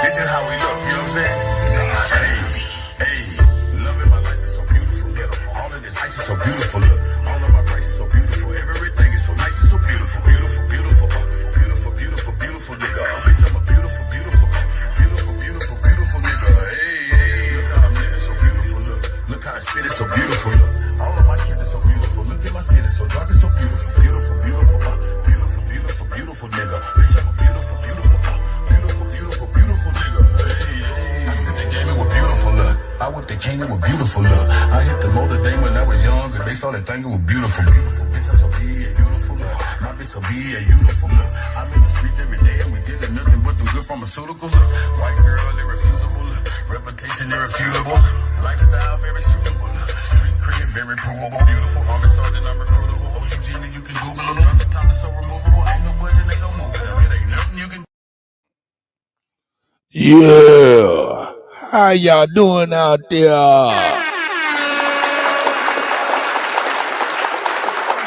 This is how we look, you know what I'm saying? Hey, loving my life is so beautiful, look. All of this ice is so beautiful, look. All of my price is so beautiful. Everything is so nice, it's so beautiful, beautiful, beautiful, beautiful, beautiful, beautiful nigga. Bitch, I'm a beautiful, beautiful, beautiful, beautiful, beautiful nigga. Hey, look how I'm living so beautiful, look. Look how I spit it so beautiful, look. All of my kids are so beautiful. Look at my skin, it's so dark, it's so beautiful, beautiful, beautiful, beautiful, beautiful, beautiful nigga. Bitch, I'm a beautiful, beautiful, beautiful, beautiful, beautiful nigga. Hey, I spit the game and we're beautiful, look. I whipped the cane and we're beautiful, look. I hit the motor day when I was young, and they saw that thing and we're beautiful, beautiful. Bitch, I'm so beautiful, look. My bitch so beautiful, look. I'm in the streets every day and we dealing nothing but them good pharmaceuticals, look. White girl, irrefusable, look. Reputation irrefutable. Lifestyle very suitable, look. Street cred very provable, beautiful. Army sergeant, I'm recruitable. OG Gina, you can Google them. Off the top is so removable. Ain't no budget, ain't no moving them. It ain't nothing you can. Yeah. How y'all doing out there?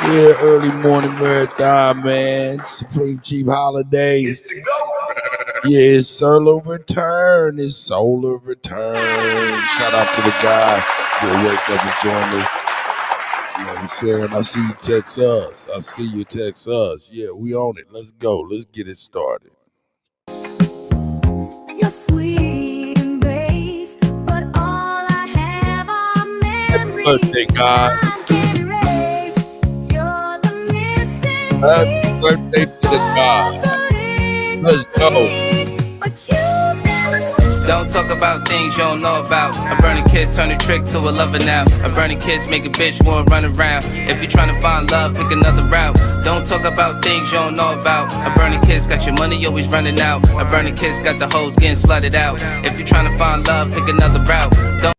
Yeah, early morning marathon, man. Supreme Chief Holiday. It's the go. Yeah, it's Solar Return. It's Solar Return. Shout out to the guy that wake up and join us. You know what I'm saying? I see you text us. I see you text us. Yeah, we on it. Let's go. Let's get it started. You're sweet embrace, but all I have are memories. Happy birthday, God. Time can't erase. You're the missing Happy piece. birthday to the God. Let's go. But you never said. Don't talk about things you don't know about. A burning kiss turn a trick to a lover now. A burning kiss make a bitch wanna run around. If you're trying to find love, pick another route. Don't talk about things you don't know about. A burning kiss got your money always running out. A burning kiss got the hoes getting slutted out. If you're trying to find love, pick another route. Don't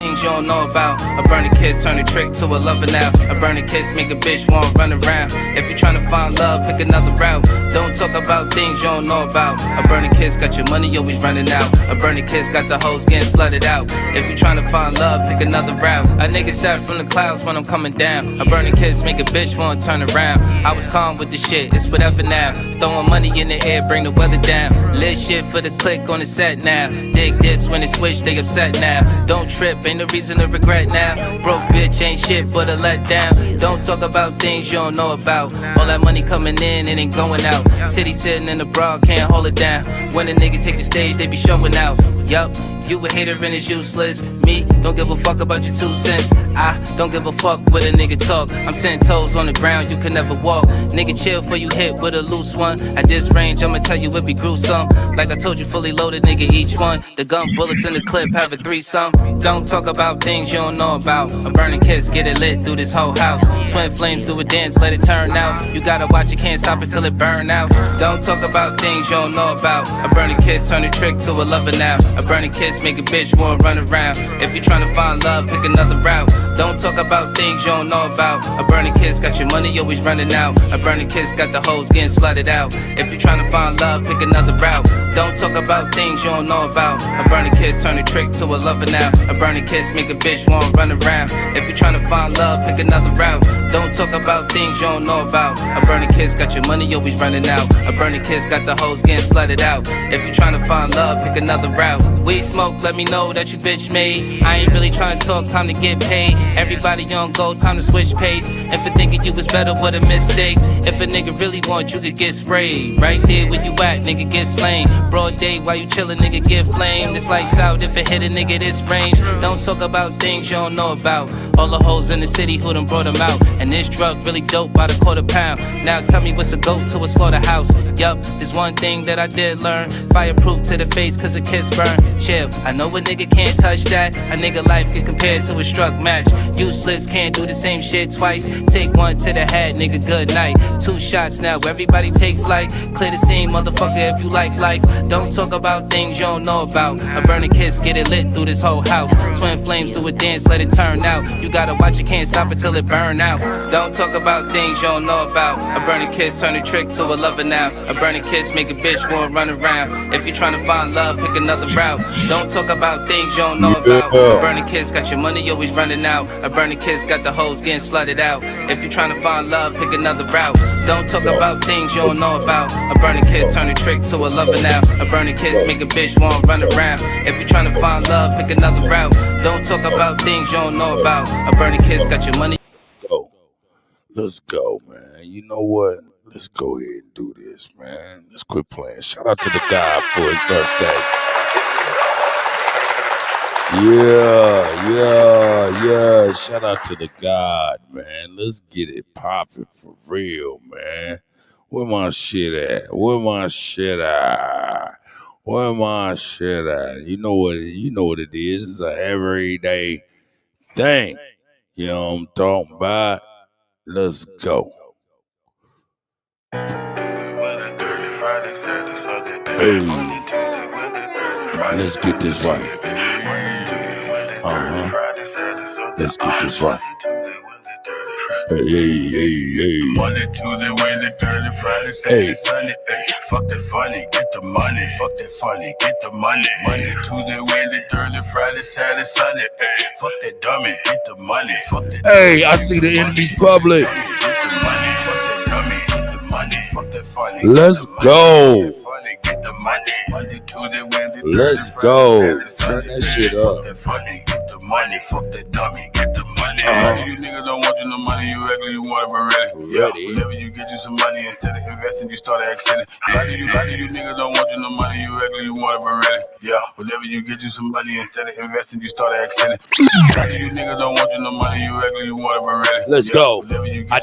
things you don't know about. A burning kiss turn a trick to a lover now. A burning kiss make a bitch wanna run around. If you're trying to find love, pick another route. Don't talk about things you don't know about. A burning kiss got your money always running out. A burning kiss got the hoes getting slutted out. If you're trying to find love, pick another route. A nigga start from the clouds when I'm coming down. A burning kiss make a bitch wanna turn around. I was calm with the shit, it's whatever now. Throwing money in the air, bring the weather down. Lit shit for the click on the set now. Dig this when it switch, they upset now. Don't trip, ain't no reason to regret now. Broke bitch ain't shit but a letdown. Don't talk about things you don't know about. All that money coming in, it ain't going out. Titty sitting in the bra, can't hold it down. When a nigga take the stage, they be showing out. Yup, you a hater and it's useless. Me, don't give a fuck about your 2 cents. I don't give a fuck what a nigga talk. I'm 10 toes on the ground, you can never walk. Nigga chill for you hit with a loose one. At this range, I'ma tell you it be gruesome. Like I told you, fully loaded nigga each one. The gun bullets in the clip have a threesome. Don't talk about things you don't know about. A burning kiss, get it lit through this whole house. Twin flames do a dance, let it turn out. You gotta watch it, can't stop it till it burn out. Don't talk about things you don't know about. A burning kiss turn a trick to a lover now. A burning kiss make a bitch wanna run around. If you're trying to find love, pick another route. Don't talk about things you don't know about. A burning kiss got your money always running out. A burning kiss got the hoes getting slutted out. If you're trying to find love, pick another route. Don't talk about things you don't know about. A burning kiss turn a trick to a lover now. A burning kiss make a bitch wanna run around. If you're trying to find love, pick another route. Don't talk about things you don't know about. A burning kiss got your money always running out. A burning kiss got the hoes getting slutted out. If you're trying to find love, pick another route. Weed smoke, let me know that you bitch made. I ain't really trying to talk, time to get paid. Everybody on go, time to switch pace. If for thinking you was better, what a mistake. If a nigga really want you, could get sprayed. Right there where you at, nigga get slain. Broad day while you chillin', nigga get flamed. This lights out if it hit a nigga this range. Don't talk about things you don't know about. All the hoes in the city who done brought them out. And this drug really dope by the quarter pound. Now tell me what's a goat to a slaughterhouse. Yup, there's one thing that I did learn. Fireproof to the face cause a kiss burn. Chill, I know a nigga can't touch that. A nigga life get compared to a struck match. Useless, can't do the same shit twice. Take one to the head, nigga, good night. 2 shots now, everybody take flight. Clear the scene, motherfucker, if you like life. Don't talk about things you don't know about. A burning kiss, get it lit through this whole house. Twin flames do a dance, let it turn out. You gotta watch it, can't stop it till it burn out. Don't talk about things you don't know about. A burning kiss, turn a trick to a lover now. A burning kiss, make a bitch wanna run around. If you're trying to find love, pick another route. Don't Don't talk about things you don't know about. A burning kiss got your money always running out. A burning kiss got the hoes getting slutted out. If you're trying to find love, pick another route. Don't talk about things you don't know about. A burning kiss turn a trick to a lover now. A burning kiss make a bitch wanna run around. If you're trying to find love, pick another route. Don't talk about things you don't know about. A burning kiss got your money. Let's go, man. You know what? Let's go ahead and do this, man. Let's quit playing. Shout out to the guy for his birthday. Yeah. Shout out to the God, man. Let's get it popping for real, man. Where my shit at? You know what it is. It's an everyday thing. You know what I'm talking about? Let's go. Hey. Let's get this right. Let's get this right. Hey. Monday, Tuesday, Wednesday, Thursday, Friday, Saturday, Sunday. Hey, fuck that funny, get the money. Fuck that funny, get the money. Monday, Tuesday, Wednesday, Thursday, Friday, Saturday, Sunday. Hey, fuck that dummy, get the money. Fuck that. Hey, I see the enemy's public. Get the money, fuck that dummy, get the money. Fuck that funny. Let's go. Get the money. Monday, Tuesday, Wednesday, Let's Thursday, go. Friday, Saturday, Turn that Sunday. shit up. Fuck that funny, get the money. Fuck that dummy, get the money. A lot of you niggas don't want you no money, you regular, you want it, but really. Yeah, whenever you get you some money, instead of investing, you start acting. A lot of you niggas don't want you no money, you regular, you want it, but really. Yeah, whenever you get you some money, instead of investing, you start acting. A lot of you niggas don't want you no money, you regular, you want it, but really. Let's go. I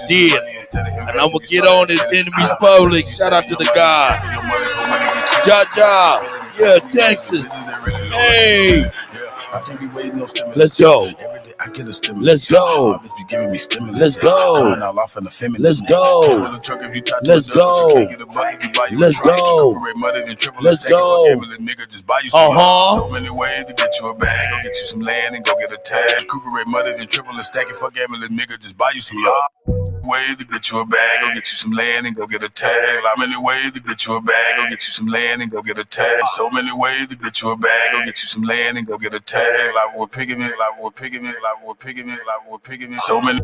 did. And I'm going to get on this enemy's public. Shout out to the guy. Ja. Yeah, Texas. Hey. Let's go. Let's go. Let's go. Let's go. Let's go. Let's go. Let's go. So many ways to get you a bag. Go get you some land and go get a tag. Recuperate money then triple and stack it. Fuck gambling, nigga, just buy you some love. Ways to get you a bag, go get you some land and go get a tag. How many ways to get you a bag, go get you some land and go get a tag. So many ways to get you a bag, go get you some land and go get a tag. Like we're picking it. So many.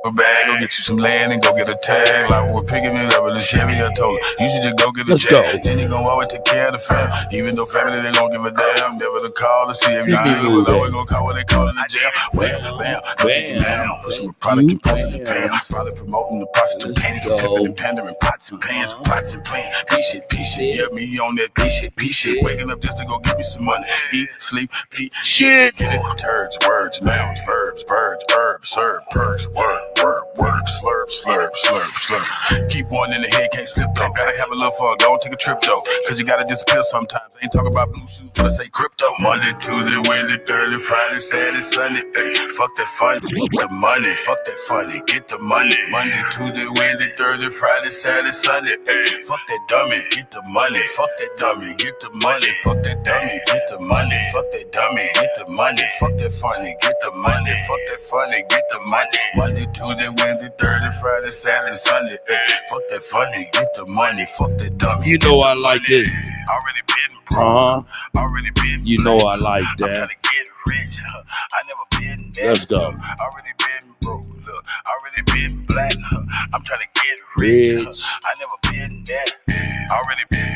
A bag, go get you some land and go get a tag. Like we're picking it up in the Chevy. I told her, you should just go get a jag. Then you gon' always take care of the family. Even though family, they gon' give a damn. Never to call to see if you good. But always gon' call what they call in the jail. Bam, bam. Pushing with product and posting the pants. Probably promoting the prostitute panties. Pimping and pandering pots and pans. Plots and plans. P shit. Yeah, me on that P shit. Waking up just to go get me some money. Eat, sleep, P shit. Get it? Turds, words, nouns, verbs, birds, herbs, serve, perks, work, slurp. Keep one in the head, can't slip though. Gotta have a little fun, don't take a trip though. Cause you gotta disappear sometimes. I ain't talking about blue shoes, but I say crypto. Monday, Tuesday, Wednesday, Thursday, Friday, Saturday, Sunday. Ay, fuck that fun, the money. Fuck that funny, get the money. Monday, Tuesday, Wednesday, Thursday, Friday, Saturday, Sunday. Ay, fuck that dummy, get the money. Fuck that dummy, get the money. Fuck that dummy, get the money. Fuck that dummy, get the money. Fuck that funny, get the money. Fuck that funny, get the money. Monday, Tuesday, Wednesday, Thursday, Friday, Saturday, Sunday. Ay, fuck that funny, get the money. Fuck that dummy. You know I like it. Already been broke. Already been. You know I like I'm that. trying to get rich. I never been that. Let's go. Already been broke. Look, already been black. I'm trying to get rich. I never been that. Already been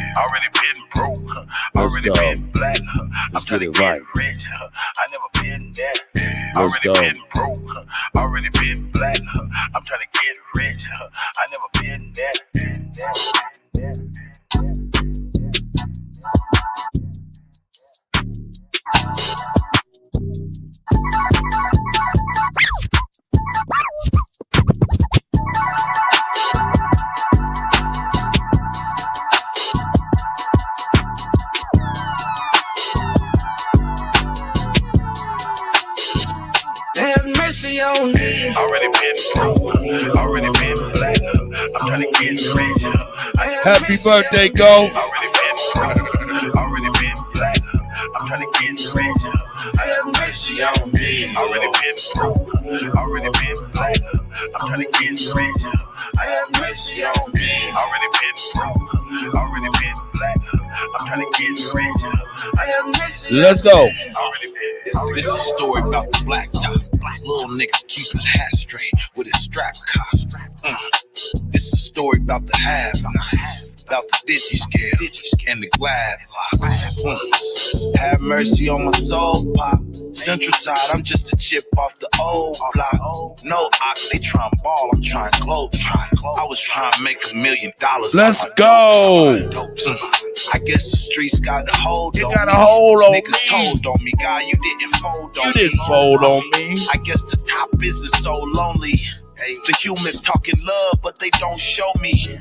broke. Already been black. I'm trying to get rich. I never been that. Already been broke. Already been black. I'm trying to get rich. I never been that. Have mercy on me. Already been broke. Already been black. I'm trying to get rich. Happy birthday, go. Already been broke. Already been black. I'm trying to get rich. Have mercy on me. Already been broke. Already been black. I'm trying to get rich. Have mercy on me. Already been broke. Already been black. I'm Let's go. This is a story about the black dot. Little nigga keep his hat straight with his strap cocked. This is a story about the have about the digi scale and the glad lock. Have mercy on my soul, pop. Central side, I'm just a chip off the old block. No, they trying ball, I'm trying globe. I was trying to make $1 million. Let's go. I guess the streets got a hold on me. Got a hold on Niggas me. told on me, God, you didn't fold on You me. didn't fold on me. I guess the top is so lonely. The humans talking love, but they don't show me.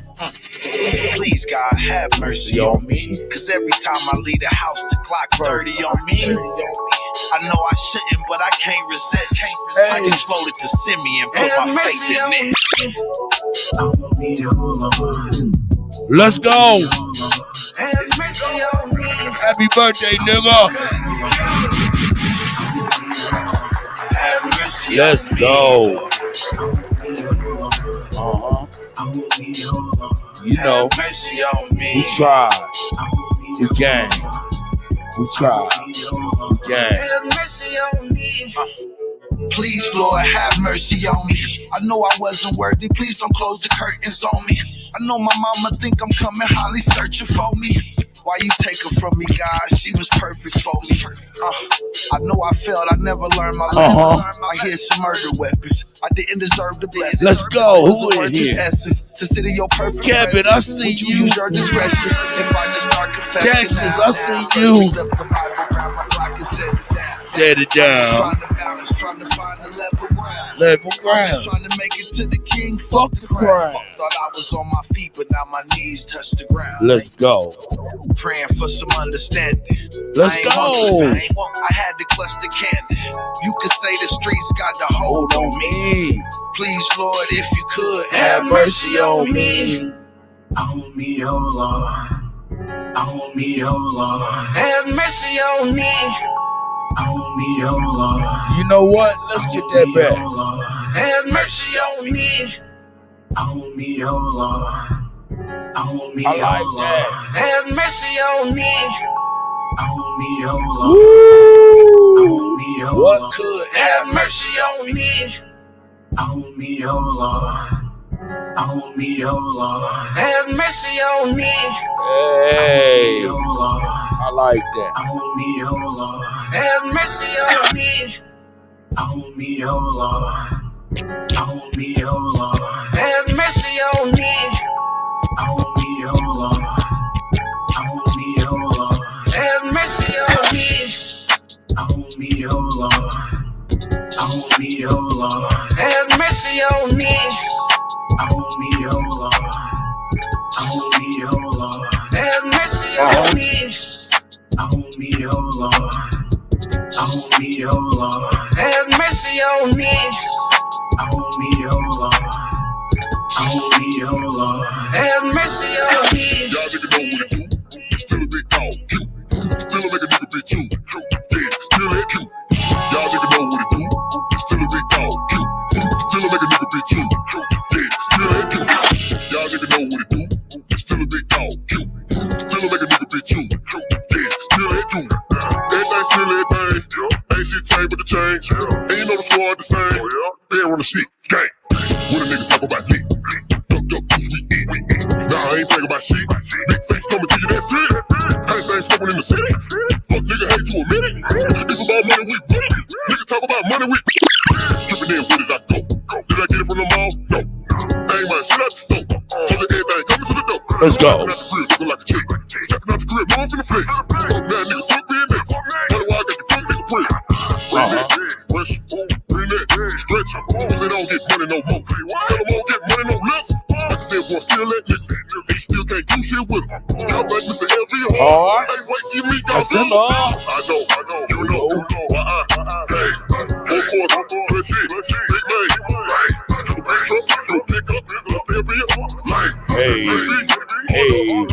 Please, God, have mercy on me. Cause every time I leave the house, the clock 30 on me. I know I shouldn't, but I can't resist. I just floated to Simi and put my faith in it. Let's go. Happy birthday, nigga. Let's go. You know, we tried. We gang. We tried. We gang. Please, Lord, have mercy on me. I know I wasn't worthy. Please don't close the curtains on me. I know my mama think I'm coming, Holly searching for me. Why you take her from me, God? She was perfect for me. I know I failed. I never learned my lesson. I hear some murder weapons. I didn't deserve the blessing. Let's go. Who in This here? essence to sit in your perfect Kevin, presence. I see Would you you. use your discretion if I just start confessing? Texas, now? I see First you. picked up the Bible, grabbed my Glock and set it down. Set it down. Trying to balance, trying to find the level ground. Level Just ground. trying to make it to the king. Fuck the crown. Thought I was on my feet, but now my knees touch the ground. Let's go. Praying for some understanding. Let's I ain't go. I had to clutch the candy. You could say the streets got the hold on me. Please, Lord, if you could, have mercy on me. On me, oh Lord. On me, oh Lord. Have mercy on me. On me, oh Lord. You know what? Let's get that back. Have mercy on me. On me, oh Lord. On me, I like oh that. Lord. Have mercy on me. On me, oh Lord. Woo! On me, oh What Lord. could Have mercy on me. On me, oh Lord. On me, oh Lord. Have mercy on me. Hey, Oh Lord. I like that. On me, oh Lord. Have mercy on me. On me, oh Lord. On me, oh Lord. Have mercy on me. On me, oh Lord. On me, oh Lord. Have mercy on me. On me, oh Lord. On me, oh Lord. Have mercy on me. On me, oh Lord. On me, oh Lord. Have mercy on me. On me, oh Lord. On me, oh Lord. Have mercy on me. On me, oh Lord. On me, oh Lord. Have mercy on me. Y'all niggas know what it do. It's still a big dog, cute. Still make a nigga bitch you. Yeah, still that cute. Y'all niggas know what it do. It's still a big dog, cute. Still make a nigga bitch you. Yeah, still that cute. Y'all niggas know what it do. It's still a big dog, cute. Still make a nigga bitch you. Yeah, still that cute. Everything still everything. Ain't shit changed but the change. And you know the squad the same. They on the shit, gang. When a nigga talk about lit. Duck, goose, we eat. Nah, I ain't bragging about shit. Big face coming to you, that's it. Everything smoking in the city. Fuck nigga, hate you a minute. It's about money, we with it. Nigga talk about money, we tripping in, where did I go? Did I get it from the mall? No. I ain't mind shit out the store. So that everything coming to the door. Let's go. Stepping out the crib, looking like a chick. Stepping out the crib, moving from the flex. Fuck that nigga, fuck being next. Wonder why I got the fuck nigga print. Bring that, fresh, bring that, stretch. Cause they don't get money no more. Tell them won't get money no less. Like I said, boy, still that nigga. They still can't do shit with him. Y'all like Mr. LV hard. Hey, wait till you meet Godzilla. I know, you know. Hey, four quarters, good shit, big man. You pick up, Hey, hey,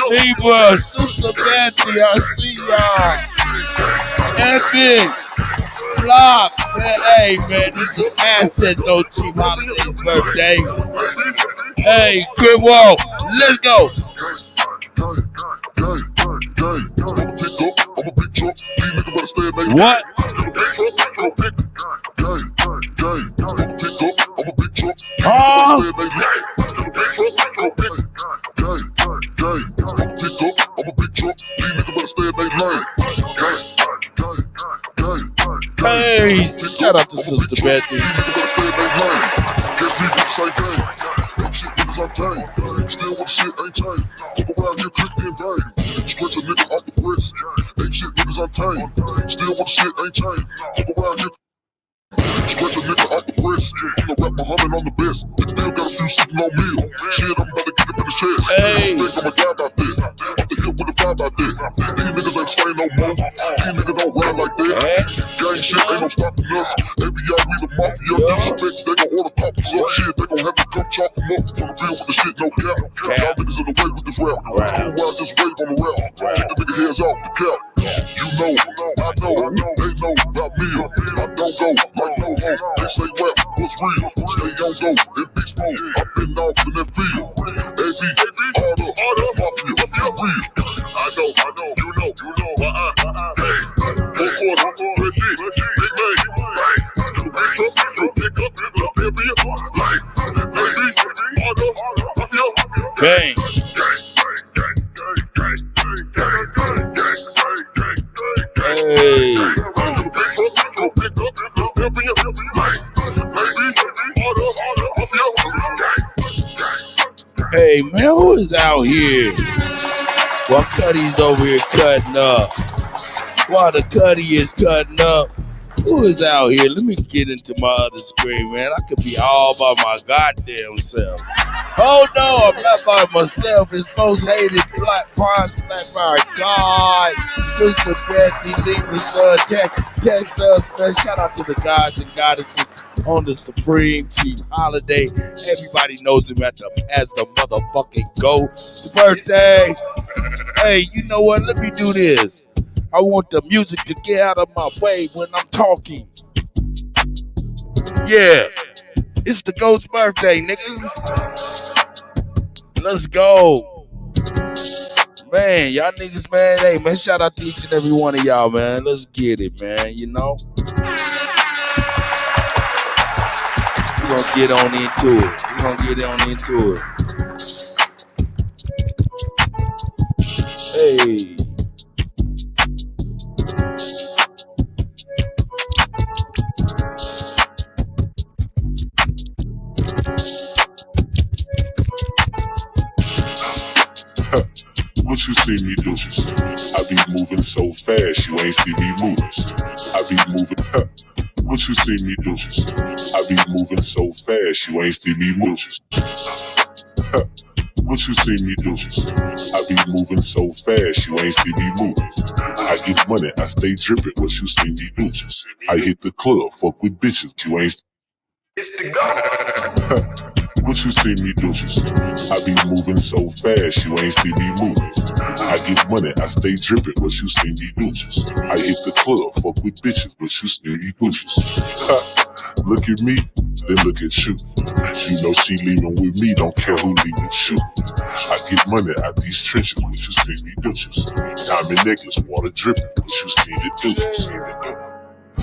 Libra, Sister Betty, I see y'all. Epic, Flop, man, hey man, this is Assets on Chief Holiday's birthday. Hey, Cribwell, let's go. gang. On the pick up, I'm a big truck. These niggas better stay in they What? gang. On the pick up, I'm a big truck. These niggas Huh? better stay in they gang. On the pick up, I'm a big truck. These niggas better stay in they lane. Gang. Hey, shout out to Sister Betty. These niggas better stay in they lane. Guess we with the same gang. Them shit niggas untamed. Still with the shit ain't changed. Fuck around here, click in vain. Stretch a nigga off the wrist. Ain't shit niggas untamed. Still with the shit ain't changed. Fuck around here. Stretch a nigga off the wrist. You know, rap Muhammad on the best. Still got a few sitting on meal. Shit, I'm about to get up in the chest. Hey. Think I'ma die out there. Off the hip with the vibe out there. These niggas ain't saying no more. These niggas don't ride like that. Gang shit ain't no stopping us. ABI, we the mafia. Disrespect, they gon' order copies up. Shit, they gon' have to come chop them up. For the real with the shit, no cap. Y'all niggas in the way with this rap. Cool wild, just wave on the rap. Take the nigga heads off the cap. You know, I know, they know about me. I don't go like no ho. They say rap was real. Stay on go in beast mode. I've been off in that field. AB, order, mafia, feel real. I know, you know, hey, 4-4, Chris G, Big May, right, you pick up, the stereo, like, AB, order, mafia, Gang. Hey. Hey, man, who is out here? While Cuddy's over here cutting up. While the Cuddy is cutting up. Who is out here? Let me get into my other screen, man. I could be all by my goddamn self. Oh no, I'm not by myself. It's most hated black prime slapped by God. Sister Betty, leave me son, text us, man. Shout out to the gods and goddesses on the Supreme Chief holiday. Everybody knows him as the motherfucking GOAT. It's his birthday. Hey, you know what? Let me do this. I want the music to get out of my way when I'm talking. Yeah. It's the GOAT's birthday, nigga. Let's go. Man, y'all niggas, man. Hey, man, shout out to each and every one of y'all, man. Let's get it, man. You know? We're going to get on into it. Hey. What you see me do? I be moving so fast, you ain't see me moving. I be moving. What you see me do? I be moving so fast, you ain't see me moving. What you see me do? I be moving so fast, you ain't see me moving. I get money, I stay dripping. What you see me do? I hit the club, fuck with bitches, you ain't. It's the go. What you see me do? I be moving so fast, you ain't see me moving. I get money, I stay dripping. What you see me do? I hit the club, fuck with bitches. What you see me do? Look at me, then look at you. You know she leaving with me, don't care who leave with you. I get money out these trenches. What you see me do? Diamond necklace, water dripping. What you see me do?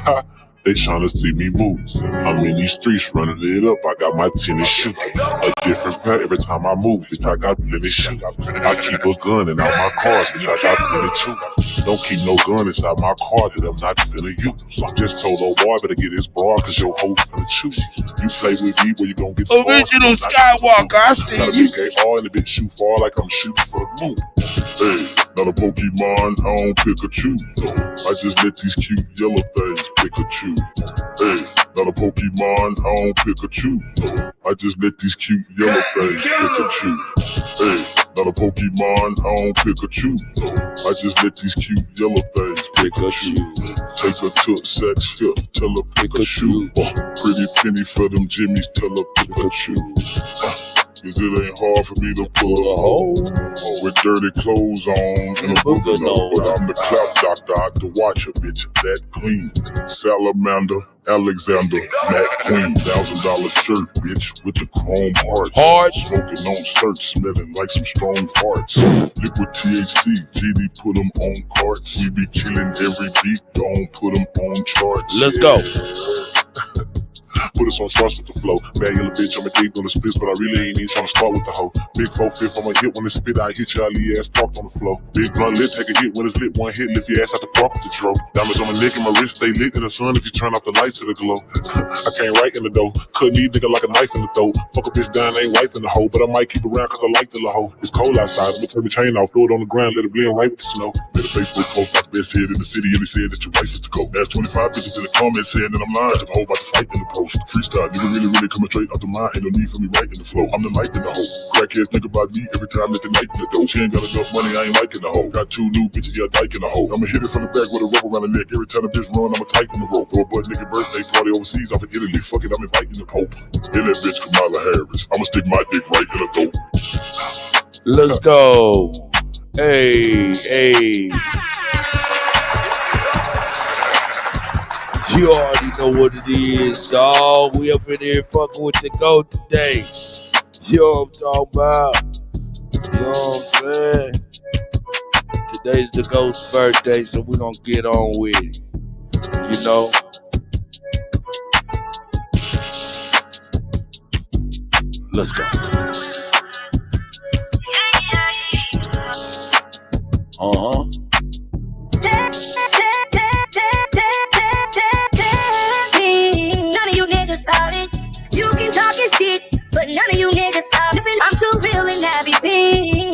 Ha. They tryna see me move. I'm in these streets running it up. I got my tennis shoes. A different pair every time I move, bitch. I got plenty shoes. I keep a gun in all my cars, bitch. I got plenty too. Don't keep no gun inside my car that I'm not finna use. Just told old boy better get his broad, cause your hoe finna choose. You play with me, where you gon' get scored. Original Skywalker, I see Got a you. big AR and a bitch shoot far like I'm shooting for the moon. Hey, not a Pokemon, I don't pick a chew. I just let these cute yellow things pick a chew. Hey, not a Pokemon, I don't pick a chew. I just let these cute yellow things pick a chew. Hey, not a Pokemon, I don't pick a chew. I just let these cute yellow things pick a chew. Take her to Saks Fifth, tell her pick a shoe. Pretty penny for them Jimmies, tell her pick a chew. Cause it ain't hard for me to pull a hoe with dirty clothes on and a booger nose. But I'm the clout Start to watch a bitch that clean. Salamander, Alexander, Matt Queen. $1,000 shirt, bitch, with the chrome hearts. Hard. Smoking on search, smelling like some strong farts. Liquid THC, GD put them on carts. We be killing every beat, don't put them on charts. Let's go. Put us on charts with the flow. Bad yellow bitch, I'm a dick on the splits, but I really ain't even trying to start with the hoe. Big 4-5, I'ma hit when it spit, I hit you, I leave your ass parked on the floor. Big blunt lit, take a hit when it's lit, one hit, lift your ass out the park with the dro. Diamonds on my neck and my wrist stay lit in the sun if you turn off the lights to the glow. I came right in the dough, cut these nigga like a knife in the throat. Fuck a bitch down, ain't wife in the hoe, but I might keep around cause I like the la hoe. It's cold outside, I'ma turn the chain off, throw it on the ground, let it blend right with the snow. Made a Facebook post about the best head in the city, and they said that your wife is to go. There's 25 bitches in the comments saying that I'm lying, the hoe about to fight in the post. Freestyle, nigga really coming straight out the mind, ain't no need for me right in the flow. I'm the light in the hoe. Crackheads think about me every time that the night in the dough. She ain't got enough money, I ain't liking the hoe. Got 2 new bitches, yeah, dyke in the hoe. I'ma hit it from the back with a rope around the neck. Every time a bitch run, I'ma tighten the rope. Throw a butt nigga birthday party overseas off in Italy. Fuck it, I'm inviting the Pope. In that bitch Kamala Harris, I'ma stick my dick right in the throat. Let's go. Hey, hey. You already know what it is, dog. We up in here fucking with the GOAT today. You know what I'm talking about? You know what I'm saying? Today's the GOAT's birthday, so we gonna get on with it. You know? Let's go. Uh-huh. None of you niggas started. You can talk your shit, but none of you niggas started. I'm too real and happy.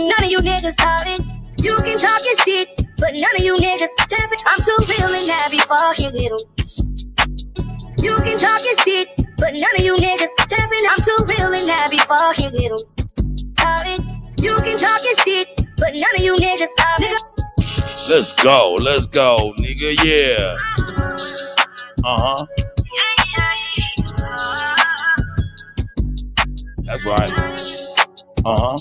None of you niggas started. You can talk your shit, but none of you niggas tapping. I'm too real and happy. Fucking with them. You can talk your shit, but none of you niggas tapping. I'm too real and happy. Fucking with them. You can talk your shit, but none of you niggas tapping. Let's go, nigga, yeah. Uh-huh. That's right. Uh-huh.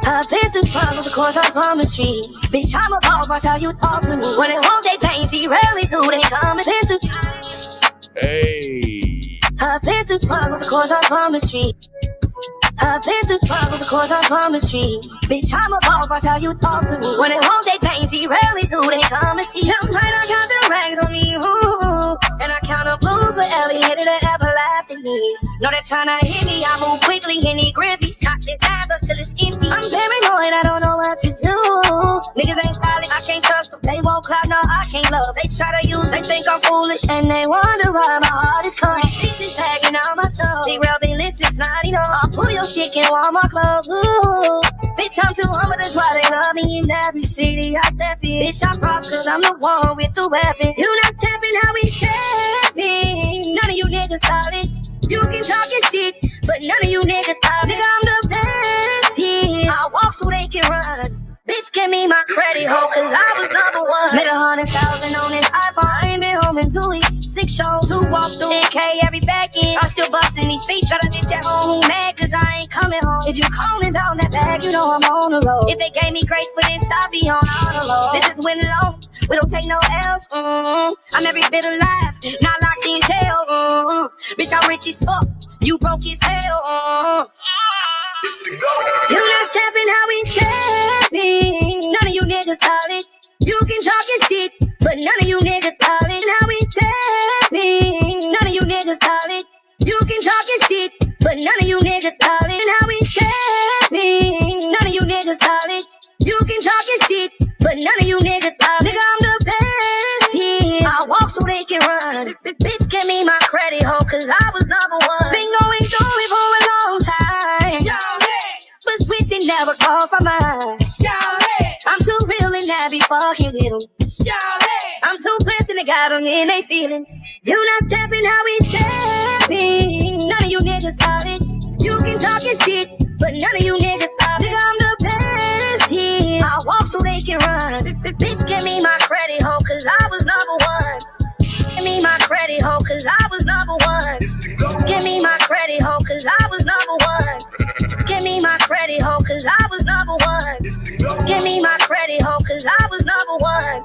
I've been through trouble, of course I'm from the street. Bitch, I'm a boss, watch how you talk to me. When they want they painty, rarely who they come. I've been through. Hey. I've been through trouble, of course I'm from the street. I've been through trouble, of course I'm from the street. Bitch, I'm a boss, watch how you talk to me. When they want they painty, rarely who they come and see. I'm trying to count the rags on me, ooh. And I count the blue for every hitter that ever laughed at me. Know they tryna hit me, I move quickly, any griffies. Cock the daggers till it's empty. I'm paranoid, I don't know what to do. Niggas ain't solid, I can't trust them. They won't clap, no, I can't love. They try to use, they think I'm foolish. And they wonder why my heart is cold. Bitches bagging on my soul. They rubbing lips, it's not, you know. I'll pull your chicken, Walmart clothes, ooh. Bitch, I'm too humble, that's why they love me in every city I step in. Bitch, I'm cross, cause I'm the one with the weapon. You not tapping how we tapping. None of you niggas started. You can talk your shit, but none of you niggas started. Nigga, I'm the best here. I walk so they can run. Bitch, give me my credit, ho, cause I was number one. Made 100,000 on this iPhone, I ain't been home in 2 weeks. 6 shows, 2 walk through, 10K every back end. I'm still busting these feet, try to bitch at home, who mad cause I ain't coming home. If you calling down that bag, you know I'm on the road. If they gave me grace for this, I'll be on the road. Bitches win alone, we don't take no L's, I'm every bit alive, not locked in jail, Bitch, I'm rich as fuck, you broke as hell, You not stepping how we tapping. None of you niggas started. You can talk your shit, but none of you niggas started. How we tapping. None of you niggas started. You can talk your shit, but none of you niggas started. How we tapping. None of you niggas started. You can talk your shit, but none of you niggas started. Nigga, I'm the best here. I walk so they can run. Bitch, give me my credit, ho, cause I was number one. Been going through it for a long time. But switching never crossed my mind. I'm too real and I be fucking with them. I'm too blessed and I got them in their feelings. You not tapping how we tapping. None of you niggas started. You can talk your shit, but none of you niggas started. Nigga, I'm the best here. I walk so they can run. Bitch, give me my credit, ho, cause I was number one. Give me my credit, ho, cause I was number one. Give me my credit, ho, cause I was number one. Give me my credit, ho, cause I was number one. Give me my credit, ho, cause I was number one.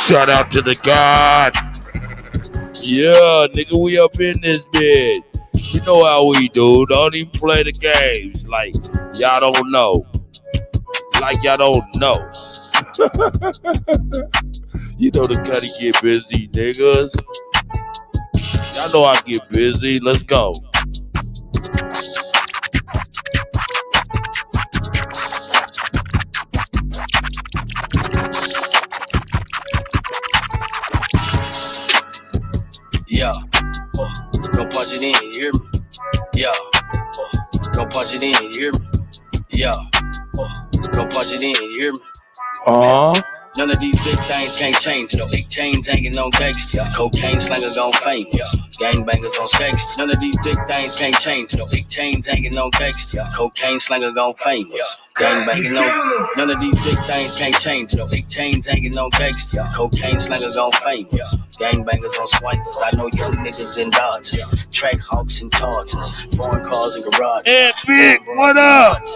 Shout out to the God. Yeah, nigga, we up in this bitch. You know how we do. Don't even play the games like y'all don't know. Like y'all don't know. You know the Cuddy get busy, niggas. Y'all know I get busy. Let's go. Yeah, go punch it in, you hear me? Yeah, go punch it in, you hear me? Yeah, go punch it in, you hear me? None of these big things can't change, no big chains hanging on gangsta. Cocaine slinger gon' famous, gangbangers on gangsta. None of these big things can't change, no big chains hanging on gangsta. Cocaine slinger gon' famous, gangbangers on. None of these big things can't change, no big chains hanging on gangsta. Cocaine slinger gon' famous, gangbangers on swingers. I know young niggas in Dodgers, track hawks and Chargers, foreign cars and garages. Hey, big, what up?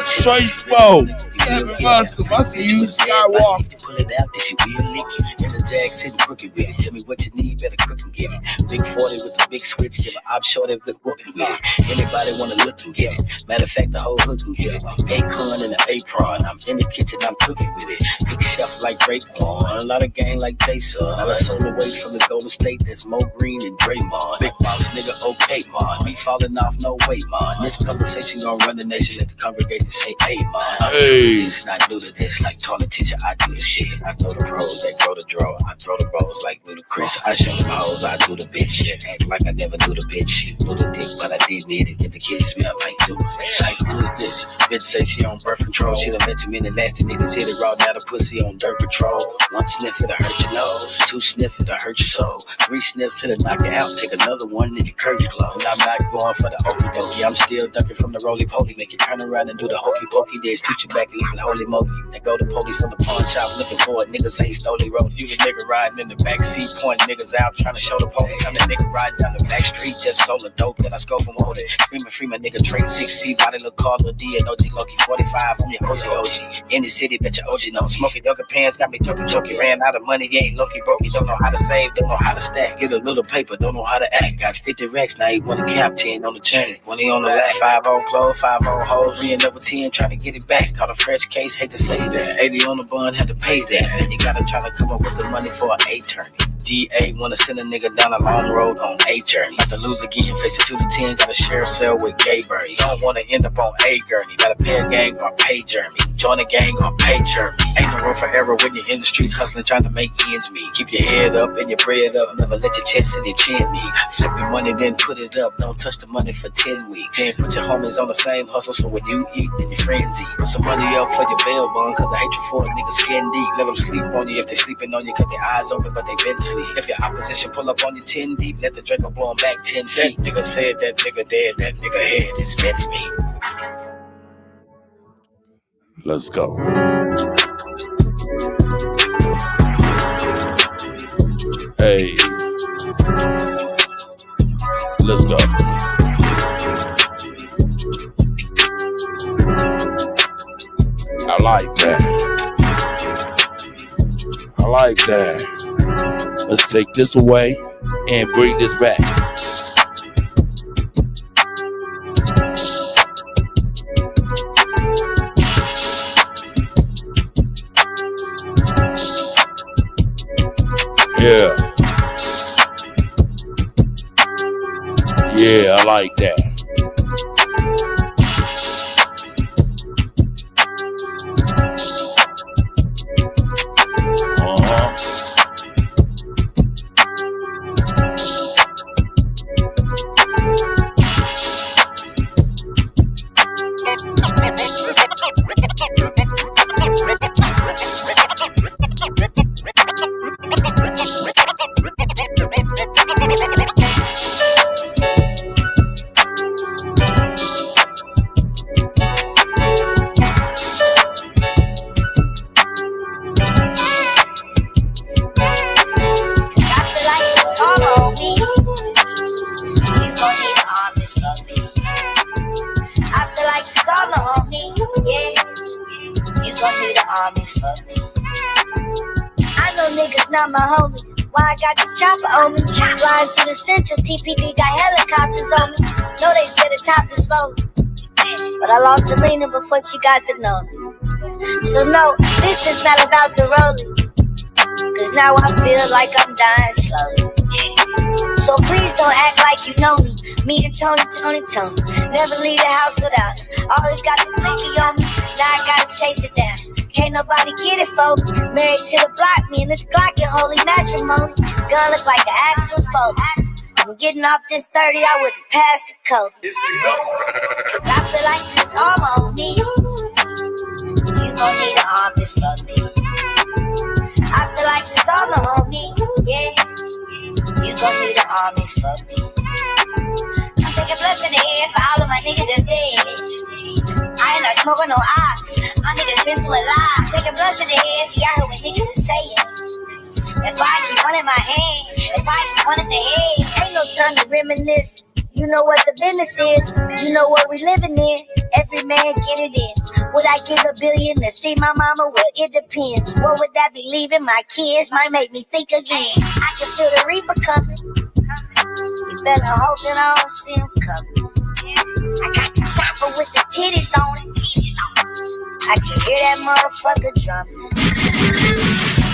Straight smoke. I see you, Skywalker. Pull it out, then she will lick you. In the Jag sitting crooked with it. Tell me what you need, better cook and get it. Big 40 with the big switch, give an op short, good whooping with it. Anybody wanna look and get it. Matter of fact, the whole hood can get it. Acorn and an apron, I'm in the kitchen, I'm cooking with it. Big chef like Raekwon, a lot of gang like Jason. I sold away from the Golden State, that's Mo Green and Draymond. Big boss nigga, okay, man. Me falling off, no way, man. This conversation gon' run the nation, let the congregation say, hey, man. Hey. It's not new to this, like toilet teacher, I do the shit. I throw the pros, they throw the draw. I throw the bros like Ludacris. I show them hoes, I do the bitch shit. Act like I never do the bitch. Do the dick, but I did need it. Get the kitty smell like toothpaste. Like, who is this? Bitch say she on birth control. She done met too many nasty niggas hit it raw. Now the pussy on dirt patrol. One sniff it'll hurt your nose. Two sniff it'll hurt your soul. Three sniffs it'll knock you out. Take another one and you curve your clothes. I'm not going for the okey dokey. I'm still ducking from the roly poly. Make you turn around and do the hokey pokey. Then shoot you back and leave it holy moly. They go to police from the pawn shop looking for it. Niggas ain't stoley road. You the nigga riding in the backseat, pointing niggas out, trying to show the police. I'm the nigga riding down the back street, just sold a dope, then I scope from over there. Screaming free my nigga, trade 6G, body look called Lil D and OG Loki 45. I'm your OG. In the city, bet your OG know. Smoking yoga pants, got me choky. Ran out of money, ain't Loki broke. You don't know how to save, don't know how to stack. Get a little paper, don't know how to act. Got 50 racks, now he want a cap 10 on the chain. When he on the lap, 5 on clothes, 5 on hoes. We in number 10, trying to get it back. Caught a fresh case, hate to say that. 80 on the bun, had to pay that. Then you gotta try to come up with the money for an attorney. DA wanna send a nigga down a long road on a journey. About to lose again, face it 2 to 10, gotta share a cell with Gay Bird. You don't wanna end up on a gurney. Gotta pay a gang or pay Jeremy. Join a gang or pay Jeremy. Ain't no room for error when you're in the streets hustling, trying to make ends meet. Keep your head up and your bread up. Never let your chest and your chin meet. Flip your money, then put it up. Don't touch the money for 10 weeks. Then put your homies on the same hustle, so when you eat, then your friends eat. Put some money up for your bail bond, cause the hatred for a nigga skin deep. Let them sleep on you if they sleeping on you, cause their eyes open, but they been asleep. If your opposition pull up on you 10 deep, let the Draco blow 'em back 10 feet. That nigga said, that nigga dead, that nigga head is meant for me. Let's go. Hey. Let's go. I like that. I like that. Let's take this away and bring this back. Yeah. Yeah, I like that. fuck me. I know niggas not my homies. Why I got this chopper on me? Flying through the central, TPD got helicopters on me. Know they said the top is slowly, but I lost Serena before she got to know me. So no, this is not about the rolling, cause now I feel like I'm dying slowly. So please don't act like you know me. Me and Tony. Never leave the house without it. Always got the blicky on me. Now I gotta chase it down. Can't nobody get it for me. Married to the block, me and this Glock in holy matrimony. Gun look like an action photo. I'm getting off this 30, I wouldn't pass the code. Cause I feel like this armor on me. You gon' need an army for me. I feel like this armor on me, yeah. You gon' need an army for me. I'm taking blood in the head for all of my niggas that's dead. I ain't not smoking no ox. My niggas been through a lot. Taking blood in the head, see I heard what niggas is saying. That's why I keep one in my hand. That's why I keep one in the head. Ain't no time to reminisce. You know what the business is. You know what we living in. Every man get it in. Would I give $1 billion to see my mama? Well, it depends. What would that be? Leaving my kids might make me think again. I can feel the reaper coming. You better hope that I don't see him coming. I got the chopper with the titties on it. I can hear that motherfucker drumming.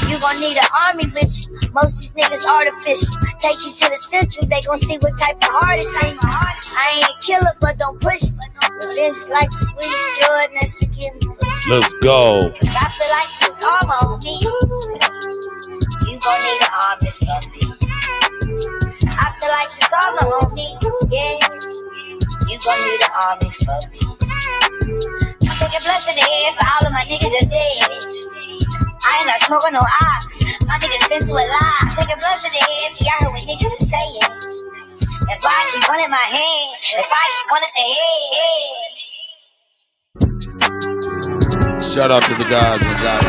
You gon' need an army with you. Most these niggas artificial. Take you to the central, they gon' see what type of heart is in you. I ain't a killer, but don't push me. Revenge is like the sweetest Jordan, that's to give me pussy. Let's go. Cause I feel like this armor on me. You gon' need an army for me. I feel like this armor on me, yeah. You gon' need an army for me. I'm taking blood in the head for all of my niggas that's dead. I ain't not smoking no ox. My niggas been through a lot. Taking blood to the head, see I heard what niggas is saying. That's why I keep one in my hand. That's why I keep one in the head. Shout out to the guys and guys.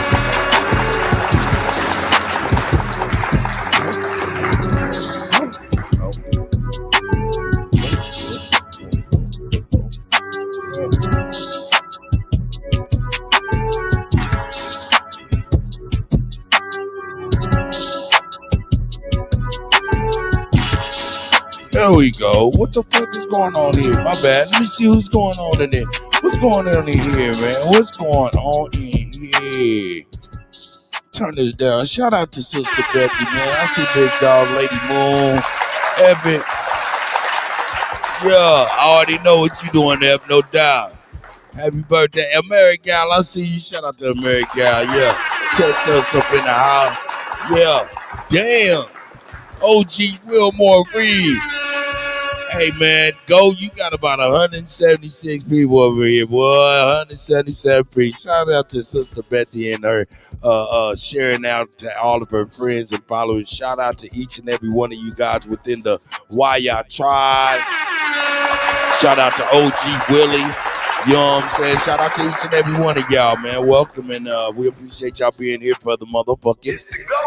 There we go. What the fuck is going on here? My bad. Let me see who's going on in there. What's going on in here, man? What's going on in here? Turn this down. Shout out to Sister Betty, man. I see Big Dog, Lady Moon, Evan. Yeah, I already know what you doing there, no doubt. Happy birthday, American Gal. I see you. Shout out to American Gal. Yeah, text us up in the house. Yeah, damn. OG Wilmore Reed. Hey, man, go. You got about 176 people over here, boy. 177 people. Shout out to Sister Betty and her sharing out to all of her friends and followers. Shout out to each and every one of you guys within the Waya tribe. Shout out to OG Willie. You know what I'm saying? Shout out to each and every one of y'all, man. Welcome, and we appreciate y'all being here for the motherfucking. It's the go.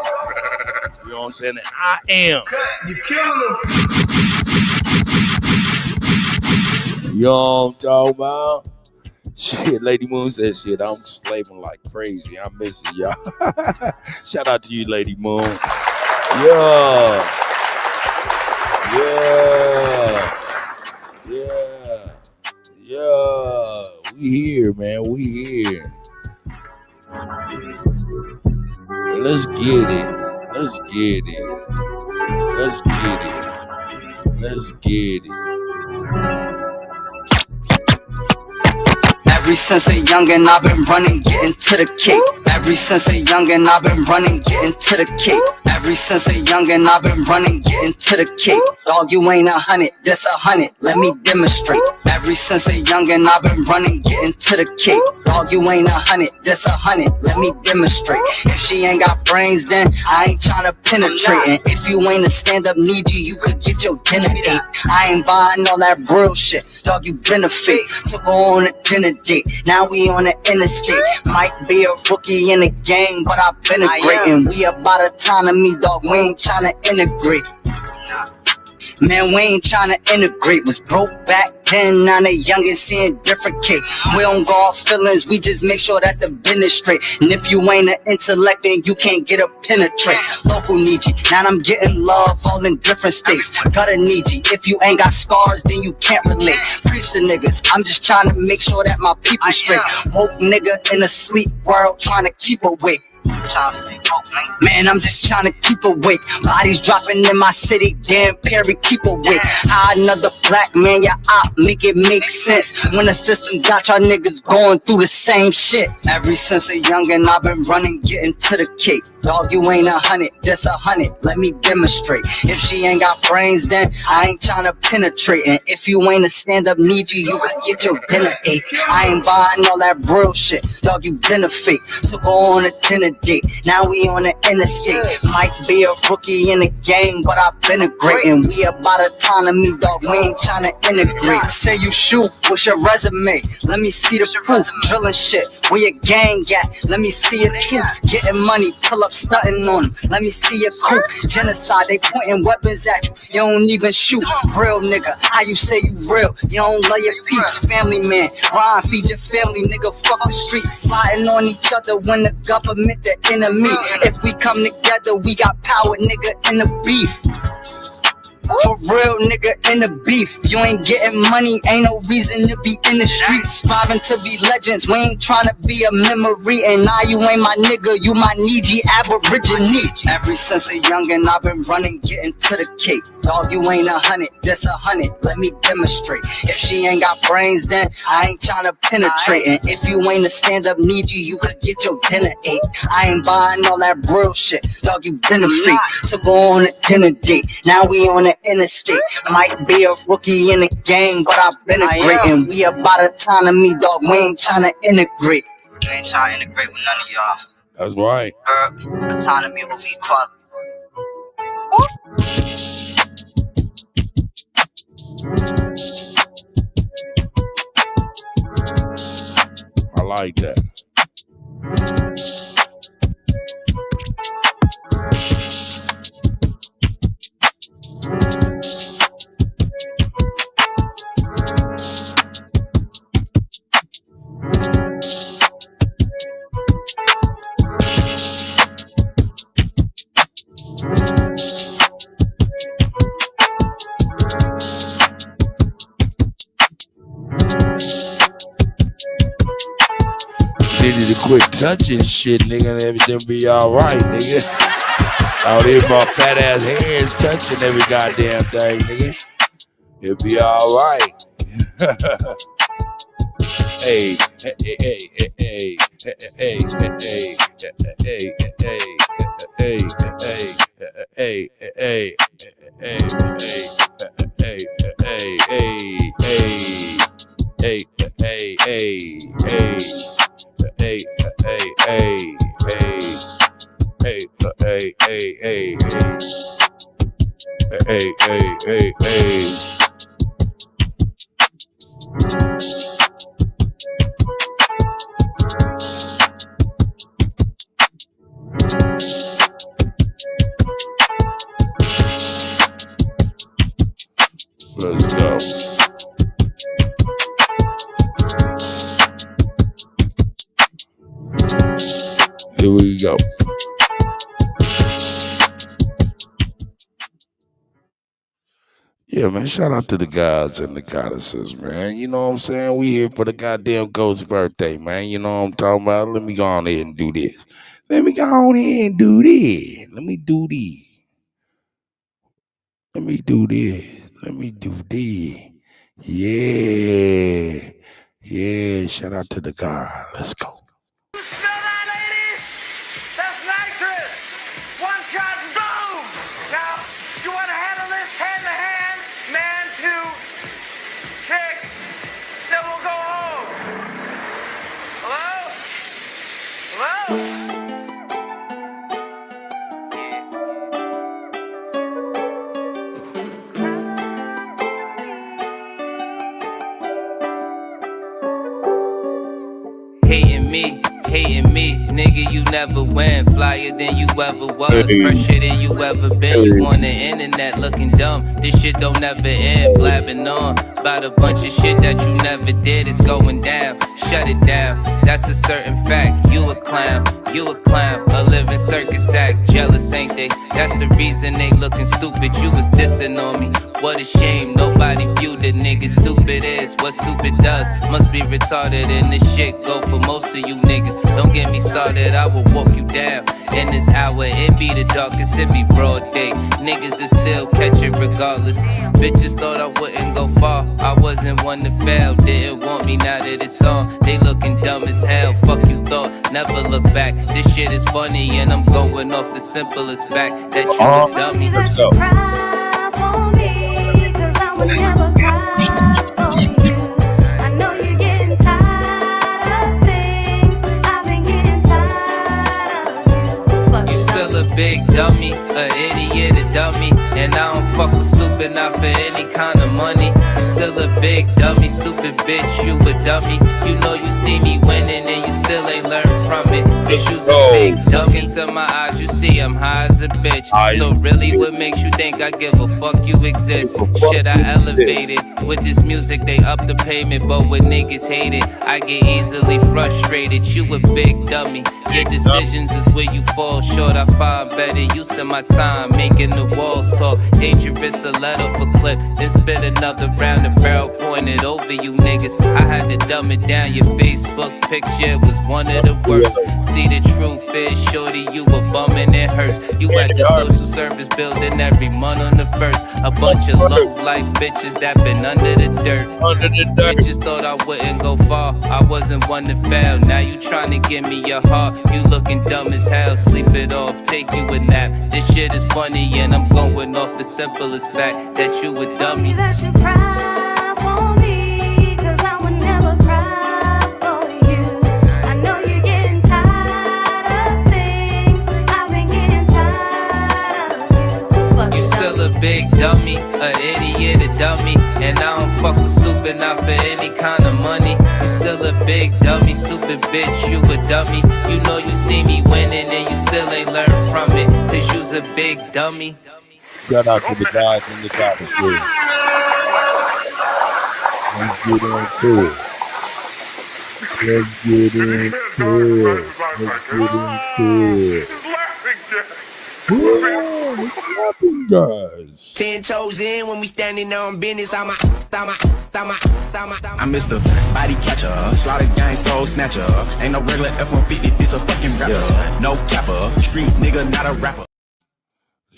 You know what I'm saying? And I am. You killing them. You know what I'm talking about? Shit, Lady Moon says shit. I'm slaving like crazy. I'm missing y'all. Shout out to you, Lady Moon. Yeah. Yeah. Yeah. Yeah. We here, man. We here. Let's get it. Let's get it. Let's get it. Let's get it. Ever since a youngin', I've been running, getting to the cake. Ever since a youngin', I've been running, getting to the cake. Ever since a youngin', I've been running, getting to the cake. Dog, you ain't 100, this 100, let me demonstrate. Ever since a youngin', I've been running, getting to the cake. Dog, you ain't 100, this 100, let me demonstrate. If she ain't got brains, then I ain't tryna penetrate. And if you ain't a stand-up need you could get your dinner ate. I ain't buying all that real shit, dog, you been a fake. Took her on a dinner date, now we on the interstate. Might be a rookie in the game, but I've been a great. And we about a time to me, dog, we ain't tryna integrate. Man, we ain't tryna integrate. Was broke back then, now the youngin' seeing different cake. We don't go off feelings, we just make sure that the business straight. And if you ain't an intellect, then you can't get a penetrate. Local need you, now I'm getting love all in different states. Gotta need you, if you ain't got scars, then you can't relate. Preach the niggas, I'm just trying to make sure that my people straight. Woke nigga in a sleep world, trying to keep awake. Man, I'm just trying to keep awake. Bodies dropping in my city, damn Perry, keep awake. How another black man, your op, make it make sense. When the system got y'all niggas going through the same shit. Ever since a youngin', I've been running, getting to the cake. Dog, you ain't 100, this 100, let me demonstrate. If she ain't got brains, then I ain't trying to penetrate. And if you ain't a stand-up need you could get your dinner ate. I ain't buying all that bro shit, dog, you been a fake. So go on a dinner date, now we on the interstate. Might be a rookie in the game, but I've been a great. And we about autonomy, dog, we ain't tryna integrate. Say you shoot, what's your resume? Let me see the proof. Drilling shit, where your gang at? Let me see your troops. Getting money, pull up stunting on them. Let me see your coup. Genocide, they pointing weapons at you. You don't even shoot. Real nigga, how you say you real? You don't love your peeps. Family man, Ryan, feed your family, nigga, fuck the streets. Sliding on each other when the government the enemy. If we come together, we got power, nigga, in the beef. For real, nigga, in the beef. You ain't getting money, ain't no reason to be in the streets. Striving to be legends, we ain't tryna be a memory. And now you ain't my nigga, you my Niji Aborigine. Ever since a youngin', I've been running, getting to the cake. Dog, you ain't 100, this 100, let me demonstrate. If she ain't got brains, then I ain't tryna penetrate. And if you ain't a stand-up need you could get your dinner ate. I ain't buying all that bro shit, dog, you been a fake. So go on a dinner date, now we on the interstate. Might be a rookie in the game, but I've been a great. And we about autonomy, dog, we ain't tryna integrate. We ain't tryna integrate with none of y'all. That's right. Autonomy over equality. I like that. Needed to quit touching shit, nigga, and everything be alright, nigga. Out here, my fat ass hands touching every goddamn thing, nigga. It'll be alright. Hey, hey, hey, hey, hey, hey, hey, hey, hey, let's go. Here we go. Yeah, man, shout out to the guys and the goddesses, man. You know what I'm saying? We here for the goddamn ghost birthday, man. You know what I'm talking about? Let me go on ahead and do this. Let me go on ahead and do this. Let me do this. Let me do this. Let me do this. Yeah. Yeah, shout out to the God. Let's go. Smell that, ladies? That's nitrous. One shot, boom. Now, you want to handle this hand to hand, man to chick, then we'll go home. Hello? Hello? Hating me, Hating me, nigga, you never win. Flyer than you ever was, fresher than you ever been. You on the internet looking dumb. This shit don't never end. Blabbing on about a bunch of shit that you never did. It's going down, shut it down. That's a certain fact. You a clown, a living circus act. Jealous, ain't they? That's the reason they looking stupid. You was dissing on me. What a shame, nobody viewed the nigga. Stupid is what stupid does. Must be retarded, and this shit go for most of you niggas. Don't get me started, I will walk you down. In this hour, it be the darkest, it be broad day. Niggas is still catching regardless. Bitches thought I wouldn't go far. I wasn't one to fail, didn't want me now that it's on. They looking dumb as hell, fuck you thought, never look back. This shit is funny, and I'm going off the simplest fact that you a dummy. Let's go. Never cry for you. I know you're getting tired of things. I've been getting tired of you. You still a big dummy, a idiot, a dummy. And I don't fuck with stupid, not for any kind of money. You still a big dummy, stupid bitch, you a dummy. You know you see me winning and you still ain't learned from it. Cause you's a big dummy. Into my eyes you see I'm high as a bitch. So really what makes you think I give a fuck you exist? Shit, I elevated. With this music they up the payment, but when niggas hate it, I get easily frustrated. You a big dummy. Your decisions is where you fall short. I find better use of my time, making the walls talk. Dangerous, a letter for clip, then spit another round. The barrel pointed over you niggas. I had to dumb it down. Your Facebook picture was one of the worst. See the truth is, shorty, you a bum and it hurts. You at the social service building every month on the first. A bunch of low life bitches that been under the dirt. Bitches thought I wouldn't go far. I wasn't one to fail. Now you trying to give me your heart. You looking dumb as hell. Sleep it off, take you a nap. This shit is funny and I'm going off the simplest fact that you a dummy. That you cry for me, cause I would never cry for you. I know you're getting tired of things. I've been getting tired of you. You still a big dummy, a idiot, a dummy. And I don't fuck with stupid, not for any kind of money. You still a big dummy, stupid bitch, you a dummy. You know you see me winning and you still ain't learned from it. Cause you's a big dummy. Shout out to the guys in the goddesses. Let's get into it. Let's get into it. Let's get into it. Whoa, what's happening, guys? 10 toes in when we standing on business. I'm Mr. Body Catcher, slaughter gang soul snatcher. Ain't no regular F-150, this a fucking rapper. No capper, street nigga, not a rapper.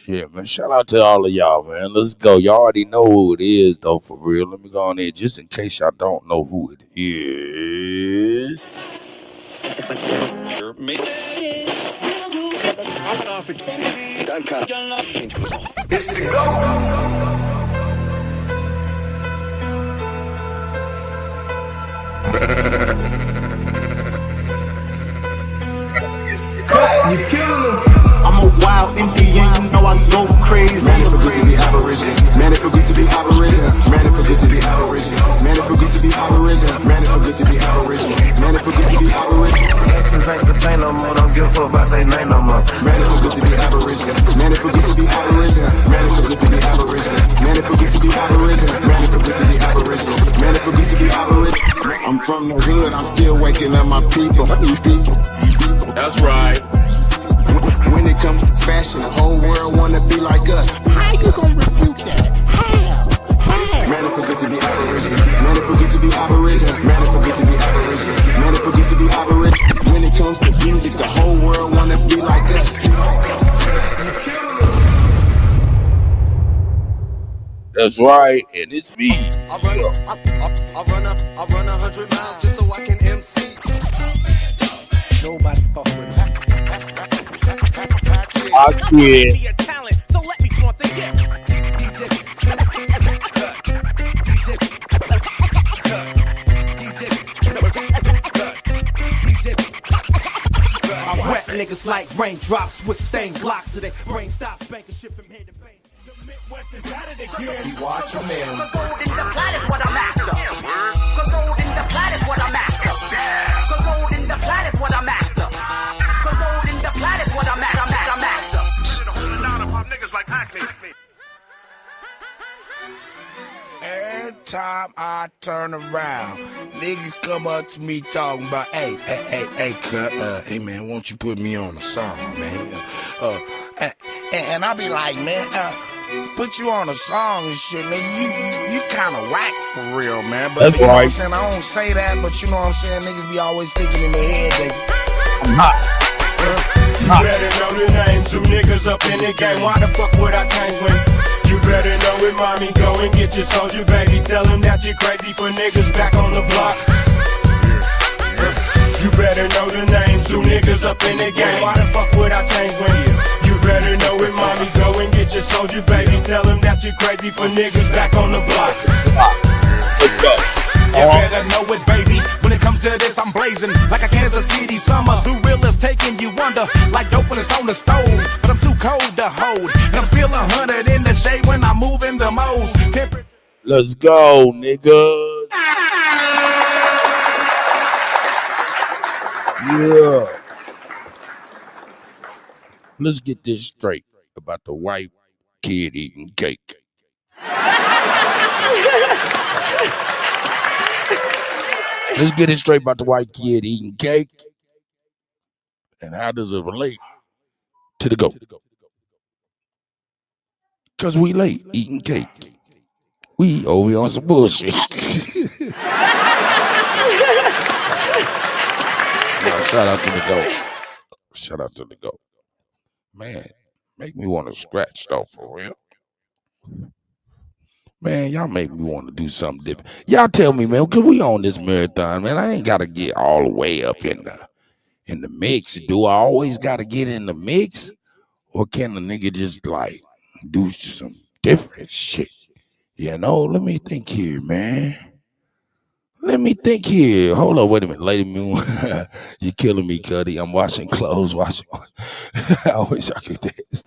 Yeah, man. Shout out to all of y'all, man. Let's go. Y'all already know who it is, though, for real. Let me go on there just in case y'all don't know who it is. It's the go. You killing them. I'm a wild Indian, you know I go crazy. Man, it feel good to be aboriginal. Man, it feel good to be aboriginal. Man, it feel good to be aboriginal. Man, it feel good to be aboriginal. Man, it feel good to be aboriginal. Man, it feel good to be aboriginal. Exes ain't the same no more. Don't give a fuck about they name no more. Man, it feel good to be aboriginal. Man, it feel good to be aboriginal. Man, it feel good to be aboriginal. Man, it feel good to be aboriginal. Man, it feel good to be aboriginal. Man, it feel good to be aboriginal. I'm from the hood. I'm still waking up my people. That's right. When it comes to fashion, the whole world wanna be like us. How you gonna refute that? How? Man, it feel good to be aboriginal. Man, it feel good to be aboriginal. Man, it feel good to be aboriginal. Man, it feel good to be aboriginal. When it comes to music, the whole world wanna be like us. That's right, and it's me. I run 100 miles just so I can MC. Nobody thought it would happen. I can't. Be a talent, so let me flaunt the gift. I wet niggas like raindrops with stained glocks so they brain stops banking shit from here to bank. The Midwest is at it again. Watch your man. Cause gold in the flat is what I'm after. Cause gold in the flat is what I'm after. Cause gold in the flat is what I'm after. I turn around. Niggas come up to me talking about, hey, cut, hey man, won't you put me on a song, man? And I be like, man, put you on a song and shit, nigga. You kind of whack for real, man. But That's you know what I'm right. saying? I don't say that, but you know what I'm saying? Niggas be always thinking in their head that I'm hot. You better know the names, two niggas up in the game. Why the fuck would I change when you better know it, mommy? Go and get your soldier, baby. Tell him that you're crazy for niggas back on the block. You better know the names, two niggas up in the game. Why the fuck would I change when you better know it, mommy? Go and get your soldier, baby. Tell him that you're crazy for niggas back on the block. Let's go. You better know it, baby. When it comes to this, I'm blazing like a Kansas City summer. Zurillas taking you under like dope when it's on the stove. But I'm too cold to hold, and I'm still 100 in the shade when I'm moving the most. Let's go, niggas. Yeah. Let's get this straight about the white kid eating cake. Let's get it straight about the white kid eating cake. And how does it relate to the goat? Because we late eating cake. We over here on some bullshit. Now, shout out to the goat. Shout out to the goat. Man, make me want to scratch though, for real. Man, y'all make me want to do something different. Y'all tell me, man, because we on this marathon, man. I ain't got to get all the way up in the mix. Do I always got to get in the mix? Or can a nigga just, like, do some different shit? You know, let me think here, man. Let me think here. Hold on, wait a minute. Lady Moon, you're killing me, Cuddy. I'm washing clothes, washing. I wish I could dance.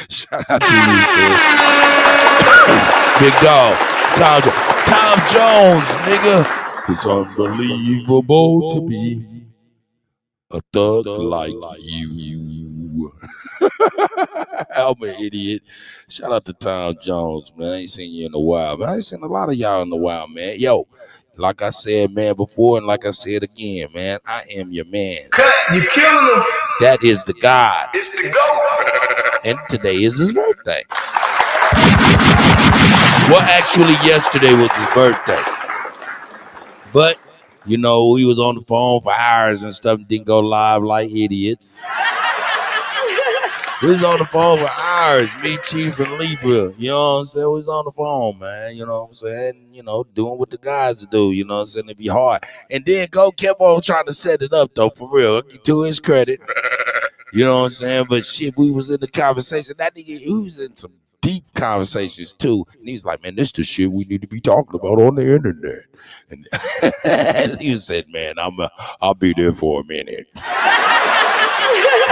Shout out to you, sis. Big dog. Tom Jones, nigga. It's unbelievable to be a thug like you. I'm an idiot. Shout out to Tom Jones, man. I ain't seen you in a while, man. I ain't seen a lot of y'all in a while, man. Yo, like I said, man, before, and like I said again, man, I am your man. You killing them. That is the God. It's the goat. And today is his birthday. Well, actually, yesterday was his birthday. But, you know, we was on the phone for hours and stuff and didn't go live like idiots. We was on the phone for hours, me, Chief, and Libra. You know what I'm saying? We was on the phone, man. You know what I'm saying? You know, doing what the guys do. You know what I'm saying? It'd be hard. And then Go kept on trying to set it up, though, for real. To his credit. You know what I'm saying? But shit, we was in the conversation. That nigga, he was in some deep conversations, too. And he was like, man, this the shit we need to be talking about on the internet. And he said, man, I'll be there for a minute.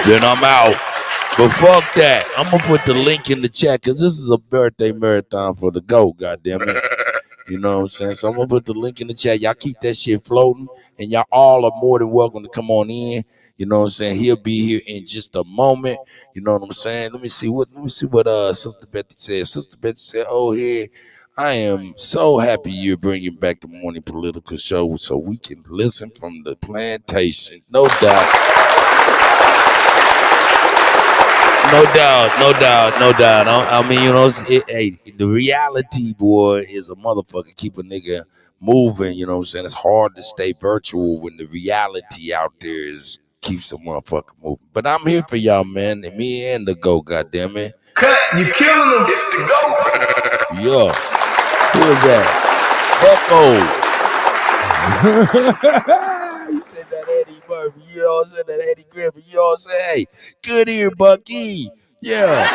Then I'm out. But fuck that. I'm going to put the link in the chat because this is a birthday marathon for the GOAT, goddammit. You know what I'm saying? So I'm going to put the link in the chat. Y'all keep that shit floating. And y'all all are more than welcome to come on in. You know what I'm saying? He'll be here in just a moment. You know what I'm saying? Let me see what Sister Betty said. Sister Betty said, oh, here, I am so happy you're bringing back the morning political show so we can listen from the plantation. No doubt. No doubt. I mean, you know, the reality, boy, is a motherfucker. Keep a nigga moving, you know what I'm saying? It's hard to stay virtual when the reality out there is keeps a motherfucker moving. But I'm here for y'all, man. And me and the GOAT, goddammit. Cut, you killing them. It's the goat. Yeah. Who is that? Bucko. You said that Eddie Murphy, you know what I'm saying? That Eddie Griffin, you know what I'm saying? Hey, good ear, Bucky. Yeah.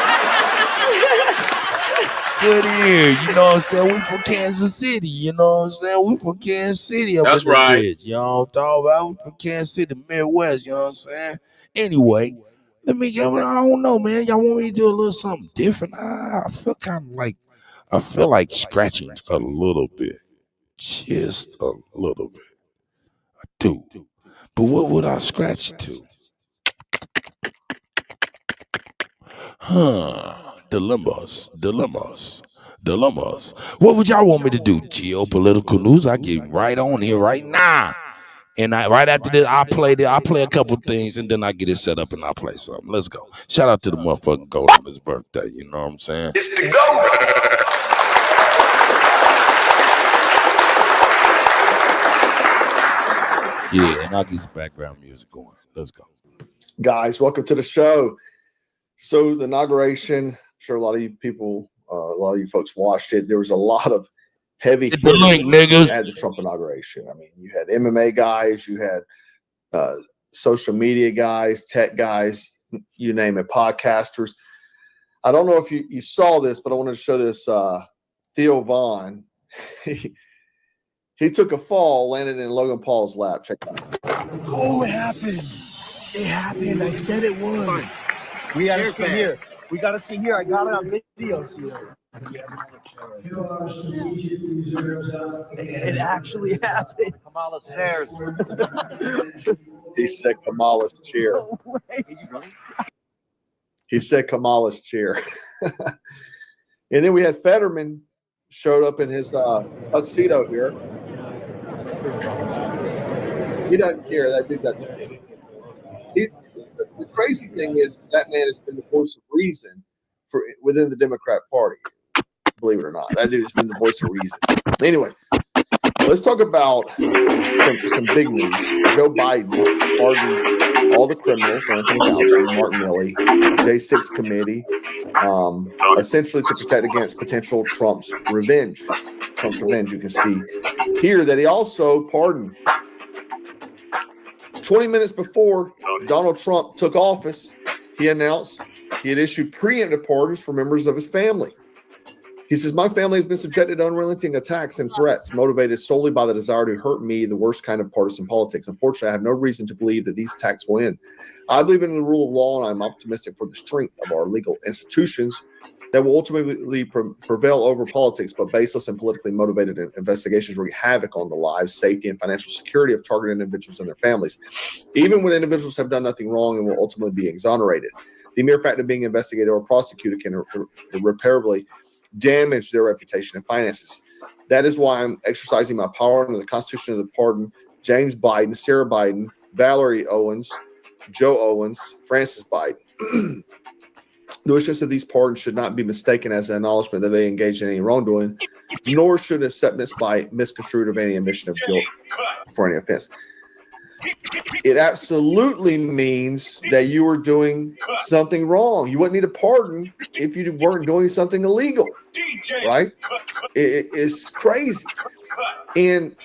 Good ear. You know what I'm saying? We from Kansas City. You know what I'm saying? We from Kansas City. Up That's in right. Bitch. You know what I'm talking about? We from Kansas City, Midwest. You know what I'm saying? Anyway, I don't know, man. Y'all want me to do a little something different? I feel kind of like, I feel like scratching a little bit. Just a little bit. I do. But what would I scratch to? dilemmas. What would y'all want me to do? Geopolitical news? I get right on here right now. And right after this, I play a couple things, and then I get it set up and I play something. Let's go. Shout out to the motherfucking GOAT on his birthday. You know what I'm saying? It's the GOAT. Yeah, and I'll get some background music going. Let's go. Guys, welcome to the show. So the inauguration, I'm sure a lot of you people, a lot of you folks watched it. There was a lot of heavy Hit the link, niggas. at the Trump inauguration. I mean, you had MMA guys, you had social media guys, tech guys, you name it, podcasters. I don't know if you saw this, but I wanted to show this. Theo Vaughn, he took a fall, landed in Logan Paul's lap. Check it out. Oh, it happened. It happened. I said it would. We got to see here. We got to see here. I got it on video here. It actually happened. Kamala's chairs. He said Kamala's chair. No way. He said Kamala's chair. And then we had Fetterman showed up in his tuxedo here. He doesn't care. That dude doesn't care. The crazy thing is that man has been the voice of reason for within the Democrat Party. Believe it or not, that dude has been the voice of reason. Anyway, let's talk about some big news. Joe Biden pardoned all the criminals, Anthony Fauci, Mark Milley, J6 committee, essentially to protect against potential Trump's revenge. You can see here that he also pardoned 20 minutes before Donald Trump took office, he announced he had issued preemptive pardons for members of his family. He says, my family has been subjected to unrelenting attacks and threats motivated solely by the desire to hurt me, the worst kind of partisan politics. Unfortunately, I have no reason to believe that these attacks will end. I believe in the rule of law, and I'm optimistic for the strength of our legal institutions that will ultimately prevail over politics, but baseless and politically motivated investigations wreak havoc on the lives, safety, and financial security of targeted individuals and their families, even when individuals have done nothing wrong and will ultimately be exonerated. The mere fact of being investigated or prosecuted can irreparably damage their reputation and finances. That is why I'm exercising my power under the Constitution of the pardon James Biden, Sarah Biden, Valerie Owens, Joe Owens, Francis Biden. The issuance of these pardons should not be mistaken as an acknowledgement that they engaged in any wrongdoing, nor should acceptance by misconstrued of any admission of guilt for any offense. It absolutely means that you were doing something wrong. You wouldn't need a pardon if you weren't doing something illegal, right? It's crazy. And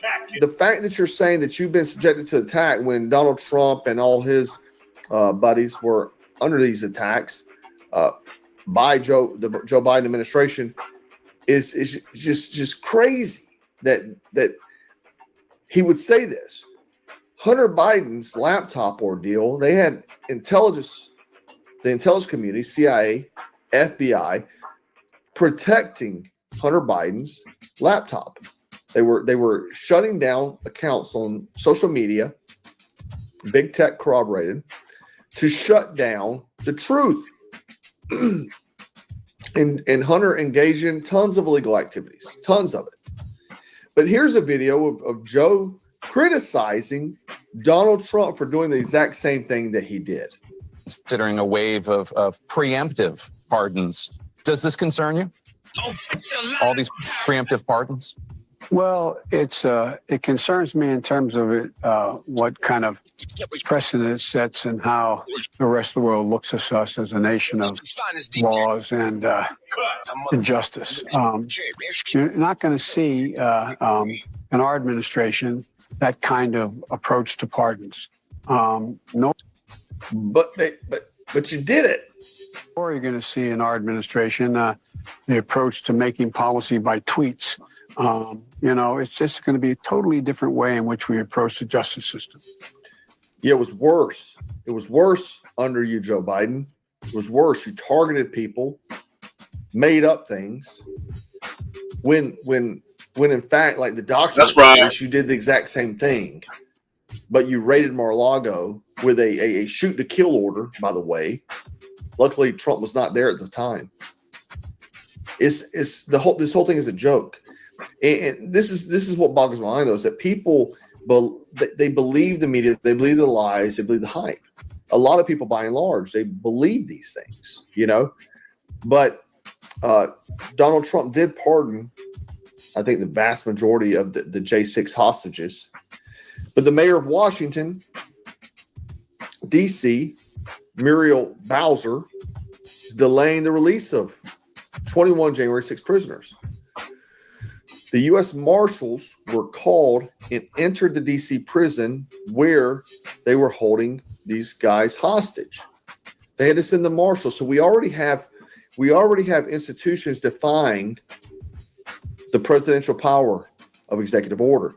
the fact that you're saying that you've been subjected to attack when Donald Trump and all his buddies were under these attacks by the Joe Biden administration is just crazy that he would say this. Hunter Biden's laptop ordeal, they had the intelligence community, CIA, FBI, protecting Hunter Biden's laptop. They were shutting down accounts on social media, big tech corroborated, to shut down the truth. And Hunter engaged in tons of illegal activities, tons of it. But here's a video of Joe criticizing Donald Trump for doing the exact same thing that he did. Considering a wave of preemptive pardons. Does this concern you? All these preemptive pardons? Well, it concerns me in terms of what kind of precedent it sets and how the rest of the world looks at us as a nation of laws and justice. You're not going to see in our administration that kind of approach to pardons. No, but you did it. Or you're going to see in our administration the approach to making policy by tweets. It's just going to be a totally different way in which we approach the justice system. Yeah, it was worse. It was worse under you, Joe Biden. It was worse. You targeted people, made up things. When in fact, like the documents, you did the exact same thing, but you raided Mar-a-Lago with a shoot to kill order. By the way, luckily Trump was not there at the time. It's the whole this whole thing is a joke. And this is what boggles my mind though, is that people they believe the media, they believe the lies, they believe the hype. A lot of people, by and large, they believe these things, you know. But Donald Trump did pardon, I think, the vast majority of the J6 hostages. But the mayor of Washington, D.C., Muriel Bowser, is delaying the release of 21 January 6 prisoners. The U.S. Marshals were called and entered the D.C. prison where they were holding these guys hostage. They had to send the marshals. So we already have institutions defying the presidential power of executive order.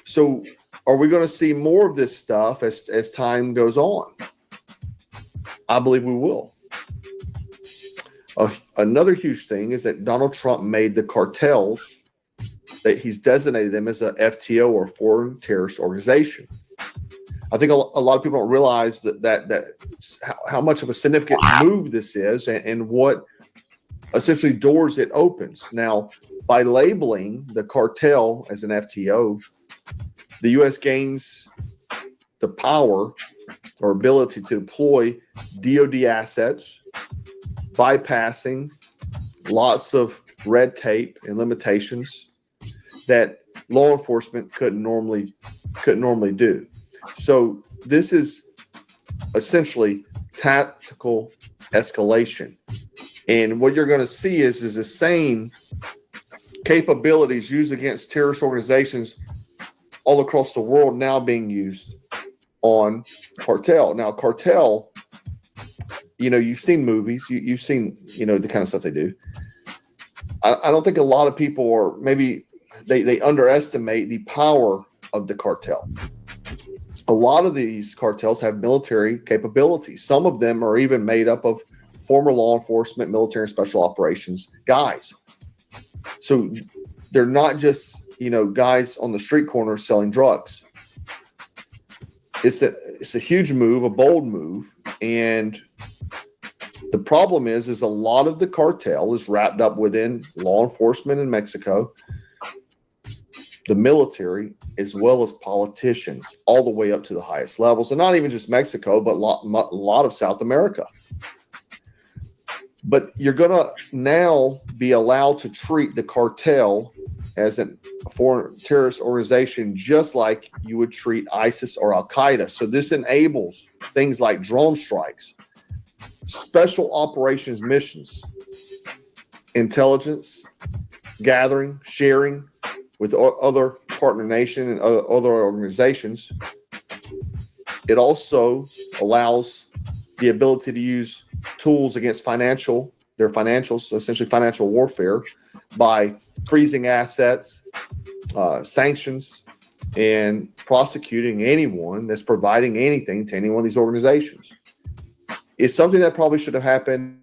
So are we going to see more of this stuff as time goes on? I believe we will. Another huge thing is that Donald Trump made the cartels, that he's designated them as a FTO, or foreign terrorist organization. I think a lot of people don't realize that how much of a significant move this is, and what essentially doors it opens. Now, by labeling the cartel as an FTO, the U.S. gains the power or ability to deploy DoD assets, bypassing lots of red tape and limitations that law enforcement couldn't normally do. So this is essentially tactical escalation. And what you're going to see is the same capabilities used against terrorist organizations all across the world now being used on cartel. Now, cartel, you know, you've seen movies, you've seen, you know, the kind of stuff they do. I don't think a lot of people, or maybe they underestimate the power of the cartel. A lot of these cartels have military capabilities. Some of them are even made up of former law enforcement, military, and special operations guys. So they're not just, you know, guys on the street corner selling drugs. It's a huge move, a bold move, and the problem is a lot of the cartel is wrapped up within law enforcement in Mexico, the military, as well as politicians, all the way up to the highest levels, and not even just Mexico, but a lot of South America. But you're going to now be allowed to treat the cartel as a foreign terrorist organization, just like you would treat ISIS or Al-Qaeda. So this enables things like drone strikes, special operations missions, intelligence gathering, sharing with other partner nation and other organizations. It also allows the ability to use tools against their financials, so essentially financial warfare, by freezing assets, sanctions, and prosecuting anyone that's providing anything to any one of these organizations. It's something that probably should have happened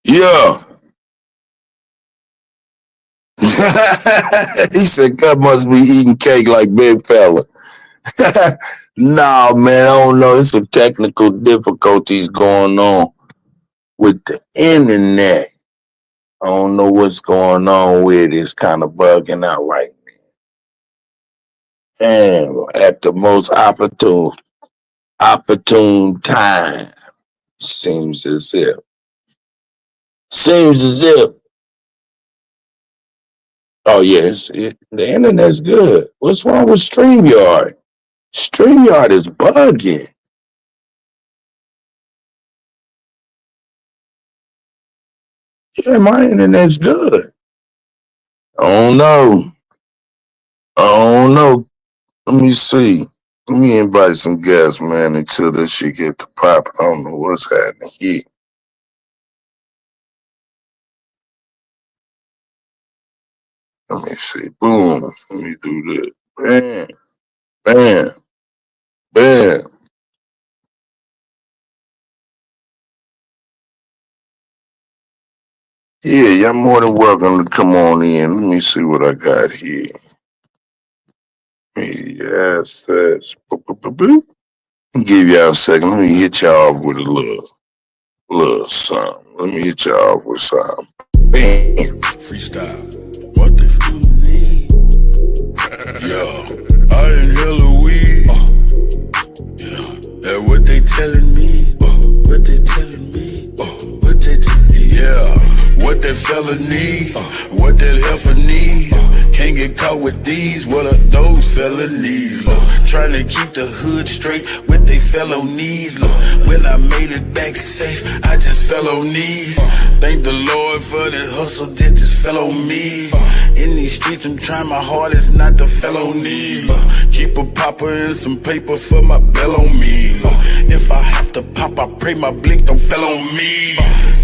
Yeah. He said, God must be eating cake like big fella. Nah, man, I don't know. There's some technical difficulties going on with the internet. I don't know what's going on with it. It's kind of bugging out right now. And at the most opportune time, seems as if. Oh, yes, the internet's good. What's wrong with StreamYard? StreamYard is bugging. Yeah, my internet's good. I don't know. Let me see. Let me invite some guests, man, until this shit get to pop. I don't know what's happening here. Let me see. Boom. Let me do this. Bam. Bam. Bam. Yeah, y'all more than welcome to come on in. Let me see what I got here. Yes, that's. Boop. Give y'all a second. Let me hit y'all off with a little something. Let me hit y'all off with something. Bam. Freestyle. What the fuck need? Yo, I inhale a weed. Yeah, and what they telling me? What they telling me? What they telling me? Yeah, what that fella need? What that heifer need? Can't get caught with these. What are those felonies? Trying to keep the hood straight with they felonies. When I made it back safe, I just fell on knees. Thank the Lord for the hustle that just fell on me. In these streets, I'm trying my hardest not to felony. Keep a popper and some paper for my bell on me. If I have to pop, I pray my blick don't fell on me.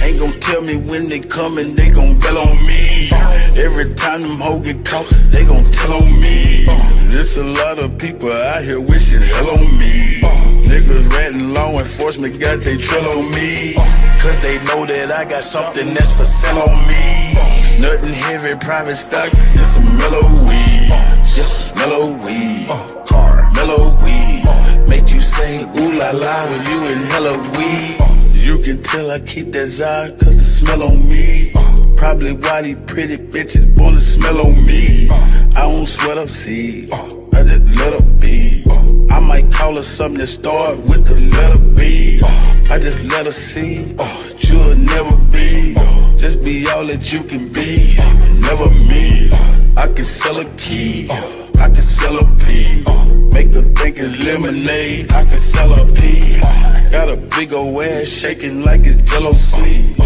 Ain't gon' tell me when they coming, they gon' bell on me. Every time them hoes get caught, they gon' tell on me. There's a lot of people out here wishing hell on me. Niggas ratting law enforcement got they trail on me. Cause they know that I got something that's for sale on me. Nothing heavy, private stock, and some mellow weed. Yeah, mellow weed. Car, mellow weed. Make you say ooh la la when you inhale a weed. You can tell I keep that Zod cause the smell on me. Probably why these pretty bitches wanna smell on me. I don't sweat up seeds, I just let her be. I might call her something that start with the letter B. I just let her see, you'll never be. Just be all that you can be, never me. I can sell a key, I can sell a pea. Make her think it's lemonade, I can sell a pea. Got a big old ass shaking like it's Jello seed.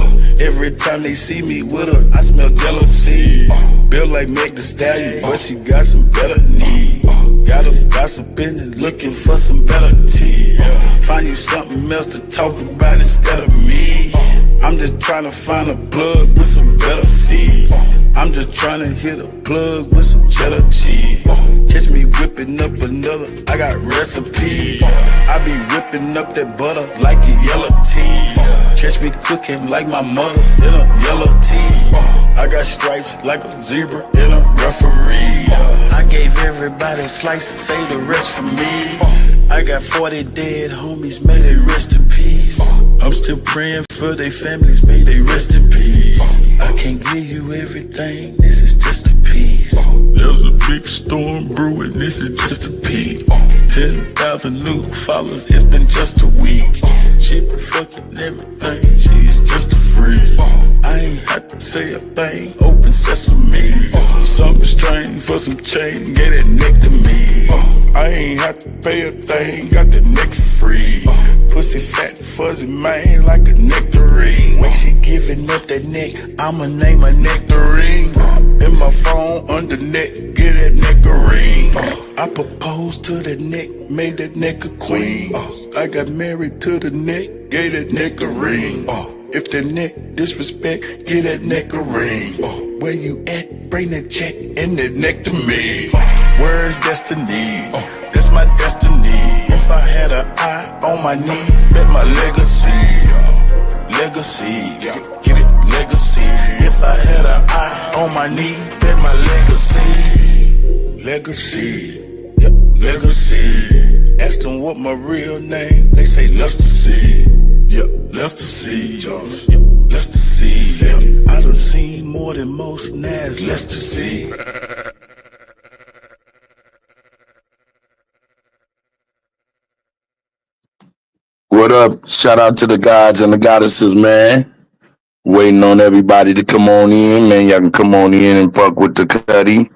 Every time they see me with her, I smell jealousy. Built like Meg Thee Stallion, but she got some better knees. Got her gossiping and looking for some better tea. Find you something else to talk about instead of me. I'm just trying to find a plug with some better fees. I'm just trying to hit a plug with some cheddar cheese. Catch me whipping up another, I got recipes. I be whipping up that butter like a yellow tea. Catch me cooking like my mother in a yellow tea. I got stripes like a zebra and a referee. I gave everybody a slice, say the rest for me. I got 40 dead homies, may they rest in peace. I'm still praying for their families, may they rest in peace. I can't give you everything, this is just a piece. There's a big storm brewing, this is just a peak. 10,000 new followers, it's been just a week. She been fucking everything, she's just a freak. I ain't have to say a thing, open sesame. Something strange for some change, get it neck to me. I ain't have to pay a thing, got the neck free. Pussy fat, fuzzy man like a nectarine. When she giving up that neck, I'ma name her nectarine. In my phone under neck, get that nectarine. I proposed to the neck, made that neck a queen. I got married to the neck, gave that neck a ring. If the neck disrespect, get that neck a ring. Where you at? Bring that check and that neck to me. Where's destiny? That's my destiny. If I had an eye on my knee, bet my legacy. Legacy, get it, on my knee, bet my legacy. Legacy, yep, legacy. Ask them what my real name, they say Lester C. Yep, Lester C. Jones, yep, Lester C. Yep. I done seen more than most Nas, Lester C. What up? Shout out to the gods and the goddesses, man. Waiting on everybody to come on in, man. Y'all can come on in and fuck with the cutty.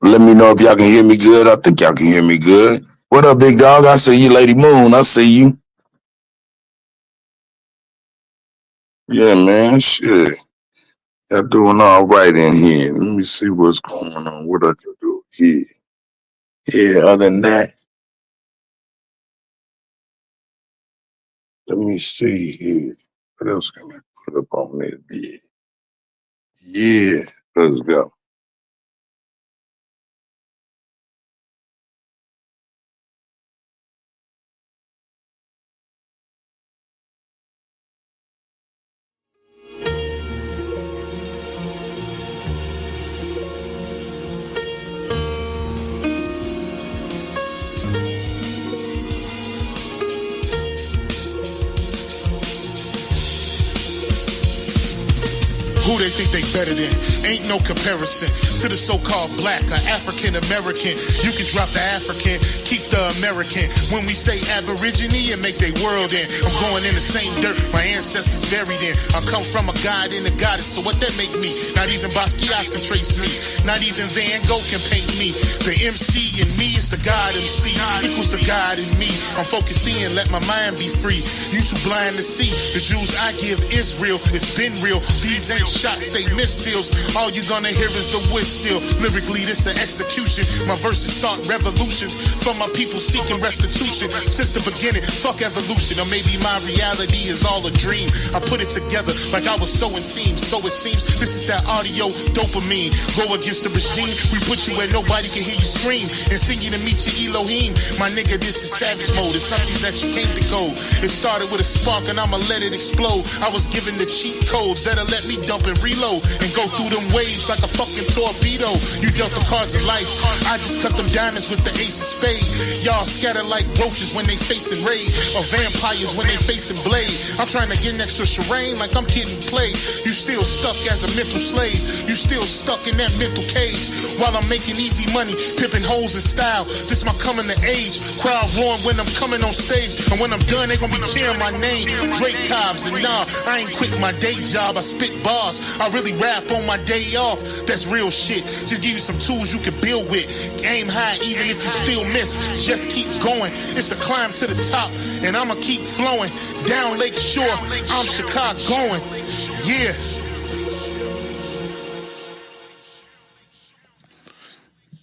Let me know if y'all can hear me good. I think y'all can hear me good. What up, big dog? I see you, Lady Moon. I see you. Yeah, man. Shit. Y'all doing all right in here. Let me see what's going on. What I can do here. Yeah, other than that, let me see here. What else can I put up on there? Yeah, let's go. Who they think they better than? Ain't no comparison to the so-called black or African American. You can drop the African, keep the American. When we say Aborigine and make they world in, I'm going in the same dirt my ancestors buried in. I come from a god and a goddess, so what that make me? Not even Basquiat can trace me. Not even Van Gogh can paint me. The MC in me is the God MC, equals the God in me. I'm focused in, let my mind be free. You too blind to see. The Jews I give is real, it's been real. These ain't shots, they missiles. All you gonna hear is the whistle. Lyrically, this an execution. My verses start revolutions for my people seeking restitution. Since the beginning, fuck evolution. Or maybe my reality is all a dream. I put it together like I was sowing seams. So it seems this is that audio dopamine. Go against the regime. We put you where nobody can hear you scream. And sing you to meet your Elohim. My nigga, this is savage mode. It's something that you can't decode. It started with a spark and I'ma let it explode. I was given the cheat codes that'll let me dump and reload and go through them waves like a fucking torpedo. You dealt the cards of life, I just cut them diamonds with the ace of spades. Y'all scatter like roaches when they facing raid, or vampires when they facing blade. I'm trying to get next to Shireen like I'm getting played. You still stuck as a mental slave. You still stuck in that mental cage. While I'm making easy money, pimping hoes in style. This my coming to age. Crowd roaring when I'm coming on stage, and when I'm done they gonna be cheering my name. Drake Cobbs, and nah, I ain't quit my day job. I spit bars. I really rap on my day off. That's real shit. Just give you some tools you can build with. Aim high even if you still miss. Just keep going. It's a climb to the top, and I'ma keep flowing. Down Lake Shore, I'm Chicagoan. Yeah.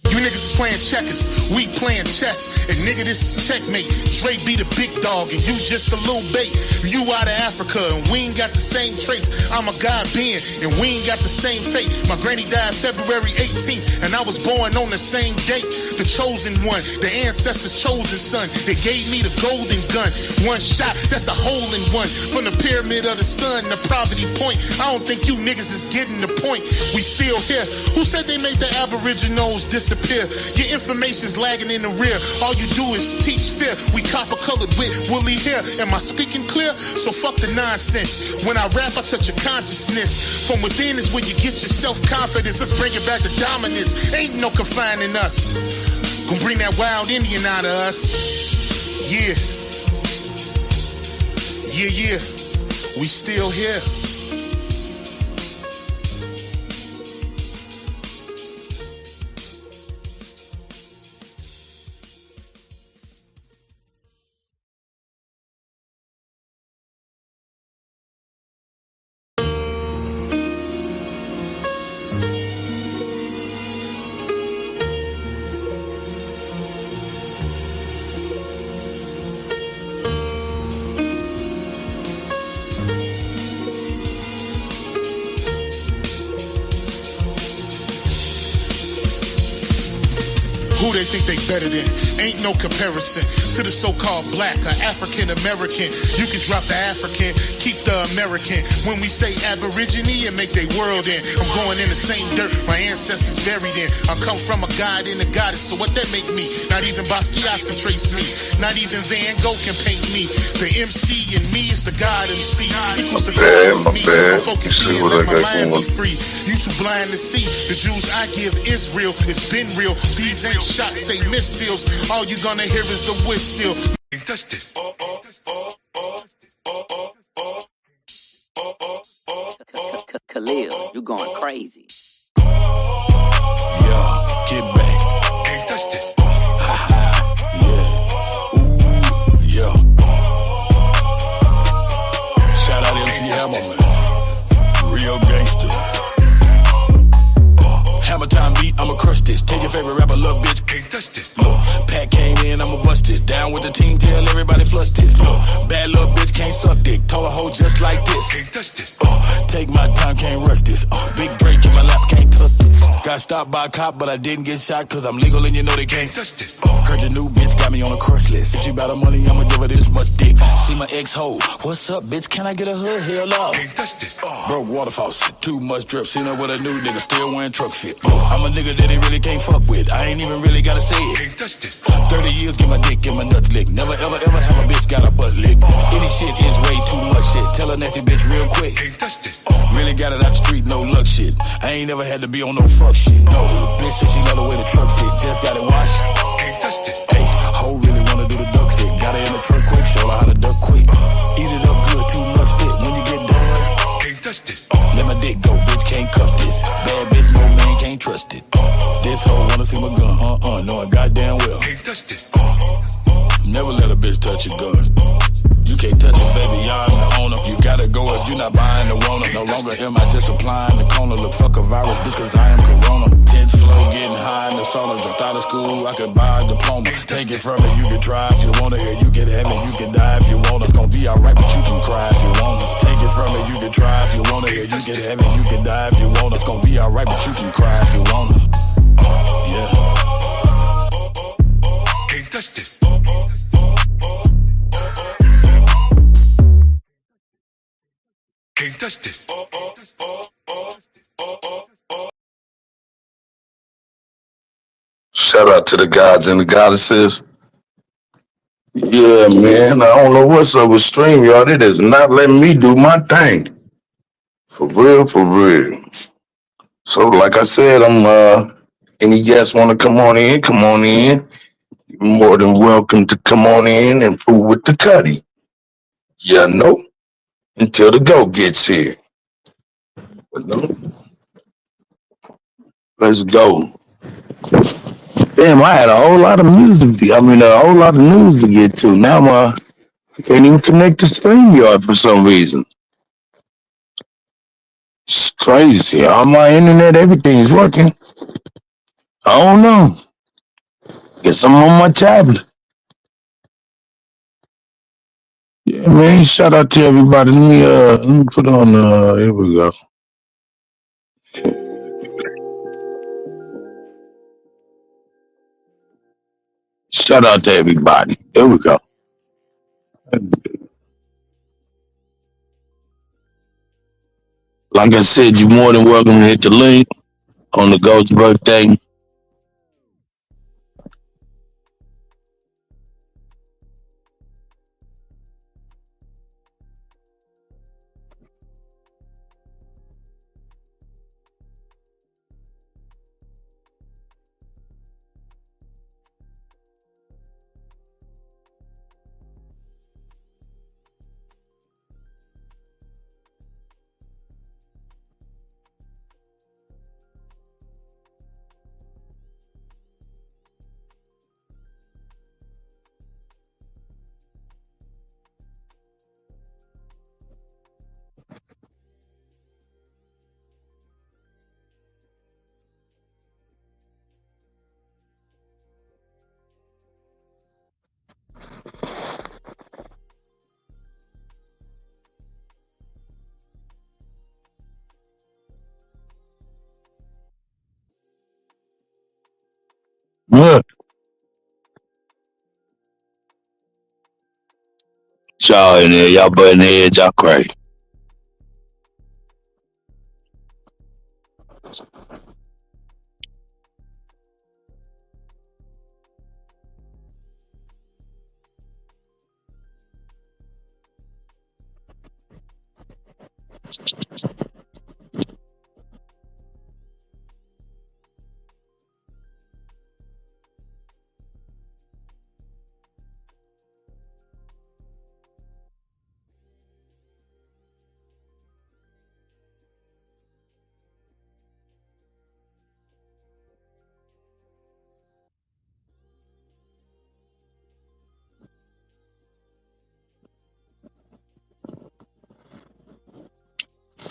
You niggas is playing checkers, we playing chess. And nigga, this is checkmate. Dre be the big dog and you just a little bait. You out of Africa and we ain't got the same traits. I'm a God being and we ain't got the same fate. My granny died February 18th and I was born on the same date. The chosen one, the ancestors' chosen son. They gave me the golden gun. One shot, that's a hole in one. From the pyramid of the sun to Poverty Point. I don't think you niggas is getting the point. We still here. Who said they made the Aboriginals disappear? Your information's lagging in the rear. All you do is teach fear. We copper colored with woolly hair. Am I speaking clear? So fuck the nonsense. When I rap, I touch your consciousness. From within is where you get your self-confidence. Let's bring it back to dominance. Ain't no confining us. Gonna bring that wild Indian out of us. Yeah. Yeah, yeah. We still here. Who they think they better than? Ain't no comparison to the so-called black or African American. You can drop the African, keep the American. When we say Aborigine and make their world in, I'm going in the same dirt my ancestors buried in. I come from a god and a goddess, so what that make me? Not even Basquiat can trace me. Not even Van Gogh can paint me. The MC in me is the God MC. Equals the God of me. I'm focused in, let my mind be free. You too blind to see. The Jews I give is real. It's been real. These ain't shots, they missiles. All you gonna hear is the whistle. Ain't touch this. Khalil, you going crazy. Yeah, get back. Ain't touch this. Yeah. Ooh, yeah. Shout out MC Hammer, man. Real gangster. Hammer time beat, I'ma crush this. Take your favorite rapper, little bitch, can't touch this. Look, Pat came in, I'ma bust this. Down with the team, tell everybody flush this. Look, bad little bitch can't suck dick. Told a hoe just like this. Can't touch this. Take my time, can't rush this. Big Drake in my lap, can't touch this. Got stopped by a cop, but I didn't get shot, cause I'm legal and you know they can't touch this. Heard your new bitch got me on a crush list. If she bout her money, I'ma give her this much dick. See my ex-hoe, what's up, bitch? Can I get a hood? Hell no. Can't touch this. Broke water faucet, too much drip. Seen her with a new nigga, still wearing truck fit. I'm a nigga that they really can't fuck with. I ain't even really gotta say it. Can't touch this. 30 years, get my dick and my nuts licked. Never ever ever have a bitch got a butt licked. Any shit is way too much shit. Tell a nasty bitch real quick. Can't touch this. Really got it out the street, no luck shit. I ain't never had to be on no fuck shit. No, bitch said she love the way the truck sit. Just got it washed. Can't touch this. Hey, hoe really wanna do the duck shit. Got her in the truck quick, show her how to duck quick. Eat it up good, too much spit. When you get done, can't touch this. Let my dick go, bitch can't cuff this. Bad bitch, no man can't trust it. This hoe wanna see my gun, knowing goddamn well. Can't touch this. Never let a bitch touch your gun. You can't touch it, baby, I'm the owner. You gotta go if you not buying the Rona. No longer am I just applying the corner. Look, fuck a virus, bitch, cause I am Corona. 10th floor, getting high in the sauna. Dropped out of school, I could buy a diploma. Take it from me, you can drive if you wanna. Here, you can have it, you can die if you want. It's gonna be alright, but you can cry if you wanna. Take it from me, you can try if you wanna. Here, you can have it, you can die if you want. It's gonna be alright, but you can cry if you wanna. Yeah. Can't touch this. Can't touch this. Shout out to the gods and the goddesses. Yeah, man. I don't know what's up with StreamYard. It is not letting me do my thing. For real, for real. So, like I said, any guests want to come on in, come on in. You're more than welcome to come on in and fool with the Cuddy. Yeah, no. Until the GOAT gets here. But no. Let's go. Damn, I had a whole lot of music. A whole lot of news to get to. Now I can't even connect to StreamYard for some reason. It's crazy. On my internet, everything's working. I don't know. Guess I'm on my tablet. Yeah, man. Shout out to everybody. Let me put on. Here we go. Shout out to everybody. Here we go. Like I said, you're more than welcome to hit the link on the GOAT's birthday. Look. y'all in there. Y'all butting heads, y'all crazy.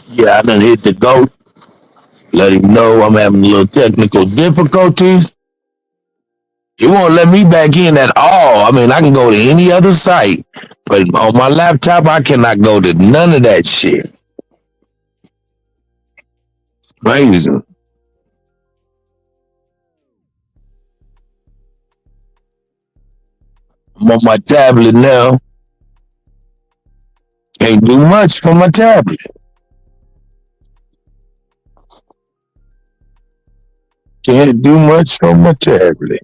Yeah, I done hit the goat. Let him know I'm having a little technical difficulties. It won't let me back in at all. I mean, I can go to any other site, but on my laptop, I cannot go to none of that shit. Crazy. I'm on my tablet now. Can't do much from my tablet. Can't do much from my tablet.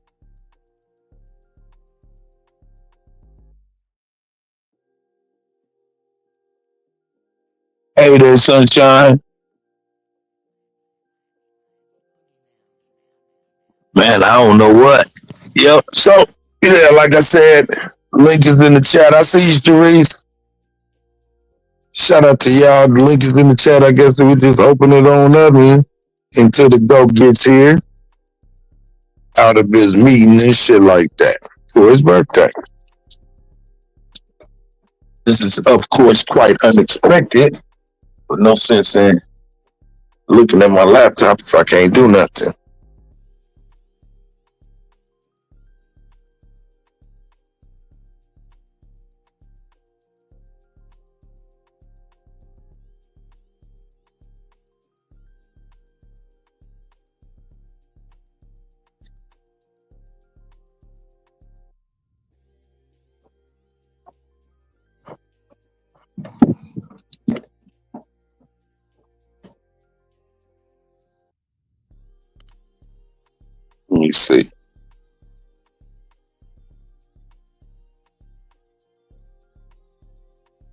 Hey there, sunshine. Man, I don't know what. Yep. So, yeah, like I said, link is in the chat. I see you, Sharice. Shout out to y'all. The link is in the chat. I guess we just open it on up until the dope gets here. Out of his meeting and shit like that for his birthday. This is, of course, quite unexpected, but no sense in looking at my laptop if I can't do nothing. Let me see.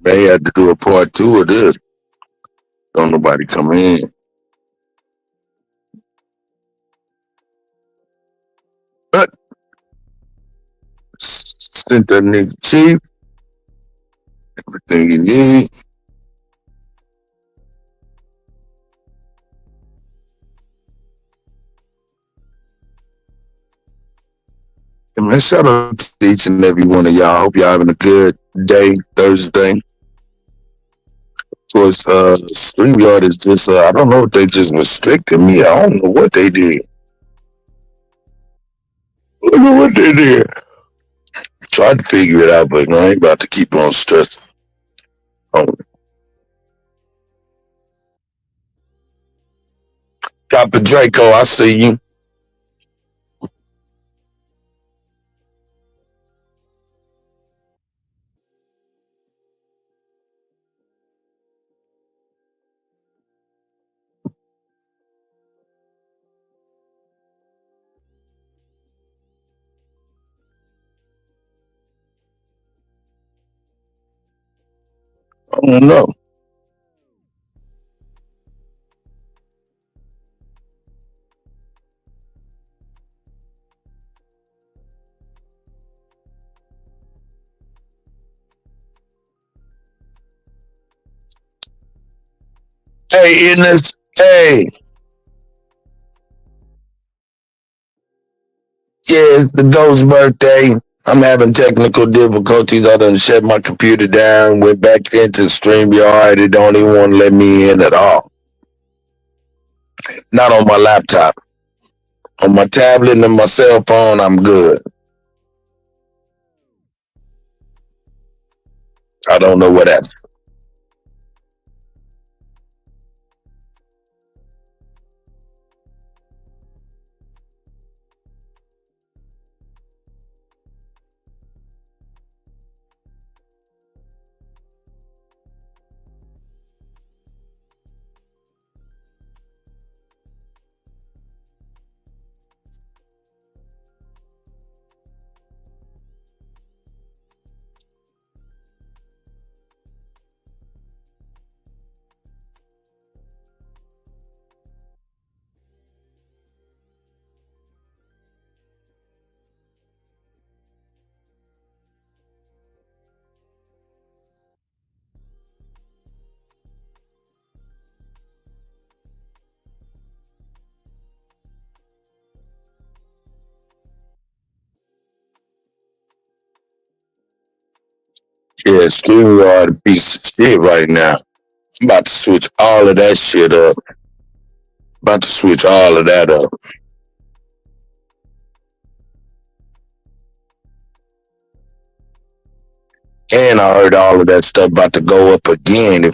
May have to do a part 2 of this. Don't nobody come in. But sent that nigga Chief everything you need. And man, shout out to each and every one of y'all. Hope y'all having a good day, Thursday. Of course, StreamYard is just, I don't know if they just restricted me. I don't know what they did. I don't know what they did. Tried to figure it out, but I ain't about to keep on stressing. Copper Draco, I see you. I don't know. Hey, in this, hey. Yeah, it's the Ghost's birthday. I'm having technical difficulties. I done shut my computer down, went back into StreamYard. It don't even want to let me in at all. Not on my laptop. On my tablet and my cell phone, I'm good. I don't know what happened. Yeah, StreamYard a piece of shit right now. I'm about to switch all of that shit up. About to switch all of that up. And I heard all of that stuff about to go up again.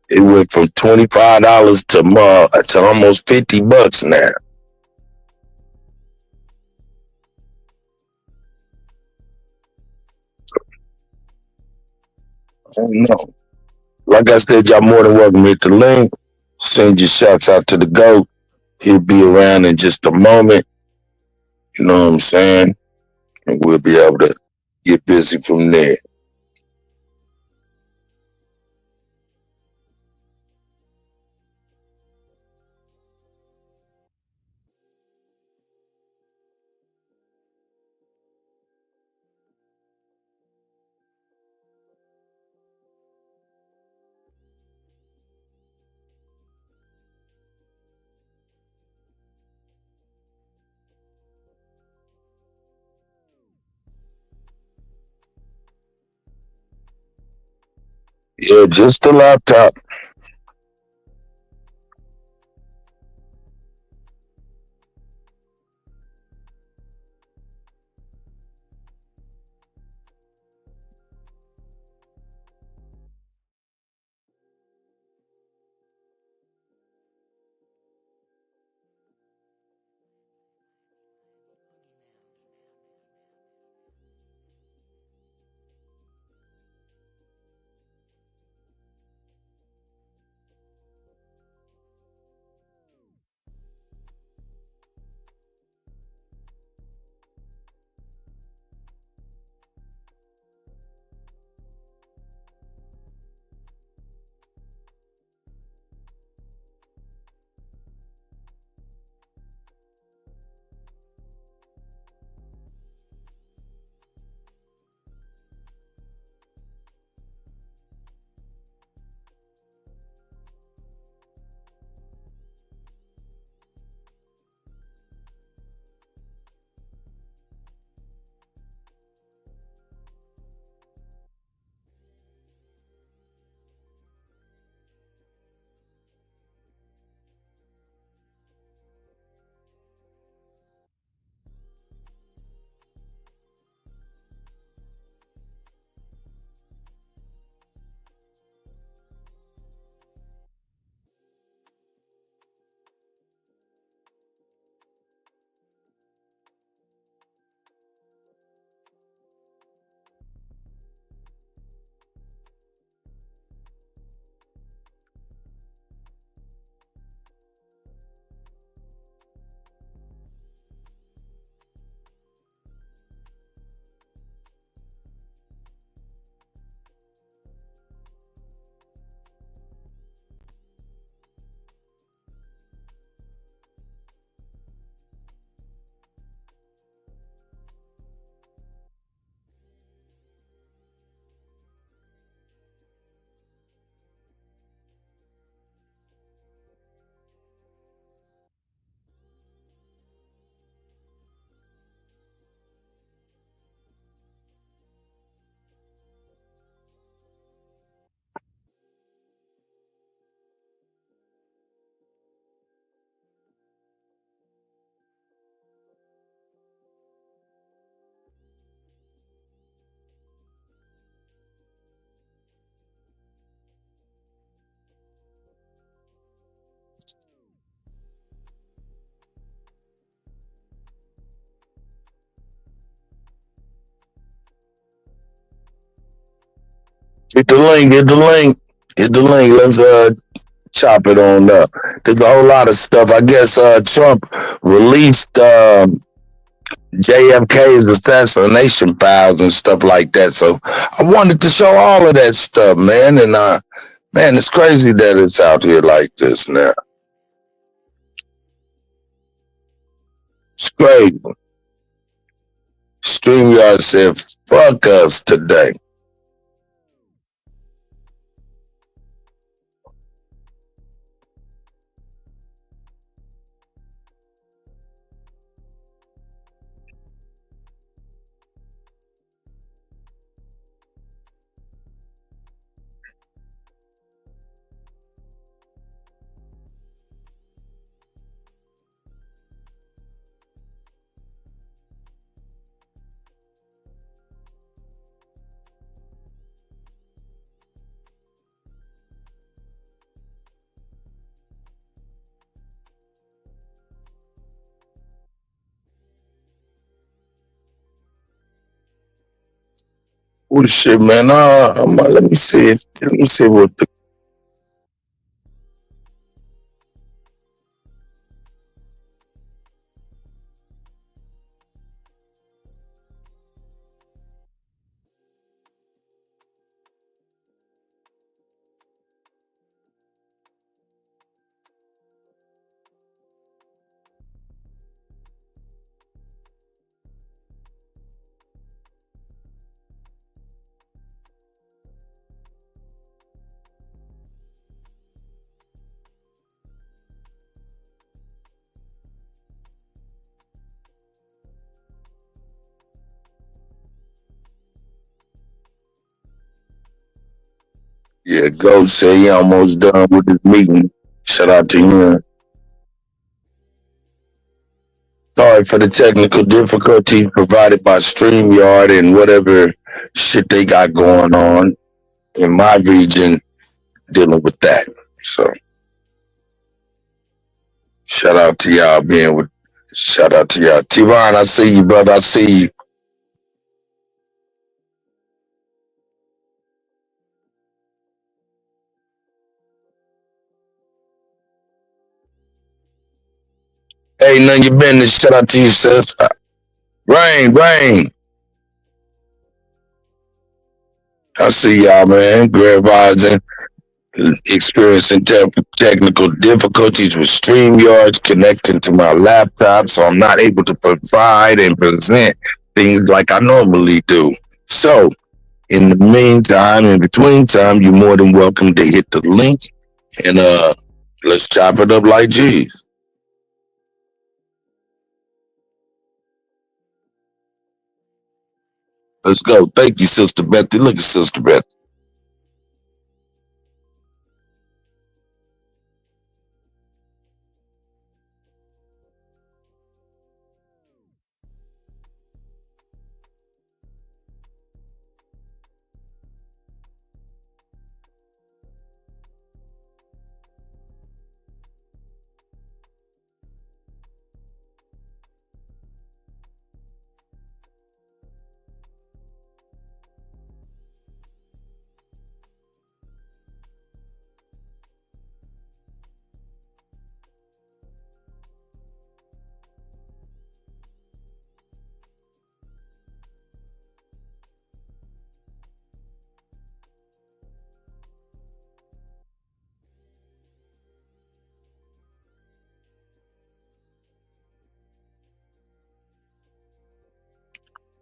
It went from $25 to almost $50 now. I don't know. Like I said, y'all more than welcome to hit the link. Send your shouts out to the GOAT. He'll be around in just a moment. You know what I'm saying? And we'll be able to get busy from there. Yeah, just the laptop. Hit the link, hit the link, hit the link. Let's chop it on up. There's a whole lot of stuff. I guess Trump released JFK's assassination files and stuff like that. So I wanted to show all of that stuff, man. And man, it's crazy that it's out here like this now. It's crazy. StreamYard said, fuck us today. Oh shit, man. Let me see it. Let me see what the yeah, Ghost said he almost done with his meeting. Shout out to him. Sorry for the technical difficulties provided by StreamYard and whatever shit they got going on in my region dealing with that. So shout out to y'all being with shout out to y'all. T-Ron, I see you, brother. I see you. Hey, none of your business. Shout out to you, sis. Rain. I see y'all, man. Grand Rising. Experiencing technical difficulties with StreamYards connecting to my laptop, so I'm not able to provide and present things like I normally do. So, in the meantime, in between time, you're more than welcome to hit the link and let's chop it up like G's. Let's go. Thank you, Sister Betty. Look at Sister Betty.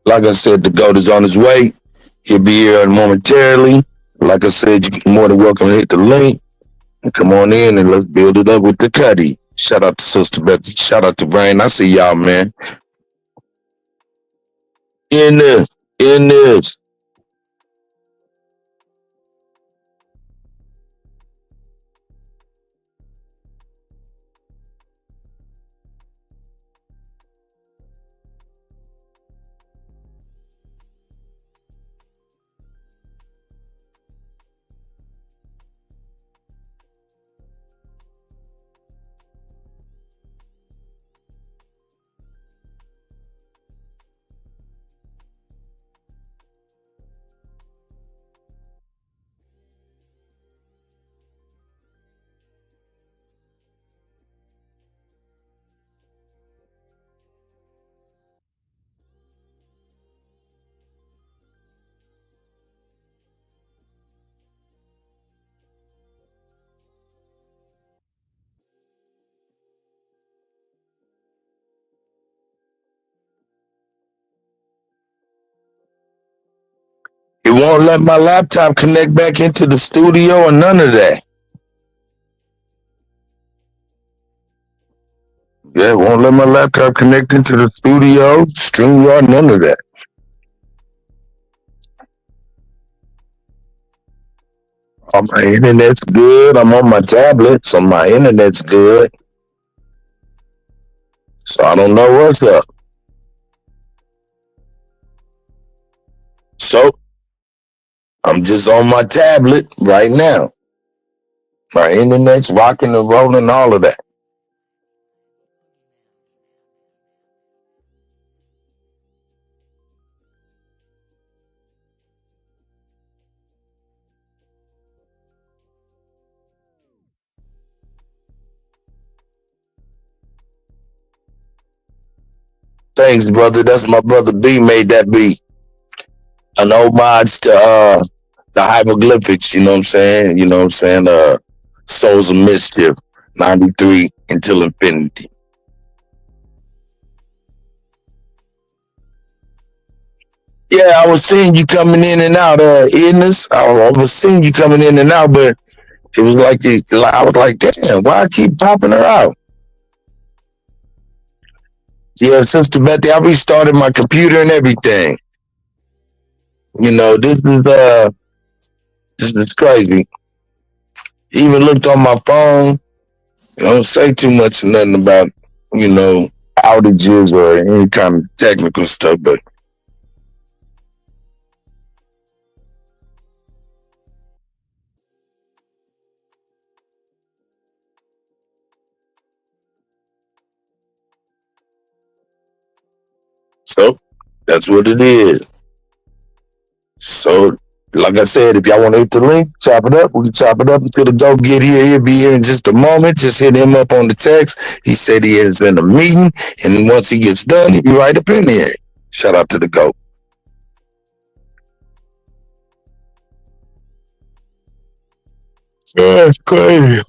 Like I said, the GOAT is on his way. He'll be here momentarily. Like I said, you're more than welcome to hit the link. Come on in and let's build it up with the Cuddy. Shout out to Sister Betty. Shout out to Brain. I see y'all, man. In this. It won't let my laptop connect back into the studio or none of that. Yeah, it won't let my laptop connect into the studio, StreamYard, none of that. My internet's good. I'm on my tablet, so my internet's good. So I don't know what's up. So I'm just on my tablet right now. My internet's rocking and rolling, all of that. Thanks, brother. That's my brother B made that beat. An homage to the hieroglyphics, you know what I'm saying? You know what I'm saying? Souls of Mischief, 93 until infinity. Yeah, I was seeing you coming in and out, Edness. I was seeing you coming in and out, but it was like I was like, damn, why I keep popping her out? Yeah, Sister Betty, I restarted my computer and everything. You know, this is crazy. Even looked on my phone. I don't say too much or nothing about, you know, outages or any kind of technical stuff, but so that's what it is. So, like I said, if y'all want to hit the link, chop it up. We can chop it up until the go get here. He'll be here in just a moment. Just hit him up on the text. He said he is in a meeting, and once he gets done, he'll be right up in here. Shout out to the GOAT. That's crazy.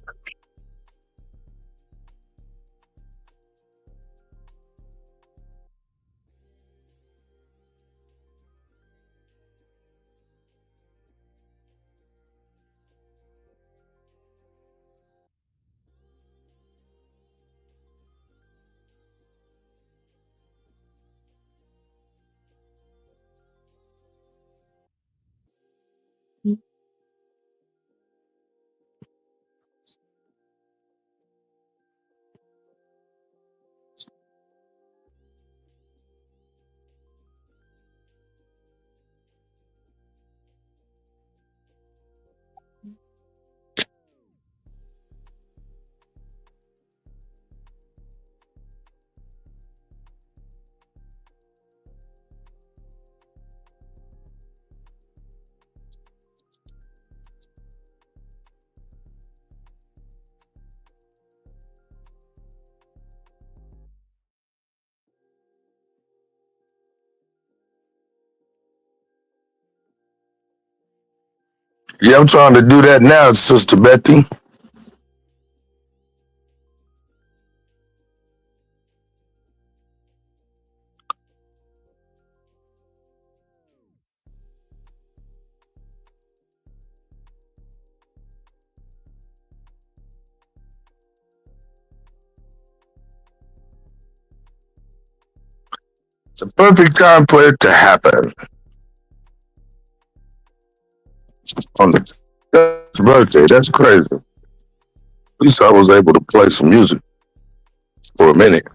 Yeah, I'm trying to do that now, Sister Betty. It's a perfect time for it to happen. On the birthday, that's crazy. At least I was able to play some music for a minute.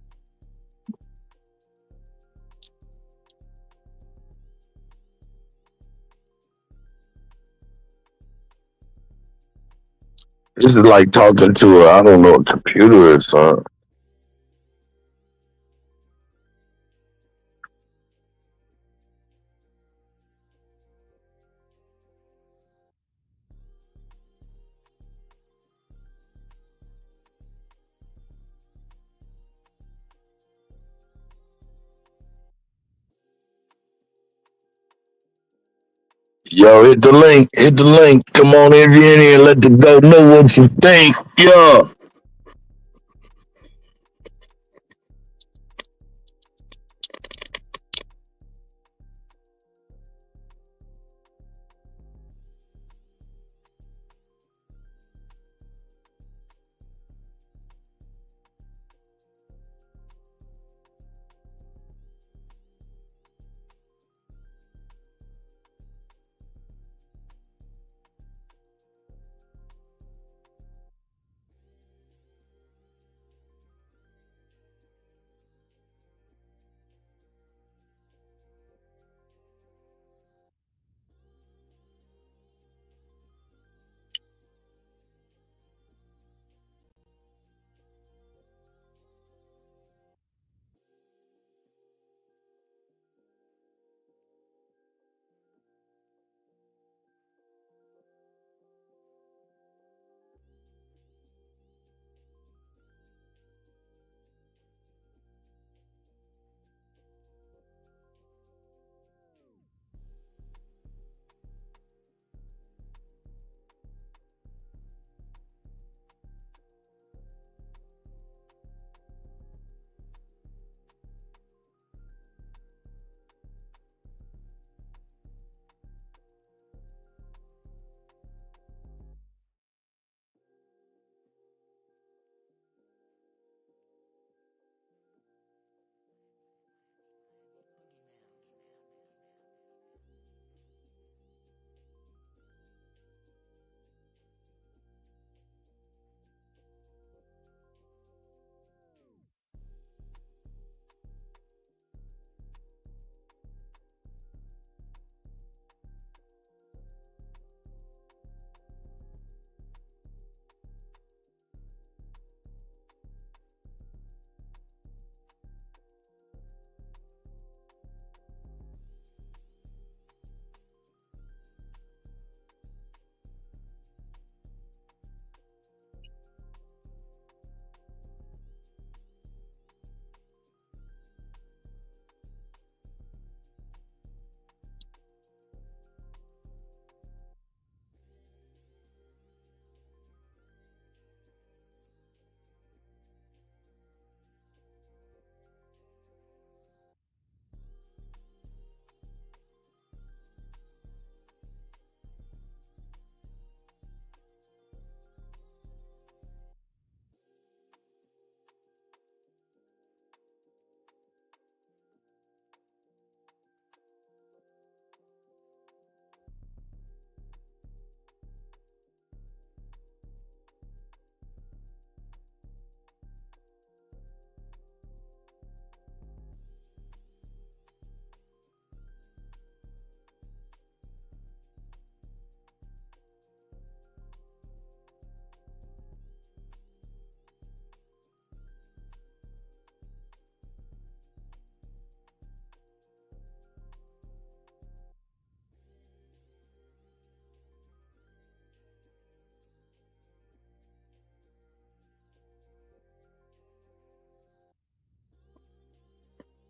This is like talking to I don't know, a computer or something. Yo, hit the link. Hit the link. Come on in here and let the GOAT know what you think. Yo.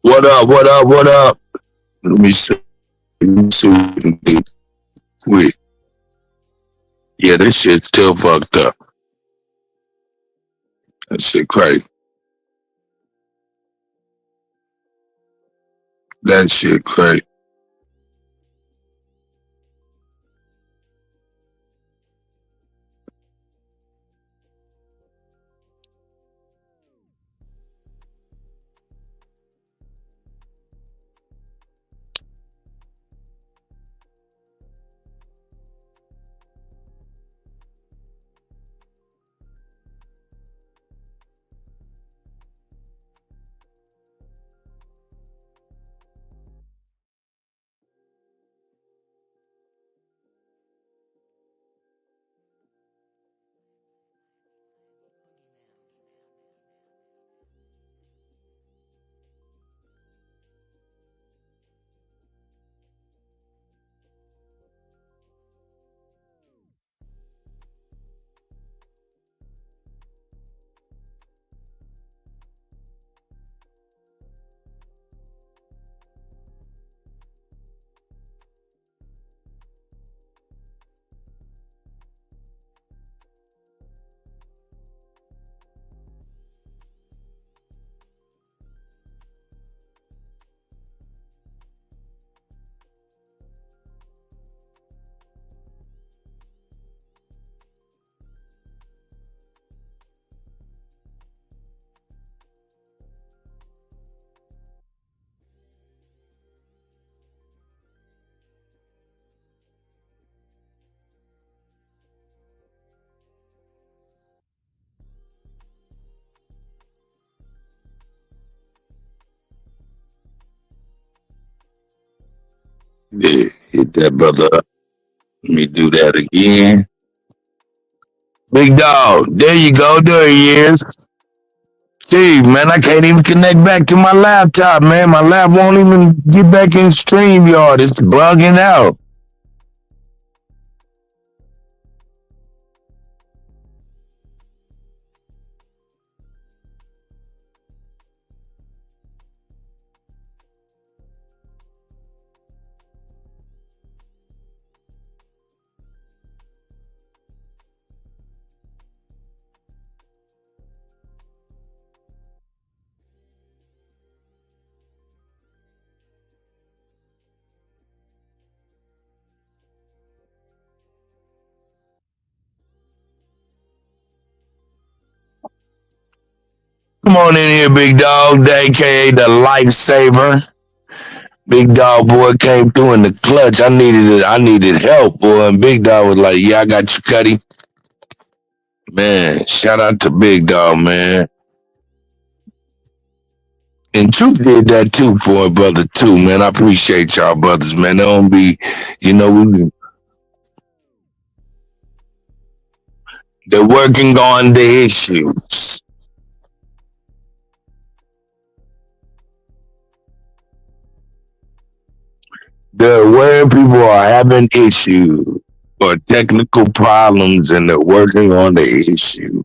What up? What up? What up? Let me see. Let me see what we can get quick. Yeah, this shit's still fucked up. That shit crazy. That shit crazy. Yeah, hit that brother up. Let me do that again. Big dog, there you go. There he is. Steve, man, I can't even connect back to my laptop, man. My lap won't even get back in StreamYard. It's bugging out. Come on in here, big dog, aka the lifesaver. Big dog boy came through in the clutch. I needed help, boy. And Big Dog was like, "Yeah, I got you, Cuddy." Man, shout out to Big Dog, man. And Truth did that too for a brother too, man. I appreciate y'all brothers, man. They don't be, they're working on the issues. They're where people are having issues or technical problems and they're working on the issue.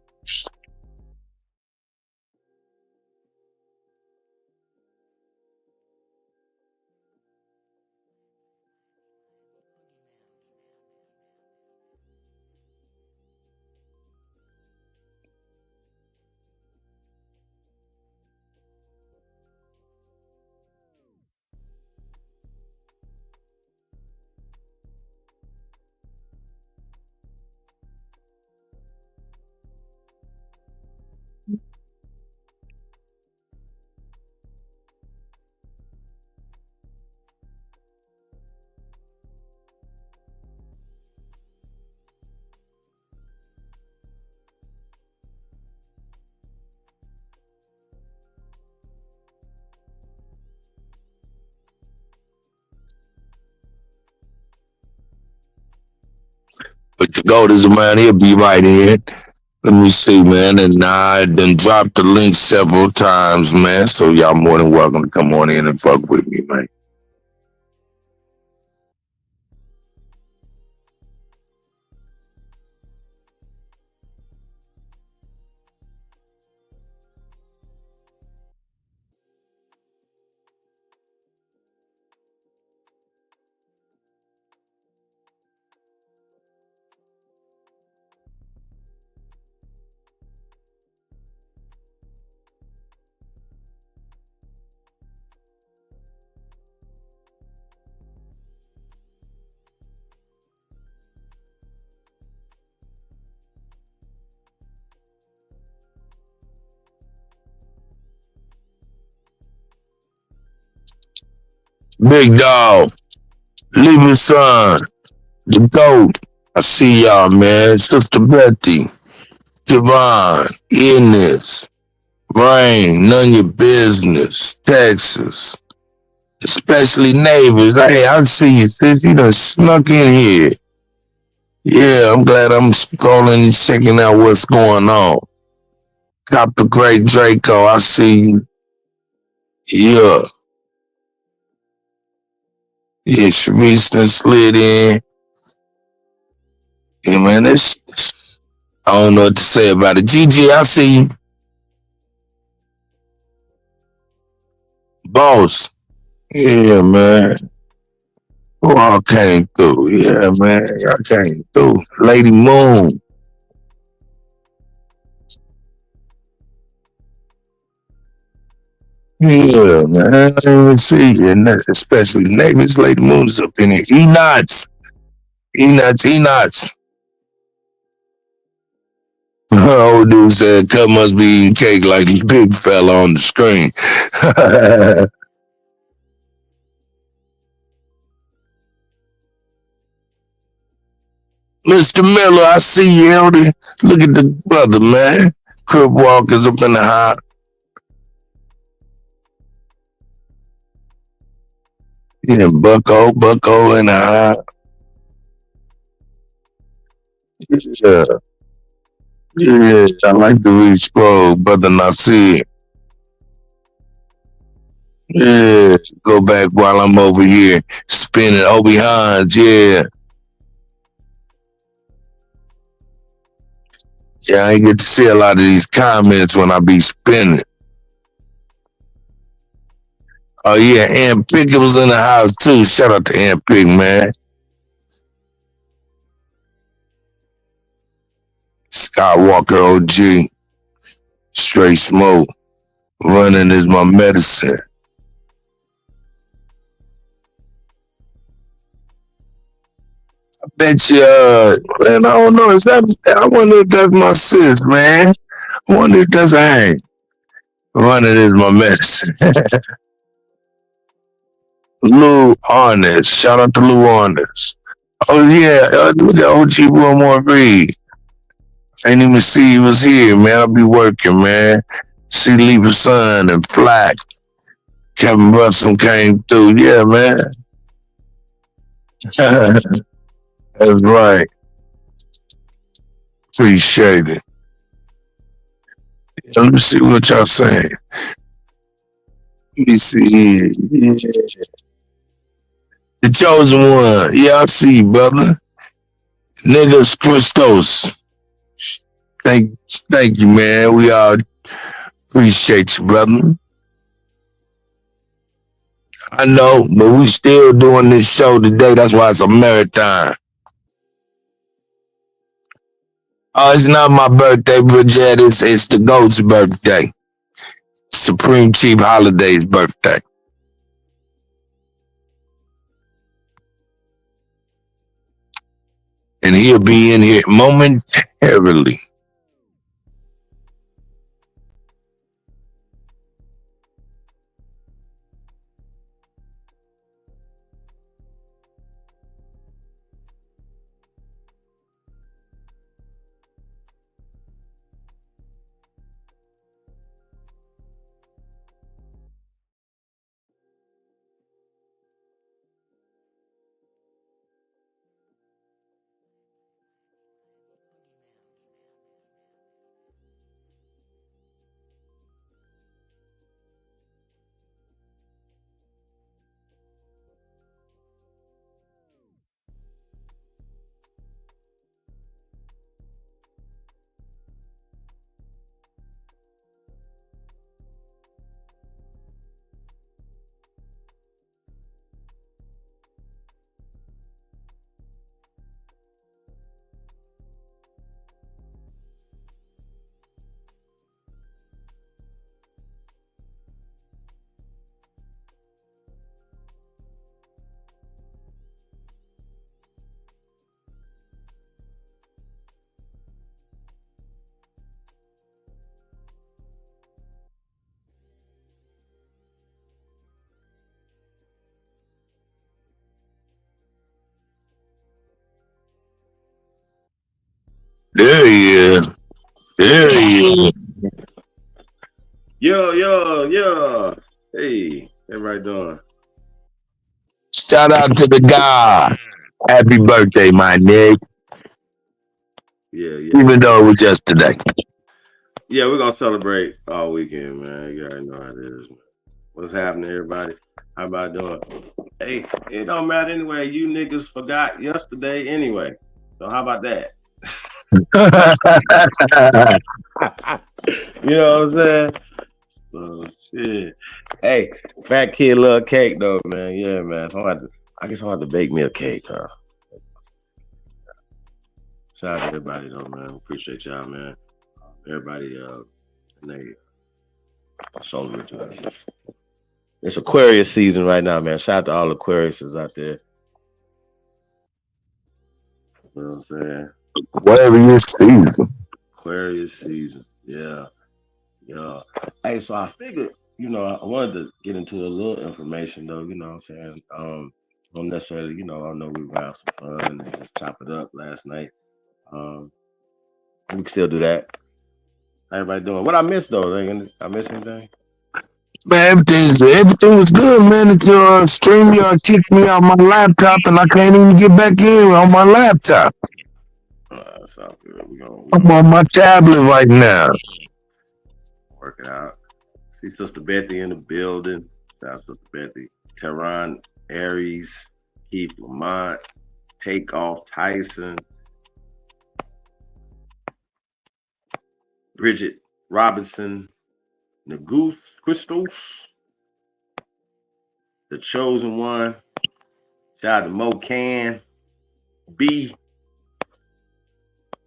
But the goat is around here, be right here. Let me see, man. And I done dropped the link several times, man. So y'all more than welcome to come on in and fuck with me, man. Big Dog, Leave Son, The GOAT. I see y'all, man. Sister Betty, Javon, Ennis, Rain, None Your Business, Texas. Especially neighbors. Hey, I see you, sis. You done snuck in here. Yeah, I'm glad I'm scrolling and checking out what's going on. Cop the Great Draco, I see you. Yeah. Yeah, Sharice done slid in. Yeah, man, I don't know what to say about it. Gigi, I see you. Boss. Yeah, man. Who all came through? Yeah, man. Y'all came through. Lady Moon. Yeah, man. I didn't even see you. And especially neighbors. Lady Moon's up in here. E-Nuts. E-Nuts. Old dude said, "Cut must be eating cake like the big fella on the screen." Mr. Miller, I see you, Elder. Look at the brother, man. Crip Walker's up in the house. Yeah, Bucko in the house. Yeah. Yeah, I like to read scroll, brother Nasir. Yeah, go back while I'm over here spinning. Obi Hans, yeah. Yeah, I ain't get to see a lot of these comments when I be spinning. Oh yeah, Aunt Pick was in the house too. Shout out to Aunt Pick, man. Skywalker OG, straight smoke. Running is my medicine. I bet you, man, I don't know. I wonder if that's my sis, man. I wonder if that's Hank. Running is my medicine. Lou Arnett. Shout out to Lou Arnett. Oh yeah, look at OG Wilmore Reed. I didn't even see he was here, man. I'll be working, man. See Leave Son and Flack. Kevin Russell came through. Yeah, man. That's right. Appreciate it. Let me see what y'all saying. Let me see here. Yeah. The chosen one. Yeah, I see you, brother. Niggas Christos. Thank you, man. We all appreciate you, brother. I know, but we still doing this show today. That's why it's a marathon. Oh, it's not my birthday, Bridget. It's the GOAT's birthday. Supreme Chief Holiday's birthday. And he'll be in here momentarily. There he is. There he is. Yo. Hey, everybody doing? Shout out to the God. Happy birthday, my nigga. Yeah. Even though it was yesterday. Yeah, we're gonna celebrate all weekend, man. You already know how it is. Man. What's happening, everybody? How about doing? Hey, it don't matter anyway. You niggas forgot yesterday anyway. So how about that? You know what I'm saying? So shit. Hey, fat kid love cake though, man. Yeah, man. So I guess I'll have to bake me a cake, huh? Shout out to everybody though, man. Appreciate y'all, man. Everybody and they solar return. It's Aquarius season right now, man. Shout out to all Aquariuses out there. You know what I'm saying? Whatever your season. Aquarius season. Yeah. Hey, so I figured, I wanted to get into a little information though, you know what I'm saying? Don't necessarily, I know we were having some fun and just chop it up last night. We can still do that. How everybody doing? What I missed though? I missed anything? Man, everything was good, man. Until StreamYard kicked me out my laptop and I can't even get back in on my laptop. That's all good. I'm on my tablet right now. Work it out. See Sister Bethy in the building. Shout out to Sister Bethy. Teron Aries, Keith Lamont, Takeoff Tyson, Bridget Robinson, Nagoose Christos, The Chosen One. Shout out to Mo Can, B.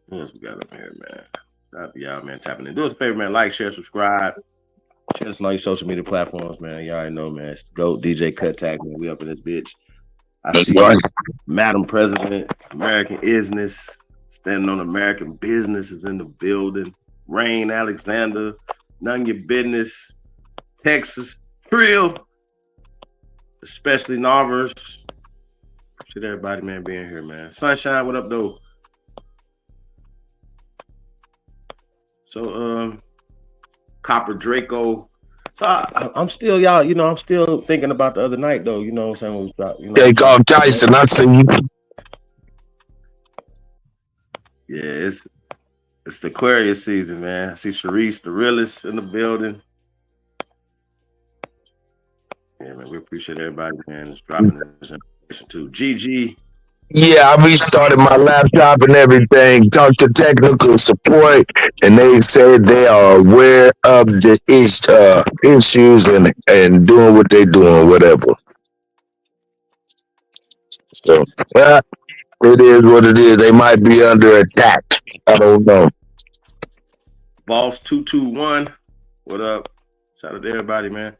What else we got up here, man? Shout out to y'all, man, tapping in. Do us a favor, man. Like, share, subscribe. Share us on all your social media platforms, man. Y'all already know, man. It's GOAT, DJ Cut Tag, man. We up in this bitch. I see Madam President, American Business, standing on American business is in the building. Rain Alexander, None Your Business, Texas, Trill, especially Narvers. Appreciate everybody, man, being here, man. Sunshine, what up, though? So, Copper Draco. So I'm still, y'all, I'm still thinking about the other night, though. You know what I'm saying? Takeoff Tyson, I see you. Yeah, it's the Aquarius season, man. I see Sharice, the realist, in the building. Yeah, man, we appreciate everybody, man. It's dropping this information too. GG. Yeah, I restarted my laptop and everything. Talked to technical support, and they said they are aware of the issues and doing what they're doing, whatever. So, it is what it is. They might be under attack. I don't know. Boss 221, what up? Shout out to everybody, man.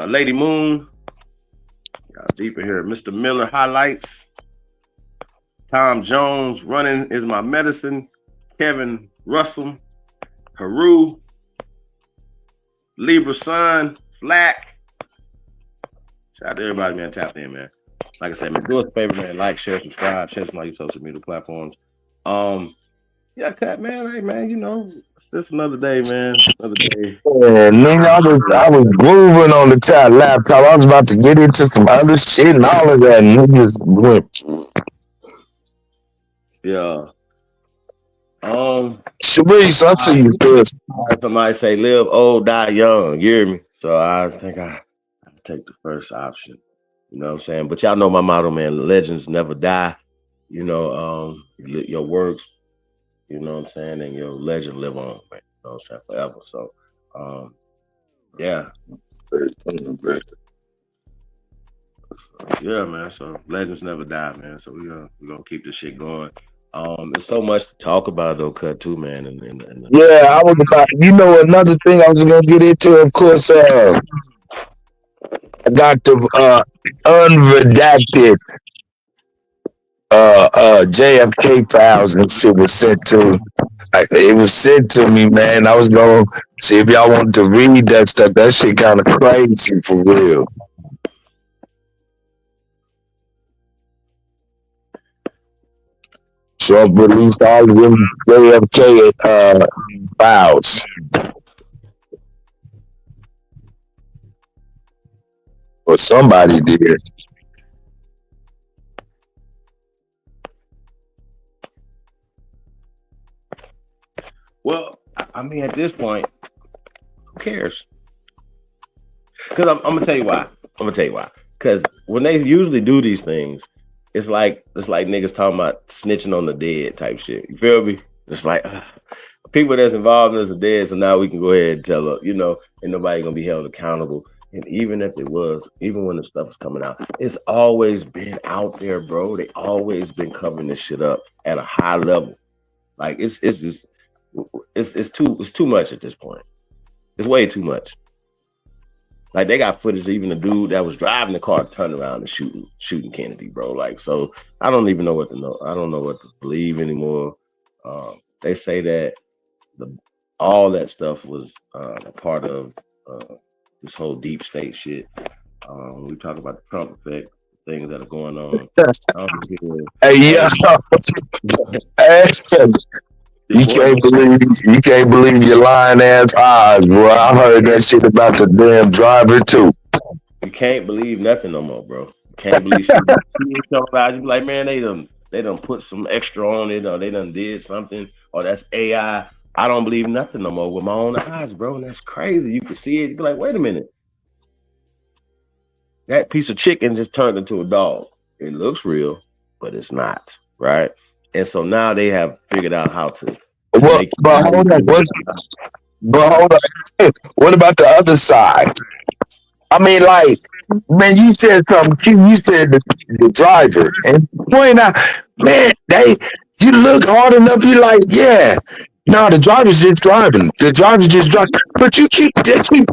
Lady Moon, y'all deep in here. Mr. Miller highlights. Tom Jones, running is my medicine. Kevin Russell, Haru, Libra Sun, Flack. Shout out to everybody, man. Tap in, man. Like I said, man, do us a favor, man. Like, share, subscribe, share some of your social media platforms. Yeah, Cat, man. Hey, man, it's just another day, man. Another day. Yeah, nigga, I was grooving on the top laptop. I was about to get into some other shit and all of that. And it just went. Yeah. Sharice, I see you, Chris. Somebody say live old, die young. You hear me? So I think I take the first option. You know what I'm saying? But y'all know my motto, man. Legends never die. Your works, you know what I'm saying, and your legend live on, man. You know what I'm saying, forever. So, yeah. Yeah, man. So legends never die, man. So we're gonna keep this shit going. There's so much to talk about though, Cut too, man. Yeah, I was about. Another thing I was gonna get into, of course. I got the unredacted JFK files and shit was sent to. It was sent to me, man. I was gonna see if y'all wanted to read that stuff. That shit kind of crazy for real. Trump released all of them JFK files. Or somebody did. Well, I mean, at this point, who cares? Because I'm gonna tell you why. Because when they usually do these things, it's like niggas talking about snitching on the dead type shit. You feel me? It's like people that's involved in this are dead, so now we can go ahead and tell and nobody gonna be held accountable. And even if it was, even when the stuff is coming out, it's always been out there, bro. They always been covering this shit up at a high level. Like it's too much at this point. It's way too much. Like they got footage of even the dude that was driving the car turned around and shooting Kennedy, bro. Like, so I don't even know what to know. I don't know what to believe anymore. They say that all that stuff was a part of this whole deep state shit. When we talk about the Trump effect, things that are going on. You can't believe your lying ass eyes, bro. I heard that shit about the damn driver too. You can't believe nothing no more, bro. You can't believe shit. You be like, man, they done put some extra on it, or they done did something, or that's AI. I don't believe nothing no more with my own eyes, bro. And that's crazy. You can see it. You be like, wait a minute. That piece of chicken just turned into a dog. It looks real, but it's not, right? And so now they have figured out how to. But hold on. What about the other side? I mean, like, man, you said something. You said the driver, and point out, man, you look hard enough. You like, yeah. No, the driver's just driving. The driver's just driving. But you keep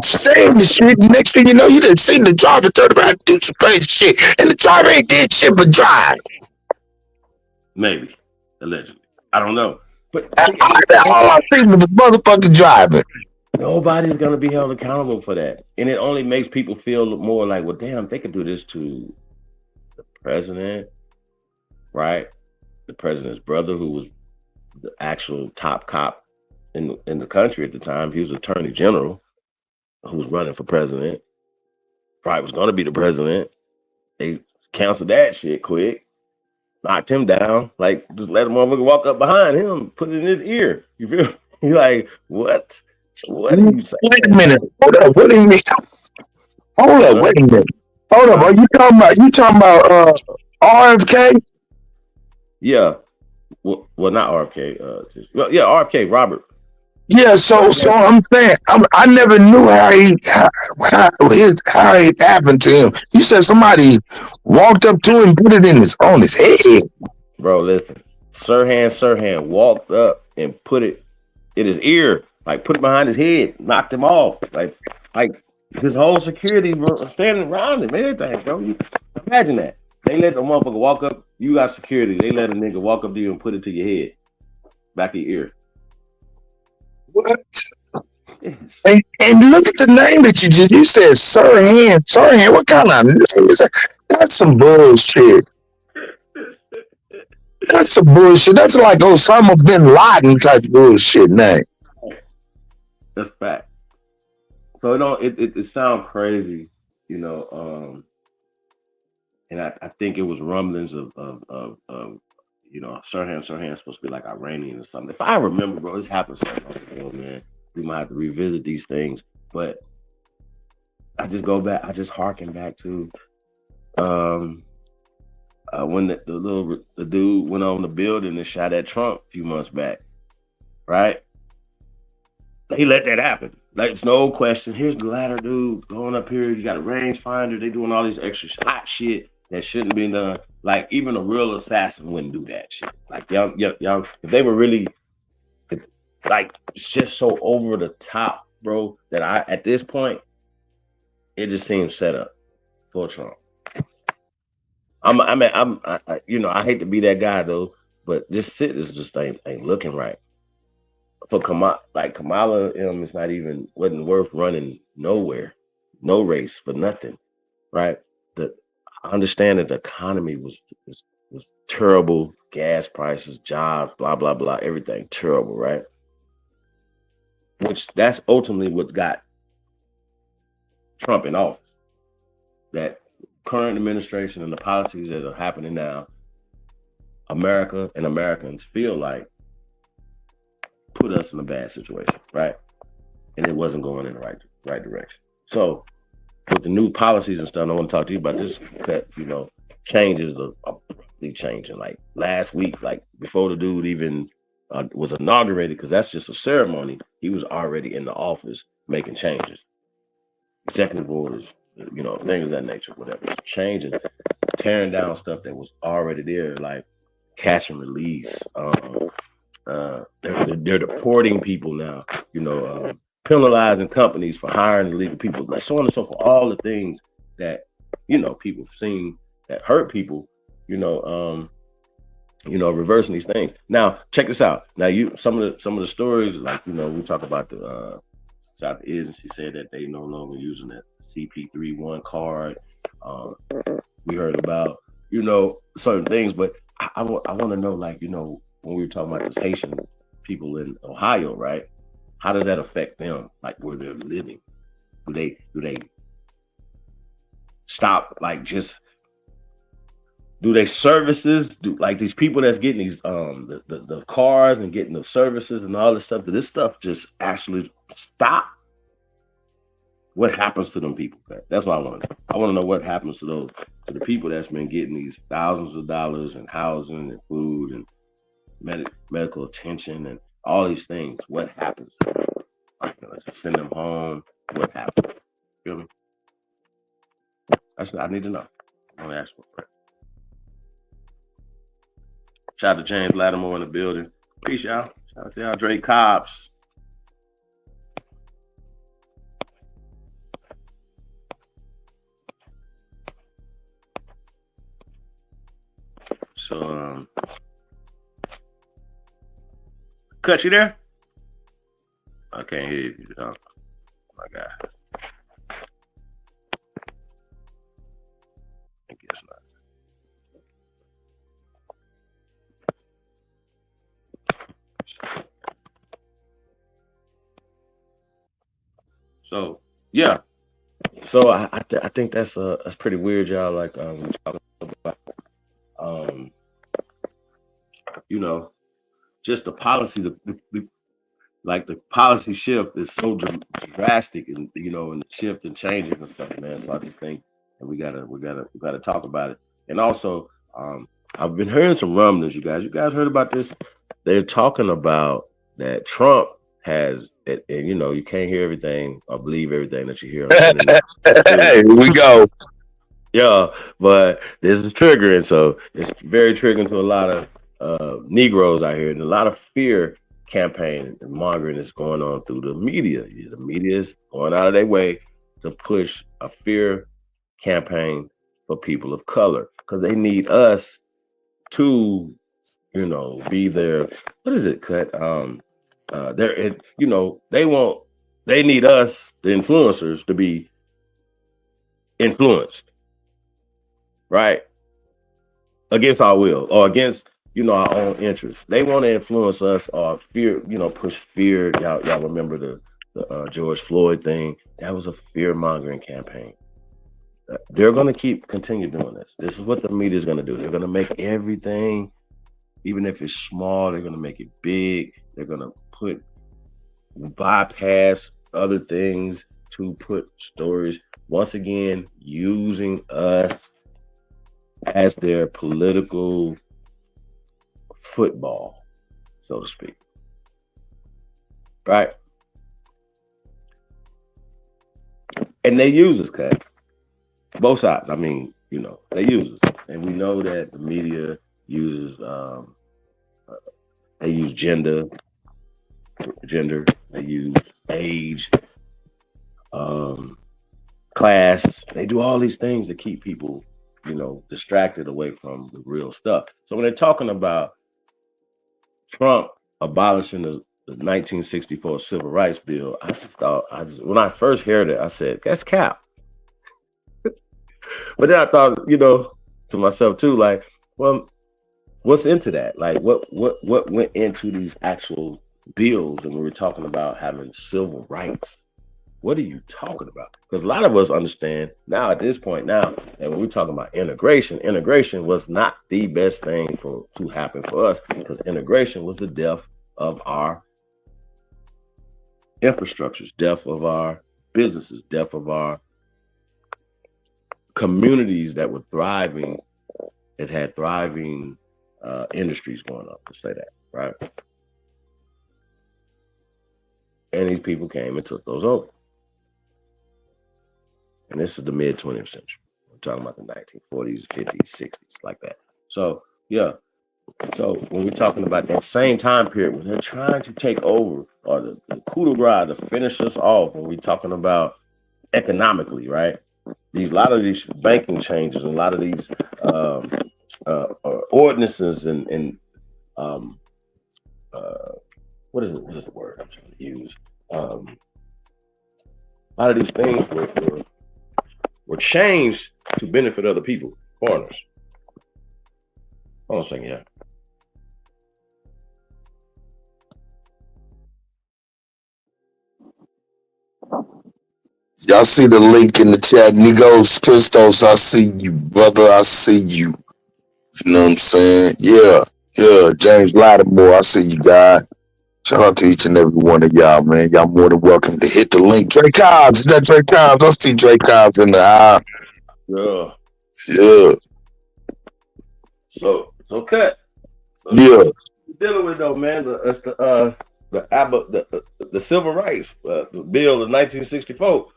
saying this shit. Next thing you know, you done seen the driver turn around and do some crazy shit, and the driver ain't did shit but drive. Maybe. Allegedly. I don't know. But all I seen was motherfucking driving. Nobody's gonna be held accountable for that. And it only makes people feel more like, well, damn, they could do this to the president, right? The president's brother, who was the actual top cop in the country at the time. He was attorney general who was running for president. Probably was gonna be the president. They canceled that shit quick. Knocked him down, like just let a motherfucker walk up behind him, put it in his ear. You feel? You're like, what? What are you saying? Wait a minute. Hold up. What do you mean? Hold up. Wait a minute. Hold up. Are you talking about RFK? Yeah. Well, not RFK. Yeah, RFK, Robert. Yeah. So I'm saying I never knew how it happened to him. You said somebody walked up to him and put it on his head. Bro, listen. Sirhan walked up and put it in his ear, like put it behind his head, knocked him off. Like his whole security standing around him, everything, bro. Imagine that. They let the motherfucker walk up, you got security, they let a nigga walk up to you and put it to your head, back of your ear. What? Yes. And look at the name that you said, Sirhan. Sirhan, what kind of name is that? That's some bullshit. That's some bullshit. That's like Osama bin Laden type bullshit name. That's fact. So it sounds crazy, you know. And I think it was rumblings of you know, Sirhan's supposed to be like Iranian or something. If I remember, bro, this happened so long ago, man. We might have to revisit these things. But I just harken back to when the dude went on the building and shot at Trump a few months back, right? They let that happen. Like, it's no question. Here's the ladder, dude, going up here. You got a rangefinder. They doing all these extra hot shit that shouldn't be done. Like, even a real assassin wouldn't do that shit. Like, y'all, if they were really, like, it's just so over the top, bro, that at this point, it just seems set up for Trump. You know, I hate to be that guy though, but this shit is just ain't looking right. For Kamala, it's wasn't worth running nowhere, no race for nothing, right? I understand that the economy was was terrible. Gas prices, jobs, blah, blah, blah, everything terrible, right? Which that's ultimately what got Trump in office. That current administration and the policies that are happening now, America and Americans feel like put us in a bad situation, right? And it wasn't going in the right direction. So with the new policies and stuff, I want to talk to you about this, that, you know, changes are abruptly changing. Like last week, like before the dude even was inaugurated, because that's just a ceremony, he was already in the office making changes. Executive orders, you know, things of that nature, whatever. Changing, tearing down stuff that was already there, like catch and release. They're deporting people now, you know, penalizing companies for hiring illegal people, like so on and so forth. All the things that, you know, people have seen that hurt people, you know, reversing these things. Now, check this out. Now, some of the stories, like, you know, we talk about the Dr. Is, and she said that they no longer using that CP31 card. We heard about, you know, certain things, but I want to know, like, you know, when we were talking about those Haitian people in Ohio, right? How does that affect them, like where they're living? Do they stop, like, just do they services, do like these people that's getting these the cars and getting the services and all this stuff, do this stuff just actually stop? What happens to them people? That's what I want to know. I want to know what happens to the people that's been getting these thousands of dollars in housing and food and medical attention and all these things. What happens to them? Like, just send them home. What happens? Feel me? I need to know. I want to ask for a friend. Shout out to James Lattimore in the building. Peace, y'all. Shout out to y'all. Drake Cobbs. So, Cut, you there? I can't hear you. Oh my God. I guess not. So yeah, so I think that's pretty weird, y'all. Like we talking about, you know, just the policy, like the policy shift is so drastic, and you know, and the shift and changes and stuff, man. So I just think that we gotta talk about it. And also, I've been hearing some rumblings, you guys. You guys heard about this? They're talking about that Trump has, and you know, you can't hear everything or believe everything that you hear on the internet. Hey, here we go. Yeah, but this is triggering, so it's very triggering to a lot of Negroes out here, and a lot of fear campaign and mongering is going on through the media. The media is going out of their way to push a fear campaign for people of color because they need us to, you know, be their, what is it, Cut? You know, they need us, the influencers, to be influenced, right? Against our will or against, you know, our own interests. They want to influence us or fear, you know, push fear. Y'all remember the George Floyd thing? That was a fear mongering campaign. They're going to continue doing this. This is what the media is going to do. They're going to make everything, even if it's small, they're going to make it big. They're going to bypass other things to put stories, once again, using us as their political football, so to speak. Right? And they use us, Cut. Both sides. I mean, you know, they use us. And we know that the media uses, they use gender, they use age, class. They do all these things to keep people, you know, distracted away from the real stuff. So when they're talking about Trump abolishing the 1964 Civil Rights Bill, I just thought, when I first heard it, I said, that's cap. But then I thought, you know, to myself too, like, well, what's into that? Like what went into these actual bills? And we were talking about having civil rights. What are you talking about? Because a lot of us understand now at this point now, and when we're talking about integration was not the best thing to happen for us, because integration was the death of our infrastructures, death of our businesses, death of our communities that were thriving, that had thriving industries going up, to say that, right? And these people came and took those over. And this is the mid 20th century. We're talking about the 1940s, 50s, 60s, like that. So, yeah. So when we're talking about that same time period when they're trying to take over, or the coup de grace to finish us off, when we're talking about economically, right? A lot of these banking changes, and a lot of these ordinances and what is the word I'm trying to use? A lot of these things were changed to benefit other people, foreigners. Hold on a second, yeah. Y'all see the link in the chat. Nigos Pistos, I see you, brother. I see you. You know what I'm saying? Yeah. James Lattimore, I see you, guys. Shout out to each and every one of y'all, man. Y'all more than welcome to hit the link. Dre Cobbs, is that Dre Cobbs? I see Dre Cobbs in the eye. Yeah. So cut. Yeah. Dealing with though, man. The civil rights the bill of 1964.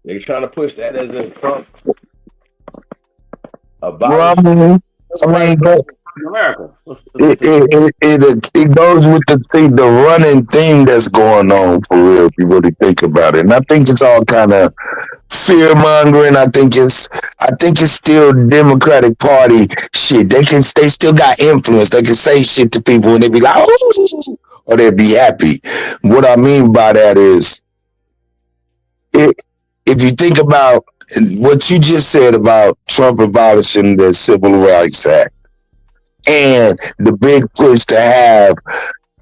They're trying to push that as a Trump about America. It goes with the running thing that's going on, for real, if you really think about it. And I think it's all kind of fear mongering. I think it's still Democratic Party shit. They still got influence. They can say shit to people and they be like, oh, or they'd be happy. What I mean by that is, if you think about what you just said about Trump abolishing the Civil Rights Act, and the big push to have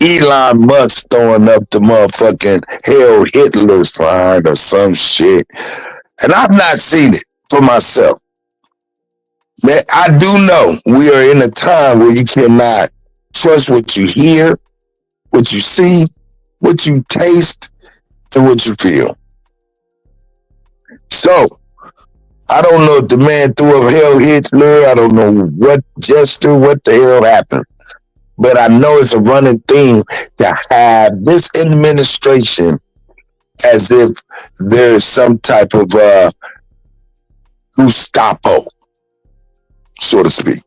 Elon Musk throwing up the motherfucking Hail Hitler sign or some shit. And I've not seen it for myself. Man, I do know we are in a time where you cannot trust what you hear, what you see, what you taste, and what you feel. So, I don't know if the man threw up Hail Hitler. I don't know what gesture, what the hell happened. But I know it's a running thing to have this administration as if there's some type of Gestapo, so to speak.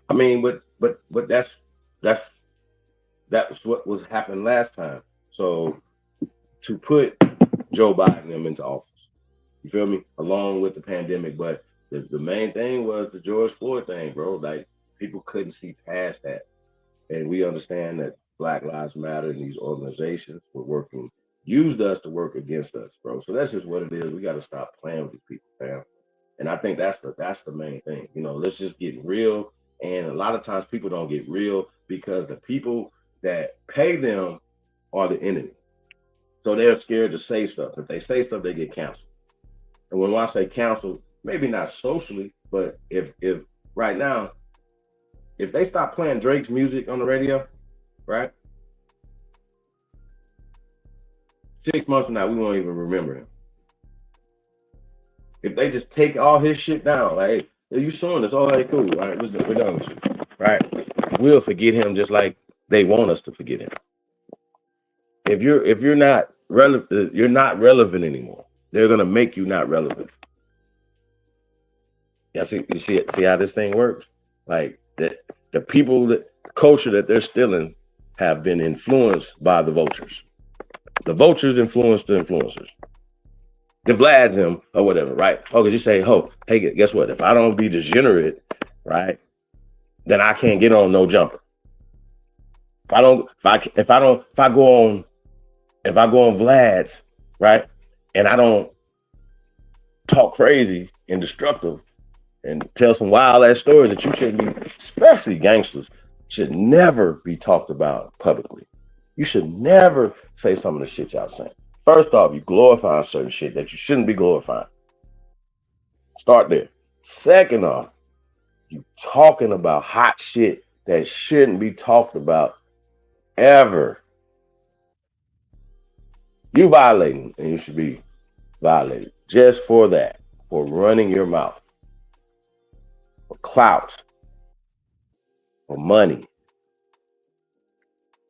I mean, but that's what was happening last time. So to put Joe Biden them into office, you feel me? Along with the pandemic, but the main thing was the George Floyd thing, bro. Like, people couldn't see past that, and we understand that Black Lives Matter and these organizations were used us to work against us, bro. So that's just what it is. We got to stop playing with these people, fam. And I think that's the main thing. You know, let's just get real. And a lot of times people don't get real because the people that pay them are the enemy. So they're scared to say stuff. If they say stuff, they get canceled. And when I say canceled, maybe not socially, but if right now, if they stop playing Drake's music on the radio, right? 6 months from now, we won't even remember him. If they just take all his shit down, like, hey, you suing us, all right, cool, all right, we're done with you, right? We'll forget him just like they want us to forget him. If you're not relevant, you're not relevant anymore. They're gonna make you not relevant. Yeah, you see how this thing works? Like, the people, that culture that they're stealing have been influenced by the vultures. The vultures influence the influencers. The Vlad's him or whatever, right? Oh, because you say, oh, hey, guess what? If I don't be degenerate, right, then I can't get on no jumper. If I go on Vlad's, right, and I don't talk crazy and destructive and tell some wild ass stories that you shouldn't be, especially gangsters, should never be talked about publicly. You should never say some of the shit y'all saying. First off, you glorifying certain shit that you shouldn't be glorifying. Start there. Second off, you talking about hot shit that shouldn't be talked about ever. You violating, and you should be violated just for that, for running your mouth, for clout, for money.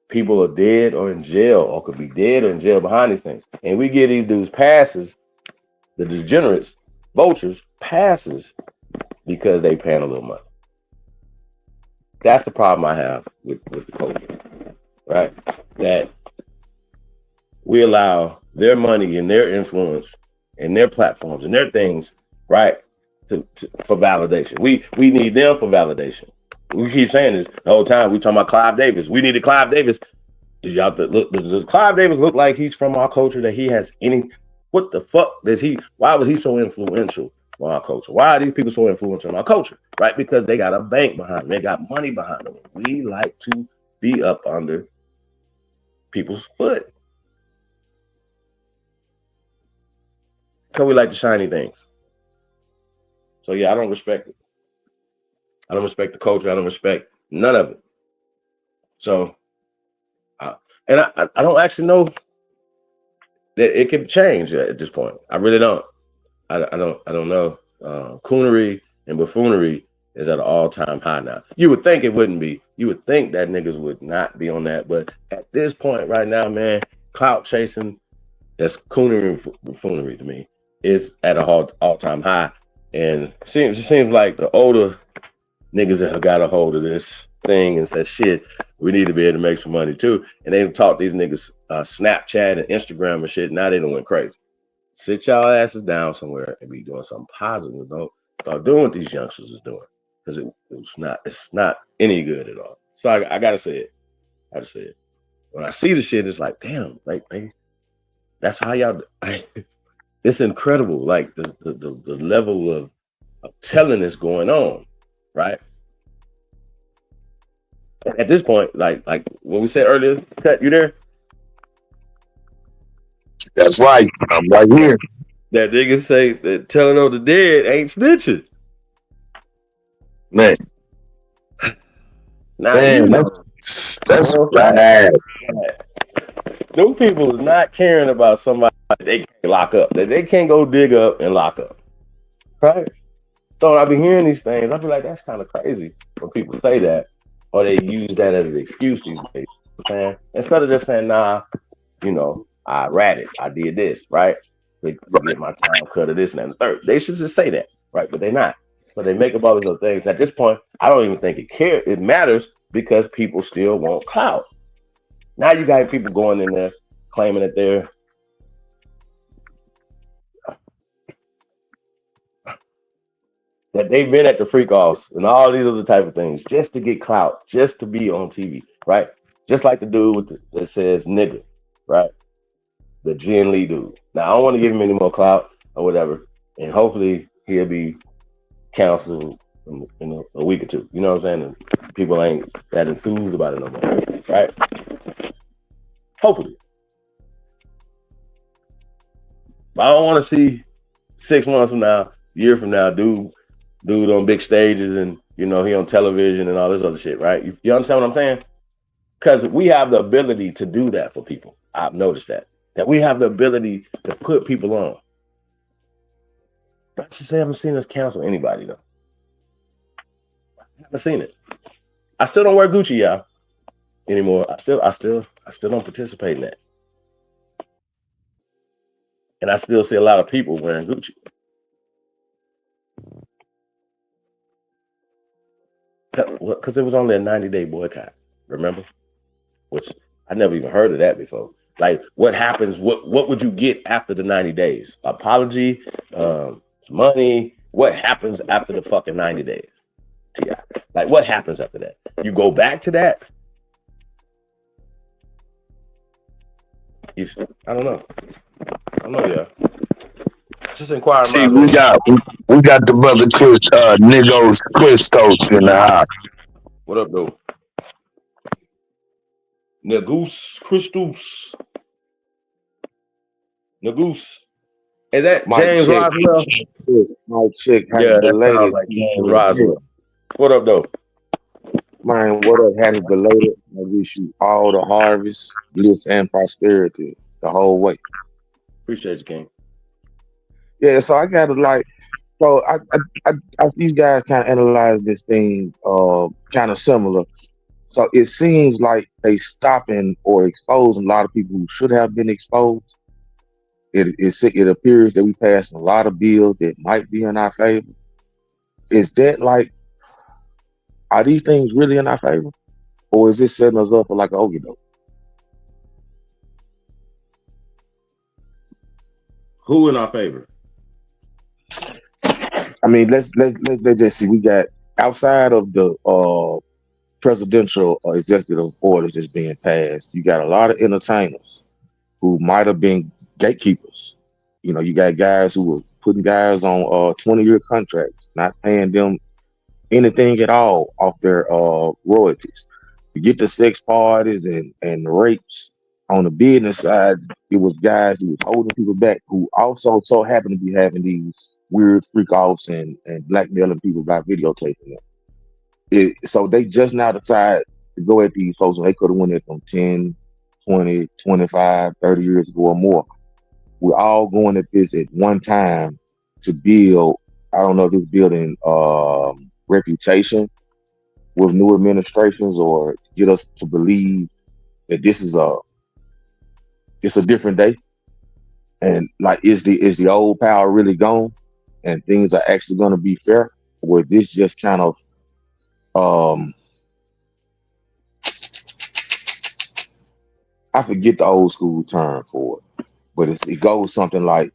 People are dead or in jail, or could be dead or in jail behind these things. And we give these dudes passes, the degenerates, vultures, passes because they paying a little money. That's the problem I have with the culture, right? That we allow their money and their influence and their platforms and their things, right, for validation. We need them for validation. We keep saying this the whole time. We talking about Clive Davis. We needed Clive Davis. Does Clive Davis look like he's from our culture? That he has any? What the fuck does he? Why was he so influential on our culture? Why are these people so influential in our culture? Right? Because they got a bank behind them. They got money behind them. We like to be up under people's foot. Because we like the shiny things. So yeah, I don't respect it. I don't respect the culture. I don't respect none of it. So, I don't actually know that it can change at this point. I really don't. I don't know. Coonery and buffoonery is at an all-time high now. You would think it wouldn't be. You would think that niggas would not be on that. But at this point right now, man, clout chasing, that's coonery and buffoonery to me, is at an all-time high. And it seems like the older niggas that have got a hold of this thing and said, shit, we need to be able to make some money too. And they taught these niggas Snapchat and Instagram and shit. Now they done went crazy. Sit y'all asses down somewhere and be doing something positive. Don't start doing what these youngsters is doing. Because it's not any good at all. So I gotta say it. I gotta say it. When I see the shit, it's like, damn, like that's how y'all it's incredible. Like the level of telling is going on, right? At this point, like what we said earlier, Cut, you there? That's right. I'm right here. That nigga say that telling on the dead ain't snitching. Man. Now, Man, you know, that's bad. Those people is not caring about somebody they can't lock up, that they can't go dig up and lock up. Right? So I be hearing these things, I be like, that's kind of crazy when people say that, or they use that as an excuse these days. You know what I'm saying? Instead of just saying, nah, you know, I ratted, I did this, right? To get my time cut of this and that and the third. They should just say that, right? But they're not. So they make up all these other things. At this point, I don't even think it matters because people still want clout. Now you got people going in there claiming that they've been at the freak offs and all these other type of things just to get clout, just to be on TV, right? Just like the dude that says nigga, right? The Jen Lee dude. Now I don't want to give him any more clout or whatever, and hopefully he'll be canceled in a week or two. You know what I'm saying? And people ain't that enthused about it no more, right? Hopefully. But I don't want to see 6 months from now, year from now, dude on big stages and, you know, he on television and all this other shit, right? You understand what I'm saying? Because we have the ability to do that for people. I've noticed that we have the ability to put people on. Not to say I haven't seen us cancel anybody though. I haven't seen it. I still don't wear Gucci, y'all, anymore. I still don't participate in that. And I still see a lot of people wearing Gucci. Because it was only a 90-day boycott, remember? Which I never even heard of that before. Like, what happens? What would you get after the 90 days? Apology, money. What happens after the fucking 90 days? T.I. Like, what happens after that? You go back to that? I don't know. Yeah. Just inquire See, my we got the brother Chris, Nigos Christos in the house. What up, though? Nagoose Christus. Nagoose. Is that Mike James check. Roswell? Mike check. Yeah, that belated. sounds like James Roswell. What up, though? Man, what up? Happy belated. I wish you all the harvest, bliss, and prosperity the whole way. Appreciate you, King. Yeah, so I gotta like, so I see you guys kind of analyze this thing, kind of similar. So it seems like they stopping or exposing a lot of people who should have been exposed. It appears that we passed a lot of bills that might be in our favor. Is that like, are these things really in our favor, or is this setting us up for like a okey doke? Who in our favor? I mean, let's just see. We got outside of the presidential executive orders that's being passed. You got a lot of entertainers who might have been gatekeepers. You know, you got guys who were putting guys on 20-year contracts, not paying them anything at all off their royalties. You get the sex parties and the rapes. On the business side, it was guys who was holding people back who also so happened to be having these weird freak offs and blackmailing people by videotaping them. So they just now decide to go at these folks when they could have went at them 10, 20, 25, 30 years ago or more. We're all going at this at one time to build, I don't know if it's building reputation with new administrations or get us to believe that this is it's a different day. And like, is the old power really gone and things are actually going to be fair? Or is this just kind of I forget the old school term for it, but it goes something like,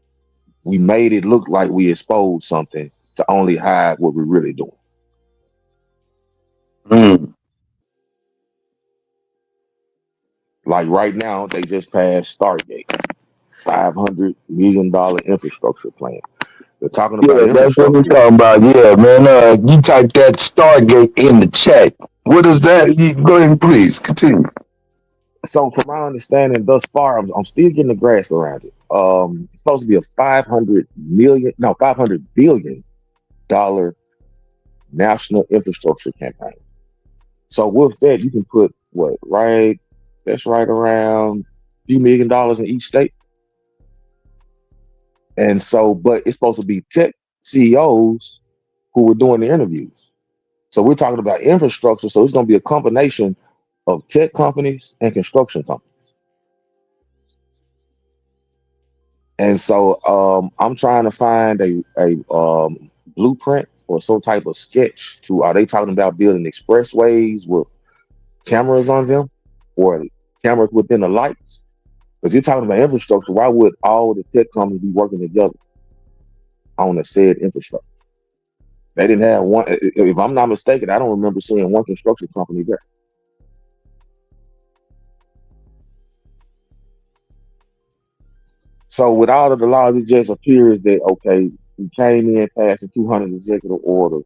we made it look like we exposed something to only hide what we're really doing. Like right now, they just passed Stargate, $500 million infrastructure plan. They're talking about Yeah, that's what we're infrastructure. talking about. Yeah, man. You type that Stargate in the chat. What is that? Go ahead, please continue. So, from my understanding, thus far, I'm still getting the grasp around it. It's supposed to be a $500 billion national infrastructure campaign. So, with that, you can put that's right around a few $1 million in each state. And so, but it's supposed to be tech CEOs who were doing the interviews. So we're talking about infrastructure. So it's going to be a combination of tech companies and construction companies. And so I'm trying to find a blueprint or some type of sketch to, are they talking about building expressways with cameras on them or cameras within the lights? If you're talking about infrastructure, why would all the tech companies be working together on the said infrastructure? They didn't have one. If I'm not mistaken, I don't remember seeing one construction company there. So with all of the laws, it just appears that, okay, we came in past the 200 executive order.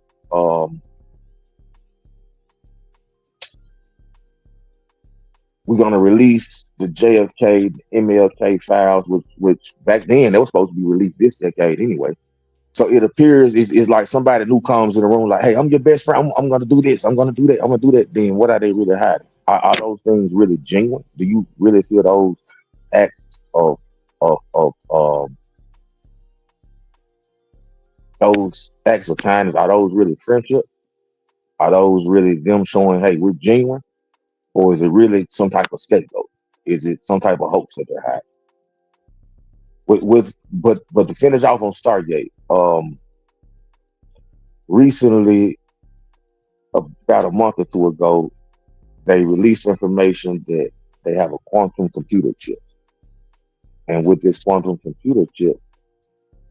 We're going to release the JFK, the MLK files, which back then they were supposed to be released this decade anyway. So it appears it's like somebody new comes in the room like, hey, I'm your best friend. I'm going to do this. I'm going to do that. I'm going to do that. Then what are they really hiding? Are those things really genuine? Do you really feel those acts of those acts of kindness, are those really friendship? Are those really them showing, hey, we're genuine? Or is it really some type of scapegoat? Is it some type of hoax that they're hiding? But to finish off on Stargate, recently, about a month or two ago, they released information that they have a quantum computer chip. And with this quantum computer chip,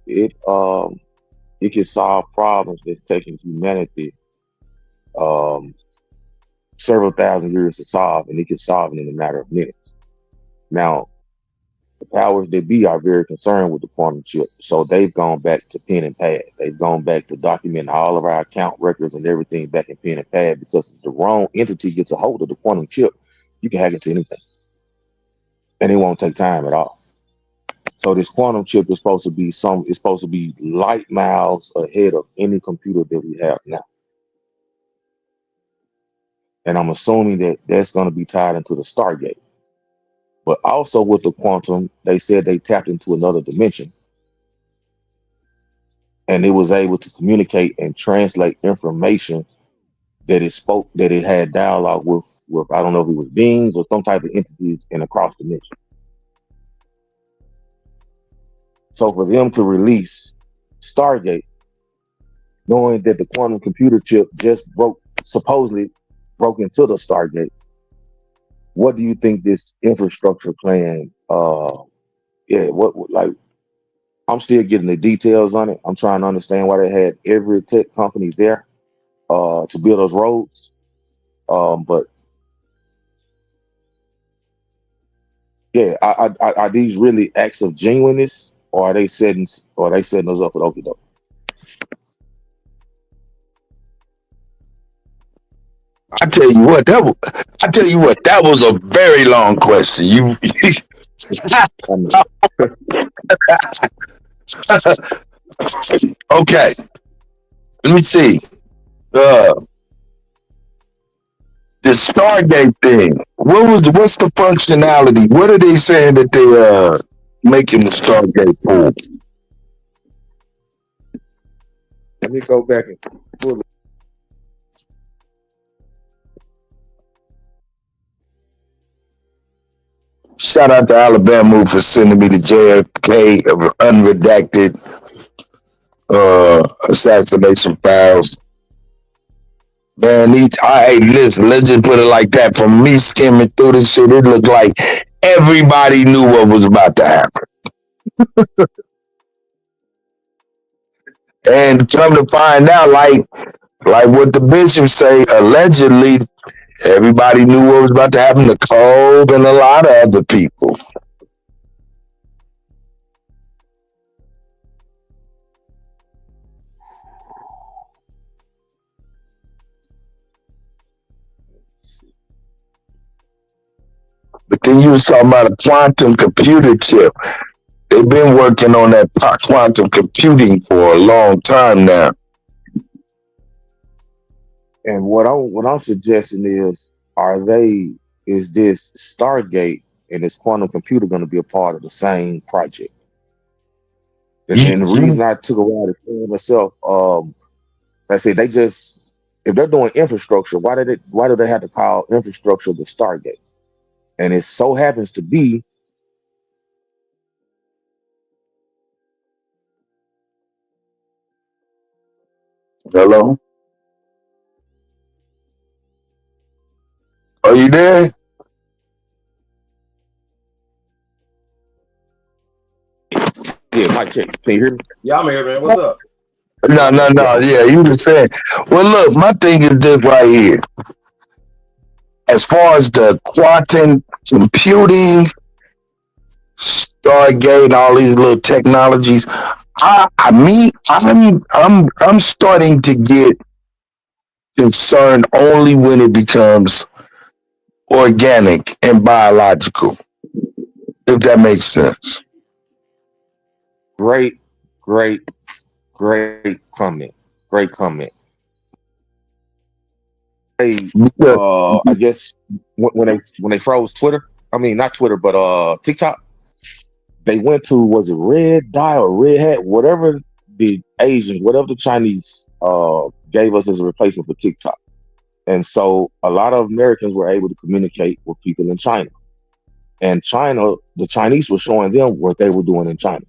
it can solve problems that's taking humanity several thousand years to solve, and it can solve it in a matter of minutes. Now, the powers that be are very concerned with the quantum chip. So they've gone back to pen and pad. They've gone back to document all of our account records and everything back in pen and pad, because if the wrong entity gets a hold of the quantum chip, you can hack into anything. And it won't take time at all. So this quantum chip is supposed to be light miles ahead of any computer that we have now. And I'm assuming that that's going to be tied into the Stargate. But also with the quantum, they said they tapped into another dimension, and it was able to communicate and translate information that it had dialogue with I don't know if it was beings or some type of entities in a cross dimension. So for them to release Stargate, knowing that the quantum computer chip supposedly broke into the Stargate, what do you think this infrastructure plan? I'm still getting the details on it. I'm trying to understand why they had every tech company there to build those roads. But yeah, are these really acts of genuineness, or are they setting us up with okie doke? I tell you what, that was a very long question. Okay, let me see. The Stargate thing. What's the functionality? What are they saying that they making the Stargate for? Let me go back and fully. Shout out to Alabama for sending me the JFK unredacted assassination files. Man, hey, listen, let's just put it like that. From me skimming through this shit, it looked like everybody knew what was about to happen. And come to find out, like what the bishops say, allegedly, everybody knew what was about to happen to Cole and a lot of other people. But then you was talking about a quantum computer chip. They've been working on that quantum computing for a long time now. And what I'm suggesting is this Stargate and this quantum computer going to be a part of the same project? And the reason I took a while to explain myself, I say if they're doing infrastructure, why do they have to call infrastructure the Stargate? And it so happens to be Hello? Are you there? Yeah, mic check. Can you hear me? Yeah, I'm here, man. What's up? No. Yeah, you were saying. Well, look, my thing is this right here. As far as the quantum computing, Stargate, all these little technologies, I'm starting to get concerned only when it becomes organic and biological, if that makes sense. Great comment. Great comment. I guess when they froze Twitter, I mean not Twitter, but TikTok, they went to, was it Red Dye or Red Hat, whatever the Chinese gave us as a replacement for TikTok. And so a lot of Americans were able to communicate with people in China. And the Chinese were showing them what they were doing in China.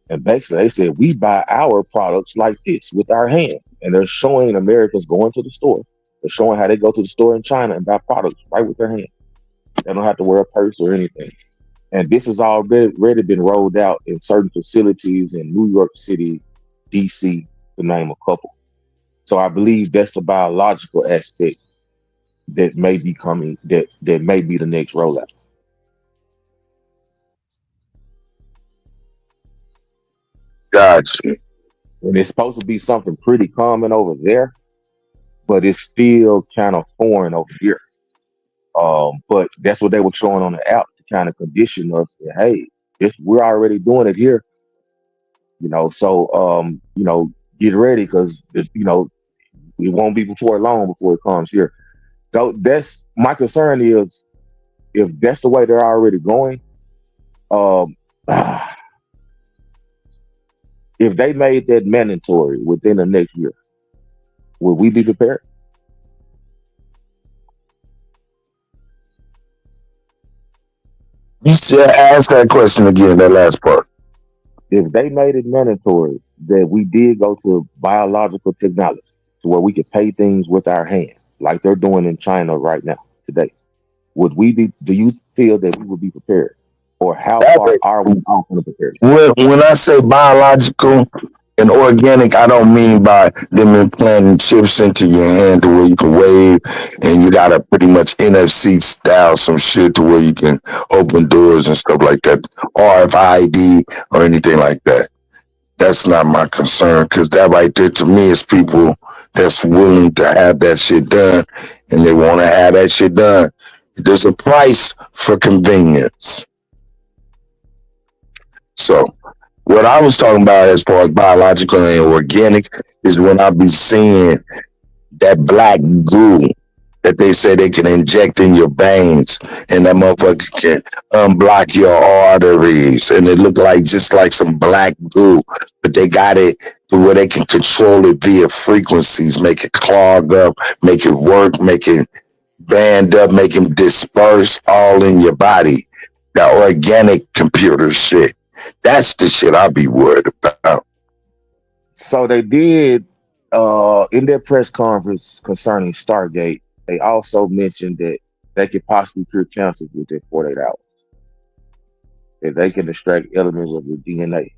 And basically they said, we buy our products like this with our hand. And they're showing Americans going to the store. They're showing how they go to the store in China and buy products right with their hand. They don't have to wear a purse or anything. And this has already been rolled out in certain facilities in New York City, DC, to name a couple. So I believe that's the biological aspect that may be coming, that may be the next rollout. Gotcha. And it's supposed to be something pretty common over there, but it's still kind of foreign over here. But that's what they were showing on the app to kind of condition us that, hey, we're already doing it here, so get ready because it won't be before long before it comes here. So that's my concern is if that's the way they're already going, if they made that mandatory within the next year, would we be prepared? You said ask that question again, that last part. If they made it mandatory that we did go to biological technology to where we could pay things with our hand, like they're doing in China right now, today, do you feel that we would be prepared? Or how far are we off from prepared? When I say biological and organic, I don't mean by them implanting chips into your hand to where you can wave and you got to pretty much NFC style some shit to where you can open doors and stuff like that, RFID or anything like that. That's not my concern, because that right there to me is people that's willing to have that shit done and they want to have that shit done. There's a price for convenience. So what I was talking about as far as biological and organic is when I be seeing that black goo that they say they can inject in your veins and that motherfucker can unblock your arteries and it look like just like some black goo, but they got it to where they can control it via frequencies, make it clog up, make it work, make it band up, make it disperse all in your body. That organic computer shit. That's the shit I'll be worried about. So they did in their press conference concerning Stargate, they also mentioned that they could possibly cure cancers within 48 hours. That they can extract elements of your DNA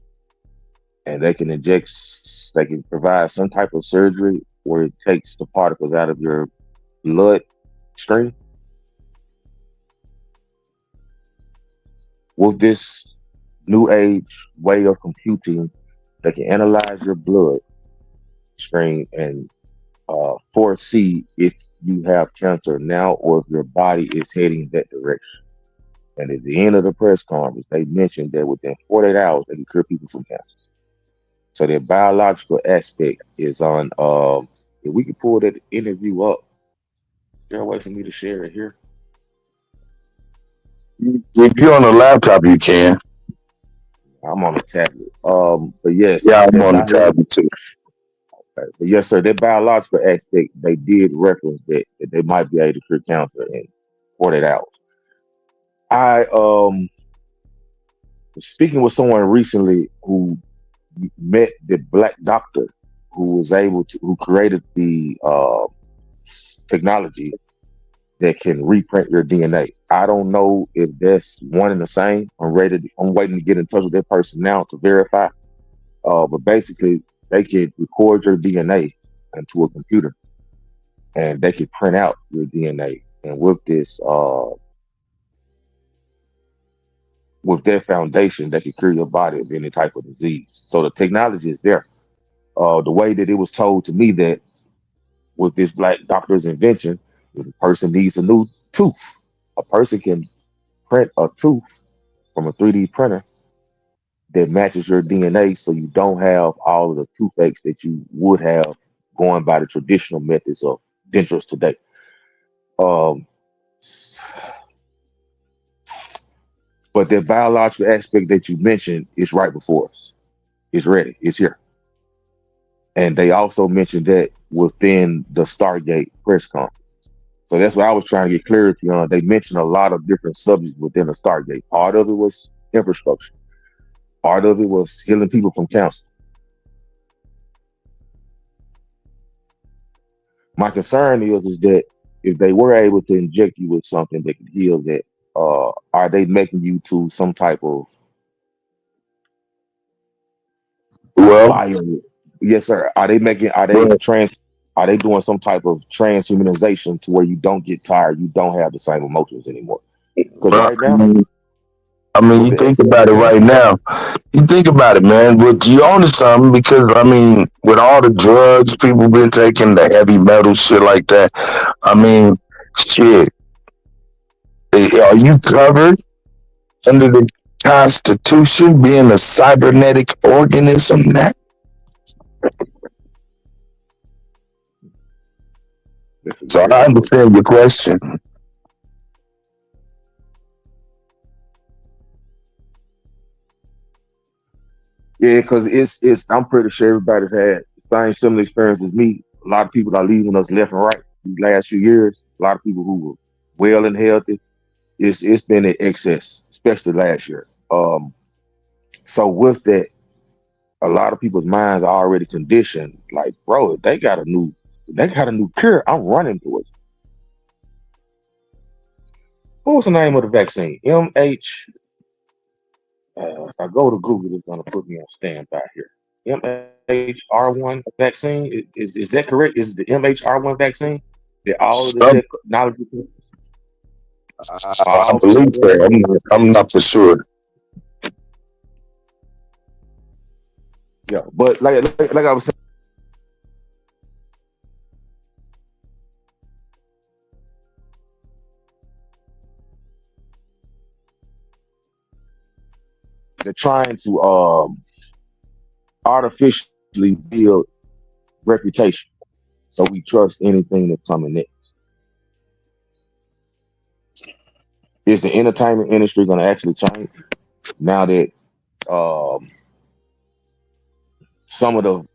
and they can provide some type of surgery where it takes the particles out of your blood stream. With this new age way of computing, they can analyze your blood stream and foresee if you have cancer now or if your body is heading that direction. And at the end of the press conference, they mentioned that within 48 hours, they can cure people from cancer. So their biological aspect is on, if we could pull that interview up, is there a way for me to share it here? If you're on a laptop, you can. I'm on a tablet. But yes. Yeah, I'm on a tablet too. Okay. But yes, sir, their biological aspect, they did reference that they might be able to cure cancer in 48 hours. I was speaking with someone recently who met the black doctor who created the technology that can reprint your DNA. I don't know if that's one and the same. I'm waiting to get in touch with that person now to verify. But basically, they can record your DNA into a computer, and they can print out your DNA. And with this, with their foundation, they can cure your body of any type of disease. So the technology is there. The way that it was told to me that with this black doctor's invention, if a person needs a new tooth, a person can print a tooth from a 3D printer that matches your DNA, so you don't have all of the toothaches that you would have going by the traditional methods of dentures today. But the biological aspect that you mentioned is right before us. It's ready. It's here. And they also mentioned that within the Stargate press conference. So that's what I was trying to get clarity on. They mentioned a lot of different subjects within the Stargate. Part of it was infrastructure. Part of it was healing people from cancer. My concern is that if they were able to inject you with something that could heal that, are they making you to some type of yes, sir. Are they doing some type of transhumanization to where you don't get tired, you don't have the same emotions anymore? Because right now, I mean, with you the think excess about it demand. right now. You think about it, man. But you onto something because I mean, with all the drugs people been taking, the heavy metal shit like that. I mean, shit. Are you covered under the Constitution being a cybernetic organism? That That's a so great I question. understand your question. Yeah, because it's. I'm pretty sure everybody's had the same similar experience as me. A lot of people are leaving us left and right these last few years. A lot of people who were well and healthy. It's been in excess, especially last year. So with that, a lot of people's minds are already conditioned. Like, bro, if they got a new cure. I'm running towards it. What was the name of the vaccine? MH. If I go to Google, it's gonna put me on standby here. MHR1 vaccine. Is that correct? Is it the MHR1 vaccine? That all of the Some, technology, I all believe people. so. I'm not for sure. Yeah, but like I was saying, they're trying to artificially build reputation, so we trust anything that's coming next. Is the entertainment industry going to actually change now that um, some of the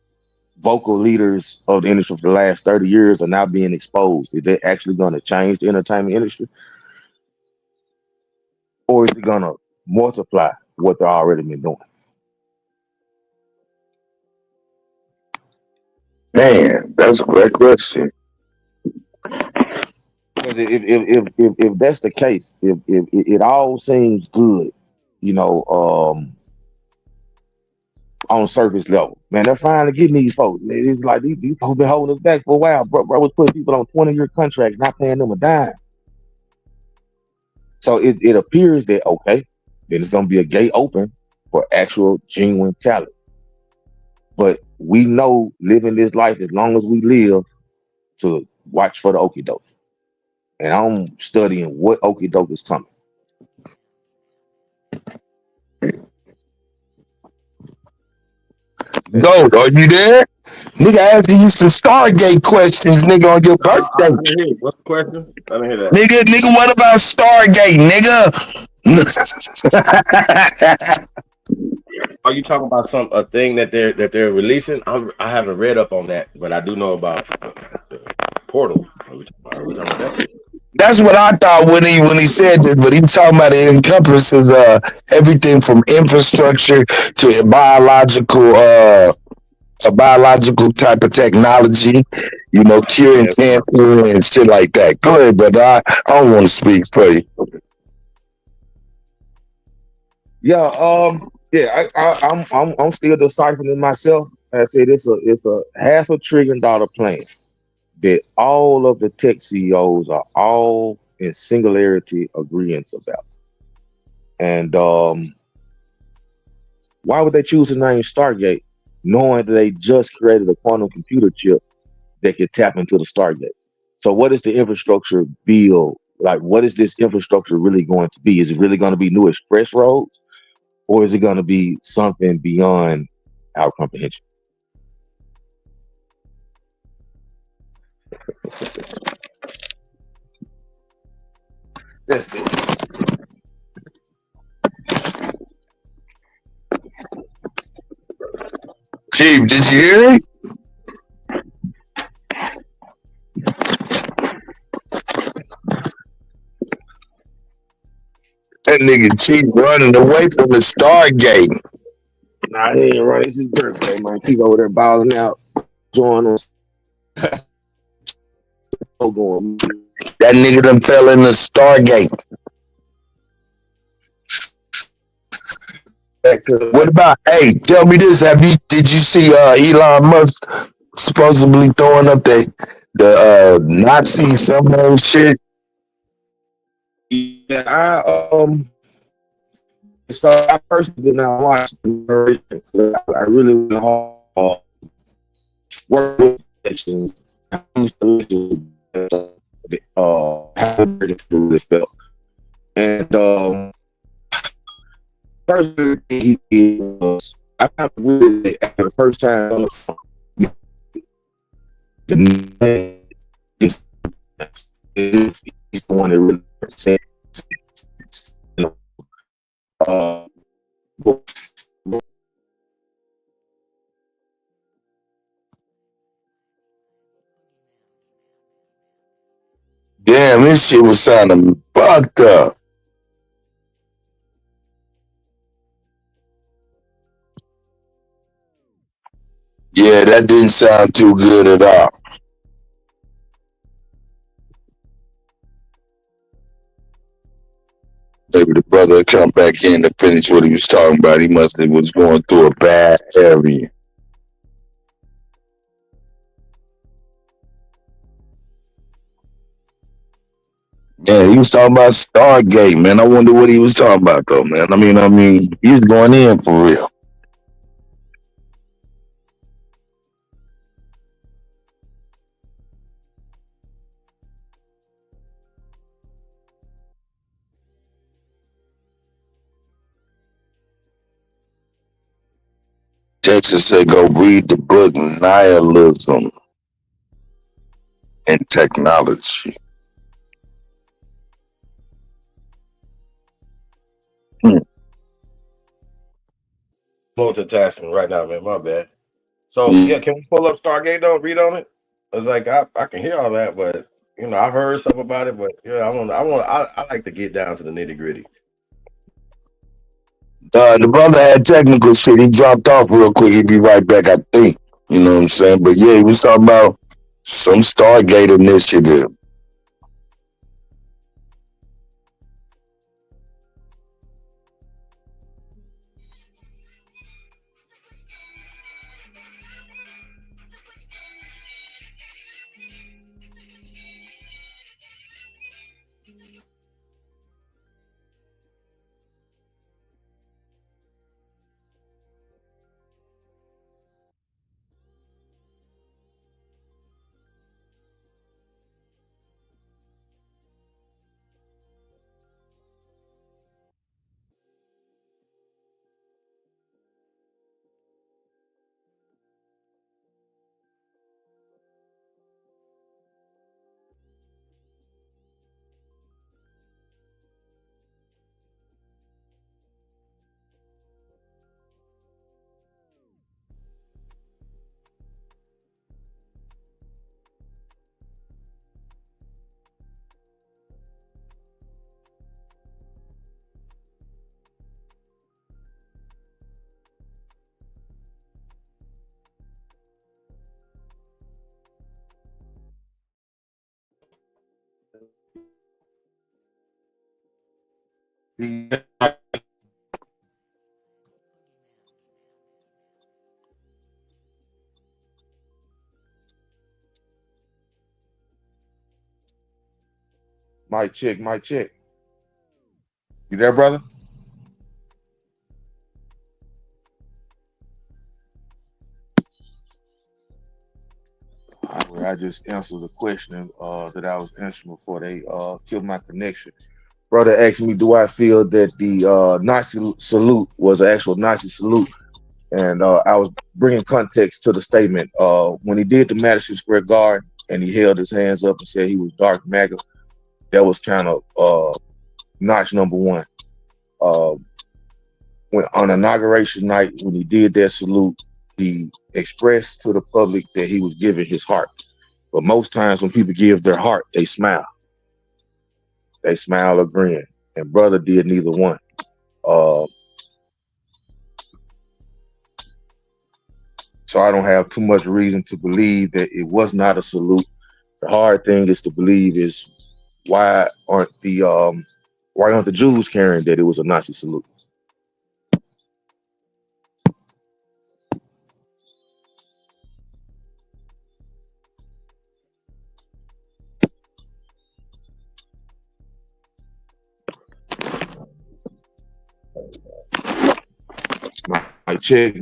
vocal leaders of the industry for the last 30 years are now being exposed? Is that actually going to change the entertainment industry, or is it going to multiply what they've already been doing? Man, that's a great question. Because if that's the case, if it all seems good, you know, on surface level, man, they're finally getting these folks. It's like these folks been holding us back for a while. Bro was putting people on 20-year contracts, not paying them a dime. So it appears that okay, then it's gonna be a gate open for actual genuine talent. But we know living this life as long as we live to watch for the okie doke. And I'm studying what okie doke is coming. Gold, are you there? Nigga asking you some Stargate questions, nigga, on your I birthday. didn't hear it. What's the question? I didn't hear that. Nigga, what about Stargate, nigga? Are you talking about a thing that they're releasing? I haven't read up on that, but I do know about the portal. Are we talking about that? That's what I thought when he said that, but he talking about it encompasses everything from infrastructure to a biological type of technology, you know, curing cancer and shit like that. Go ahead, brother. I don't want to speak for you. Yeah, I'm still deciphering myself. I said it's a $500 billion plan that all of the tech CEOs are all in singularity agreements about. And why would they choose the name Stargate, knowing that they just created a quantum computer chip that could tap into the Stargate? So what is the infrastructure bill? Like, what is this infrastructure really going to be? Is it really going to be new express roads? Or is it going to be something beyond our comprehension? That's it. Chief, did you hear it? That nigga Chief running away from the Stargate. Nah, he ain't running. It's his birthday, man. Keep over there balling out, joining us. That nigga done fell in the Stargate. What about, hey, tell me this, did you see Elon Musk supposedly throwing up the Nazi some shit? Yeah, So I personally did not watch the I really went hard work with sections. How really felt. And first thing he did was I kind of really after the first time he's the one that really represents, you know, Damn, this shit was sounding fucked up. Yeah, that didn't sound too good at all. Maybe the brother would come back in to finish what he was talking about. He must have was going through a bad area. Yeah, he was talking about Stargate, man. I wonder what he was talking about, though, man. I mean, he was going in for real. Texas said, go read the book Nihilism and Technology. Multitasking right now, man. My bad. So yeah, can we pull up Stargate though? Read on it. It's like I can hear all that, but you know, I heard something about it, but yeah, I like to get down to the nitty gritty. The brother had technical shit. He dropped off real quick. He'd be right back, I think. You know what I'm saying? But yeah, he was talking about some Stargate initiative. Mic check, mic check. You there, brother? I just answered the question that I was answering before they killed my connection. Brother asked me, do I feel that the Nazi salute was an actual Nazi salute? And I was bringing context to the statement. When he did the Madison Square Garden and he held his hands up and said he was Dark MAGA, that was kind of notch number one. When on inauguration night, when he did that salute, he expressed to the public that he was giving his heart. But most times when people give their heart, they smile. They smile or grin. And brother did neither one. So I don't have too much reason to believe that it was not a salute. The hard thing is to believe is why aren't the Jews caring that it was a Nazi salute? Mic check.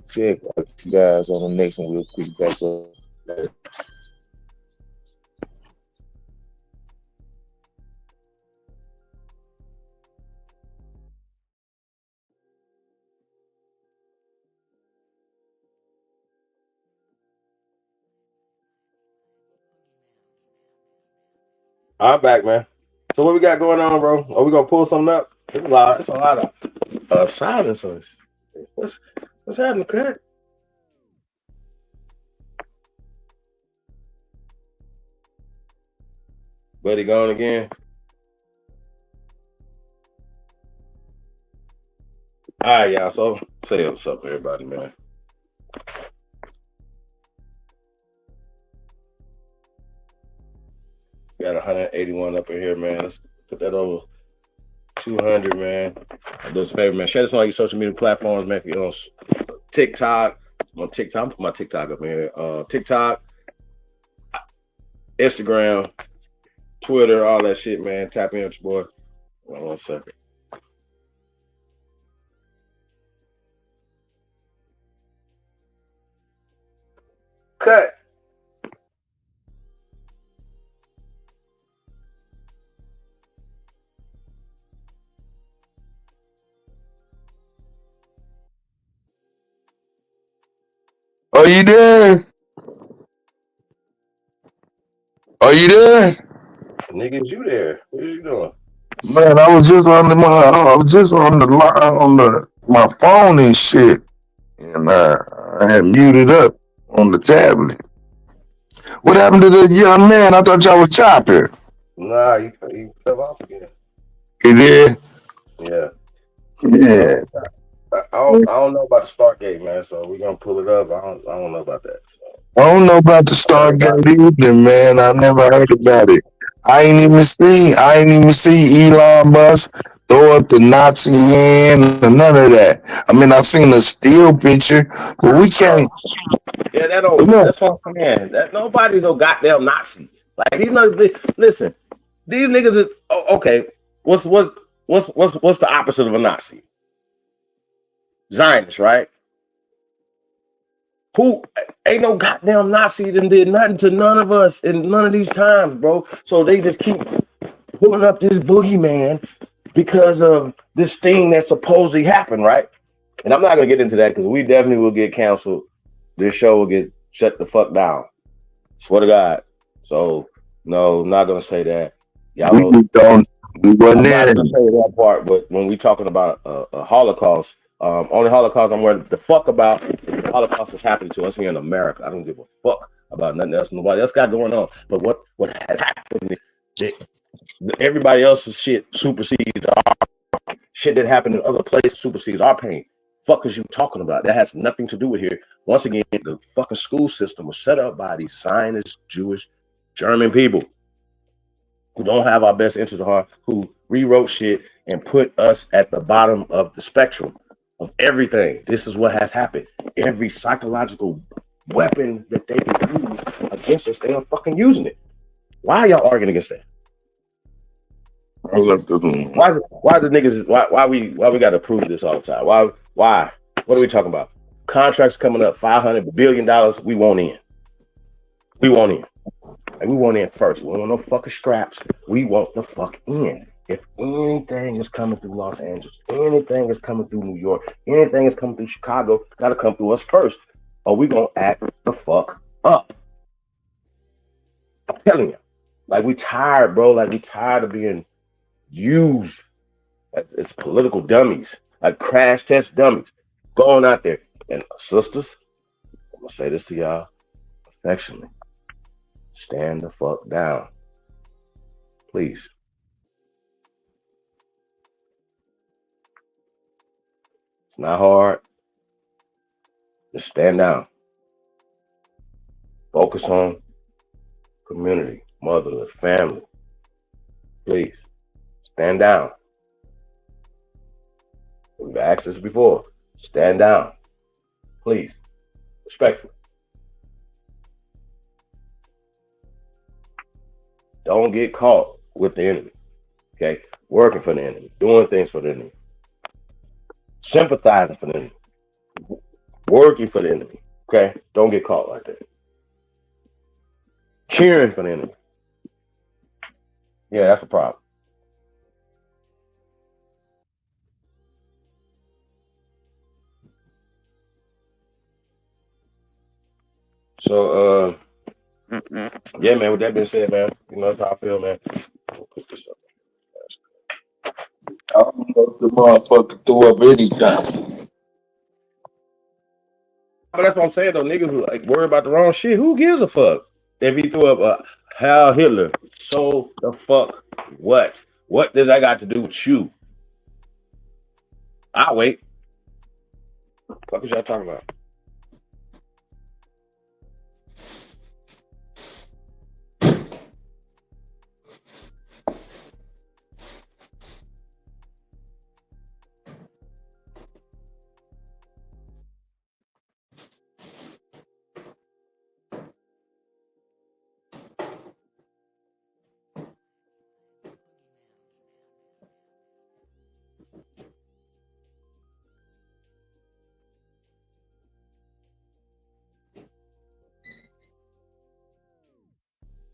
Check. I'll get you guys on the next one real quick. Back up. I'm back, man. So what we got going on, bro? Are we gonna pull something up? It's a lot of silencers. What's happening, cut? Buddy gone again. All right, y'all. So say what's up, everybody, man. Got 181 up in here, man. Let's put that over 200, man. Do us a favor, man. Share this on all your social media platforms, man. If you're on TikTok, I'm put my TikTok up in here. TikTok, Instagram, Twitter, all that shit, man. Tap in with your boy. Hold on 1 second. Cut. Are you there? Are you there? Niggas, you there? What are you doing? Man, I was just on the line on my phone and shit, and I had muted up on the tablet. What happened to the young man? I thought y'all was chopping. Nah, he fell off again. You did? Yeah. Yeah. I don't know about the Stargate, man. So we're gonna pull it up. I don't know about that. I don't know about the Stargate either, man. I never heard about it. I ain't even see Elon Musk throw up the Nazi hand or none of that. I mean, I seen a still picture, but we can't. Yeah, that's what I'm saying. That nobody's no goddamn Nazi. Like these niggas. Listen, these niggas is okay. What's the opposite of a Nazi? Zionist, right? Who ain't no goddamn Nazi that did nothing to none of us in none of these times, bro. So they just keep pulling up this boogeyman because of this thing that supposedly happened, right? And I'm not gonna get into that because we definitely will get canceled. This show will get shut the fuck down. Swear to God. So no, I'm not gonna say that. Y'all know, I'm not gonna say that part, but when we talking about a Holocaust, only Holocaust I'm worried the fuck about the Holocaust is happening to us here in America. I don't give a fuck about nothing else nobody else got going on. But what has happened is that everybody else's shit supersedes our shit that happened in other places supersedes our pain. Fuck is you talking about? That has nothing to do with here. Once again, the fucking school system was set up by these Zionist, Jewish, German people who don't have our best interest at heart, who rewrote shit and put us at the bottom of the spectrum of everything. This is what has happened. Every psychological weapon that they can use against us, they are fucking using it. Why are y'all arguing against that? Why the niggas? Why we got to prove this all the time? Why? What are we talking about? Contracts coming up, $500 billion. We want in. And we want in first. We don't want no fucking scraps. We want the fuck in. If anything is coming through Los Angeles, anything is coming through New York, anything is coming through Chicago, gotta come through us first, or we gonna act the fuck up. I'm telling you, like we tired, bro. Like we tired of being used as political dummies, like crash test dummies, going out there. And sisters, I'm gonna say this to y'all affectionately: stand the fuck down, please. It's not hard. Just stand down. Focus on community, motherhood, family. Please stand down. We've asked this before. Stand down. Please. Respectfully. Don't get caught with the enemy. Okay? Working for the enemy. Doing things for the enemy. Sympathizing for the enemy. Working for the enemy. Okay? Don't get caught like that. Cheering for the enemy. Yeah, that's a problem. So, yeah, man, with that being said, man, you know, that's how I feel, man. I'll put this up. I don't know if the motherfucker threw up anytime. But that's what I'm saying, though. Niggas who like worry about the wrong shit. Who gives a fuck? If he threw up Heil Hitler, so the fuck what? What does that got to do with you? I'll wait. What the fuck is y'all talking about?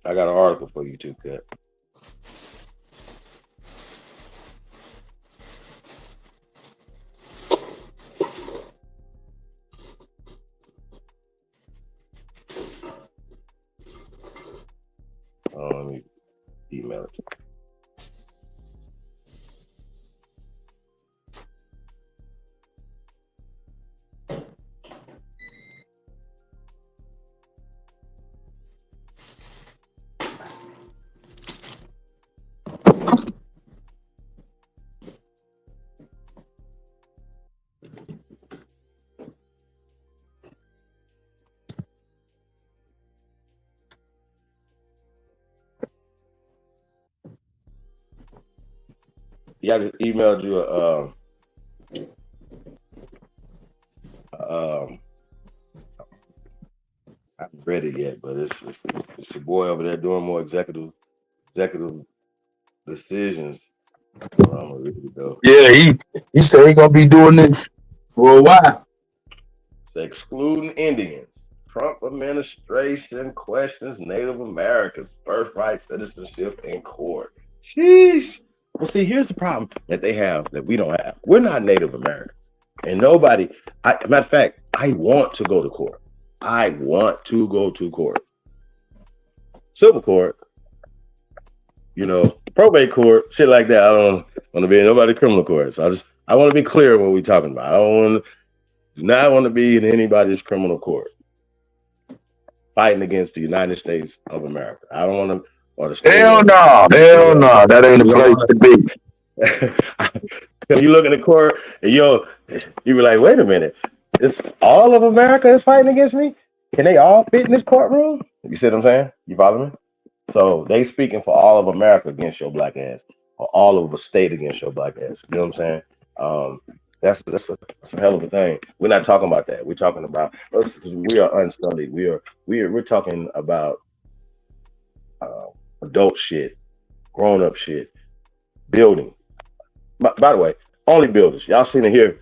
I got an article for you too, Cut. Let me email it. Yeah, I just emailed you I haven't read it yet, but it's your boy over there doing more executive decisions. I'm gonna read it though. Yeah, he said he gonna be doing this for a while. It's excluding Indians. Trump administration questions Native Americans' birthright citizenship in court. Sheesh. Well, see, here's the problem that they have that we don't have. We're not Native Americans. And nobody, matter of fact, I want to go to court. I want to go to court. Civil court, you know, probate court, shit like that. I don't want to be in nobody's criminal court. So I want to be clear what we're talking about. Do not want to be in anybody's criminal court fighting against the United States of America. I don't want to. Hell no, that ain't the place to be. You look in the court and you be like, wait a minute, it's all of America is fighting against me? Can they all fit in this courtroom? You see what I'm saying? You follow me? So they speaking for all of America against your black ass, or all of a state against your black ass. You know what I'm saying? That's a hell of a thing. We're not talking about that. We're talking about, because we are unstudied. We're talking about adult shit, grown up shit, building. By the way, only builders. Y'all seen it here.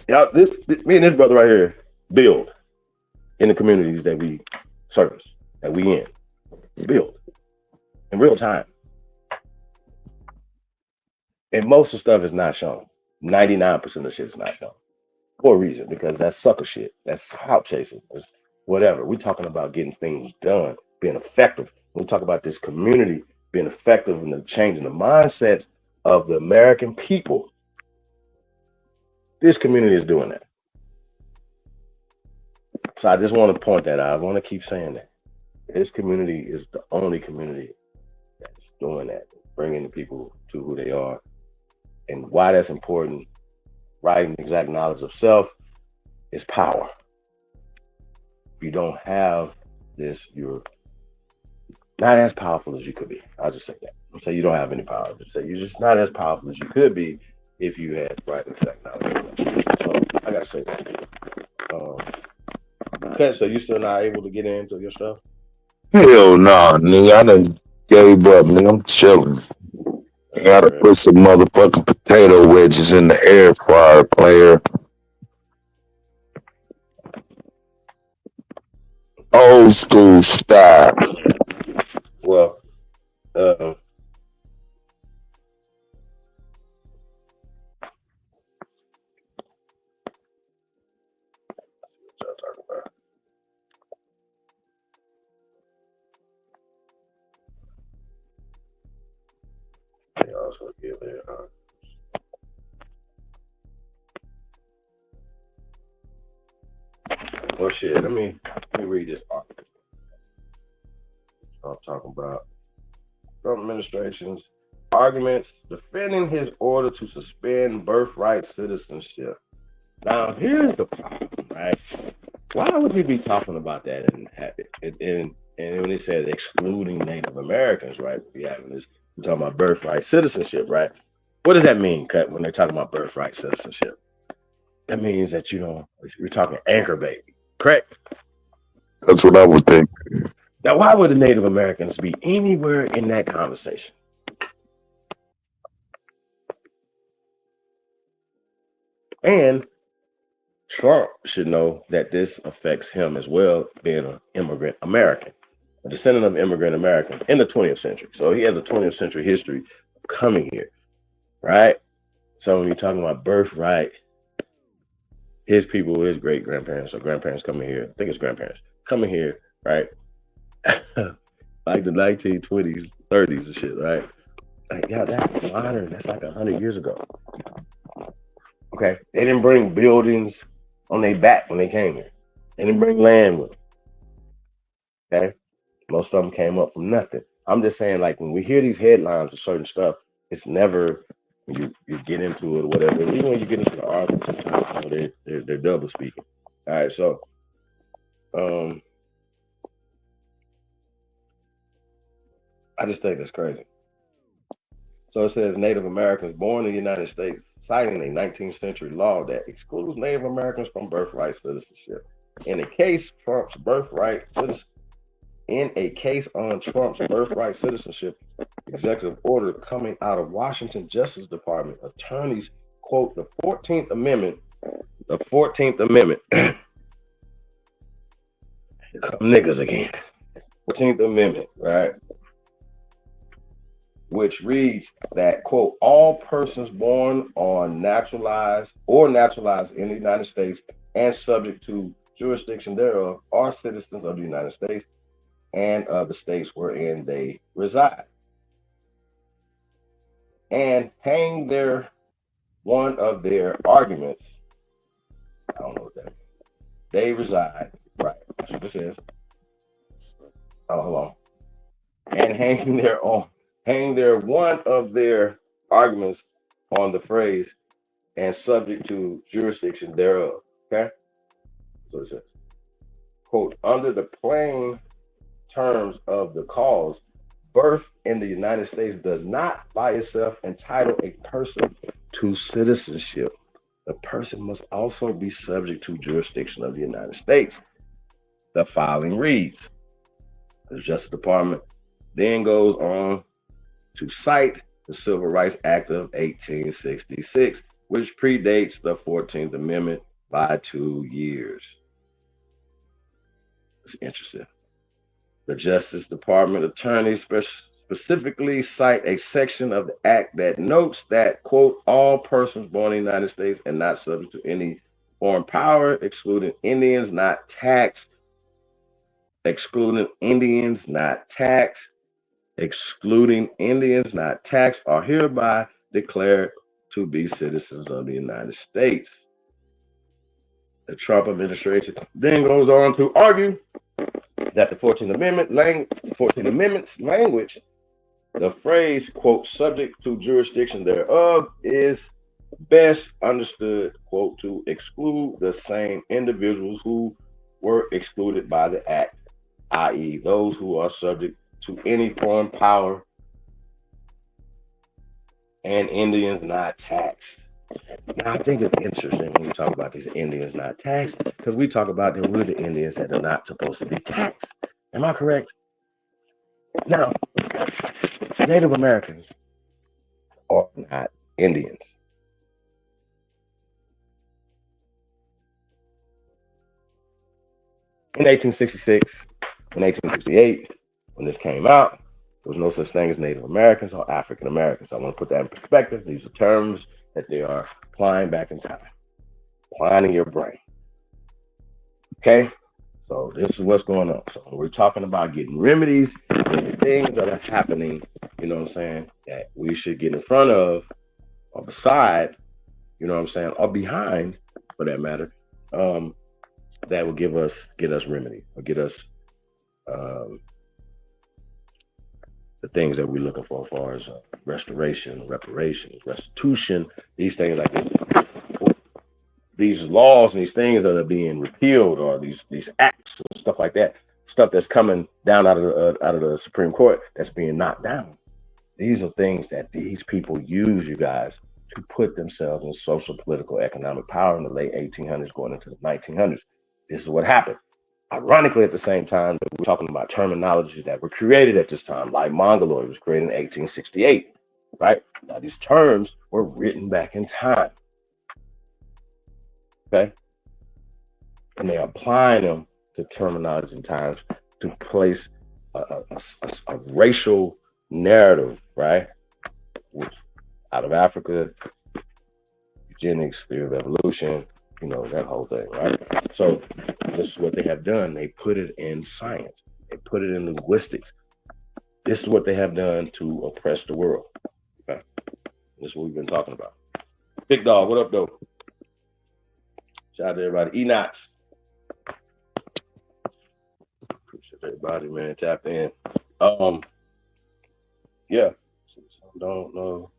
Y'all, me and this brother right here build in the communities that we service, that we in. We build in real time. And most of the stuff is not shown. 99% of the shit is not shown. For a reason, because that's sucker shit. That's hop chasing. It's whatever. We're talking about getting things done, being effective. We talk about this community being effective and the changing the mindsets of the American people. This community is doing that. So I just want to point that out. I want to keep saying that. This community is the only community that's doing that, bringing the people to who they are. And why that's important, right? And exact knowledge of self is power. If you don't have this, you're not as powerful as you could be. I'll just say that. I'll say you don't have any power. I'll just say you're just not as powerful as you could be if you had right and exact knowledge of self. So I gotta say that. Okay, so you still not able to get into your stuff? Hell nah, nigga. I done gave up, nigga. I'm chilling. I gotta put some motherfucking potato wedges in the air fryer, player. Old school style. Well, they also give it. Well, shit. Let me read this article. I'm talking about Trump administration's arguments defending his order to suspend birthright citizenship. Now, here's the problem, right? Why would we be talking about that? And when they said excluding Native Americans, right? We're talking about birthright citizenship, right? What does that mean, Cut, when they're talking about birthright citizenship? That means that you're talking anchor baby, correct? That's what I would think. Now, why would the Native Americans be anywhere in that conversation? And Trump should know that this affects him as well, being an immigrant American, a descendant of immigrant American in the 20th century. So he has a 20th century history of coming here, right? So when you're talking about birthright, his people, his great grandparents or grandparents coming here, I think it's grandparents coming here, right? Like the 1920s, 30s and shit, right? Like, yeah, that's modern. That's like 100 years ago. Okay, they didn't bring buildings on their back when they came here. They didn't bring land with them. Okay, most of them came up from nothing. I'm just saying, like, when we hear these headlines of certain stuff, it's never you get into it or whatever. Even when you get into the argument, sometimes they're double speaking. All right, so I just think that's crazy. So it says Native Americans born in the United States, citing a 19th century law that excludes Native Americans from birthright citizenship. In a case on Trump's birthright citizenship executive order coming out of Washington Justice Department, attorneys quote the 14th Amendment. The 14th Amendment. Here come niggas again. 14th Amendment, right? Which reads that, quote, all persons born on naturalized in the United States and subject to jurisdiction thereof are citizens of the United States and of the states wherein they reside. And hang one of their arguments, I don't know what that means. They reside, right, that's what it says. Oh, hold on. And hang one of their arguments on the phrase and subject to jurisdiction thereof. Okay? So it says, quote, under the plain terms of the cause, birth in the United States does not by itself entitle a person to citizenship. The person must also be subject to jurisdiction of the United States. The filing reads, the Justice Department then goes on to cite the Civil Rights Act of 1866, which predates the 14th Amendment by 2 years. It's interesting. The Justice Department attorney specifically cite a section of the act that notes that, quote, all persons born in the United States and not subject to any foreign power, excluding Indians not taxed, are hereby declared to be citizens of the United States. The Trump administration then goes on to argue that the 14th Amendment's language, the phrase, quote, subject to jurisdiction thereof, is best understood, quote, to exclude the same individuals who were excluded by the act, i.e., those who are subject to any foreign power and Indians not taxed. Now, I think it's interesting when we talk about these Indians not taxed, because we talk about that we're the Indians that are not supposed to be taxed. Am I correct? Now, Native Americans are not Indians. In 1866, in 1868, when this came out, there was no such thing as Native Americans or African Americans. I want to put that in perspective. These are terms that they are applying back in time, applying in your brain. Okay? So this is what's going on. So when we're talking about getting remedies, there's things that are happening, you know what I'm saying, that we should get in front of or beside, you know what I'm saying, or behind, for that matter, that will get us remedy or get us the things that we're looking for as far as restoration, reparations, restitution, these things like this. These laws and these things that are being repealed, or these acts and stuff like that, stuff that's coming down out of the Supreme Court that's being knocked down. These are things that these people use, you guys, to put themselves in social, political, economic power in the late 1800s going into the 1900s. This is what happened. Ironically, at the same time, we're talking about terminologies that were created at this time, like Mongoloid was created in 1868, right? Now, these terms were written back in time, okay? And they're applying them to terminology in times to place a racial narrative, right? Which, out of Africa, eugenics, theory of evolution, you know, that whole thing, right? So this is what they have done. They put it in science. They put it in linguistics. This is what they have done to oppress the world. Okay? This is what we've been talking about. Big Dog, what up, though? Shout out to everybody. Enox. Appreciate everybody, man. Tap in. Yeah. Don't know.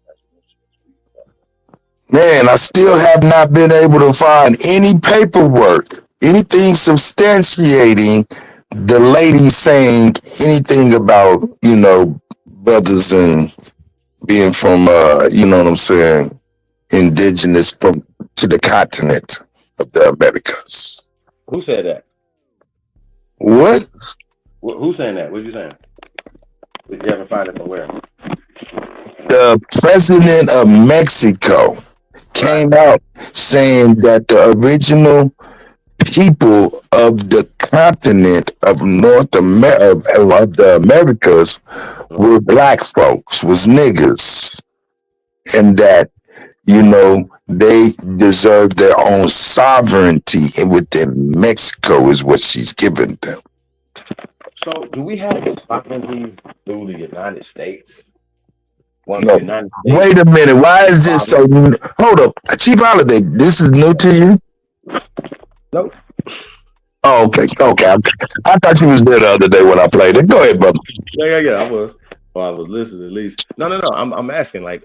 Man, I still have not been able to find any paperwork, anything substantiating the lady saying anything about, you know, brothers and being from, you know what I'm saying, indigenous to the continent of the Americas. Who said that? What? Who's saying that? What you saying? Did you ever find it from where? The president of Mexico came out saying that the original people of the continent of North America, of the Americas, were black folks, was niggas, and that, you know, they deserve their own sovereignty within Mexico is what she's giving them. So do we have sovereignty through the United States? No. Wait a minute. Why is this so? Hold up, Chief Holiday. This is new to you? Nope. Oh, okay. I thought you was there the other day when I played it. Go ahead, brother. Yeah. I was. Well, I was listening at least. No. I'm asking like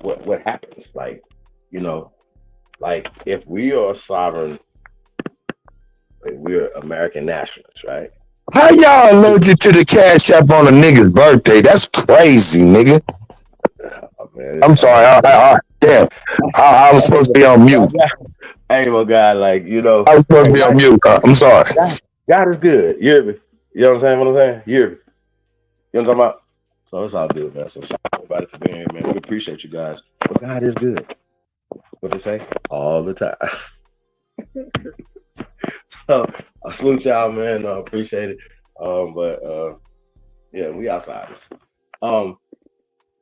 what happens? Like, you know, like if we are sovereign, like we're American nationalists, right? How y'all allergic to the Cash App on a nigga's birthday? That's crazy, nigga. Oh, man, I'm sorry. Damn. I was supposed to be on mute. Hey, well, God, like, you know. I was supposed to be on mute. I'm sorry. God is good. You hear me? You know what I'm saying? You hear me? You know what I'm talking about? So it's all good, man. So shout out to everybody for being here, man. We appreciate you guys. But God is good. What they say? All the time. So I salute y'all, man. I appreciate it. Yeah, we outside.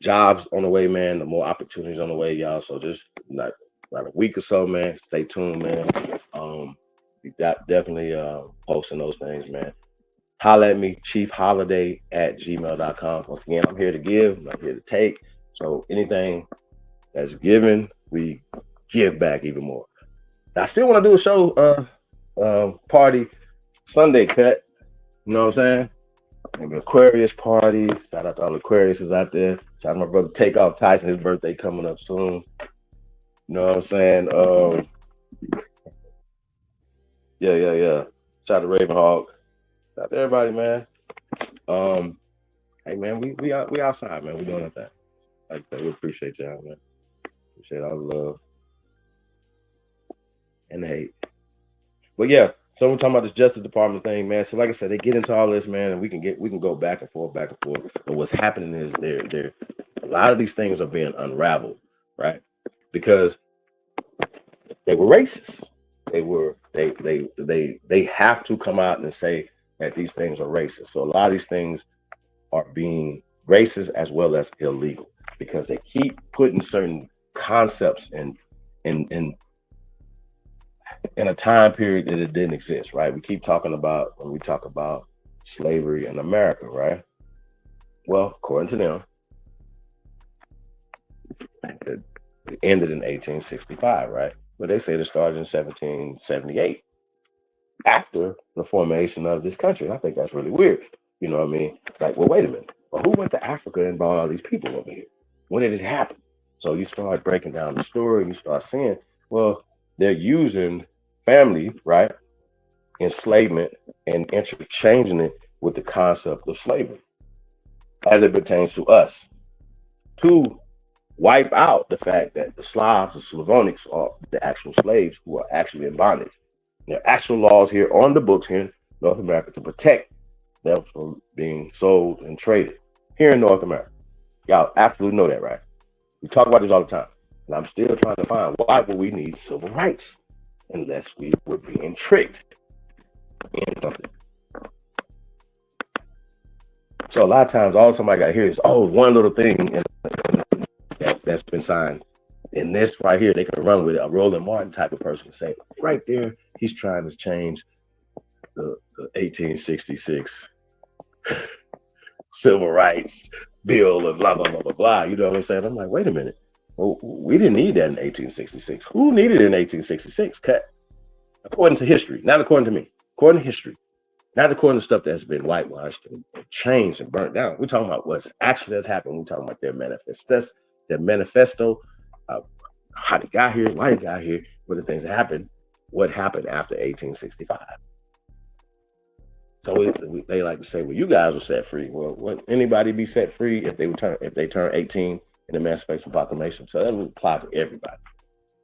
Jobs on the way, man. The more opportunities on the way, y'all. So just like about a week or so, man. Stay tuned, man. We got definitely posting those things, man. Holla at me, chiefholiday@gmail.com. Once again, I'm here to give, I'm not here to take. So anything that's given, we give back even more. I still want to do a show party Sunday cut. You know what I'm saying? Maybe Aquarius party. Shout out to all the Aquariuses out there. Shout out to my brother Takeoff Tyson, his birthday coming up soon. You know what I'm saying? Yeah. Shout out to Ravenhawk. Shout out to everybody, man. Hey man, we outside, man. We doing our thing. Like that. We appreciate y'all, man. Appreciate all the love and the hate. But yeah, so we're talking about this Justice Department thing, man. So like I said, they get into all this, man, and we can go back and forth. But what's happening is a lot of these things are being unraveled, right? Because they were racist. They have to come out and say that these things are racist. So a lot of these things are being racist as well as illegal because they keep putting certain concepts in a time period that it didn't exist, right? We keep talking about when we talk about slavery in America, right? Well, according to them, it ended in 1865, right? But they say it started in 1778 after the formation of this country. I think that's really weird. You know what I mean? It's like, well, wait a minute. Well, who went to Africa and brought all these people over here? When did it happen? So you start breaking down the story, you start seeing, well, they're using family, right? Enslavement and interchanging it with the concept of slavery as it pertains to us to wipe out the fact that the Slavs, the Slavonics are the actual slaves who are actually in bondage. There are actual laws here on the books here in North America to protect them from being sold and traded here in North America. Y'all absolutely know that, right? We talk about this all the time. And I'm still trying to find why would we need civil rights unless we were being tricked in something. So a lot of times all somebody got to hear is, oh, one little thing that's been signed. And this right here, they can run with it. A Roland Martin type of person can say, right there, he's trying to change the 1866 civil rights bill and blah, blah, blah, blah, blah. You know what I'm saying? I'm like, wait a minute. Well, we didn't need that in 1866. Who needed it in 1866? Cut. According to history, not according to me. According to history, not according to stuff that's been whitewashed and changed and burnt down. We're talking about what's actually has happened. We're talking about their manifesto, how they got here, why they got here, what the things that happened, what happened after 1865. So they like to say, well, you guys were set free. Well, would anybody be set free if they turn 18 in the Emancipation Proclamation? So that would apply to everybody.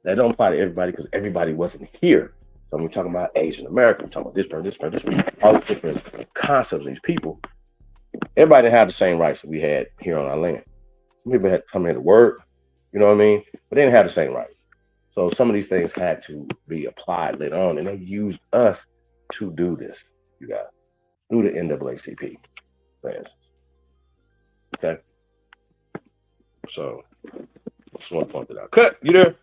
That don't apply to everybody because everybody wasn't here. So we're talking about Asian American, we're talking about this person, all the different concepts of these people. Everybody didn't have the same rights that we had here on our land. Some people had to come here to work, you know what I mean? But they didn't have the same rights. So some of these things had to be applied later on, and they used us to do this, you guys, through the NAACP, for instance. Okay? So, just want to point that out. Cut, you there?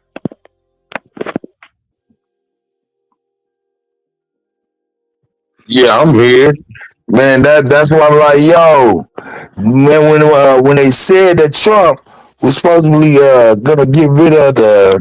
Yeah, I'm here. Man, that's why I'm like, yo, man, when they said that Trump was supposedly gonna get rid of the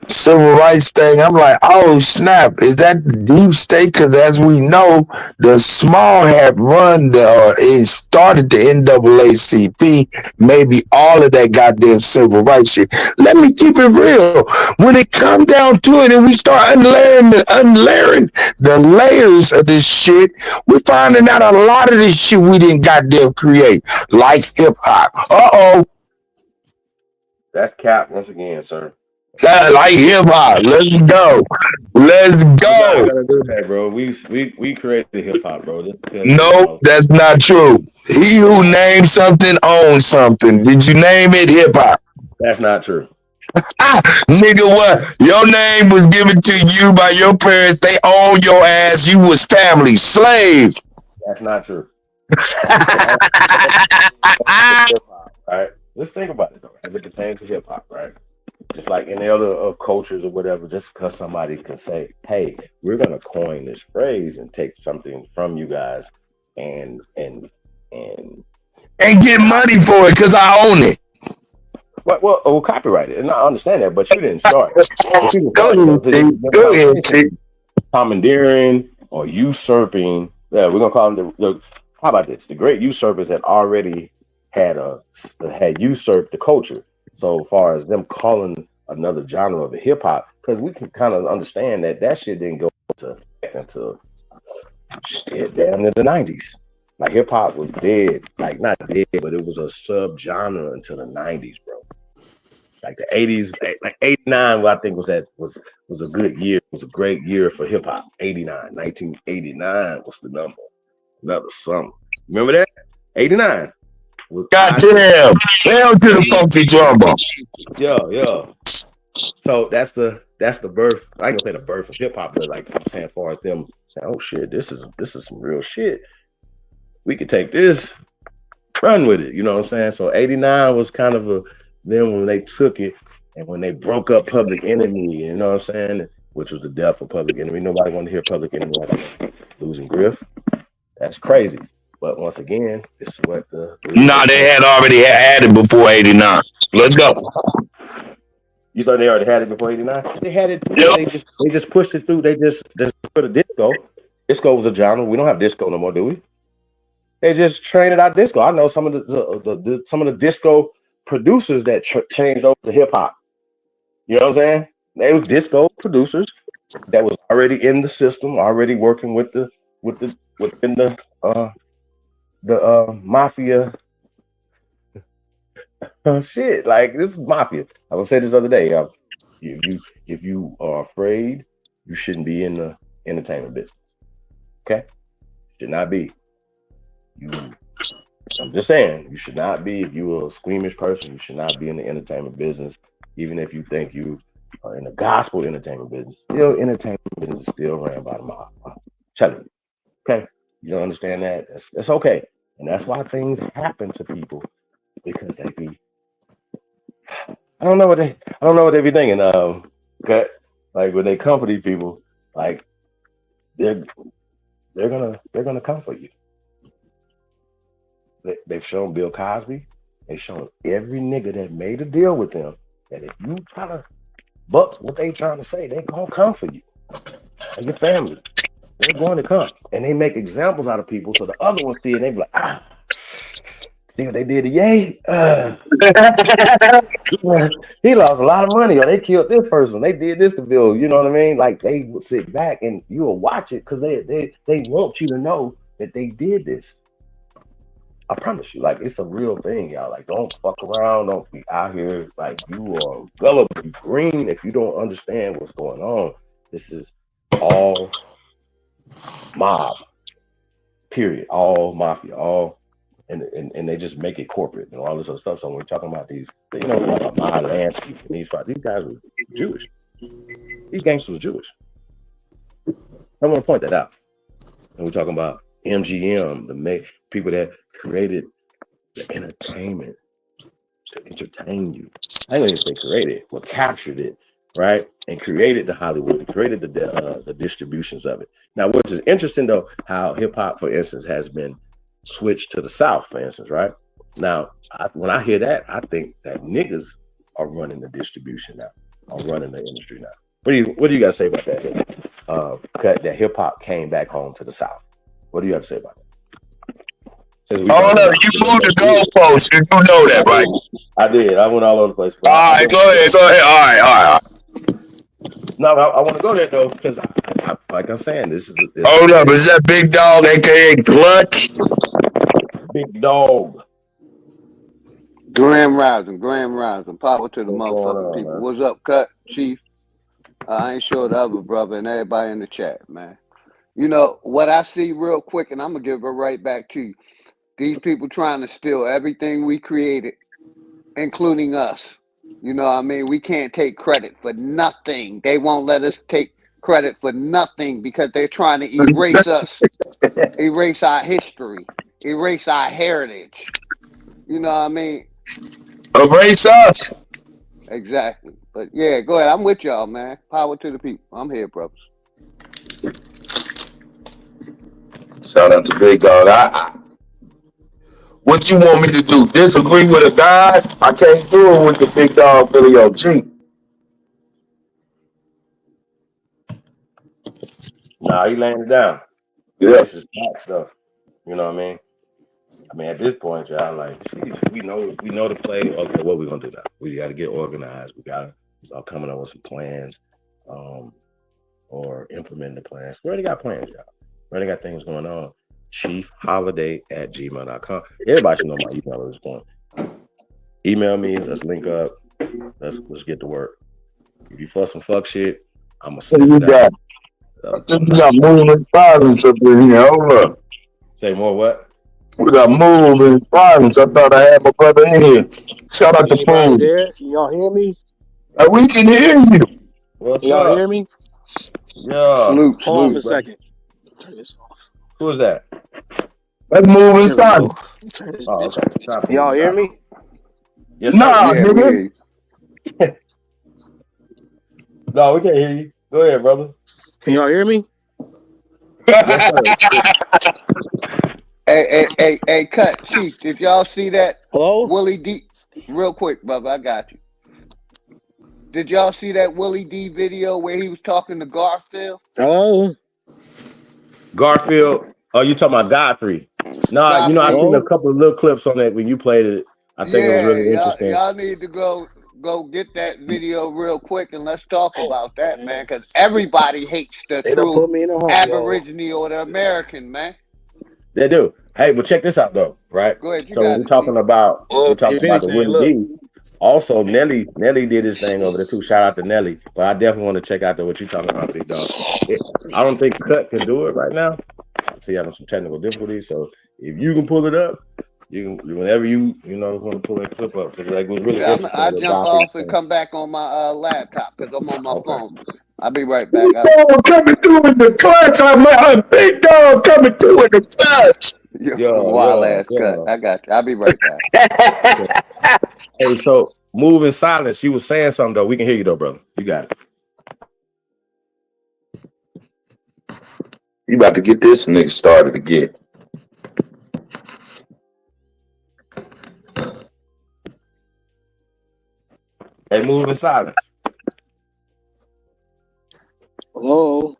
civil rights thing, I'm like, oh snap, is that the deep state? Because as we know, the small have run it started the NAACP, maybe all of that goddamn civil rights shit. Let me keep it real. When it come down to it and we start unlayering the layers of this shit, we're finding out a lot of this shit we didn't goddamn create, like hip hop. That's cap once again, sir. Like hip hop. Let's go. Let's go. We gotta do that, bro. We created hip hop, bro. Nope, that's not true. He who names something owns something. Did you name it hip hop? That's not true. Nigga, what? Your name was given to you by your parents. They own your ass. You was family slave. That's not true. Right? Let's think about it though, as it pertains to hip hop, right? Just like any other cultures or whatever, just because somebody can say, "Hey, we're gonna coin this phrase and take something from you guys and get money for it because I own it." Well, copyright it, and I understand that, but you didn't start. Go ahead, T. Commandeering or usurping. Yeah, we're gonna call them the. How about this? The great usurpers had already had usurped the culture. So far as them calling another genre of hip hop, because we can kind of understand that shit didn't go into shit damn near the 90s. Like hip hop was dead, like not dead, but it was a sub-genre until the 90s, bro. Like the 80s, like 89, what I think was a good year. It was a great year for hip hop. 1989 was the number. Another summer. Remember that? 89. Goddamn! Down to the funky drummer. Yeah. So that's the birth. I ain't gonna say the birth of hip hop, but like I'm saying, as far as them saying, "Oh shit, this is some real shit. We could take this, run with it." You know what I'm saying? So 89 was kind of then when they took it and when they broke up Public Enemy. You know what I'm saying? Which was the death of Public Enemy. Nobody wanted to hear Public Enemy like losing Griff. That's crazy. But once again, this is what they had already had it before 89. Let's go. You thought they already had it before 89? They had it. Yep. They just pushed it through. They just put a disco. Disco was a genre. We don't have disco no more, do we? They just traded out disco. I know some of the disco producers that changed over to hip hop. You know what I'm saying? They were disco producers that was already in the system, already working within the mafia. Shit, like this is mafia. I was saying this other day. If you are afraid, you shouldn't be in the entertainment business. Okay, should not be. I'm just saying, you should not be. If you're a squeamish person, you should not be in the entertainment business. Even if you think you are in the gospel entertainment business, still entertainment business is still ran by the mob. I'm telling you. Okay, you don't understand that? That's okay, and that's why things happen to people because they be. I don't know what they be thinking. Okay, like when they come for these people, like they're gonna come for you. They've shown Bill Cosby. They've shown every nigga that made a deal with them that if you try to buck what they trying to say, they gonna come for you. And your family, they're going to come, and they make examples out of people so the other ones see it. And they be like, see what they did to Ye? He lost a lot of money, or they killed this person. They did this to Bill. You know what I mean? Like they would sit back and you will watch it because they want you to know that they did this. I promise you, like it's a real thing, y'all. Like, don't fuck around. Don't be out here like you are gullible, green if you don't understand what's going on. This is all mob, period. All mafia, all, and they just make it corporate and all this other stuff. So when we're talking about these, you know, about my landscape and these guys were Jewish. These gangsters were Jewish. I want to point that out. And we're talking about MGM, the people that created the entertainment to entertain you. I don't even say created, but captured it, right? And created the Hollywood, and created the distributions of it. Now, which is interesting though, how hip hop, for instance, has been switched to the South, for instance, right? Now, when I hear that, I think that niggas are running the distribution now, are running the industry now. What do you guys say about that? That hip hop came back home to the South. What do you have to say about that? Hold up, you moved the goalposts. You do know that, right? I did. I went all over the place. All right, go ahead. All right. No, I want to go there though, because like I'm saying, this is. Hold up, is that Big Dog, aka Clutch? Big Dog. Grand Rising. Power to the motherfucking people. Man? What's up, Cut, Chief? I ain't sure the other brother and everybody in the chat, man. You know, what I see real quick, and I'm going to give it right back to you. These people trying to steal everything we created, including us. You know what I mean? We can't take credit for nothing. They won't let us take credit for nothing because they're trying to erase us, erase our history, erase our heritage. You know what I mean? Erase us. Exactly. But yeah, go ahead. I'm with y'all, man. Power to the people. I'm here, brothers. Shout out to Big Dog. What you want me to do? Disagree with a guy? I can't do it with the Big Dog Billy OG. Nah, he laying it down. Yeah. This is back stuff. You know what I mean? I mean, at this point, y'all, like, we know the play. Okay, what we gonna do now? We got to get organized. We got to start coming up with some plans, or implement the plans. We already got plans, y'all. We already got things going on. chiefholiday@gmail.com. Everybody should know my email at this point. Email me. Let's link up. Let's get to work. If you fuss some fuck shit, I'm gonna say that. We got moving violence up in here. Hold up. Say more what? We got moving violence. I thought I had my brother in here. Shout out to Anybody Food. there? Can y'all hear me? We can hear you. What's Can y'all up? hear me? Yeah. Salute, Hold on a bro. second. Turn this off. Who is that? Let's move Here we inside. go. Turn this Oh, bitch okay. off. Stop. Y'all hear me? Yes, sir. Nah, Yeah, we nigga. hear you. No, we can't hear you. Go ahead, brother. Can y'all hear me? Yes, sir. Hey, cut, Chief. Did y'all see that? Hello? Willie D. Real quick, brother. I got you. Did y'all see that Willie D video where he was talking to Garfield? Hello? Garfield. Oh, you talking about Godfrey? Nah, you know, I seen a couple of little clips on that when you played it. I think it was really interesting. Y'all need to go get that video real quick and let's talk about that, man. Because everybody hates the They done true put me in a hole, Aborigine or the American, man. They do. Hey, but check this out though, right? Go ahead, you So got when it, we're talking about If the anything, Willie look. D. Also, Nelly did his thing over there too. Shout out to Nelly. But I definitely want to check out what you're talking about, Big Dog. I don't think Cut can do it right now. So you having some technical difficulties. So if you can pull it up, you can whenever you want to pull that clip up. Because like, it was really interesting. I jump off and come back on my laptop because I'm on my phone. I'll be right back. Dog coming through in the clutch. I'm Big Dog coming through in the clutch. Wild ass cut. I got you. I'll be right back. Hey, so move in silence. You was saying something though. We can hear you though, brother. You got it. You about to get this nigga started again. Hey, move in silence. Hello?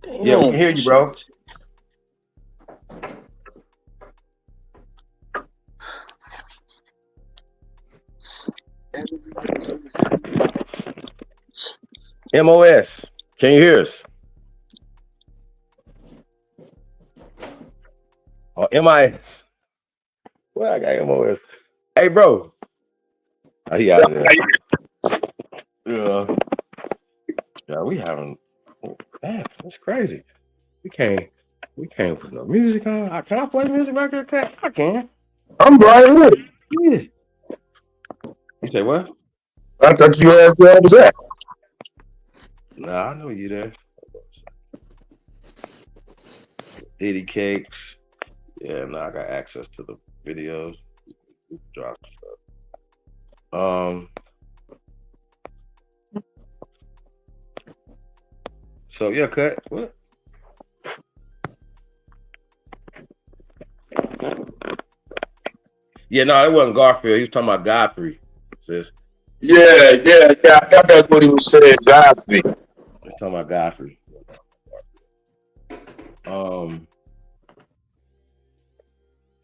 Yeah, we can hear you, bro. MOS, can you hear us? Or MIS? Well, I got MOS. Hey, bro. Oh, he out there. Yeah, we having. Damn, that's crazy. We can't put no music on. Can I play music right here, Cat? I can. I'm right with it. Yeah. You say what? I thought you asked where I was at. Nah, I know you there. Diddy Cakes. Yeah, now I got access to the videos. Drop stuff. So yeah, Cut. What? Yeah, no, it wasn't Garfield. He was talking about Godfrey. Sis. Yeah. I thought that's what he was saying. Godfrey. He's talking about Godfrey.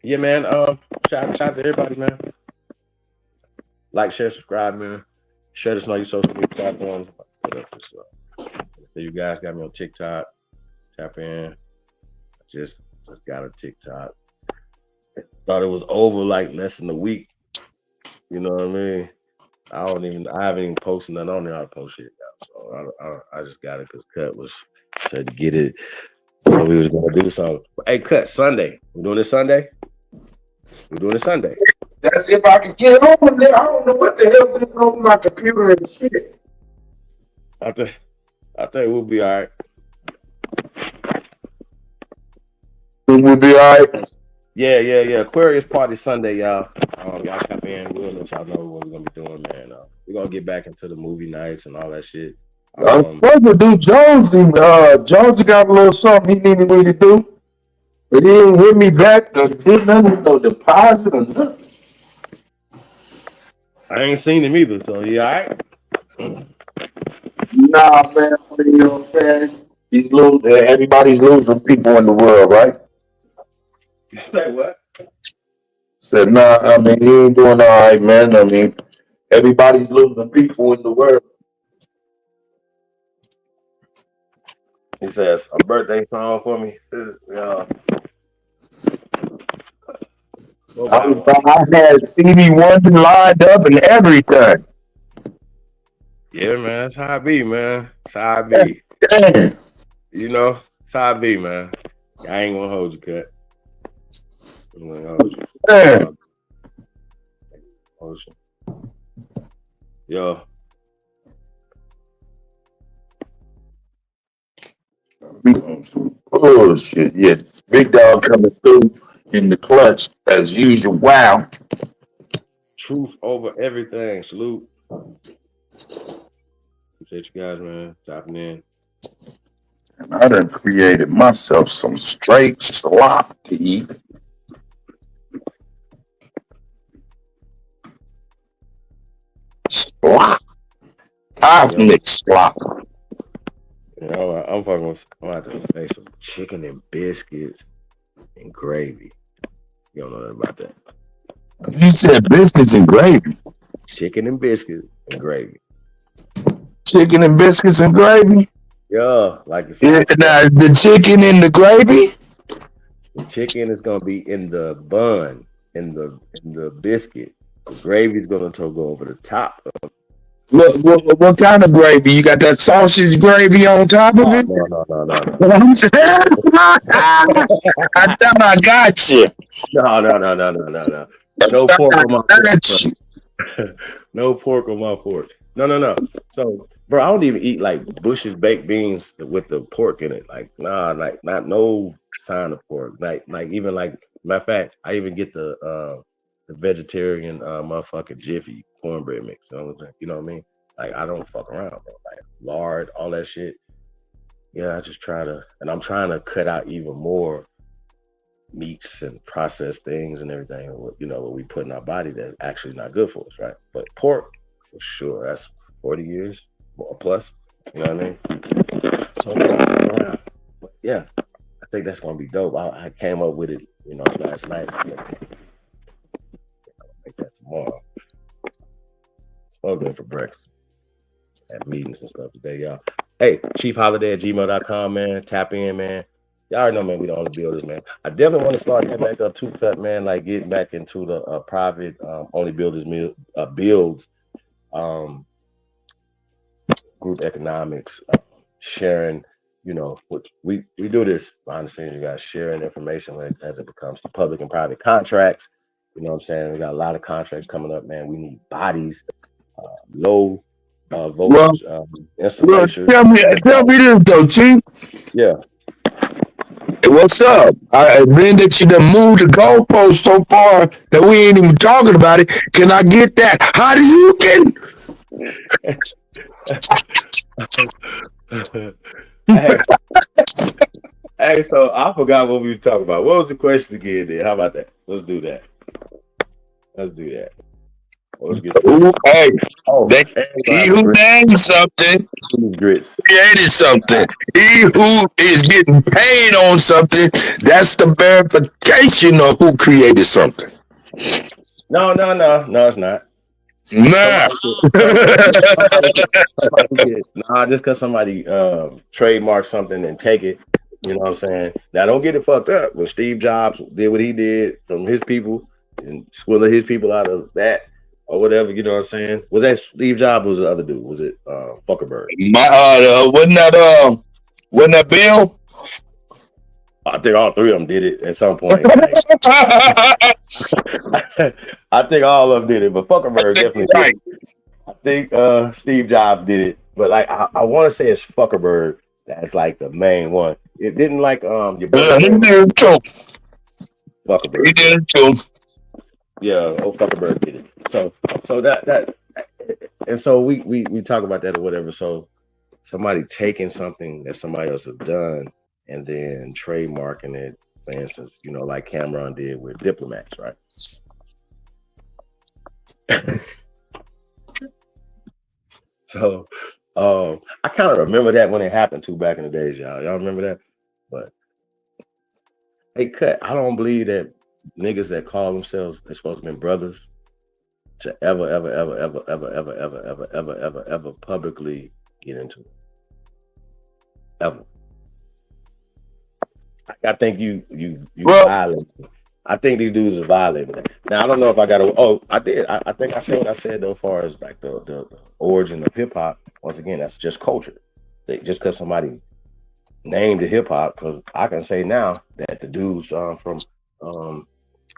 Yeah, man. Shout out to everybody, man. Like, share, subscribe, man. Share this on your social media platforms. So you guys got me on TikTok. Tap in. Just got a TikTok. Thought it was over like less than a week. You know what I mean? I haven't even posted nothing on there. I post shit now. So I just got it because Cut was said to get it. So we was gonna do something. Hey, Cut, Sunday. We doing this Sunday? We're doing it Sunday. That's if I can get on there. I don't know what the hell is on my computer and shit. I think we'll be all right. think we'll be all right? Yeah. Aquarius party Sunday, y'all. Y'all come in. We'll let y'all know what we're gonna be doing, man. We're gonna get back into the movie nights and all that shit. I'm supposed to do Jonesy. Jonesy got a little something he needed me to do. But he didn't hit me back. Did nothing with no deposit or nothing. I ain't seen him either, so he all right. Nah, man. You know what I'm saying? He's losing. Everybody's losing people in the world, right? You say what? Said, nah, I mean, he ain't doing all right, man. I mean, everybody's losing people in the world. He says a birthday song for me. Yeah. I had Stevie Wonder lined up and everything. Yeah, man. That's how I be, man. That's how I be. Damn. You know, that's how I be, man. I ain't gonna hold you, cut. I'm gonna hold you. Damn. Hold you. Yo. Oh shit, yeah. Big dog coming through in the clutch as usual. Wow. Truth over everything. Salute. Appreciate you guys, man. Tapping in. And I done created myself some straight slop to eat. Slop. Cosmic slop. You know, I'm about to make some chicken and biscuits and gravy. You don't know nothing about that. You said biscuits and gravy. Chicken and biscuits and gravy. Chicken and biscuits and gravy? Yeah, like it's now the chicken in the gravy? The chicken is gonna be in the bun, in the biscuit. The gravy is gonna go over the top of. What kind of gravy? You got that sausage gravy on top of it? No. I thought I got you. No. No pork on my fork. No pork on my fork. No. So, bro, I don't even eat like Bush's baked beans with the pork in it. Like, nah, like not no sign of pork. Like even like matter of fact, I even get the vegetarian motherfucking Jiffy cornbread mix. You know what I mean? Like I don't fuck around, bro. Like lard, all that shit. Yeah, I just I'm trying to cut out even more meats and processed things and everything. You know what we put in our body that's actually not good for us, right? But pork, for sure, that's 40 years or plus. You know what I mean? So, yeah, I think that's gonna be dope. I came up with it, you know, last night. I'll make that tomorrow. Spoke for breakfast. At meetings and stuff today, y'all. Hey, chiefholiday@gmail.com, man. Tap in, man. Y'all already know, man, we don't builders, man. I definitely want to start getting back to a two-cut, man, like getting back into the private only builders builds group economics, sharing, you know, which we do this behind the scenes, you guys, sharing information as it becomes to public and private contracts. You know what I'm saying? We got a lot of contracts coming up, man. We need bodies, low voltage installation. Tell me this though, Chief. Yeah. Hey, what's up? Being that you done moved the goalpost so far that we ain't even talking about it, can I get that? How do you get? Hey, so I forgot what we were talking about. What was the question again? Then how about that? Let's do that. Let's get hey, he who names something created something. He who is getting paid on something, that's the verification of who created something. No, it's not. Nah. Just because somebody trademark something and take it, you know what I'm saying? Now don't get it fucked up. When Steve Jobs did what he did from his people and squilling his people out of that or whatever, you know what I'm saying? Was that Steve Jobs or was the other dude? Was it Zuckerberg? Wasn't that Bill? I think all three of them did it at some point. I think all of them did it, but Zuckerberg definitely did it. I think Steve Jobs did it, but like I want to say it's Zuckerberg that's like the main one. it didn't like your He brother. did too. Fuckerberg. He did too. Yeah, old Fuckerberg did it. So that and so we talk about that or whatever. So somebody taking something that somebody else has done and then trademarking it, for instance, like Cameron did with Diplomats, right? So I kind of remember that when it happened too back in the days, y'all. Y'all remember that? But hey, Cut, I don't believe that niggas that call themselves they're supposed to be brothers should ever publicly get into it. Ever. I think you violate. I think these dudes are violating that. Now I don't know if I got to. Oh, I did. I think I said what I said though, as far as like the origin of hip hop. Once again, that's just culture. Just because somebody named it hip hop, because I can say now that the dudes from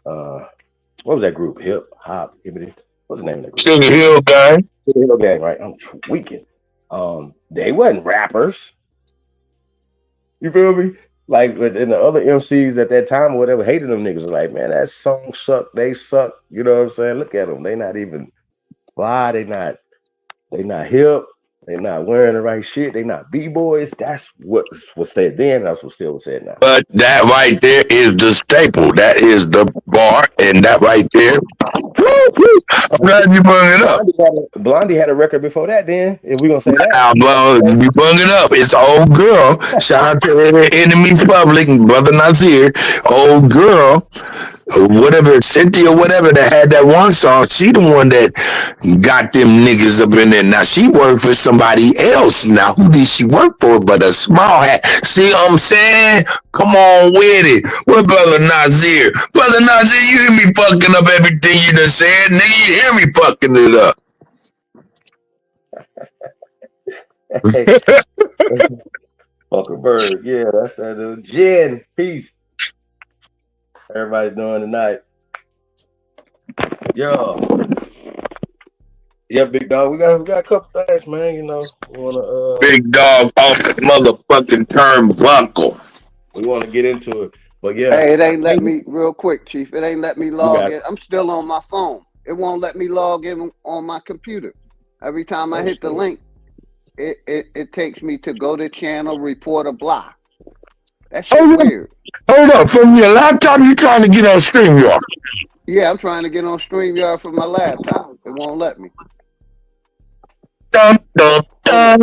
what was that group? Hip hop hibbity. What's the name of that group? Sugar Hill Gang. Sugar Hill Gang, right? I'm tweaking. They wasn't rappers. You feel me? Like, and the other MCs at that time or whatever hated them niggas. Like, man, that song suck. They suck. You know what I'm saying? Look at them. They not even fly. They not hip. They not wearing the right shit. They not B-boys. That's what was said then. That's what still was said now. But that right there is the staple. That is the bar, and that right there. I'm glad you brought it up. Blondie had a record before that. Then, if we gonna say that, You brought it up. It's old girl. Shout out to Enemies Public, Brother Nazir. Old girl, whatever, Cynthia, whatever, that had that one song. She the one that got them niggas up in there. Now she worked for somebody else. Now who did she work for? But a small hat. See what I'm saying? Come on with it. What Brother Nazir? Brother Nazir, you hear me fucking up everything you done said, nigga. You hear me fucking it up. Fuckerberg, yeah, that's that dude. Jen, peace. Everybody doing tonight. Yo. Yeah, big dog. We got a couple things, man. We wanna big dog off the motherfucking turnbuckle. We want to get into it. But yeah. Hey, it ain't let me real quick, Chief. It ain't let me log in. I'm still on my phone. It won't let me log in on my computer. Every time I hit the link, it takes me to go to channel, report, or block. That's weird. Hold up, from your laptop, you trying to get on StreamYard? Yeah, I'm trying to get on StreamYard from my laptop. It won't let me. Dun, dun, dun.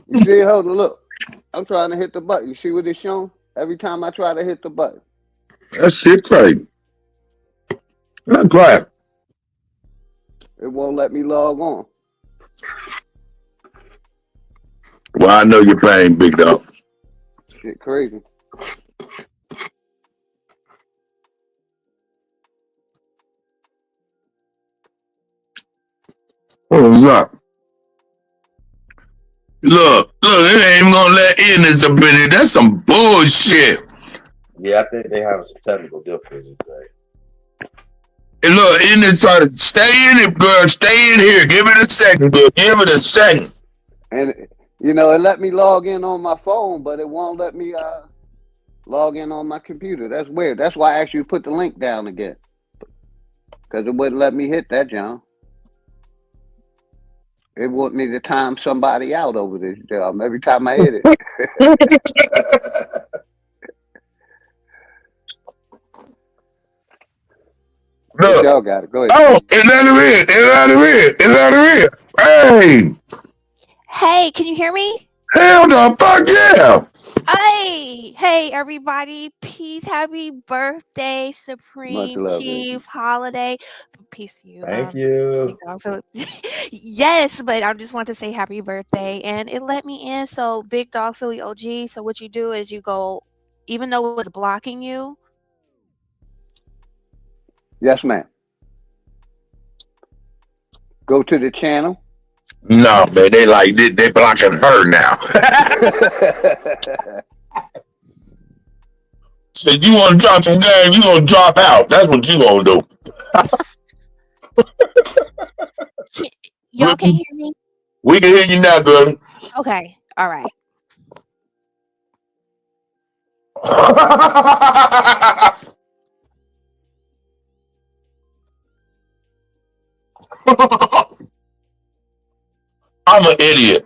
You see, hold on, look. I'm trying to hit the button. You see what it's showing? Every time I try to hit the button. That shit crazy. That's right. It won't let me log on. Well, I know you're playing, big dog. Shit crazy. What's up? Look, it ain't even gonna let Ennis up in it. That's some bullshit. Yeah, I think they have some technical difficulties today. And look, Ennis trying to stay in it, girl. Stay in here. Give it a second, girl. Give it a second. And it let me log in on my phone, but it won't let me log in on my computer. That's weird. That's why I actually put the link down again. Because it wouldn't let me hit that, John. It want me to time somebody out over this job every time I hit it. Look. Y'all got it. Go ahead. Oh, it's out of it. Hey. Hey, can you hear me? Hell the fuck yeah. Hey, everybody. Peace. Happy birthday, Supreme Chief Holiday. Peace to you. Thank you. Yes, but I just want to say happy birthday. And it let me in. So, Big Dog Philly OG. So, what you do is you go, even though it was blocking you. Yes, ma'am. Go to the channel. No, man, they blocking her now. Said you want to drop some game, you gonna drop out. That's what you gonna do. Y'all can hear me? We can hear you now, girl. Okay. All right. I'm an idiot.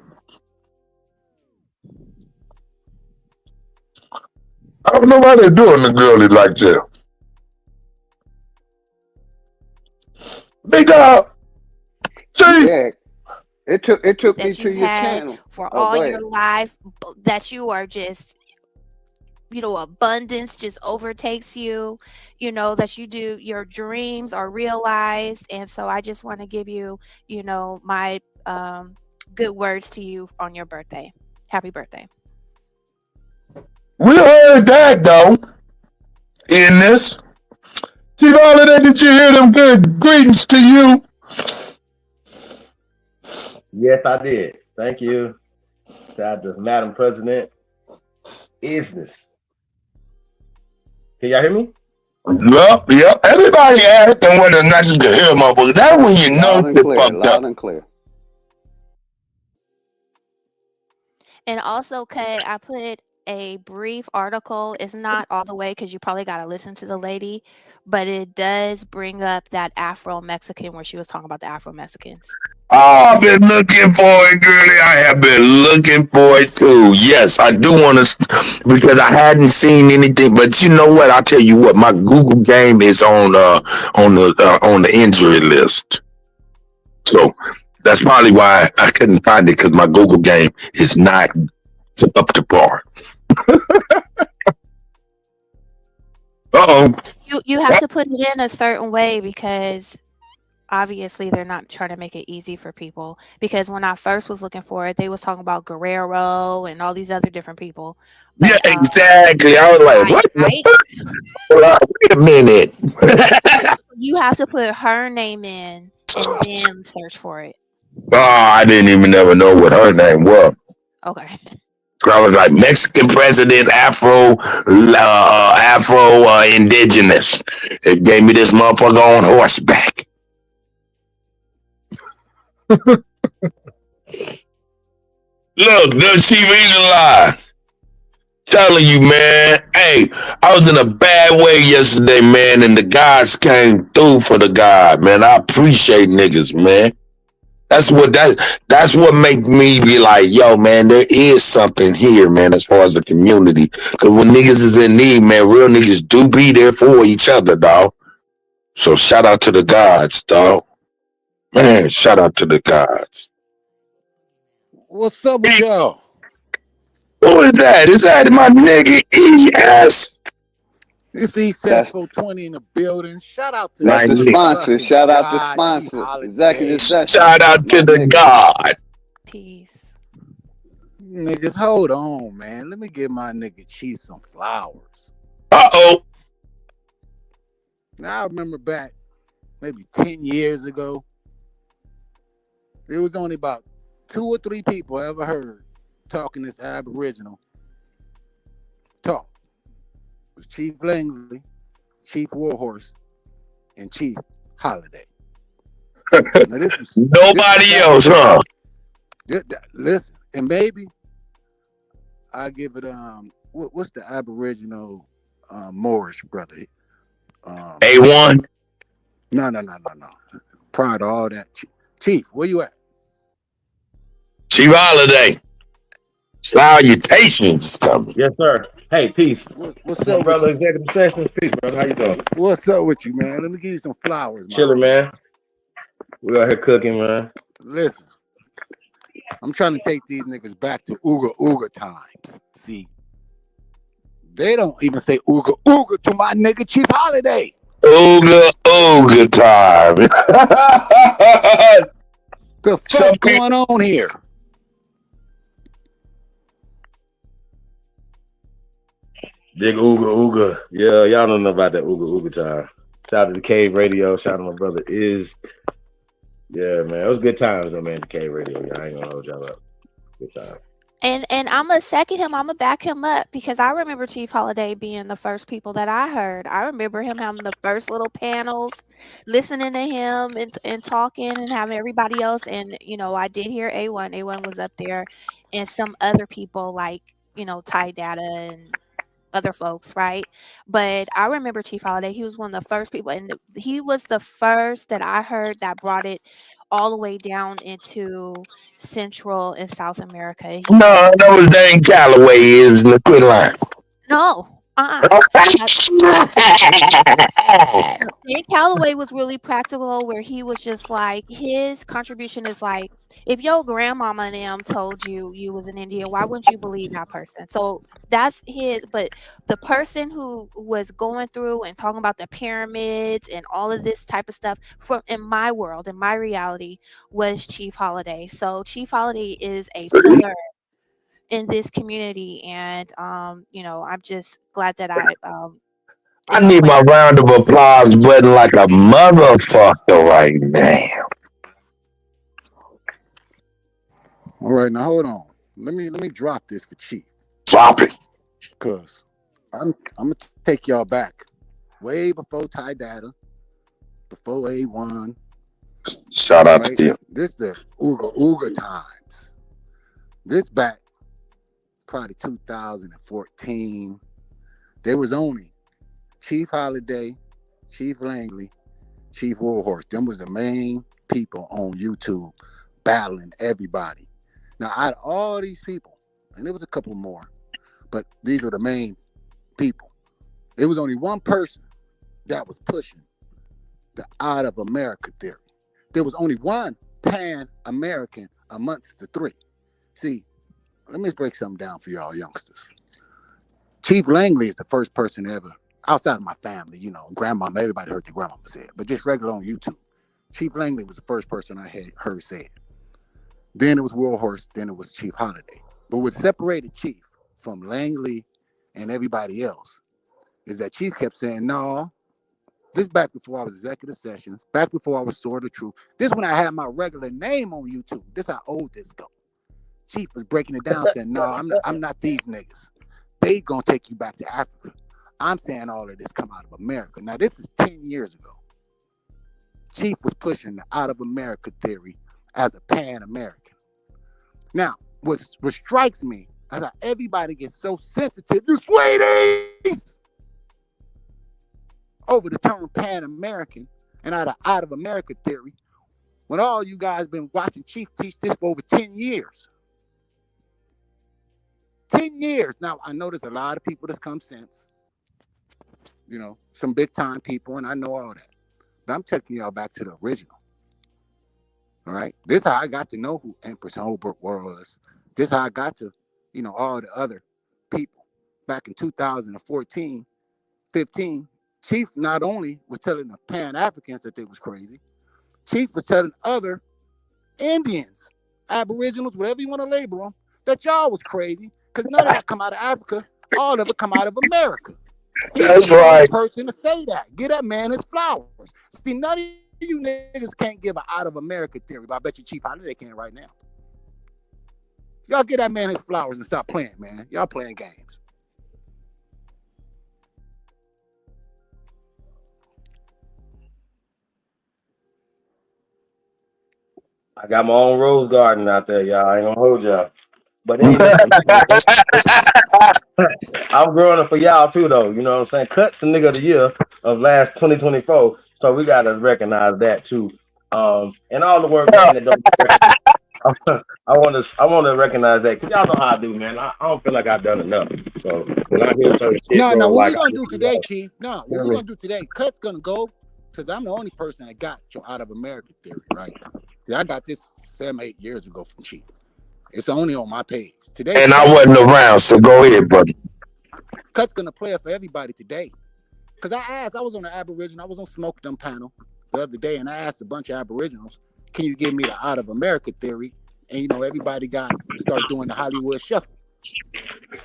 I don't know why they're doing the girlie like that. Big dog. Yeah. It took me That to you've your had channel. for Oh, all go your ahead. life, that you are just, abundance just overtakes you, that your dreams are realized. And so I just want to give you, my good words to you on your birthday. Happy birthday. We heard that though. In this. See all of that, did you hear them good greetings to you? Yes, I did. Thank you. Shout out to Madam President. Business. Can y'all hear me? Well, yeah. Everybody asking whether or not you can hear a motherfucker. That's when you know Loud and you clear. fucked up. Loud and clear. And also, Kay, I put a brief article. It's not all the way because you probably got to listen to the lady, but it does bring up that Afro-Mexican where she was talking about the Afro-Mexicans. Oh, I've been looking for it, girlie. I have been looking for it too. Yes, I do want to, because I hadn't seen anything. But you know what? I'll tell you what. My Google game is on the injury list. So that's probably why I couldn't find it, because my Google game is not up to par. Uh-oh. You have to put it in a certain way because obviously they're not trying to make it easy for people. Because when I first was looking for it, they was talking about Guerrero and all these other different people. But, Yeah, exactly. I was like, what the wait a minute. you have to put her name in and then search for it. Oh, I didn't even ever know what her name was. Okay. I was like Mexican president, Afro indigenous. It gave me this motherfucker on horseback. Look, does she really lie? Telling you, man. Hey, I was in a bad way yesterday, man, and the guys came through for the God, man. I appreciate niggas, man. That's what make me be like, yo, man, there is something here, man, as far as the community. Because when niggas is in need, man, real niggas do be there for each other, dog. So shout out to the gods, dog. Man, shout out to the gods. What's up with y'all? Who is that? Is that my nigga ES? It's E-Sesco 20 in the building. Shout out to That's the sponsor. Shout out to God, sponsor. Executive session. Shout out to the God. Peace. Niggas, hold on, man. Let me give my nigga Chief some flowers. Uh-oh. Now, I remember back maybe 10 years ago, there was only about 2 or 3 people I ever heard talking this Aboriginal talk. It was Chief Langley, Chief Warhorse, and Chief Holiday. Nobody else, huh? Listen, and maybe I give it what's the Aboriginal Moorish brother? A1? No. Prior to all that, Chief, where you at? Chief Holiday. Salutations is coming. Yes, sir. Hey, peace. What's up, brother? Executive sessions. Peace, brother. How you doing? What's up with you, man? Let me give you some flowers, man. Chilling, man. We out here cooking, man. Listen, I'm trying to take these niggas back to Ooga times. See, they don't even say Ooga to my nigga Chief Holiday. Ooga time. The fuck going on here? Big Ooga. Yeah, y'all don't know about that Ooga time. Shout out to the Cave Radio. Shout out to my brother Is. Yeah, man. It was good times though, man. The Cave Radio. I ain't gonna hold y'all up. Good time. And I'ma second him, I'ma back him up because I remember Chief Holiday being the first people that I heard. I remember him having the first little panels, listening to him and talking and having everybody else. And I did hear A1. A1 was up there, and some other people like Ty Data and other folks, right? But I remember Chief Holiday. He was one of the first people, and he was the first that I heard that brought it all the way down into Central and South America. No, that was Dan Calloway. It was the quit line. No. Dan Calloway was really practical, where he was just like, his contribution is like, if your grandmama and them told you was an Indian, why wouldn't you believe that person? So that's his. But the person who was going through and talking about the pyramids and all of this type of stuff in my world, in my reality, was Chief Holiday. So Chief Holiday is a pillar in this community, and I'm just glad that I need my round of applause button like a motherfucker right now. All right, now hold on. Let me drop this for Chief. Drop it. Cause I'm gonna take y'all back way before Ty Data, before A1. Shout out to you. This the Ooga times. This back probably 2014. There was only Chief Holiday, Chief Langley, Chief Warhorse. Them was the main people on YouTube battling everybody. Now, out of all these people, and there was a couple more, but these were the main people. There was only one person that was pushing the out of America theory. There was only one Pan-American amongst the three. See, let me break something down for y'all youngsters. Chief Langley is the first person ever, outside of my family, grandmama, everybody heard the grandmama say it, but just regular on YouTube. Chief Langley was the first person I had heard say it. Then it was Warhorse, then it was Chief Holiday. But what separated Chief from Langley and everybody else is that Chief kept saying, no, this back before I was Executive Sessions, back before I was Sword of Truth. This when I had my regular name on YouTube. This how old this go. Chief was breaking it down, saying, no, I'm not these niggas. They gonna take you back to Africa. I'm saying all of this come out of America. Now, this is 10 years ago. Chief was pushing the out of America theory as a Pan-American. Now, what strikes me is how everybody gets so sensitive, you sweeties, over the term Pan-American and out of America theory, when all you guys been watching Chief teach this for over 10 years. 10 years. Now, I know there's a lot of people that's come since, some big time people, and I know all that. But I'm taking y'all back to the original. All right. This is how I got to know who Empress Holbrook was. This is how I got to, all the other people. Back in 2014, 15, Chief not only was telling the Pan-Africans that they was crazy, Chief was telling other Indians, Aboriginals, whatever you want to label them, that y'all was crazy, because none of that come out of Africa. All of it come out of America. That's right. Person to say that. Give that man his flowers. See, none of you niggas can't give an out of America theory, but I bet you Chief Holiday can right now. Y'all give that man his flowers and stop playing, man. Y'all playing games. I got my own rose garden out there, y'all. I ain't gonna hold y'all. But anyway, I'm growing up for y'all too, though. You know what I'm saying? Cut's the nigga of the year of last 2024, so we gotta recognize that too. And all the work man, that don't. I want to recognize that, because y'all know how I do, man. I don't feel like I've done enough. So when I hear certain shit, No, what like, we gonna do today, Chief? No, what we gonna do today? Cut's gonna go, because I'm the only person that got your out of America theory, right? See, I got this 7-8 years ago from Chief. It's only on my page today. And I wasn't around, so go ahead, brother. Cut's gonna play it for everybody today. Because I was on the Aboriginal, I was on Smoke Them panel the other day, and I asked a bunch of Aboriginals, can you give me the out of America theory? And everybody start doing the Hollywood shuffle.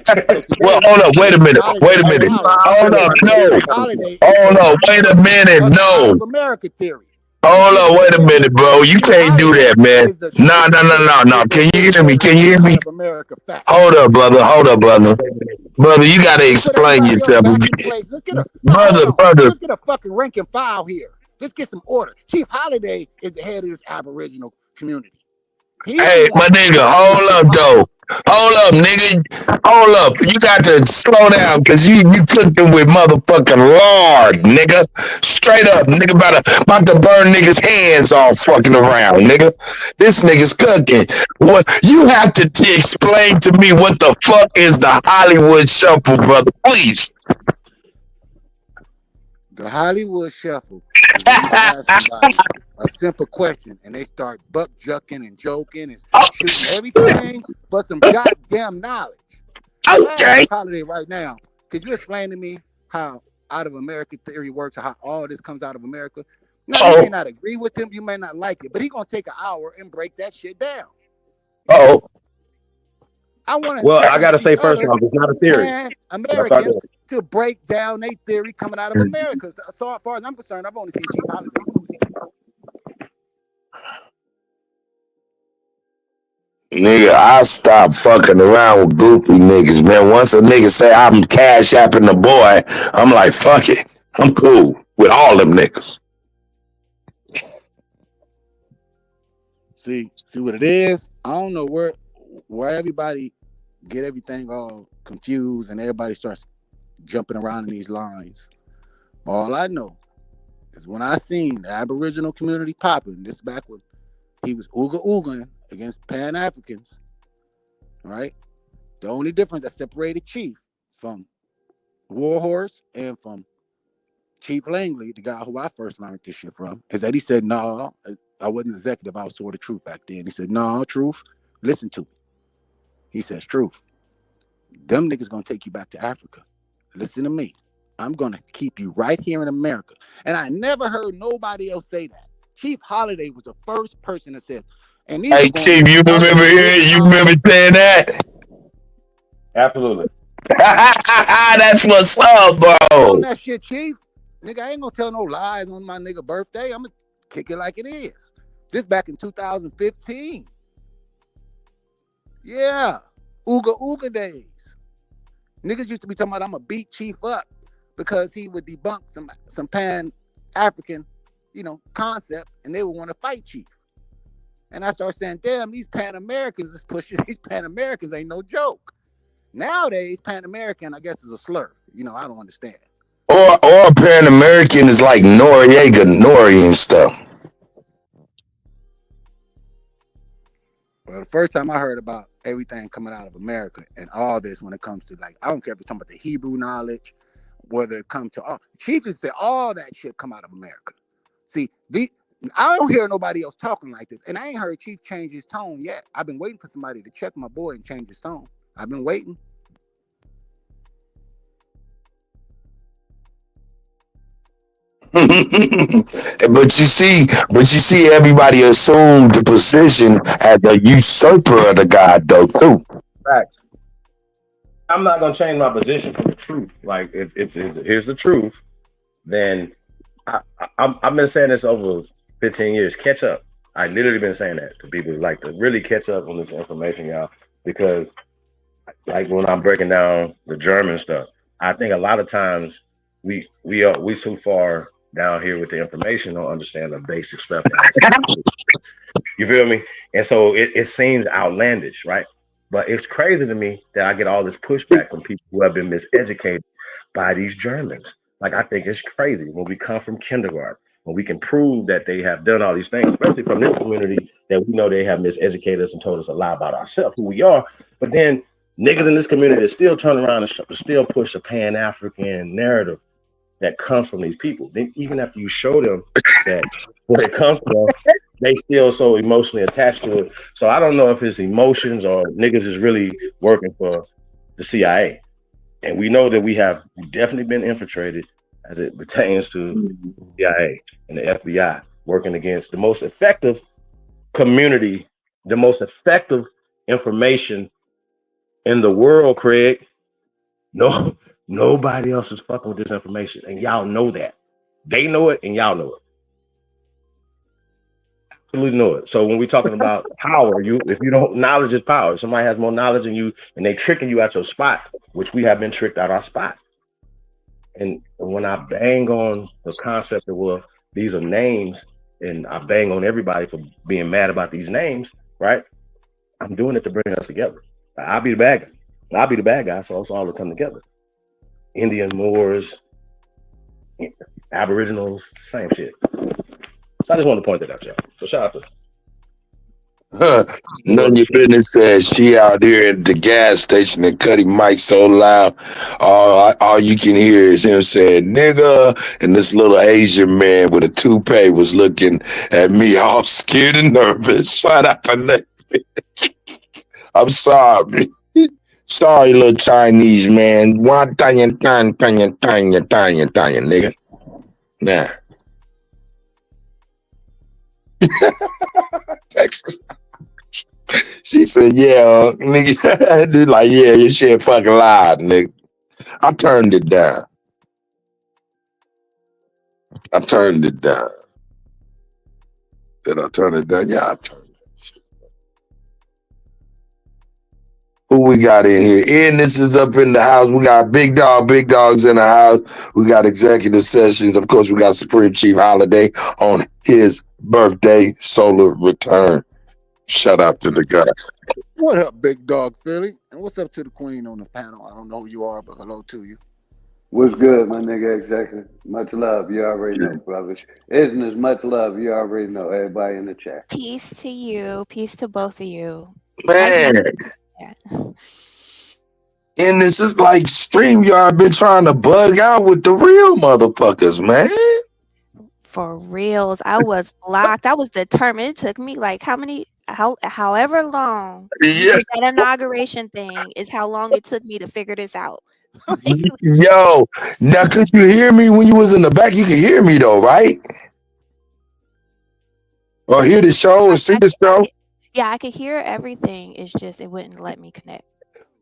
So today, Well, hold up, wait a minute. Hold up, no. Hold up, wait a minute, out no. of America theory. Hold up, wait a minute, bro. You can't do that, man. No. Can you hear me? Can you hear me? America fact. Hold up, brother. Brother, you gotta explain yourself. Brother. Let's get a fucking rank and file here. Let's get some order. Chief Holiday is the head of this Aboriginal community. Hey, my nigga, hold up, though. Hold up, nigga. Hold up. You got to slow down, because you cooking with motherfucking lard, nigga. Straight up, nigga, about to burn niggas' hands off fucking around, nigga. This nigga's cooking. What you have to explain to me what the fuck is the Hollywood Shuffle, brother, please. The Hollywood Shuffle is when you ask somebody a simple question and they start buck jucking and joking and shooting everything but some goddamn knowledge. Okay. Holiday right now. Could you explain to me how out of America theory works or how all this comes out of America? Now, you may not agree with him, you may not like it, but he's gonna take an hour and break that shit down. Oh. I gotta say first off, it's not a theory. And Americans to break down their theory coming out of America. So as far as I'm concerned, I've only seen Chief Holiday. Nigga, I stop fucking around with goofy niggas, man. Once a nigga say I'm cash apping the boy, I'm like, fuck it. I'm cool with all them niggas. See what it is? I don't know where everybody get everything all confused and everybody starts jumping around in these lines. All I know is when I seen the Aboriginal community popping, this back when he was ooga against Pan-Africans, right? The only difference that separated Chief from Warhorse and from Chief Langley, the guy who I first learned this shit from, is that he said, no, I wasn't executive, I was sort of Truth back then. He said, no, Truth, listen to me. He says, Truth, them niggas gonna take you back to Africa. Listen to me. I'm gonna keep you right here in America. And I never heard nobody else say that. Chief Holiday was the first person that said, and hey, Chief, you remember saying that? Absolutely. That's what's up, bro. On that shit, Chief. Nigga, I ain't gonna tell no lies on my nigga birthday. I'm gonna kick it like it is. This back in 2015. Yeah. Ooga days. Niggas used to be talking about I'm gonna beat Chief up because he would debunk some Pan-African, concept, and they would want to fight Chief. And I started saying, damn, these Pan-Americans is pushing. These Pan-Americans ain't no joke. Nowadays, Pan-American, I guess, is a slur. I don't understand. Or Pan-American is like Nori and stuff. Well, the first time I heard about everything coming out of America and all this when it comes to, I don't care if you're talking about the Hebrew knowledge, whether it comes to Chief has said all that shit come out of America. See, I don't hear nobody else talking like this, and I ain't heard Chief change his tone yet. I've been waiting for somebody to check my boy and change his tone. I've been waiting. But you see, everybody assumed the position as the usurper of the God, though, too. Facts. I'm not gonna change my position from the truth. Like, if here's the truth, then I've been saying this over 15 years. Catch up. I literally been saying that to people, like, to really catch up on this information, y'all, because like when I'm breaking down the German stuff, I think a lot of times we too far down here with the information, don't understand the basic stuff. You feel me? And so it seems outlandish, right? But it's crazy to me that I get all this pushback from people who have been miseducated by these Germans. Like, I think it's crazy when we come from kindergarten, when we can prove that they have done all these things, especially from this community, that we know they have miseducated us and told us a lie about ourselves, who we are. But then niggas in this community still turn around and still push a Pan-African narrative that comes from these people. Then even after you show them that where it comes from, they still so emotionally attached to it. So I don't know if it's emotions or niggas is really working for the CIA. And we know that we have definitely been infiltrated as it pertains to the CIA and the FBI, working against the most effective community, the most effective information in the world, Craig. No, nobody else is fucking with this information, and y'all know that. They know it, and y'all know it. Absolutely know it. So when we're talking about power, if you don't, knowledge is power. Somebody has more knowledge than you, and they tricking you at your spot, which we have been tricked at our spot. And when I bang on the concept of, well, these are names, and I bang on everybody for being mad about these names, right? I'm doing it to bring us together. I'll be the bad guy. I'll be the bad guy, so it's all to come together. Indian, Moors, Aboriginals, same shit. So I just wanted to point that out, y'all. So shout out to None of your business says she out there at the gas station and cutting mic so loud. All you can hear is him saying nigga, and this little Asian man with a toupee was looking at me all scared and nervous. Shout out to Nick. I'm sorry. Sorry, little Chinese man. One tanya, nigga. Nah. Texas. She said, yeah, nigga. Dude, like, yeah, your shit fucking loud, nigga. I turned it down. Did I turn it down? Yeah, I turned it. Who we got in here? This is up in the house. We got big dogs in the house. We got executive sessions. Of course, we got Supreme Chief Holiday on his birthday, solar return. Shout out to the guy. What up, Big Dog Philly? And what's up to the queen on the panel? I don't know who you are, but hello to you. What's good, my nigga? Exactly. Much love. You already know, brothers. Isn't as much love. You already know. Everybody in the chat. Peace to you. Peace to both of you. Man. Yeah. And this is like StreamYard been trying to bug out with the real motherfuckers, man. For reals. I was blocked. I was determined. It took me like however long. Yeah. That inauguration thing is how long it took me to figure this out. Yo, now could you hear me when you was in the back? You could hear me though, right? Or hear the show or see the show? Yeah, I could hear everything. It's just it wouldn't let me connect.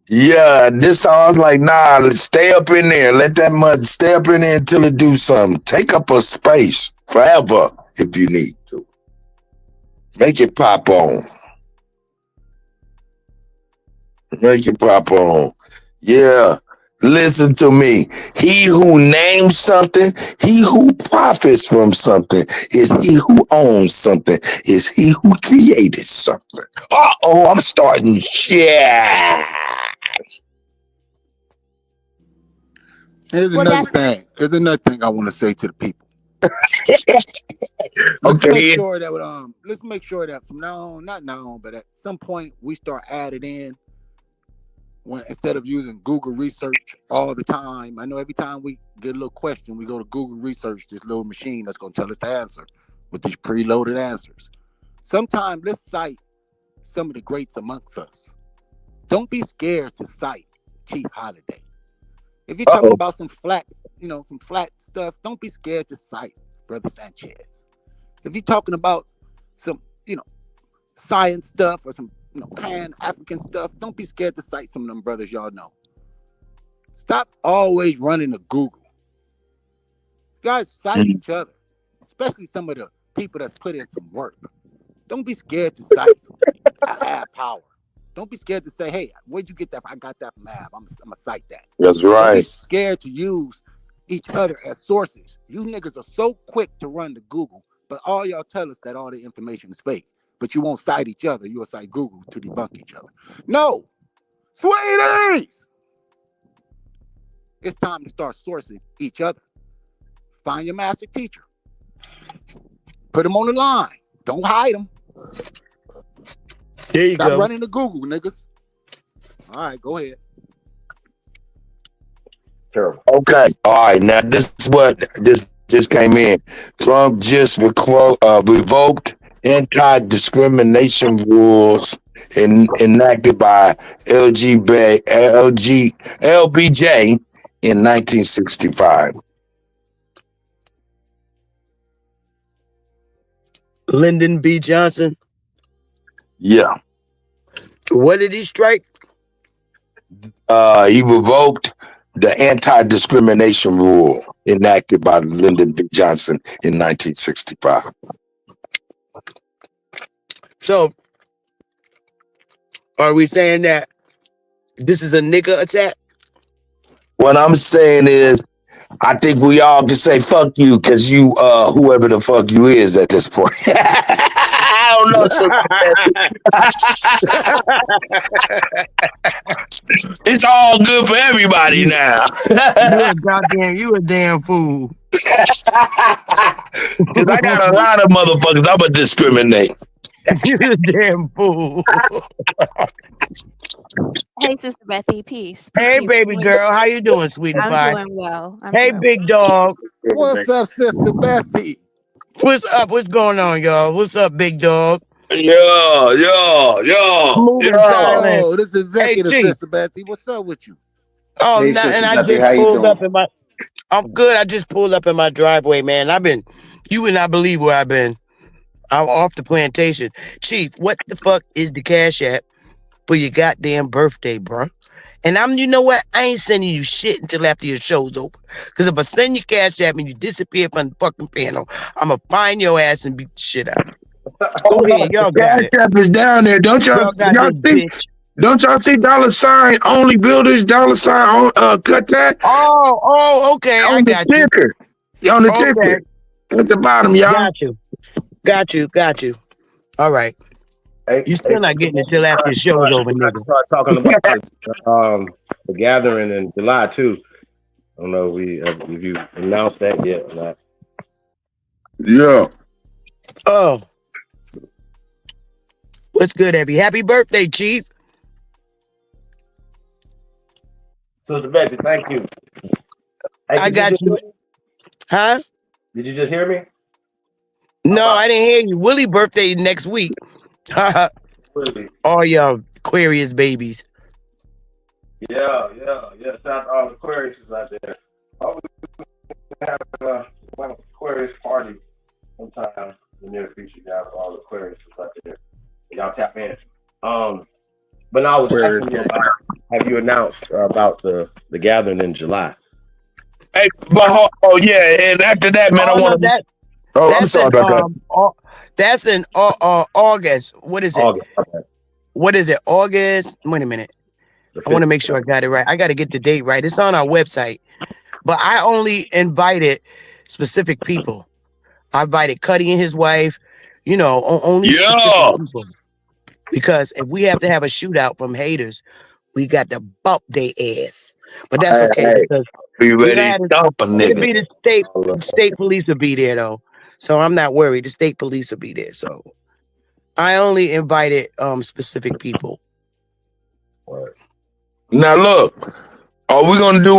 Yeah, this time I was like, nah, let's stay up in there. Let that mud stay up in there until it do something. Take up a space forever if you need to. Make it pop on. Yeah. Listen to me. He who names something, he who profits from something, is he who owns something, is he who created something. Uh-oh, I'm starting shit. There's another thing I want to say to the people. Let's make sure that from now on, not now on, but at some point we start adding in when instead of using Google research all the time. I know every time we get a little question, we go to Google research, this little machine that's going to tell us the answer with these preloaded answers. Sometimes let's cite some of the greats amongst us. Don't be scared to cite Chief Holiday. If you're talking about some flat stuff, don't be scared to cite Brother Sanchez. If you're talking about some, science stuff or some, Pan-African stuff, don't be scared to cite some of them brothers y'all know. Stop always running to Google. You guys cite each other, especially some of the people that's put in some work. Don't be scared to cite Ab Power. Don't be scared to say, hey, where'd you get that? I got that from Ab. I'm going to cite that. That's right. Don't be scared to use each other as sources. You niggas are so quick to run to Google, but all y'all tell us that all the information is fake. But you won't cite each other. You'll cite Google to debunk each other. No. Sweeties! It's time to start sourcing each other. Find your master teacher. Put them on the line. Don't hide them. There you Stop go. running to Google, niggas. All right, go ahead. Terrible. Okay. All right. Now, this is what just came in. Trump just revoked anti-discrimination rules enacted by LBJ in 1965. Lyndon B. Johnson. Yeah. What did he strike? He revoked the anti-discrimination rule enacted by Lyndon B. Johnson in 1965. So, are we saying that this is a nigga attack? What I'm saying is, I think we all can say fuck you because you, whoever the fuck you is at this point. I don't know. So it's all good for everybody now. You a damn fool. Because I got a lot of motherfuckers I'm going to discriminate. You a damn fool. Hey, Sister Bethy, peace. Hey, baby girl. How you doing, sweetie pie? I'm doing well. Hey, big dog. What's up, Sister Bethy? What's up? What's going on, y'all? What's up, big dog? Yo. Moving silent. Oh, this is Executive Hey, G. Sister Bethy. What's up with you? Oh, Hey, nah, Sister and I Bethy, just how you pulled up doing? in my. I'm good. I just pulled up in my driveway, man. You would not believe where I've been. I'm off the plantation. Chief, what the fuck is the Cash App for your goddamn birthday, bro? And you know what? I ain't sending you shit until after your show's over. Because if I send you Cash App and you disappear from the fucking panel, I'm going to find your ass and beat the shit out of you. Go ahead, y'all got it. Cash App is down there. Don't y'all got see? this, Don't y'all see $sign only builders $sign cut that? Oh, okay. I got you. Ticker. On the ticker. At the bottom, y'all. Got you. All right. You still not getting it till after the show's over, nigga. Start talking about the gathering in July too. I don't know if you announced that yet or not. Yeah. Oh. What's good, Evie? Happy birthday, Chief. Sister Betty, thank you. Hey, I got you. Huh? Did you just hear me? No, I didn't hear you. Willie birthday next week. All y'all Aquarius babies. Yeah. Shout out to all the Aquariuses out there. I was have an Aquarius party sometime in the near future, guys. All the Aquariuses out there. Y'all tap in. But now I was asking you about, have you announced about the gathering in July? Hey, but yeah, and after that, man, I want to. I'm sorry about that. That's in August. What is it? August. Okay. What is it? August. Wait a minute. I want to make sure I got it right. I got to get the date right. It's on our website. But I only invited specific people. I invited Cuddy and his wife. Only specific people. Because if we have to have a shootout from haters, we got to bump their ass. But that's okay. Because be ready to dump a nigga. It'll be the state police will be there though. So I'm not worried. The state police will be there. So I only invited specific people. Now look, we're gonna do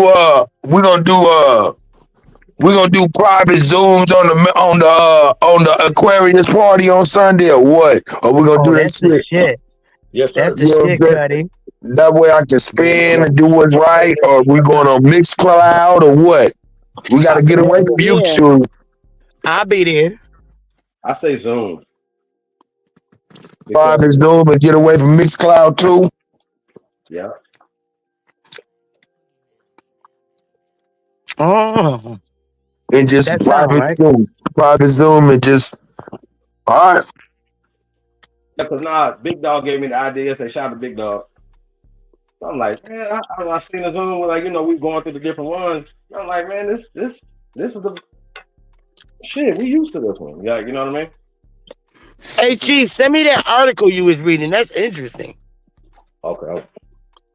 private Zooms on the Aquarius party on Sunday or what? Or we gonna do that shit? Yes, sir. That's the shit, Cuddy. That way I can spin and do what's right, or we going on Mixcloud or what? We gotta get away from YouTube. I'll be there. I say Zoom. Private Zoom and get away from Mixcloud too. Yeah. Oh. And just private Zoom and just all right. Yeah, cause Big Dog gave me the idea. Say shout out to Big Dog. I'm like, man, I seen the Zoom with we going through the different ones. I'm like, man, this is the shit. We used to this one. Yeah, you know what I mean? Hey, Chief, send me that article you was reading. That's interesting. Okay.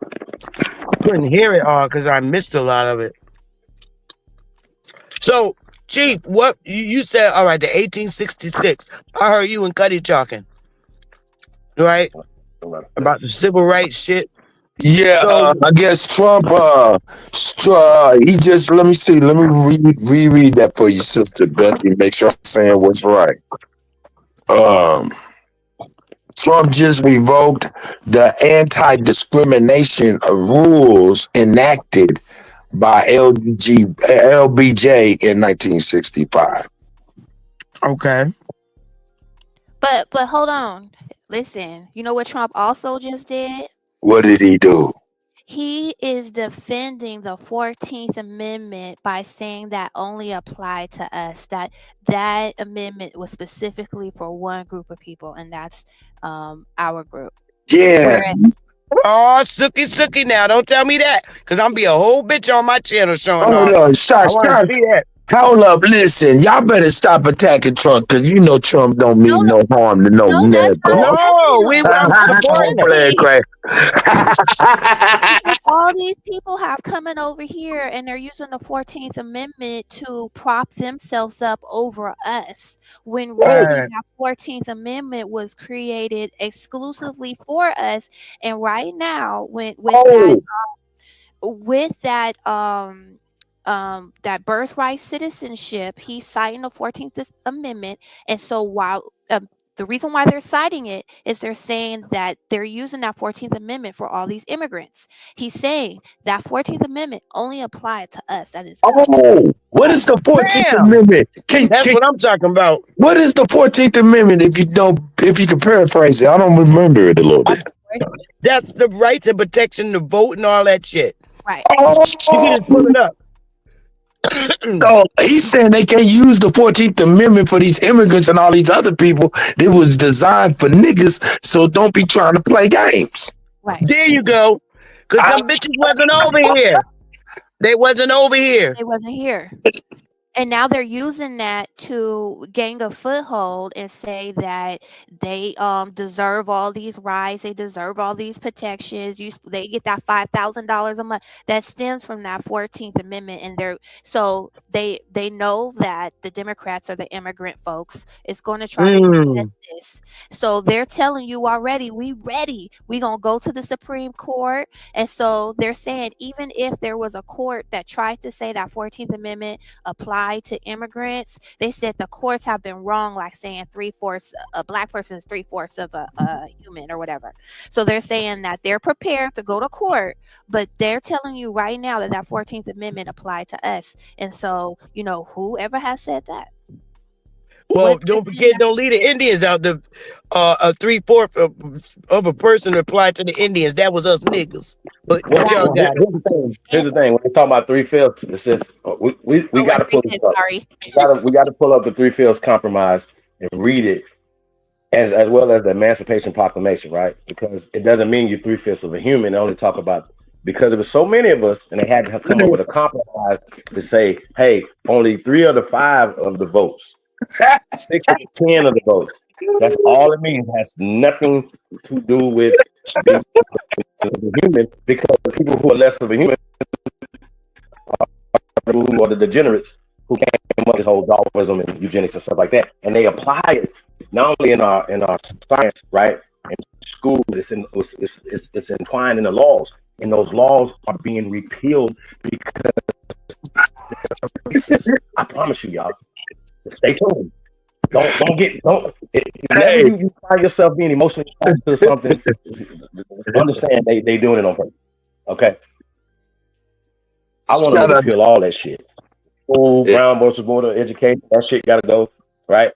I couldn't hear it all because I missed a lot of it. So, Chief, what you said? All right, the 1866. I heard you and Cuddy talking, right? About the civil rights shit. Yeah, I guess Trump. He just let me reread that for you, Sister Betty. Make sure I'm saying what's right. Trump just revoked the anti-discrimination rules enacted by LBJ in 1965. Okay. But hold on. Listen, you know what Trump also just did? What did he do? He is defending the 14th Amendment by saying that only applied to us. That amendment was specifically for one group of people, and that's our group. Yeah. Whereas, Oh, Sookie now. Don't tell me that. Because I'm be a whole bitch on my channel showing Hold off. on, I Shush. want to see that. Hold up, listen. Y'all better stop attacking Trump because you know Trump don't mean no harm to no nigga. No, I'm supporting Playing crazy. because all these people have coming over here and they're using the 14th Amendment to prop themselves up over us when really Right. that 14th Amendment was created exclusively for us. And right now, with that that birthright citizenship, he's citing the 14th Amendment. And so while the reason why they're citing it is they're saying that they're using that 14th Amendment for all these immigrants. He's saying that 14th Amendment only applied to us. That is What is the 14th Damn. Amendment? That's what I'm talking about. What is the 14th Amendment if you can paraphrase it? I don't remember it a little bit. That's the rights and protection to vote and all that shit. Right. You can just pull it up. So he's saying they can't use the 14th Amendment for these immigrants and all these other people. It was designed for niggas, so don't be trying to play games. Right. There you go. Because them bitches wasn't over here. They wasn't over here. They wasn't here. And now they're using that to gain a foothold and say that they deserve all these rights, they deserve all these protections. They get that $5,000 a month that stems from that 14th Amendment, and they know that the Democrats are the immigrant folks. It's going to try to contest this. So they're telling you already, we ready. We gonna go to the Supreme Court, and so they're saying even if there was a court that tried to say that 14th Amendment applied to immigrants, they said the courts have been wrong, like saying 3/4 a black person is 3/4 of a human or whatever. So they're saying that they're prepared to go to court, but they're telling you right now that that 14th Amendment applied to us. And so, whoever has said that. Well, don't forget, don't leave the Indians out. The 3/4 of a person applied to the Indians. That was us niggas. But what y'all got? Here's the thing. When we talk about 3/5, it says we got to pull this up. Sorry. We got to pull up the 3/5 compromise and read it, as well as the Emancipation Proclamation, right? Because it doesn't mean you're 3/5 of a human. They only talk about because there was so many of us, and they had to come up with a compromise to say, hey, only 3 of the 5 of the votes. 6 of the 10 of the votes. That's all it means. It has nothing to do with being a human, because the people who are less of a human who are the degenerates who came up with this whole Darwinism and eugenics and stuff like that, and they apply it not only in our science, right? In school, it's entwined in the laws, and those laws are being repealed because I promise you, y'all. Stay tuned. If you find yourself being emotionally attached to something, understand they doing it on purpose. Okay. I want to repeal all that shit. School, Brown versus Board of Education, that shit gotta go, right?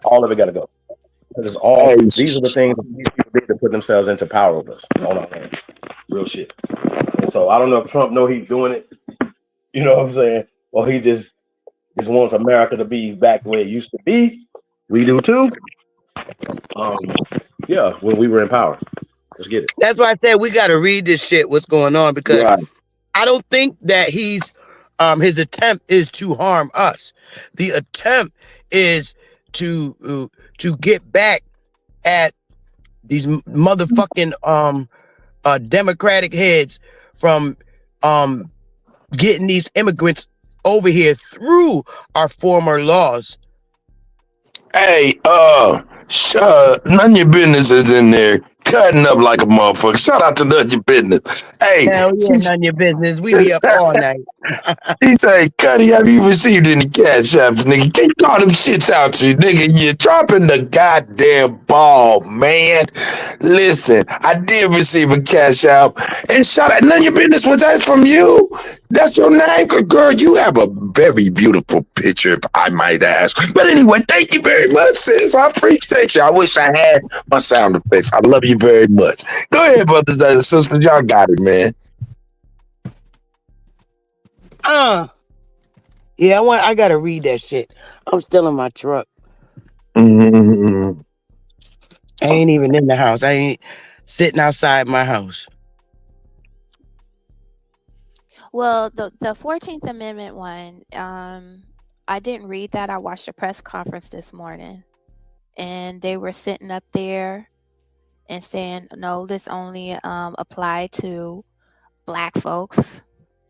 All of it gotta go. Because these are the things that these people did to put themselves into power over us on our hands. Real shit. And so I don't know if Trump know he's doing it, you know what I'm saying? Or he just wants America to be back where it used to be. We do too. Yeah, when we were in power. Let's get it. That's why I said we got to read this shit, what's going on, because I don't think that his attempt is to harm us. The attempt is to get back at these motherfucking Democratic heads from getting these immigrants over here through our former laws. Hey, none of your business is in there cutting up like a motherfucker. Shout out to none of your business. Hey, hell yeah, none of your business. We be up all night. He say, Cuddy, have you received any cash apps, nigga? Can't call them shits out you, nigga. You're dropping the goddamn ball, man. Listen, I did receive a cash app. And shout out, none of your business, was that from you? That's your name? Girl, you have a very beautiful picture, if I might ask. But anyway, thank you very much, sis. I appreciate you. I wish I had my sound effects. I love you very much. Go ahead, brothers and sisters. Y'all got it, man. Yeah, I gotta read that shit. I'm still in my truck. Mm-hmm. I ain't even in the house. I ain't sitting outside my house. Well, the 14th Amendment one, I didn't read that. I watched a press conference this morning, and they were sitting up there and saying, no, this only applied to Black folks.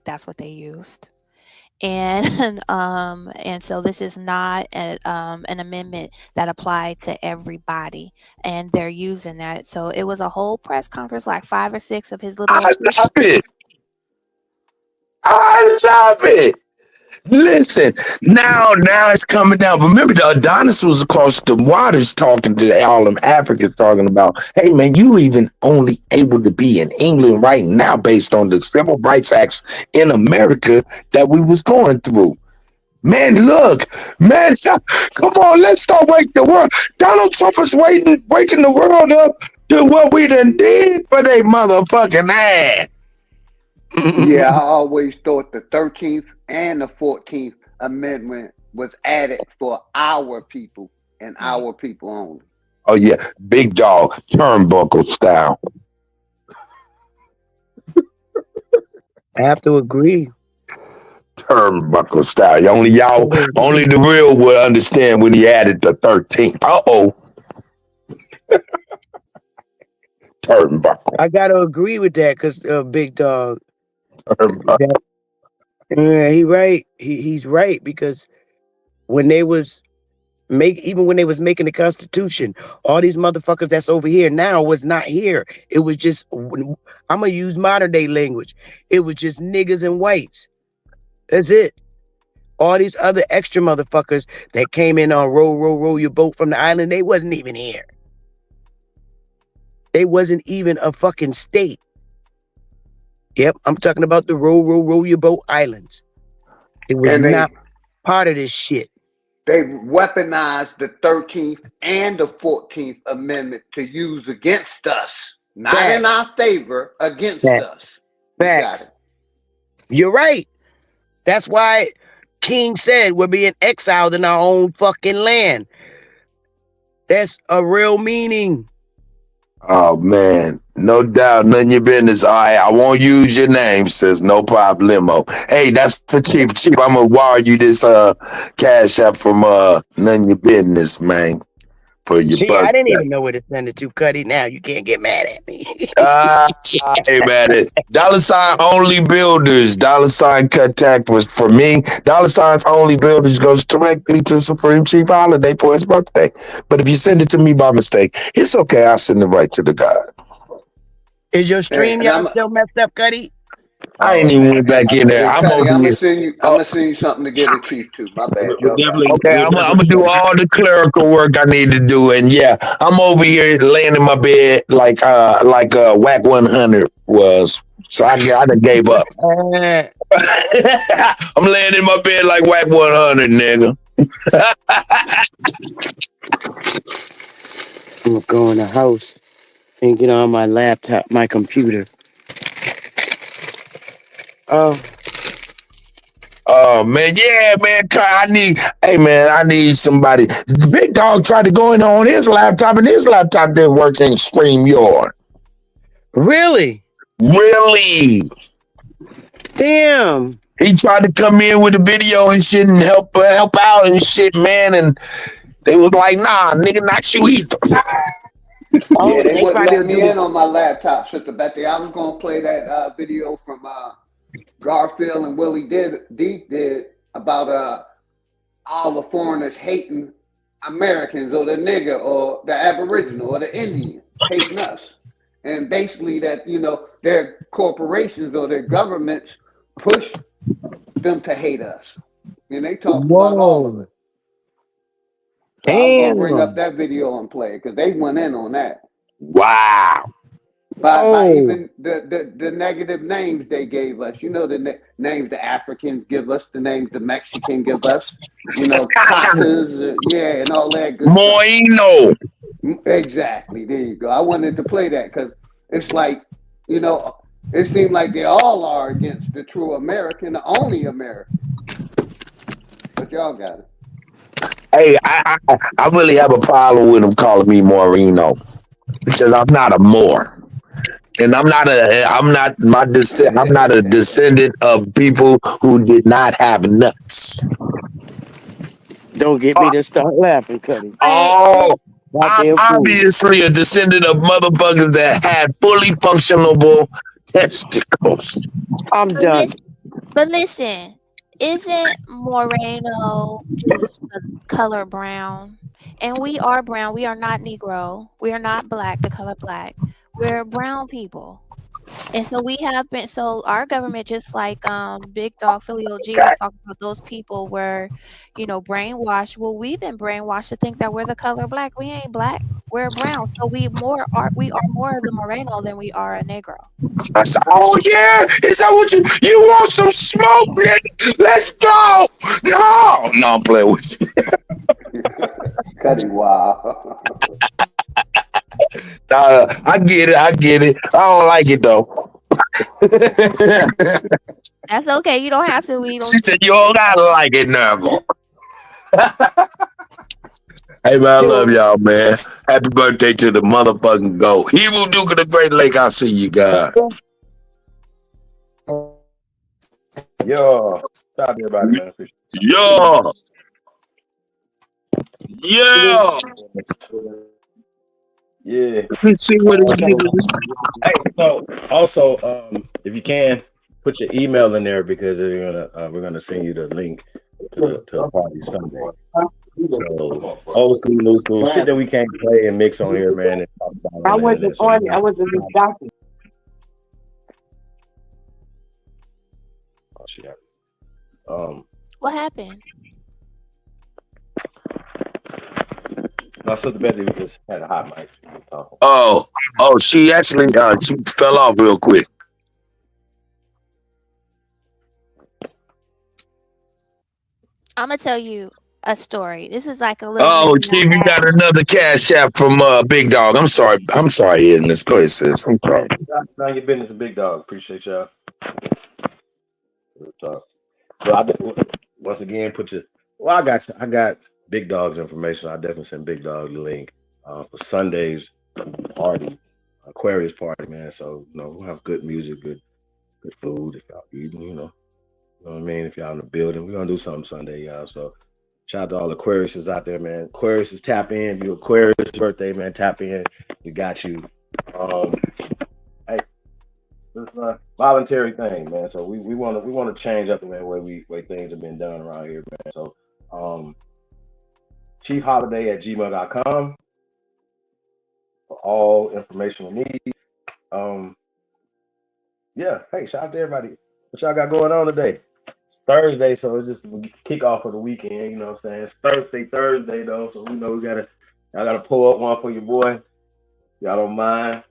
That's what they used. And so this is not an amendment that applied to everybody, and they're using that. So it was a whole press conference, like 5 or 6 of his little. I love it. I love it. Listen, now it's coming down. Remember, the Adonis was across the waters talking to all them Africans, talking about, hey man, you even only able to be in England right now based on the Civil Rights Acts in America that we was going through. Man, look, man, come on, let's start waking the world. Donald Trump is waking the world up to what we done did for they motherfucking ass. Yeah, I always thought the 13th and the 14th Amendment was added for our people and our people only. Oh yeah, big dog, turnbuckle style. I have to agree. Turnbuckle style. Only the real would understand when he added the 13th. Uh-oh. Turnbuckle. I gotta agree with that, because big dog. Yeah, he right. He's right, because when they was making the Constitution, all these motherfuckers that's over here now was not here. It was just, I'm gonna use modern day language. It was just niggas and whites. That's it. All these other extra motherfuckers that came in on row your boat from the island, they wasn't even here. They wasn't even a fucking state. Yep, I'm talking about the row your boat islands. It was not part of this shit. They weaponized the 13th and the 14th Amendment to use against us. Not in our favor, against us. Facts. You're right. That's why King said we're being exiled in our own fucking land. That's a real meaning. Oh man, no doubt, none of your business. All right, I won't use your name, says no problemo. Hey, that's for Chief. Chief, I'm gonna wire you this cash app from none of your business, man. For your See, I didn't even know where to send it to, Cuddy. Now you can't get mad at me. Hey man, $ only builders. $ cut tax was for me. $ only builders goes directly to Supreme Chief Holiday for his birthday. But if you send it to me by mistake, it's okay. I'll send it right to the God. Is your stream y'all still messed up, Cuddy? I ain't even went back in there. I'm gonna send you something to get a Chief to. My bad. Okay, I'm gonna do all the clerical work I need to do, and yeah, I'm over here laying in my bed like Whack 100 was. So I done gave up. I'm laying in my bed like Whack 100, nigga. I'm gonna go in the house and get on my laptop, my computer. Oh man, yeah, man. I need somebody. The big dog tried to go in on his laptop, and his laptop didn't work in StreamYard. Really? Really? Damn. He tried to come in with a video and shit and help out and shit, man. And they was like, nah, nigga, not you either. Yeah, they wouldn't let me in on my laptop, Sister Betty. I was gonna play that video from Garfield and Willie Deep did about all the foreigners hating Americans or the nigger or the Aboriginal or the Indian hating us. And basically that, their corporations or their governments push them to hate us. And they talk about all of it. So I'm going to bring up that video and play it because they went in on that. Wow. By even the negative names they gave us. The names the Africans give us, the names the Mexicans give us. Cockas, and all that good Moino. stuff. Exactly. There you go. I wanted to play that because it's like, it seems like they all are against the true American, the only American. But y'all got it. Hey, I really have a problem with them calling me Moreno because I'm not a Moor. And I'm not a descendant of people who did not have nuts. Don't get me to start laughing, Cuddy. Oh, I'm Goddamn fool. obviously a descendant of motherfuckers that had fully functionable testicles. I'm done. But listen, isn't Moreno just the color brown? And we are brown. We are not Negro. We are not black, the color black. We're brown people. And so we have been, so our government, just like Big Dog Philly OG was talking about, those people were, brainwashed. Well, we've been brainwashed to think that we're the color black. We ain't black. We're brown. So we are more of the Moreno than we are a Negro. I said, oh yeah, is that what you want some smoke, nigga? Let's go. No, I'm playing with you. Cuddy, wow. I get it. I don't like it though. That's okay. You don't have to. She said you don't gotta like it, Nervo. Hey man, I love y'all, man. Happy birthday to the motherfucking GOAT. Evil Duke of the Great Lake. I'll see you guys. Yo, stop everybody, man. Yo. Yeah. Yeah. Let's see what it is. Hey, so also, if you can put your email in there because we're gonna send you the link to the party Sunday. So old school, new school, shit that we can't play and mix on here, man. I wasn't on it. I wasn't doctor. Oh shit. What happened? My sister Betty just had a hot mic. Oh, she actually she fell off real quick. I'm gonna tell you a story. This is like a little. Oh, Chief, you got another cash app from Big Dog. I'm sorry, Isness. Go ahead, sis. I'm sorry. Mind your business, Big Dog. Appreciate y'all. So once again, I got Big Dog's information. I definitely send Big Dog the link for Sunday's party, Aquarius party, man. So we'll have good music, good food if y'all eating, you know what I mean. If y'all in the building, we're gonna do something Sunday, y'all. So shout out to all the Aquariuses out there, man. Aquariuses, tap in. If you Aquarius birthday, man, tap in. We got you. Hey, it's a voluntary thing, man. So we want to change up the way things have been done around here, man. So chiefholiday@gmail.com for all information we need. Yeah, hey, shout out to everybody. What y'all got going on today? It's Thursday, so it's just kickoff of the weekend, you know what I'm saying? It's Thursday though, so we know y'all gotta pull up one for your boy. Y'all don't mind.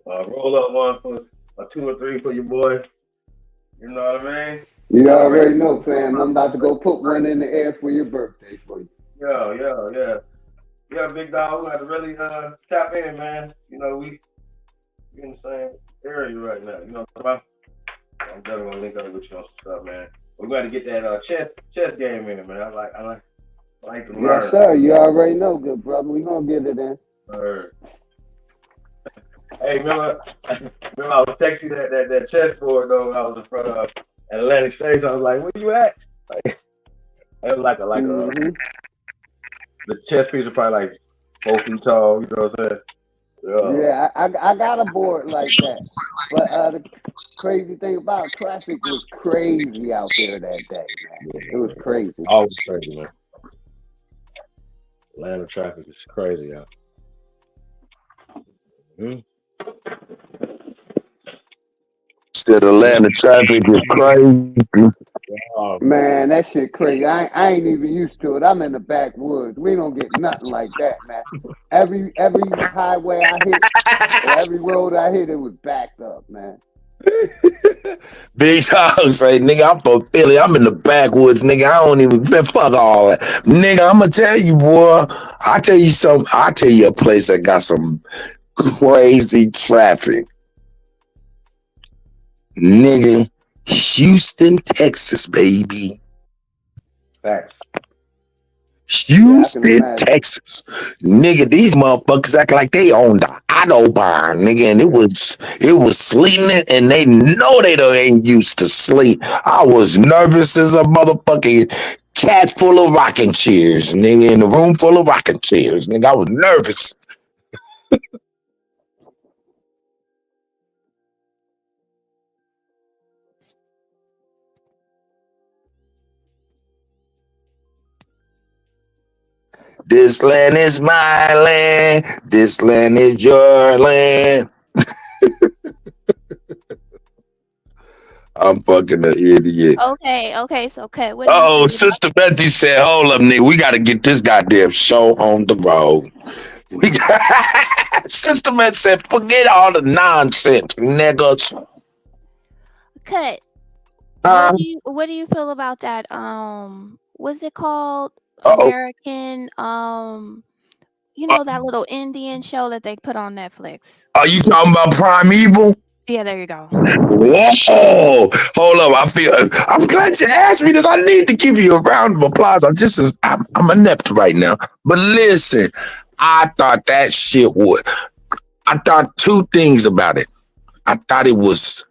Roll up one for a 2 or 3 for your boy. You know what I mean? You already know, fam. I'm about to go put one in the air for your birthday for you. Yeah, Big Dog, we got to really tap in, man. You know, we in the same area right now. You know what I'm talking about? I'm definitely gonna link up with you on some stuff, man. We got to get that chess game in, man. I like to learn. Yes, sir. You already know, good brother. We gonna get it in. Hey, remember I was texting you that chessboard though when I was in front of Atlantic Stage. I was like, "Where you at?" Like, it was like the chess piece was probably like 4 feet tall. You know what I'm saying? Yeah, I got a board like that. But the crazy thing about traffic was crazy out there that day, man. It was crazy. Always crazy, man. Atlanta traffic is crazy out. Said Atlanta traffic is crazy. Man, that shit crazy. I ain't even used to it. I'm in the backwoods. We don't get nothing like that, man. Every highway I hit, or every road I hit, it was backed up, man. Big Dog say, nigga, I'm from Philly. I'm in the backwoods, nigga. I don't even fuck all that. Nigga, I'ma tell you, boy. I tell you something. I tell you a place that got some crazy traffic. Nigga, Houston, Texas, baby. Facts. Houston, Texas. Nigga, these motherfuckers act like they own the Autobahn, nigga, and it was sleeting and they know they ain't used to sleep. I was nervous as a motherfucking cat full of rocking chairs, nigga, in a room full of rocking chairs, nigga. I was nervous. This land is my land. This land is your land. I'm fucking an idiot. Okay. So, okay. What do you Oh, think Sister Betty said, hold up, nigga. We got to get this goddamn show on the road. Sister Betty said, forget all the nonsense, niggas. Cut. What do you feel about that? What's it called? American, that little Indian show that they put on Netflix. Are you talking about Primeval? Yeah, there you go. Whoa! Hold up, I'm glad you asked me this. I need to give you a round of applause. I'm inept right now. But listen, I thought that shit I thought two things about it. I thought it was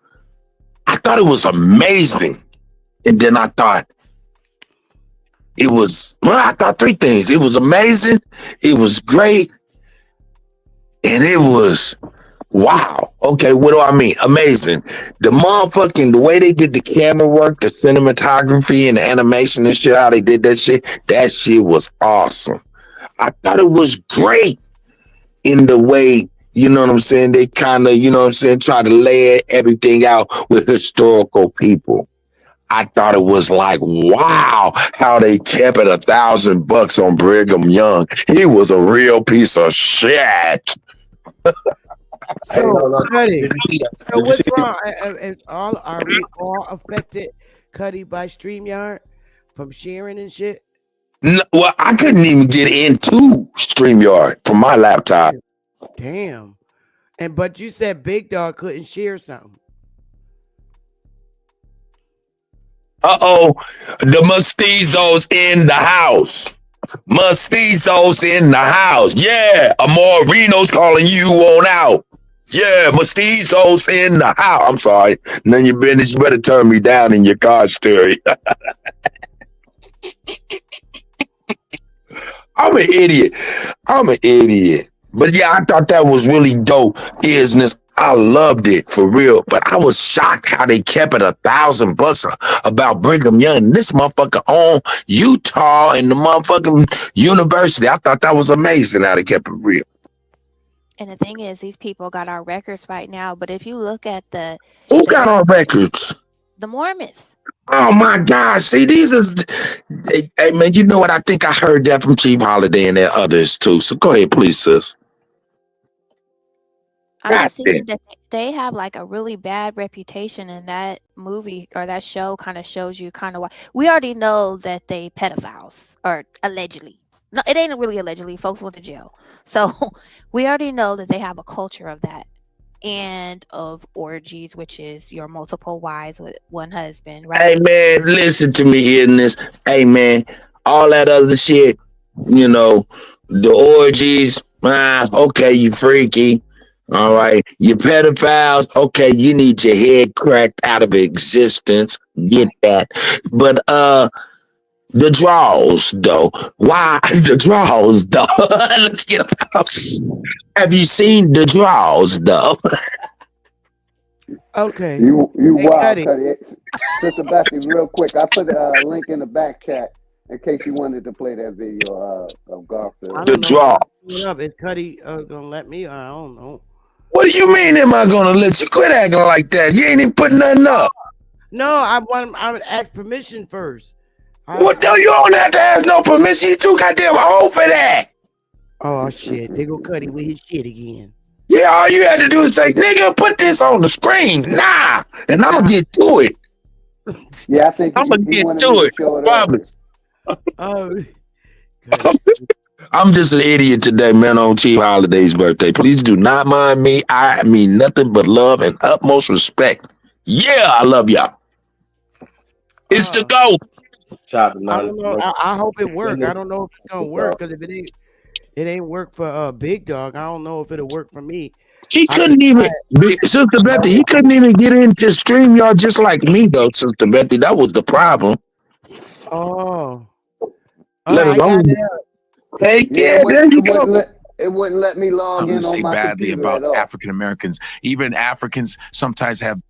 amazing. And then I thought I thought three things. It was amazing, it was great, and it was wow. Okay, what do I mean? Amazing. The way they did the camera work, the cinematography and the animation and shit, how they did that shit was awesome. I thought it was great in the way, you know what I'm saying, they kind of, you know what I'm saying, try to lay everything out with historical people. I thought it was like, wow, how they kept it $1,000 on Brigham Young. He was a real piece of shit. So, Cuddy, so what's wrong? Are we all affected, Cuddy, by StreamYard from sharing and shit? No, well, I couldn't even get into StreamYard from my laptop. Damn. But you said Big Dog couldn't share something. Uh-oh, the mestizos in the house. Mestizos in the house. Yeah, Amorino's calling you on out. Yeah, mestizos in the house. I'm sorry. None of your business. You better turn me down in your car stereo. I'm an idiot. But yeah, I thought that was really dope business. I loved it for real, but I was shocked how they kept it $1,000 about Brigham Young. This motherfucker on Utah and the motherfucking university. I thought that was amazing how they kept it real. And the thing is, these people got our records right now. But if you look at who got our records? The Mormons. Oh my God! See, hey man, you know what? I think I heard that from Chief Holiday and others too. So go ahead, please, sis. I see that they have like a really bad reputation, and that movie or that show kind of shows you kind of why. We already know that they pedophiles, or allegedly. No, it ain't really allegedly. Folks went to jail, so we already know that they have a culture of that and of orgies, which is your multiple wives with one husband, right? Hey man, listen to me hearing this. Hey man, all that other shit, you know, the orgies. Okay, you freaky. All right, you pedophiles. Okay, you need your head cracked out of existence. Get that. But the draws though. Why the draws though? Let's get about. Have you seen the draws though? Okay. You wild, Cuddy. Sister Bessie, real quick. I put a link in the back chat in case you wanted to play that video of Garfield. The draws. Is Cuddy gonna let me? I don't know. What do you mean? Am I gonna let you quit acting like that? You ain't even putting nothing up. No, I would ask permission first. What the? You don't have to ask no permission. You too goddamn old for that. Oh shit! They go Cuddy with his shit again. Yeah, all you had to do is say, nigga, put this on the screen. Nah, and I'm gonna get to it. Yeah, I think I'm gonna he get wanted to me it. to show it up. Promise. Oh, I'm just an idiot today, man, on Chief Holiday's birthday. Please do not mind me. I mean nothing but love and utmost respect. Yeah, I love y'all. It's the GOAT. Shout out I to don't know. I hope it work. I don't know if it's gonna work because if it ain't work for Big Dog. I don't know if it'll work for me. He couldn't even, Sister Betty, he couldn't even get into StreamYard just like me, though, Sister Betty. That was the problem. Oh. Let alone. Hey, yeah, there you go. It wouldn't let me log Something in to on say my badly computer at about all. African Americans. Even Africans sometimes have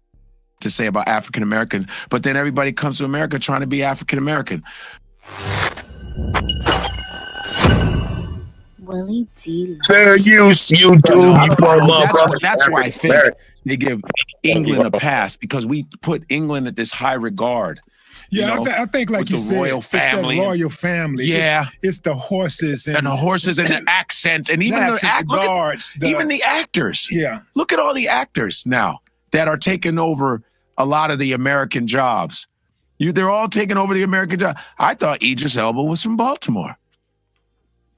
to say about African Americans, but then everybody comes to America trying to be African American. Willie D. Fair use, you do. No, You poor motherfucker. that's why I think they give England a pass because we put England at this high regard. Yeah, you know, I think like with you the said, royal family. it's the royal family. Yeah. It's the horses And the horses and the accent and even the guards. even the actors. Yeah. Look at all the actors now that are taking over a lot of the American jobs. They're all taking over the American job. I thought Idris Elba was from Baltimore.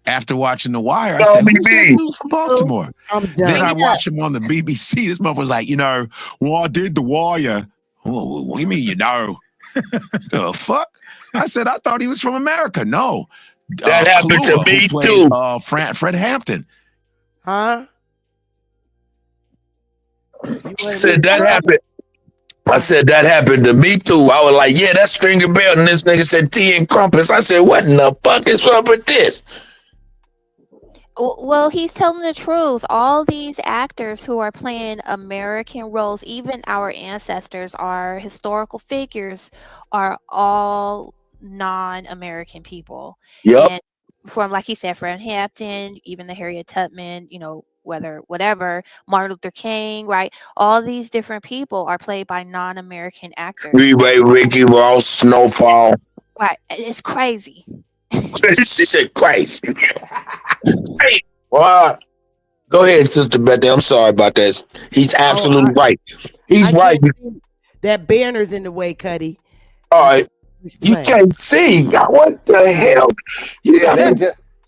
After watching The Wire, I said, who's this dude from Baltimore? Then I watched him on the BBC. This motherfucker was like, well, I did The Wire. What do you mean, the fuck? I said, I thought he was from America. No. That happened to Kahlua, me, who played, too. Fred Hampton. Huh? Said that happened. I said that happened to me too. I was like, yeah, that's Stringer Bell. And this nigga said Tea and Crumpets. I said, what in the fuck is up with this? Well, he's telling the truth. All these actors who are playing American roles, even our ancestors, our historical figures, are all non-American people. Yep. And from, like he said, Fred Hampton, even the Harriet Tubman, whatever, Martin Luther King, right? All these different people are played by non-American actors. Freeway Ricky Ross, Snowfall. Right. It's crazy. She said crazy. Hey, what? Go ahead, Sister Betty. I'm sorry about this. He's absolutely right. He's right. That banner's in the way, Cuddy. All right. You can't see. What the hell? You got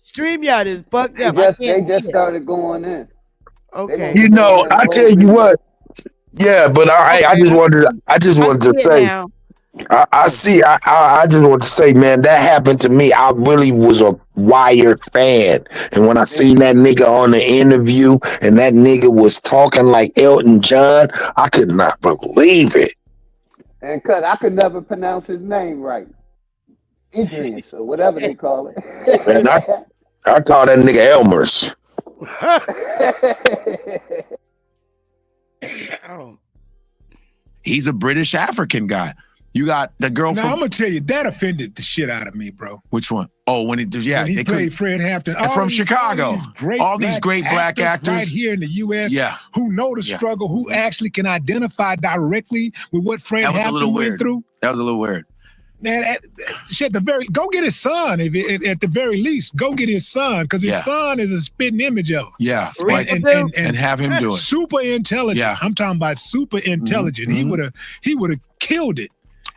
StreamYard is fucked up. They just started going in. Okay. You know, I tell you what. Yeah, but I just wanted to say. I see. I just want to say, man, that happened to me. I really was a Wire fan, and when I seen that nigga on the interview, and that nigga was talking like Elton John, I could not believe it. And I could never pronounce his name right. Idris or whatever they call it. And I call that nigga Elmer's. He's a British African guy. You got the girl Now, from... I'm going to tell you, that offended the shit out of me, bro. Which one? Oh, when he When played Fred Hampton. From Chicago. All these great black actors. Right here in the U.S. Yeah. Who know the struggle, who actually can identify directly with what Fred That was a Hampton little went weird. through. That was a little weird. Man, go get his son. At the very least, go get his son, because his son is a spitting image of him. Yeah. And have him do it. Super intelligent. Yeah. I'm talking about super intelligent. Mhm. He would have killed it.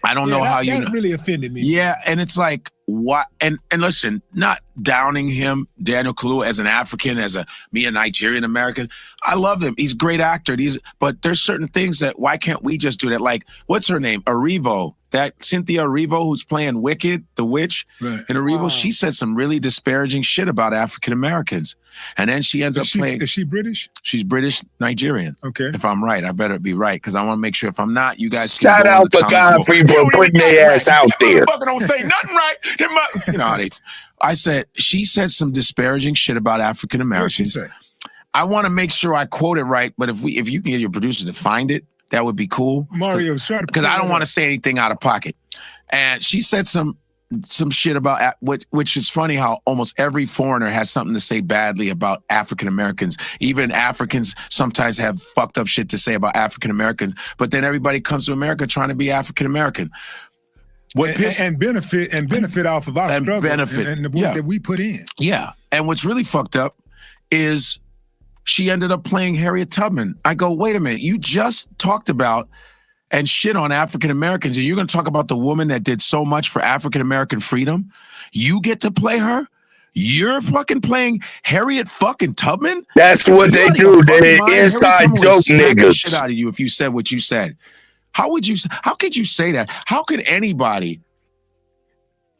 I don't know how you know. That really offended me. Yeah, and it's like, what? And listen, not downing him, Daniel Kaluuya, as an African, me a Nigerian American. I love him. He's a great actor. But there's certain things that, why can't we just do that? Like, what's her name? Erivo. That Cynthia Erivo, who's playing Wicked, the witch in Erivo, she said some really disparaging shit about African Americans. And then she ends up playing. Is she British? She's British Nigerian. Okay. If I'm right, I better be right, because I want to make sure if I'm not, you guys Shout out to Godfrey for putting their ass out there. Motherfucker don't say nothing right. You know how they. She said some disparaging shit about African Americans. I want to make sure I quote it right, but if you can get your producers to find it, that would be cool. Mario, because I don't want to say anything out of pocket. And she said some shit about which is funny how almost every foreigner has something to say badly about African Americans. Even Africans sometimes have fucked up shit to say about African Americans, but then everybody comes to America trying to be African American. And benefit off of our struggle benefit. and the work that we put in. Yeah. And what's really fucked up is she ended up playing Harriet Tubman. I go, wait a minute, you just talked about and shit on African Americans, and you're going to talk about the woman that did so much for African American freedom? You get to play her? You're fucking playing Harriet fucking Tubman? That's what they do. They inside joke Shit niggas. out of you if you said what you said. How could you say that? How could anybody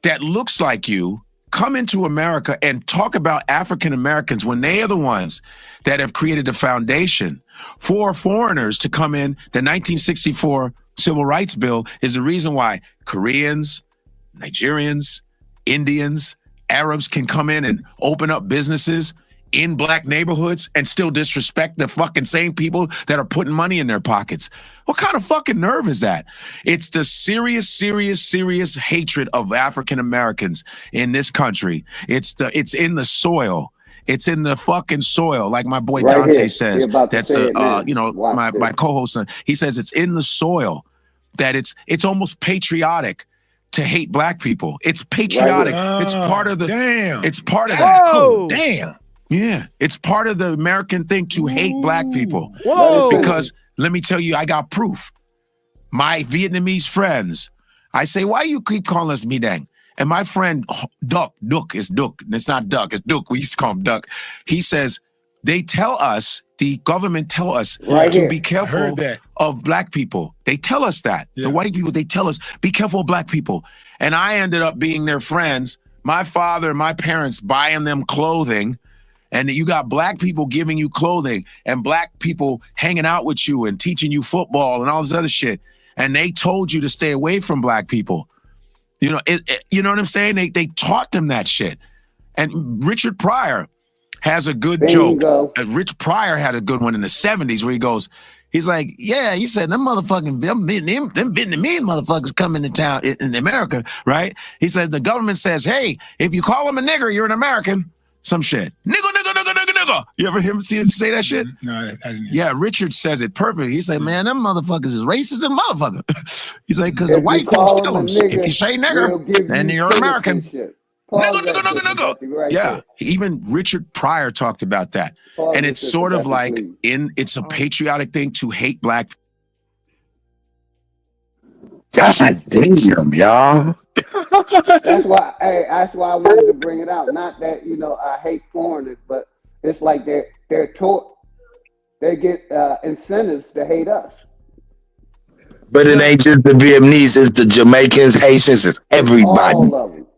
that looks like you come into America and talk about African Americans when they are the ones that have created the foundation for foreigners to come in? The 1964 Civil Rights Bill is the reason why Koreans, Nigerians, Indians, Arabs can come in and open up businesses in black neighborhoods and still disrespect the fucking same people that are putting money in their pockets. What kind of fucking nerve is that? It's the serious hatred of African Americans in this country. It's in the soil. It's in the fucking soil, like my boy Right Dante here. says. We're about to That's say it now. Watch my this. co-host. He says it's in the soil. That it's almost patriotic to hate black people. It's patriotic. It's part of the. Damn. It's part of that. Oh, damn. Yeah, it's part of the American thing to hate black people. Whoa. Because let me tell you, I got proof. My Vietnamese friends, I say, why you keep calling us Midang? And my friend Duck, it's Duck. It's not Duck, it's Duck. We used to call him Duck. He says, they tell us, the government tell us to be careful of black people. They tell us that. The white people, they tell us, be careful of black people. And I ended up being their friends. My father and my parents buying them clothing. And you got black people giving you clothing and black people hanging out with you and teaching you football and all this other shit. And they told you to stay away from black people. You know, you know what I'm saying? They taught them that shit. And Richard Pryor has a good joke. Rich Pryor had a good one in the 70s where he goes, he's like, yeah, he said, them Vietnamese motherfuckers come into town in America, right? He said, the government says, hey, if you call them a nigger, you're an American. Some shit. Nigga. You ever hear him say that shit? No, I didn't. Yeah, Richard says it perfect. He said, man, them motherfuckers is racist and motherfucker. He's like, because the white folks tell them, if you say nigger, then you're American. Nigga. Yeah, even Richard Pryor talked about that. And it's sort of like, it's a patriotic thing to hate black people. God damn, y'all. That's why I wanted to bring it out. Not that I hate foreigners, but it's like they're taught, they get incentives to hate us. But it ain't just the Vietnamese, it's the Jamaicans, Haitians, it's everybody. All of them.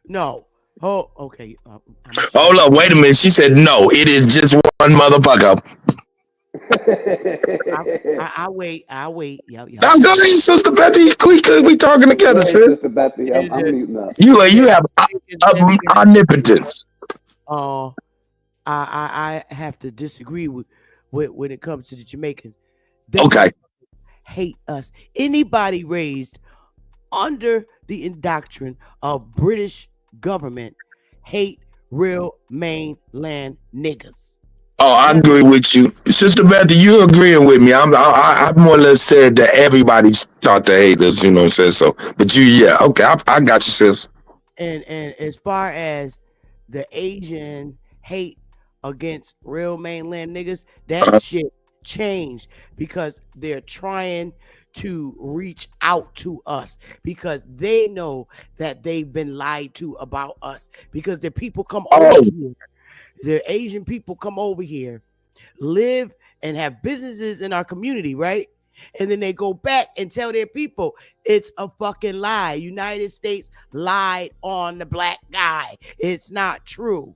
No. Oh, okay. Hold up, wait a minute. She said no. It is just one motherfucker. I wait. Yeah. I'm going, Sister Betty. We talking together, sir. Sister Betty, I'm muting up. You have omnipotence. I have to disagree with when it comes to the Jamaicans. They hate us. Anybody raised under the indoctrine of British government hate real mainland niggas. Oh, I agree with you, Sister Betty. You agreeing with me? I more or less said that everybody's taught to hate us. You know what I'm saying? So, but I got you, sis. And as far as the Asian hate against real mainland niggas, that shit changed because they're trying to reach out to us because they know that they've been lied to about us because the people come over here. The Asian people come over here, live and have businesses in our community, right? And then they go back and tell their people it's a fucking lie. United States lied on the black guy. It's not true.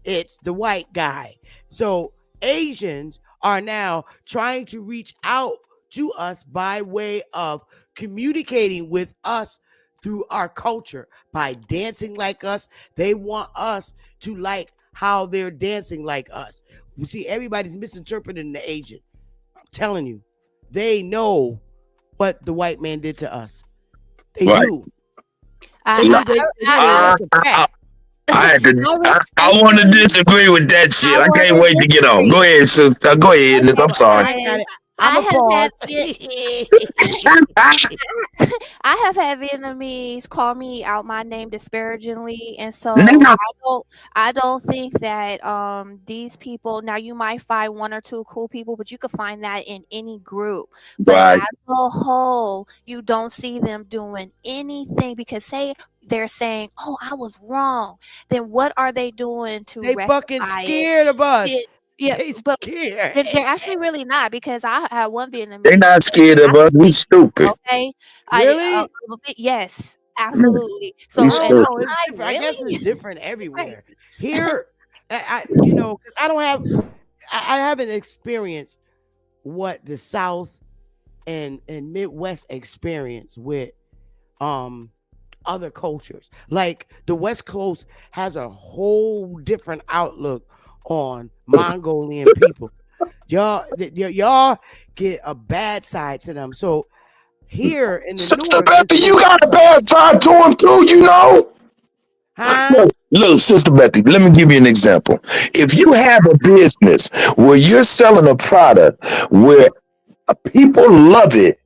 It's the white guy. So Asians are now trying to reach out to us by way of communicating with us through our culture by dancing like us. They want us to like how they're dancing like us. You see, everybody's misinterpreting the Asian. I'm telling you, they know what the white man did to us. They do. I want to disagree with that shit. I can't wait to get on. Go ahead, sis. Go ahead, I'm sorry. I I'm a have had pause. I have had Vietnamese call me out my name disparagingly, and so Now, I don't think that these people. Now you might find one or two cool people, but you could find that in any group. But right. as a whole, you don't see them doing anything because say they're saying, "Oh, I was wrong." Then what are they doing to They fucking rectify it? scared of us. Yeah, They but scared. they're actually really not because I had one They Vietnamese. not scared of us. We stupid. Okay, Really? yes, absolutely. So, We and I don't stupid. know. It's I different. I guess really it's different right. everywhere. Here, you know, 'cause I don't have, I haven't experienced what the South and Midwest experience with other cultures. Like the West Coast has a whole different outlook on Mongolian people. Y'all get a bad side to them. So here in the Sister north, Betty, it's you more, got a bad side to him too, you know? huh? Look, Sister Betty, let me give you an example. If you have a business where you're selling a product where people love it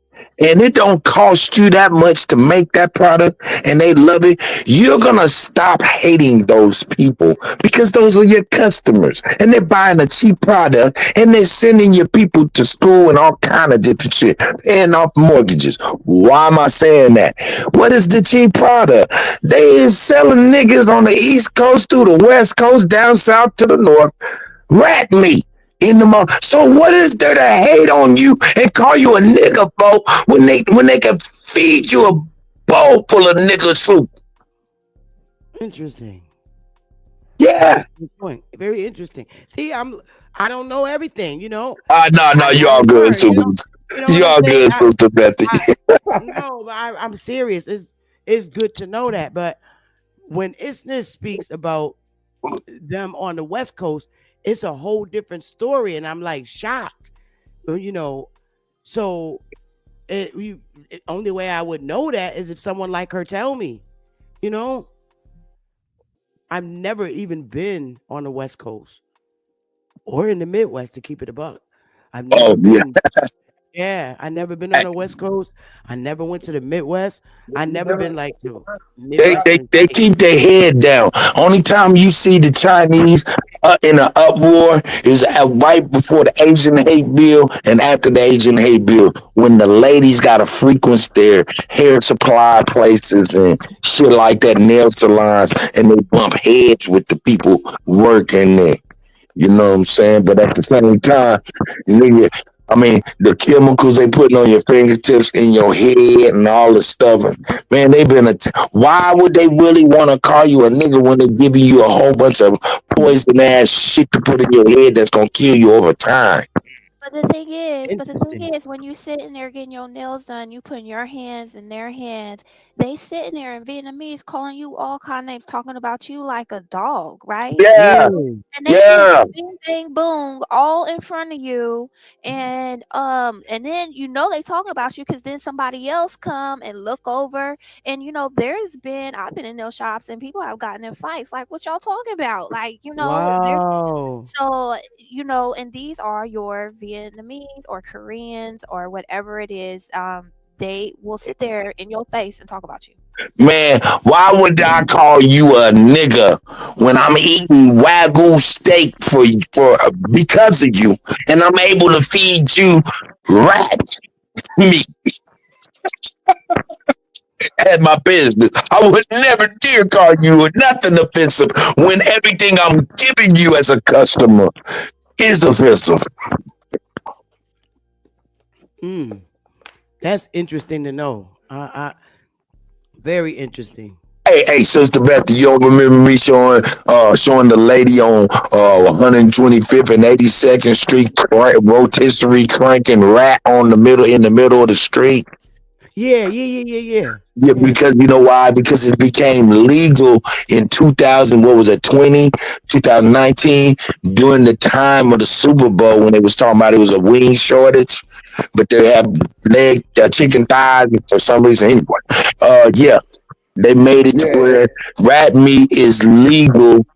and it don't cost you that much to make that product and they love it, you're gonna stop hating those people because those are your customers and they're buying a cheap product and they're sending your people to school and all kind of different shit, paying off mortgages. Why am I saying that? What is the cheap product? They is selling niggas on the East Coast through the West Coast, down south to the north, rat meat in the mouth. So what is there to hate on you and call you a nigga for when they can feed you a bowl full of nigga soup? Interesting. Yeah. Interesting point. Very interesting. See, I don't know everything, you know. No, I you gotta all good, learn, Sister. you know what You I'm all saying? good, Sister Betty. No, but I'm serious. It's good to know that. But when Isness speaks about them on the West Coast, it's a whole different story, and I'm like shocked. You know, so only way I would know that is if someone like her tell me. You know, I've never even been on the West Coast or in the Midwest to keep it a buck. I've never Oh, yeah. been. Yeah, I never been on the West Coast. I never went to the Midwest. I never been like to Midwestern They states. keep their head down. Only time you see the Chinese in an uproar is right before the Asian hate bill and after the Asian hate bill, when the ladies got to frequent their hair supply places and shit like that, nail salons, and they bump heads with the people working there. You know what I'm saying? But at the same time, nigga, I mean, the chemicals they putting on your fingertips, in your head, and all the stuff. Man, they been why would they really want to call you a nigga when they're giving you a whole bunch of poison ass shit to put in your head that's gonna kill you over time? But the thing is, when you sitting there getting your nails done, you putting your hands in their hands. They sitting there in Vietnamese calling you all kind of names, talking about you like a dog, right? Yeah, And they yeah. do bing bang boom all in front of you, and then you know they talking about you because then somebody else come and look over, and you know I've been in nail shops and people have gotten in fights like what y'all talking about, like Wow. so and these are your Vietnamese or Koreans or whatever it is. They will sit there in your face and talk about you. Man, why would I call you a nigga when I'm eating Wagyu steak for because of you, and I'm able to feed you rat meat at my business? I would never dare call you nothing offensive when everything I'm giving you as a customer is offensive. That's interesting to know. Very interesting. Hey, Sister Beth, you don't remember me showing the lady on 125th and 82nd Street rotisserie cranking rat in the middle of the street? Yeah. Yeah, because you know why? Because it became legal in 2019, during the time of the Super Bowl when they was talking about it was a wing shortage, but they have chicken thighs for some reason anyway. Yeah, they made it to where rat meat is legal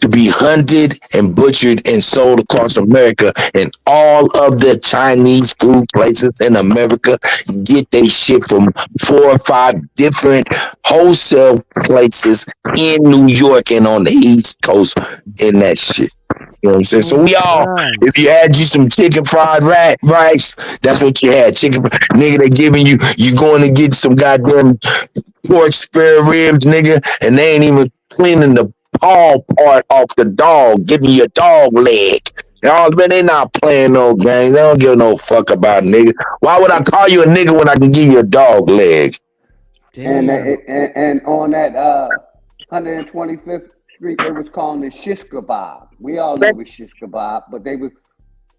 to be hunted and butchered and sold across America. And all of the Chinese food places in America get their shit from 4 or 5 different wholesale places in New York and on the East Coast in that shit. You know what I'm saying? So we all, if you had you some chicken fried rice, that's what you had. Chicken, nigga, they giving you going to get some goddamn pork spare ribs, nigga, and they ain't even cleaning the paw part off the dog, giving you a dog leg. Y'all, man, they not playing no games. They don't give no fuck about nigga. Why would I call you a nigga when I can give you a dog leg? And on that 125th Street, they was calling it shish kebab. We all know it's shish kebab, but they was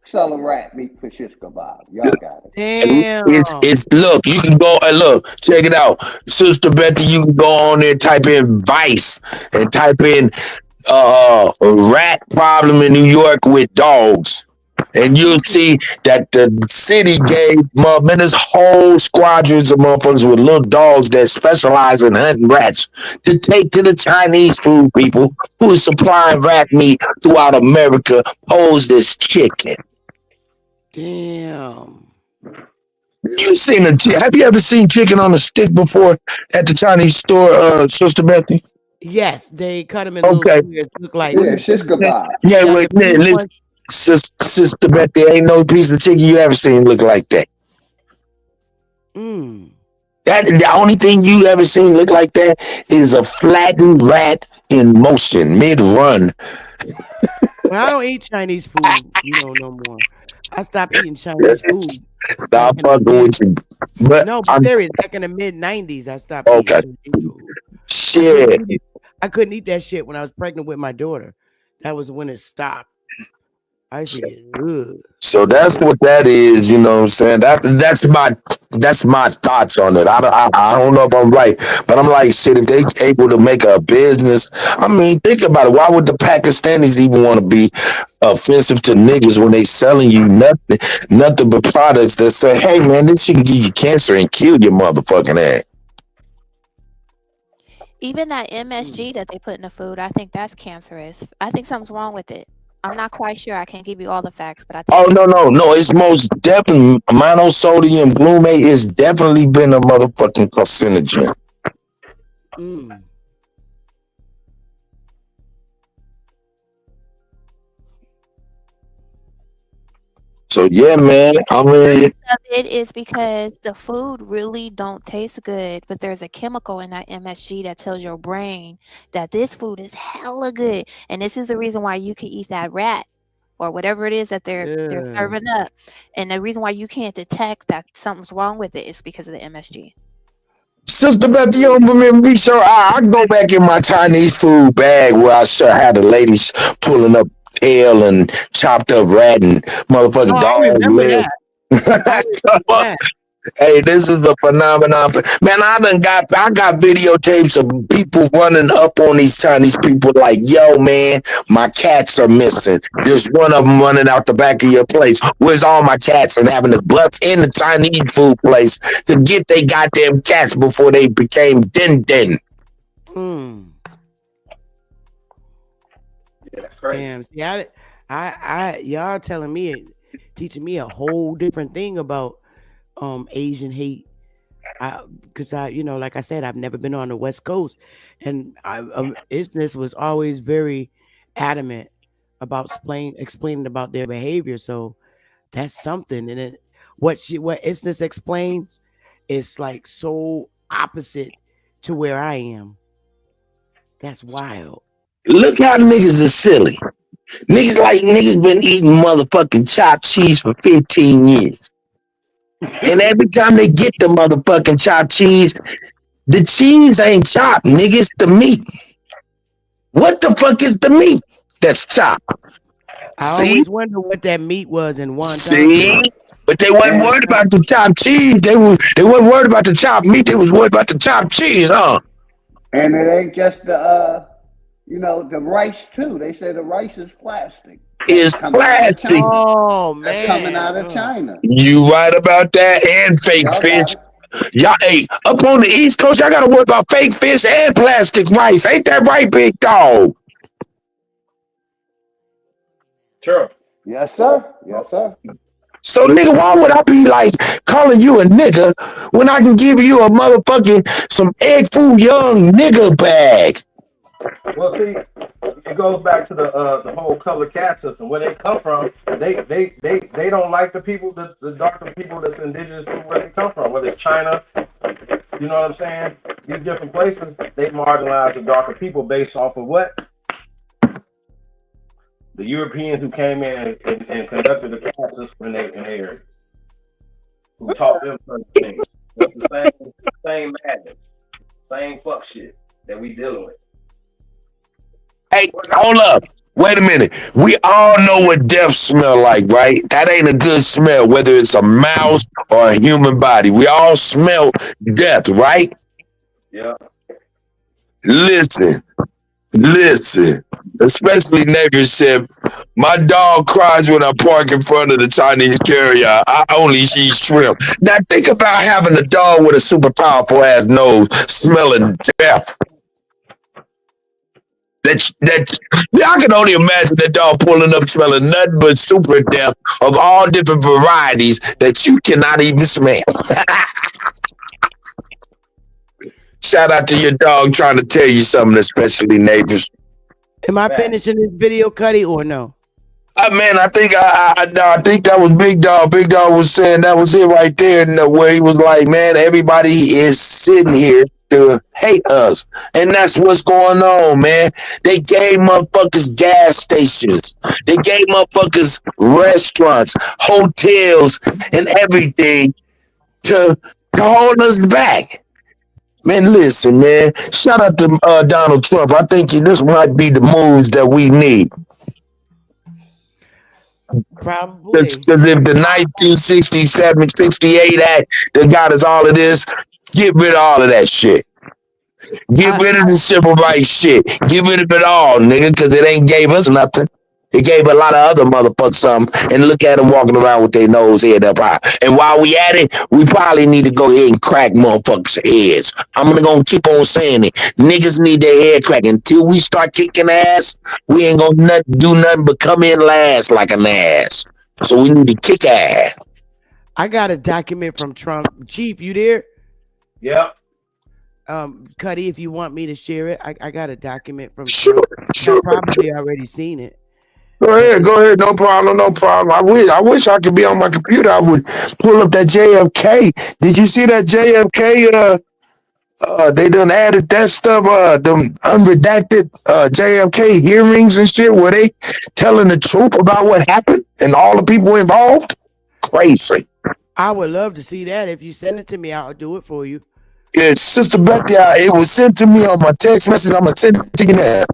selling rat meat for shish kebab. Y'all got it. Damn. It's look, you can go and look, check it out. Sister Betty, you can go on there, type in Vice and type in rat problem in New York with dogs. And you'll see that the city gave this whole squadrons of motherfuckers with little dogs that specialize in hunting rats to take to the Chinese food people who is supplying rat meat throughout America, posed as chicken. Damn. Have you ever seen chicken on a stick before at the Chinese store, Sister Betty? Yes, they cut them in little squares. Look like shish kebab. Yeah, wait, listen, Sister Betty, there ain't no piece of chicken you ever seen look like that. That the only thing you ever seen look like that is a flattened rat in motion, mid-run. Well, I don't eat Chinese food, no more. I stopped eating Chinese food. Nah, I'm fucking with you. But no, but there is back in the mid-90s, I stopped eating Chinese food. Shit. I couldn't eat that shit when I was pregnant with my daughter. That was when it stopped. I said, ugh. So that's what that is, you know what I'm saying? That's my thoughts on it. I don't know if I'm right, but I'm like, shit, if they able to make a business, I mean, think about it. Why would the Pakistanis even want to be offensive to niggas when they selling you nothing but products that say, hey man, this shit can give you cancer and kill your motherfucking ass? Even that MSG that they put in the food, I think that's cancerous. I think something's wrong with it. I'm not quite sure. I can't give you all the facts, but I think. Oh no! It's most definitely monosodium glutamate is definitely been a motherfucking carcinogen. So yeah, man. I mean, it is because the food really don't taste good, but there's a chemical in that MSG that tells your brain that this food is hella good, and this is the reason why you can eat that rat or whatever it is that they're serving up, and the reason why you can't detect that something's wrong with it is because of the MSG. Sister Beth, you don't remember me? So I go back in my Chinese food bag where I had the ladies pulling up tail and chopped up rat and motherfucking dog leg. Hey, this is a phenomenon. Man, I got videotapes of people running up on these Chinese people like, yo, man, my cats are missing. There's one of them running out the back of your place. Where's all my cats? And having the butts in the Chinese food place to get they goddamn cats before they became din-din. Yeah, that's crazy. Damn, see, I y'all teaching me a whole different thing about Asian hate. Because like I said, I've never been on the West Coast, and Isness was always very adamant about explaining about their behavior. So that's something, and what Isness explains is like so opposite to where I am. That's wild. Look how niggas are silly. Niggas been eating motherfucking chopped cheese for 15 years. And every time they get the motherfucking chopped cheese, the cheese ain't chopped, nigga. It's the meat. What the fuck is the meat that's chopped? I always wonder what that meat was in one time. But they wasn't worried about the chopped cheese. They wasn't worried about the chopped meat. They was worried about the chopped cheese, huh? And it ain't just the the rice too. They say the rice is plastic. Is plastic. Oh man, that's coming out of China. You right about that, and fake fish. Y'all, hey, up on the East Coast, y'all gotta worry about fake fish and plastic rice. Ain't that right, big dog? Sure. Yes, sir. Yes, sir. So, nigga, why would I be like calling you a nigga when I can give you a motherfucking some egg foo young nigga bag? Well, see, it goes back to the whole color caste system. Where they come from, they don't like the people, the darker people that's indigenous to where they come from. Whether it's China, you know what I'm saying? These different places, they marginalize the darker people based off of what? The Europeans who came in and conducted the caste system in their area, who taught them certain things. It's the same madness, same fuck shit that we dealing with. Hey, hold up. Wait a minute. We all know what death smell like, right? That ain't a good smell, whether it's a mouse or a human body. We all smell death, right? Yeah. Listen. Especially neighbors said, my dog cries when I park in front of the Chinese carrier. I only eat shrimp. Now think about having a dog with a super powerful ass nose smelling death. I can only imagine that dog pulling up smelling nothing but super death of all different varieties that you cannot even smell. Shout out to your dog trying to tell you something, especially neighbors. Am I finishing this video, Cuddy, or no? Man, I think I think that was Big Dog. Big Dog was saying that was it right there, where he was like, man, everybody is sitting here to hate us. And that's what's going on, man. They gave motherfuckers gas stations. They gave motherfuckers restaurants, hotels, and everything to hold us back. Man, listen, man. Shout out to Donald Trump. I think this might be the moves that we need. Probably. Because if the 1967, 68 Act that got us all of this, get rid of all of that shit. Get rid of the civil rights shit. Get rid of it all, nigga, because it ain't gave us nothing. It gave a lot of other motherfuckers something, and look at them walking around with their nose head up high. And while we at it, we probably need to go ahead and crack motherfuckers' heads. I'm gonna keep on saying it. Niggas need their head cracked. Until we start kicking ass, we ain't gonna do nothing but come in last like an ass. So we need to kick ass. I got a document from Trump. Chief, you there? Yep. Cuddy, if you want me to share it, I got a document from Trump. Sure. I've probably already seen it. Go ahead. No problem. I wish I could be on my computer. I would pull up that JFK. Did you see that JFK? They done added that stuff. Them unredacted JFK hearings and shit, where they telling the truth about what happened and all the people involved. Crazy. I would love to see that. If you send it to me, I'll do it for you. Yeah, Sister Betty, it was sent to me on my text message. I'm gonna send it to you now.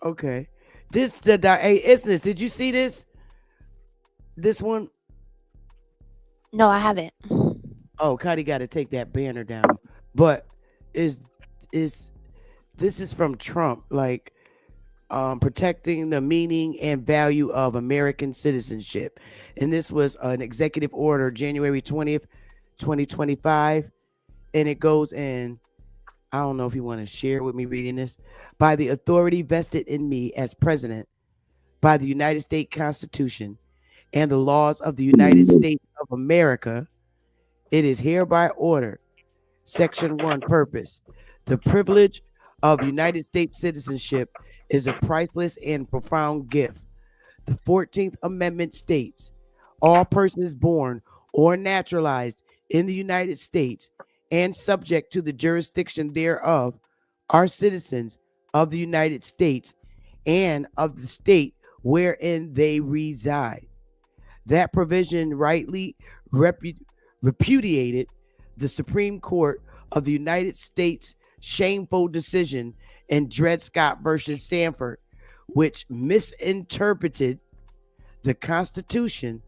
Okay. Hey, Isness, did you see this? This one? No, I haven't. Oh, Cuddy got to take that banner down. But this is from Trump, like protecting the meaning and value of American citizenship. And this was an executive order, January 20th, 2025. And it goes in, I don't know if you want to share with me reading this. By the authority vested in me as president, by the United States Constitution and the laws of the United States of America, it is hereby ordered. Section 1, purpose. The privilege of United States citizenship is a priceless and profound gift. The 14th Amendment states, all persons born or naturalized in the United States and subject to the jurisdiction thereof are citizens of the United States and of the state wherein they reside. That provision rightly repudiated the Supreme Court of the United States' shameful decision in Dred Scott versus Sanford, which misinterpreted the Constitution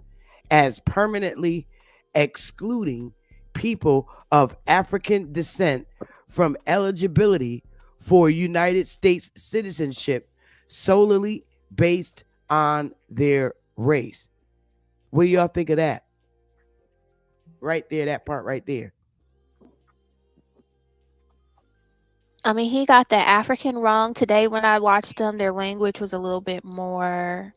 as permanently excluding people of African descent from eligibility for United States citizenship solely based on their race. What do y'all think of that? Right there, that part right there. I mean, he got the African wrong. Today when I watched them, their language was a little bit more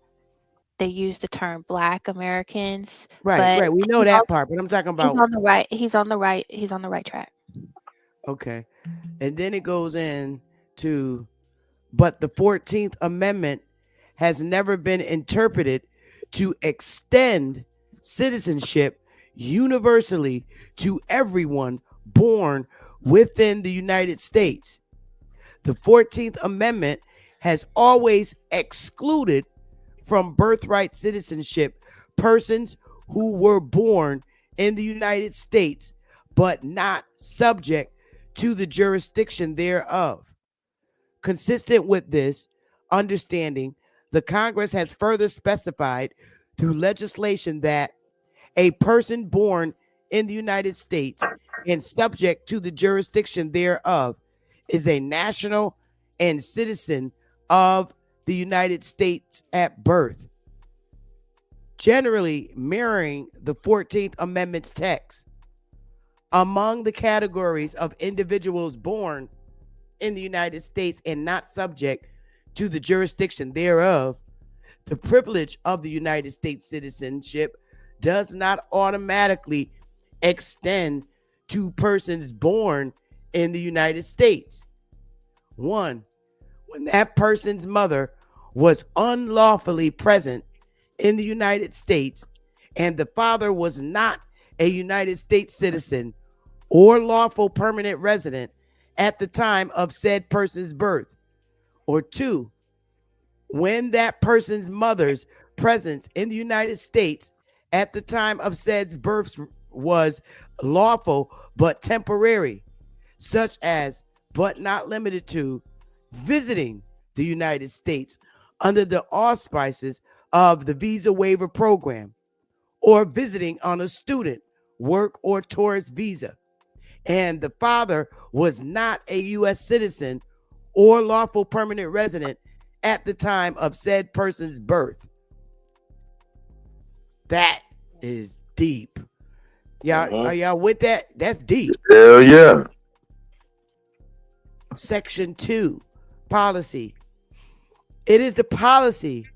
they use the term Black Americans. Right, but right. We know he's that on, part, but I'm talking he's about on the right. He's on the right. He's on the right track. okay. And then it goes in to, but the 14th Amendment has never been interpreted to extend citizenship universally to everyone born within the United States. The 14th Amendment has always excluded from birthright citizenship persons who were born in the United States but not subject to the jurisdiction thereof. Consistent with this understanding, the Congress has further specified through legislation that a person born in the United States and subject to the jurisdiction thereof is a national and citizen of the United States at birth, generally mirroring the 14th Amendment's text. Among the categories of individuals born in the United States and not subject to the jurisdiction thereof, the privilege of the United States citizenship does not automatically extend to persons born in the United States. 1. When that person's mother was unlawfully present in the United States and the father was not a United States citizen or lawful permanent resident at the time of said person's birth. Or 2, when that person's mother's presence in the United States at the time of said birth was lawful but temporary, such as, but not limited to, visiting the United States under the auspices of the visa waiver program, or visiting on a student, work, or tourist visa, and the father was not a U.S. citizen or lawful permanent resident at the time of said person's birth. That is deep. Y'all, are y'all with that? That's deep. Hell yeah. Section 2, policy. It is the policy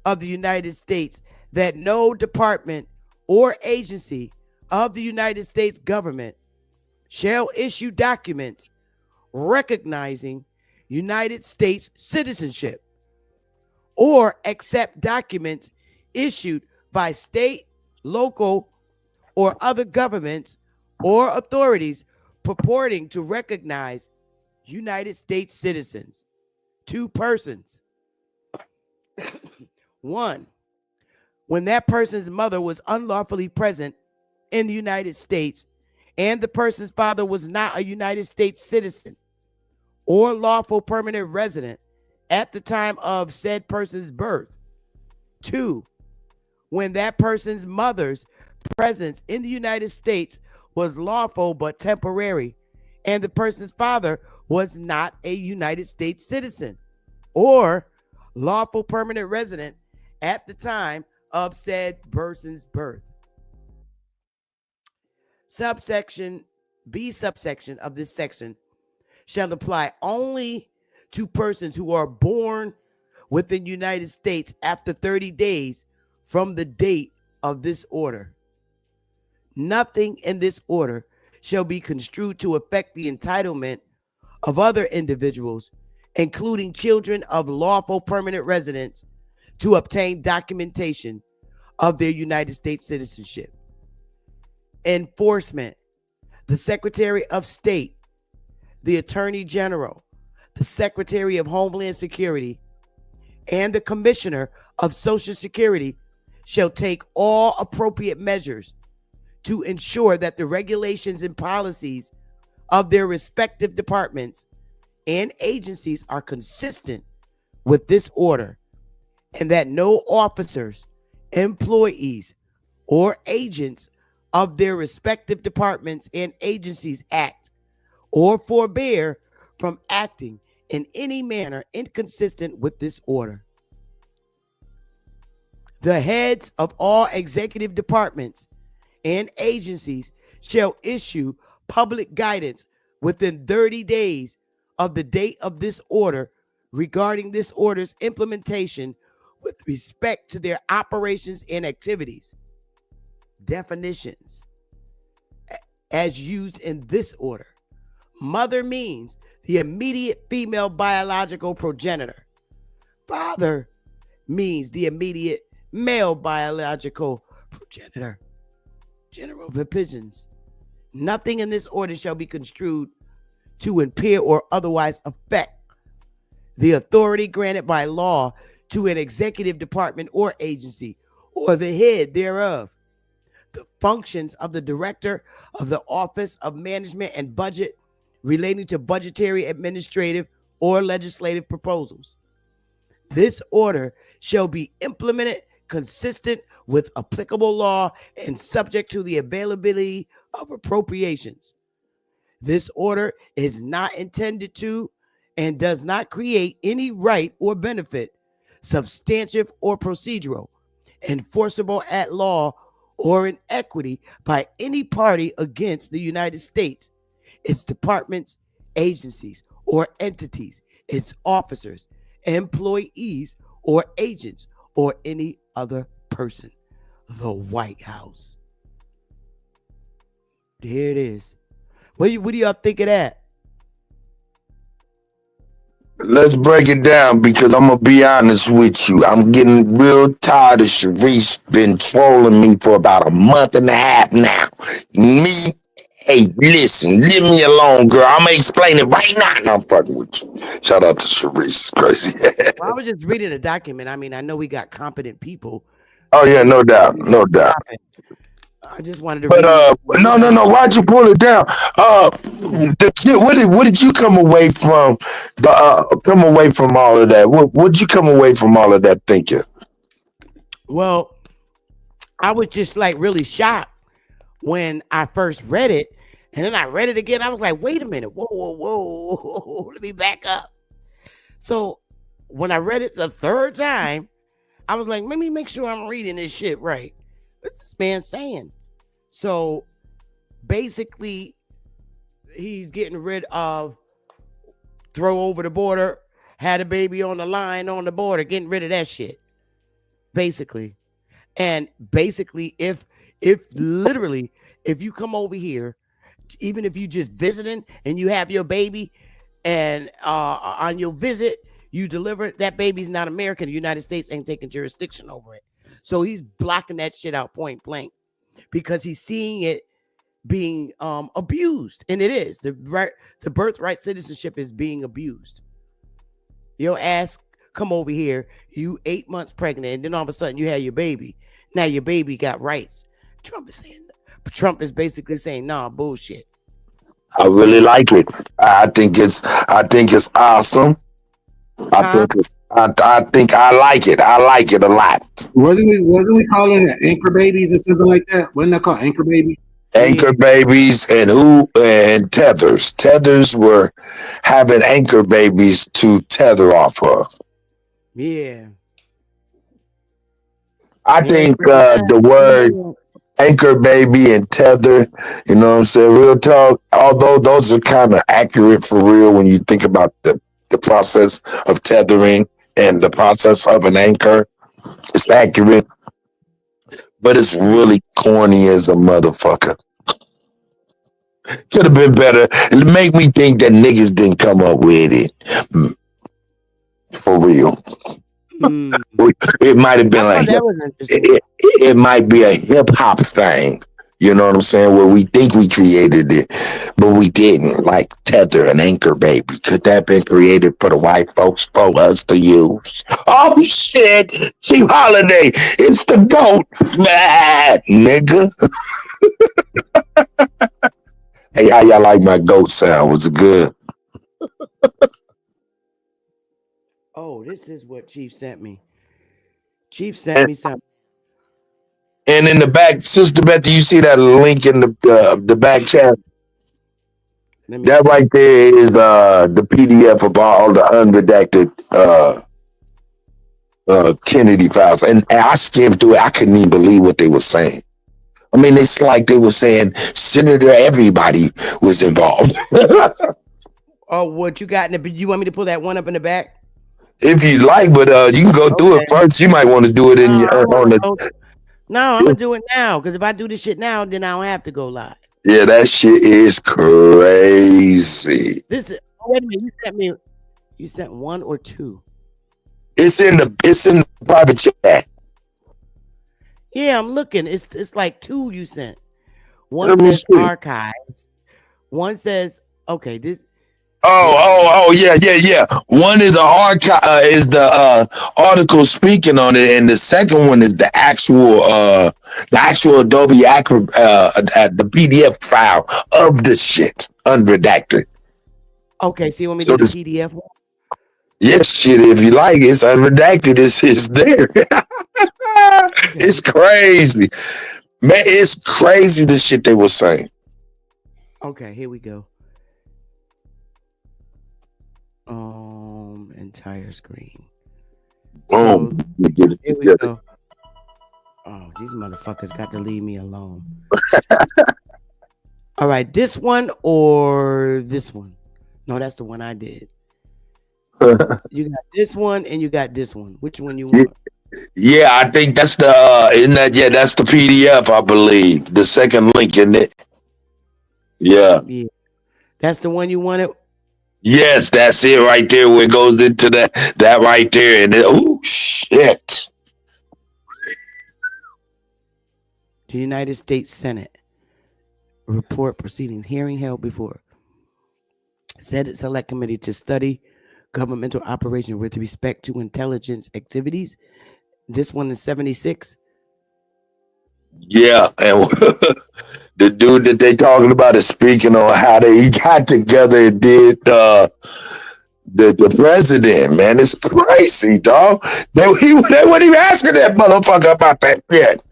of the United States that no department or agency of the United States government shall issue documents recognizing United States citizenship or accept documents issued by state, local, or other governments or authorities purporting to recognize United States citizens. 2 persons. 1, when that person's mother was unlawfully present in the United States and the person's father was not a United States citizen or lawful permanent resident at the time of said person's birth. 2, when that person's mother's presence in the United States was lawful but temporary and the person's father was not a United States citizen or lawful permanent resident at the time of said person's birth. Subsection B subsection of this section shall apply only to persons who are born within the United States after 30 days from the date of this order. Nothing in this order shall be construed to affect the entitlement of other individuals, including children of lawful permanent residents, to obtain documentation of their United States citizenship. Enforcement. The Secretary of State, the Attorney General, the Secretary of Homeland Security, and the Commissioner of Social Security shall take all appropriate measures to ensure that the regulations and policies of their respective departments and agencies are consistent with this order, and that no officers, employees, or agents of their respective departments and agencies act or forbear from acting in any manner inconsistent with this order. The heads of all executive departments and agencies shall issue public guidance within 30 days of the date of this order regarding this order's implementation with respect to their operations and activities. Definitions as used in this order. Mother means the immediate female biological progenitor. Father means the immediate male biological progenitor. General provisions. Nothing in this order shall be construed to impair or otherwise affect the authority granted by law to an executive department or agency or the head thereof. The functions of the director of the Office of Management and Budget relating to budgetary, administrative, or legislative proposals. This order shall be implemented consistent with applicable law and subject to the availability of appropriations. This order is not intended to and does not create any right or benefit, substantive or procedural, enforceable at law or in equity by any party against the United States, its departments, agencies, or entities, its officers, employees, or agents, or any other person. The White House. Here it is. What do y'all think of that? Let's break it down because I'm gonna be honest with you. I'm getting real tired of Sharice been trolling me for about a month and a half now. Hey, listen, leave me alone, girl. I'm gonna explain it right now. And I'm fucking with you. Shout out to Sharice. It's crazy. Well, I was just reading a document. I mean, I know we got competent people. Oh yeah, no doubt, no doubt. I just wanted to. But no. Why'd you pull it down? What did you come away from? Come away from all of that? What'd you come away from all of that thinking? Well, I was just like really shocked when I first read it, and then I read it again. I was like, wait a minute, whoa, let me back up. So when I read it the third time, I was like, let me make sure I'm reading this shit right. What's this man saying? So basically, he's getting rid of throw over the border, had a baby on the line on the border, getting rid of that shit. Basically. And basically, if literally, if you come over here, even if you just visiting and you have your baby and on your visit, you deliver it, that baby's not American. The United States ain't taking jurisdiction over it. So he's blocking that shit out point blank because he's seeing it being abused. And it is. The birthright citizenship is being abused. Your ass come over here, you 8 months pregnant, and then all of a sudden you have your baby. Now your baby got rights. Trump is basically saying, nah, bullshit. I really like it. I think it's awesome. I think I like it. I like it a lot. Wasn't we calling it anchor babies or something like that? Wasn't that called anchor babies? Anchor babies and tethers. Tethers were having anchor babies to tether off of. Yeah. I think the word anchor baby and tether, you know what I'm saying? Real talk, although those are kind of accurate for real when you think about the process of tethering and the process of an anchor. It's accurate, but it's really corny as a motherfucker. Could have been better. It make me think that niggas didn't come up with it. For real. It might have been like it might be a hip hop thing. You know what I'm saying? Where we think we created it, but we didn't. Like tether and anchor baby. Could that have been created for the white folks for us to use? Oh shit! Chief Holiday, it's the GOAT, nigga. Hey, how y'all like my GOAT sound? Was it good? Oh, this is what Chief sent me. Chief sent me something. And in the back, Sister Beth, do you see that link in the back chat? That right there is the PDF of all the unredacted Kennedy files. And I skimmed through it. I couldn't even believe what they were saying. I mean, it's like they were saying Senator everybody was involved. Oh, what you got in the? You want me to pull that one up in the back? If you like, but you can go through it first. You might want to do it in your on the. No, I'm gonna do it now because if I do this shit now, then I don't have to go live. Yeah, that shit is crazy. This is. Oh, wait a minute. You sent one or two. It's in the private chat. Yeah, I'm looking. It's like two you sent. One Let me says see. archives. One says okay. This. Oh, yeah. One is a archive, is the article speaking on it, and the second one is the actual Adobe the PDF file of the shit, unredacted. Okay, so you want me to do the PDF one? Yes, shit. If you like, it's unredacted. It's there. It's crazy, man. It's crazy the shit they were saying. Okay, here we go. Entire screen. Boom. Here we go. Oh, these motherfuckers got to leave me alone. All right, this one or this one? No, that's the one I did. You got this one and you got this one. Which one you want? Yeah, I think that's the that's the PDF, I believe. The second link in it. Yeah. That's the one you wanted? Yes, that's it right there where it goes into that right there. And oh shit. The United States Senate report proceedings hearing held before Senate Select Committee to study governmental operation with respect to intelligence activities. This one is 76. Yeah, and the dude that they talking about is speaking on how he got together and did the president. Man, it's crazy, dog. They weren't even asking that motherfucker about that yet.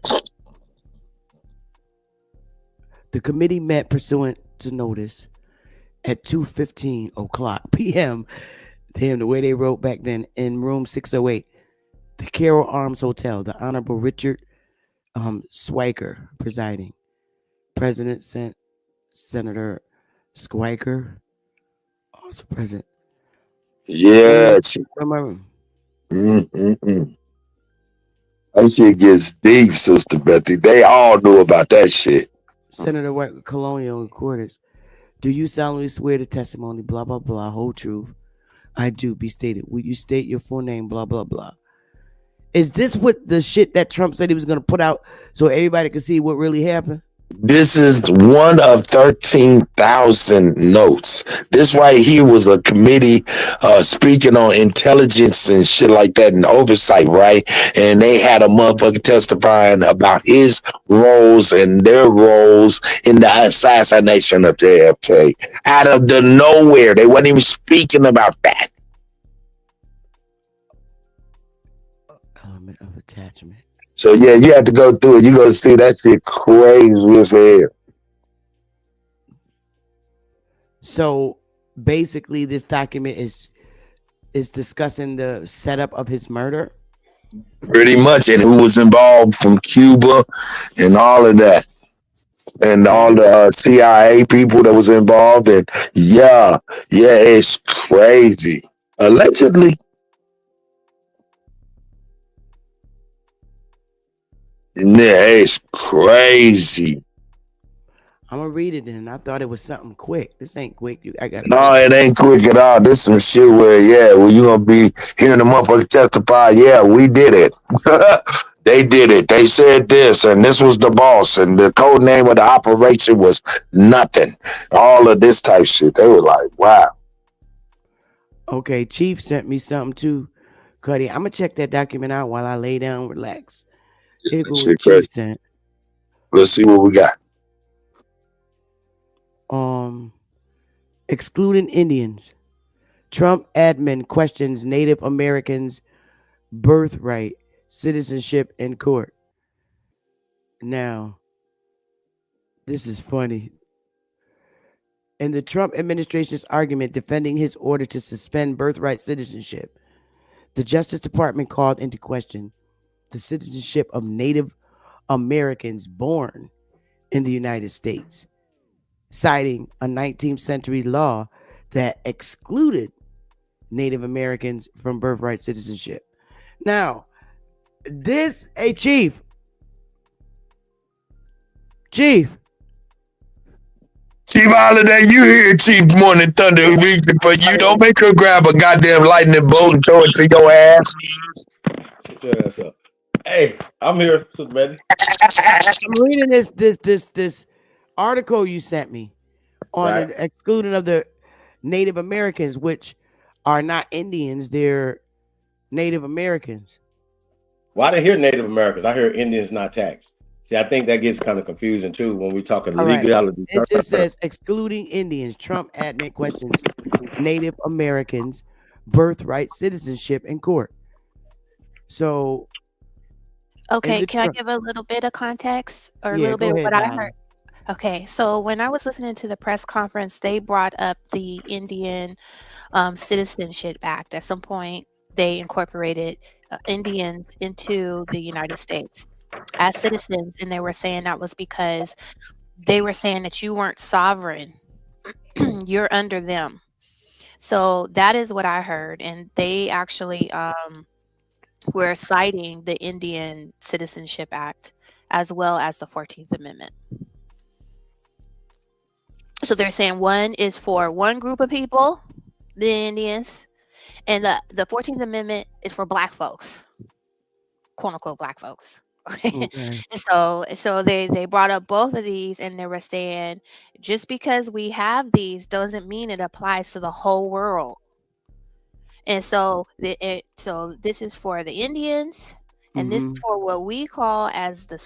The committee met pursuant to notice at 2:15 p.m. Damn, the way they wrote back then in room 608, the Carroll Arms Hotel. The Honorable Richard Schweiker presiding. President Senator Schweiker also present. Yes. That shit gets deep, Sister Betty. They all knew about that shit. Senator White, Colonial Quarters. Do you solemnly swear the testimony, blah, blah, blah, whole truth? I do, be stated. Will you state your full name, blah, blah, blah? Is this what the shit that Trump said he was going to put out so everybody could see what really happened? This is one of 13,000 notes. This right here was a committee speaking on intelligence and shit like that and oversight, right? And they had a motherfucker testifying about his roles and their roles in the assassination of JFK. Out of the nowhere, they weren't even speaking about that. Element of attachment. So yeah, you have to go through it. You're gonna see that shit crazy as hell. So basically, this document is discussing the setup of his murder. Pretty much, and who was involved from Cuba and all of that. And all the CIA people that was involved. And yeah, it's crazy. Allegedly. Yeah, it's crazy. I'm gonna read it then. I thought it was something quick. This ain't quick. I got No, it ain't quick at all. This some shit where you gonna be hearing the motherfucker testify. Yeah, we did it. They did it. They said this, and this was the boss, and the code name of the operation was nothing. All of this type shit. They were like, wow. Okay, Chief sent me something too, Cuddy. I'm gonna check that document out while I lay down, relax. Here go what Chief sent. Let's see what we got. Excluding Indians. Trump admin questions Native Americans' birthright citizenship in court. Now, this is funny. In the Trump administration's argument defending his order to suspend birthright citizenship, the Justice Department called into question the citizenship of Native Americans born in the United States, citing a 19th century law that excluded Native Americans from birthright citizenship. Now, hey, Chief. Chief Holiday, you hear Chief Morning Thunder reaching for you. Don't make her grab a goddamn lightning bolt and throw it to your ass. Shut your ass up. Hey, I'm here, Sister Betty. I'm reading this article you sent me on Right. the excluding of the Native Americans, which are not Indians, they're Native Americans. Well, I didn't hear Native Americans. I hear Indians not taxed. See, I think that gets kind of confusing too when we talking All right. legality. It just says excluding Indians. Trump admin questions Native Americans' birthright citizenship in court. So, Okay, can I give a little bit of context or a Yeah, little go bit of ahead, what I Diane. heard? Okay, so when I was listening to the press conference, they brought up the Indian Citizenship Act. At some point, they incorporated Indians into the United States as citizens, and they were saying that was because they were saying that you weren't sovereign, you're under them. So that is what I heard, and they actually were citing the Indian Citizenship Act as well as the 14th Amendment. So they're saying one is for one group of people, the Indians, and the 14th Amendment is for Black folks, quote unquote Black folks. Okay. And so they brought up both of these, and they were saying just because we have these doesn't mean it applies to the whole world. And so so this is for the Indians, and this is for what we call as the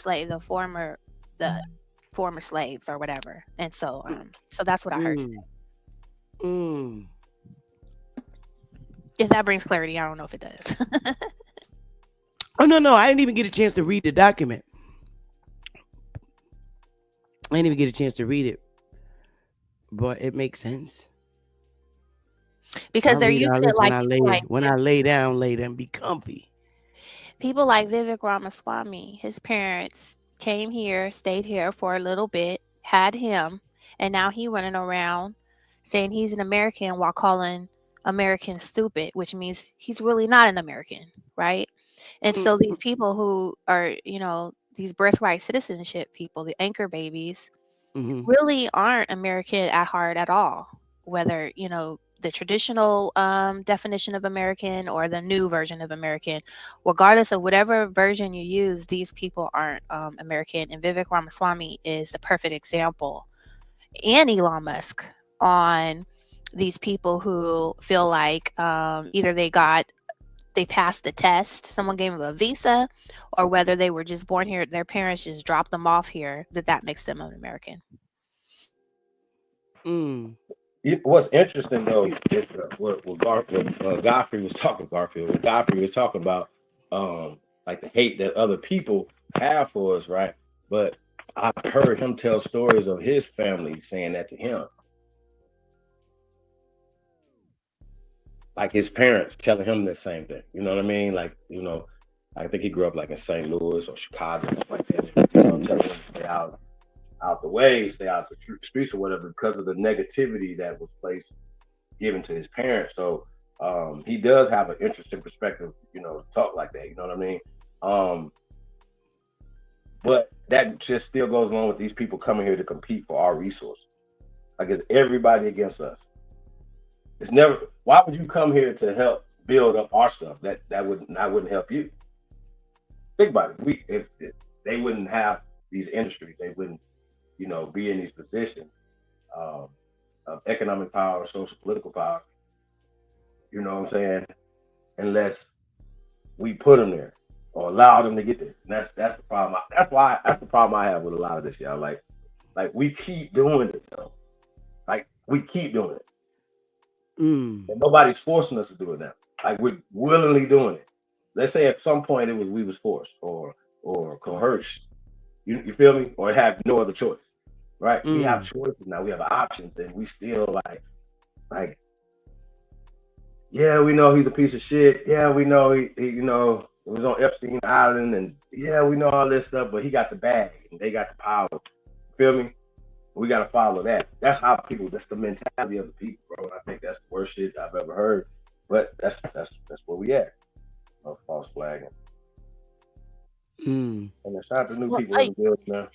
former slaves or whatever. And so so that's what I heard today. If that brings clarity, I don't know if it does. Oh, no, I didn't even get a chance to read the document. I didn't even get a chance to read it, but it makes sense. Because they're using it like when I lay down, be comfy. People like Vivek Ramaswamy, his parents came here, stayed here for a little bit, had him, and now he running around saying he's an American while calling Americans stupid, which means he's really not an American, right? And so these people who are, these birthright citizenship people, the anchor babies, really aren't American at heart at all, whether, the traditional definition of American or the new version of American. Regardless of whatever version you use, these people aren't American. And Vivek Ramaswamy is the perfect example, and Elon Musk, on these people who feel like either they passed the test, someone gave them a visa, or whether they were just born here, their parents just dropped them off here, that makes them an American. What's interesting though is what Godfrey was talking. Godfrey was talking about like the hate that other people have for us, right? But I've heard him tell stories of his family saying that to him, like his parents telling him the same thing. You know what I mean? Like, I think he grew up like in St. Louis or Chicago, like that. Telling him to stay out the way, stay out the streets or whatever, because of the negativity that was given to his parents. So he does have an interesting perspective, to talk like that. You know what I mean? But that just still goes along with these people coming here to compete for our resources. Like, it's everybody against us. It's never. Why would you come here to help build up our stuff? That wouldn't help you. Think about it. If they wouldn't have these industries, they wouldn't, be in these positions of economic power, social political power. You know what I'm saying? Unless we put them there or allow them to get there. And that's the problem. That's the problem I have with a lot of this, y'all. Like we keep doing it, though. Like, we keep doing it. And nobody's forcing us to do it now. Like, we're willingly doing it. Let's say at some point we was forced or coerced. You feel me? Or have no other choice, right? We have choices now. We have options, and we still like, yeah, we know he's a piece of shit. Yeah, we know he it was on Epstein Island, and yeah, we know all this stuff. But he got the bag, and they got the power. Feel me? We got to follow that. That's how people. That's the mentality of the people, bro. And I think that's the worst shit I've ever heard. But that's where we at. No false flagging. And it's not the new Well, people in the building now.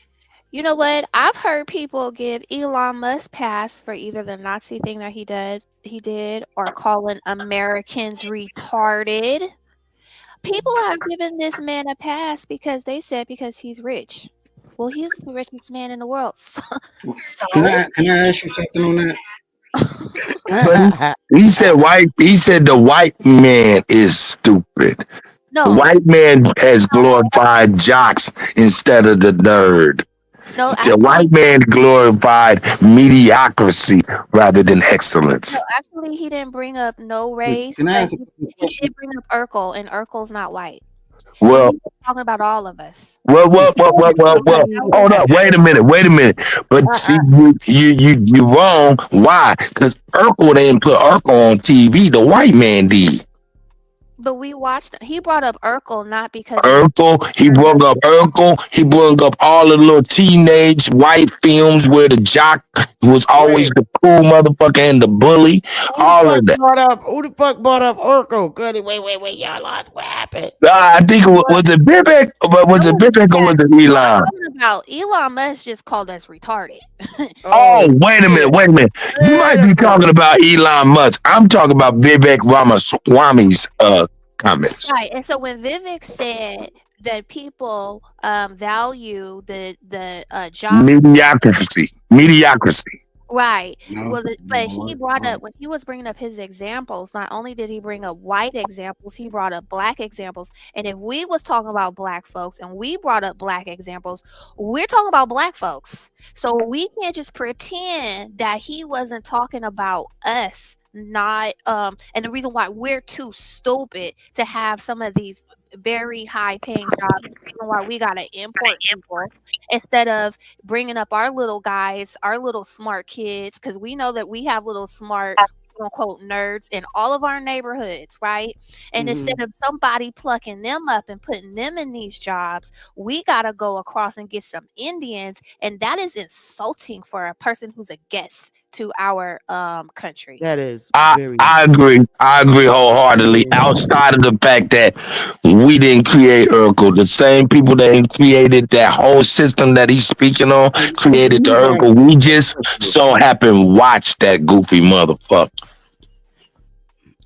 you know what? I've heard people give Elon Musk pass for either the Nazi thing that he did, or calling Americans retarded. People have given this man a pass because they said because he's rich. Well, he's the richest man in the world. So, Can I ask you something on that? He said the white man is stupid. No. The white man has glorified jocks instead of the nerd. No, The white man glorified mediocrity rather than excellence. No, actually, he didn't bring up no race. Can I But ask he did bring up Urkel, and Urkel's not white. Well, He's talking about all of us. well. Hold up. Wait a minute. But see, you wrong. Why? Because Urkel didn't put Urkel on TV. The white man did. But we watched. He brought up Urkel not because Urkel. He brought up Urkel. He brought up all the little teenage white films where the jock was always the cool motherfucker and the bully. All of that. Who the fuck brought up Urkel? Goody, wait, y'all lost. What happened? I think it was it Vivek, but was it Vivek or was it Elon? I'm talking about Elon Musk just called us retarded. Oh, wait a minute. You might be talking about Elon Musk. I'm talking about Vivek Ramaswamy's comments. Right, and so when Vivek said that people value the job Mediocrity. right. No, Well, but he no, brought no. up when he was bringing up his examples. Not only did he bring up white examples, he brought up black examples. And if we was talking about black folks and we brought up black examples, we're talking about black folks. So we can't just pretend that he wasn't talking about us. Not and the reason why we're too stupid to have some of these very high paying jobs, the reason why we gotta import people instead of bringing up our little guys, our little smart kids, because we know that we have little smart quote unquote nerds in all of our neighborhoods, right? And instead of somebody plucking them up and putting them in these jobs, we gotta go across and get some Indians, and that is insulting for a person who's a guest to our country. That is I agree wholeheartedly. Outside of the fact that we didn't create Urkel, the same people that created that whole system that he's speaking on created the Urkel. We just so happen watch that goofy motherfucker.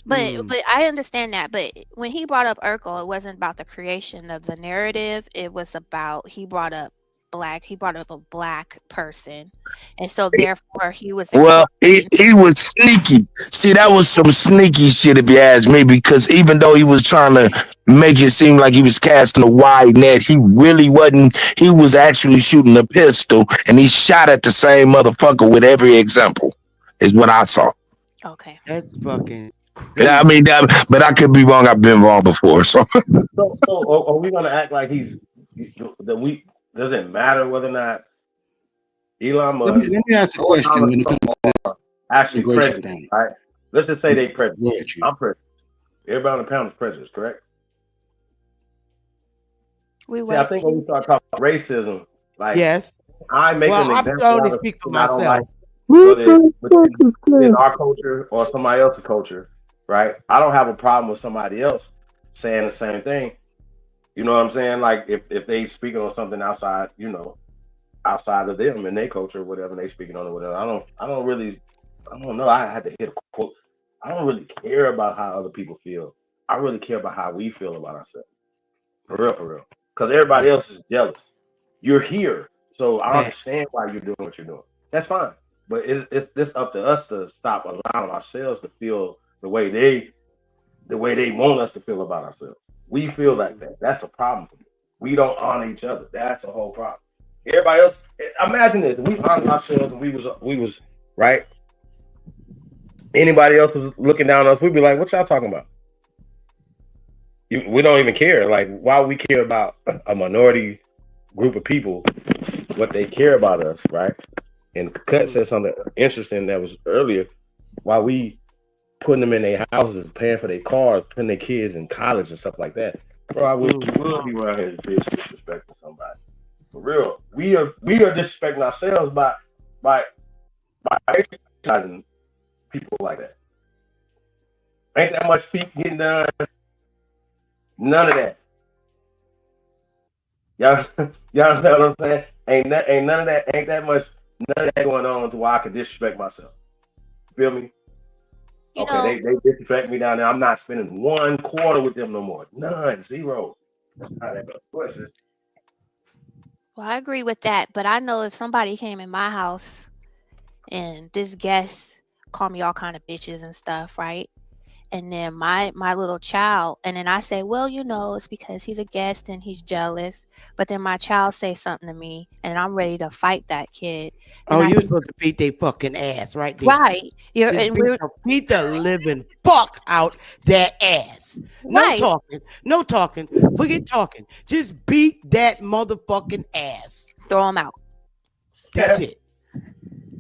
But I understand that. But when he brought up Urkel, it wasn't about the creation of the narrative. It was about he brought up a black person, and so therefore he was. Well, he was sneaky. See, that was some sneaky shit if you ask me, because even though he was trying to make it seem like he was casting a wide net, he really wasn't. He was actually shooting a pistol, and he shot at the same motherfucker with every example, is what I saw. Okay. That's fucking I mean, but I could be wrong. I've been wrong before. So are we gonna act like does it matter whether or not Elon Musk? Let me ask a question when it comes to this actually immigration prejudice, thing. right? Let's just say they prejudice. Go ahead, Chief. I'm prejudiced. Everybody on the panel is prejudiced, correct? See, I think when we start talking about racism, like yes, I make an I example only out of speak for something I don't myself. like, whether it's within our culture or somebody else's culture, right? I don't have a problem with somebody else saying the same thing. You know what I'm saying? Like if they speaking on something outside, outside of them and their culture, whatever, and they speaking on it, whatever. I don't know. I had to hit a quote. I don't really care about how other people feel. I really care about how we feel about ourselves. For real. Because everybody else is jealous. You're here. So I understand why you're doing what you're doing. That's fine. But it's up to us to stop allowing ourselves to feel the way they want us to feel about ourselves. We feel like that. That's a problem for me. We don't honor each other. That's a whole problem. Everybody else, imagine this. If we honored ourselves and we was right. Anybody else was looking down on us, we'd be like, what y'all talking about? We don't even care. Like, why we care about a minority group of people, what they care about us, right? And Cut said something interesting that was earlier. Why we putting them in their houses, paying for their cars, putting their kids in college and stuff like that. Bro, I wish we would be around here disrespecting somebody. For real. We are disrespecting ourselves by criticizing people like that. Ain't that much feet getting done. None of that. Y'all understand what I'm saying? Ain't none of that. Ain't that much. None of that going on to where I can disrespect myself. Feel me? Okay, they disrespect me down there. I'm not spending 1 quarter with them no more. None, 0. That's how that goes. What's this? Well, I agree with that, but I know if somebody came in my house and this guest called me all kind of bitches and stuff, right? And then my little child, and then I say, well, you know, it's because he's a guest and he's jealous. But then my child say something to me, and I'm ready to fight that kid. Oh, you're supposed to beat their fucking ass right there. Right. Beat the living fuck out that ass. No Right. talking. No talking. Forget talking. Just beat that motherfucking ass. Throw him out. That's it.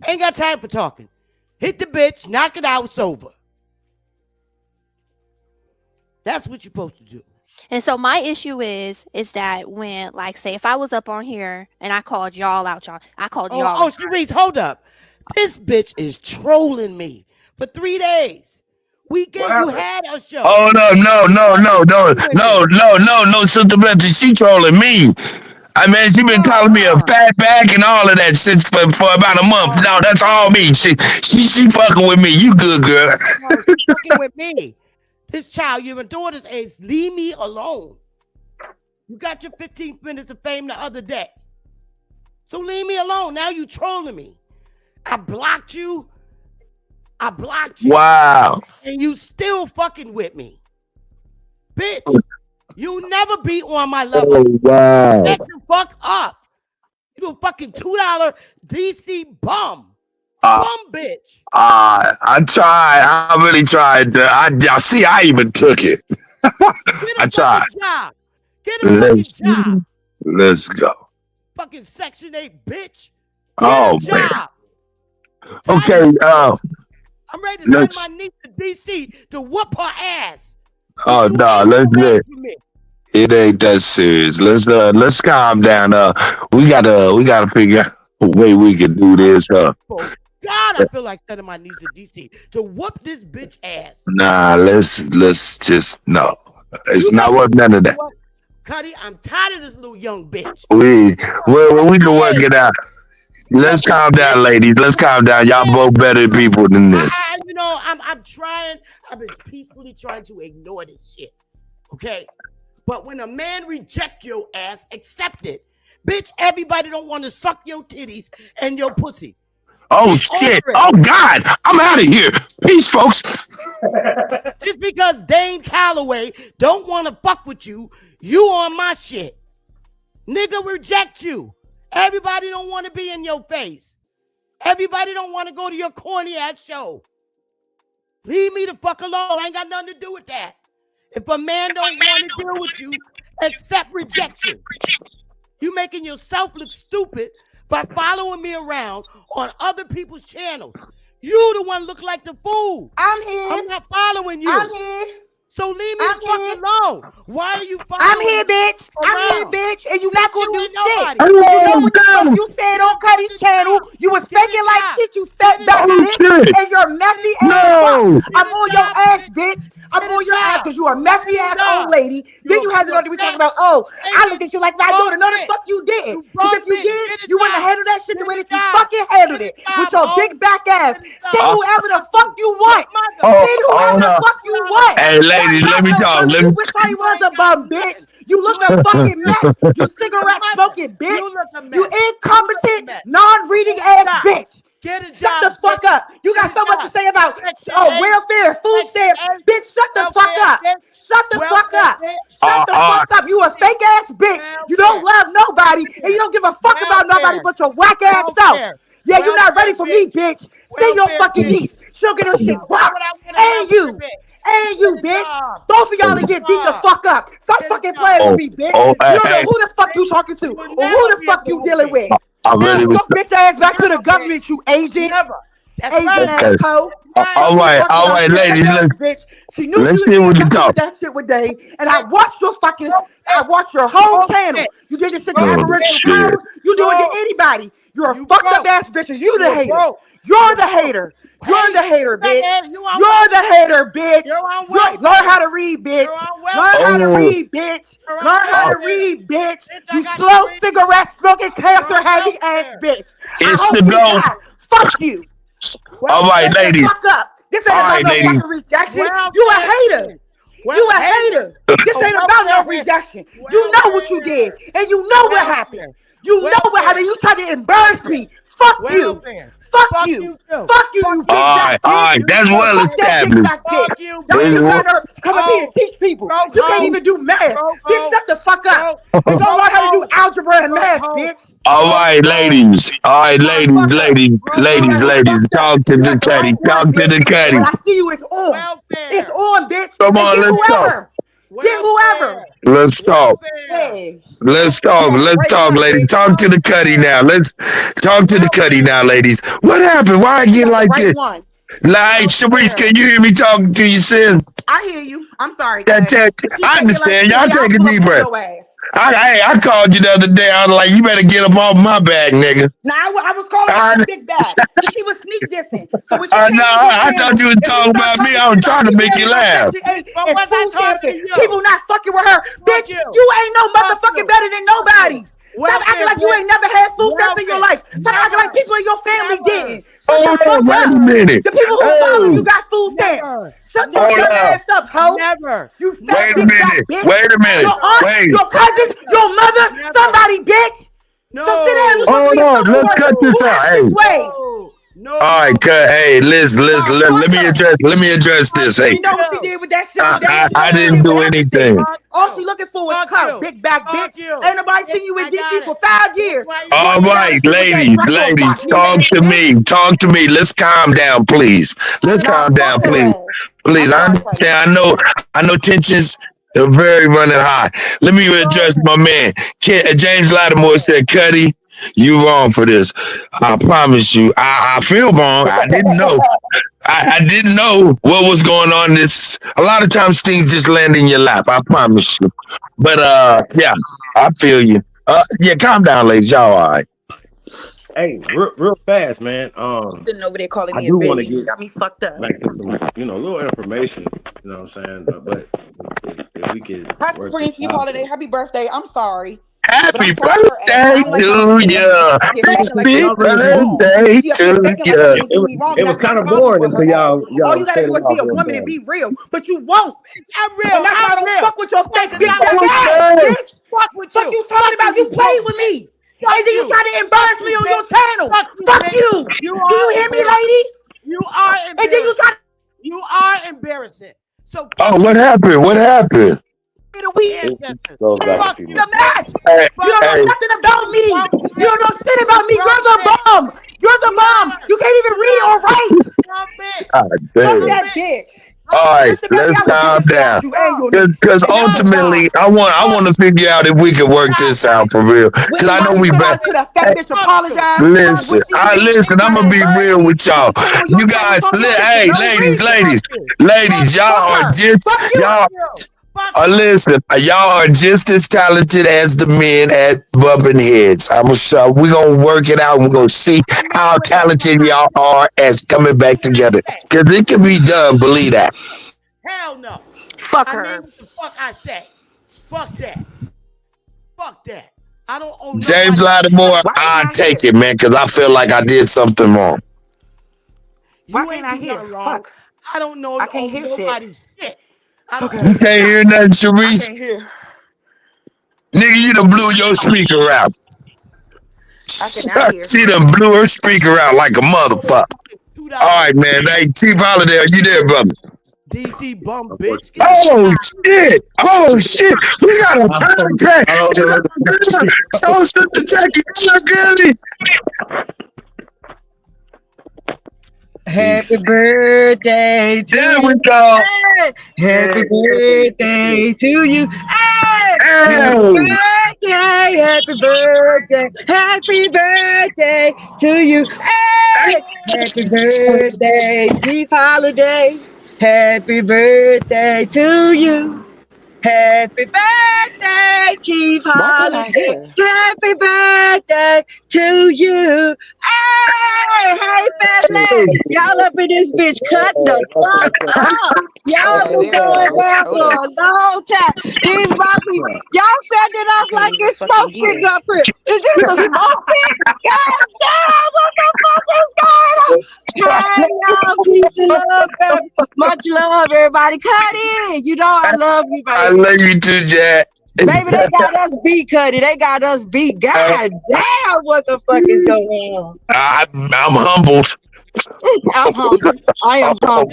Ain't got time for talking. Hit the bitch, knock it out, it's over. That's what you're supposed to do. And so my issue is that when, like, say, if I was up on here and I called y'all out, I called y'all. Oh, Sharice, hold up. This bitch is trolling me for 3 days. Weekend, you had a show. Oh no, Sister Betty, she trolling me. I mean, she been calling me a fat back and all of that shit for about a month. No, that's all me. She fucking with me. You good, girl? No, she's fucking with me. This child, your daughter's age, leave me alone. You got your 15 minutes of fame the other day. So leave me alone. Now you trolling me. I blocked you. Wow. And you still fucking with me. Bitch, you never be on my level. Oh, wow. Shut the fuck up. You a fucking $2 DC bum. Bitch. I tried. I really tried. I even took it. I tried. Get a fucking job. Let's go. Fucking Section 8 bitch. Oh, Get a job. man. Okay. I'm ready to send my niece to DC to whoop her ass. Oh no, it ain't that serious. Let's calm down. We gotta figure out a way we can do this. God, I feel like sending my niece to DC to whoop this bitch ass. Nah, let's just no. It's not worth none of that. Cuddy, I'm tired of this little young bitch. We can work it out. Let's calm down, ladies. Let's calm down. Y'all both better people than this. I'm trying. I've been peacefully trying to ignore this shit. Okay, but when a man reject your ass, accept it, bitch. Everybody don't want to suck your titties and your pussy. Oh shit! Oh God! I'm out of here. Peace, folks. Just because Dane Calloway don't want to fuck with you, you on my shit. Nigga reject you. Everybody don't want to be in your face. Everybody don't want to go to your corny ass show. Leave me the fuck alone. I ain't got nothing to do with that. If a man don't want to deal with you, accept rejection. You making yourself look stupid by following me around on other people's channels. You the one look like the fool. I'm here. I'm not following you. I'm here. So leave me the fuck alone. Why are you following I'm here, bitch. around? I'm here, bitch. And you not gonna do shit. nobody. You know what the fuck you said on Cuddy's channel? You was faking like shit, you fat back bitch. And you're messy ass. I'm on your ass, bitch. I'm on your ass because you a messy ass old lady. Then you had the other to be talking about, oh, I looked at you like my daughter. No, the fuck you didn't. Because if you did, you wouldn't have handled that shit the way that you fucking handled it. With your big back ass. Say whoever the fuck you want. Say whoever the fuck you want. Hey, ladies, let me talk. You wish I was a bum, bitch. You look a fucking mess. You cigarette smoking bitch. You incompetent, non-reading ass bitch. Get a job. Shut the fuck up. You got so much to say about welfare, food stamps. Bitch, shut the fuck up. Shut the fuck up. Shut the fuck up. You a fake ass bitch. You don't love nobody and you don't give a fuck about nobody but your whack ass self. Yeah, you're not ready for me, bitch. See your fucking niece. She'll get her shit rocked. And you, bitch. Both of y'all to get beat the fuck up. Stop fucking playing with me, bitch. You don't know who the fuck you talking to or who the fuck you dealing with. I really was. Go bitch ass back to the government, you Asian. Asian asshole. All right, ladies. Let's see what you talk. That shit with Dave, and I watched your whole channel. You did this shit to Aboriginal power. You do it to anybody. You're a fucked up ass bitch, and you the hater. You're the hater. You're the hater, bitch. You on You're the hater, bitch. You're on Learn how to read, bitch. Learn how to read, bitch. Learn how to read, bitch. You slow cigarette smoking, cancer having ass bitch. It's I hope the you go. die. Fuck you. All right, Shut the ladies. fuck up. This ain't All right, about no ladies. fucking rejection. You a hater. You a hater. This ain't about no rejection. You know what you did, and you know what happened. You know what happened. You tried to embarrass me. Fuck you. Fuck you. Fuck you, you big All black right, bitch. that's well Fuck that big established. black bitch. Don't you got to come up here and teach people. You can't even do math. Bitch, shut the fuck up. And go learn how to do algebra and math, bitch. All right, ladies. All right, ladies. Talk to the Cuddy. Talk to the Cuddy. When I see you, it's on. It's on, bitch. Come on, And get let's whoever. Get whoever. Let's talk. Hey. Let's talk, ladies. Talk to the Cuddy now. Let's talk to the Cuddy now, ladies. What happened? Why I get like this? Like, Sharice, can you hear me talking to you, sis? I hear you. I'm sorry. I understand. Y'all take a deep breath. I called you the other day. I was like, you better get up off my back, nigga. Nah, I was calling her a big bag. She was sneak dissing. So I thought you were talking about me. I was trying to make you laugh. People not fucking with her. Bitch, you ain't no motherfucking better than nobody. Stop acting like you ain't never had food stamps in your life. Stop acting like people in your family didn't. Wait a minute. The people who follow you got food stamps. Shut your ass up, ho. Never. You Wait a minute. Wait a minute. Your aunt, Wait. your cousins, your mother, somebody, bitch. No. So sit down and Hold on. Let's cut this who out. acts Hey. this way? No. All right, cut. Hey, listen. Let me address this. Hey, You know what she did with that shit? I didn't do anything. All she looking for is clout, big back bitch. Ain't nobody seen you in DC for 5 years. All right, ladies, talk to me. Talk to me. Let's calm down, please. Let's calm down, please. Please, I understand. I know tensions are very running high. Let me address my man. James Lattimore said, Cuddy, you wrong for this. I promise you. I feel wrong. I didn't know. I didn't know what was going on. A lot of times things just land in your lap. I promise you. But yeah, I feel you. Yeah, calm down, ladies. Y'all all right. Hey, real fast, man. Sitting over there calling I me do a want to bitch. get Got me fucked up. like some, little information. You know what I'm saying? But if we could. Happy Friendship Holiday. Happy birthday. I'm sorry. Happy birthday to you. Happy birthday to you. It was kind of boring until y'all All you gotta said do is it be a all woman and be real, but you won't. I'm real. And that's why I don't fuck with your fake big I'm ass, real. bitch. Fuck you talking about? You played with me. And then you try to embarrass me on your channel. Fuck you. Do you hear me, lady? You are embarrassing. And then you try. You are embarrassing. So Oh, what happened? What happened? Fuck the match. You don't know nothing about me. You don't know shit about me. You're the bomb. You're the bomb. You can't even read or write. God Fuck damn. that bitch. All right, let's calm down. Because ultimately, I want to figure out if we can work this out for real. Because I know we back. Listen, I'm gonna be real with y'all. You guys, hey, ladies, y'all are just listen, y'all are just as talented as the men at Bumping Heads. We're gonna work it out. We're gonna see how talented y'all are as coming back together. Because it can be done, believe that. Hell no. Fuck her. I mean what the fuck I said. Fuck that. Fuck that. I don't owe James Lattimore, I take it, man, because I feel like I did something wrong. Why can't I hear? Fuck. I don't know. I can't hear nobody's shit. You can't hear nothing, Sharice? I can't hear. Nigga, you done blew your speaker out. I cannot hear. She done blew her speaker out like a motherfucker. All right, man. Hey, Chief Holiday, are you there, brother? DC bum bitch. Oh shit! Oh shit! We got a contact. So Sister Jackie, Gilly. Happy birthday to There we go. Happy birthday to you. Happy birthday, happy birthday, happy birthday to you. Happy birthday, Chief Holiday. Happy birthday to you. Happy birthday, Chief Holiday. Happy birthday to you. Hey, family. Y'all up in this bitch cutting the fuck up. Y'all been going down for a long time. These Bobby, y'all setting it off like it's smoke sitting up here. Is this a smoke pit? God damn, what the fuck is going on? Hey, y'all, peace and love, baby. Much love, everybody. Cut in. You know I love you, baby. I love you too, Jack. Baby, they got us beat, Cuddy. They got us beat. God damn, what the fuck is going on? I'm humbled. I'm humble. I am humble.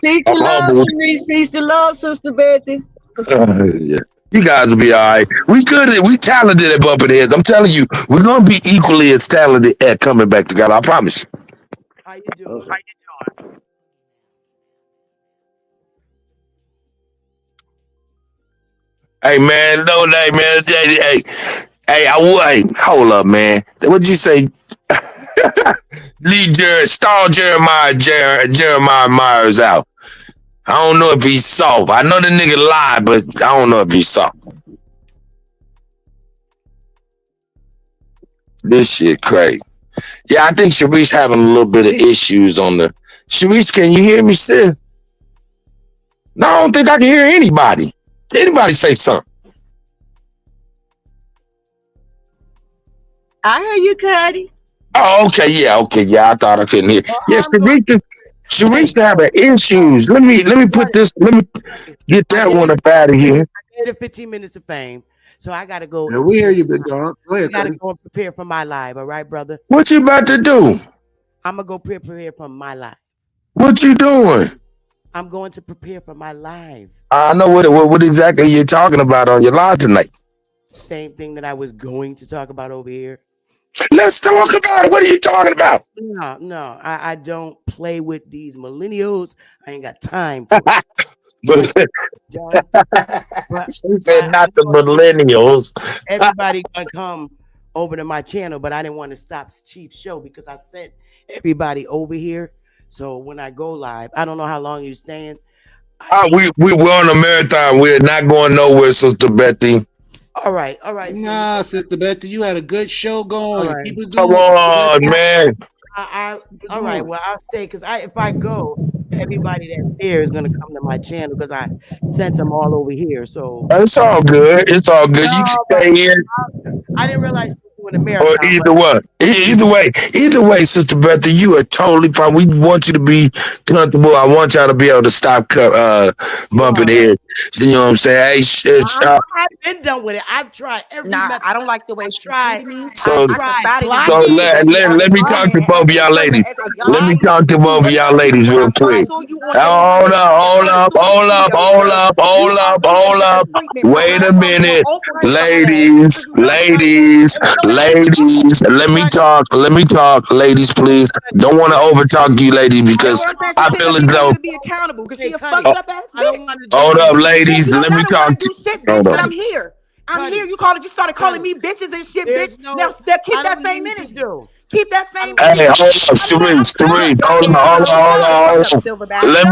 Peace and love, Sharice. Peace and love, Sister Betty. Yeah. You guys will be all right. We talented at bumping heads. I'm telling you, we're gonna be equally as talented at coming back together. I promise. How you doing? Hey man, no name, man. Hey, hold up, man. What'd you say? Stall Jeremiah Myers out. I don't know if he's soft. I know the nigga lied, but I don't know if he's soft. This shit crazy. Yeah, I think Sharice having a little bit of issues on the. Sharice, can you hear me, sis? No, I don't think I can hear anybody. Anybody say something? I hear you, Cuddy. Oh, okay, yeah. I thought I couldn't hear. Yeah, Sharice having issues. Let me put this. Let me get that one up out of here. I did 15 minutes of fame, so I gotta go. Yeah, we hear you, big dog. Go ahead, I gotta Cuddy. go and prepare for my live. All right, brother. What you about to do? I'm gonna go prepare for my live. What you doing? I'm going to prepare for my live. I know what exactly you're talking about on your live tonight. Same thing that I was going to talk about over here. Let's talk about it. What are you talking about? No, I don't play with these millennials. I ain't got time for But said not the millennials. Everybody gonna come over to my channel, but I didn't want to stop Chief's show because I sent everybody over here. So when I go live, I don't know how long you're staying. We're on a marathon. We're not going nowhere, Sister Betty. All right. Nah, Sister Betty, you had a good show going. All right. Keep it Come going. on, man. All right. Well, I'll stay because if I go, everybody that's there is gonna come to my channel because I sent them all over here. So It's all good. It's all good. You can stay in. I didn't realize you were doing a Or marathon. either way, Sister Betty, you are totally fine. We want you to be comfortable. I want y'all to be able to stop bumping heads. You know what I'm saying? Hey, I've been done with it. I've tried every method. I don't like the way she treated me. So let me talk to and both of y'all ladies. Let me talk to both of y'all ladies real quick. Hold up. Wait a minute. Ladies. Let me talk. Ladies, please. Don't want to overtalk you ladies because I feel as though. Be accountable because she a fucked up ass bitch. Hold up, ladies. Let me talk to Hold up. I'm here. You started calling me bitches and shit, bitch. Now keep that same energy. Keep that same energy. Hey, hold up, Sharice. Hold on. Let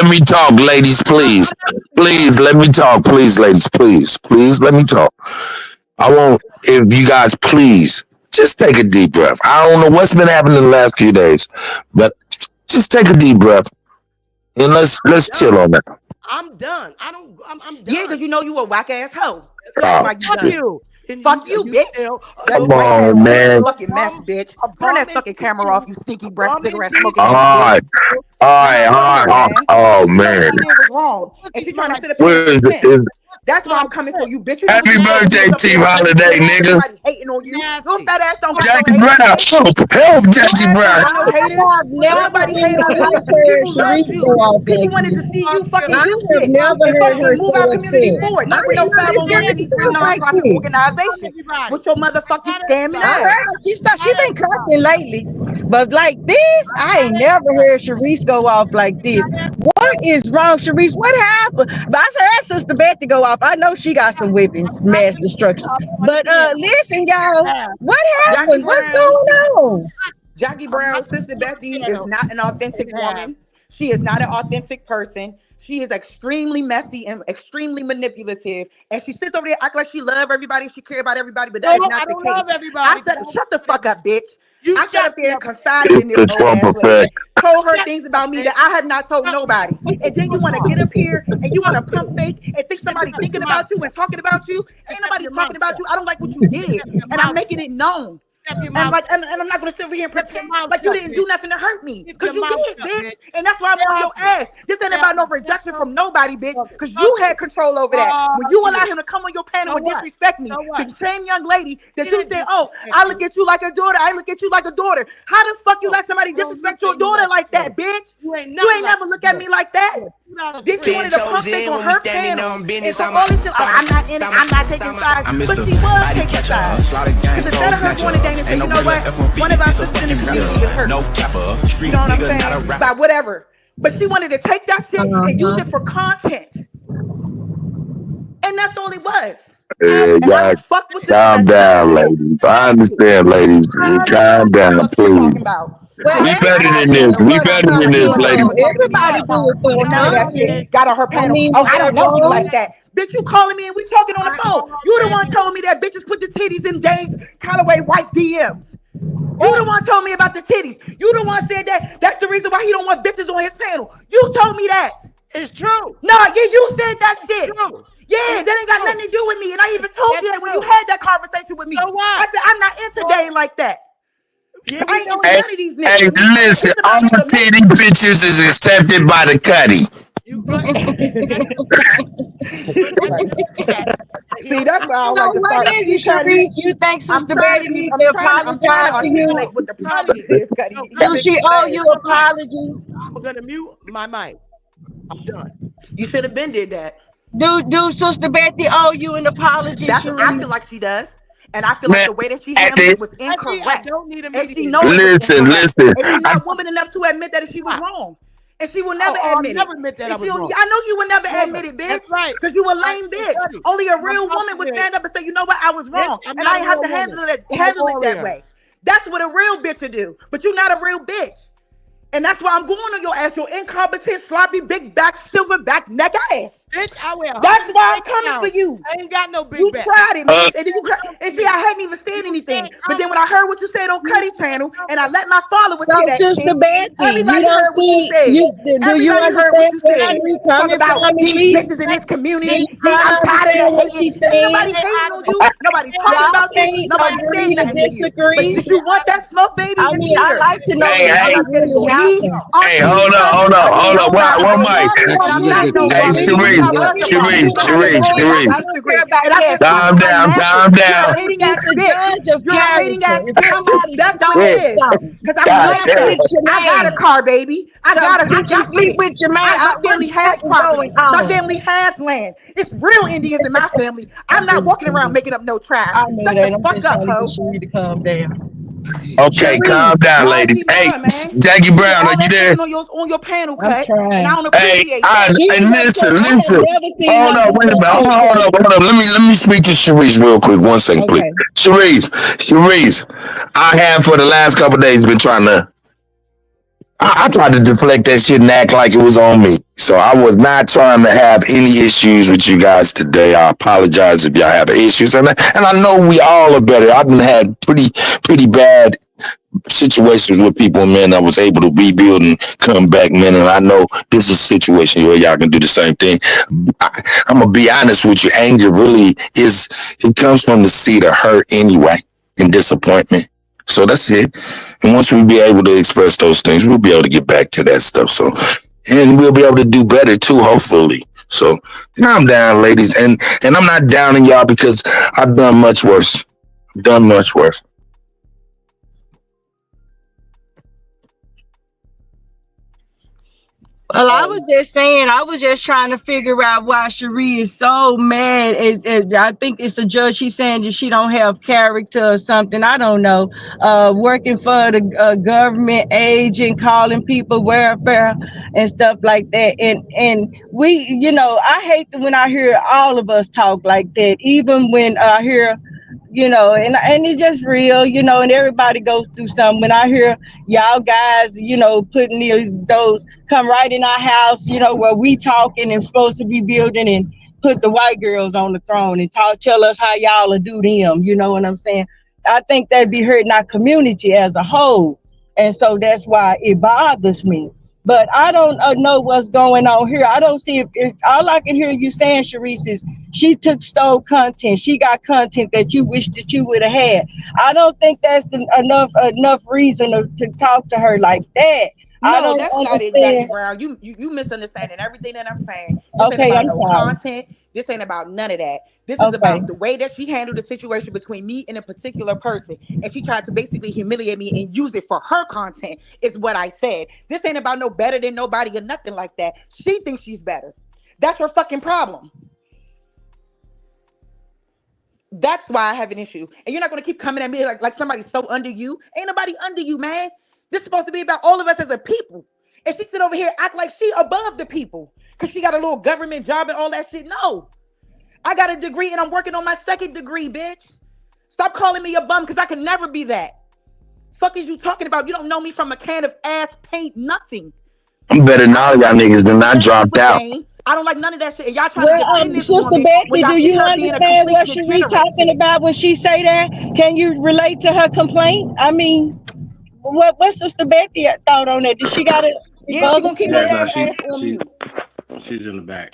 me talk, ladies, please. Please, let me talk. Please, ladies, please, let me talk. I want, if you guys please, just take a deep breath. I don't know what's been happening the last few days, but just take a deep breath and let's chill on that. I'm done. I'm done. Yeah, because you know you a whack ass hoe. Oh, Fuck you. Fuck you, bitch. Come on, man. Fucking mess, bitch. Turn that fucking camera off, you stinky breath cigarette smoking. All right. Oh, man. Was wrong. And you trying to sit up Where is it? That's why I'm coming for you, bitch. Happy birthday, Chief Holiday, nigga. Hating on you. Your fat ass don't have Jackie no Brown. Help Jackie Brown. Nobody hated on you. People love you. People wanted to see you fucking do shit. And fucking move our community forward. Not with no 501c3 nonprofit organization. With your motherfucking scamming ass. She been cussing lately. But like this, I ain't never heard Sharice go off like this. What is wrong, Sharice? What happened? But I heard Sister Betty go off. I know she got some weapons, mass destruction. But listen, y'all, what happened? What's going on? Jackie Brown, Sister Betty is not an authentic woman. She is not an authentic person. She is extremely messy and extremely manipulative. And she sits over there, act like she love everybody, she care about everybody, but that is not the case. I said, shut the fuck up, bitch. I sat up there and confided in this It's the old Trump ass lady. effect. Told her things about me that I have not told nobody. And then you want to get up here and you want to pump fake and think somebody thinking about you and talking about you. Ain't nobody talking about you. I don't like what you did. And I'm making it known. And like, and I'm not gonna sit over here and pretend like you didn't do nothing to hurt me, because you did, bitch. And that's why I'm on your ass. This ain't about no rejection from nobody, bitch, because you had control over that. When you allow him to come on your panel and disrespect me, the same young lady that you said, oh, I look at you like a daughter, I look at you like a daughter. How the fuck you let somebody disrespect your daughter like that, bitch? You ain't never look at me like that. Then you wanted to pump fake on her panel. And so all this shit, oh, I'm not in it, I'm not taking sides. But she was taking sides. Because instead of her going to Dana and saying, you know what, one of our sisters in the community is hurt. You know what I'm saying? By whatever. But she wanted to take that shit and use it for content. And that's all it was. Y'all calm down, ladies. I understand, ladies. Calm down, please. We better than this. We better than this, ladies. Everybody do it for the none of that shit content. got on her panel. I don't know you like that. Bitch, you calling me and we talking on the phone. You the one told me that bitches put the titties in James Calloway wife DMs. You the one told me about the titties. You the one said that that's the reason why he don't want bitches on his panel. You told me that. It's true. No, yeah, you said that shit. Yeah, that ain't got nothing to do with me. And I even told you that when you had that conversation with me. I said, I'm not into dating like that. I ain't into none of these niggas. Hey, listen, all the titty bitches is accepted by the Cuddy. See, that's why I So like to what start. is it, Sharice? You think Sister Betty needs to apologize to you? What the problem is, Cuddy. Do she owe you an apology? I'm gonna mute my mic. I'm done. You should have been did that. Do Sister Betty owe you an apology? That's what I feel like she does. And I feel like the way that she handled it was incorrect. I don't need a And she meeting. knows it was Listen, incorrect. listen. And she's not woman enough to admit that she was wrong. And she will never admit it. never admit that I was wrong. I know you will never admit it, bitch. That's right. Because you a lame bitch. Only a real woman would stand up and say, you know what, I was wrong. I'm And not I a ain't have real to handle woman. it that warrior. way. That's what a real bitch would do. But you're not a real bitch. And that's why I'm going on your ass, your incompetent, sloppy, big back, silverback neck ass. Bitch, I wear That's why I'm coming for you. I ain't got no big You back. tried it, man. And, then and see, I hadn't even said anything. But then when I heard what you said on Cuddy's channel, and I let my followers So, hear that Sister shit, Betty, everybody you don't heard what you see, said. do you Everybody heard what understand you where said. she's Talk coming about from? these She- bitches in this community. Do you I'm tired of understand what that she's hating. saying? Nobody hating on you. Nobody talking Y'all about you. can't Nobody agree saying to nothing to you. But disagree. if you want that smoke, baby, I it's mean, I here. like to know Hey, what hey, really happened. Hey, hold on. One mic. I'm not no Hey, woman. Sharice. Calm down. Hating ass It's a bitch. judge of You're a hating ass character. If bitch. somebody That's stole what it is. something, Because I'm God a damn. I got a car, baby. I So did you sleep shit. with your man? My family has What is property. going My on? family has land. It's real Indians in my family. I'm not walking around making up no trap. I know Shut that. the I'm fuck just up, trying to ho. get Sheree to calm down. Okay, calm down, ladies. Hey, Jackie Brown, are you there? On your panel, I'm cut, trying. and I don't Hey, appreciate that. listen. I have never seen Hold her on, do wait a minute. that shit. Hold up. Let me speak to Sharice real quick. 1 second, please. Okay. Sharice, I have for the last couple of days been trying to. I tried to deflect that shit and act like it was on me. So I was not trying to have any issues with you guys today. I apologize if y'all have issues, and I know we all are better. I've been had pretty bad situations with people, man. I was able to rebuild and come back, man. And I know this is a situation where y'all can do the same thing. I'm gonna be honest with you. Anger really is. It comes from the seed of hurt anyway, and disappointment. So that's it. And once we be able to express those things, we'll be able to get back to that stuff. So, and we'll be able to do better too, hopefully. So calm down, ladies. And I'm not downing y'all because I've done much worse. Well, I was just saying, I was just trying to figure out why Sheree is so mad. I think it's a judge. She's saying that she don't have character or something. I don't know. Working for the government agent, calling people welfare and stuff like that. And we, you know, I hate when I hear all of us talk like that. Even when I hear you know, and it's just real, you know, and everybody goes through something. When I hear y'all guys, you know, putting those come right in our house, you know, where we talking and supposed to be building, and put the white girls on the throne and tell us how y'all will do them, you know what I'm saying? I think that'd be hurting our community as a whole. And so that's why it bothers me. But I don't know what's going on here. I don't see it. All I can hear you saying, Sharice, is she stole content. She got content that you wish that you would have had. I don't think that's enough reason to talk to her like that. I No, don't that's not it, understand. Jackie Brown. You misunderstanding everything that I'm saying. This ain't Okay, about I'm no sorry. content. This ain't about none of that. This is Okay. about the way that she handled the situation between me and a particular person. And she tried to basically humiliate me and use it for her content, is what I said. This ain't about no better than nobody or nothing like that. She thinks she's better. That's her fucking problem. That's why I have an issue. And you're not going to keep coming at me like somebody's so under you. Ain't nobody under you, man. This is supposed to be about all of us as a people. And she sit over here act like she above the people because she got a little government job and all that shit. No. I got a degree and I'm working on my second degree, bitch. Stop calling me a bum because I can never be that. Fuck is you talking about? You don't know me from a can of ass paint, nothing. I'm better than all y'all niggas than I dropped out. I don't like none of that shit. And y'all trying Well, to defend this Sister woman Becky, when y'all do see you her being a understand complete what Cherie degenerate. talking about when she say that? Can you relate to her complaint? I mean, what's Sister Becky thought on that? Did she got a Yeah, she rebuttal gonna keep to her that? damn ass on mute. She's in the back.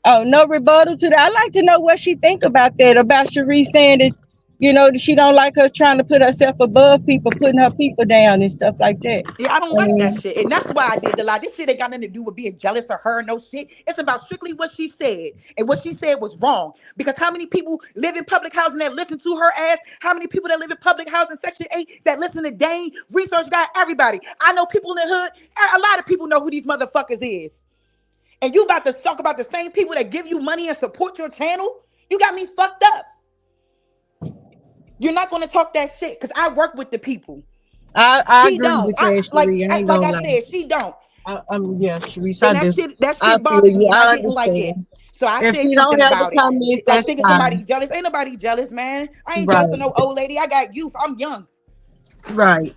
Oh, no rebuttal to that. I'd like to know what she think about that, about Cherie saying that, you know, that she don't like her trying to put herself above people, putting her people down and stuff like that. Yeah, I don't like that shit. And that's why I did the lie. This shit ain't got nothing to do with being jealous of her, no shit. It's about strictly what she said. And what she said was wrong. Because how many people live in public housing that listen to her ass? How many people that live in public housing Section 8 that listen to Dane? Research Guy, everybody. I know people in the hood. A lot of people know who these motherfuckers is. And you about to talk about the same people that give you money and support your channel? You got me fucked up. You're not going to talk that shit because I work with the people. I She agree don't. with that, Cherie. I ain't Like gonna I lie. said, she don't. Yeah, Cherie, And I do. that I shit feel bothered me, you. and I I didn't like it. understand. So I If said she something don't have the about it. comments, Like that's thinking fine. somebody jealous. Ain't nobody jealous, man. I ain't Right. jealous of no old lady. I got youth. I'm young. Right.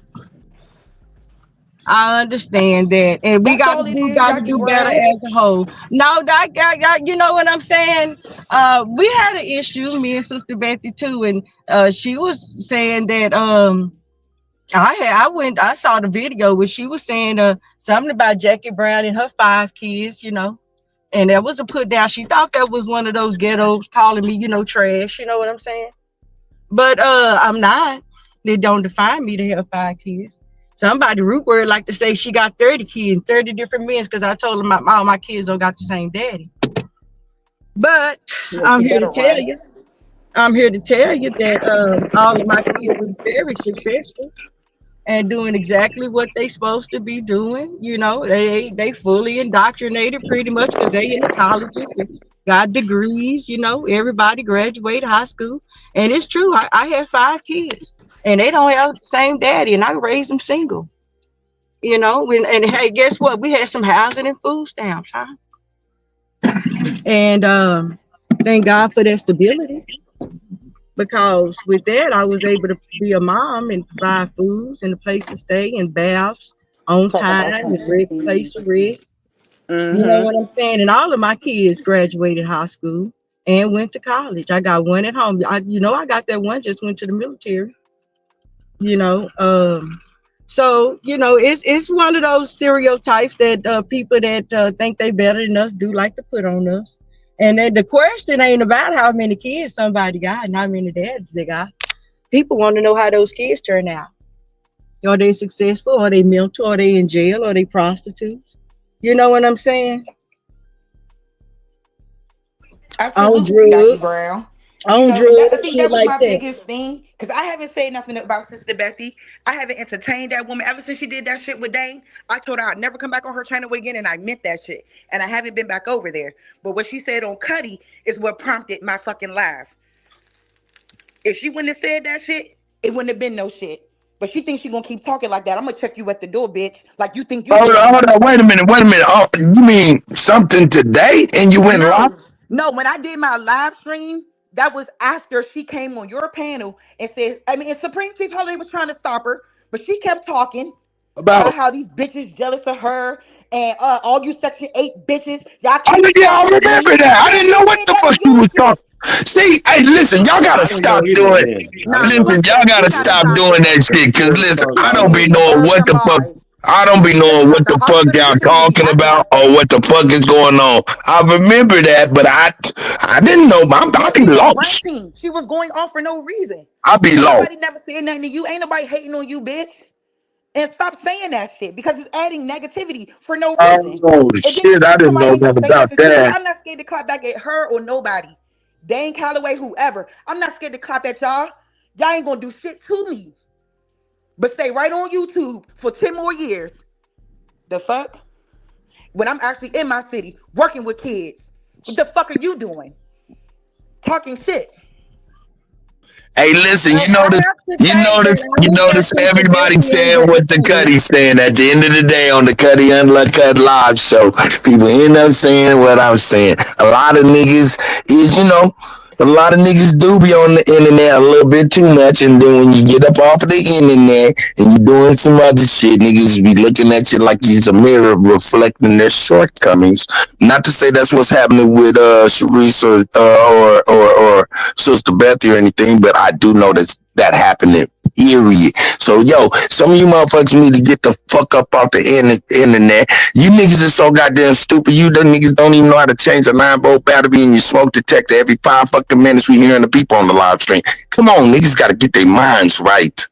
I understand that, and we That's got all to it do is, Jackie better Brown. as a whole. No, you know what I'm saying. We had an issue, me and Sister Betty too, and she was saying that I saw the video where she was saying something about Jackie Brown and her 5 kids, you know, and that was a put down. She thought that was one of those ghettos calling me, you know, trash. You know what I'm saying? But I'm not. They don't define me to have 5 kids. Somebody root word like to say she got 30 kids, 30 different men, because I told them all my kids don't got the same daddy. But I'm here to tell you that all of my kids were very successful and doing exactly what they supposed to be doing. You know, they fully indoctrinated pretty much because they in the colleges and got degrees. You know, everybody graduated high school, and it's true. I had 5 kids, and they don't have the same daddy, and I raised them single. You know, and hey, guess what? We had some housing and food stamps, huh? And thank God for that stability. Because with that, I was able to be a mom and provide foods and a place to stay and baths on Talk about time and something. place to rest. Mm-hmm. You know what I'm saying? And all of my kids graduated high school and went to college. I got one at home. I got that one just went to the military. You know, so you know, it's one of those stereotypes that people that think they better than us do like to put on us. And then the question ain't about how many kids somebody got and how many dads they got. People want to know how those kids turn out. Are they successful? Are they mental? Are they in jail? Are they prostitutes? You know what I'm saying? Absolutely, Jackie Brown. On I drugs, think shit that was like my that. biggest thing because I haven't said nothing about Sister Betty. I haven't entertained that woman ever since she did that shit with Dane. I told her I'd never come back on her channel again, and I meant that shit. And I haven't been back over there. But what she said on Cuddy is what prompted my fucking live. If she wouldn't have said that shit, it wouldn't have been no shit. But she thinks she gonna keep talking like that. I'm gonna check you at the door, bitch. Like you think you Hold on, wait a minute. Oh, you mean something today and you went live? No, when I did my live stream That was after she came on your panel and said, I mean, and Supreme Chief Holiday was trying to stop her, but she kept talking about how these bitches jealous of her and all you Section 8 bitches. Y'all I keep remember that. I didn't know what the fuck you was talking. See, hey, listen, y'all gotta stop doing. Listen, y'all gotta stop doing that shit. Cause listen, I don't be knowing what the fuck. I don't be knowing what the fuck y'all talking about or what the fuck is going on. I remember that, but I didn't know. I be lost. She was going off for no reason. I be lost. Nobody never said nothing to you. Ain't nobody hating on you, bitch. And stop saying that shit because it's adding negativity for no reason. Oh shit, I didn't know nothing about that. I'm not scared to clap back at her or nobody. Dane Calloway, whoever. I'm not scared to clap at y'all. Y'all ain't gonna do shit to me. But stay right on YouTube for 10 more years. The fuck? When I'm actually in my city working with kids. What the fuck are you doing? Talking shit. Hey, listen, you notice everybody saying what the Cuddy's saying at the end of the day on the Cuddy Uncut Live show. People end up saying what I'm saying. A lot of niggas a lot of niggas do be on the internet a little bit too much, and then when you get up off of the internet and you doing some other shit, niggas be looking at you like you's a mirror reflecting their shortcomings. Not to say that's what's happening with Sharice or Sister Bethy or anything, but I do notice that happening. Period. So some of you motherfuckers need to get the fuck up off the internet. You niggas are so goddamn stupid. You niggas don't even know how to change a 9-volt battery in your smoke detector every 5 fucking minutes. We hearing the people on the live stream. Come on, niggas got to get their minds right.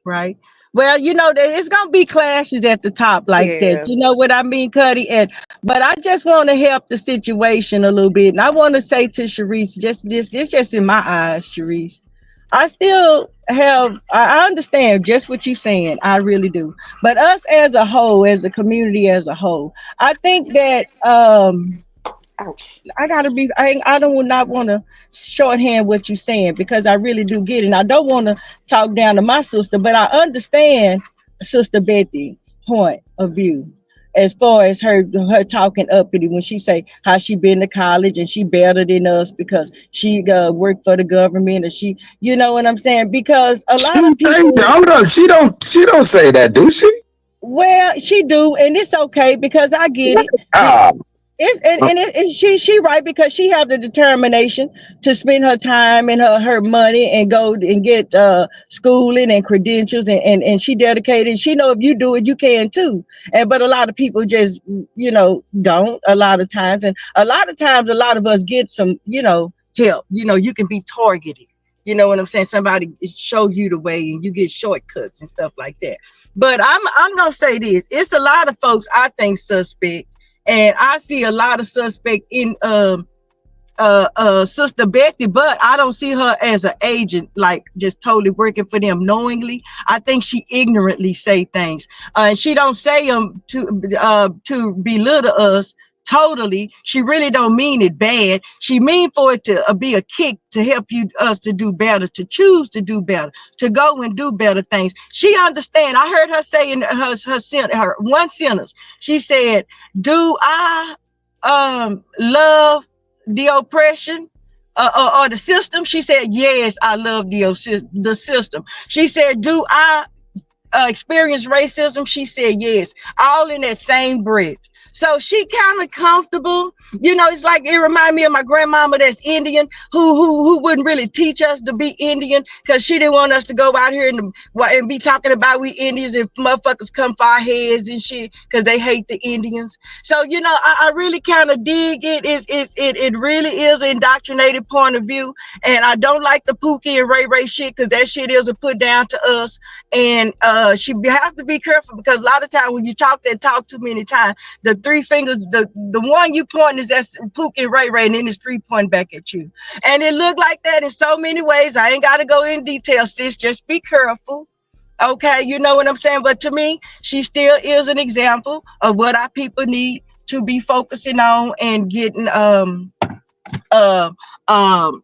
Right. Well, it's gonna be clashes at the top like that. You know what I mean, Cuddy? But I just want to help the situation a little bit, and I want to say to Sharice, just in my eyes, Sharice, I still have, I understand just what you're saying. I really do. But us as a whole, as a community as a whole, I think that I don't not want to shorthand what you're saying because I really do get it. And I don't want to talk down to my sister, but I understand Sister Bethy's point of view. As far as her talking uppity when she say how she been to college and she better than us because she worked for the government, or she, you know what I'm saying? Because a lot of people, she don't say that, do she? Well, she do, and it's okay because I get it. She right because she have the determination to spend her time and her money and go and get schooling and credentials and she dedicated. She know if you do it, you can too. But a lot of people just don't a lot of times, and a lot of us get some help. You can be targeted. You know what I'm saying? Somebody show you the way and you get shortcuts and stuff like that. But I'm gonna say this: it's a lot of folks I think suspect. And I see a lot of suspect in Sister Bethy, but I don't see her as an agent, like just totally working for them knowingly. I think she ignorantly say things. She don't say them to belittle us totally. She really don't mean it bad. She mean for it to be a kick to help us to do better, to choose to do better, to go and do better things. She understand. I heard her say in her one sentence, she said, do I love the oppression or the system? She said, yes, I love the system. She said, do I experience racism? She said, yes, all in that same breath. So she kind of comfortable, it's like it remind me of my grandmama that's Indian, who wouldn't really teach us to be Indian because she didn't want us to go out here and be talking about we Indians and motherfuckers come for our heads and shit because they hate the Indians. So I really kind of dig it. It really is an indoctrinated point of view, and I don't like the Pookie and Ray shit because that shit is a put down to us. And she has to be careful because a lot of times when you talk too many times, the 3 fingers, the one you point is that's Pookie and Ray, and then it's 3 pointing back at you. And it looked like that in so many ways. I ain't got to go in detail, sis. Just be careful. Okay, you know what I'm saying? But to me, she still is an example of what our people need to be focusing on and getting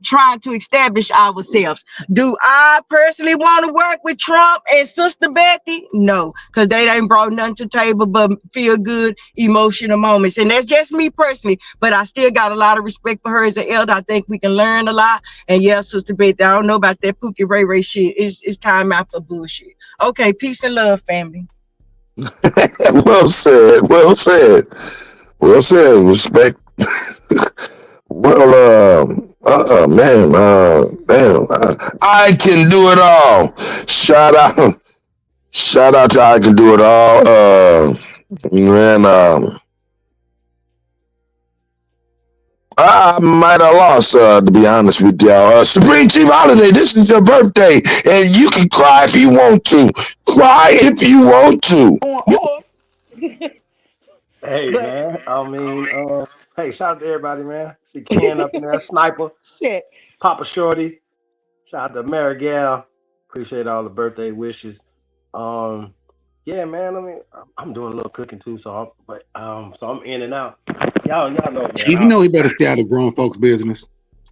trying to establish ourselves. Do I personally want to work with Trump and Sister Betty? No, because they ain't brought nothing to the table but feel good emotional moments. And that's just me personally, but I still got a lot of respect for her as an elder. I think we can learn a lot. And yeah, Sister Betty, I don't know about that Pookie Ray Ray shit. It's time out for bullshit. Okay, peace and love, family. Well said. Well said. Well said. Respect. Well, man, I can do it all. Shout out to I can do it all. Man, I might have lost, to be honest with y'all. Supreme Chief Holiday, this is your birthday, and you can cry if you want to. Cry if you want to. Hey, man. I mean, hey, shout out to everybody, man. See Ken up in there, Sniper, Shit. Papa Shorty. Shout out to Marigal. Appreciate all the birthday wishes. Yeah, man. I mean, I'm doing a little cooking too, so I'm in and out. Y'all know, man. Chief, you know he better stay out of grown folks' business.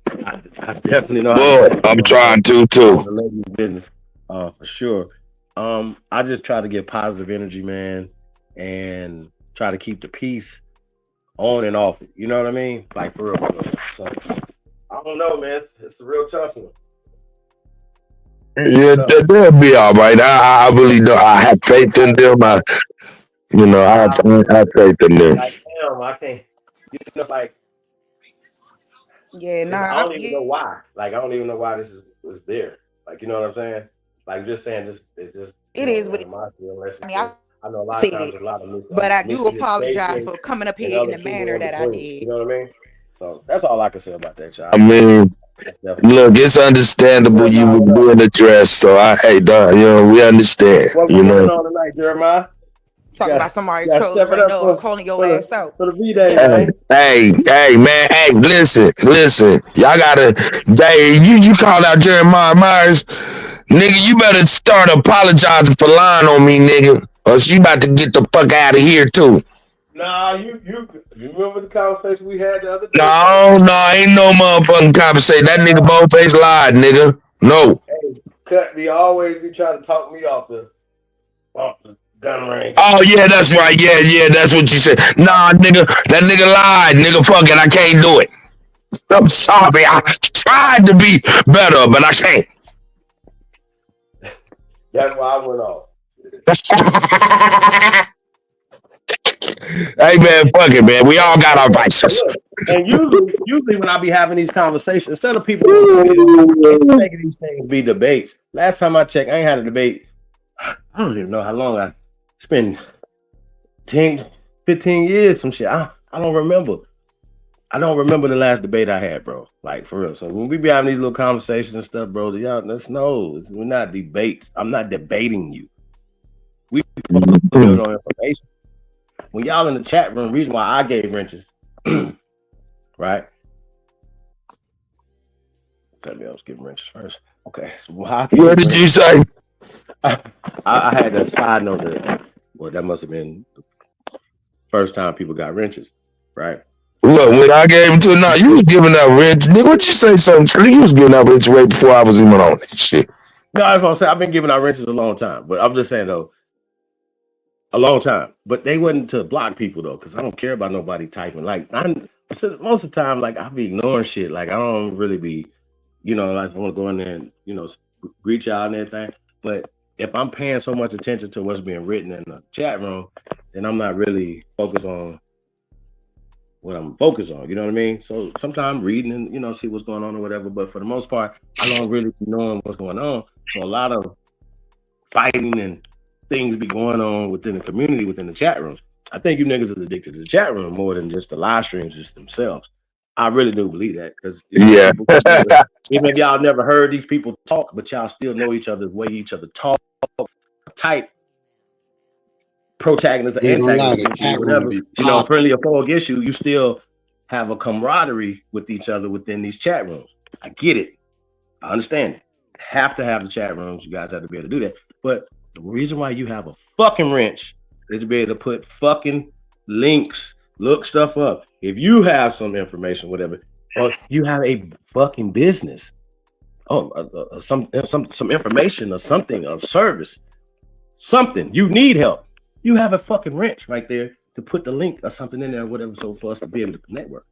I definitely know. Well, I'm trying to too. The ladies' business, for sure. I just try to get positive energy, man, and try to keep the peace on and off it. You know what I mean? Like for real. So, I don't know, man. It's a real tough one. Yeah, they'll be all right. I really do. I have faith in them. I have faith in them. Like, damn, I can't. You know, like, Yeah, I don't even know why. Like, I don't even know why this was there. Like, you know what I'm saying? Like, just saying this. It is what I know a lot of times a lot of but I do apologize for coming up here in the manner that I did. You know what I mean? So that's all I can say about that, y'all. I mean, look, it's understandable you were doing the dress, so we understand. What's going on tonight, Jeremiah? Talking about somebody calling your ass out. For the V-Day, man. Hey, man. Hey, listen. Y'all gotta, you called out Jeremiah Myers. Nigga, you better start apologizing for lying on me, nigga. Or you about to get the fuck out of here, too. Nah, you remember the conversation we had the other day? No, ain't no motherfucking conversation. That nigga Boneface lied, nigga. No. Hey, Cut me always be trying to talk me off the gun range. Oh, yeah, that's right. Yeah, that's what you said. Nah, nigga, that nigga lied. Nigga, fuck it, I can't do it. I'm sorry. I tried to be better, but I can't. That's why I went off. Hey, man, fuck it, man. We all got our vices. And usually when I be having these conversations, instead of people making these things be debates, last time I checked, I ain't had a debate. I don't even know how long it's been 10, 15 years, some shit. I don't remember. I don't remember the last debate I had, bro. Like, for real. So when we be having these little conversations and stuff, bro, y'all, we're not debates. I'm not debating you. We build on information. When y'all in the chat room, reason why I gave wrenches, right? Somebody else give wrenches first. Okay. So what did you say? I had a side note that, well, that must have been the first time people got wrenches, right? Look, when I gave him to now, you was giving out wrenches. Nigga, what you say something? You was giving out wrenches right before I was even on that shit. No, that's what I'm saying. I've been giving out wrenches a long time, but I'm just saying though, a long time. But they wasn't to block people though, because I don't care about nobody typing. Like most of the time, like I be ignoring shit. Like I don't really be, like I want to go in there and reach out and everything. But if I'm paying so much attention to what's being written in the chat room, then I'm not really focused on what I'm focused on. You know what I mean? So sometimes reading and see what's going on or whatever. But for the most part, I don't really be knowing what's going on. So a lot of fighting and things be going on within the community, within the chat rooms. I think you niggas is addicted to the chat room more than just the live streams just themselves. I really do believe that because even if y'all never heard these people talk, but y'all still know each other's way each other talk, type, protagonist or antagonist, whatever, friendly or foe against you, you still have a camaraderie with each other within these chat rooms. I get it. I understand it. Have to have the chat rooms. You guys have to be able to do that. But the reason why you have a fucking wrench is to be able to put fucking links, look stuff up. If you have some information, whatever, or you have a fucking business. Some information or something of service, something you need help. You have a fucking wrench right there to put the link or something in there, or whatever, so for us to be able to network.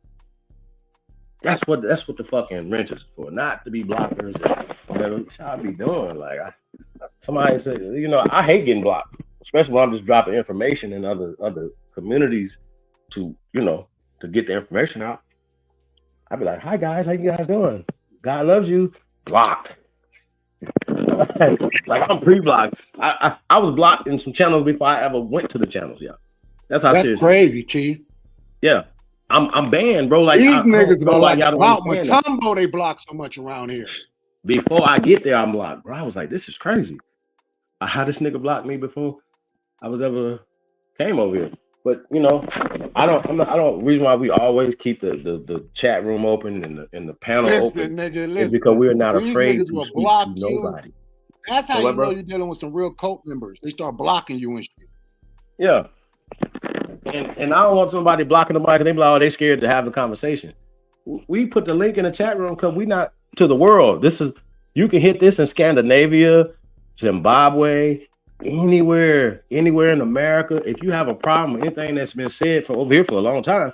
That's what the fucking wrench is for, not to be blockers and whatever. That's how I be doing. Like somebody said, I hate getting blocked, especially when I'm just dropping information in other communities to to get the information out. I'd be like, "Hi guys, how you guys doing? God loves you." Blocked. Like I'm pre-blocked. I was blocked in some channels before I ever went to the channels. Yeah, that's how serious. Crazy, Chief. Yeah, I'm banned, bro. Like These niggas are like y'all don't Mount understand that. Matumbo. They block so much around here. Before I get there, I'm blocked, bro. I was like, this is crazy. How this nigga blocked me before I was ever came over here. But I don't. Reason why we always keep the chat room open and the panel open is because we're not afraid to speak to nobody. That's how you know you're dealing with some real cult members. They start blocking you and shit. Yeah. And I don't want somebody blocking the mic and they be like, oh, they scared to have the conversation. We put the link in the chat room because we not to the world. You can hit this in Scandinavia, Zimbabwe, anywhere in America. If you have a problem with anything that's been said for over here for a long time,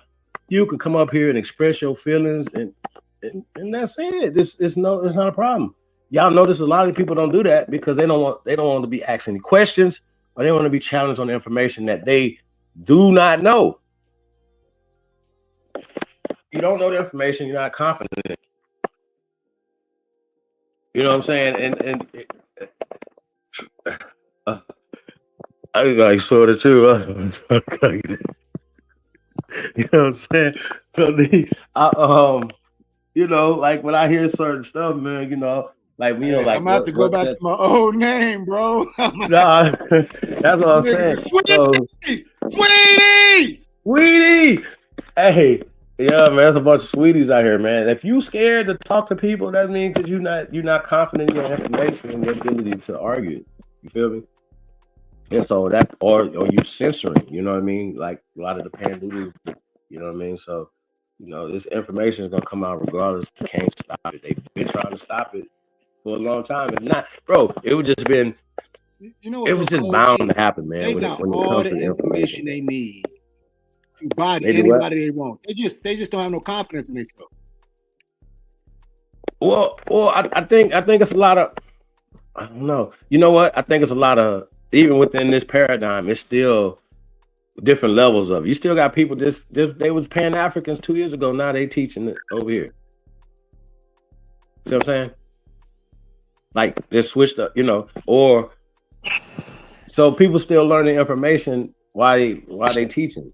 you can come up here and express your feelings and that's it. It's not a problem. Y'all notice a lot of people don't do that because they don't want to be asked any questions or they want to be challenged on the information that they do not know. You don't know the information, you're not confident in it. You know what I'm saying? I like sort of too. You know what I'm saying? So like when I hear certain stuff, man, like like I'm gonna have to go back to my old name, bro. Nah, that's what I'm saying. Sweeties. Hey, yeah, man, there's a bunch of sweeties out here, man. If you scared to talk to people, that means that you're not confident in your information and your ability to argue. You feel me? And so that's or you censoring. You know what I mean? Like a lot of the pandoodles. You know what I mean? So this information is gonna come out regardless. You can't stop it. They've been trying to stop it for a long time. If not, bro, it would just been. It was just bound to happen, man. They when got it all comes the to information they need to body They do what? anybody they want. They just don't have no confidence in themselves. Well, I think it's a lot of. I don't know. You know what? I think it's a lot of even within this paradigm. It's still different levels of it. You still got people. They was Pan Africans 2 years ago. Now they teaching it over here. See what I'm saying? Like they switched up, or so people still learning information while they teaching,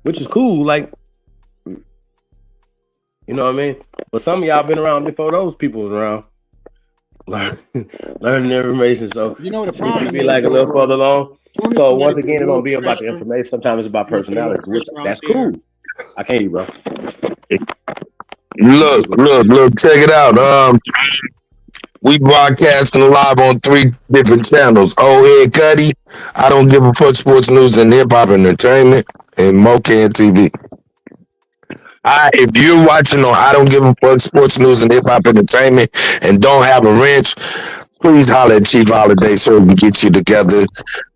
which is cool. Like, you know what I mean? But some of y'all been around before those people was around, learning information. So The problem be is, like a little further along. soon as So somebody once put again, it real don't be about the pressure, information. Sometimes it's about put a little personality, which pressure out that's there. cool. I can't hear you, bro. Look, check it out. We broadcasting live on 3 different channels. Old Head Cuddy, I Don't Give a Fuck Sports News and Hip Hop Entertainment, and Mocan TV. If you're watching on I Don't Give a Fuck Sports News and Hip Hop Entertainment and don't have a wrench, please holler at Chief Holiday so we can get you together.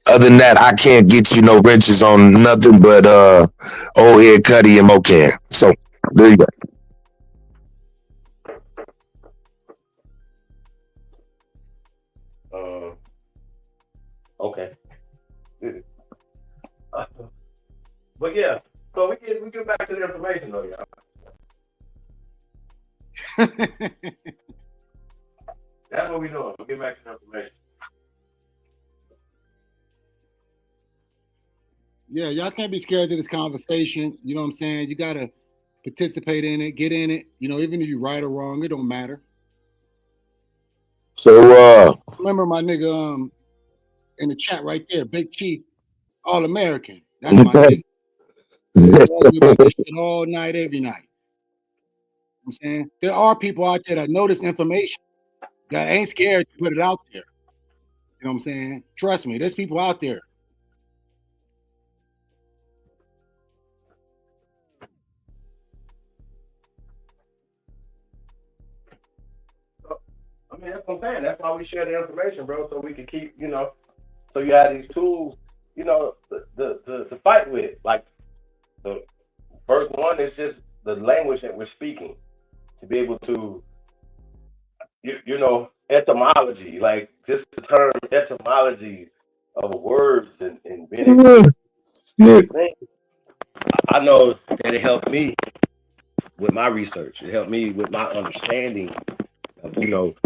Other than that, I can't get you no wrenches on nothing but Old Head Cuddy and Mocan. So there you go. Okay. But yeah, so we get back to the information though, y'all. That's what we doing. We'll get back to the information. Yeah, y'all can't be scared of this conversation. You know what I'm saying? You gotta participate in it, get in it. Even if you're right or wrong, it don't matter. So Remember my nigga in the chat right there, Big Chief, All American. That's my nigga. We about this shit all night, every night. I'm saying there are people out there that know this information that ain't scared to put it out there. You know what I'm saying? Trust me, there's people out there. mean, that's what I'm saying. That's why we share the information, bro, so we can keep, so you have these tools, to fight with. Like the first one is just the language that we're speaking, to be able to, etymology, like just the term etymology of words and being able to think. I know that it helped me with my research. It helped me with my understanding of,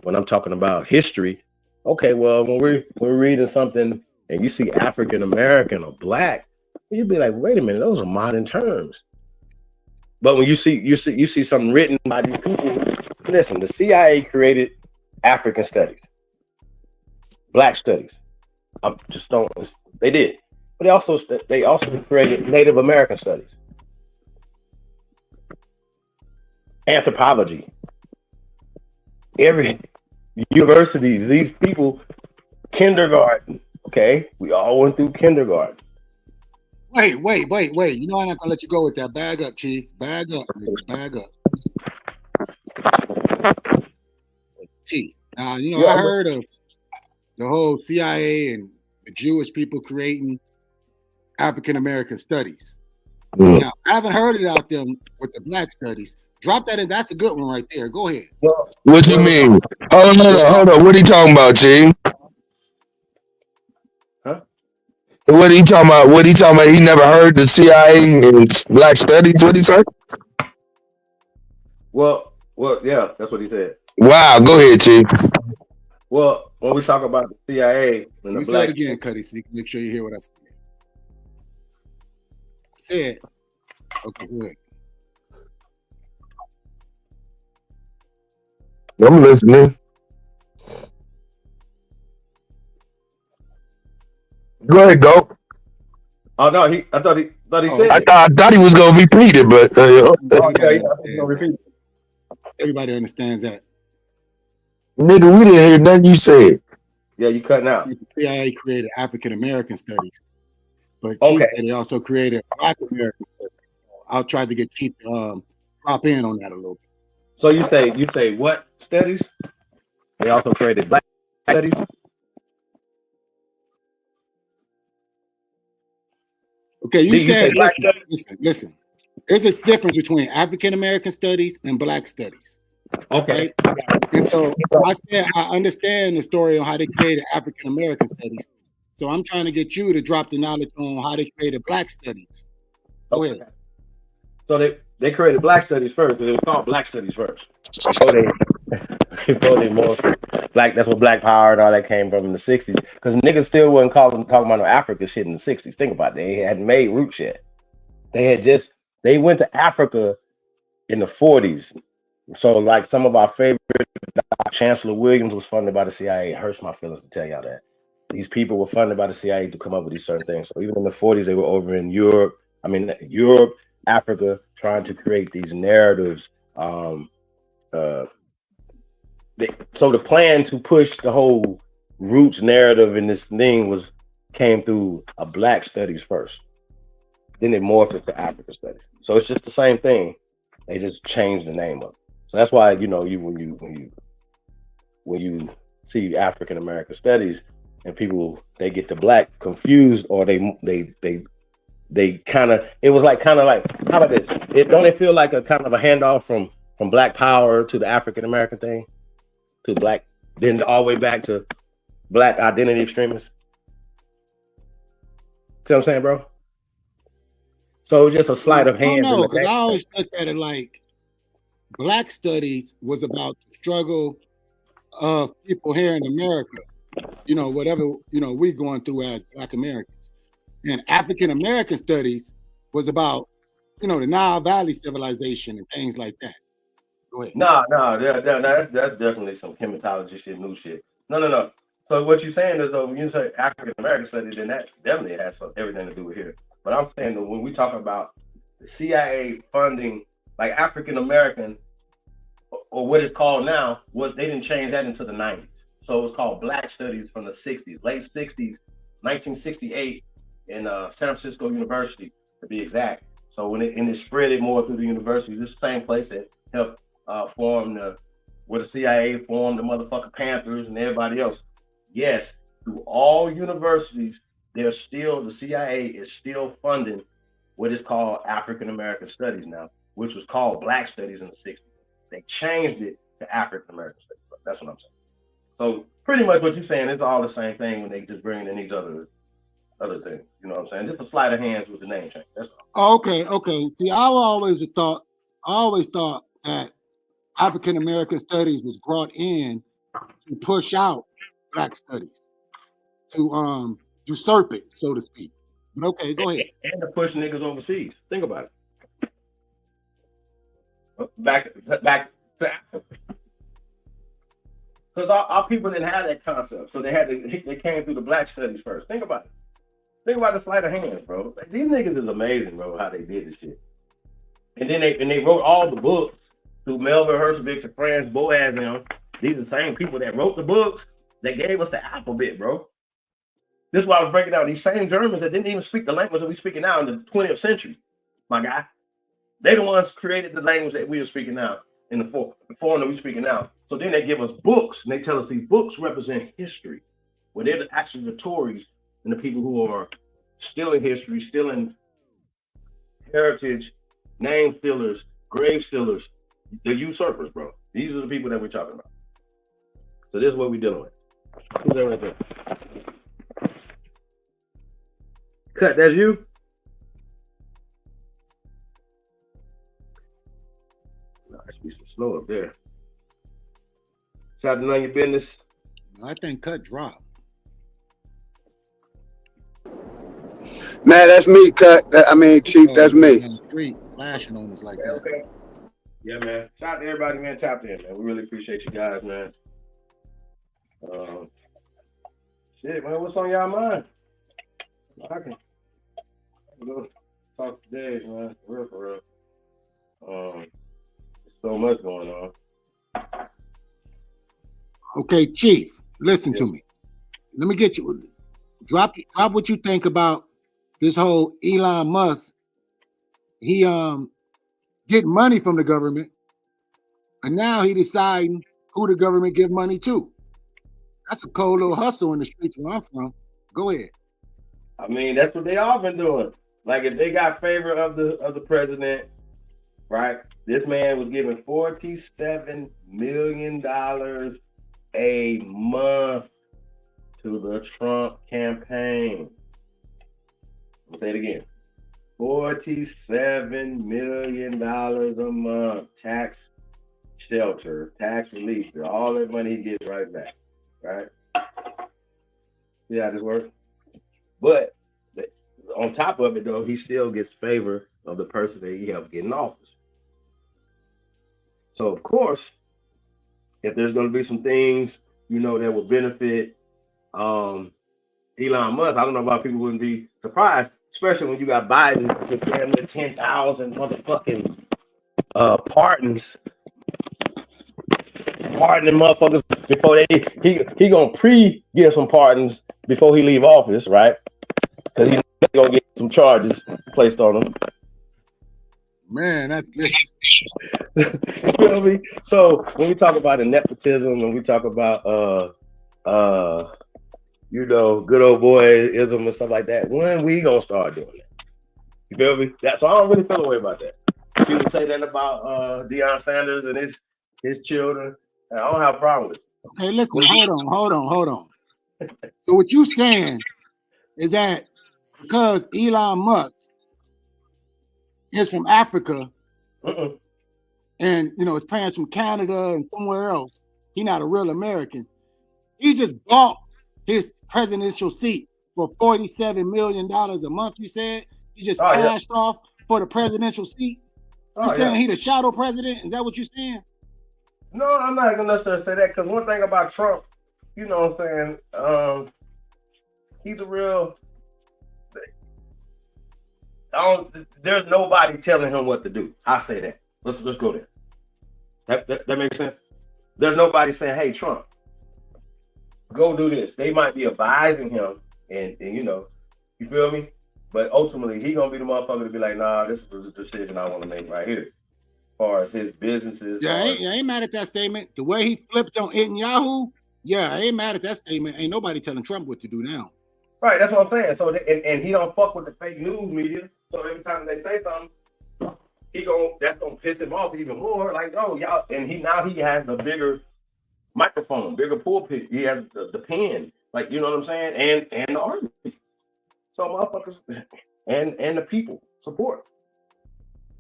when I'm talking about history. Okay, well, when we're reading something and you see African American or Black, you'd be like, wait a minute, those are modern terms. But when you see something written by these people, listen, the CIA created African studies, Black studies. They did. But they also created Native American studies, anthropology. Every universities, these people, kindergarten. Okay, we all went through kindergarten. Wait. You know I'm not gonna let you go with that. Bag up, Chief. Bag up, nigga. Bag up. Chief. Now, I heard of the whole CIA and the Jewish people creating African American studies. Now, I haven't heard it out there with the Black studies. Drop that in. That's a good one right there. Go ahead. What you mean? Hold on. What are you talking about, Chief? Huh? What are you talking about? He never heard the CIA and Black studies. What he said? Well, yeah, that's what he said. Wow. Go ahead, Chief. Well, when we talk about the CIA and the Black, say it again, Cuddy, so you can make sure you hear what I said. Okay, go ahead. I'm listening. Go ahead, go. Oh no, I thought he said. I thought he was gonna repeat it, but everybody understands that. Nigga, we didn't hear nothing you said. Yeah, you cutting out. The CIA created African American studies, but Chief said they also created Black American studies. I'll try to get Chief to drop in on that a little bit. So you say what studies? They also created Black studies. Okay, you said listen. There's a difference between African American studies and Black studies. Okay. Right? And so I said I understand the story on how they created African American studies. So I'm trying to get you to drop the knowledge on how they created Black studies. Go ahead. So they created Black studies first, but it was called Black studies first. Before they more Black, that's what Black Power and all that came from in the 60s. Because niggas still wasn't talking about no Africa shit in the 60s. Think about it. They hadn't made root shit. They went to Africa in the 40s. So like some of our favorite, Chancellor Williams was funded by the CIA. It hurts my feelings to tell y'all that. These people were funded by the CIA to come up with these certain things. So even in the 40s, they were over in Europe, Africa, trying to create these narratives. So the plan to push the whole roots narrative in this thing came through a Black studies first. Then it morphed into African studies. So it's just the same thing. They just changed the name of it. So that's why when you see African American studies and people they get the Black confused, or they kind of, it was like how about this? Don't it feel like a kind of a handoff from Black Power to the African American thing, to Black, then all the way back to Black identity extremists? See what I'm saying, bro? So just a sleight of hand. No, because I always looked at it like Black studies was about the struggle of people here in America, whatever, we're going through as Black Americans. And African American studies was about, the Nile Valley civilization and things like that. Go ahead. No, that's definitely some hematology shit, new shit. No. So what you're saying is, though, when you say African American studies, then that definitely has everything to do with here. But I'm saying that when we talk about the CIA funding, like African American, or what it's called now, they didn't change that until the 90s. So it was called Black Studies from the 60s, late 60s, 1968, in San Francisco University, to be exact. So when it spread it more through the universities, this same place that helped form where the CIA formed the motherfucking Panthers and everybody else. Yes, through all universities, the CIA is still funding what is called African American Studies now, which was called Black Studies in the 60s. They changed it to African American Studies. That's what I'm saying. So pretty much what you're saying is all the same thing when they just bring in these other things. You know what I'm saying? Just a sleight of hands with the name change. That's all. Okay. See, I always thought that African American Studies was brought in to push out Black Studies, to usurp it, so to speak. But okay, go ahead. And to push niggas overseas. Think about it. Back to Africa. Because our people didn't have that concept, so they came through the Black Studies first. Think about it. Think about the sleight of hands, bro. These niggas is amazing, bro, how they did this shit. And then they wrote all the books through Melvin Hershovich and Franz Boas and them. These are the same people that wrote the books that gave us the alphabet, bro. This is why I was breaking down these same Germans that didn't even speak the language that we speaking now in the 20th century, my guy. They the ones created the language that we are speaking now in the form that we speaking now. So then they give us books and they tell us these books represent history, where they're actually the Tories and the people who are stealing history, stealing heritage, name stealers, grave stealers, the usurpers, bro. These are the people that we're talking about. So this is what we're dealing with. Who's that right there? Cut, that's you? Nah, it should be some slow up there. Shout out to None Your Business. I think Cut dropped. Man, that's me, Cut. Chief, that's me. Street flashing on us like that. Okay. Yeah, man. Shout out to everybody, man. Tapped in, man. We really appreciate you guys, man. Shit, man. What's on y'all mind? I can go talk to Dave, man. For real. There's so much going on. Okay, Chief, listen to me. Let me get you. Drop what you think about this whole Elon Musk. He getting money from the government, and now he deciding who the government give money to. That's a cold little hustle in the streets where I'm from. Go ahead. I mean, that's what they all been doing. Like if they got favor of the president, right? This man was giving $47 million a month to the Trump campaign. I'll say it again. $47 million a month, tax shelter, tax relief, all that money he gets right back, right? See how this works? But on top of it, though, he still gets favor of the person that he helped get in office. So, of course, if there's going to be some things, that will benefit Elon Musk, I don't know about people wouldn't be surprised, especially when you got Biden with damn near 10,000 motherfucking pardons. Pardoning motherfuckers before he gonna give some pardons before he leave office, right? Because he's gonna get some charges placed on him. Man, that's You feel me? So when we talk about the nepotism, when we talk about good old boyism and stuff like that, when we gonna start doing that? You feel me? So I don't really feel a way about that. People say that about Deion Sanders and his children. I don't have a problem with it. Okay, listen, hold on. So what you saying is that because Elon Musk is from Africa, and his parents from Canada and somewhere else, he's not a real American. He just bought his presidential seat for $47 million a month. You said he just cashed off for the presidential seat. You saying he the shadow president? Is that what you're saying? No, I'm not gonna necessarily say that, because one thing about Trump, you know what I'm saying, he's a real. There's nobody telling him what to do. I say that. Let's go there. That makes sense. There's nobody saying, "Hey, Trump, go do this." They might be advising him, and you feel me. But ultimately, he gonna be the motherfucker to be like, "Nah, this is the decision I want to make right here." far as his businesses. Yeah, I ain't mad at that statement. The way he flipped on it in Yahoo, yeah, I ain't mad at that statement. Ain't nobody telling Trump what to do now. Right, that's what I'm saying. So and he don't fuck with the fake news media. So every time they say something, that's gonna piss him off even more. Like, oh y'all, and he has the bigger microphone, bigger pulpit. He has the pen, like, you know what I'm saying, and the army. So motherfuckers and the people support.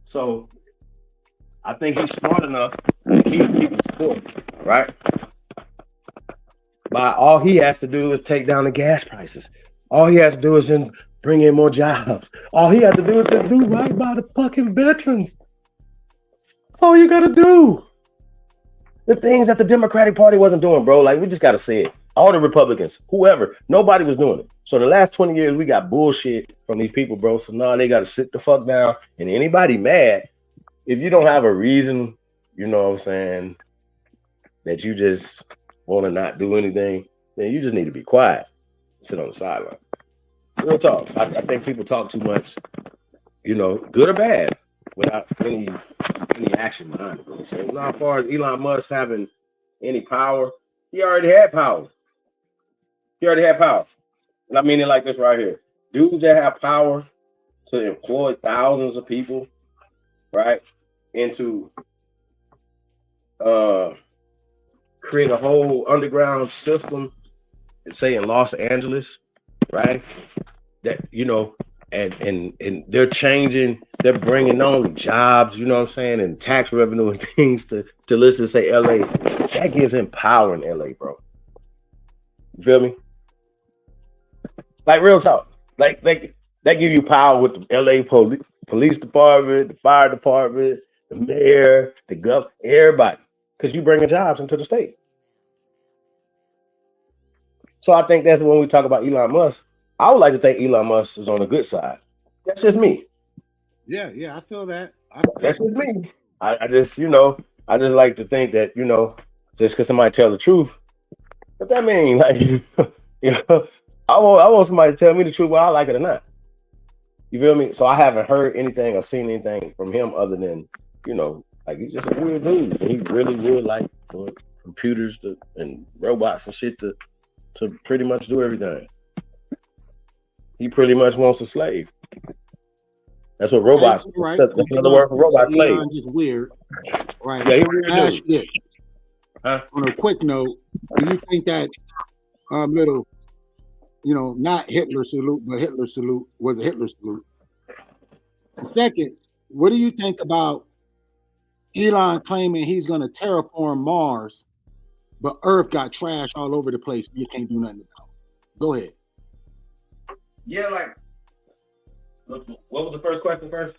So I think he's smart enough to keep people supporting, right? But all he has to do is take down the gas prices. All he has to do is bring in more jobs. All he has to do is just do right by the fucking veterans. That's all you gotta do. The things that the Democratic Party wasn't doing, bro. Like, we just gotta say it. All the Republicans, whoever, nobody was doing it. So the last 20 years, we got bullshit from these people, bro. So now they gotta sit the fuck down. And anybody mad, if you don't have a reason, you know what I'm saying, that you just want to not do anything, then you just need to be quiet. Sit on the sideline. Real talk. I think people talk too much, you know, good or bad, without any action behind it. So now, as far as Elon Musk having any power, he already had power. And I mean it like this right here. Dudes that have power to employ thousands of people, right, into create a whole underground system, say in Los Angeles, right? That, you know, and they're they're bringing not only jobs, you know what I'm saying, and tax revenue and things to let's just say LA. That gives him power in LA, bro. You feel me? Like, real talk. Like that give you power with the LA police department, the fire department, the mayor, the governor, everybody. Because you bringing jobs into the state. So I think that's when we talk about Elon Musk. I would like to think Elon Musk is on the good side. That's just me. Yeah, I feel that. That's just me. I just, you know, I just like to think that, you know, just because somebody tell the truth, what that mean? Like, you know, I want somebody to tell me the truth, whether I like it or not. You feel me? So I haven't heard anything or seen anything from him other than, you know, like, he's just a weird dude. And he really would like for computers and robots and shit to pretty much do everything. He pretty much wants a slave. That's what robots. Right. That's another word for robot slave. Just weird. Right. Yeah, he weird Ask dude. this. Huh? On a quick note, do you think that little, you know, not Hitler salute, but Hitler salute was a Hitler salute? And second, what do you think about Elon claiming he's going to terraform Mars, but Earth got trash all over the place? You can't do nothing about it. Go ahead. Yeah, like, what was the first question first?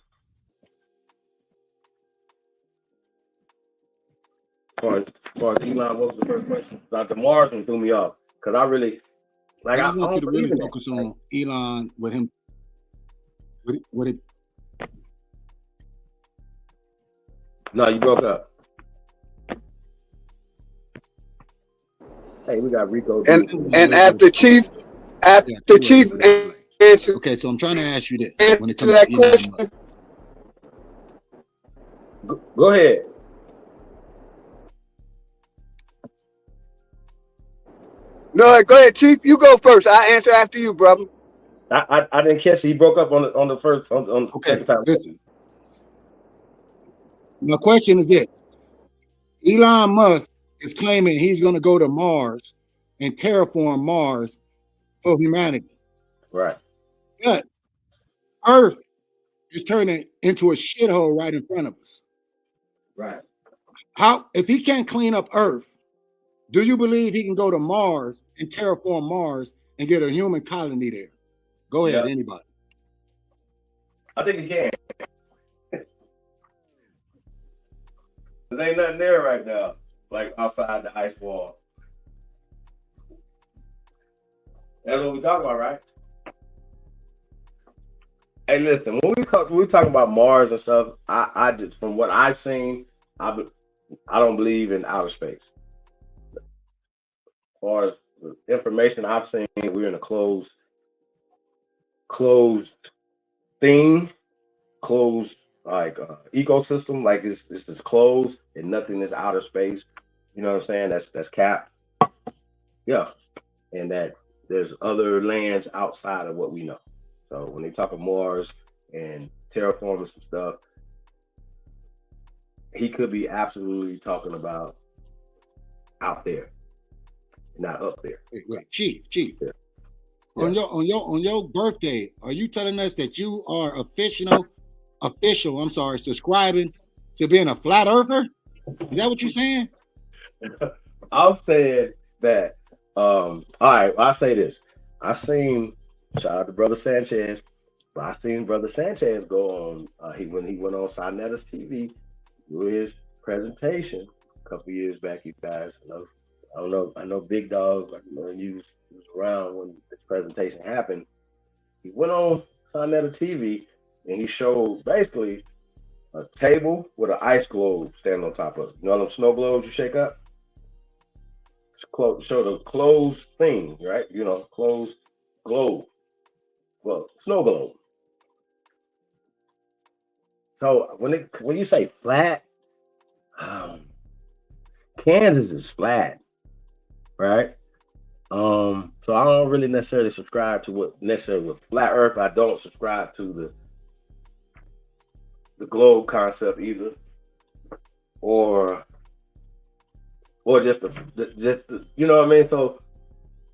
As far as Elon, what was the first question? Like, the Mars one threw me off because I really, like, I I want you to don't really believe in focus on Elon with him. With it. No, you broke up. Hey, we got Rico. And after Chief answer. Okay, so I'm trying to ask you this. When it To comes that to Elon question. Musk. Go ahead. No, go ahead, Chief. You go first. I answer after you, brother. I didn't catch it. He broke up on the first on the second time. Listen. My question is this. Elon Musk is claiming he's going to go to Mars and terraform Mars for humanity. Right. But Earth is turning into a shithole right in front of us. Right. How, if he can't clean up Earth, do you believe he can go to Mars and terraform Mars and get a human colony there? Go ahead, anybody. I think he can. There ain't nothing there right now, like outside the ice wall. That's what we talking about, right? Hey, listen, when we talking about Mars and stuff, I just, from what I've seen, I don't believe in outer space. As far as the information I've seen, we're in a closed thing, closed like ecosystem, like this is closed and nothing is outer space. You know what I'm saying? That's cap. Yeah, and that there's other lands outside of what we know. So when they talk of Mars and terraforming some stuff, he could be absolutely talking about out there, not up there. Wait, Chief. Yeah. On your birthday, are you telling us that you are subscribing to being a flat earther? Is that what you're saying? I'm saying that. All right, I'll say this. Shout out to Brother Sanchez. But I seen Brother Sanchez go on. When he went on Sinetta's TV, do his presentation a couple years back. You guys know. I don't know. I know Big Dog. When you was around when this presentation happened, he went on Sinetta TV and he showed basically a table with an ice globe standing on top of it. You know them snow globes you shake up? Show the closed thing, right? You know, closed globe. Well, snow globe. So when you say flat, Kansas is flat, right? So I don't really necessarily subscribe to what necessarily with flat Earth. I don't subscribe to the globe concept either, or just the you know what I mean. So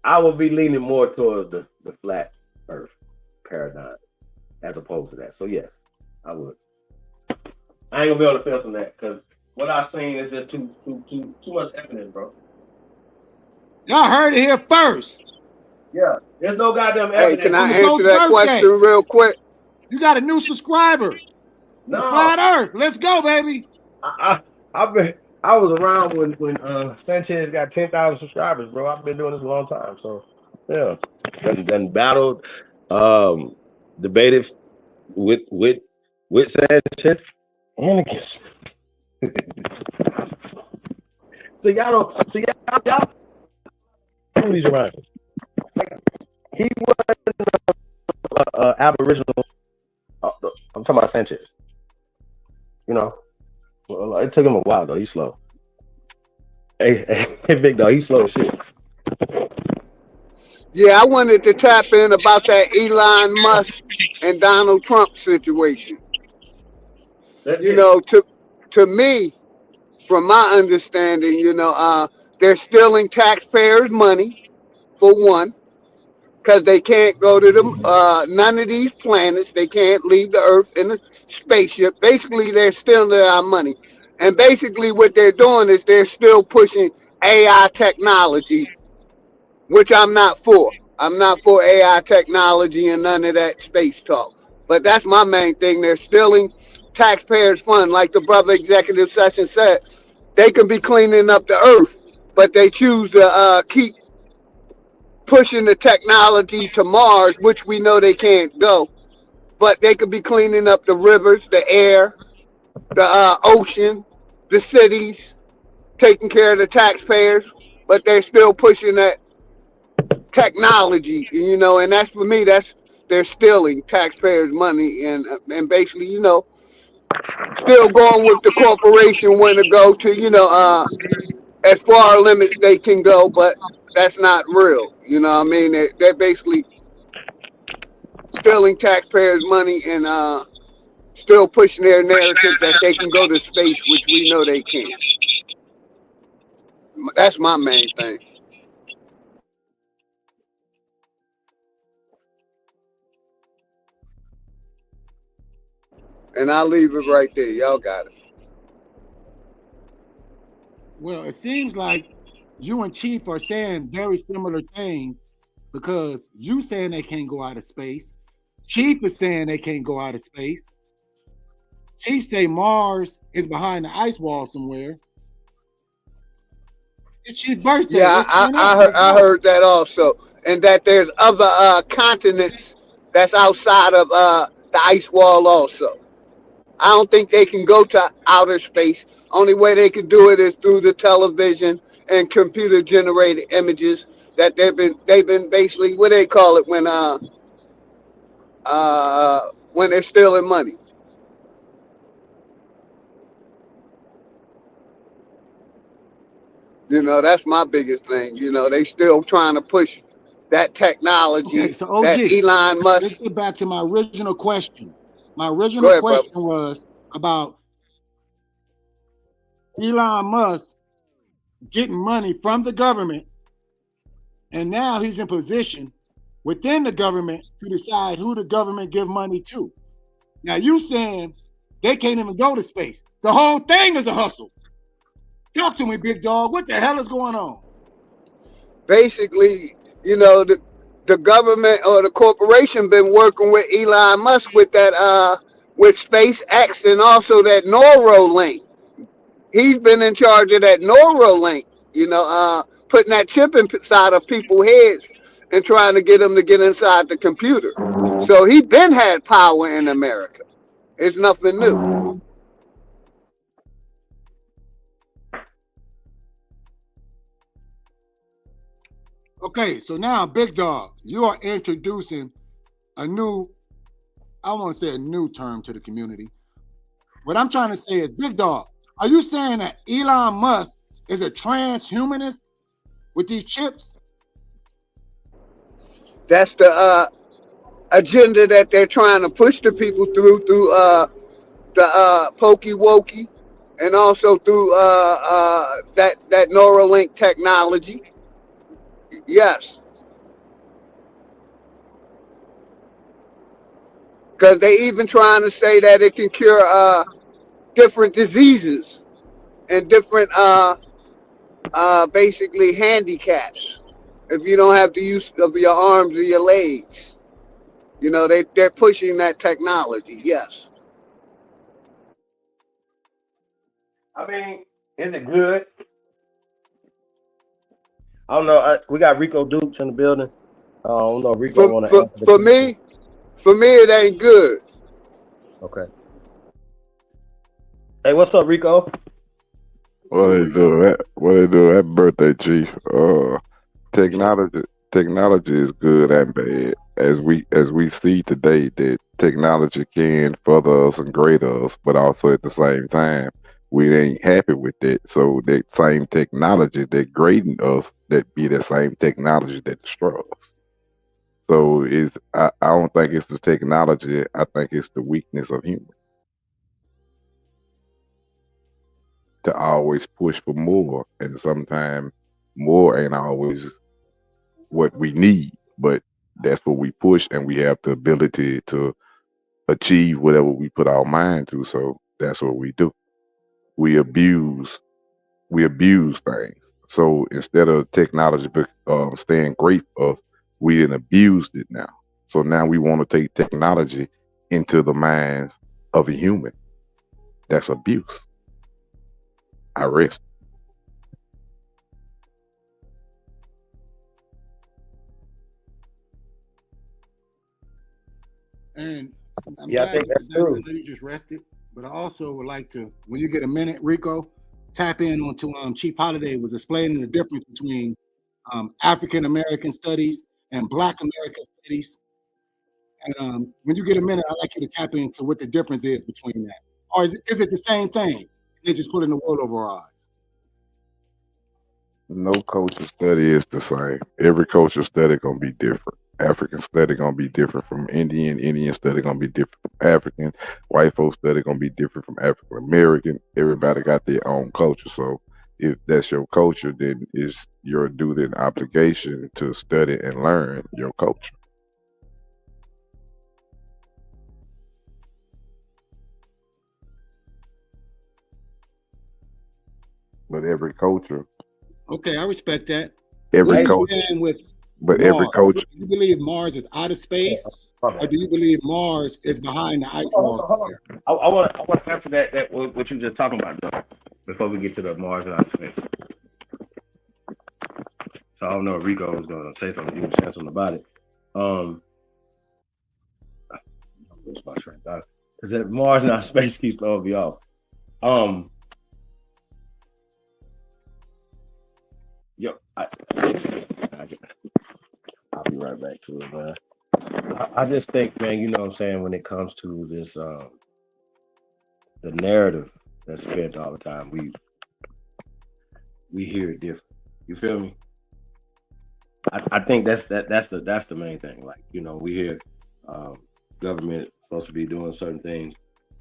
I would be leaning more towards the flat Earth paradigm as opposed to that. So yes, I would. I ain't gonna be able to feel on that because what I've seen is just too much evidence, bro. Y'all heard it here first. Yeah, there's no goddamn Hey, evidence. can I answer that question real quick? You got a new subscriber. No. Flat Earth. Let's go, baby. I was around when Sanchez got 10,000 subscribers, bro. I've been doing this a long time, so yeah. Done battled, debated with Sanchez and against. So y'all he's around. He wasn't Aboriginal. I'm talking about Sanchez. You know, well, it took him a while though. He's slow. Hey, Big Dog, he's slow as shit. Yeah, I wanted to tap in about that Elon Musk and Donald Trump situation. You know, to me, from my understanding, you know, they're stealing taxpayers' money, for one, because they can't go to none of these planets. They can't leave the Earth in a spaceship. Basically, they're stealing our money. And basically what they're doing is they're still pushing AI technology, which I'm not for. I'm not for AI technology and none of that space talk. But that's my main thing. They're stealing taxpayers' fund. Like the brother executive session said, they can be cleaning up the Earth, but they choose to keep pushing the technology to Mars, which we know they can't go. But they could be cleaning up the rivers, the air, the ocean, the cities, taking care of the taxpayers, but they're still pushing that technology, you know, and that's for me, they're stealing taxpayers' money and basically, you know, still going with the corporation when to go to, you know, as far limits they can go, but that's not real. You know what I mean? They're basically stealing taxpayers' money and still pushing their narrative that they can go to space, which we know they can't. That's my main thing. And I'll leave it right there. Y'all got it. Well, it seems like you and Chief are saying very similar things because you saying they can't go out of space. Chief is saying they can't go out of space. Chief say Mars is behind the ice wall somewhere. It's Chief's birthday. Yeah, I heard that also, and that there's other continents that's outside of the ice wall also. I don't think they can go to outer space. Only way they can do it is through the television and computer generated images that they've been basically, what they call it when they're stealing money. You know, that's my biggest thing. You know, they still trying to push that technology Okay, so OG, that Elon let's Musk. get back to my original question. My Go original ahead, brother. question was about Elon Musk getting money from the government, and now he's in position within the government to decide who the government give money to. Now you saying they can't even go to space. The whole thing is a hustle. Talk to me, big dog. What the hell is going on? Basically, you know, the government or the corporation been working with Elon Musk with that with SpaceX and also that Neuralink. He's been in charge of that Neuralink, you know, putting that chip inside of people's heads and trying to get them to get inside the computer. So he been had power in America. It's nothing new. Okay, so now, big dog, you are introducing a new, I won't say a new term to the community. What I'm trying to say is, big dog, are you saying that Elon Musk is a transhumanist with these chips? That's the agenda that they're trying to push the people through the Pokey Wokey and also through that Neuralink technology. Yes. Because they even trying to say that it can cure different diseases and different basically handicaps if you don't have the use of your arms or your legs. You know, they're pushing that technology. Yes. I mean, is it good? I don't know. We got Rico Dukes in the building. I don't know if Rico want to answer For me, it ain't good. Okay. Hey, what's up, Rico? What they do? Happy birthday, Chief. Technology is good and bad. As we see today, that technology can further us and grade us, but also at the same time, we ain't happy with that. So that same technology that grading us, that be the same technology that destroys us. So I don't think it's the technology. I think it's the weakness of humans to always push for more, and sometimes more ain't always what we need, but that's what we push, and we have the ability to achieve whatever we put our mind to. So that's what we do. We abuse things. So instead of technology staying great for us, we done abused it now. So now we want to take technology into the minds of a human. That's abuse. I rest. And I'm Yeah, I glad think that's that true. you just rested, but I also would like to, when you get a minute, Rico, tap in onto Chief Holiday was explaining the difference between African American studies and Black American studies. And when you get a minute, I'd like you to tap into what the difference is between that. Or is it the same thing? They're just putting the world over our eyes. No culture study is the same. Every culture study gonna be different. African study gonna be different from Indian. Indian study gonna be different from African. White folks study gonna be different from African American. Everybody got their own culture. So if that's your culture, then it's your duty and obligation to study and learn your culture. But every culture, Okay, I respect that. every What do you culture, stand with but every Mars? culture, Do you believe Mars is out of space, or do you believe Mars is behind the ice wall? Hold on. I want to answer that what you just talking about though, before we get to the Mars and space. So I don't know if Rico was gonna say something. You were saying something about it. Because that Mars and space keeps throwing me off. I'll be right back to it, man. I just think, man, you know what I'm saying, when it comes to this the narrative that's spent all the time, we hear it different. You feel me? I think that's the main thing. Like, you know, we hear government supposed to be doing certain things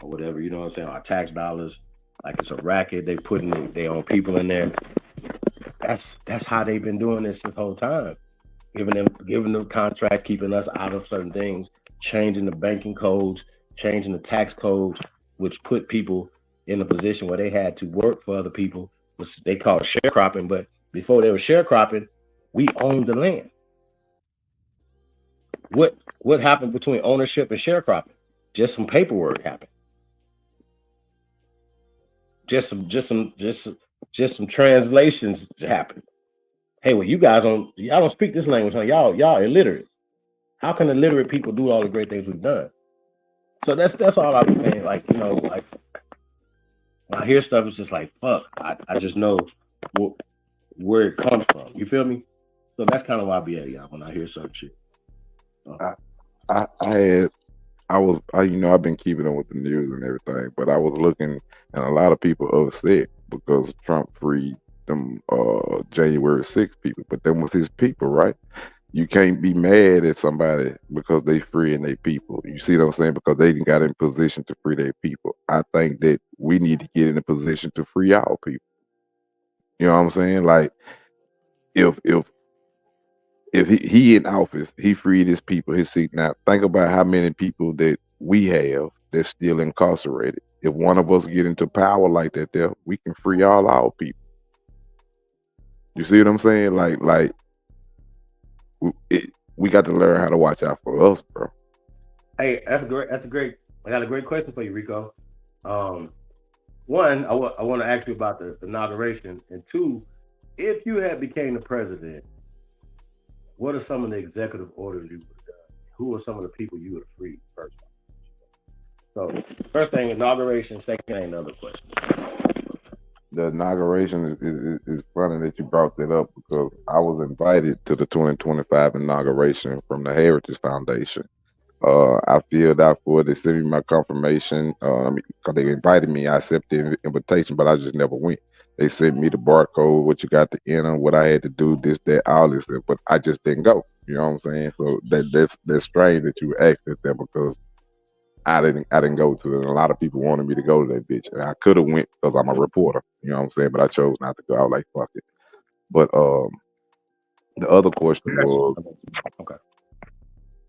or whatever, you know what I'm saying? Our tax dollars, like it's a racket, they putting their own people in there. That's how they've been doing this whole time. Giving them contracts, keeping us out of certain things, changing the banking codes, changing the tax codes, which put people in a position where they had to work for other people, which they call sharecropping. But before they were sharecropping, we owned the land. What happened between ownership and sharecropping? Just some paperwork happened. Just some translations happened. Hey, well, y'all don't speak this language, huh? Y'all illiterate. How can illiterate people do all the great things we've done? So that's all I was saying. Like, you know, like when I hear stuff, it's just like, fuck. I just know where it comes from. You feel me? So that's kind of why I be at, y'all, when I hear certain shit. I've been keeping up with the news and everything, but I was looking, and a lot of people upset because Trump freed them January 6th people, but them was his people, right? You can't be mad at somebody because they freeing their people. You see what I'm saying? Because they got in position to free their people. I think that we need to get in a position to free our people. You know what I'm saying? Like, if he in office, he freed his people, his seat. Now, think about how many people that we have that's still incarcerated. If one of us get into power like that, there, we can free all our people. You see what I'm saying? Like we got to learn how to watch out for us, bro. Hey, that's great. I got a great question for you, Rico. One, I want to ask you about the inauguration, and two, if you had became the president, what are some of the executive orders you would have done? Who are some of the people you would have freed first? So, first thing, inauguration. Second, another question. The inauguration is funny that you brought that up because I was invited to the 2025 inauguration from the Heritage Foundation. I filled out for it. They sent me my confirmation. Because they invited me, I accepted the invitation, but I just never went. They sent me the barcode, what you got to enter, what I had to do, this, that, all this stuff, but I just didn't go. You know what I'm saying? So that's strange that you asked that because I didn't go to it. And a lot of people wanted me to go to that bitch, and I could have went because I'm a reporter. You know what I'm saying? But I chose not to go. I was like, fuck it. But the other question was, okay.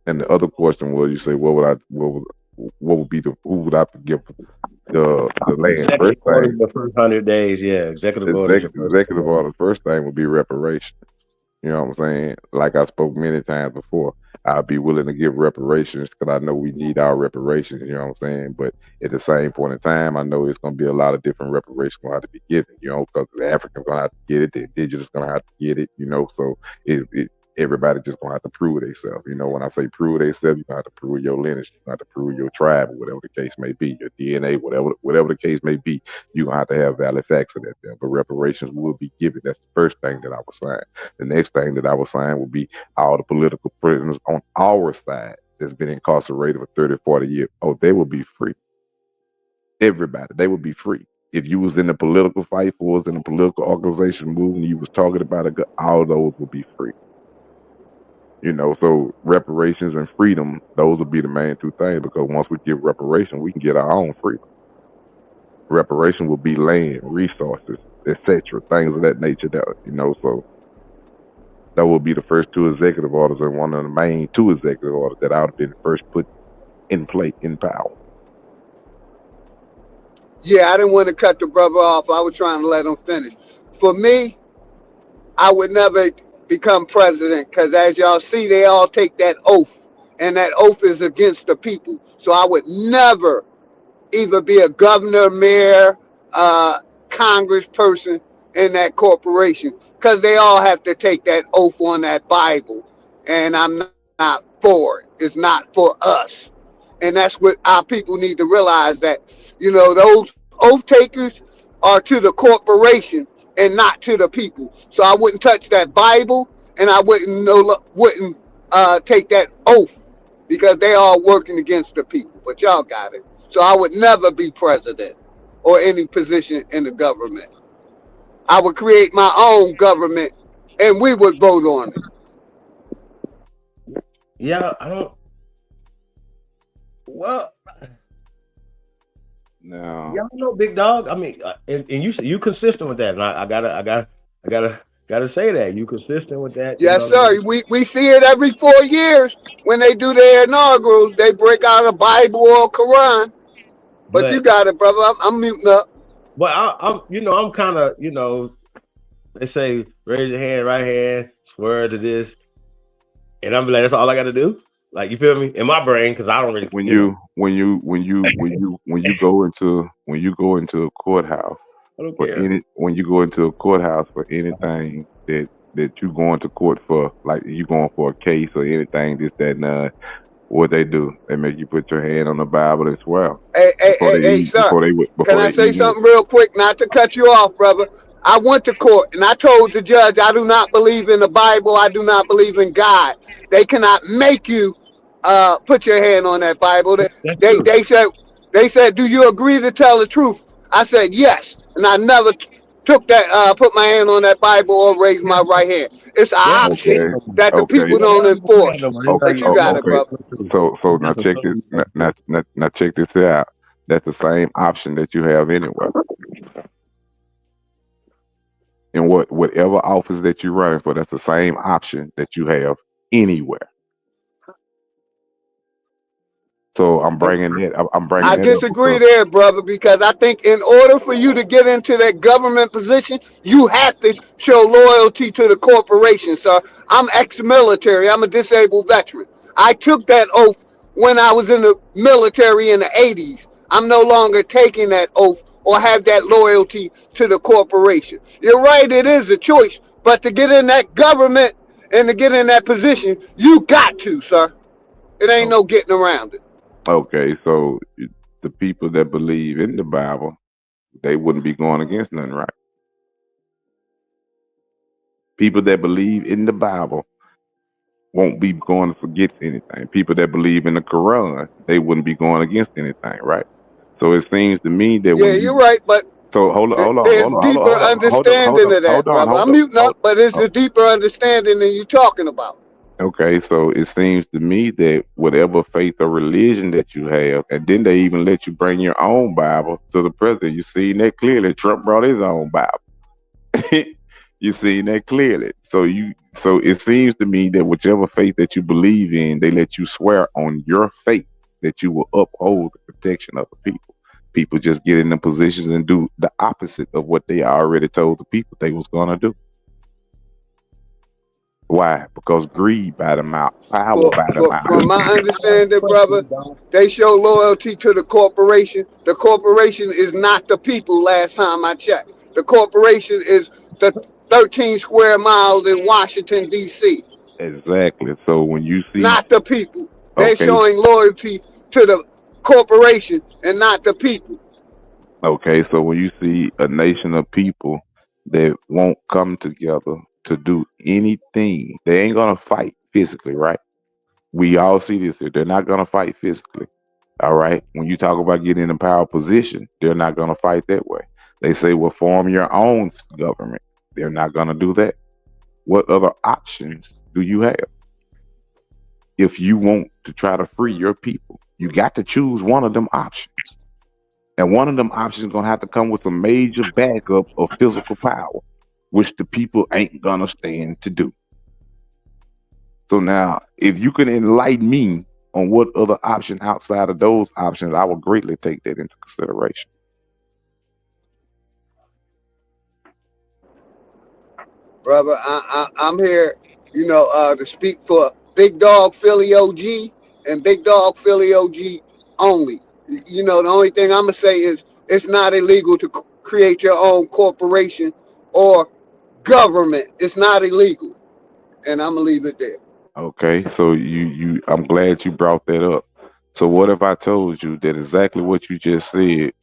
And the other question was, you say, what would be who would I give the land? Executive order the first 100 days, yeah. Executive order. Executive order. First thing would be reparation. You know what I'm saying? Like I spoke many times before, I'd be willing to give reparations because I know we need our reparations. You know what I'm saying? But at the same point in time, I know it's going to be a lot of different reparations going to have to be given. You know, because the Africans going to have to get it, the indigenous going to have to get it. You know, so everybody just gonna have to prove themselves. You know, when I say prove themselves, you have to prove your lineage, you have to prove your tribe, or whatever the case may be, your DNA, whatever the case may be, you gonna have to have valid facts of that there. But reparations will be given. That's the first thing that I would sign. The next thing that I would sign would be all the political prisoners on our side that's been incarcerated for 30, 40 years. Oh, they will be free. Everybody, they will be free. If you was in the political fight, or was in the political organization movement, you was talking about it, all those will be free. You know, so reparations and freedom, those will be the main two things, because once we give reparation, we can get our own freedom. Reparation will be land, resources, etc., things of that nature. That, you know, so that will be the first two executive orders, and one of the main two executive orders that I would have been first put in play in power. Yeah, I didn't want to cut the brother off. I was trying to let him finish. For me, I would never become president because, as y'all see, they all take that oath, and that oath is against the people. So I would never either be a governor, mayor, congressperson in that corporation, because they all have to take that oath on that Bible, and I'm not for it. It's not for us. And that's what our people need to realize, that, you know, those oath takers are to the corporation and not to the people. So I wouldn't touch that Bible, and I wouldn't take that oath, because they are working against the people. But y'all got it. So I would never be president or any position in the government. I would create my own government, and we would vote on it. Yeah, I don't. Well, Now, yeah, I know, big dog. I mean, and you consistent with that, and I gotta say that you consistent with that. Yes, sir. We see it every 4 years when they do their inaugurals. They break out a Bible or Quran. But you got it, brother. I'm muting up. But I'm kind of, they say raise your hand, right hand, swear to this, and I'm like, that's all I got to do. Like, you feel me? In my brain, because I don't really. when you go into a courthouse I don't for care. when you go into a courthouse for anything that you going to court for, like you going for a case or anything, this, that, and what they do, they make you put your hand on the Bible and swear. Hey, sir. Can I say something real quick? Not to cut you off, brother. I went to court and I told the judge I do not believe in the Bible. I do not believe in God. They cannot make you put your hand on that Bible. They said, do you agree to tell the truth? I said yes, and I never took that put my hand on that Bible or raised my right hand. It's an option that the people don't enforce. But you got it, brother. So now check this. Now check this out. That's the same option that you have anywhere. In whatever office that you're running for, that's the same option that you have anywhere. So I'm bringing it. I disagree there, brother, because I think in order for you to get into that government position, you have to show loyalty to the corporation, sir. I'm ex-military. I'm a disabled veteran. I took that oath when I was in the military in the 80s. I'm no longer taking that oath or have that loyalty to the corporation. You're right, it is a choice, but to get in that government and to get in that position, you got to, sir. It ain't no getting around it. Okay, so the people that believe in the Bible, they wouldn't be going against nothing, right? People that believe in the Bible won't be going against anything. People that believe in the Quran, they wouldn't be going against anything, right? So it seems to me that you're right, but so hold on, there's deeper understanding of that, brother. I'm muting up, but it's a deeper understanding than you're talking about. Okay, so it seems to me that whatever faith or religion that you have, and then they even let you bring your own Bible to the president. You see that clearly. Trump brought his own Bible. You see that clearly. So it seems to me that whichever faith that you believe in, they let you swear on your faith that you will uphold the protection of the people. People just get in the positions and do the opposite of what they already told the people they was gonna do. Why? Because greed by the mouth, power by the mouth. From my understanding, brother, they show loyalty to the corporation. The corporation is not the people last time I checked. The corporation is the 13 square miles in Washington, D.C. Exactly. So when you see... Not the people. They're showing loyalty to the corporation and not the people. Okay, so when you see a nation of people that won't come together to do anything, they ain't gonna fight physically, right? We all see this here. They're not gonna fight physically. All right. When you talk about getting in a power position, they're not gonna fight that way. They say, well, form your own government. They're not gonna do that. What other options do you have? If you want to try to free your people, you got to choose one of them options. And one of them options is gonna have to come with some major backup of physical power, which the people ain't gonna stand to do. So now, if you can enlighten me on what other option outside of those options, I would greatly take that into consideration. Brother, I'm here, to speak for Big Dog Philly OG and Big Dog Philly OG only. The only thing I'm gonna say is it's not illegal to create your own corporation or government. It's not illegal, and I'm gonna leave it there. Okay, so I'm glad you brought that up. So what if I told you that exactly what you just said,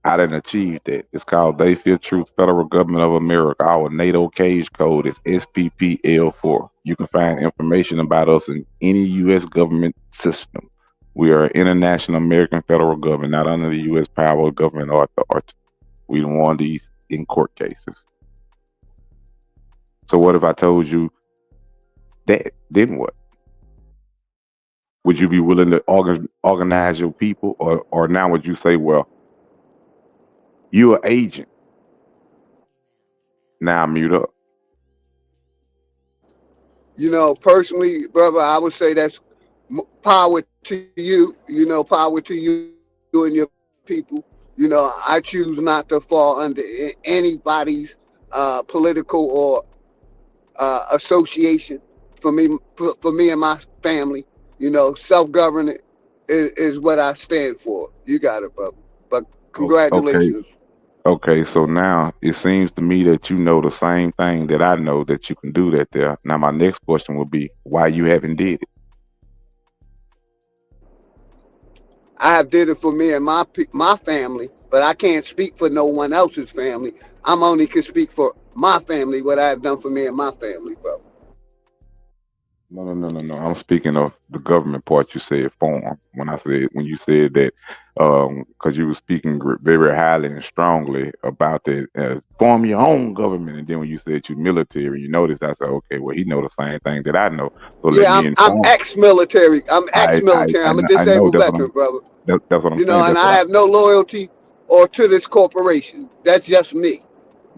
I didn't achieve that? It's called They Fear Truth, Federal Government of America. Our NATO cage code is SPPL4. You can find information about us in any U.S. government system. We are an international American federal government, not under the U.S. power of government or authority. We won these in court cases. So what if I told you that? Then what? Would you be willing to organize your people, or now would you say, well, you're an agent? Now mute up. You know, personally, brother, I would say that's power to you. You know, power to you and your people. You know, I choose not to fall under anybody's political or association. For me and my family, you know, self-government is what I stand for. You got it, brother. But Okay. congratulations. Okay, so now it seems to me that you know the same thing that I know, that you can do that there. Now my next question would be, why you haven't did it? I have did it for me and my family, but I can't speak for no one else's family. I'm only can speak for my family, what I have done for me and my family, bro. No. I'm speaking of the government part. You said form. When you said that, because you were speaking very highly and strongly about that, form your own government. And then when you said you military, you noticed, I said, okay, well, he know the same thing that I know. So let Yeah, me I'm inform. ex-military. I'm ex-military. I'm a I know disabled that's what I'm. veteran, brother. That's what I'm You know, saying. and I have no loyalty or to this corporation. That's just me.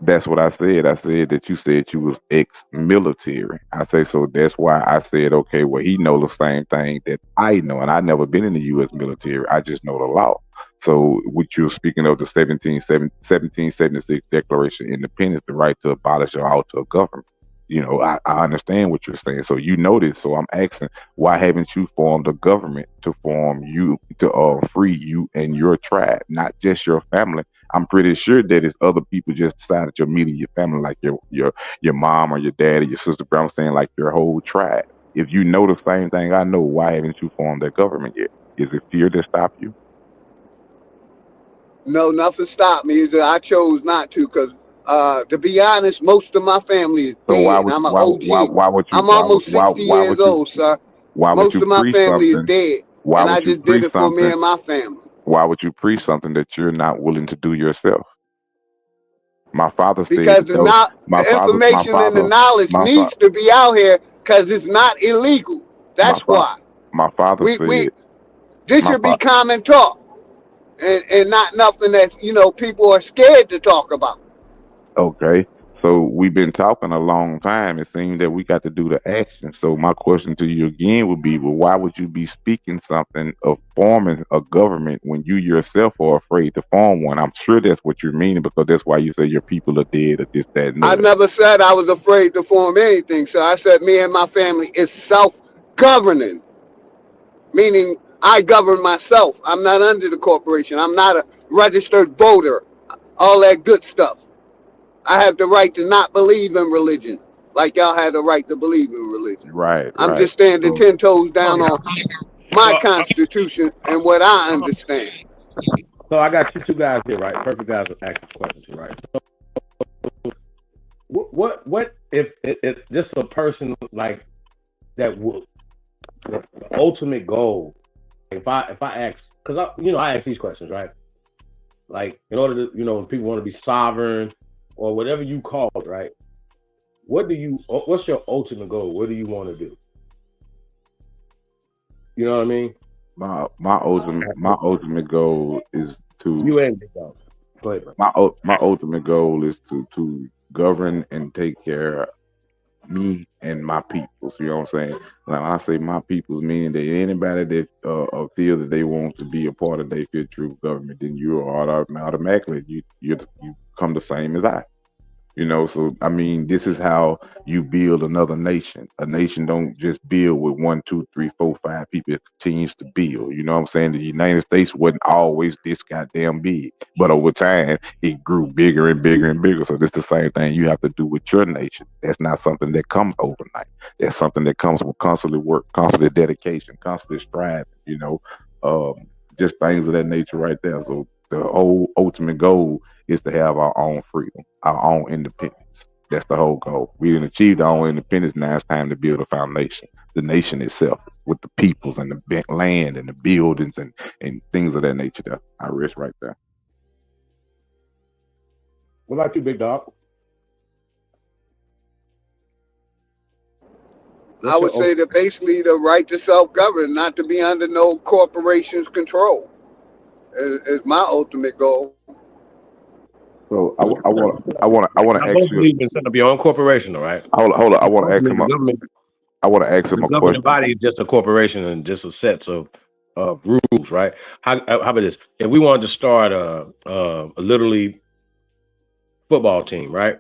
That's what I said. I said that you said you was ex-military. I say, so that's why I said, okay, well, he know the same thing that I know, and I never been in the U.S. military. I just know the law. So, what you're speaking of, the 1776 Declaration of Independence, the right to abolish or alter a government. You know, I understand what you're saying. So you know this. So I'm asking, why haven't you formed a government to free you and your tribe, not just your family? I'm pretty sure that it's other people just decided your immediate family, like your mom or your dad or your sister. But I'm saying like your whole tribe. If you know the same thing I know, why haven't you formed that government yet? Is it fear that stopped you? No, nothing stopped me. Is that I chose not to be honest, most of my family is So dead. I'm an OG. why would you I'm almost 60 years old, sir. why would Most you of my preach family is something? dead, Why and I would you just did preach it for me something? and my family. Why would you preach something that you're not willing to do yourself? My father said Because that those, the information and the knowledge my fa- needs to be out here because it's not illegal. my That's fa- why. my father We said this my should be fa- common talk and not nothing that people are scared to talk about. Okay. So we've been talking a long time. It seems that we got to do the action. So my question to you again would be, well, why would you be speaking something of forming a government when you yourself are afraid to form one? I'm sure that's what you're meaning, because that's why you say your people are dead or this, that, and the I other. never said I was afraid to form anything. So I said me and my family is self-governing, meaning I govern myself. I'm not under the corporation. I'm not a registered voter. All that good stuff. I have the right to not believe in religion, like y'all had the right to believe in religion. Right, I'm right. just standing So 10 toes down on my constitution and what I understand. So I got you two guys here, right? Perfect guys to ask this question to, right? So what if just a person like that would the ultimate goal? If I ask, because I ask these questions, right? Like in order to when people want to be sovereign or whatever you call it, right? What's your ultimate goal? What do you want to do? You know what I mean? my ultimate goal is to You and me, though. Go ahead, bro. my ultimate goal is to govern and take care of me and my peoples. You know what I'm saying? Like when I say my peoples, meaning that anybody that feel that they want to be a part of their future government, then you are automatically you come the same as I. So I mean, this is how you build another nation. A nation don't just build with 1, 2, 3, 4, 5 people. It continues to build. You know what I'm saying? The United States wasn't always this goddamn big, but over time it grew bigger and bigger and bigger. So this the same thing you have to do with your nation. That's not something that comes overnight. That's something that comes with constantly work, constantly dedication, constantly striving. Just things of that nature right there. So the whole ultimate goal is to have our own freedom, our own independence. That's the whole goal. We didn't achieve our own independence. Now it's time to build a foundation, the nation itself, with the peoples and the land and the buildings and things of that nature. There, I rest right there. What about you, big dog? I would say that basically the right to self-govern, not to be under no corporation's control, is my ultimate goal. So I want to ask you. believe in setting up your own corporation, though, right? Hold on. I want to ask him. Government, I want to ask him the a governing question. body is just a corporation and just a set of rules, right? How about this? If we wanted to start a Little League football team, right?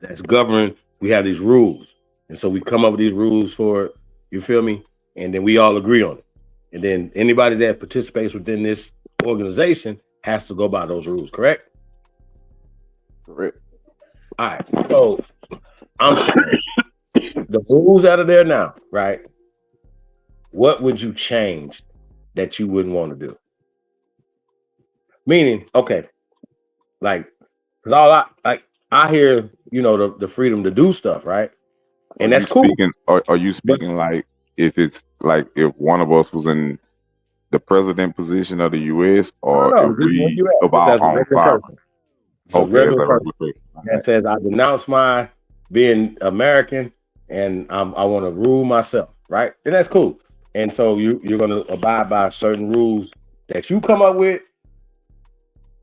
That's governed. We have these rules, and so we come up with these rules for it. You feel me? And then we all agree on it. And then anybody that participates within this organization has to go by those rules. Correct? Correct. All right. So I'm saying the rules that are there now, right? What would you change that you wouldn't want to do? Meaning, okay, like, because I hear, the freedom to do stuff, right? And that's cool. Are you speaking like if it's like if one of us was in the president position of the U.S. or if we of our own power? Okay, that says I denounce my being American and I want to rule myself, right? And that's cool. And so you're going to abide by certain rules that you come up with,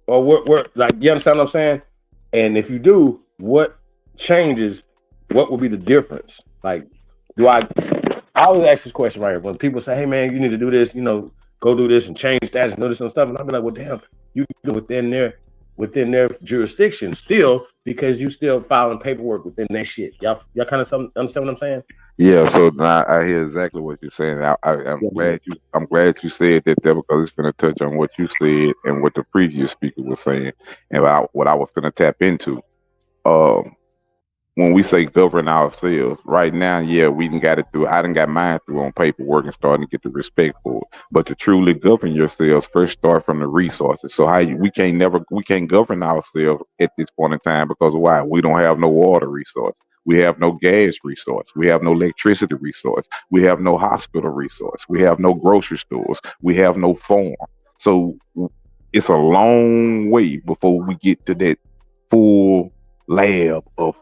or what like, you understand what I'm saying? And if you do, what changes? What would be the difference? Like, I always ask this question right here when people say, "Hey man, you need to do this, go do this and change status and do this and stuff," and I'll be like, "Well, damn, you do within their jurisdiction still, because you still filing paperwork within that shit." Y'all kind of understand what I'm saying? Yeah. So now I hear exactly what you're saying. I'm glad you said that there, because it's going to touch on what you said and what the previous speaker was saying, and what I was going to tap into. When we say govern ourselves, right now, yeah, we done got it through. I done got mine through on paperwork and starting to get the respect for it. But to truly govern yourselves, first start from the resources. So we can't govern ourselves at this point in time, because why? We don't have no water resource. We have no gas resource. We have no electricity resource. We have no hospital resource. We have no grocery stores. We have no farm. So it's a long way before we get to that full lab of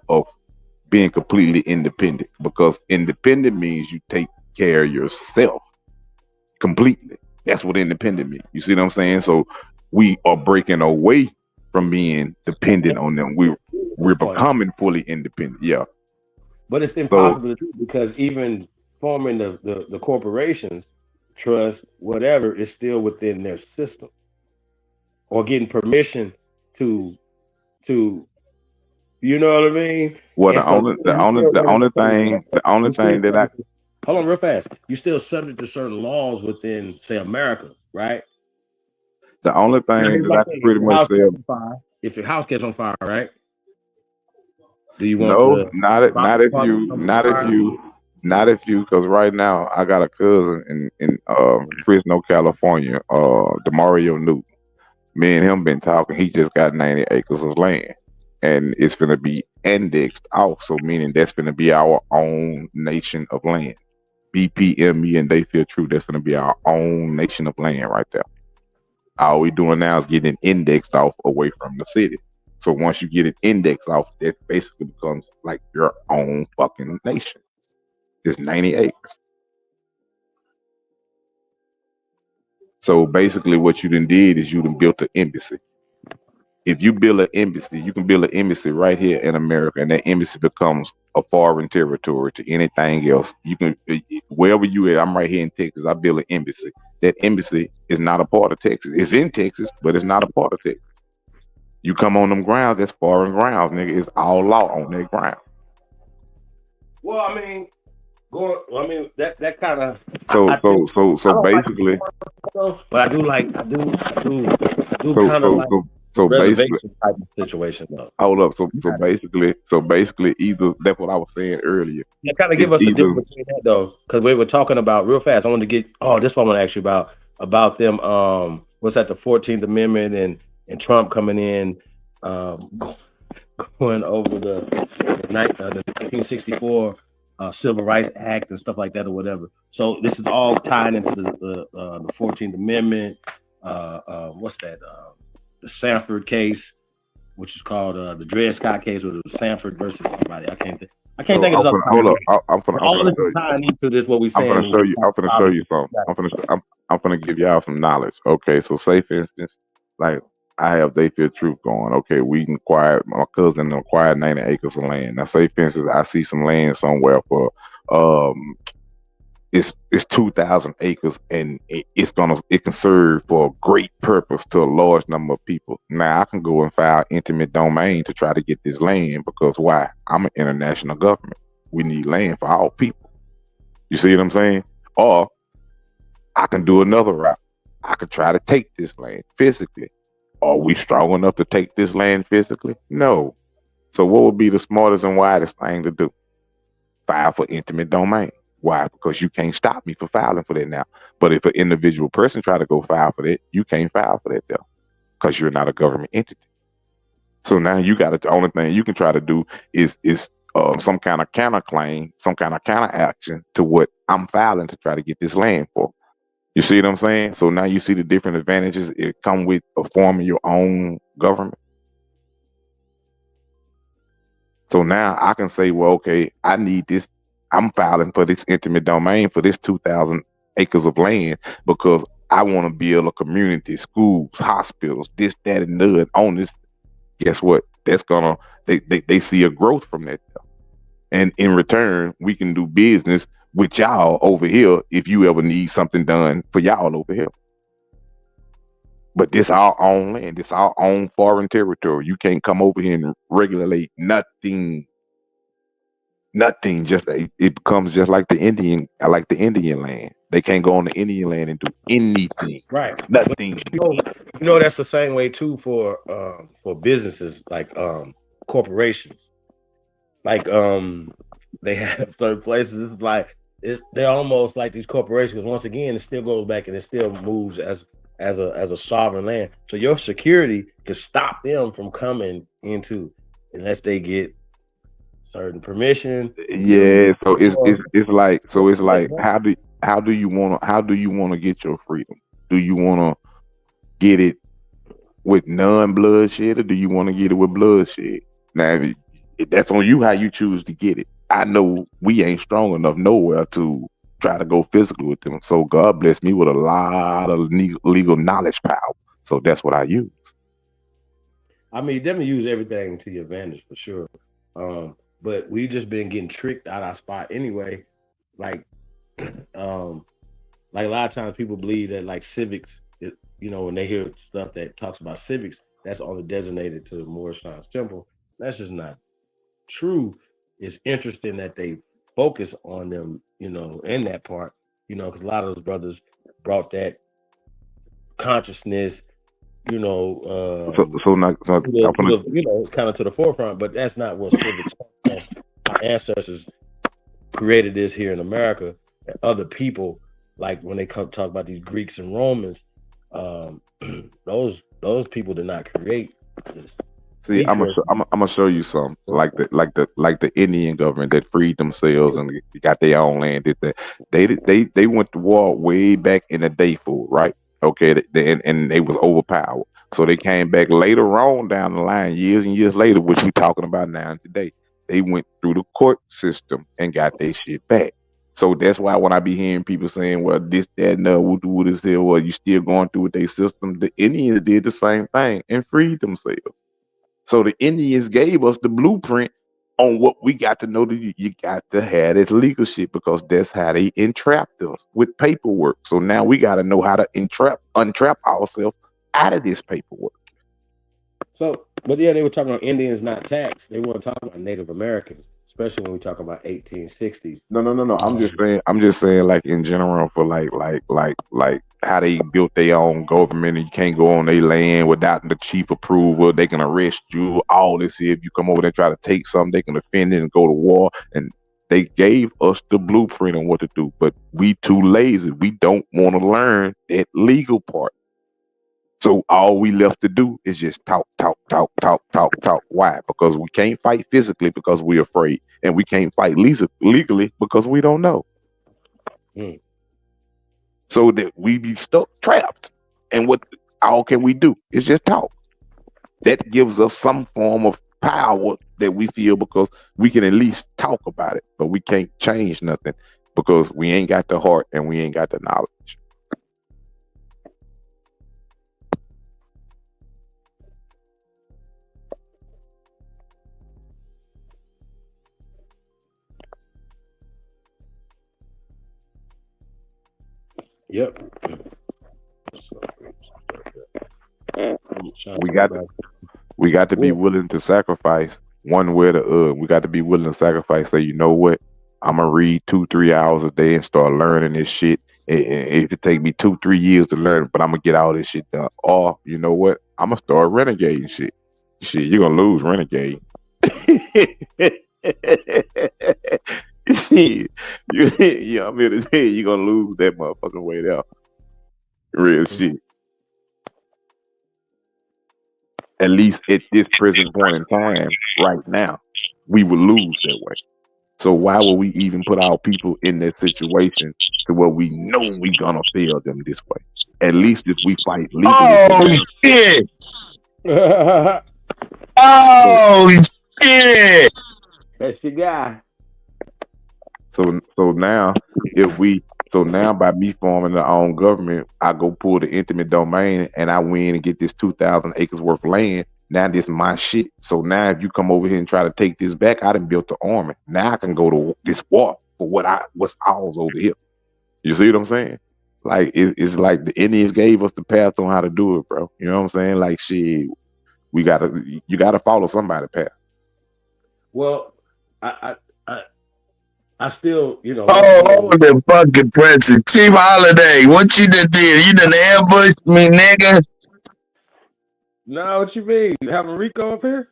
being completely independent, because independent means you take care of yourself completely. That's what independent means. You see what I'm saying? So we are breaking away from being dependent on them. We're becoming fully independent. Yeah. But it's impossible to do, because even forming the corporations, trust, whatever, is still within their system, or getting permission to you know what I mean? Well, the only thing that I hold on real fast. You're still subject to certain laws within, say, America, right? The only thing that I can pretty much say, if your house catch on fire, right? Do you want not if you, because right now I got a cousin in Fresno, California, Demario Newton. Me and him been talking. He just got 90 acres of land, and it's going to be indexed off. So meaning that's going to be our own nation of land. BPME and They Feel True, that's going to be our own nation of land right there. All we doing now is getting it indexed off away from the city. So once you get it indexed off, that basically becomes like your own fucking nation. It's 90 acres. So basically what you done did is you done built an embassy. If you build an embassy, you can build an embassy right here in America, and that embassy becomes a foreign territory to anything else. You can, wherever you at, I'm right here in Texas, I build an embassy. That embassy is not a part of Texas. It's in Texas, but it's not a part of Texas. You come on them grounds, that's foreign grounds, nigga. It's all law on that ground. Well, I mean, that kind of. So basically. But I do kind of like. So basically, type of situation though. Hold up. So basically, either that's what I was saying earlier. Yeah, kind of give us the difference between that though, because we were talking about real fast. I wanted to get. Oh, this one I want to ask you about them. What's that? The 14th Amendment and Trump coming in, going over the 1964 Civil Rights Act and stuff like that or whatever. So this is all tied into the 14th Amendment. What's that? The Sanford case, which is called the Dred Scott case, or the Sanford versus somebody. I can't think. I can't So think of this other hold time. up. I'm But all of finna this show is you. tying into this what we I'm saying. finna show you. I'm finna show you something. I'm finna give y'all some knowledge. Okay, so say for instance, like I have They Feel Truth going. Okay, my cousin acquired 90 acres of land. Now say for instance, I see some land somewhere for it's 2,000 acres and it can serve for a great purpose to a large number of people. Now I can go and file intimate domain to try to get this land because why? I'm an international government. We need land for all people. You see what I'm saying? Or I can do another route. I could try to take this land physically. Are we strong enough to take this land physically? No. So what would be the smartest and wisest thing to do? File for intimate domain. Why? Because you can't stop me for filing for that now. But if an individual person try to go file for that, you can't file for that though, because you're not a government entity. So now the only thing you can try to do is some kind of counterclaim, some kind of counter action to what I'm filing to try to get this land for. You see what I'm saying? So now you see the different advantages it come with forming your own government. So now I can say, well, okay, I need this. I'm filing for this intimate domain for this 2,000 acres of land because I want to build a community, schools, hospitals, this, that, and the other on this. Guess what? That's they see a growth from that. And in return, we can do business with y'all over here if you ever need something done for y'all over here. But this our own land. This our own foreign territory. You can't come over here and regulate nothing. Nothing. Just it becomes just like the Indian land. They can't go on the Indian land and do anything. Right. Nothing. You know that's the same way too for businesses like corporations. Like they have certain places. It's like they're almost like these corporations. Because once again, it still goes back and it still moves as a sovereign land. So your security can stop them from coming into unless they get certain permission. Yeah. So it's like how do you want to get your freedom? Do you want to get it with non-bloodshed or do you want to get it with bloodshed? Now that's on you how you choose to get it. I know we ain't strong enough nowhere to try to go physical with them. So God bless me with a lot of legal knowledge power. So that's what I use. I mean, definitely use everything to your advantage for sure. But we just been getting tricked out our spot anyway. Like a lot of times people believe that like civics, when they hear stuff that talks about civics, that's only designated to the Moorish Science Temple. That's just not true. It's interesting that they focus on them, in that part, because a lot of those brothers brought that consciousness, kind of to the forefront, but that's not what civics are. Our ancestors created this here in America, and other people, like when they come talk about these Greeks and Romans, those people did not create this. See, I'm gonna show you something like the Indian government that freed themselves and got their own land. They went to war way back in the day, fool, right? Okay, and they was overpowered. So they came back later on down the line, years and years later, which we talking about now and today. They went through the court system and got their shit back. So that's why when I be hearing people saying, well, this, that, and what is here, well, you still going through with their system. The Indians did the same thing and freed themselves. So the Indians gave us the blueprint on what we got to know that you got to have this legal shit because that's how they entrapped us with paperwork. So now we got to know how to untrap ourselves out of this paperwork. So, but yeah, they were talking about Indians not taxed. They weren't talking about Native Americans, especially when we talk about 1860s. No. I'm just saying, like in general, for like how they built their own government, and you can't go on their land without the chief approval. They can arrest you. All this, if you come over there and try to take something, they can defend it and go to war. And they gave us the blueprint on what to do, but we too lazy. We don't want to learn that legal part. So all we left to do is just talk. Why? Because we can't fight physically because we're afraid, and we can't fight legally because we don't know. So that we be stuck, trapped. And what all can we do? Is just talk. That gives us some form of power that we feel because we can at least talk about it, but we can't change nothing because we ain't got the heart and we ain't got the knowledge. Yep. We got to be willing to sacrifice one way or the other. We got to be willing to sacrifice. Say, you know what? I'm gonna read 2-3 hours a day and start learning this shit. And if it take me 2-3 years to learn, but I'm gonna get all this shit done. Or you know what? I'm gonna start renegading shit. Shit, you're gonna lose renegade. Shit, I'm here to tell you, you're gonna lose that motherfucking way there. Real shit. At least at this present point in time, right now, we would lose that way. So why would we even put our people in that situation to where we know we gonna fail them this way? At least if we fight legally. Oh shit! Oh shit! That's your guy. So now by me forming our own government, I go pull the intimate domain and I win and get this 2,000 acres worth of land. Now this my shit. So now if you come over here and try to take this back, I done built the army. Now I can go to this war for what's ours over here. You see what I'm saying? Like it's like the Indians gave us the path on how to do it, bro. You know what I'm saying? Like shit, you gotta follow somebody's path. Well, I still, Oh, the fucking president. Chief Holiday, what you done did? You done ambushed me, nigga? No, what you mean? Having Rico up here?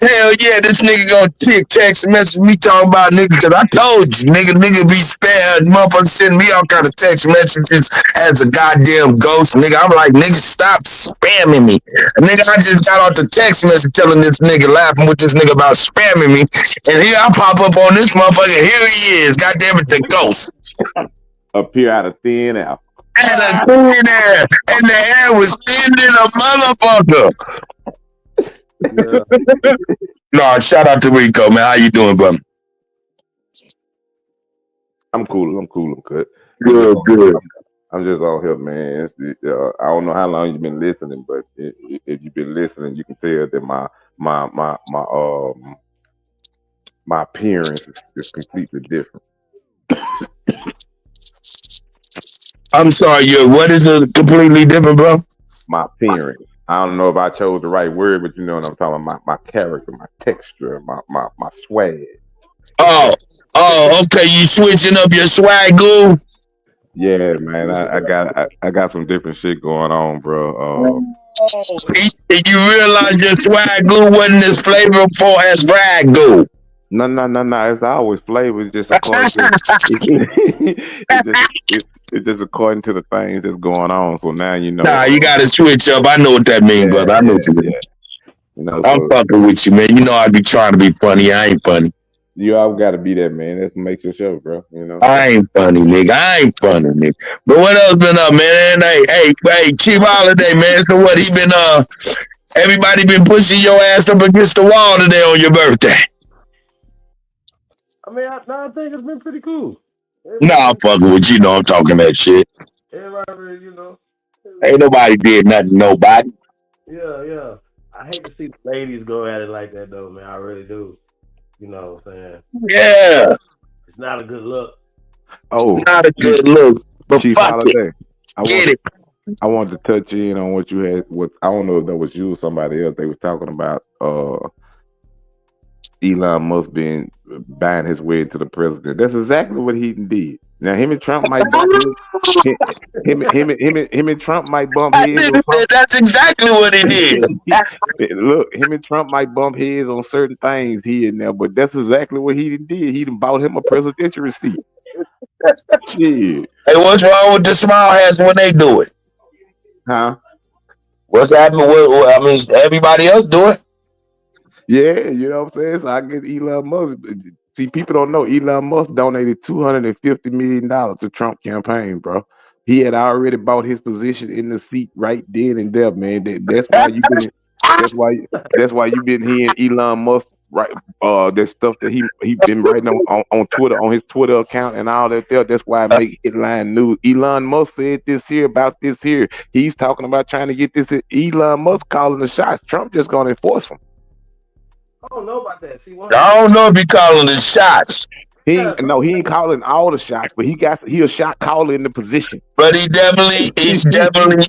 Hell yeah, this nigga gonna text message me talking about nigga, cause I told you, nigga be spared. Motherfucker sending me all kind of text messages as a goddamn ghost, nigga. I'm like, nigga, stop spamming me. And nigga, I just got off the text message telling this nigga, laughing with this nigga about spamming me. And here I pop up on this motherfucker, here he is, goddamn it, the ghost. Up here out of thin air. And a thin air. And the air was thin than a motherfucker. Yeah. No, shout out to Rico, man. How you doing, brother? I'm cool. I'm good. Good. I'm just out here, man. I don't know how long you've been listening, but if you've been listening, you can tell that my appearance is completely different. I'm sorry, what is it completely different, bro? My appearance. I don't know if I chose the right word, but you know what I'm talking about. My character, my texture, my swag. Oh, okay. You switching up your swag, goo? Yeah, man. I got some different shit going on, bro. Did you realize your swag glue wasn't as flavorful as rag glue? No. It's always flavor. It's just according it's just according to the things that's going on. So now you know. Nah, you gotta switch up. I know what that means, brother. I know what you mean. You know, I'm fucking with you, man. You know I be trying to be funny. I ain't funny. You always gotta be that, man. That's what makes your show, bro. You know. I ain't funny, nigga. But what else been up, man? Hey, Chief Holiday, man. So what he been everybody been pushing your ass up against the wall today on your birthday? I mean, I think it's been pretty cool. Nah, I'm fucking with you. Know I'm talking that shit. Everybody, you know. Ain't nobody did nothing to nobody. Yeah. I hate to see the ladies go at it like that, though, man. I really do. You know what I'm saying? Yeah. It's not a good look. Oh, it's not a good look. But Chief fuck Holiday, it. I wanted to touch in on what you had. I don't know if that was you or somebody else. They was talking about Elon Musk being buying his way into the president. That's exactly what he did. Now him and Trump might bump heads. Him and Trump might bump heads. That's exactly what he did. Look, him and Trump might bump heads on certain things here and there, but that's exactly what he did. He done bought him a presidential seat. Shit. Hey, what's wrong with the smile hats when they do it? Huh? What's happening? I mean, everybody else do it. Yeah, you know what I'm saying? So I guess Elon Musk. See, people don't know Elon Musk donated $250 million to Trump campaign, bro. He had already bought his position in the seat right then and there, man. That's why you That's why you been hearing Elon Musk right that stuff that he been writing on Twitter, on his Twitter account and all that there. That's why I make headline news. Elon Musk said this here about this here. He's talking about trying to get this here. Elon Musk calling the shots. Trump just gonna enforce them. I don't know about that. See, I don't know if he calling the shots. He ain't calling all the shots, but he a shot caller in the position. But he's definitely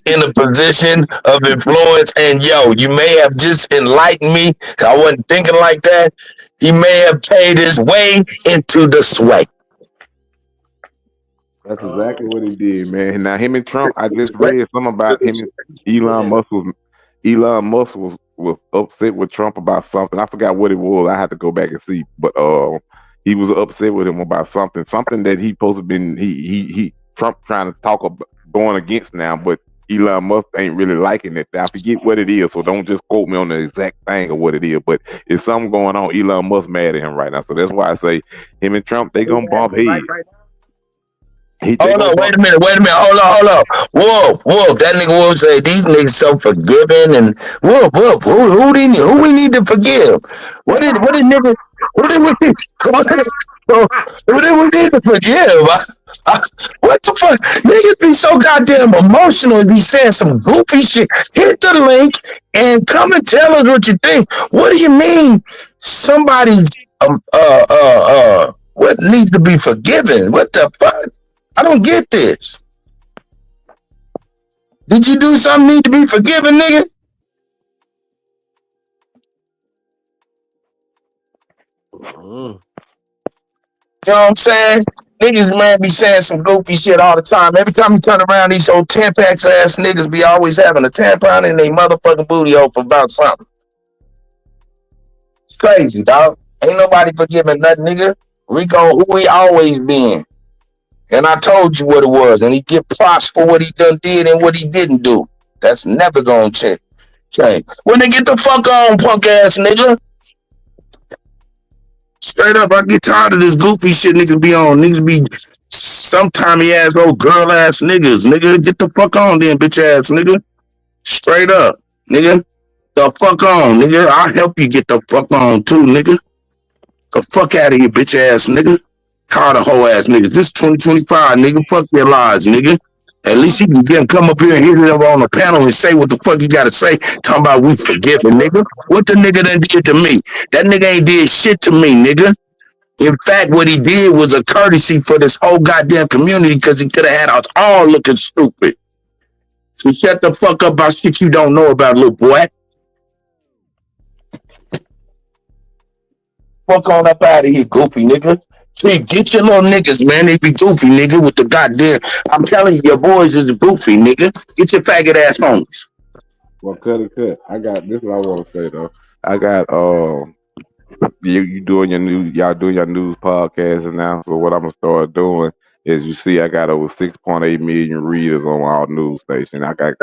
in a position of influence. And yo, you may have just enlightened me. I wasn't thinking like that. He may have paid his way into the sway. That's exactly what he did, man. Now him and Trump, I just read something about him and Elon Musk was upset with Trump about something. I forgot what it was. I had to go back and see. But he was upset with him about something that he supposed to been he Trump trying to talk about going against now, but Elon Musk ain't really liking it. I forget what it is, so don't just quote me on the exact thing of what it is. But it's something going on. Elon Musk mad at him right now, so that's why I say him and Trump they gonna bump heads. Hold on, wait a minute, hold on. Whoa, that nigga will say these niggas so forgiving and who we need to forgive? What did we need to forgive? What the fuck? Niggas be so goddamn emotional and be saying some goofy shit. Hit the link and come and tell us what you think. What do you mean somebody's what needs to be forgiven? What the fuck? I don't get this. Did you do something need to be forgiven, nigga? You know what I'm saying? Niggas, man, be saying some goofy shit all the time. Every time you turn around, these old Tampax ass niggas be always having a tampon in their motherfucking booty hole for about something. It's crazy, dog. Ain't nobody forgiving nothing, nigga. Rico, who we always been. And I told you what it was. And he get props for what he done did and what he didn't do. That's never gonna change. When they get the fuck on, punk ass nigga. Straight up, I get tired of this goofy shit niggas be on. Niggas be sometime ass old girl ass niggas. Nigga, get the fuck on then, bitch ass nigga. Straight up, nigga. The fuck on, nigga. I'll help you get the fuck on too, nigga. The fuck out of here, bitch ass nigga. Call the whole ass niggas. This is 2025, nigga. Fuck their lives, nigga. At least he can get him come up here and hit it on the panel and say what the fuck he gotta say. Talking about we forgiving, nigga. What the nigga done did to me? That nigga ain't did shit to me, nigga. In fact, what he did was a courtesy for this whole goddamn community because he could have had us all looking stupid. So shut the fuck up about shit you don't know about, little boy. Fuck on up out of here, goofy nigga. See, get your little niggas, man. They be goofy, nigga, with the goddamn. I'm telling you, your boys is goofy, nigga. Get your faggot ass homies. Well, cut. I got this. Is what I want to say though. I got you doing your news. Y'all doing your news podcast now. So what I'm gonna start doing is, you see, I got over 6.8 million readers on our news station. I got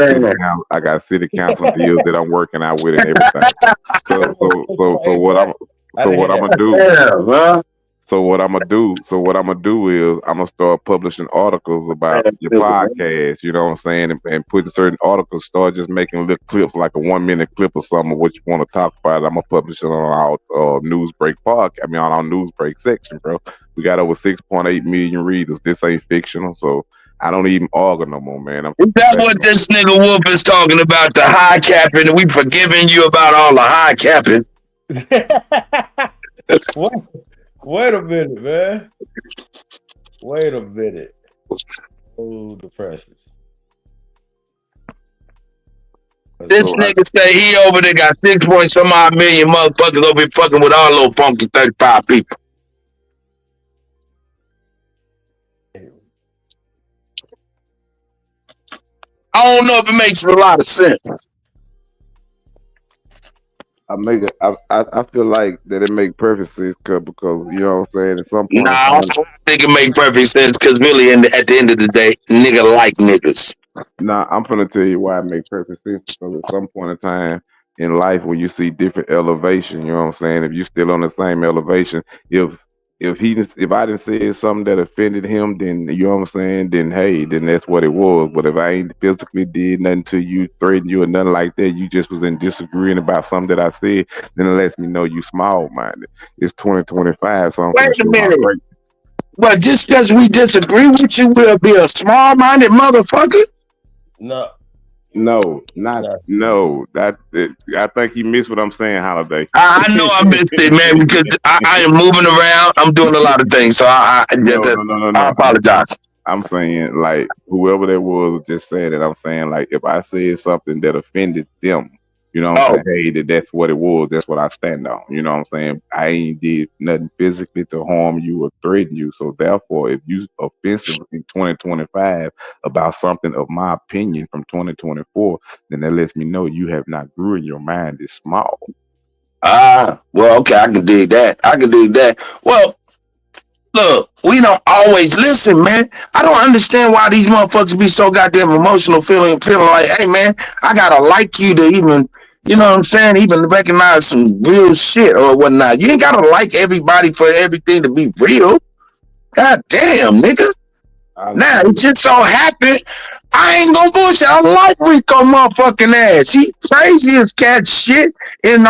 city council deals that I'm working out with and everything. So what I'm gonna do. So what I'm gonna do is I'm gonna start publishing articles about your podcast, you know what I'm saying, and putting certain articles, start just making little clips, like a 1 minute clip or something of what you want to talk about. I'm gonna publish it on our Newsbreak on our Newsbreak section, bro. We got over 6.8 million readers. This ain't fictional, so I don't even argue no more, man. That's what this nigga Wolf is talking about, the high capping. We forgiving you about all the high capping. What? Wait a minute, man. Wait a minute. Oh, the presses. This nigga say he over there got 6 point some odd million motherfuckers over here fucking with our little funky 35 people. I don't know if it makes a lot of sense. I feel like that it make perfect sense because you know what I'm saying. At some point, I don't think it make perfect sense because really, at the end of the day, nigga like niggas. Nah, I'm gonna tell you why it makes perfect sense. Because at some point in time in life, when you see different elevation, you know what I'm saying. If you're still on the same elevation, if if I didn't say something that offended him, then you know what I'm saying. Then hey, then that's what it was. But if I ain't physically did nothing to you, threatened you, or nothing like that, you just was in disagreeing about something that I said, then it lets me know you small minded. It's 2025, so I'm Wait gonna a show my minute. break. Well, just because we disagree with you, we'll be a small-minded motherfucker. No. No, not no. I think you missed what I'm saying, Holiday. I know I missed it, man, because I am moving around. I'm doing a lot of things, so I apologize. I'm saying like whoever that was just saying it. I'm saying like if I said something that offended them, you know what I'm saying? Hey, that's what it was. That's what I stand on. You know what I'm saying? I ain't did nothing physically to harm you or threaten you. So therefore, if you offensive in 2025 about something of my opinion from 2024, then that lets me know you have not grew in your mind is small. Well, okay, I can dig that. Well, look, we don't always listen, man. I don't understand why these motherfuckers be so goddamn emotional, feeling like, hey, man, I gotta like you to even, you know what I'm saying, even recognize some real shit or whatnot. You ain't gotta like everybody for everything to be real. God damn, nigga. Now, it just so happened, I ain't gonna bullshit. I like Rico motherfucking ass. He crazy as cat shit in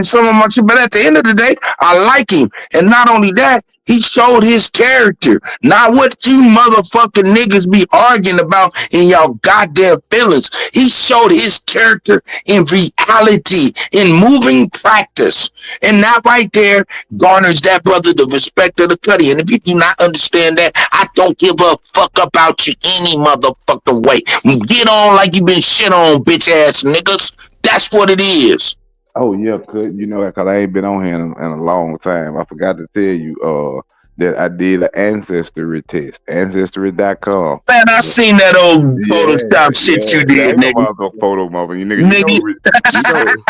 some of my shit. But at the end of the day, I like him. And not only that, he showed his character. Not what you motherfucking niggas be arguing about in y'all goddamn feelings. He showed his character in reality, in moving practice. And that right there garners that brother the respect of the cutty. And if you do not understand that, I don't give a fuck about you any motherfucking way. Get on like you been shit on, bitch ass niggas. That's what it is. Oh yeah, you know that because I ain't been on here in a long time. I forgot to tell you that I did an ancestry test, ancestry.com. Man, I seen that old Photoshop shit you did, nigga. Photo mother, you nigga.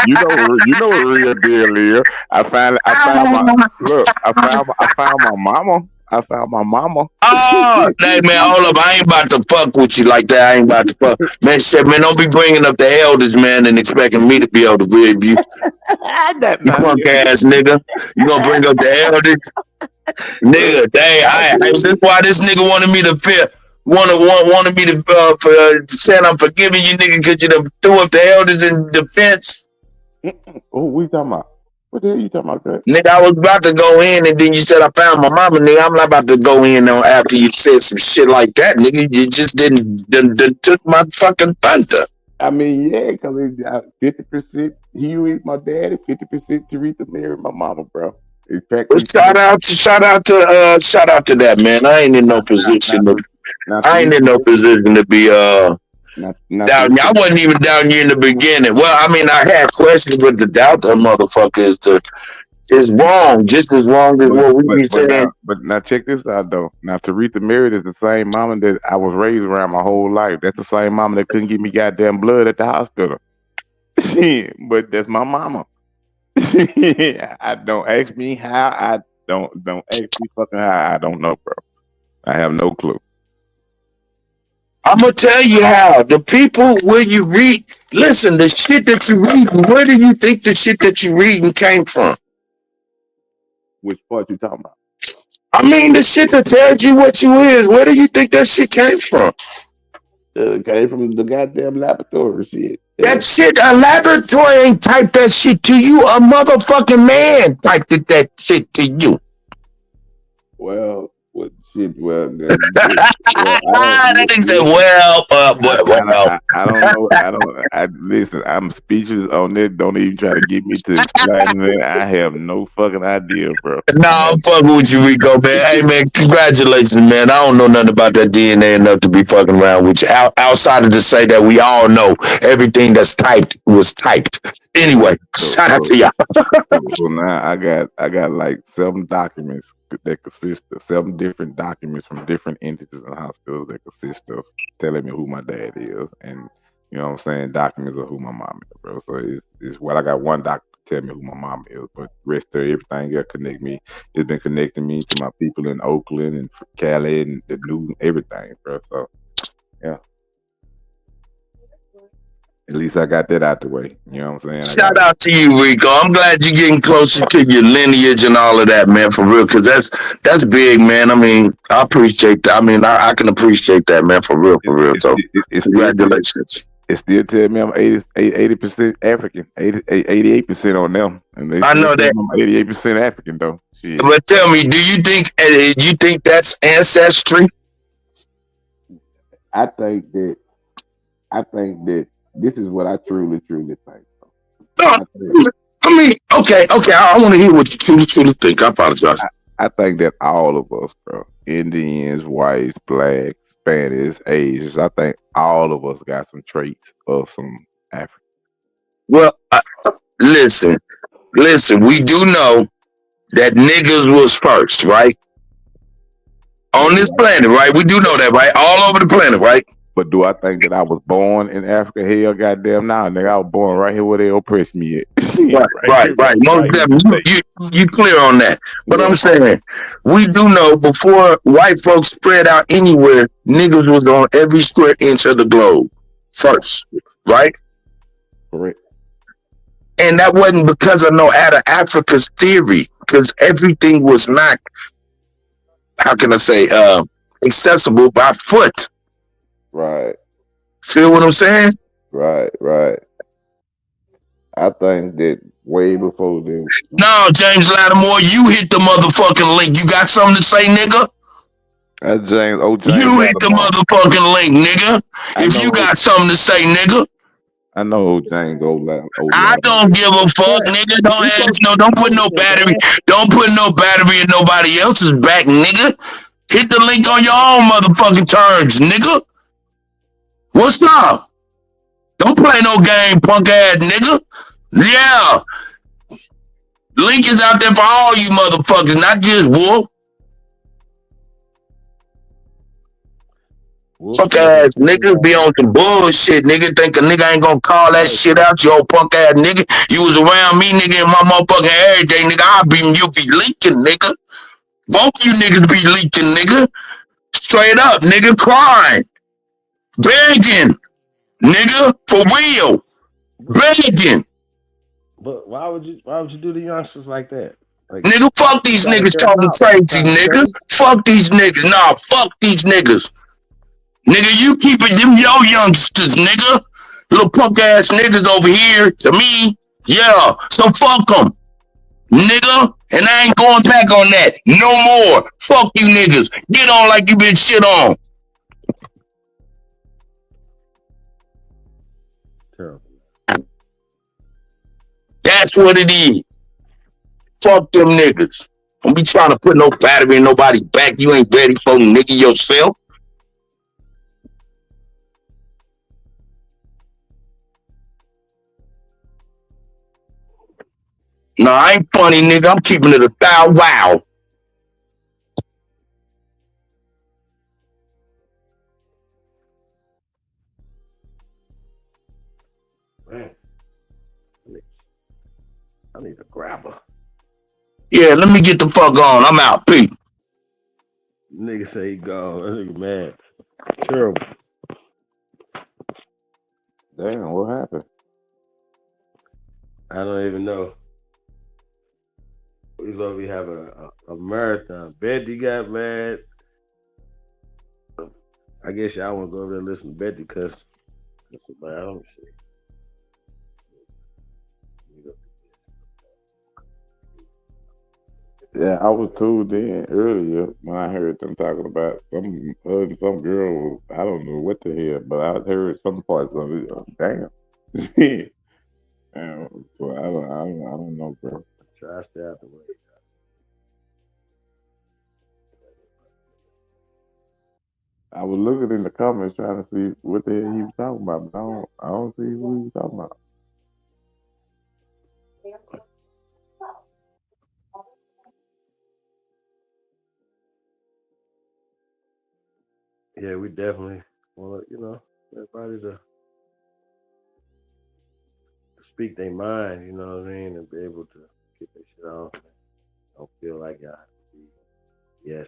You know what real deal is. I found my mama. I found my mama. Oh, hey man, hold up. I ain't about to fuck with you like that. I ain't about to fuck. Man, shit, man, don't be bringing up the elders, man, and expecting me to be able to rib you. You punk ass nigga. You gonna bring up the elders? Nigga, dang, this is why this nigga wanted me to feel. Wanted me to saying I'm forgiving you, nigga, because you done threw up the elders in defense. Oh, we talking about? What the hell you talking about, Greg? Nigga, I was about to go in, and then you said I found my mama, nigga. I'm not about to go in on after you said some shit like that, nigga. You just didn't took my fucking thunder. I mean, yeah, because 50% Huey, my daddy, 50% Teresa Mary, my mama, bro. In fact, well, shout out to that, man. I ain't in no position to be down. I wasn't even down here in the beginning. Well, I mean, I had questions, but the doubt that motherfucker is wrong, just as wrong as what we be saying. But now check this out though. Now Teresa Merritt is the same mama that I was raised around my whole life. That's the same mama that couldn't give me goddamn blood at the hospital. But that's my mama. I don't ask me how. I don't ask me fucking how. I don't know, bro. I have no clue. I'm gonna tell you how. The people where you read, listen, the shit that you read, where do you think the shit that you reading came from? Which part you talking about? I mean, the shit that tells you what you is. Where do you think that shit came from? It came from the goddamn laboratory shit. That shit, a laboratory ain't typed that shit to you. A motherfucking man typed that shit to you. Well, what shit? That nigga said, I don't know. Listen, I'm speechless on it. Don't even try to get me to explain it. I have no fucking idea, bro. Nah, I'm fucking with you, Rico, man. Hey, man, congratulations, man. I don't know nothing about that DNA enough to be fucking around with you. Outside of to say that we all know everything that's typed was typed. Anyway, shout out to y'all. So now I got like 7 documents that consist of 7 different documents from different entities and hospitals that consist of telling me who my dad is, and you know what I'm saying, documents of who my mom is, bro. So it's well, I got one doctor to tell me who my mom is, but rest of everything got connect me. It's been connecting me to my people in Oakland and Cali and the new everything, bro. So yeah. At least I got that out the way. You know what I'm saying? Shout out to you, Rico. I'm glad you're getting closer to your lineage and all of that, man, for real, because that's big, man. I mean, I appreciate that. I mean, I can appreciate that, man, for real. So, congratulations. It still tell me I'm 80% African, 88% on them, and they I know that. I'm 88% African though. Shit. But tell me, do you think that's ancestry? I think that this is what I truly think. No, I mean, okay. I want to hear what you truly think. I apologize. I think that all of us, bro, Indians, whites, blacks, Spanish, Asians, I think all of us got some traits of some African. Well, listen. We do know that niggas was first, right? On this planet, right? We do know that, right? All over the planet, right? But do I think that I was born in Africa? Hell, goddamn, nah, nigga, I was born right here where they oppressed me at. Right. Most definitely, you clear on that. But I'm saying, we do know before white folks spread out anywhere, niggas was on every square inch of the globe first, right? Correct. And that wasn't because of no out of Africa's theory, because everything was not, how can I say, accessible by foot. Right. Feel what I'm saying? Right. I think that way before them. No, James Lattimore, you hit the motherfucking link. You got something to say, nigga? That's James. You hit the motherfucking link, nigga. If you got something to say, nigga. I know James old. I don't give a fuck, nigga. Don't put no battery. Don't put no battery in nobody else's back, nigga. Hit the link on your own motherfucking terms, nigga. What's up? Don't play no game, punk ass nigga. Yeah. Link is out there for all you motherfuckers, not just Wolf. Punk ass niggas be on some bullshit, nigga. Think a nigga ain't gonna call that shit out, you old punk ass nigga. You was around me, nigga, in my motherfucking every day, nigga. You be leaking, nigga. Both you niggas be leaking, nigga. Straight up, nigga, crying. Begging. Nigga, for real. Begging. But why would you do the youngsters like that? Like, nigga, fuck these niggas talking crazy, nigga. Fuck these niggas. Nah, fuck these niggas. Nigga, you keep it them your youngsters, nigga. Little punk ass niggas over here to me. Yeah, so fuck them. Nigga, and I ain't going back on that. No more. Fuck you niggas. Get on like you been shit on. Terrible. That's what it is. Fuck them niggas. Don't be trying to put no battery in nobody's back. You ain't ready for nigga yourself. No, I ain't funny, nigga. I'm keeping it 1,000 wow. Man. I need a grabber. Yeah, let me get the fuck on. I'm out. Pete. Nigga say he gone. That nigga mad. Terrible. Damn, what happened? I don't even know. We love we have a marathon. Betty got mad. I guess y'all want to go over there and listen to Betty because it's about own shit. Yeah, I was told in earlier when I heard them talking about some girl. I don't know what the hell, but I heard some parts of it. Damn. So I don't know, bro. Try to stay out the way. I was looking in the comments trying to see what the hell he was talking about, but I don't see what he was talking about. Yeah, we definitely want everybody to speak their mind, you know what I mean, and be able to get their shit off. Don't feel like I have to be yes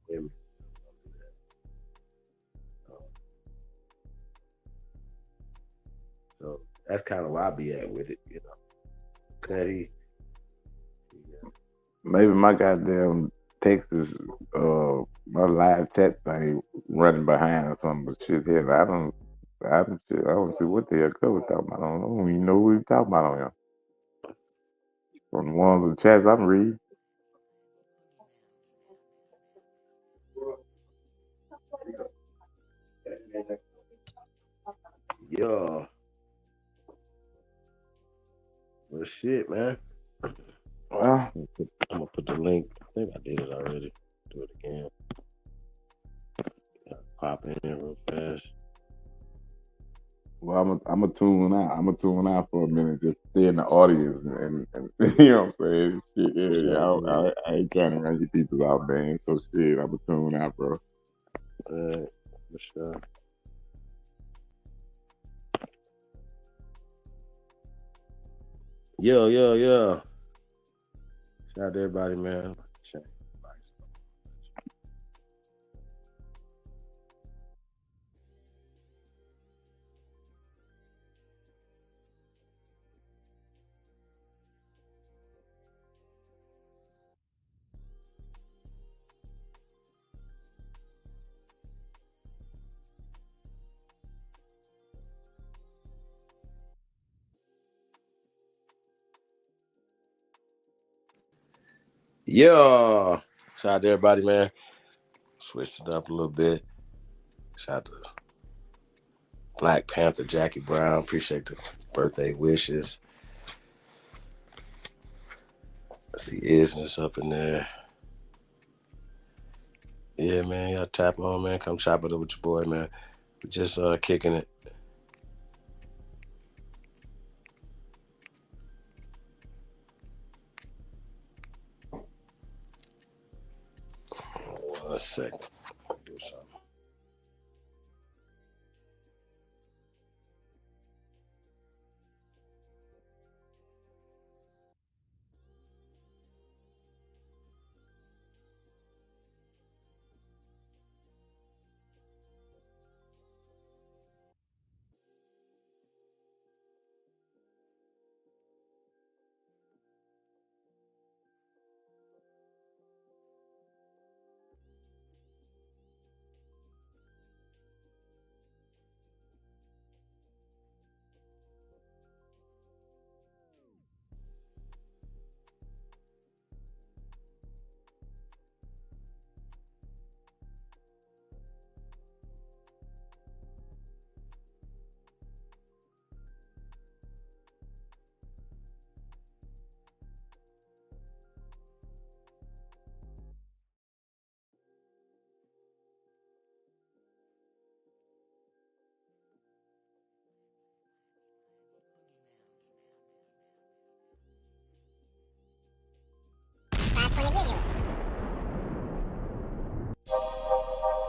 women. So that's kind of where I be at with it, you know. Cuddy. Maybe my goddamn Texas, my live chat thing running behind or something, but shit here, I don't see what the hell Cover talking about. I don't even know what we talking about on here. From one of the chats I'm reading. Yeah. Well, shit, man. Well, I'm gonna put the link. I think I did it already. Do it again. Pop in real fast. well, I'm gonna tune out. I'm gonna tune out for a minute, just stay in the audience, and you know what I'm saying? Shit, yeah, I ain't trying to run your people out, man. So shit, I'm gonna tune out, bro. For sure. Yo. Shout out to everybody, man. Yeah. Shout out to everybody, man. Switched it up a little bit. Shout out to Black Panther, Jackie Brown. Appreciate the birthday wishes. I see Isness up in there. Yeah, man. Y'all tap on, man. Come chop it up with your boy, man. We just kicking it. One second. Do something.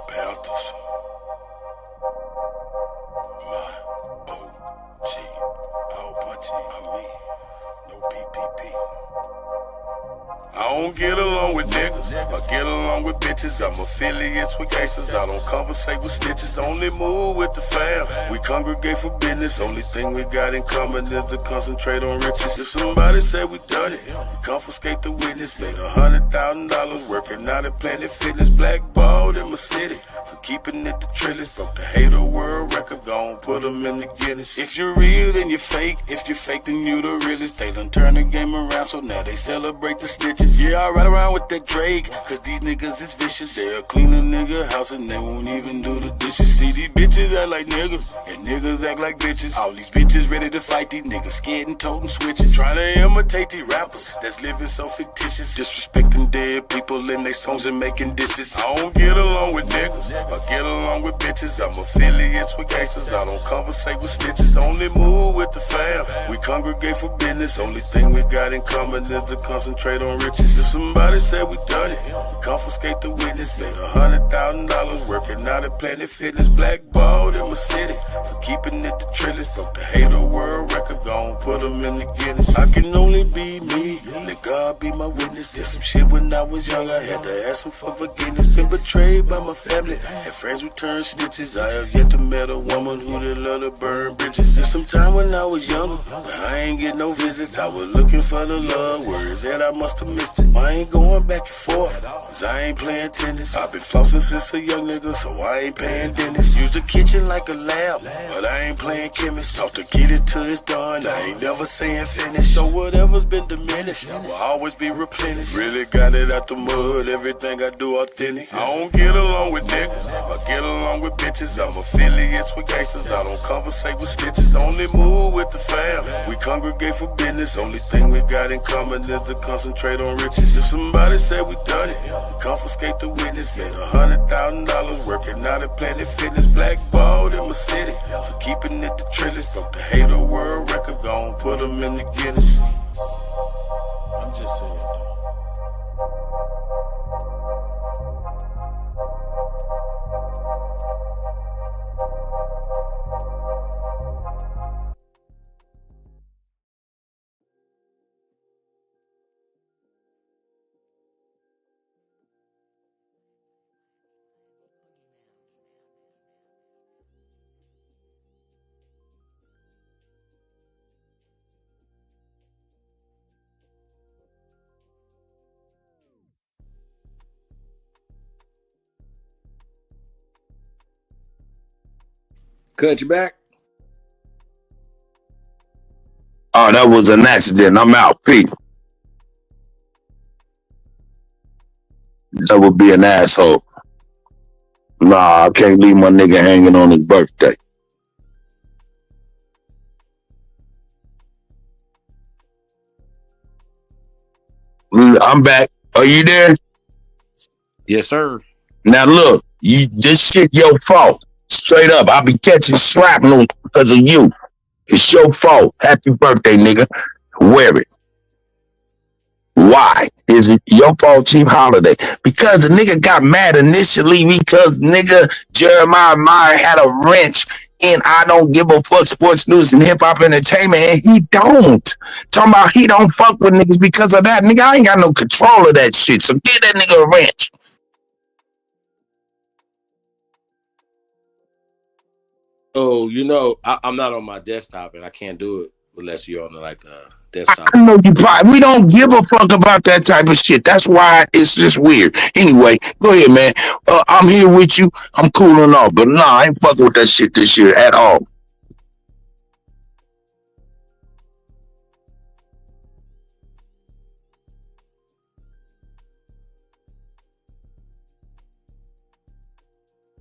Panthers. My OG. All punchy. I'm me. No PPP. I don't get along with niggas. I get along with bitches. I'm affiliates with gangsters. I don't conversate with snitches. Only move with the fam. We congregate for business. Only thing we got in common is to concentrate on riches. If somebody say we done it, we confiscate the witness. Made $100,000 working out at Planet Fitness. Blackballed in my city for keeping it the trillest. Broke the hater world record. Gon' put them in the Guinness. If you're real, then you're fake. If you're fake, then you the realest. They done turn the game around, so now they celebrate the snitches. Yeah, I ride around with that Drake, cause these niggas is vicious. They'll clean a nigga house and they won't even do the dishes. See, these bitches act like niggas, and niggas act like bitches. All these bitches ready to fight, these niggas scared and toting switches. Trying to imitate these rappers that's living so fictitious. Disrespecting dead people in their songs and making disses. I don't get along with niggas, I get along with bitches. I'm affiliates with gangsters, I don't conversate with snitches. Only move with the fam, we congregate for business. Only thing we got in common is to concentrate on riches. If somebody said we done it, we confiscate the witness. Made $100,000 working out at Planet Fitness. Blackballed in my city for keeping it the trillest. Broke the hater world record. Gon' put them in the Guinness. I can only be me, let God be my witness. Did some shit when I was young, I had to ask him for forgiveness. Been betrayed by my family, had friends who turned snitches. I have yet to met a woman who didn't love to burn bridges. Did some time when I was younger, but I ain't get no visits. I was looking for the love, where is that? I must have missed it. I ain't going back and forth, cause I ain't playing tennis. I've been flossing since a young nigga, so I ain't paying dentist. Use the kitchen like a lab, but I ain't playing chemist. Talk to get it till it's done, I ain't never saying finish. So whatever's been diminished will always be replenished. Really got it out the mud, everything I do authentic. I don't get along with niggas, I get along with bitches. I'm affiliates with gangsters, I don't conversate with snitches. Only move with the fam, we congregate for business. Only thing we got in common is to concentrate on riches. If somebody said we done it, we confiscate the witness. Made $100,000 working out at Planet Fitness. Blackballed in my city for keeping it the trillest. Broke the hater world record, gon' put them in the Guinness. I'm just saying though. Cut you back. Oh, that was an accident. I'm out. Pete. That would be an asshole. Nah, I can't leave my nigga hanging on his birthday. I'm back. Are you there? Yes, sir. Now look, this shit your fault. Straight up, I'll be catching shrapnel because of you. It's your fault. Happy birthday, nigga. Wear it. Why is it your fault, Chief Holiday? Because the nigga got mad initially because nigga Jeremiah Meyer had a wrench in I Don't Give a Fuck Sports News and Hip Hop Entertainment, and he don't. Talking about he don't fuck with niggas because of that. Nigga, I ain't got no control of that shit, so get that nigga a wrench. Oh, you know, I'm not on my desktop and I can't do it unless you're on the desktop. I know you probably, we don't give a fuck about that type of shit. That's why it's just weird. Anyway, go ahead, man. I'm here with you. I'm cooling off, but nah, I ain't fucking with that shit this year at all.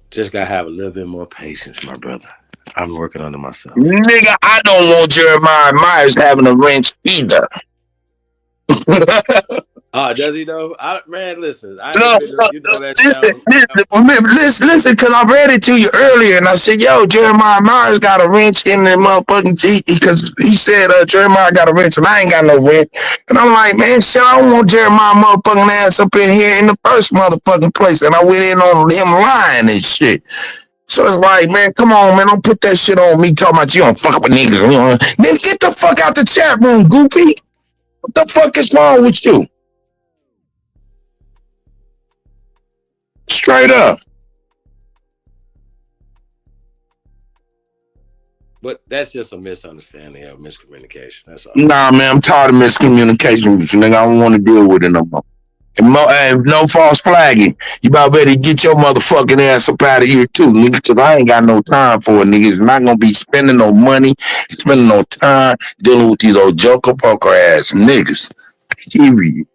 Just gotta have a little bit more patience, my brother. I'm working on it myself. Nigga, I don't want Jeremiah Myers having a wrench either. Does he though? Man, listen. Listen, because I read it to you earlier, and I said, yo, Jeremiah Myers got a wrench in the motherfucking G, because he said Jeremiah got a wrench, and I ain't got no wrench. And I'm like, man, shit, I don't want Jeremiah motherfucking ass up in here in the first motherfucking place. And I went in on him lying and shit. So it's like, man, come on, man, don't put that shit on me talking about you don't fuck with niggas. Then get the fuck out the chat room, goofy. What the fuck is wrong with you? Straight up. But that's just a misunderstanding or miscommunication. That's all. Nah, man, I'm tired of miscommunication with you, nigga. I don't want to deal with it no more. No false flagging. You about ready to get your motherfucking ass up out of here too, nigga, because I ain't got no time for it, nigga. It's not gonna be spending no money, spending no time dealing with these old joker poker ass niggas. Period.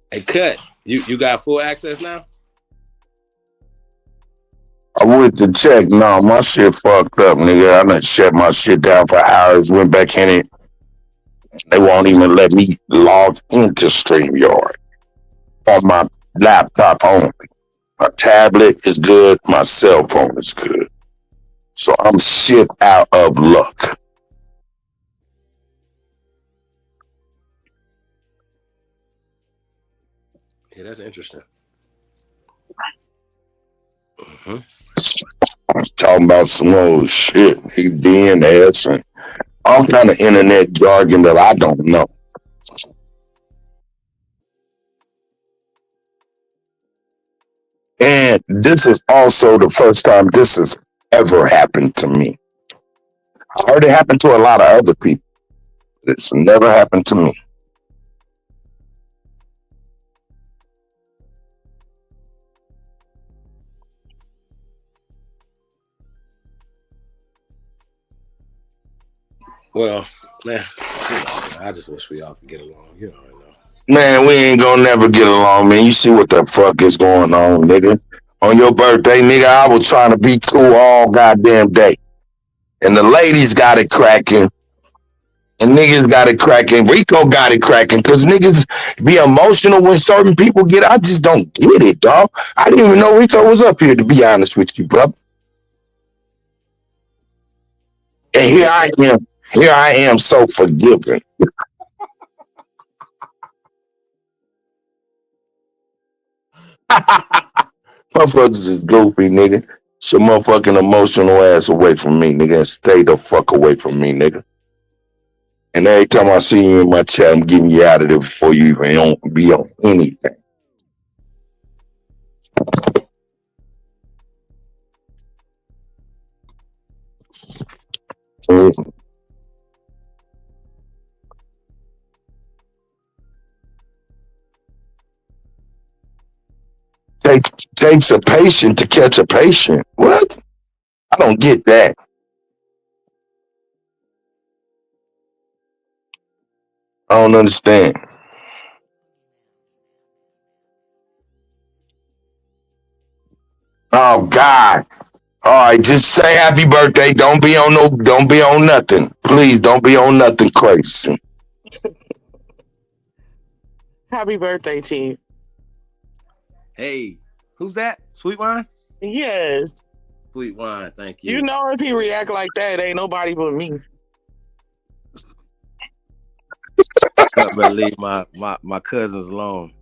Hey, Cut, you got full access now? I went to check. No, my shit fucked up, nigga. I done shut my shit down for hours, went back in it. They won't even let me log into StreamYard on my laptop only. My tablet is good. My cell phone is good. So I'm shit out of luck. Yeah, that's interesting. Mm-hmm. Talking about some old shit. He DNS and all kind of internet jargon that I don't know. And this is also the first time this has ever happened to me. I heard it happen to a lot of other people. It's never happened to me. Well, man, I just wish we all could get along. You know. Man, we ain't gonna never get along, man. You see what the fuck is going on, nigga. On your birthday, nigga, I was trying to be cool all goddamn day. And the ladies got it cracking. And niggas got it cracking. Rico got it cracking. Cause niggas be emotional when certain people get it. I just don't get it, dog. I didn't even know Rico was up here, to be honest with you, brother. And here I am so forgiving. Motherfuckers is goofy, nigga. Get your motherfucking emotional ass away from me, nigga, and stay the fuck away from me, nigga. And every time I see you in my chat, I'm getting you out of there before you even be on anything. Takes a patient to catch a patient. What? I don't get that. I don't understand. Oh God. All right, just say happy birthday. Don't be on nothing. Please don't be on nothing crazy. Happy birthday, Chief. Hey, who's that? Sweet Wine? Yes. Sweet Wine, thank you. You know if he react like that, ain't nobody but me. I'm gonna leave my cousins alone.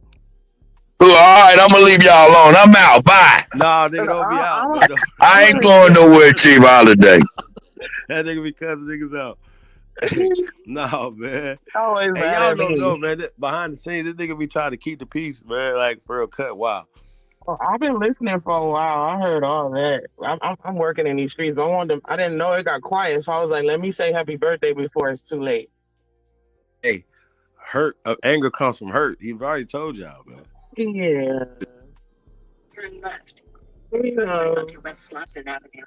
All right, I'm gonna leave y'all alone. I'm out. Bye. No, nigga, don't be out. I ain't going nowhere, Chief Holiday. That nigga be cussing niggas out. No, man. Always Hey, y'all don't know, man. Behind the scenes, this nigga be trying to keep the peace, man. Like, for real, cut. Wow. Oh, I've been listening for a while. I heard all that. I'm working in these streets. I didn't know it got quiet, so I was like, let me say happy birthday before it's too late. Hey, hurt. Anger comes from hurt. He's already told y'all, man. Yeah. Turn left. To West Slauson Avenue.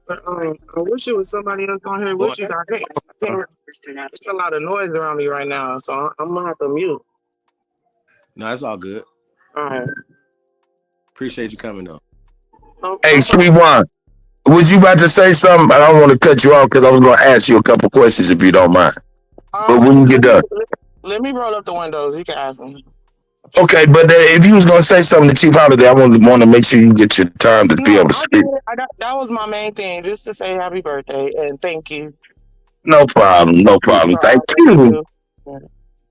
I wish it was somebody else on here with you. It's a lot of noise around me right now, so I'm gonna have to mute. No, it's all good. All right. Appreciate you coming though. Hey, Sweet Wine, was you about to say something? I don't want to cut you off because I was going to ask you a couple questions if you don't mind. But when you get done. Let me roll up the windows. You can ask them. Okay, but if you was going to say something to Chief Holiday, I want to make sure you get your time to be able to speak. That was my main thing, just to say happy birthday and thank you. No problem. Thank you.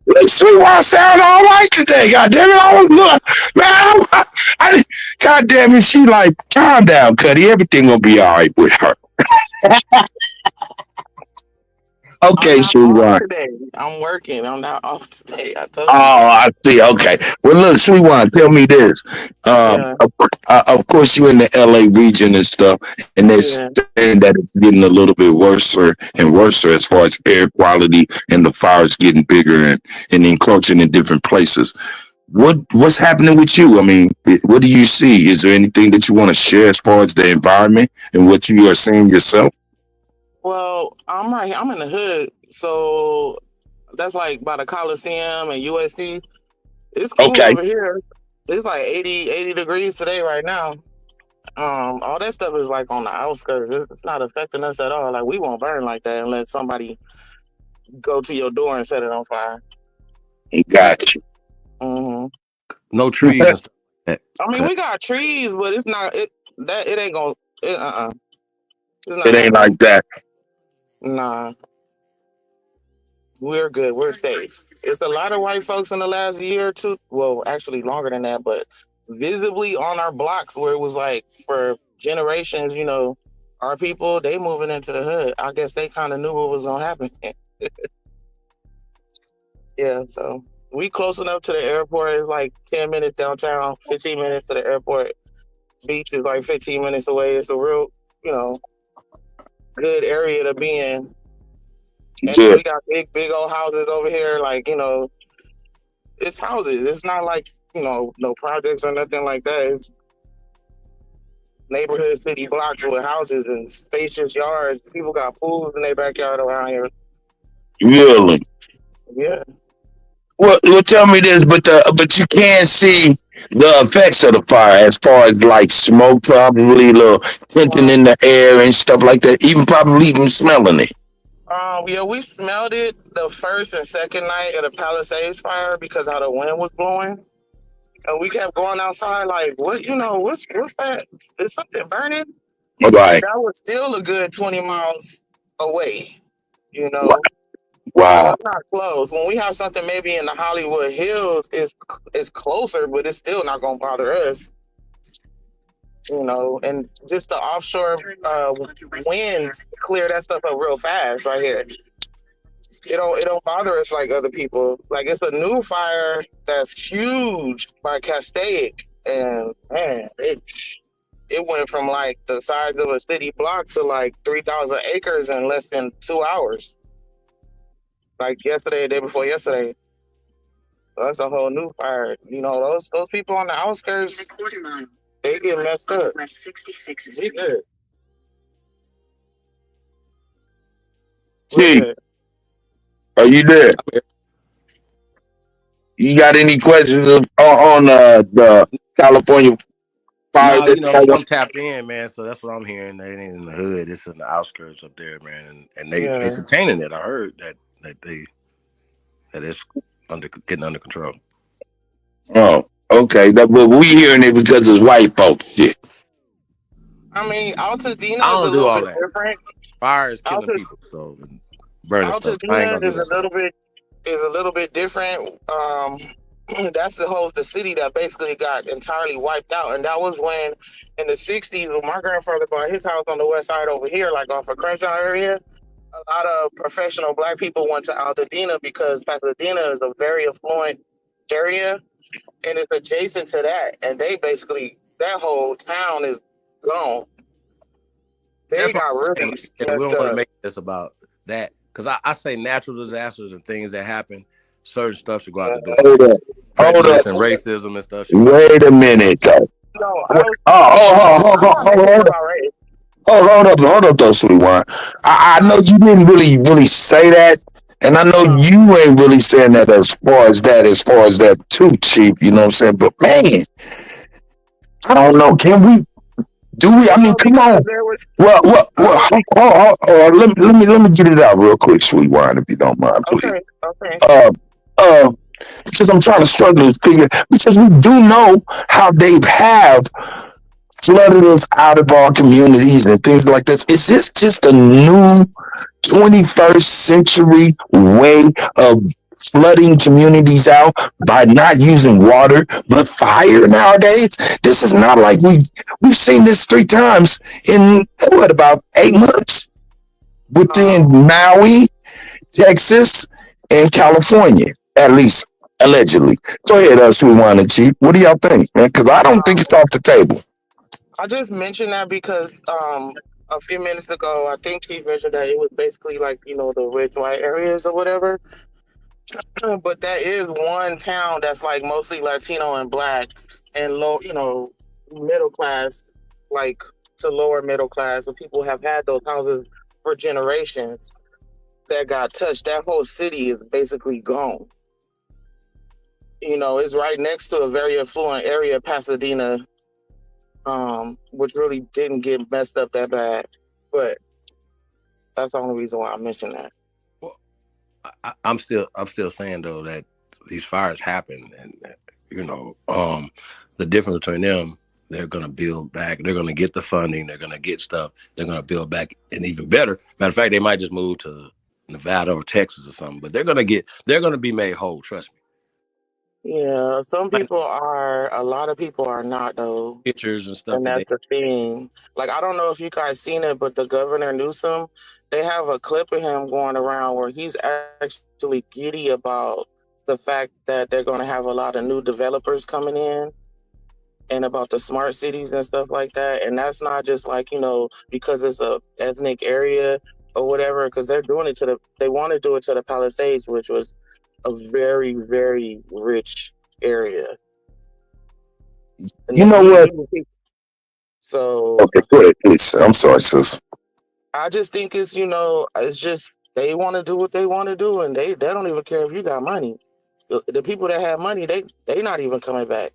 Look, Sweet Wine sound all right today. God damn it, I was man. God damn it, she like, calm down, Cuddy. Everything gonna be all right with her. Okay, Sweet Wine. I'm working. I'm not off today. I told Oh, you. I see. Okay. Well, look, Sweet Wine, tell me this. Of course, you're in the LA region and stuff, and they're saying that it's getting a little bit worse and worse as far as air quality and the fires getting bigger and encroaching in different places. What's happening with you? I mean, what do you see? Is there anything that you want to share as far as the environment and what you are seeing yourself? Well, I'm in the hood, so that's like by the Coliseum and USC. It's cool over here. It's like 80 degrees today right now. All that stuff is like on the outskirts. It's not affecting us at all. Like we won't burn like that unless somebody go to your door and set it on fire. Got you. Mm-hmm. No trees and stuff That I mean, cut. we got trees, but it's not it that it ain't gonna it's not It ain't happening. like that. Nah, we're good. We're safe. It's a lot of white folks in the last year or two. Well, actually longer than that, but visibly on our blocks where it was like for generations, our people, they moving into the hood. I guess they kind of knew what was gonna happen. Yeah, so we close enough to the airport. It's like 10 minutes downtown, 15 minutes to the airport. Beach is like 15 minutes away. It's a real, good area to be in. And then Yeah. we got big old houses over here. Like, it's houses. It's not like, no projects or nothing like that. It's neighborhood city blocks with houses and spacious yards. People got pools in their backyard around here. Really? Yeah. Well, tell me this, but you can see the effects of the fire as far as like smoke, probably little tinting in the air and stuff like that. Probably even smelling it. Yeah, we smelled it the first and second night of the Palisades fire because how the wind was blowing. And we kept going outside like, what's that? Is something burning? All right. That was still a good 20 miles away, Wow. So it's not close. When we have something maybe in the Hollywood Hills, it's closer, but it's still not going to bother us. And just the offshore winds clear that stuff up real fast right here. It don't bother us like other people. Like it's a new fire that's huge by Castaic, and man, it went from like the size of a city block to like 3,000 acres in less than 2 hours. Like yesterday, day before yesterday. So that's a whole new fire. Those people on the outskirts, they get messed up. We good. See, are you there? You got any questions on the California fire? No, I'm tapped in, man. So that's what I'm hearing. They ain't in the hood. It's in the outskirts up there, man. And they containing it. I heard that it's getting under control. Oh, okay. But we hearing it because it's white folks shit. I mean, Altadena I is a don't do little all bit that. different. Fire is killing people, so burning stuff. I ain't Altadena gonna do is a that. little bit different. That's the city that basically got entirely wiped out, and that was when in the 60s when my grandfather bought his house on the west side over here, like off of Crenshaw area. A lot of professional Black people went to Altadena because Pasadena is a very affluent area, and it's adjacent to that, and they basically that whole town is gone. They got really we messed don't want to up. make this about that because I say natural disasters and things that happen, certain stuff should go out the door. Prejudice and racism and stuff. Wait a minute, though. Hold up, though, Sweetwine. I know you didn't really say that, and I know you ain't really saying that as far as that too, Chief. You know what I'm saying? But man, I don't know. Can we? Do we? I mean, come on. Well, let me get it out real quick, Sweetwine, if you don't mind, please. Okay. Because I'm trying to struggle to figure, because we do know how they have flooded us out of our communities and things like this. Is this just a new 21st century way of flooding communities out by not using water but fire nowadays? This is not like we've seen this 3 times in about 8 months within Maui, Texas, and California, at least allegedly. Go ahead, Sweetwine and Chief. What do y'all think, man? Because I don't think it's off the table. I just mentioned that because a few minutes ago, I think Chief mentioned that it was basically like, the rich white areas or whatever. But that is one town that's like mostly Latino and Black and low, middle class, like to lower middle class. So people have had those houses for generations that got touched. That whole city is basically gone. It's right next to a very affluent area, Pasadena, which really didn't get messed up that bad. But that's the only reason why I mentioned that. I'm still saying though that these fires happen, and You know, the difference between them, they're gonna build back. They're gonna get the funding. They're gonna get stuff. They're gonna build back, and even better. Matter of fact, they might just move to Nevada or Texas or something. But they're gonna be made whole. Trust me. Yeah, some people are. A lot of people are not though, Pictures and stuff and that that's the thing. Like I don't know if you guys seen it, but the governor Newsom, they have a clip of him going around where he's actually giddy about the fact that they're going to have a lot of new developers coming in, and about the smart cities and stuff like that. And that's not just like because it's a ethnic area or whatever. Because they're doing it they want to do it to the Palisades, which was a very, very rich area. You know what? So Okay, go ahead, please. I'm sorry, sis. I just think it's just they want to do what they want to do, and they don't even care if you got money. The people that have money, they not even coming back.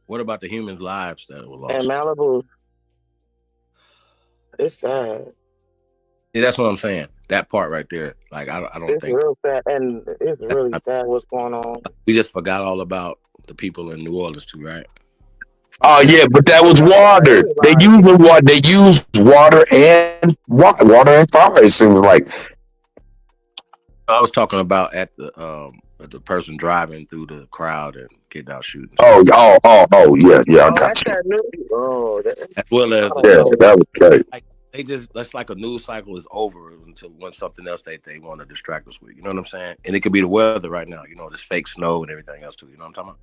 What about the human lives that were And lost? Malibu, it's sad. See, that's what I'm saying. That part right there, like I don't It's think real sad, and it's really sad what's going on. we just forgot all about the people in New Orleans too, right? Oh yeah, but that was water. They use the water. They use water and water and fire. It seems like. I was talking about at the person driving through the crowd and getting out shooting. Oh, yeah, I got you. As well as That was great. like that's like a news cycle is over until when something else they want to distract us with. You know what I'm saying? And it could be the weather right now. You know, this fake snow and everything else too. You know what I'm talking about?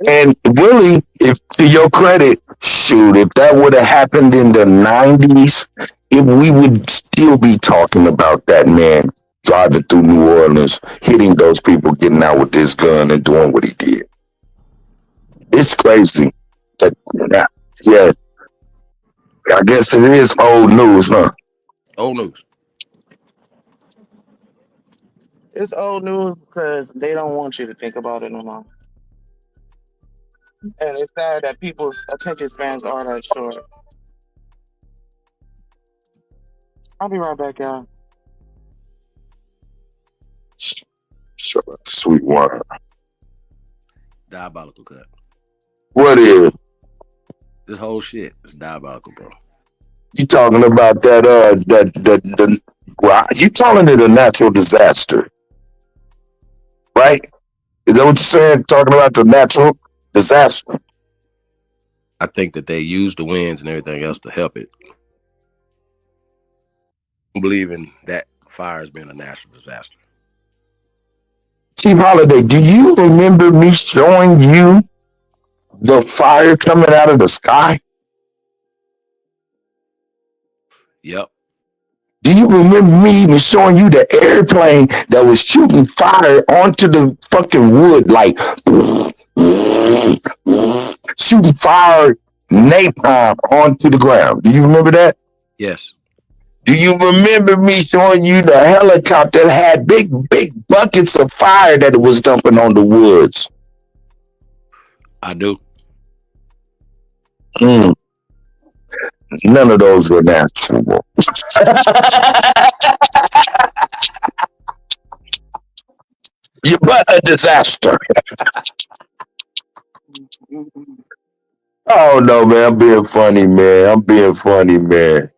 And really, if to your credit, shoot, if that would have happened in the 90s, if we would still be talking about that man driving through New Orleans, hitting those people, getting out with this gun and doing what he did. It's crazy. Yeah. I guess it is old news, huh? Old news. It's old news because they don't want you to think about it no more. And it's sad that people's attention spans are that short. I'll be right back, y'all. Sure, sweet water. Diabolical cut. What is? This whole shit is diabolical, bro. You talking about that well, you calling it a natural disaster, right? Is that what you're saying? Talking about the natural disaster? I think that they use the winds and everything else to help it. I'm believing that fire has been a natural disaster. Chief Holiday, do you remember me showing you the fire coming out of the sky? Yep. Do you remember me even showing you the airplane that was shooting fire onto the fucking wood, like shooting fire napalm onto the ground? Do you remember that? Yes. Do you remember me showing you the helicopter that had big buckets of fire that it was dumping on the woods? I do. None of those were natural. You're but a disaster. Oh no, man, I'm being funny, man.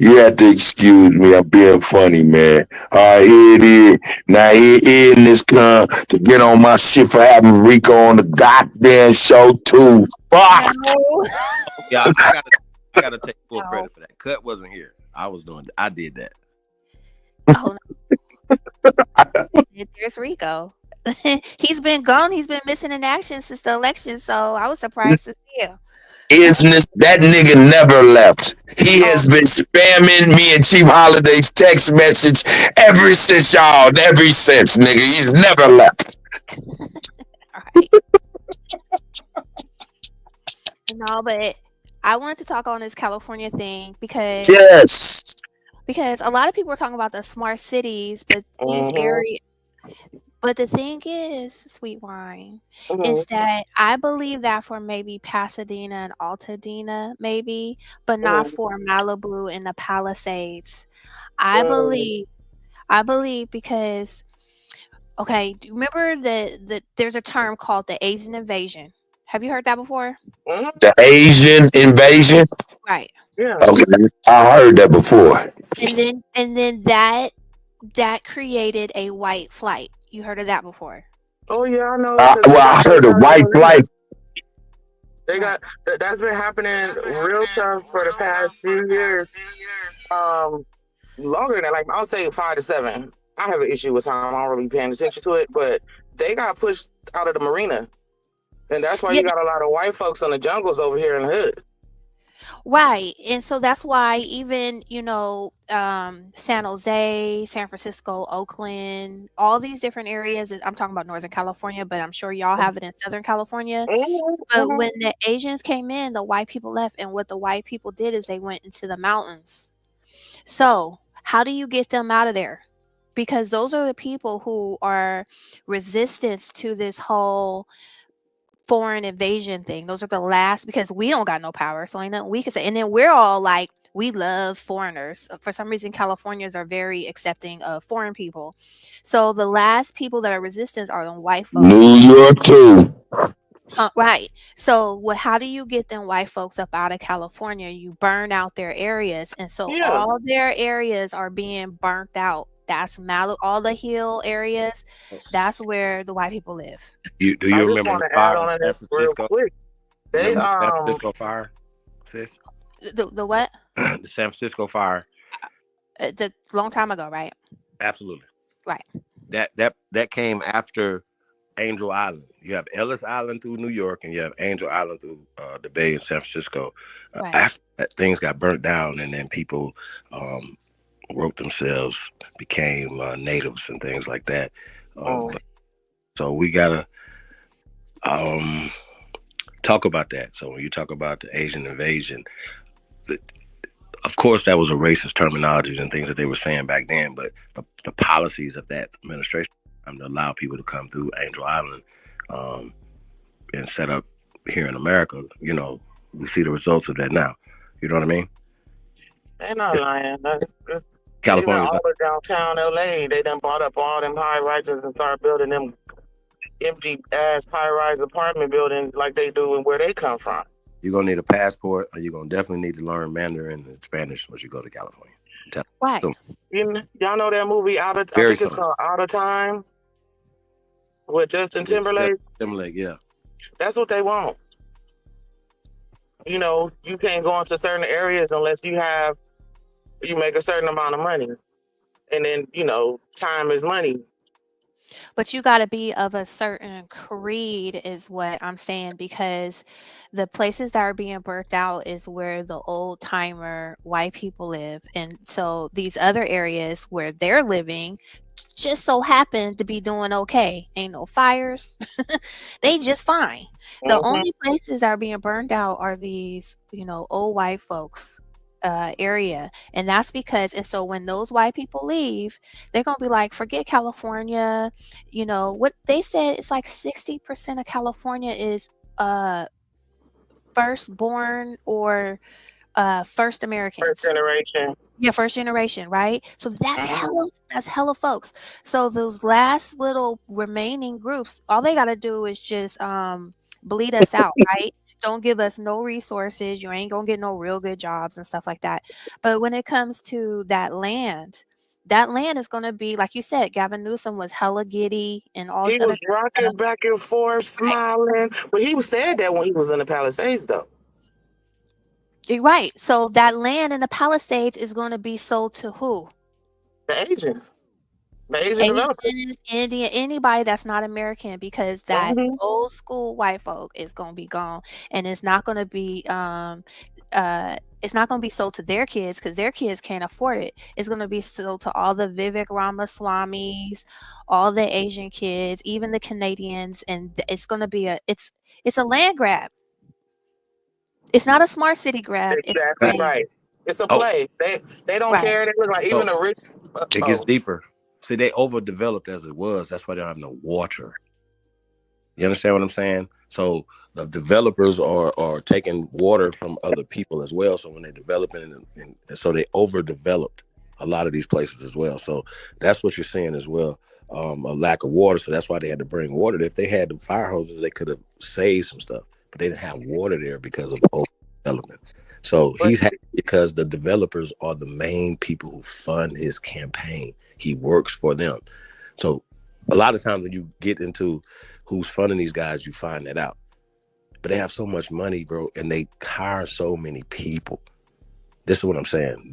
You have to excuse me. I'm being funny, man. All right, here it is. Now here in this come to get on my shit for having Rico on the goddamn show too. Fuck. Yeah, I gotta take full credit for that. Cut wasn't here. I did that. Oh, no. There's Rico. He's been gone. He's been missing in action since the election. So I was surprised to see him. That nigga never left. He has been spamming me and Chief Holiday's text message ever since, nigga. He's never left. No, but I wanted to talk on this California thing because because a lot of people are talking about the smart cities, but these areas. But the thing is, Sweet Wine, is that I believe that for maybe Pasadena and Altadena, maybe, but not for Malibu and the Palisades. I believe because Okay, do you remember there's a term called the Asian invasion? Have you heard that before? The Asian invasion. Right. Yeah. Okay, I heard that before. And then that created a white flight. You heard of that before? Oh yeah, I know. Well, I heard a white flight. They got that's been happening real tough for the past few years. Longer than like I'll say 5 to 7. I have an issue with time. I don't really paying attention to it, but they got pushed out of the marina, and that's why you got a lot of white folks in the jungles over here in the hood. Right. And so that's why even, San Jose, San Francisco, Oakland, all these different areas, I'm talking about Northern California, but I'm sure y'all have it in Southern California. But when the Asians came in, the white people left. And what the white people did is they went into the mountains. So how do you get them out of there? Because those are the people who are resistance to this whole foreign invasion thing. Those are the last, because we don't got no power, so ain't nothing we can say. And then we're all like, we love foreigners. For some reason, Californians are very accepting of foreign people. So the last people that are resistance are the white folks. New York too. Right. So how do you get them white folks up out of California? You burn out their areas, and so all their areas are being burnt out. That's all the hill areas. That's where the white people live. Do you remember the fire in San Francisco? They San Francisco fire, sis? The what? The San Francisco fire. The long time ago, right? Absolutely. Right. That came after Angel Island. You have Ellis Island through New York, and you have Angel Island through the Bay in San Francisco. After that, things got burnt down, and then people wrote themselves, became natives and things like that. So we gotta talk about that. So when you talk about the Asian invasion, of course that was a racist terminology and things that they were saying back then, but the policies of that administration to allow people to come through Angel Island and set up here in America, we see the results of that now. You know what I mean? They're not lying. California, all of downtown LA, they done bought up all them high rises and started building them empty ass high rise apartment buildings like they do and where they come from. You're gonna need a passport, or you're gonna definitely need to learn Mandarin and Spanish once you go to California. Right. So, Y'all know that movie I think it's called Out of Time with Justin Timberlake? Timberlake, yeah. That's what they want. You can't go into certain areas unless you make a certain amount of money. And then, time is money. But you got to be of a certain creed is what I'm saying, because the places that are being burnt out is where the old timer white people live. And so these other areas where they're living just so happen to be doing okay. Ain't no fires. They just fine. The only places that are being burned out are these, old white folks area. And that's because, and so when those white people leave, they're gonna be like, forget California. What they said, it's like 60% of California is firstborn or first Americans. First generation. Yeah, first generation, right? So that's hella folks. So those last little remaining groups, all they gotta do is just bleed us out, right? Don't give us no resources. You ain't gonna get no real good jobs and stuff like that. But when it comes to that land is gonna be, like you said, Gavin Newsom was hella giddy and all. He was rocking back and forth, smiling. But he said that when he was in the Palisades, though. You're right. So that land in the Palisades is gonna be sold to who? The Asians. Asians, Indian, anybody that's not American, because that old school white folk is gonna be gone, and it's not gonna be sold to their kids because their kids can't afford it. It's gonna be sold to all the Vivek Ramaswamis, all the Asian kids, even the Canadians, and it's gonna be it's a land grab. It's not a smart city grab. Exactly right. It's a play. They don't care. They look like even the rich. It gets deeper. See, they overdeveloped as it was. That's why they don't have no water. You understand what I'm saying? So the developers are taking water from other people as well. So when they develop and so they overdeveloped a lot of these places as well. So that's what you're seeing as well. a lack of water, so that's why they had to bring water. If they had the fire hoses, they could have saved some stuff, but they didn't have water there because of overdevelopment. So he's happy because the developers are the main people who fund his campaign. He works for them. So a lot of times when you get into who's funding these guys, you find that out. But they have so much money, bro, and they hire so many people. This is what I'm saying.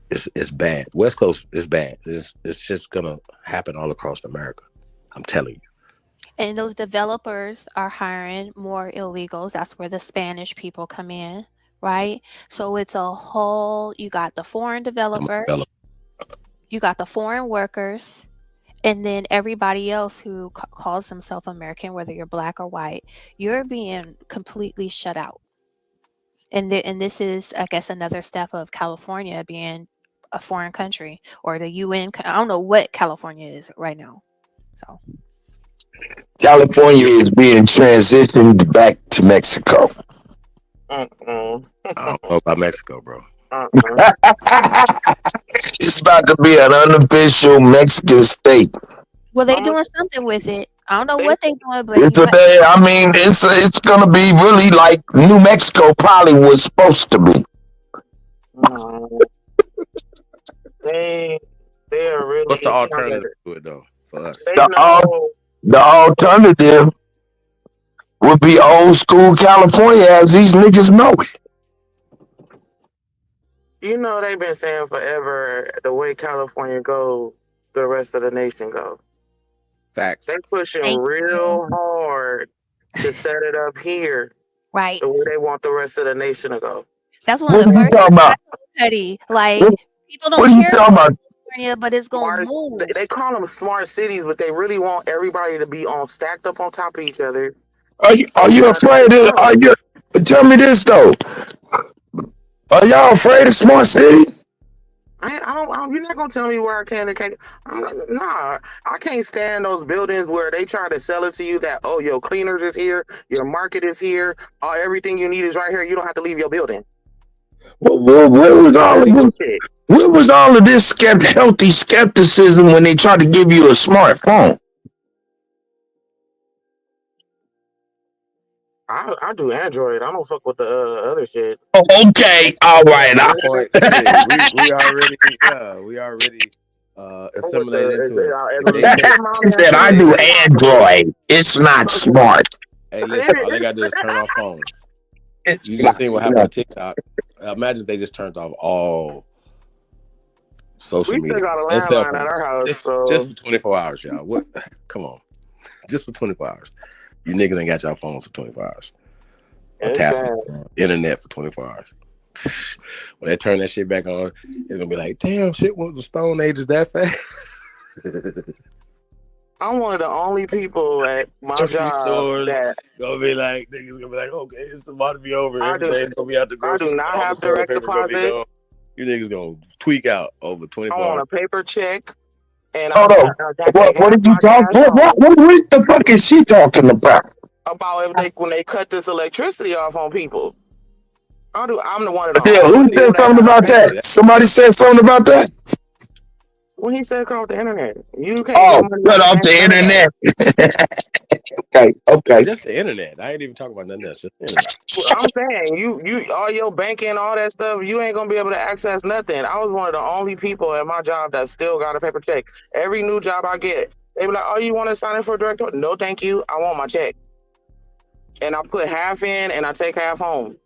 It's bad. West Coast is bad. It's just gonna happen all across America. I'm telling you. And those developers are hiring more illegals. That's where the Spanish people come in, right? So it's a whole, you got the foreign developer, you got the foreign workers, and then everybody else who calls themselves American, whether you're black or white, you're being completely shut out. And this is, I guess, another step of California being a foreign country, or the UN. I don't know what California is right now. So California is being transitioned back to Mexico. I don't know about Mexico, bro. It's about to be an unofficial Mexican state. well, they doing something with it. I don't know what they doing, but It's it's gonna be really like New Mexico probably was supposed to be. They are really. What's the alternative to it though for us? The alternative would be old school California as these niggas know it. You know, they've been saying forever, the way California go, the rest of the nation go. Facts. They pushing real hard to set it up here, right? The way they want the rest of the nation to go. That's one of the first things I told Cuddy. Like, people don't care about California, but it's going to move. They call them smart cities, but they really want everybody to be stacked up on top of each other. Are you afraid of? Tell me this though. Are y'all afraid of smart cities? You're not gonna tell me where I can and can't. Nah, I can't stand those buildings where they try to sell it to you that your cleaners is here, your market is here, everything you need is right here. You don't have to leave your building. What was all of this healthy skepticism when they tried to give you a smartphone? I do Android. I don't fuck with the other shit. Oh, okay, all right. We already assimilated into it. She said, "I do Android. It's not smart." Hey, listen, all they gotta do is turn off phones. You just see what happened to TikTok. Imagine if they just turned off all social media. We still got a and cell landline at our phones. house. Just for 24 hours, y'all. What? Come on. Just for 24 hours. You niggas ain't got y'all phones for 24 hours. Or tapping internet for 24 hours. When they turn that shit back on, it's gonna be like, damn, shit went the Stone Age is that fast. I'm one of the only people at my job that gonna be like, niggas gonna be like, okay, it's about to be over. Everything's gonna be out the I grocery. do not have direct deposit. You niggas gonna tweak out over 24 I want hours. a paper check. And Hold on. What did you talk? What the fuck is she talking about? About when they cut this electricity off on people. I'm the one of the Who said something about that? Somebody said something about that? When he said cut off the internet. You can't cut off the internet. Okay. Just the internet. I ain't even talking about nothing else. Just the internet. Well, I'm saying you all your banking, all that stuff, you ain't gonna be able to access nothing. I was one of the only people at my job that still got a paper check. Every new job I get, they be like, "Oh, you want to sign in for a direct deposit?" No, thank you. I want my check. And I put half in and I take half home.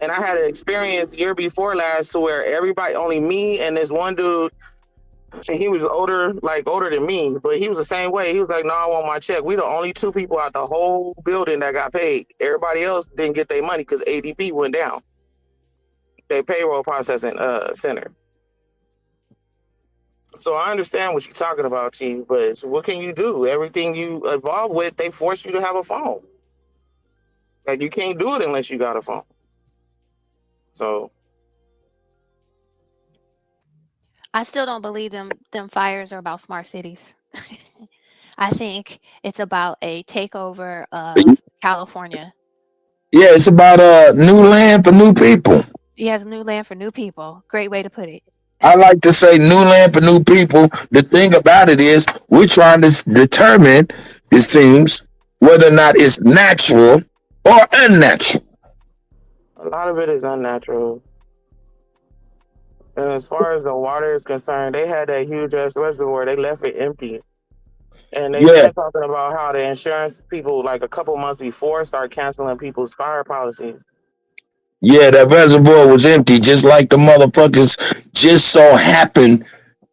And I had an experience year before last to where everybody, only me and this one dude, and he was older than me, but he was the same way. He was like, "No, I want my check." We the only two people out the whole building that got paid. Everybody else didn't get their money because ADP went down. Their payroll processing center. So I understand what you're talking about, Chief, but what can you do? Everything you involved with, they force you to have a phone. Like, you can't do it unless you got a phone. So I still don't believe them fires are about smart cities. I think it's about a takeover of California. Yeah, it's about new land for new people. Yes, new land for new people. Great way to put it. I like to say new land for new people. The thing about it is we're trying to determine, it seems, whether or not it's natural or unnatural. A lot of it is unnatural. And as far as the water is concerned, they had that huge ass reservoir. They left it empty. And they've Yeah, been talking about how the insurance people, like a couple months before, start canceling people's fire policies. yeah, that reservoir was empty, just like the motherfuckers just so happened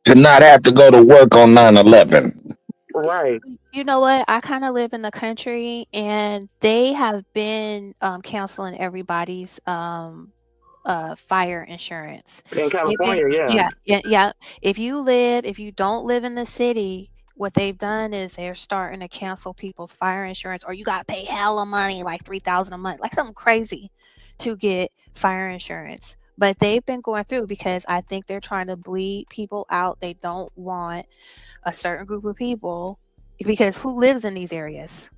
to not have to go to work on 9/11. Right. You know what? I kind of live in the country, and they have been canceling everybody's fire insurance. In They've been, California, yeah. yeah. If you don't live in the city, what they've done is they're starting to cancel people's fire insurance, or you got to pay hella money, like $3,000 a month, like something crazy, to get fire insurance. But they've been going through because I think they're trying to bleed people out. They don't want a certain group of people, because who lives in these areas?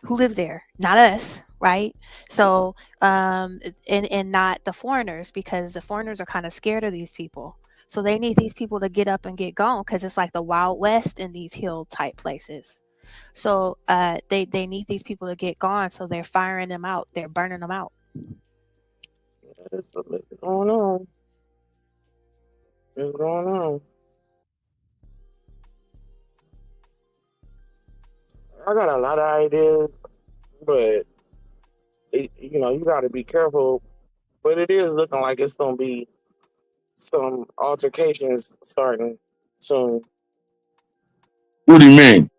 Who lives there? Not us, right? So and not the foreigners, because the foreigners are kind of scared of these people. So they need these people to get up and get gone, because it's like the Wild West in these hill type places. So they need these people to get gone, so they're firing them out, they're burning them out. What's going on? What's going on? I got a lot of ideas, but you know, you got to be careful. But it is looking like it's gonna be some altercations starting soon What do you mean?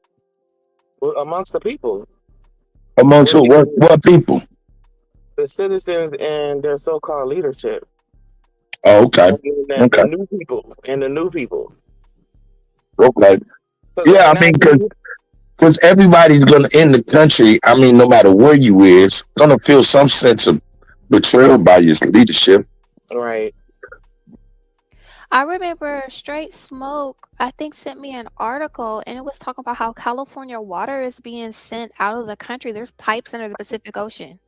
amongst the people, Amongst who? What people? the citizens and their so-called leadership, Oh, okay. and Okay. the new people. Okay. 'Cause Yeah, right I mean, now, because everybody's gonna in the country. I mean, no matter where you is, gonna feel some sense of betrayal by your leadership. right? I remember Straight Smoke, I think, sent me an article, and it was talking about how California water is being sent out of the country. There's pipes under the Pacific Ocean.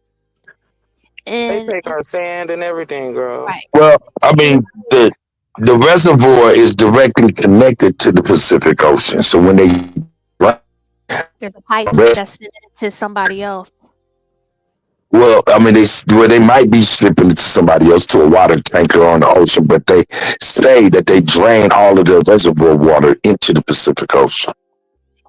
They And take our sand and everything, girl. right. Well, I mean, the reservoir is directly connected to the Pacific Ocean. So when they There's a pipe that's sending it to somebody else. well, I mean, they might be shipping it to somebody else, to a water tanker on the ocean, but they say that they drain all of the reservoir water into the Pacific Ocean.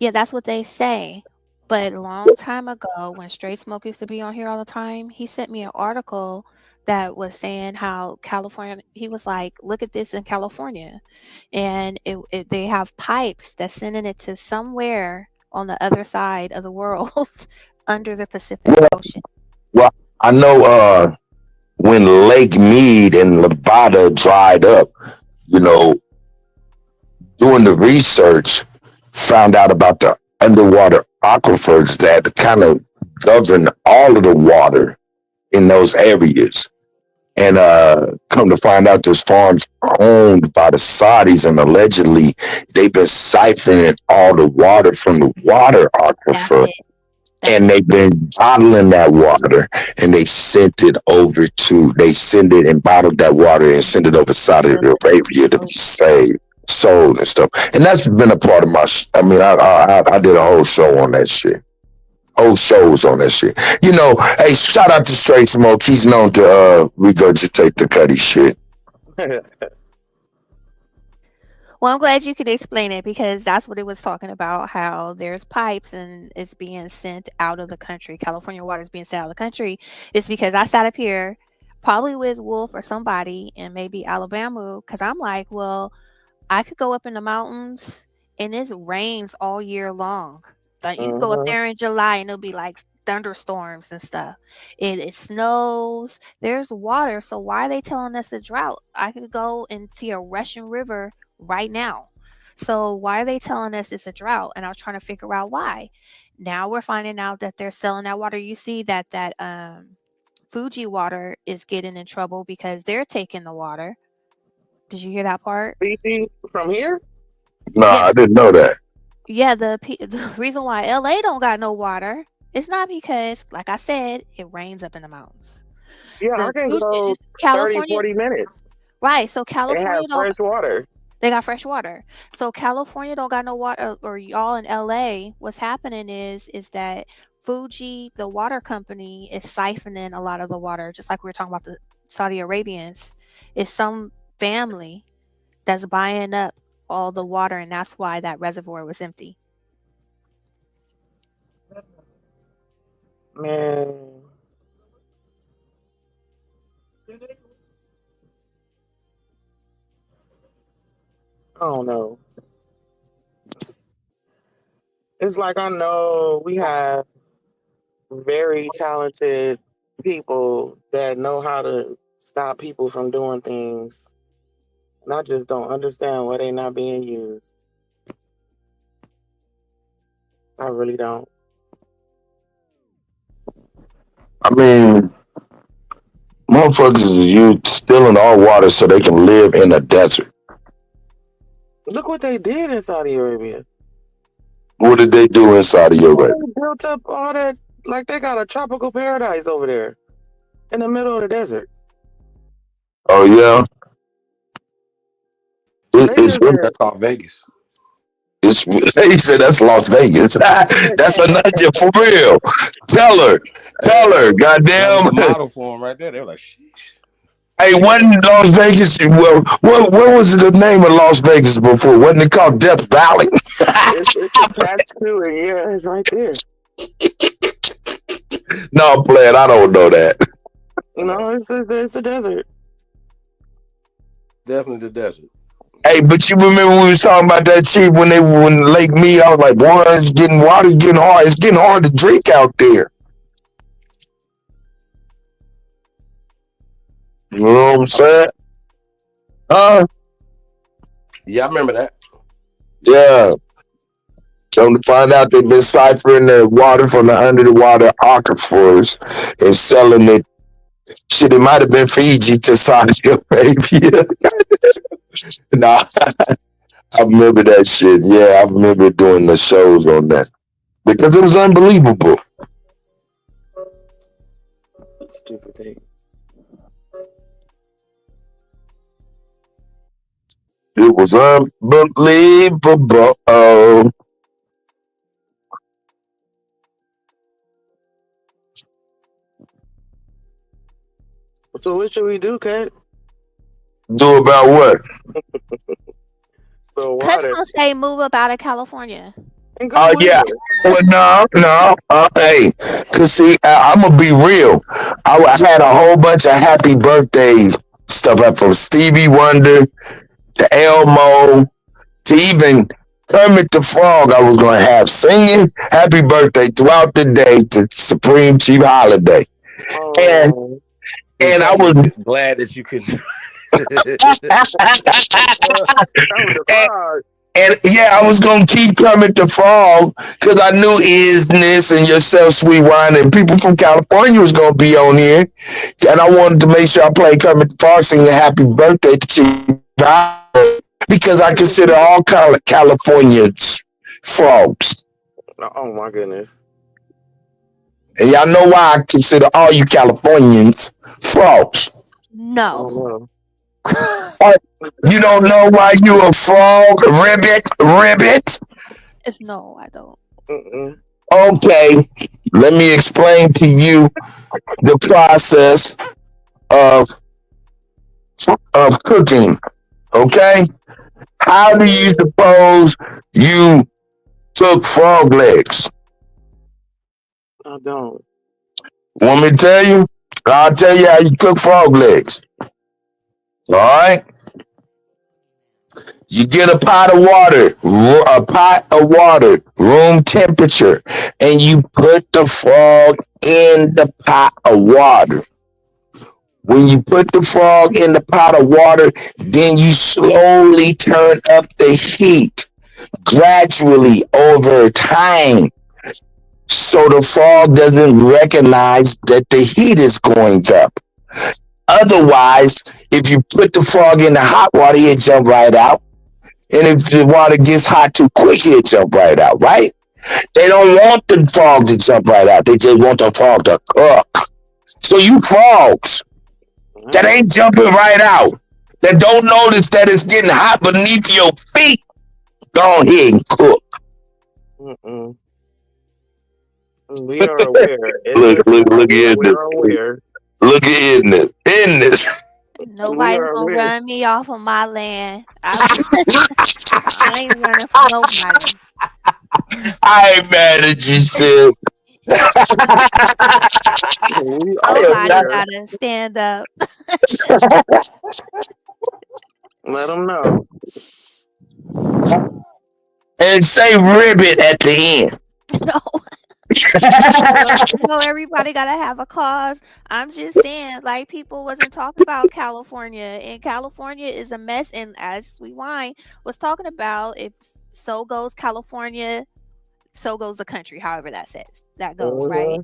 Yeah, that's what they say. But a long time ago, when Straight Smoke used to be on here all the time, he sent me an article that was saying how California, he was like, look at this in California. And they have pipes that's sending it to somewhere on the other side of the world under the Pacific Ocean. Well, I know when Lake Mead and Nevada dried up, you know, doing the research, found out about the underwater aquifers that kind of govern all of the water in those areas. And come to find out, those farms are owned by the Saudis, and allegedly they've been siphoning all the water from the water aquifer. And they've been bottling that water, and they send it and bottled that water and send it over to Saudi Arabia to be sold and stuff. And that's been a part of my, I did a whole show on that shit. Whole shows on that shit. You know, hey, shout out to Straight Smoke. He's known to regurgitate the Cuddy shit. Well, I'm glad you could explain it, because that's what it was talking about, how there's pipes and it's being sent out of the country. California water is being sent out of the country. It's because I sat up here probably with Wolf or somebody and maybe Alabama, because I'm like, well, I could go up in the mountains and it rains all year long. Like, you can go up there in July and it'll be like thunderstorms and stuff. It snows. There's water. So why are they telling us a drought? I could go and see a rushing river right now. So why are they telling us it's a drought? And I was trying to figure out why. Now we're finding out that they're selling that water. You see that Fuji water is getting in trouble because they're taking the water. Did you hear that part? Fiji from here? No, I didn't know that. Yeah, the reason why LA don't got no water, it's not because, like I said, it rains up in the mountains. Yeah, I can go 30, 40 minutes. Right. So They have California don't. fresh water. They got fresh water. So California don't got no water, or y'all in LA. What's happening is that Fuji, the water company, is siphoning a lot of the water, just like we were talking about the Saudi Arabians. It's some family that's buying up all the water, and that's why that reservoir was empty. Man. I don't know. It's like I know we have very talented people that know how to stop people from doing things. And I just don't understand why they're not being used. I really don't. I mean, motherfuckers is you stealing our water so they can live in a desert. Look what they did in Saudi Arabia. What did they do in Saudi Arabia? They built up all that, like they got a tropical paradise over there in the middle of the desert. Oh yeah, it's That's called Vegas. it's. He said that's Las Vegas. That's another for real. Tell her, That was goddamn. a model for them right there. They were like, sheesh. Hey, wasn't Las Vegas? Well, what was the name of Las Vegas before? Wasn't it called Death Valley? It's attached to it. Yeah, it's right there. No, I'm playing. I don't know that. No, it's a desert. Definitely the desert. Hey, but you remember we was talking about that Chief when Lake Mead? I was like, boy, it's getting hard. It's getting hard to drink out there. You know what I'm saying? Yeah, I remember that. Yeah. Come to find out they've been ciphering the water from the under the water aquifers and selling it. Shit, it might have been Fiji to Saudi Arabia. Nah, I remember that shit. Yeah, I remember doing the shows on that because it was unbelievable. Stupid thing. It was unbelievable. Oh, So what should we do, Kat? do about what? So Cuz water. gonna say move up out of California. And Oh go yeah. where? Well, no. Hey, cause see, I'm gonna be real. I had a whole bunch of happy birthday stuff up from Stevie Wonder to Elmo to even Kermit the Frog. I was gonna have singing happy birthday throughout the day to Supreme Chief Holiday, and I was glad that you could. And yeah, I was gonna keep Kermit the Frog because I knew Isness and Yourself, Sweet Wine, and people from California was gonna be on here, and I wanted to make sure I played Kermit the Frog singing "Happy Birthday" to Chief because I consider all Californians frogs, Oh my goodness. and y'all know why I consider all you Californians frogs. No. You don't know why you a frog, ribbit? No, I don't. Okay, let me explain to you the process of cooking. Okay, how do you suppose you cook frog legs? I don't. Want me to tell you? I'll tell you how you cook frog legs. All right. You get a pot of water, room temperature, and you put the frog in the pot of water. When you put the frog in the pot of water, then you slowly turn up the heat gradually over time. So the frog doesn't recognize that the heat is going up. Otherwise, if you put the frog in the hot water, he'll jump right out. And if the water gets hot too quick, he'll jump right out, right? They don't want the frog to jump right out. They just want the frog to cook. So you frogs that ain't jumping right out, that don't notice that it's getting hot beneath your feet, go ahead and cook. Mm-mm. We are aware. Look We at this. are aware. Look at this. Nobody's gonna run me off of my land. I ain't running from nobody. I ain't mad at you, Sid. Somebody gotta stand up. Let them know. And say ribbit at the end. No. No, everybody gotta have a cause. I'm just saying, like, people wasn't talking about California, and California is a mess. And as we was talking about, if so goes California, so goes the country. However that goes, right?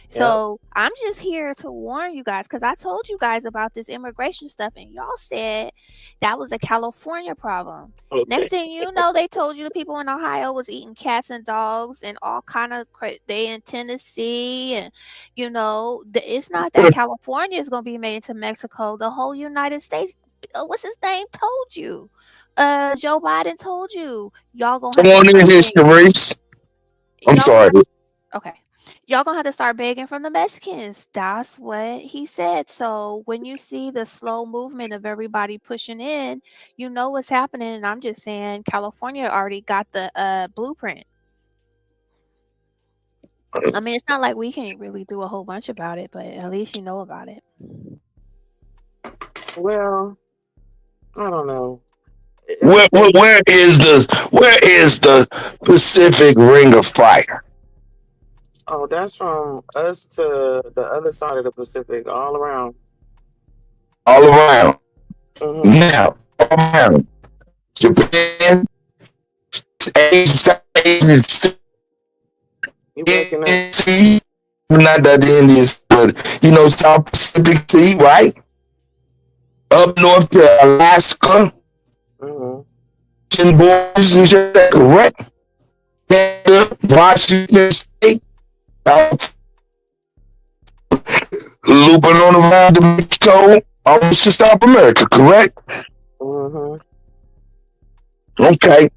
So I'm just here to warn you guys, because I told you guys about this immigration stuff, and y'all said that was a California problem. Okay. Next thing you know, they told you the people in Ohio was eating cats and dogs and all kind of they in Tennessee, and it's not that California is going to be made into Mexico. The whole United States, what's his name, told you. Joe Biden told you. Y'all gonna Come on in here, Sharice. I'm sorry. Okay. Y'all gonna have to start begging from the Mexicans. That's what he said. So when you see the slow movement of everybody pushing in, you know what's happening. And I'm just saying, California already got the blueprint. I mean, it's not like we can't really do a whole bunch about it, but at least you know about it. Well, I don't know. Where is the Pacific Ring of Fire? Oh, that's from us to the other side of the Pacific, all around. All around. Mm-hmm. Now, all around. Japan, Asia, not that the Indians, but South Pacific Sea, right? Up north to Alaska. Mm-hmm. Borders and shit, correct? Canada, Washington State. Looping on around to Mexico, almost to South America, correct? Mm-hmm. Okay.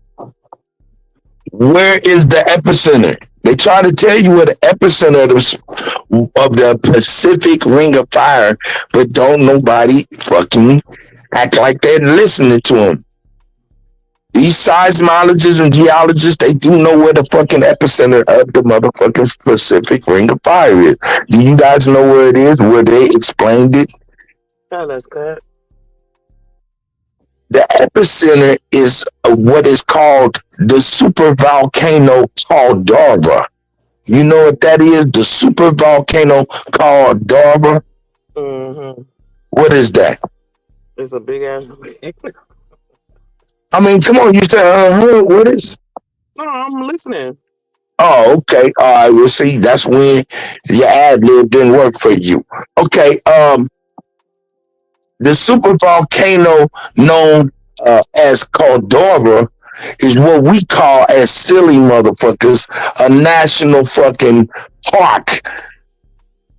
Where is the epicenter? They try to tell you where the epicenter of the Pacific Ring of Fire, but don't nobody fucking act like they're listening to them. These seismologists and geologists, they do know where the fucking epicenter of the motherfucking Pacific Ring of Fire is. Do you guys know where it is? Where they explained it? Yeah, that's good. The epicenter is what is called the super volcano called Darva. You know what that is? The super volcano called Darva? Mm-hmm. What is that? It's a big ass. I mean, come on, you said, what is? No, I'm listening. Oh, okay. All right, well, see, that's when your ad lib didn't work for you. Okay, the super volcano known as Caldera is what we call, as silly motherfuckers, a national fucking park.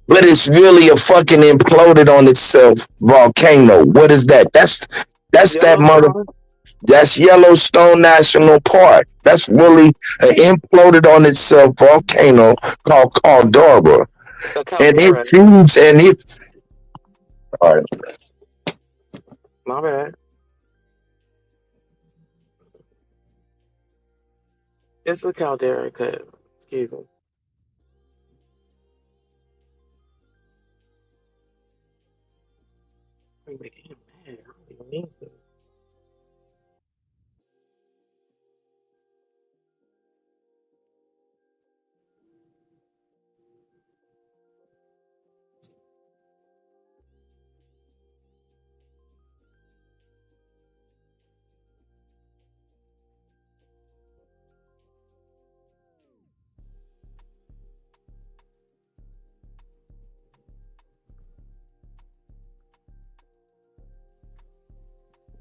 But it's really a fucking imploded on itself volcano. What is that? That's that mother. That's Yellowstone National Park. That's really an imploded on itself volcano called Caldera. And it seems, all right. My bad. It's a caldera cut. Excuse me. I'm making mad. I don't even mean to.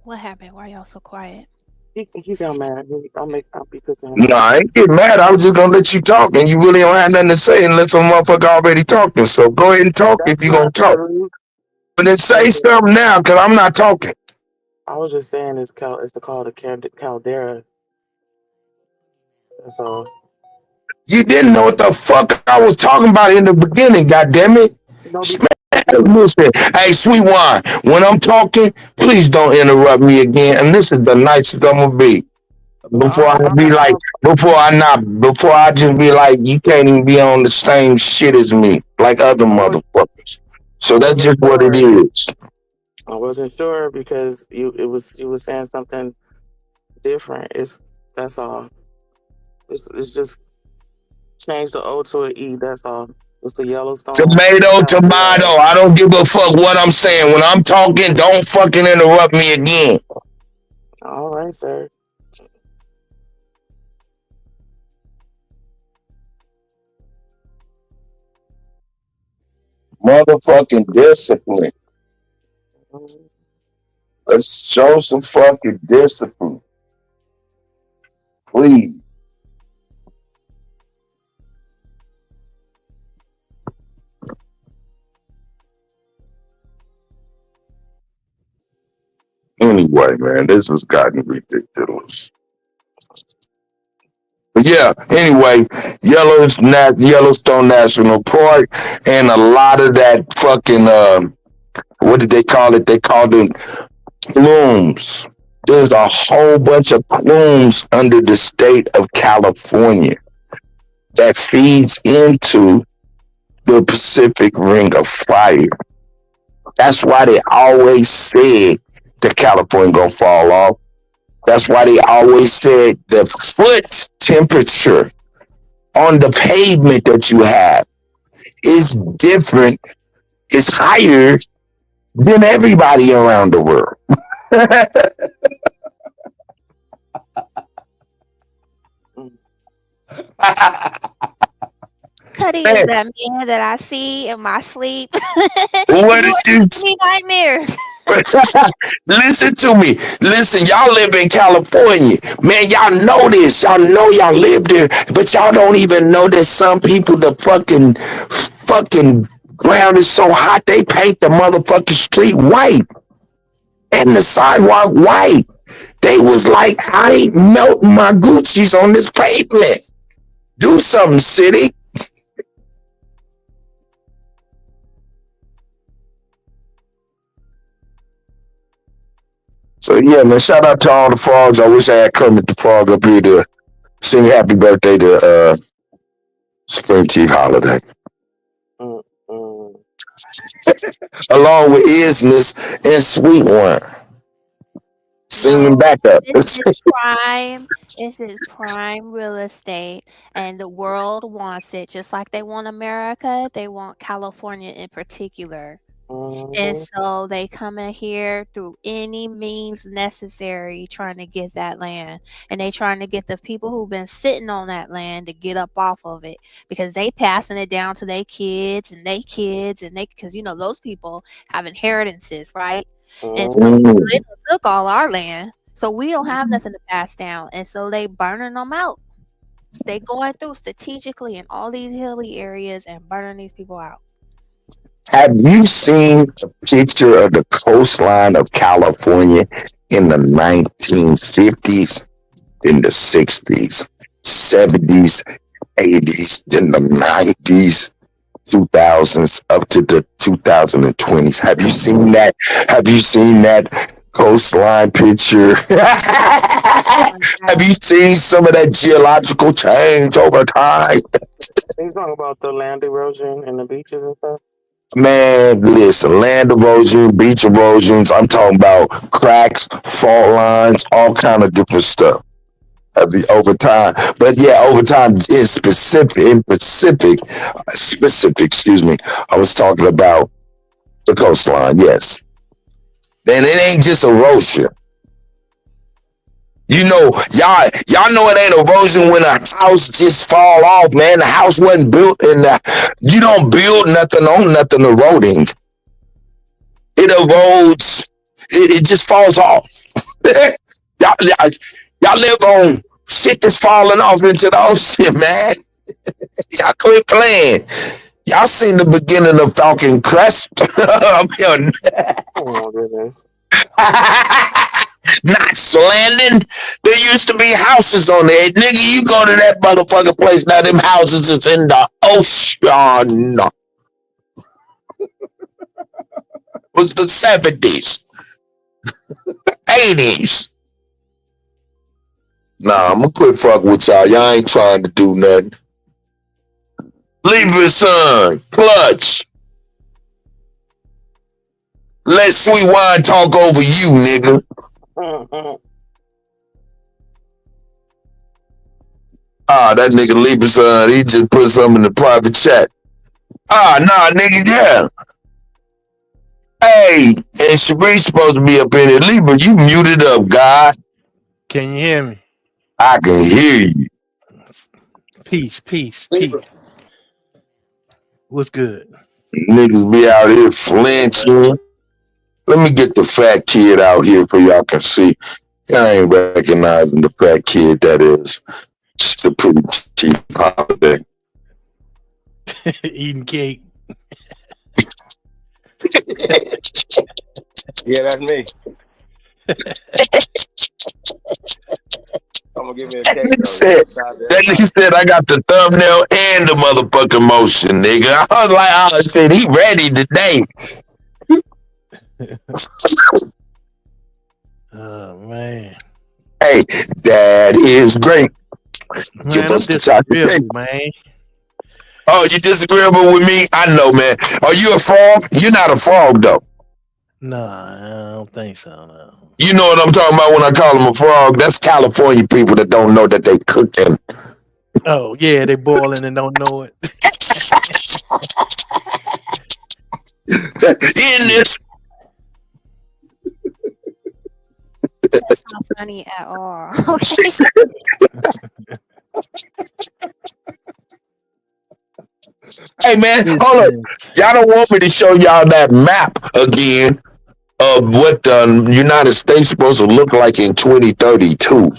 What happened? Why y'all so quiet? He got mad. I'll be pissing him No, I ain't getting mad. I was just gonna let you talk, and you really don't have nothing to say unless some motherfucker already talking. So go ahead and talk if you gonna talk. But then say something now, cause I'm not talking. I was just saying it's called a caldera. That's all. You didn't know what the fuck I was talking about in the beginning, goddammit. Listen, hey, sweet wine, when I'm talking, please don't interrupt me again. And this is the nicest I'm gonna be. Before I just be like, you can't even be on the same shit as me, like other motherfuckers. So that's just what it is. I wasn't sure because you was saying something different. That's all. It's just change the O to an E. That's all. It's the Yellowstone. Tomato. I don't give a fuck what I'm saying. When I'm talking, don't fucking interrupt me again. All right, sir. Motherfucking discipline. Let's show some fucking discipline. Please. Anyway, man, this has gotten ridiculous. But yeah, anyway, Yellowstone National Park, and a lot of that fucking what did they call it? They called it plumes. There's a whole bunch of plumes under the state of California that feeds into the Pacific Ring of Fire. That's why they always said that California gonna fall off. That's why they always said the foot temperature on the pavement that you have is different, is higher than everybody around the world. Cuddy is that man that I see in my sleep. What did you me nightmares? Listen to me. Listen, y'all live in California. Man, y'all know this. Y'all know y'all live there, but y'all don't even know that some people, the fucking ground is so hot, they paint the motherfucking street white and the sidewalk white. They was like, I ain't melting my Gucci's on this pavement. Do something, city. So yeah, man, shout out to all the frogs. I wish I had Kermit the Frog up here to sing happy birthday to Spring Chief Holiday. Along with Isness and Sweet One. Singing back up. This is prime. This is prime real estate, and the world wants it just like they want America. They want California in particular. And so they come in here through any means necessary trying to get that land. And they trying to get the people who've been sitting on that land to get up off of it because they passing it down to their kids and because those people have inheritances, right? And so they took all our land. So we don't have nothing to pass down. And so they burning them out. They going through strategically in all these hilly areas and burning these people out. Have you seen a picture of the coastline of California in the 1950s, in the 60s, 70s, 80s, in the 90s, 2000s, up to the 2020s? Have you seen that? Have you seen that coastline picture? Have you seen some of that geological change over time? You talking about the land erosion and the beaches and stuff? Man, listen, land erosion, beach erosions, I'm talking about cracks, fault lines, all kind of different stuff over time. But yeah, over time, in specific, excuse me, I was talking about the coastline, yes. And it ain't just erosion. Y'all know it ain't erosion when a house just fall off, man. The house wasn't built you don't build nothing on nothing eroding. It erodes. It just falls off. y'all live on shit that's falling off into the ocean, man. Y'all quit playing. Y'all seen the beginning of Falcon Crest? Oh my goodness. Not Landing. There used to be houses on there. Nigga, you go to that motherfucking place now, them houses is in the ocean. Was the 70s, 80s. Nah, I'm gonna quit fucking with y'all. Y'all ain't trying to do nothing. Leave his son. Clutch. Let Sweet Wine talk over you, nigga. That nigga leave his son. He just put something in the private chat. Nah, nigga, yeah. Hey, and Sharice's supposed to be up in it. Libra, you muted up, God. Can you hear me? I can hear you. Peace. What's good? Niggas be out here flinching. Let me get the fat kid out here for y'all can see. Y'all ain't recognizing the fat kid that is. Just a pretty cheap holiday. Eating cake. Yeah, that's me. I'm gonna give me a That text. nigga said I got the thumbnail and the motherfucking motion, nigga. I was like, oh shit, he ready today. Oh man. Hey, that is great. Man, I'm disagreeable, man. Oh, you disagreeable with me? I know, man. Are you a frog? You're not a frog, though. Nah, I don't think so. No. You know what I'm talking about when I call them a frog? That's California people that don't know that they cooking. Oh yeah, they boiling and don't know it. In this. That's not funny at all. Okay. Hey man, hold on. Y'all don't want me to show y'all that map again of what the United States supposed to look like in 2032.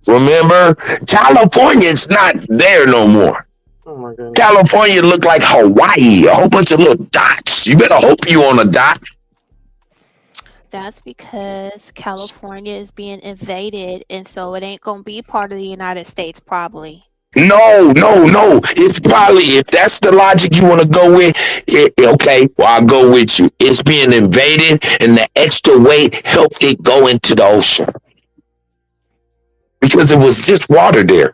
Remember, California's not there no more. Oh my goodness. California look like Hawaii, a whole bunch of little dots. You better hope you on a dot. That's because California is being invaded, and so it ain't gonna be part of the United States, probably. No. It's probably, if that's the logic you want to go with, okay, well, I'll go with you. It's being invaded, and the extra weight helped it go into the ocean. Because it was just water there.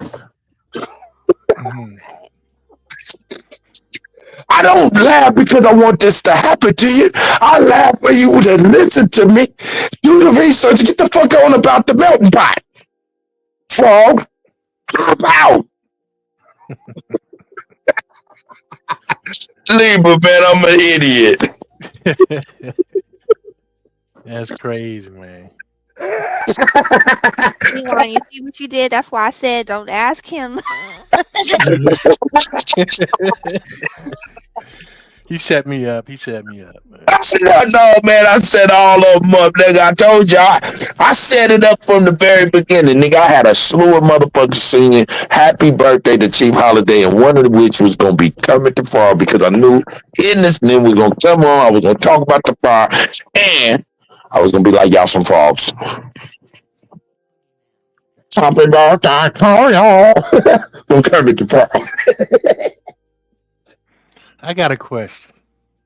I don't laugh because I want this to happen to you. I laugh for you to listen to me, do the research, get the fuck on about the melting pot. Frog, hop out. Libra, man, I'm an idiot. That's crazy, man. You see what you did? That's why I said don't ask him. He set me up. Man. I said, no, man, I set all of them up, nigga. I told y'all, I set it up from the very beginning, nigga. I had a slew of motherfuckers singing happy birthday to Chief Holiday, and one of which was going to be Kermit the Frog, because I knew in this, then we going to come on, I was going to talk about the fire, and I was going to be like, y'all some frogs. Happy birthday to y'all. From Kermit the Frog. I got a question.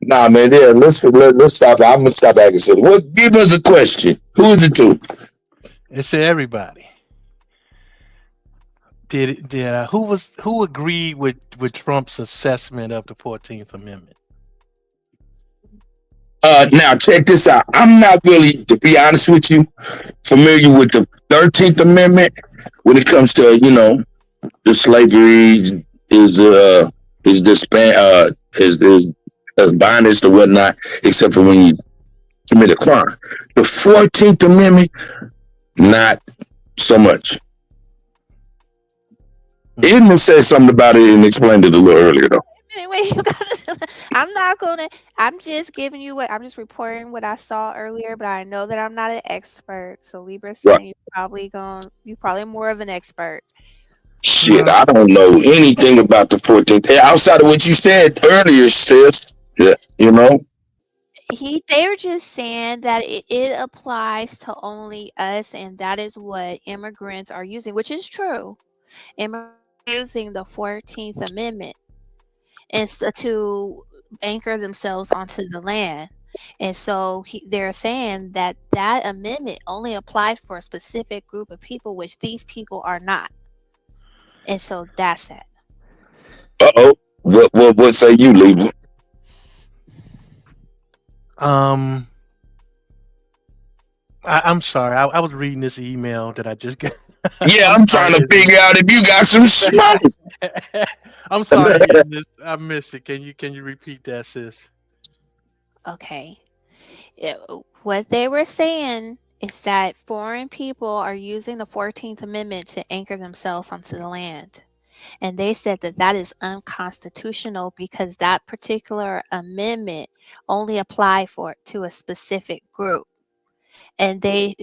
Nah, man, yeah, let's stop. I'm gonna stop acting silly. What? Give us a question. Who is it to? It's to everybody. Who agreed with Trump's assessment of the 14th Amendment? Now check this out. I'm not really, to be honest with you, familiar with the 13th Amendment when it comes to, the slavery is bondage or whatnot, except for when you commit a crime. The 14th Amendment, not so much. Edmund said something about it and explained it a little earlier, though. Anyway, I'm just giving you I'm just reporting what I saw earlier, but I know that I'm not an expert. So Libra saying right. You're probably more of an expert. Shit, I don't know anything about the 14th. Outside of what you said earlier, sis. Yeah, They're just saying that it applies to only us, and that is what immigrants are using, which is true. Immigrants are using the 14th Amendment and to anchor themselves onto the land. And so they're saying that that amendment only applied for a specific group of people, which these people are not. And so that's it. Uh-oh. What say you, Lieber? I'm sorry. I was reading this email that I just got. Yeah, I'm trying to figure out if you got some smoke. I'm sorry, I missed it. Can you repeat that, sis? Okay. What they were saying is that foreign people are using the 14th Amendment to anchor themselves onto the land. And they said that that is unconstitutional because that particular amendment only applied to a specific group. And a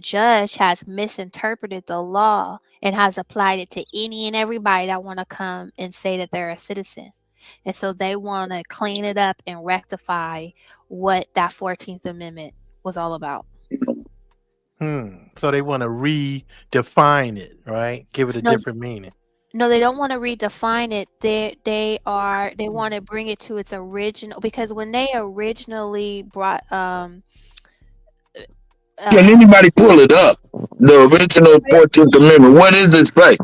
judge has misinterpreted the law and has applied it to any and everybody that want to come and say that they're a citizen. And so they want to clean it up and rectify what that 14th Amendment was all about. So they want to redefine it, right? Give it a different meaning. No, they don't want to redefine it. They want to bring it to its original, because when they originally brought Can anybody pull it up? The original 14th Amendment. What does it say?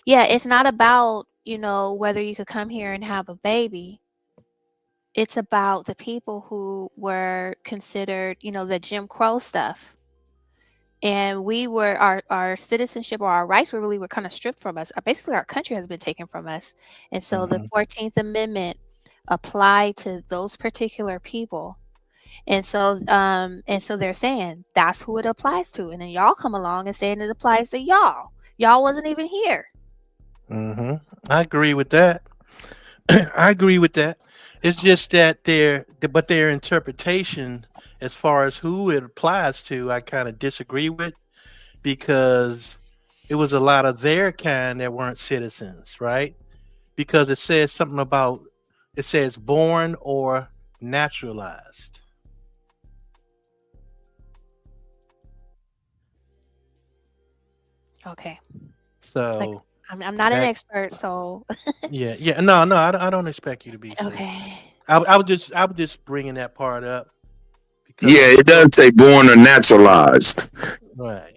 Yeah, it's not about, whether you could come here and have a baby. It's about the people who were considered, the Jim Crow stuff. And our citizenship or our rights were kind of stripped from us. Basically, our country has been taken from us. And so the 14th Amendment applied to those particular people. And so they're saying that's who it applies to. And then y'all come along and saying it applies to y'all. Y'all wasn't even here. I agree with that. I agree with that. It's just that their interpretation as far as who it applies to, I kind of disagree with, because it was a lot of their kind that weren't citizens, right? Because it says something about, it says born or naturalized. Okay. So I'm not an expert, so yeah. No, I don't expect you to be. okay. I was just bringing that part up. Yeah, it does say born or naturalized. Right.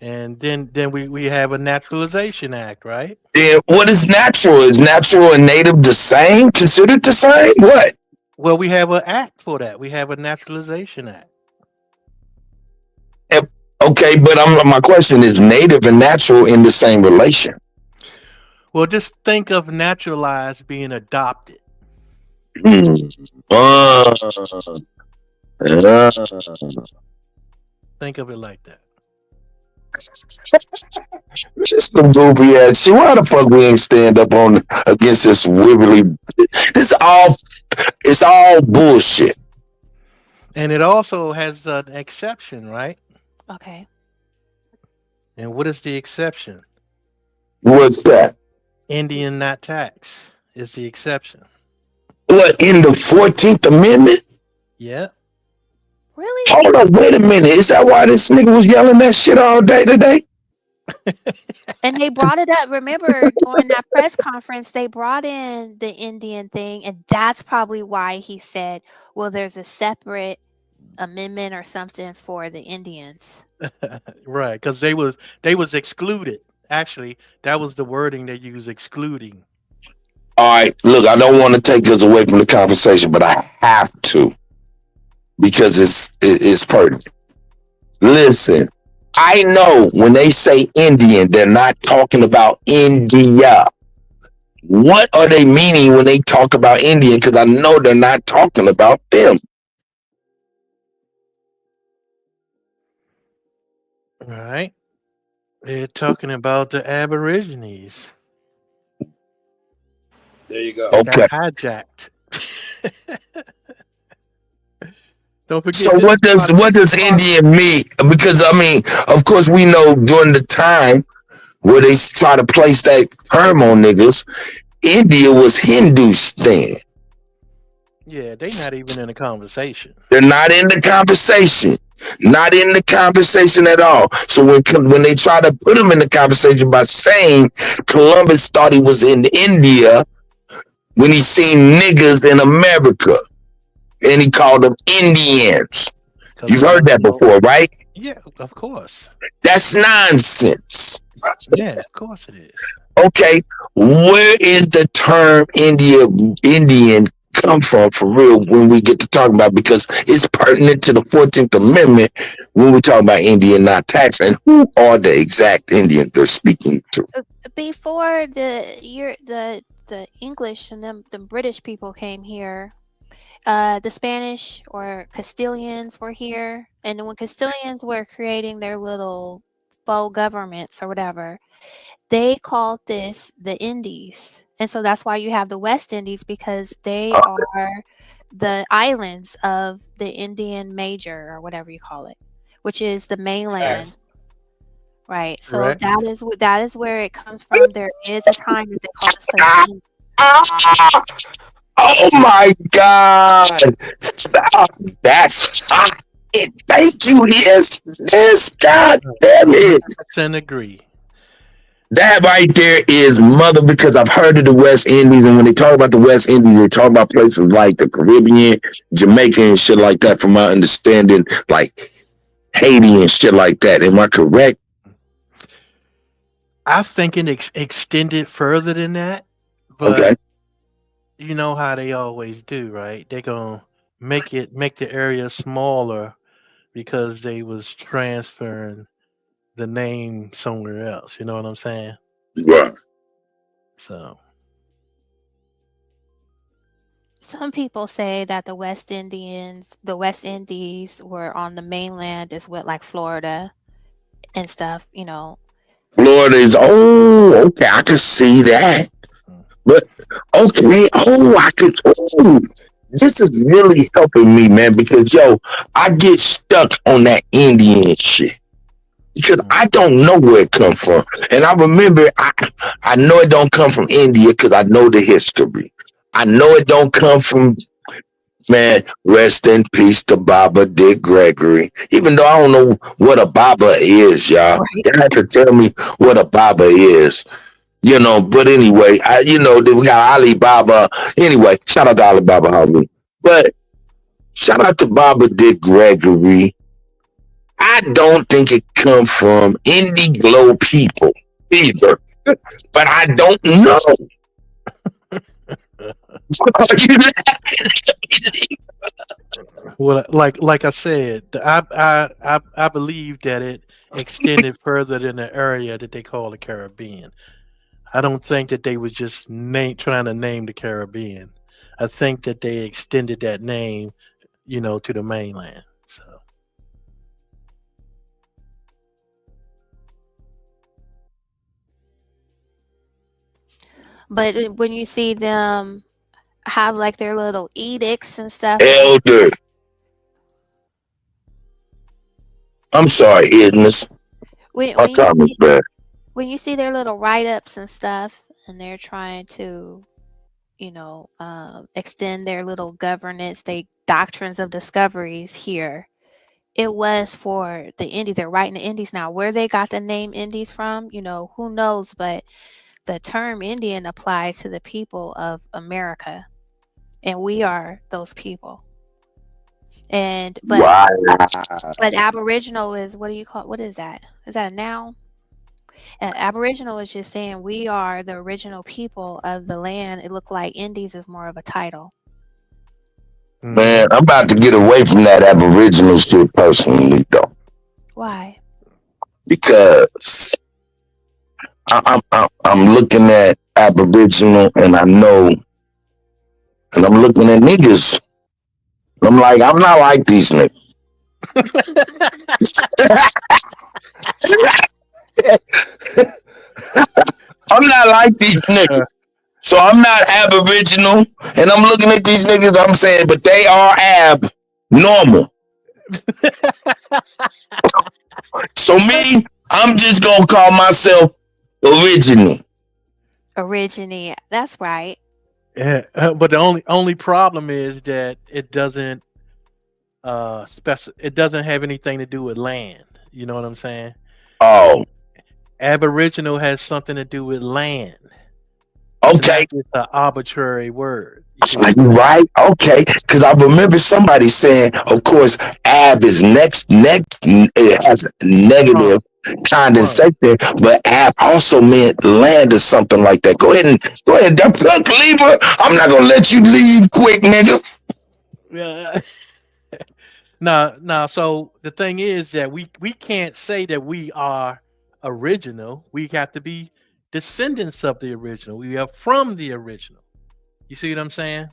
And then we have a Naturalization Act, right? Yeah, what is natural? Is natural and native the same? Considered the same? What? Well, we have an act for that. We have a Naturalization Act. Okay, but my question is, native and natural in the same relation? Well, just think of naturalized being adopted. Think of it like that. Just some goofy ass shit. Why the fuck we ain't stand up against this wibbly? It's all bullshit. And it also has an exception, right? Okay. And what is the exception? What's that? Indian not tax is the exception. What, in the 14th Amendment? Yeah. Really? Hold up, wait a minute. Is that why this nigga was yelling that shit all day today? And they brought it up. Remember, during that press conference, they brought in the Indian thing, and that's probably why he said, well, there's a separate amendment or something for the Indians. Right, because they was excluded. Actually, that was the wording they used, excluding. All right, look, I don't want to take us away from the conversation, but I have to, because it's pertinent. Listen, I know when they say Indian, they're not talking about India. What are they meaning when they talk about Indian? Because I know they're not talking about them. All right. They're talking about the Aborigines. There you go. Got Okay. hijacked. Don't forget. So what does Indian mean? Because I mean, of course, we know during the time where they try to place that term on niggas, India was Hindustan. Yeah, they not even in the conversation. They're not in the conversation. Not in the conversation at all. So when they try to put them in the conversation by saying Columbus thought he was in India when he seen niggas in America, and he called them Indians. You've heard that before, right? Yeah, of course. That's nonsense. Yeah, of course it is. Okay, where is the term Indian come from for real when we get to talking about, because it's pertinent to the 14th Amendment when we talk about Indian not tax, and who are the exact Indians they're speaking to? Before the English and the British people came here, the Spanish or Castilians were here, and when Castilians were creating their little faux governments or whatever, they called this the Indies. And so that's why you have the West Indies, because they are the islands of the Indian Major, or whatever you call it, which is the mainland. Right. So Correct. that is where it comes from. There is a time that they call this place India. Oh my God! That's it. Thank you. Yes, God damn it! 100% agree. That right there is mother, because I've heard of the West Indies, and when they talk about the West Indies, they talk about places like the Caribbean, Jamaica, and shit like that. From my understanding, like Haiti and shit like that. Am I correct? I was thinking extended further than that, but Okay. you know how they always do, right? They're gonna make the area smaller because they was transferring the name somewhere else. You know what I'm saying? Right. So Some people say that the West Indies were on the mainland as well, like Florida and stuff, you know. Florida is, okay, I can see that. But okay, this is really helping me, man, because I get stuck on that Indian shit. Because I don't know where it comes from. And I remember, I know it don't come from India because I know the history. I know it don't come from, man, rest in peace to Baba Dick Gregory. Even though I don't know what a Baba is, y'all. You have to tell me what a Baba is. You know, but anyway, we got Ali Baba. Anyway, shout out to Ali Baba Harvey. But shout out to Baba Dick Gregory. I don't think it come from Indiglo people either. But I don't know. well, like I said, I believe that it extended further than the area that they call the Caribbean. I don't think that they was just trying to name the Caribbean. I think that they extended that name, to the mainland. So But when you see them have like their little edicts and stuff, Elder. I'm sorry, Idris. My time is bad. when you see their little write-ups and stuff, and they're trying to, extend their little governance, they doctrines of discoveries here. It was for the Indies. They're writing the Indies now. Where they got the name Indies from, who knows? But the term Indian applies to the people of America, and we are those people. But Aboriginal is, what do you call? What is that? Is that a noun? Aboriginal is just saying we are the original people of the land. It looked like Indies is more of a title. Man, I'm about to get away from that Aboriginal shit personally, though. Why? Because I'm looking at Aboriginal, and I know, and I'm looking at niggas. I'm like, I'm not like these niggas. I'm not like these niggas. So I'm not Aboriginal, and I'm looking at these niggas, I'm saying, but they are abnormal. So me, I'm just gonna call myself Originy. Originy. That's right. Yeah, but the only problem is that it doesn't it doesn't have anything to do with land. You know what I'm saying? Oh, Aboriginal has something to do with land. okay. It's not just an arbitrary word. Are you right? Okay, because I remember somebody saying, of course, ab is it has negative condensation, but ab also meant land or something like that. Go ahead, Cleaver. I'm not gonna let you leave quick, nigga. Yeah. Now. So the thing is that we can't say that we are original. We have to be descendants of the original. We are from the original. You see what I'm saying?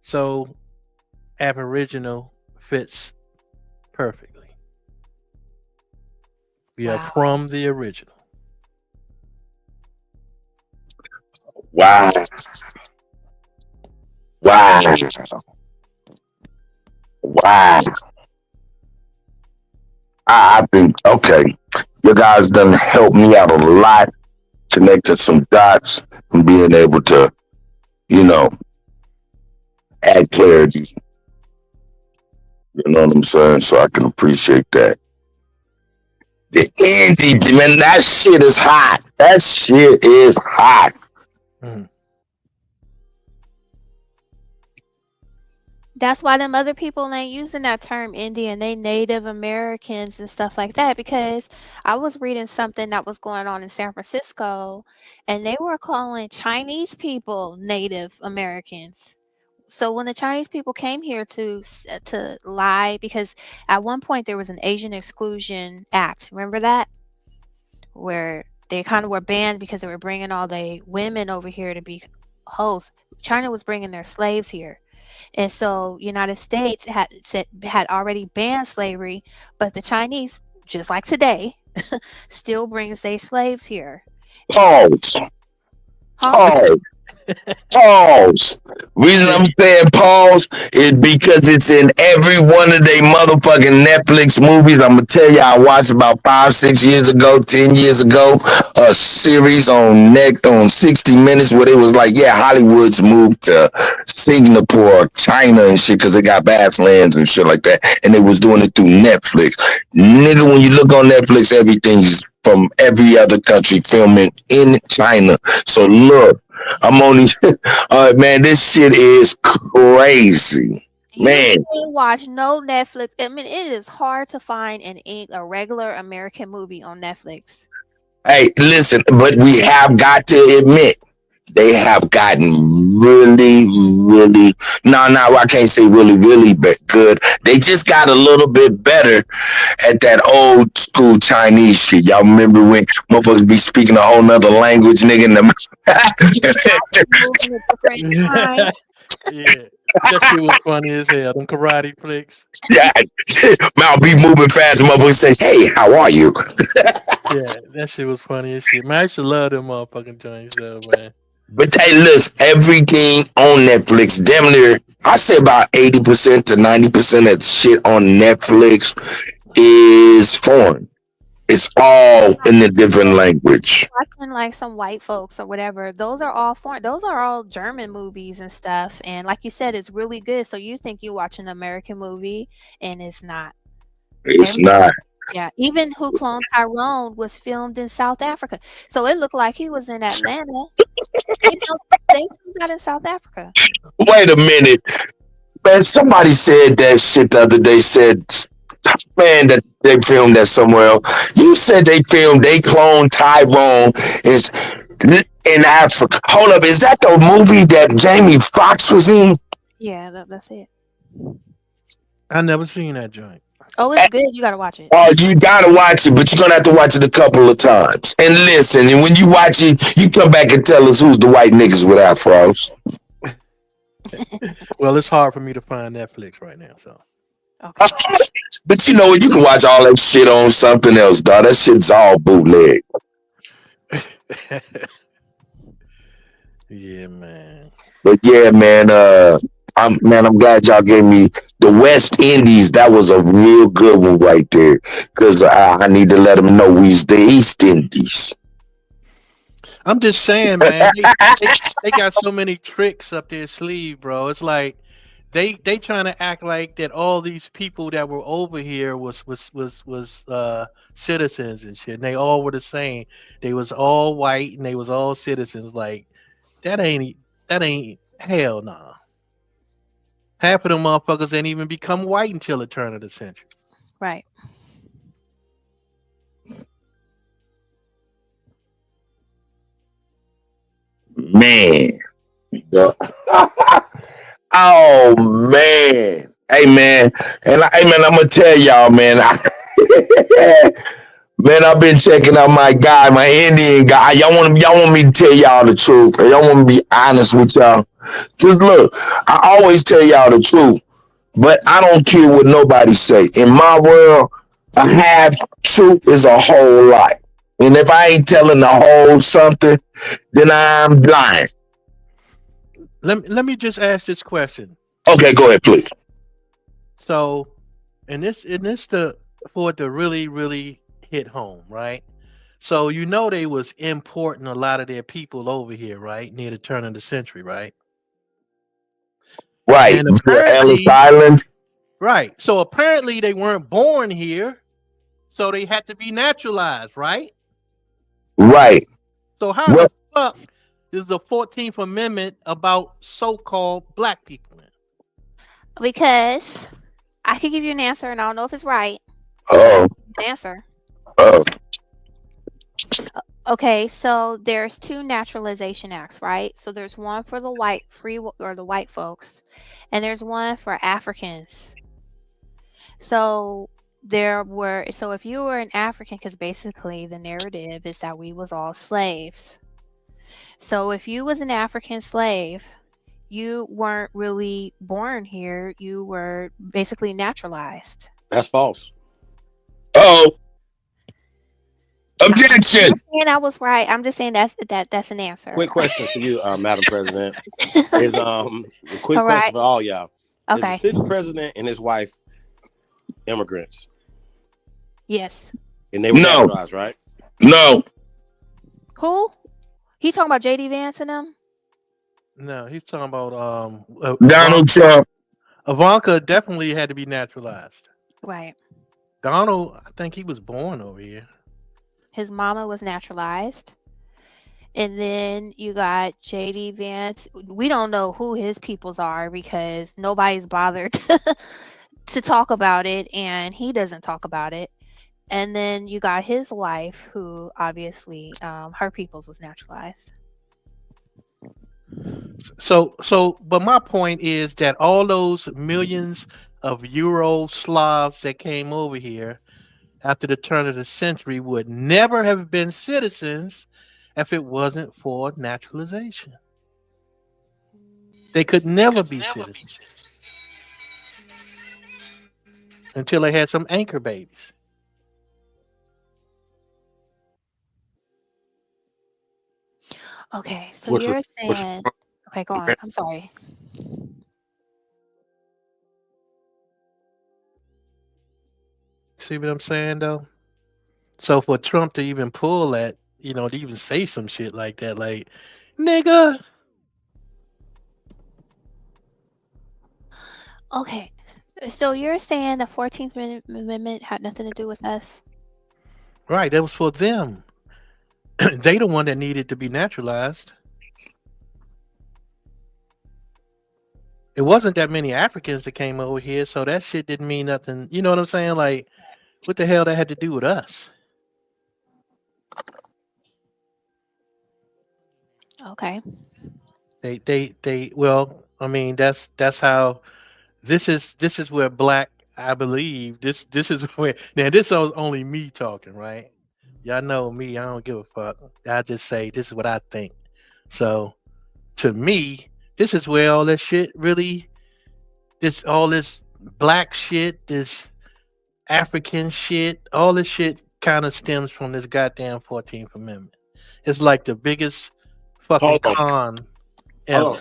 So Aboriginal fits perfectly. We are from the original. Wow. Wow. Wow. I've been okay. You guys done helped me out a lot, connected some dots, and being able to, add clarity. You know what I'm saying? So I can appreciate that. The indie, man, that shit is hot. That shit is hot. That's why them other people ain't using that term Indian. They Native Americans and stuff like that, because I was reading something that was going on in San Francisco and they were calling Chinese people Native Americans. So when the Chinese people came here to lie, because at one point there was an Asian Exclusion Act. Remember that? Where they kind of were banned because they were bringing all the women over here to be hosts. China was bringing their slaves here. And so United States had already banned slavery, but the Chinese, just like today, still brings their slaves here. Pause. Pause. Reason I'm saying pause is because it's in every one of they motherfucking Netflix movies. I'm gonna tell you, I watched about 5-6 years ago, 10 years ago, a series on 60 Minutes where it was like, yeah, Hollywood's moved to Singapore, China and shit because they got vast lands and shit like that, and they was doing it through Netflix. Nigga, when you look on Netflix, everything's from every other country filming in China. So look, I'm only man, this shit is crazy. Man. You can't watch no Netflix. I mean, it is hard to find a regular American movie on Netflix. Hey, listen, but we have got to admit, they have gotten really, really, I can't say really, really good. They just got a little bit better at that old school Chinese shit. Y'all remember when motherfuckers be speaking a whole nother language, nigga? Yeah. That shit was funny as hell. Them karate flicks. Yeah, mouth be moving fast. Motherfuckers say, "Hey, how are you?" Yeah, that shit was funny as shit. Man, I used to love them motherfucking joints, though, man. But hey, listen, everything on Netflix, damn near, I say about 80% to 90% of shit on Netflix is foreign. It's all in a different language. Watching like some white folks or whatever, those are all foreign. Those are all German movies and stuff. And like you said, it's really good. So you think you watch an American movie, and it's not. It's not. Yeah, even Who Cloned Tyrone was filmed in South Africa, so it looked like he was in Atlanta. They filmed that in South Africa. Wait a minute, man! Somebody said that shit the other day. Said, man, that they filmed that somewhere else. You said they cloned Tyrone is in Africa. Hold up, is that the movie that Jamie Foxx was in? Yeah, that's it. I never seen that joint. Oh, it's good. You gotta watch it. Oh, you gotta watch it, but you're gonna have to watch it a couple of times. And listen, and when you watch it, you come back and tell us who's the white niggas with afros. Well, it's hard for me to find Netflix right now, so. Okay. But you know what? You can watch all that shit on something else, dog. That shit's all bootleg. Yeah, man. But yeah, man, I'm glad y'all gave me the West Indies. That was a real good one right there. Cause I need to let them know we's the East Indies. I'm just saying, man. They got so many tricks up their sleeve, bro. It's like they trying to act like that all these people that were over here was citizens and shit. And they all were the same. They was all white and they was all citizens. Like that ain't hell no. Half of them motherfuckers ain't even become white until the turn of the century. Right. Man. Oh man. Hey man. And hey man, I'm gonna tell y'all, man. Man, I've been checking out my guy, my Indian guy. Y'all want me to tell y'all the truth. Y'all want me to be honest with y'all. Just look, I always tell y'all the truth, but I don't care what nobody say. In my world, a half truth is a whole lot. And if I ain't telling the whole something, then I'm lying. Let me just ask this question. Okay, go ahead, please. So, and this for it to really hit home, right? So you know they was importing a lot of their people over here, right, near the turn of the century, right? Right, And for Ellis apparently, Island. right. So apparently they weren't born here, so they had to be naturalized, right? Right. So how Well, the fuck is the 14th Amendment about so-called black people? Because I could give you an answer, and I don't know if it's right. Oh. An answer. Oh. Okay, so there's two naturalization acts, right? So there's one for the white the white folks, and there's one for Africans. So if you were an African, because basically the narrative is that we was all slaves. So if you was an African slave, you weren't really born here. You were basically naturalized. That's false. Oh. Objection. And I was right. I'm just saying that's an answer. Quick question for you, Madam President. Is a quick All question right. for all y'all. Is Okay. the sitting president and his wife immigrants? Yes. And they were No. naturalized, right? No. Who? He talking about JD Vance and them? No, he's talking about Donald Trump. Ivanka definitely had to be naturalized. Right. Donald, I think he was born over here. His mama was naturalized. And then you got JD Vance. We don't know who his peoples are because nobody's bothered to talk about it, and he doesn't talk about it. And then you got his wife, who obviously her peoples was naturalized. But my point is that all those millions of Euro Slavs that came over here after the turn of the century would never have been citizens if it wasn't for naturalization. They could never be citizens until they had some anchor babies. Okay, so you're saying... Okay, go on. I'm sorry. See what I'm saying, though? So for Trump to even pull that, to even say some shit like that, like, nigga. Okay, so you're saying the 14th Amendment had nothing to do with us? Right, that was for them. They the one that needed to be naturalized. It wasn't that many Africans that came over here, so that shit didn't mean nothing. You know what I'm saying? Like, what the hell that had to do with us? Okay. Well, I mean, that's how this is where black, I believe, this is where, now this is only me talking, right? Y'all know me, I don't give a fuck. I just say this is what I think. So to me, this is where all that shit really, all this black shit, this African shit, all this shit kind of stems from this goddamn 14th Amendment. It's like the biggest fucking con ever.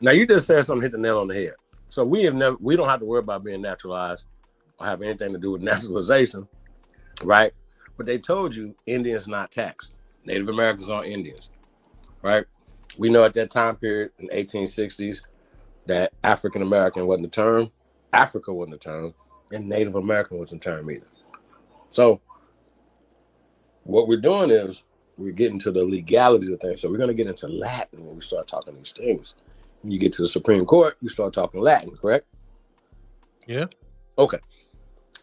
Now you just said something, hit the nail on the head. So we don't have to worry about being naturalized or have anything to do with naturalization, right? But they told you Indians not taxed. Native Americans aren't Indians. right? We know at that time period in 1860s that African American wasn't a term, Africa wasn't a term, and Native American wasn't a term either. So what we're doing is we're getting to the legalities of things. So we're going to get into Latin when we start talking these things. When you get to the Supreme Court, you start talking Latin, correct? Yeah. Okay.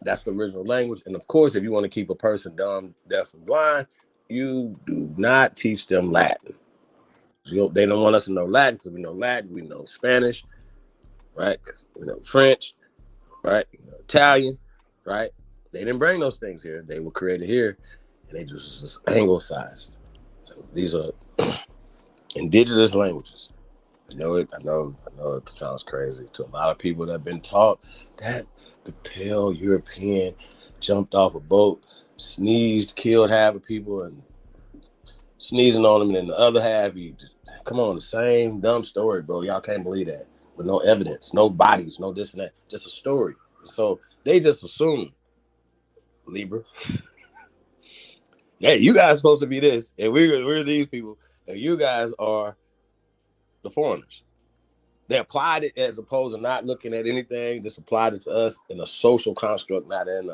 That's the original language. And of course, if you want to keep a person dumb, deaf, and blind, you do not teach them Latin. They don't want us to know Latin because we know Latin, we know Spanish, right? We know French, right? We know Italian, right? They didn't bring those things here. They were created here, and they just anglicized. So these are indigenous languages. I know it sounds crazy to a lot of people that have been taught that the pale European jumped off a boat, sneezed, killed half of people, and sneezing on them, and then the other half, you just come on, the same dumb story, bro. Y'all can't believe that. With no evidence, no bodies, no this and that, just a story. So they just assume, Libra, yeah, you guys are supposed to be this, and we're these people, and you guys are the foreigners. They applied it as opposed to not looking at anything, just applied it to us in a social construct, not in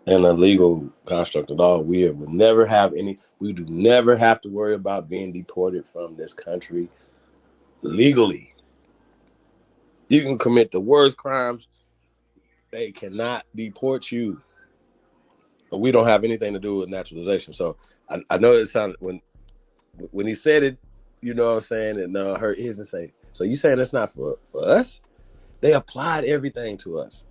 a legal construct at all. We do never have to worry about being deported from this country legally. You can commit the worst crimes. They cannot deport you. But we don't have anything to do with naturalization. So I know it sounded, when he said it, you know what I'm saying, and her ears and say, so you saying it's not for us? They applied everything to us.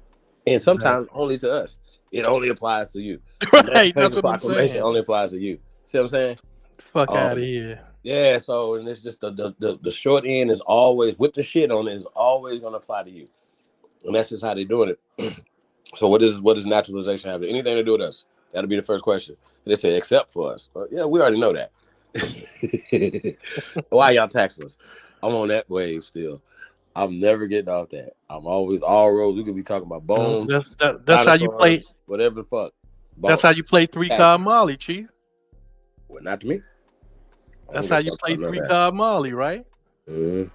And sometimes only to us. It only applies to you. Right, that's what I'm Proclamation saying. only applies to you. See what I'm saying? Fuck out of here. Yeah, so and it's just the short end is always with the shit on it is always gonna apply to you. And that's just how they're doing it. So what does naturalization have anything to do with us? That'll be the first question. And they say except for us. Well, yeah, we already know that. Why y'all tax us? I'm on that wave still. I'm never getting off that. I'm always all roads. We could be talking about bones. That's how you play. Whatever the fuck. That's how you play 3-card Molly, Chief. Well, not to me. That's how you play 3-card Molly, right? Mm-hmm.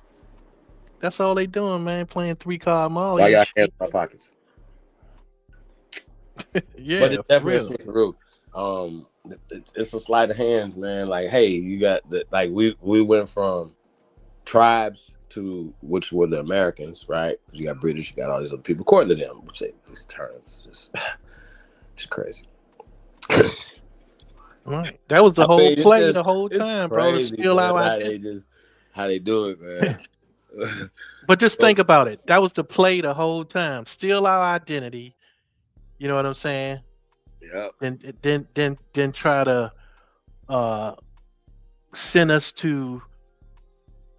That's all they doing, man. Playing 3-card Molly. Why y'all hands in my pockets? Yeah, but it's definitely real. a switch route. It's a sleight of hands, man. Like, hey, you got we went from tribes to which were the Americans, right? Because you got British, you got all these other people, according to them, which say these terms just crazy. Right. That was the whole play just- the whole it's time, bro. To crazy, steal man, our how identity. they do it, man. But just think about it. That was the play the whole time. Steal our identity. You know what I'm saying? Yeah. And then try to send us to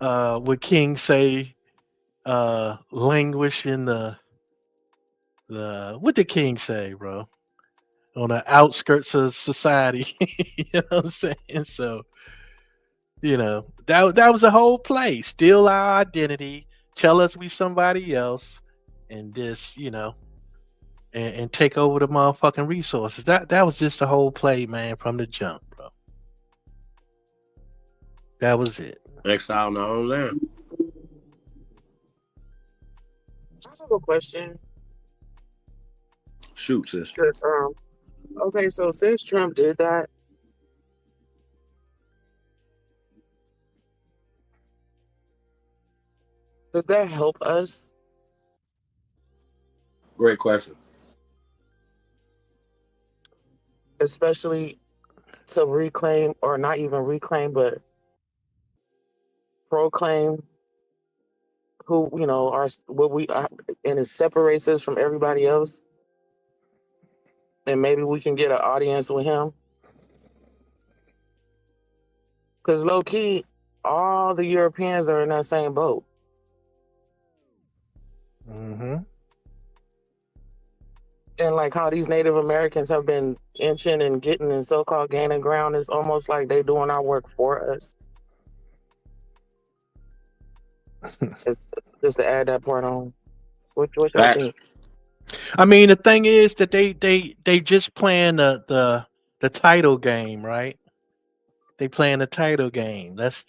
what King say, languish in the what did King say, bro? On the outskirts of society. You know what I'm saying? So, you know, that was the whole play. Steal our identity, tell us we somebody else, and just, you know, and take over the motherfucking resources. That was just the whole play, man, from the jump, bro. That was it. Exile in our own land. I have a question. Shoot, sis. Okay, so since Trump did that, does that help us? Great question. Especially to reclaim, or not even reclaim, but proclaim who, you know, are what we are, and it separates us from everybody else. And maybe we can get an audience with him. Because low key, all the Europeans are in that same boat. Mm-hmm. And like how these Native Americans have been inching and getting and so-called gaining ground, it's almost like they're doing our work for us. Just to add that part on. What y'all think? I mean, the thing is that they just playing the title game, right? They playing a title game. Let's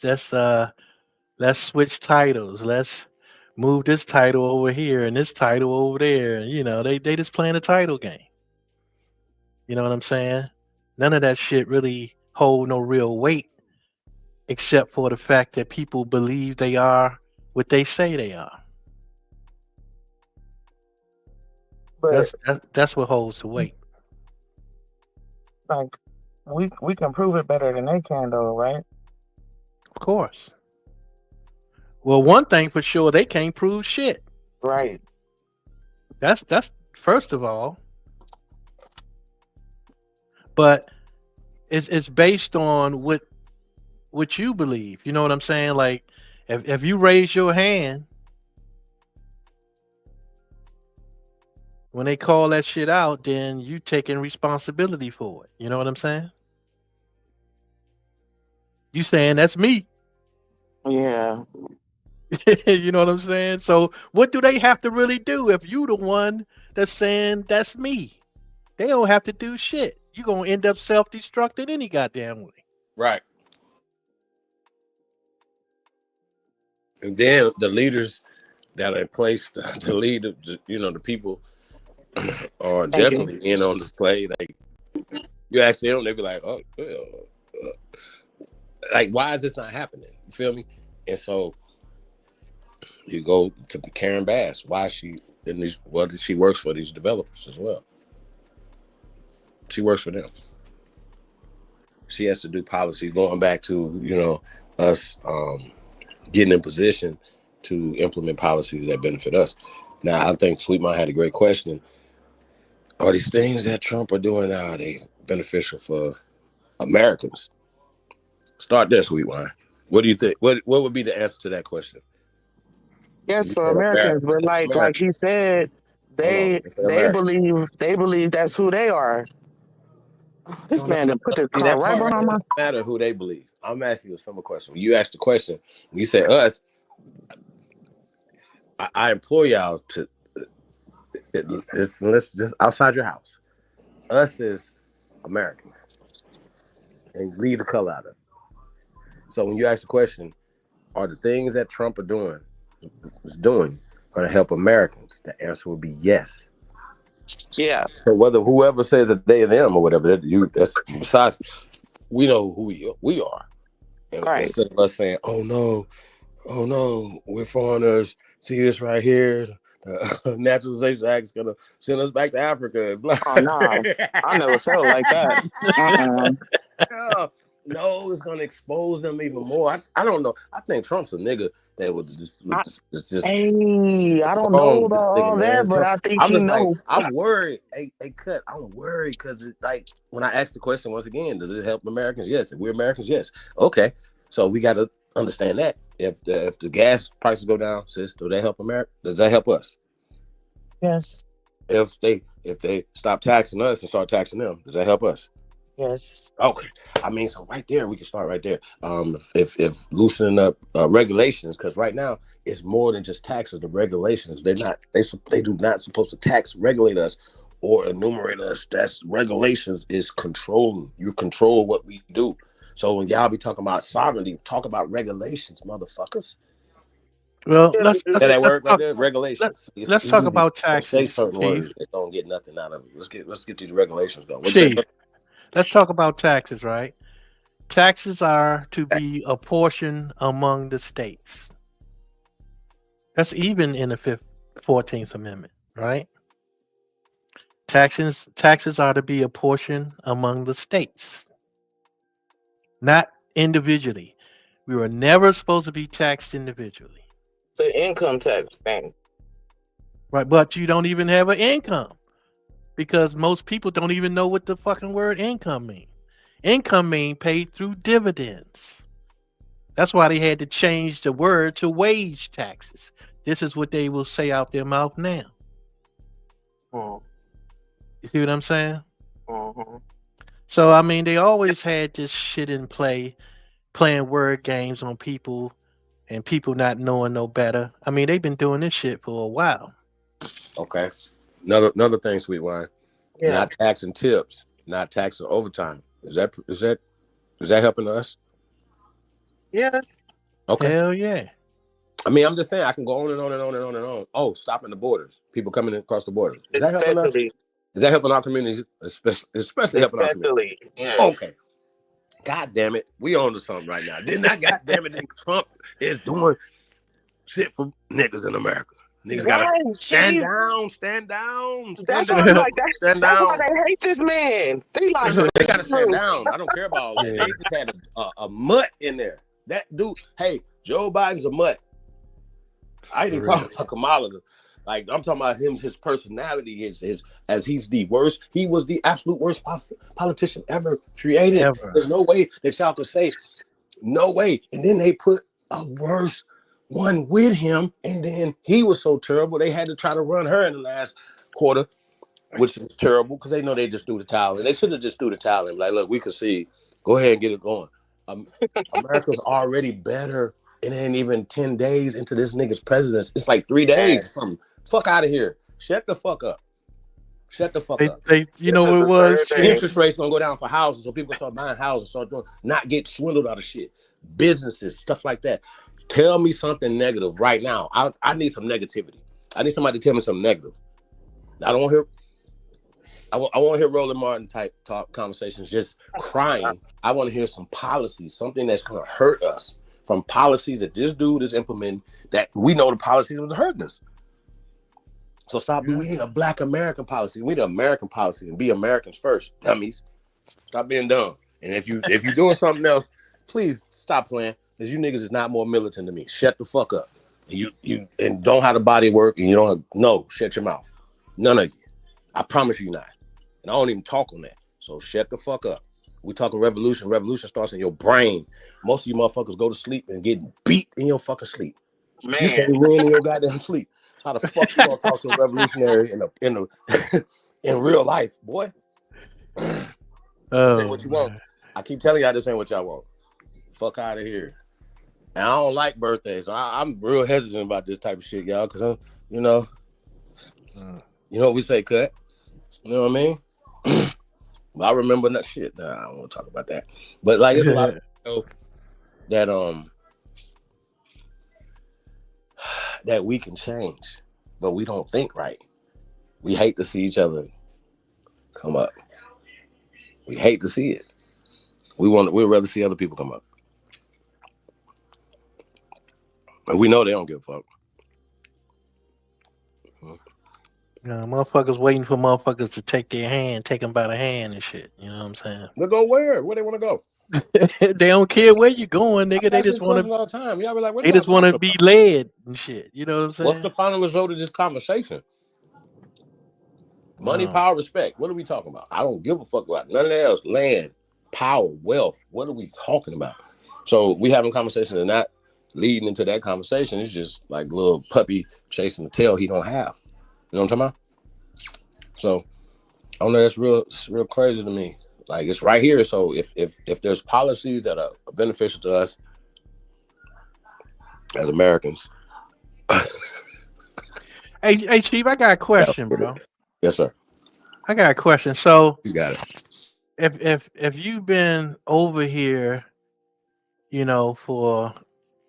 switch titles. Let's move this title over here and this title over there. You know, they just playing a title game. You know what I'm saying? None of that shit really hold no real weight, except for the fact that people believe they are what they say they are. But That's what holds the weight. like we can prove it better than they can, though, right? Of course. Well, one thing for sure, they can't prove shit. Right. That's first of all. But it's based on what you believe. You know what I'm saying? Like if you raise your hand when they call that shit out, then you taking responsibility for it. You know what I'm saying? You saying that's me. Yeah. You know what I'm saying? So what do they have to really do if you the one that's saying that's me? They don't have to do shit. You're gonna end up self-destructing any goddamn way. Right. And then the leaders that are in place to lead, the people are definitely in on the play. Like you ask them, they be like, "Oh, like why is this not happening?" You feel me? And so you go to Karen Bass. Why is she in these? Well, she works for these developers as well. She works for them. She has to do policy going back to us getting in position to implement policies that benefit us. Now, I think Sweetmon had a great question. Are these things that Trump are doing now, are they beneficial for Americans? Start there, Sweetmon. What do you think? What would be the answer to that question? Yes, for Americans, but like he said, they believe that's who they are. This man done put this car right behind my. It doesn't matter who they believe. I'm asking you a simple question. When you ask the question, when you say us, I implore y'all to let's just outside your house. Us is Americans, and leave the color out of it. So when you ask the question, are the things that Trump is doing going to help Americans? The answer would be yes. Yeah. So whether whoever says that they and them or whatever, that's besides, we know who we are. And right. Instead of us saying, "Oh no, we're foreigners. See this right here. The Naturalization Act is gonna send us back to Africa." Oh no, I never felt like that. No, it's gonna expose them even more. I don't know. I think Trump's a nigga that would just. Hey, I don't know about all that, but I think I'm he just knows. I'm worried. Hey, Cut. I'm worried because like when I ask the question once again, does it help Americans? Yes. If we're Americans, yes. Okay. So we got to understand that if the gas prices go down, sis, do they help America? Does that help us? Yes. If they stop taxing us and start taxing them, does that help us? Yes. Okay. I mean, so right there, we can start right there. If loosening up regulations, because right now it's more than just taxes. The regulations, they do not supposed to regulate us or enumerate us. That's regulations is controlling. You control what we do. So when y'all be talking about sovereignty, talk about regulations, motherfuckers. Well, let's regulations. Let's talk about taxes. Say certain words that don't get nothing out of it. Let's get these regulations going. Chief, let's talk about taxes, right? Taxes are to be apportioned among the states. That's even in the 14th Amendment, right? Taxes are to be apportioned among the states, not individually. We were never supposed to be taxed individually. The income tax thing. Right, but you don't even have an income because most people don't even know what the fucking word income means. Income means paid through dividends. That's why they had to change the word to wage taxes. This is what they will say out their mouth now. Oh. You see what I'm saying? Mm-hmm. So, I mean, they always had this shit in play, playing word games on people and people not knowing no better. I mean, they've been doing this shit for a while. Okay. Another thing, Sweetwine. Yeah. Not taxing tips, not taxing overtime. Is that Is that helping us? Yes. Okay. Hell yeah. I mean, I'm just saying I can go on and on and on and on and on. Oh, stopping the borders. People coming in across the border. Is that helping us? Especially. Is that helping our community? Especially helping our community. Especially. Yes. Okay. God damn it. We on to something right now. Didn't I? God damn it. Trump is doing shit for niggas in America. Niggas gotta Right, stand Chief. down, stand down, stand That's down, why I'm like stand that's why down. they hate this man. They like No, they gotta stand down. I don't care about all that. They just had a mutt in there. That dude, hey, Joe Biden's a mutt. I ain't even talking about Kamala. Like, I'm talking about him, his personality, his as he's the worst. He was the absolute worst politician ever created. Ever. There's no way that y'all could say, no way. And then they put a worse one with him, and then he was so terrible they had to try to run her in the last quarter, which is terrible because they know they just threw the towel. And they should have just threw the towel and like, look, we can see. Go ahead and get it going. America's already better. It ain't even 10 days into this nigga's presidency. It's like 3 days or something. Fuck out of here. Shut the fuck up. Shut the fuck up. You know what it was? Interest rates gonna go down for houses, so people can start buying houses, start doing, not get swindled out of shit. Businesses, stuff like that. Tell me something negative right now. I need some negativity. I need somebody to tell me something negative. I don't want to hear. I want to hear Roland Martin type talk conversations, just crying. I want to hear some policies, something that's gonna hurt us from policies that this dude is implementing. That we know the policies was hurting us. So stop. We need a Black American policy. We need an American policy and be Americans first, dummies. Stop being dumb. And if you're doing something else, please stop playing. Because you niggas is not more militant than me. Shut the fuck up. You and don't have the body work and you don't have, no, shut your mouth. None of you. I promise you not. And I don't even talk on that. So shut the fuck up. We talking revolution. Revolution starts in your brain. Most of you motherfuckers go to sleep and get beat in your fucking sleep. Man. You can't win in your goddamn sleep. How the fuck you gonna talk to a revolutionary in real life, boy? This ain't what you want. I keep telling y'all this ain't what y'all want. Fuck out of here. And I don't like birthdays. So I'm real hesitant about this type of shit, y'all, because I'm, you know what we say, cut. You know what I mean? But I remember that shit. Nah, I don't want to talk about that. But like, it's a lot of people that that we can change, but we don't think right. We hate to see each other come up. We hate to see it. We'd rather see other people come up. And we know they don't give a fuck. Motherfuckers waiting for motherfuckers to take their hand, take them by the hand and shit. You know what I'm saying? They'll go where? Where they want to go? They don't care where you going, nigga. They just want to. All the time. Y'all be like, they just want to be led and shit. You know what I'm saying? What's the final result of this conversation? Money, power, respect. What are we talking about? I don't give a fuck about none of that else. Land, power, wealth. What are we talking about? So we having conversations and not leading into that conversation. It's just like a little puppy chasing the tail he don't have. You know what I'm talking about? So I don't know. It's real crazy to me. Like, it's right here. So if there's policies that are beneficial to us as Americans. Hey, Chief, I got a question, bro. Yes, sir. I got a question. So you got it. If you've been over here, you know, for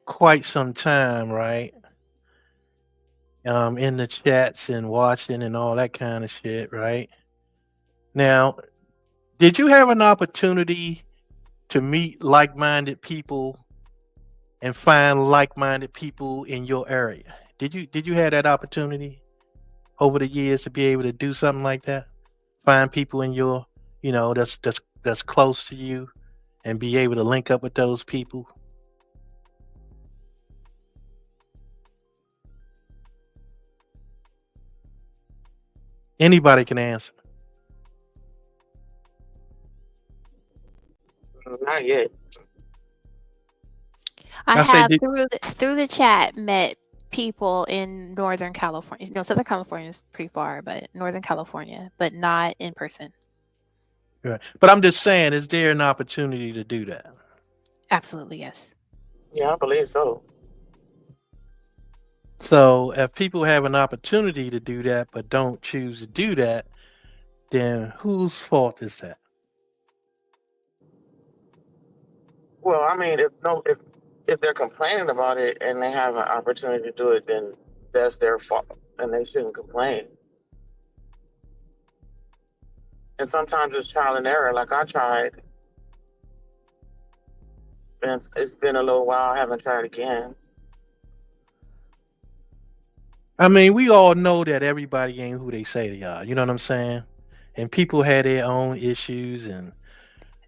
quite some time, right? In the chats and watching and all that kind of shit, right? Now, did you have an opportunity to meet like-minded people and find like-minded people in your area? Did you have that opportunity over the years to be able to do something like that? Find people in your, you know, that's close to you and be able to link up with those people? Anybody can answer. Not yet. I have through the chat met people in Northern California. You know, Southern California is pretty far, but Northern California, but not in person. Right. But I'm just saying, is there an opportunity to do that? Absolutely, yes. Yeah, I believe so. So if people have an opportunity to do that but don't choose to do that, then whose fault is that? Well, I mean, if they're complaining about it and they have an opportunity to do it, then that's their fault, and they shouldn't complain. And sometimes it's trial and error. Like I tried, and it's been a little while. I haven't tried again. I mean, we all know that everybody ain't who they say they are. You know what I'm saying? And people had their own issues and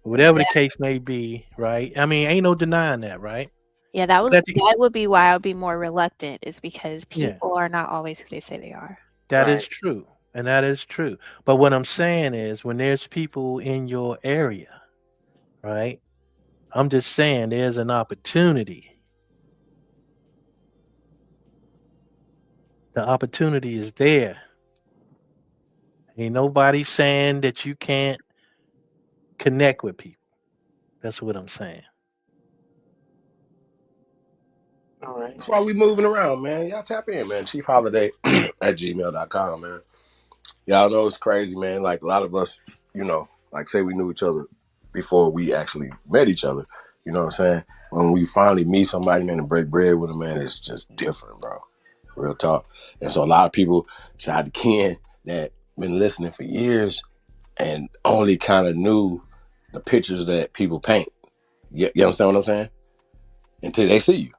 whatever the case may be, right? I mean, ain't no denying that, right? Yeah, that would be why I would be more reluctant, is because Yeah. people are not always who they say they are. That is true. And that is true. But what I'm saying is when there's people in your area, right? I'm just saying there's an opportunity. The opportunity is there. Ain't nobody saying that you can't connect with people. That's what I'm saying. All right. That's why we moving around, man. Y'all tap in, man. chiefholiday@gmail.com, man. Y'all know it's crazy, man. Like a lot of us, like say we knew each other before we actually met each other. You know what I'm saying? When we finally meet somebody, man, and break bread with them, man, it's just different, bro. Real talk. And so a lot of people, shout out to Ken, that been listening for years and only kind of knew the pictures that people paint. You understand what I'm saying? Until they see you.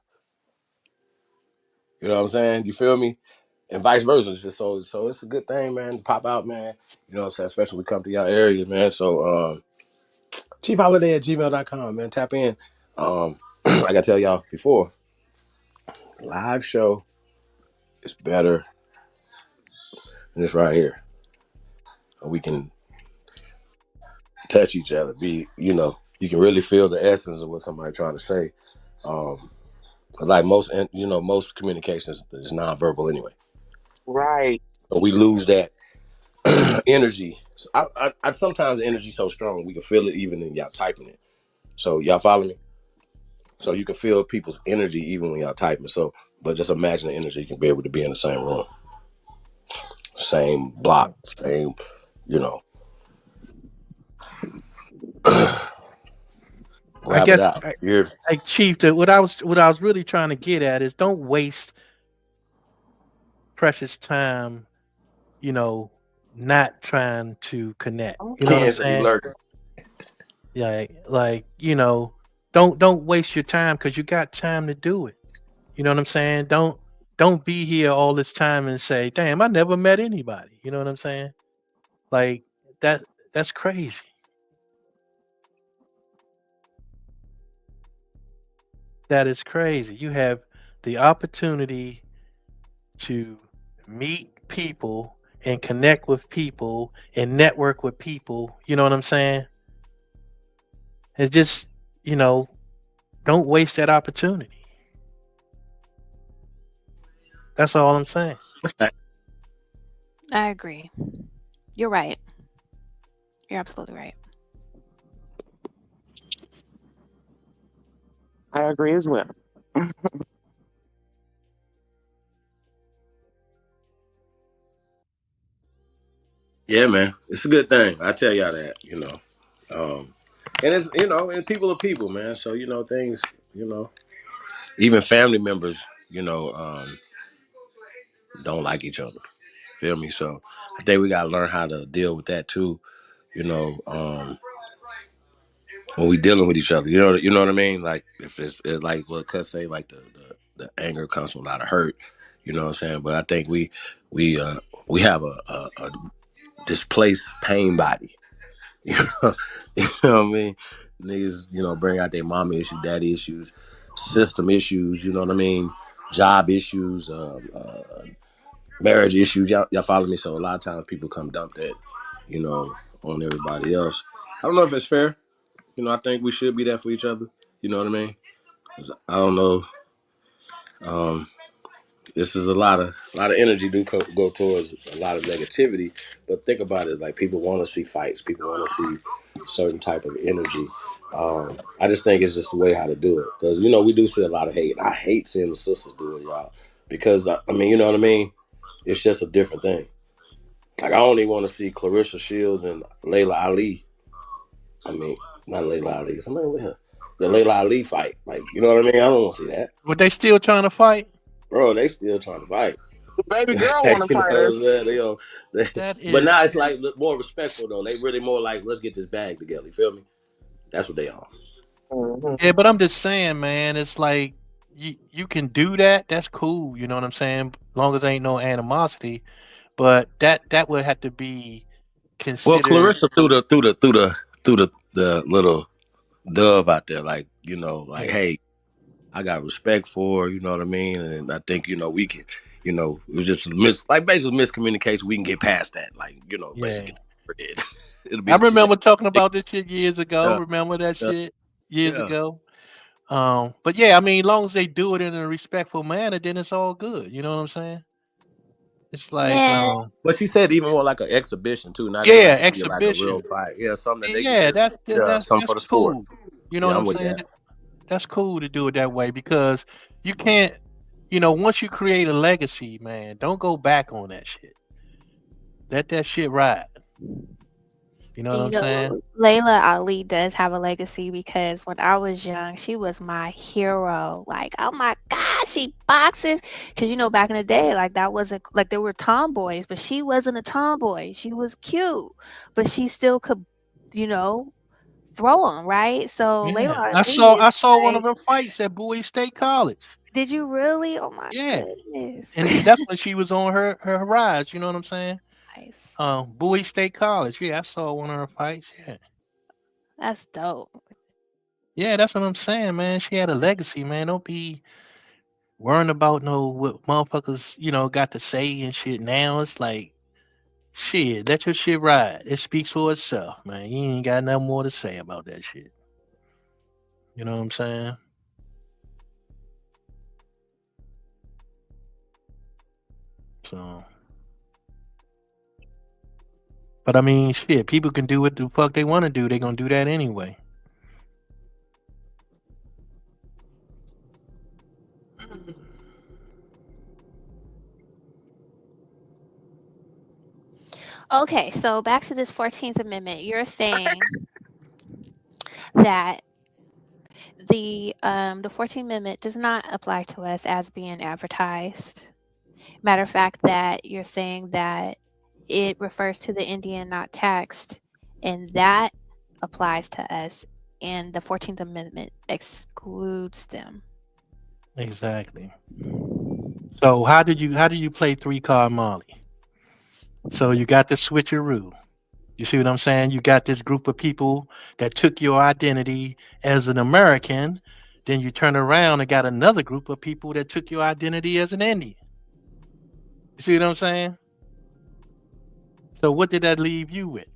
You know what I'm saying? You feel me? And vice versa. It's just so it's a good thing, man, to pop out, man. You know what I'm saying? Especially when we come to your area, man. So chiefholiday@gmail.com, man. Tap in. Like I tell y'all before, live show is better than this right here. We can touch each other. You can really feel the essence of what somebody's trying to say. Like most communications is nonverbal anyway. Right. So we lose that energy. So I sometimes the energy so strong we can feel it even in y'all typing it. So y'all follow me? So you can feel people's energy even when y'all typing. So, but just imagine the energy you can be able to be in the same room, same block, same, I grab guess, it out. like Chief, what I was really trying to get at is don't waste precious time, not trying to connect. You know what I'm saying? Yeah, like don't waste your time because you got time to do it. You know what I'm saying? Don't be here all this time and say, "Damn, I never met anybody." You know what I'm saying? Like that's crazy. That is crazy. You have the opportunity to meet people and connect with people and network with people. You know what I'm saying? And just, don't waste that opportunity. That's all I'm saying. I agree. You're right. You're absolutely right. I agree as well. Yeah, man, it's a good thing. I tell y'all that, and it's and people are people, man. So things, even family members, don't like each other. Feel me? So I think we gotta learn how to deal with that too. When we dealing with each other, you know what I mean. Like if it's like what Cuz say, like the anger comes from a lot of hurt. You know what I'm saying? But I think we have a displaced pain body. You know what I mean? Niggas, bring out their mama issues, daddy issues, system issues, you know what I mean? Job issues, marriage issues. Y'all follow me? So a lot of times people come dump that, on everybody else. I don't know if it's fair. I think we should be there for each other. You know what I mean? 'Cause I don't know. This is a lot of energy go towards a lot of negativity. But think about it, like people want to see fights. People want to see a certain type of energy. I just think it's just the way how to do it. Because, we do see a lot of hate. I hate seeing the sisters do it, y'all. Because, I mean, you know what I mean? It's just a different thing. Like, I only want to see Clarissa Shields and Layla Ali. I mean, not Layla Ali. Somebody with her. the Layla Ali fight. Like, you know what I mean? I don't want to see that. But they still trying to fight? Bro, they still trying to fight. The baby girl You want to know fight what her. I'm saying? That But is now it's like more respectful though. They really more like, let's get this bag together. You feel me? That's what they are. Yeah, but I'm just saying, man, it's like you can do that. That's cool. You know what I'm saying? Long as ain't no animosity. But that would have to be Well, considered. Clarissa threw the little dove out there, like, you know, like, hey, I got respect for her, you know what I mean? And I think, you know, we can, you know, it was just basically miscommunication. We can get past that. Like, you know, basically get it'll be I remember talking about this shit years ago. Yeah. Remember that Yeah. shit years Yeah. ago? But yeah, I mean, as long as they do it in a respectful manner, then it's all good. You know what I'm saying? It's like, But she said even more like an exhibition too, not yeah, even like a exhibition. real fight. Yeah, something that they Yeah, can just that's something for the sport. cool. You know Yeah, what I'm I'm with saying? that. That's cool to do it that way because you can't, you know, once you create a legacy, man, don't go back on that shit. Let that shit ride. You know what I'm saying? Layla Ali does have a legacy because when I was young, she was my hero. Like, oh my God, she boxes. Because, you know, back in the day, like, that wasn't, like, there were tomboys, but she wasn't a tomboy. She was cute, but she still could, you know, throw them, right? So Yeah. Layla I Ali saw one like, of her fights at Bowie State College. did you really? Oh my Yeah. goodness. And that's when she was on her rise, you know what I'm saying? Nice. Bowie State College. Yeah, I saw one of her fights. Yeah. That's dope. Yeah, that's what I'm saying, man. She had a legacy, man. Don't be worrying about what motherfuckers, you know, got to say and shit. Now it's like, shit, let your shit ride. It speaks for itself, man. You ain't got nothing more to say about that shit. You know what I'm saying? So, but I mean, shit, people can do what the fuck they want to do. They're gonna do that anyway. Okay, so back to this 14th Amendment. You're saying that the 14th Amendment does not apply to us as being advertised. Matter of fact, that you're saying that it refers to the Indian not taxed, and that applies to us, and the 14th Amendment excludes them. Exactly. So how did you play 3-card Molly? So you got the switcheroo. You see what I'm saying? You got this group of people that took your identity as an American, then you turn around and got another group of people that took your identity as an Indian. You see what I'm saying? So what did that leave you with?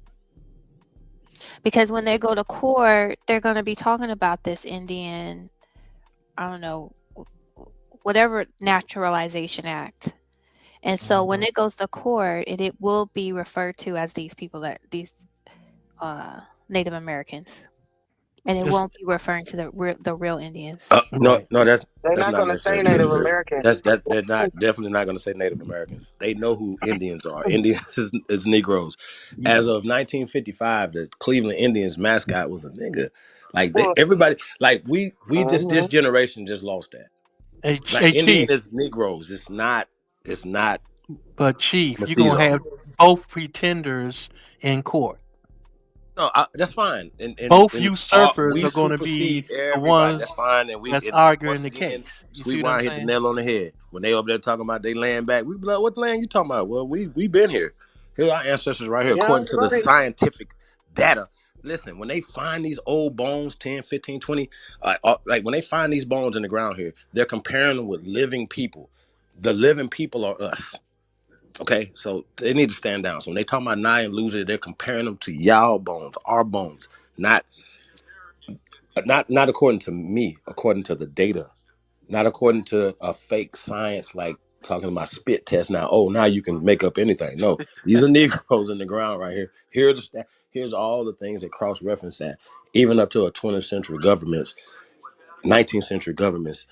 Because when they go to court, they're going to be talking about this Indian, I don't know, whatever Naturalization Act. And so when it goes to court, it will be referred to as these people, these Native Americans. And it won't be referring to the real Indians. No, that's They're not going to say Native Americans. They're definitely not going to say Native Americans. They know who Indians are. Indians is Negroes. As of 1955, the Cleveland Indians mascot was a nigga. Like everybody, like we just this generation just lost that. Like Indian Chief. is Negroes. It's not. But Chief, Mestizo. you're gonna have both pretenders in court. No, that's fine. And both and usurpers we are going to be supersede the everybody. ones That's fine. And that's arguing the again, case. You see Sweet what I'm Wine hit the saying? nail on the head when they up there talking about they land back. We be like, what land you talking about? Well, we been here. Here are our ancestors right here, Yeah, according to the right. scientific data. Listen, when they find these old bones, 10, 15, 20, like when they find these bones in the ground here, they're comparing them with living people. The living people are us. Okay, so they need to stand down. So when they talk about Nye and Loser, they're comparing them to y'all bones, our bones, not according to me, according to the data, not according to a fake science like talking about spit test. Now, now you can make up anything. No, these are Negroes in the ground right here. Here's all the things that cross-reference that, even up to a 20th century governments, 19th century governments,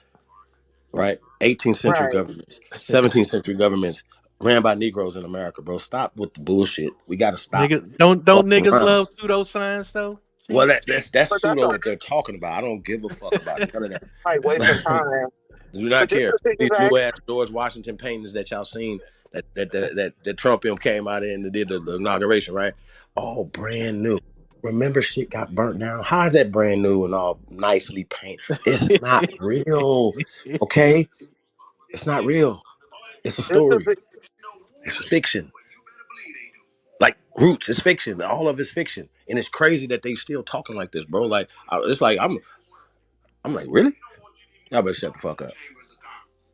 right? 18th century Right. governments, 17th century governments ran by Negroes in America, bro. Stop with the bullshit. We got to stop. Niggas, don't fucking niggas around. love pseudoscience though? Well, that's But that's pseudo a, what they're talking about. I don't give a fuck about none of that. like wasting time. Do not But just care. to These piggyback, new ass George Washington paintings that y'all seen that Trump him came out and did the inauguration, right? All brand new. Remember, shit got burnt down. How is that brand new and all nicely painted? It's not real. Okay, it's not real. It's a just to story. It's fiction. Like Roots, it's fiction. All of it's fiction, and it's crazy that they still talking like this, bro. Like it's like I'm like, really? Y'all better shut the fuck up.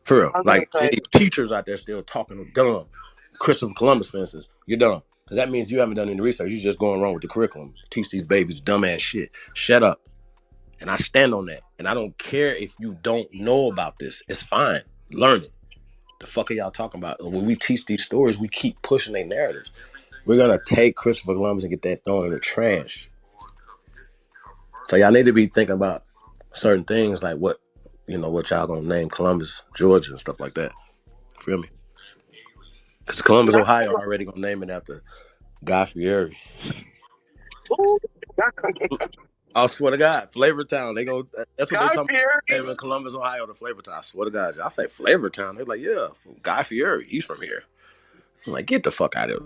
For real. I was Like gonna say, any teachers out there still talking dumb. Christopher Columbus, for instance, you're dumb. Because that means you haven't done any research. You're just going wrong with the curriculum. Teach these babies dumbass shit. Shut up. And I stand on that. And I don't care if you don't know about this. It's fine. Learn it. The fuck are y'all talking about? When we teach these stories, we keep pushing their narratives. We're gonna take Christopher Columbus and get that thrown in the trash. So y'all need to be thinking about certain things like what y'all gonna name Columbus, Georgia, and stuff like that. Feel me? Because Columbus, Ohio, already gonna name it after Guy Fieri. I swear to God, Flavor Town. That's what they're talking about. Naming Columbus, Ohio, to Flavor Town. I swear to God, I say Flavor Town. They're like, yeah, Guy Fieri. He's from here. I'm like, get the fuck out of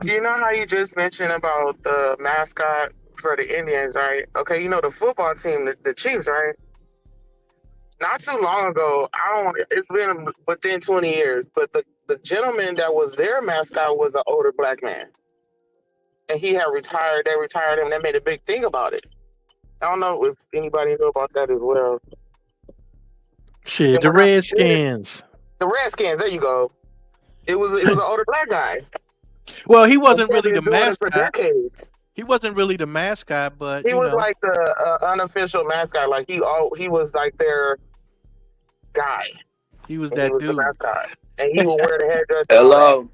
here. you know how you just mentioned about the mascot for the Indians, right? Okay, you know the football team, the Chiefs, right? Not too long ago, it's been within 20 years, but the gentleman that was their mascot was an older black man. And he had retired. They retired him. They made a big thing about it. I don't know if anybody knew about that as well. Shit, the Redskins. The Redskins, there you go. It was an older black guy. Well, he wasn't really the For mascot. decades. He wasn't really the mascot, but He was like the unofficial mascot. Like he was like their guy. He was And that he was dude. the mascot. And he would wear the headdress. Hello.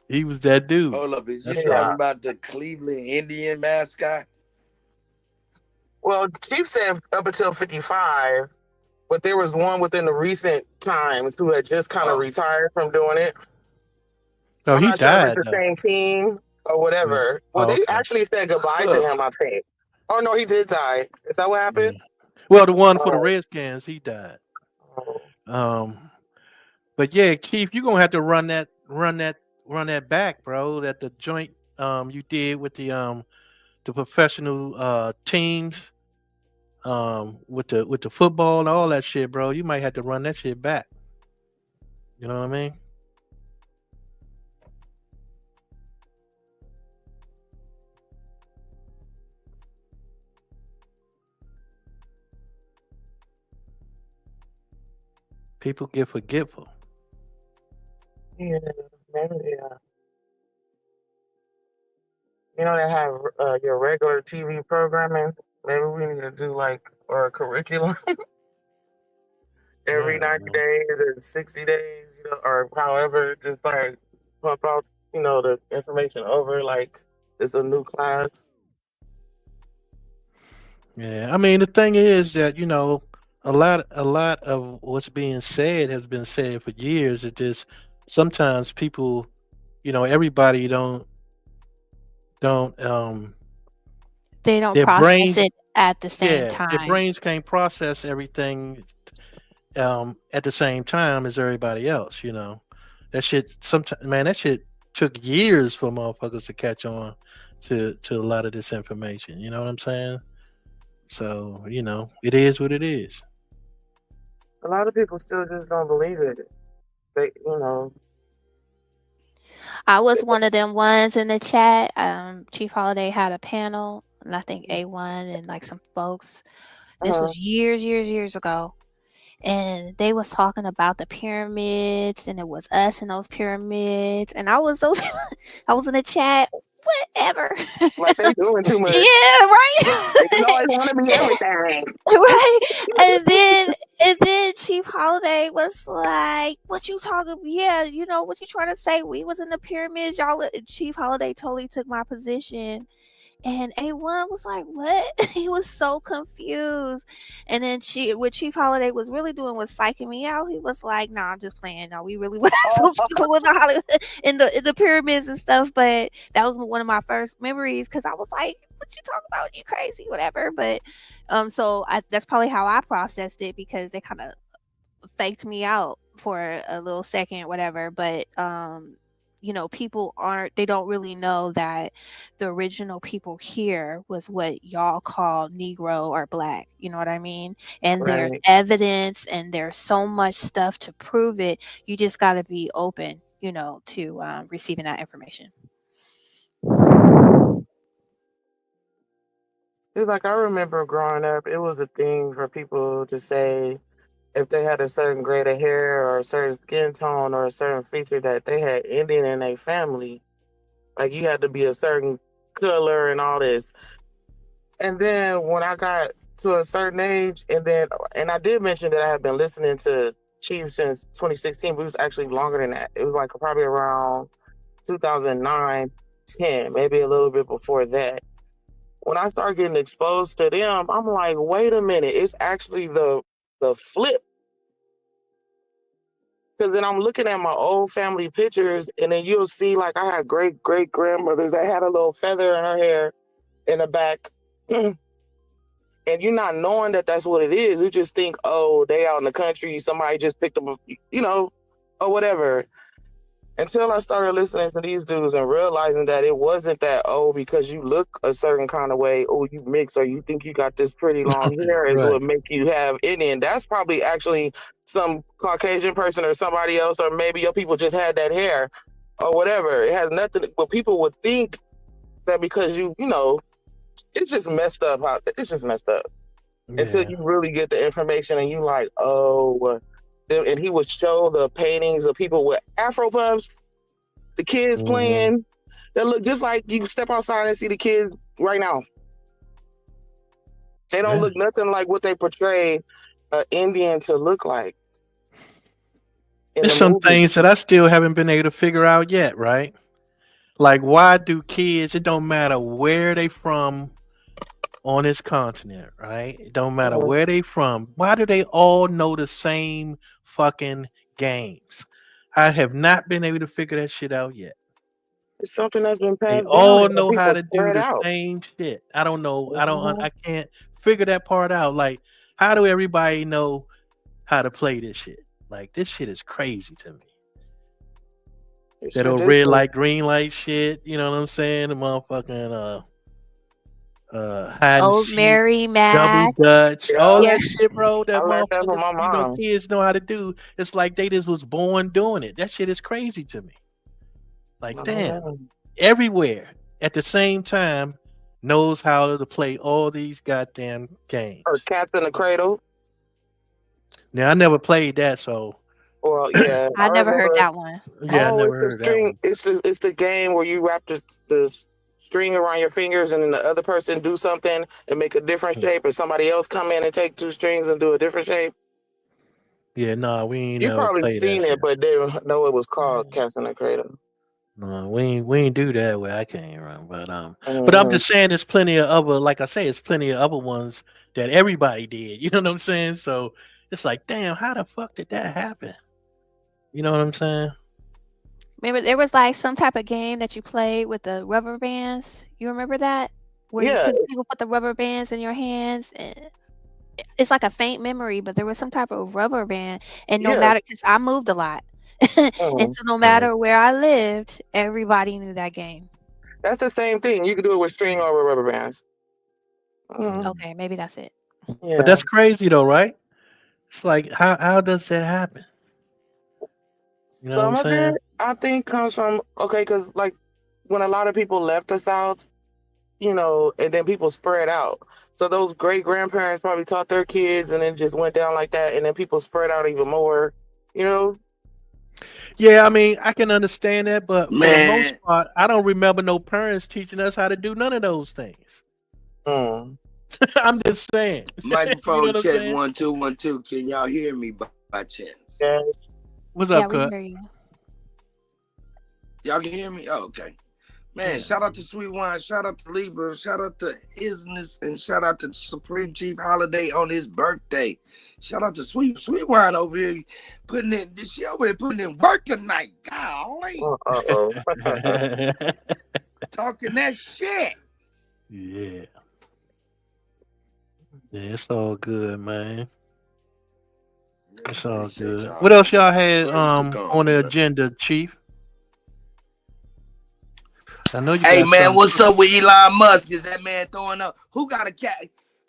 He was that dude. Hold up, is you Yeah. talking about the Cleveland Indian mascot? Well, Chief said up until 55, but there was one within the recent times who had just kind of retired from doing it. Oh, I'm he not sure if died. it's the same team or whatever. Well, they actually said goodbye to him, I think. Oh, no, he did die. Is that what happened? Well, the one for the Redskins, he died. But yeah, Chief, you're gonna have to run that back, bro. That the joint you did with the professional teams with the football and all that shit, bro. You might have to run that shit back. You know what I mean? People get forgetful. Yeah, maybe, yeah. You know, they have your regular TV programming. Maybe we need to do like a curriculum every 90 days or 60 days, or however, just like pump out, the information over like it's a new class. Yeah, I mean the thing is that a lot of what's being said has been said for years. It just sometimes people, everybody don't They don't their process brain- it at the same Their time. brains can't process everything at the same time as everybody else. That shit. Sometimes, man, that shit took years for motherfuckers to catch on to a lot of this information. You know what I'm saying? So it is what it is. A lot of people still just don't believe it. They, I was one of them ones in the chat. Chief Holiday had a panel, and I think A1 and like some folks. This was years ago. And they was talking about the pyramids, and it was us in those pyramids. And I was I was in the chat. Whatever. Like they doing too much. Yeah, right. They always want to be everything. Right. And then Chief Holiday was like, what you talking? Yeah, what you trying to say? We was in the pyramids, y'all. Chief Holiday totally took my position And A1 was like, "What?" He was so confused. And then what Chief Holiday was really doing was psyching me out. He was like, "Nah, I'm just playing. No, we really went to those people in the Hollywood in the pyramids and stuff." But that was one of my first memories because I was like, "What you talking about? You crazy, whatever." But so that's probably how I processed it because they kind of faked me out for a little second, whatever. But people they don't really know that the original people here was what y'all call Negro or Black. You know what I mean? And there's Right. evidence and there's so much stuff to prove it. You just got to be open, to receiving that information. It's like I remember growing up, it was a thing for people to say if they had a certain grade of hair or a certain skin tone or a certain feature that they had Indian in their family. Like you had to be a certain color and all this. And then when I got to a certain age, and I did mention that I had been listening to Chief since 2016, but it was actually longer than that. It was like probably around 2009, 10, maybe a little bit before that. When I started getting exposed to them, I'm like, wait a minute, it's actually the flip. Because then I'm looking at my old family pictures, and then you'll see like I had great grandmothers that had a little feather in her hair in the back. And you're not knowing that that's what it is. You just think, oh, they out in the country, somebody just picked them up, or whatever. Until I started listening to these dudes and realizing that it wasn't that, oh, because you look a certain kind of way, oh, you mix, or you think you got this pretty long hair is Right. what make you have Indian. That's probably actually some Caucasian person or somebody else, or maybe your people just had that hair or whatever. It has nothing, but people would think that because it's just messed up. It's just messed up. Until you really get the information and you like, oh, and he would show the paintings of people with Afro puffs, the kids playing. That look just like you step outside and see the kids right now. They don't look nothing like what they portray an Indian to look like. There's some things that I still haven't been able to figure out yet, right? Like, why do kids, it don't matter where they from on this continent, right? It don't matter where they from. Why do they all know the same fucking games? I have not been able to figure that shit out yet. It's something that's been They passed down. all and know people how to do spread the out. same shit. I don't know. I can't figure that part out. Like, how do everybody know how to play this shit? Like, this shit is crazy to me. That old red light, green light shit. You know what I'm saying? The motherfucking hide and Old seek, Mary, double Mac. dutch, all Yeah. that shit, bro. That I learned that from my motherfuckers, mom. kids know how to do. It's like they just was born doing it. That shit is crazy to me. Like, damn, everywhere at the same time knows how to play all these goddamn games. Or Cats in the Cradle. Now, I never played that, so Well, yeah, I never heard remember- that one. yeah, I Oh, never it's heard the that one. string. It's the game where you wrap the string around your fingers, and then the other person do something and make a different shape, and somebody else come in and take two strings and do a different shape. Yeah, no, we ain't You never probably played seen that. it, but didn't know it was called Cats in the Cradle. No, we ain't do that where I came from. But I'm just saying there's plenty of other, like I say, it's plenty of other ones that everybody did. You know what I'm saying? So it's like, damn, how the fuck did that happen? You know what I'm saying? Remember, there was like some type of game that you played with the rubber bands. You remember that? Where Yeah. people put the rubber bands in your hands. It's like a faint memory, but there was some type of rubber band, and no Yeah. matter, because I moved a lot, and so no matter where I lived, everybody knew that game. That's the same thing. You can do it with string or with rubber bands. Mhm. Okay, maybe that's it. Yeah. But that's crazy though, right? It's like how does that happen? You know Some what I'm of saying? it, I think, comes from because like when a lot of people left the South, and then people spread out. So those great grandparents probably taught their kids, and then just went down like that, and then people spread out even more. Yeah, I mean, I can understand that, but for the Man. most part, I don't remember no parents teaching us how to do none of those things. I'm just saying. Microphone what I'm check saying? 1 2 1 2. Can y'all hear me by chance? What's Yeah, up, we Cut? hear you. Y'all can hear me? Oh, okay. Man, shout out to Sweet Wine, shout out to Libra, shout out to Isness, and shout out to Supreme Chief Holiday on his birthday. Shout out to Sweet Wine over here putting in this year over here putting in work tonight. Golly. Talking that shit. Yeah. Yeah, it's all good, man. It's all good. What else y'all had on the agenda, Chief? I know you. Hey man, what's up with Elon Musk? Is that man throwing up? Who got a cat?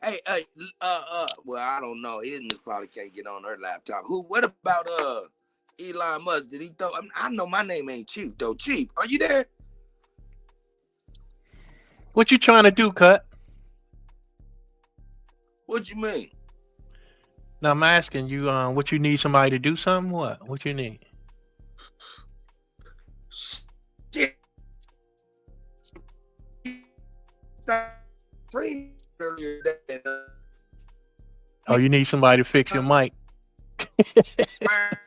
Hey, well, I don't know. Isness probably can't get on her laptop. What about Elon Musk? Did he throw? I know my name ain't Chief though. Chief, are you there? What you trying to do, Cut? What you mean? No, I'm asking you. What you need somebody to do something? What you need? Shit. Oh, you need somebody to fix your mic.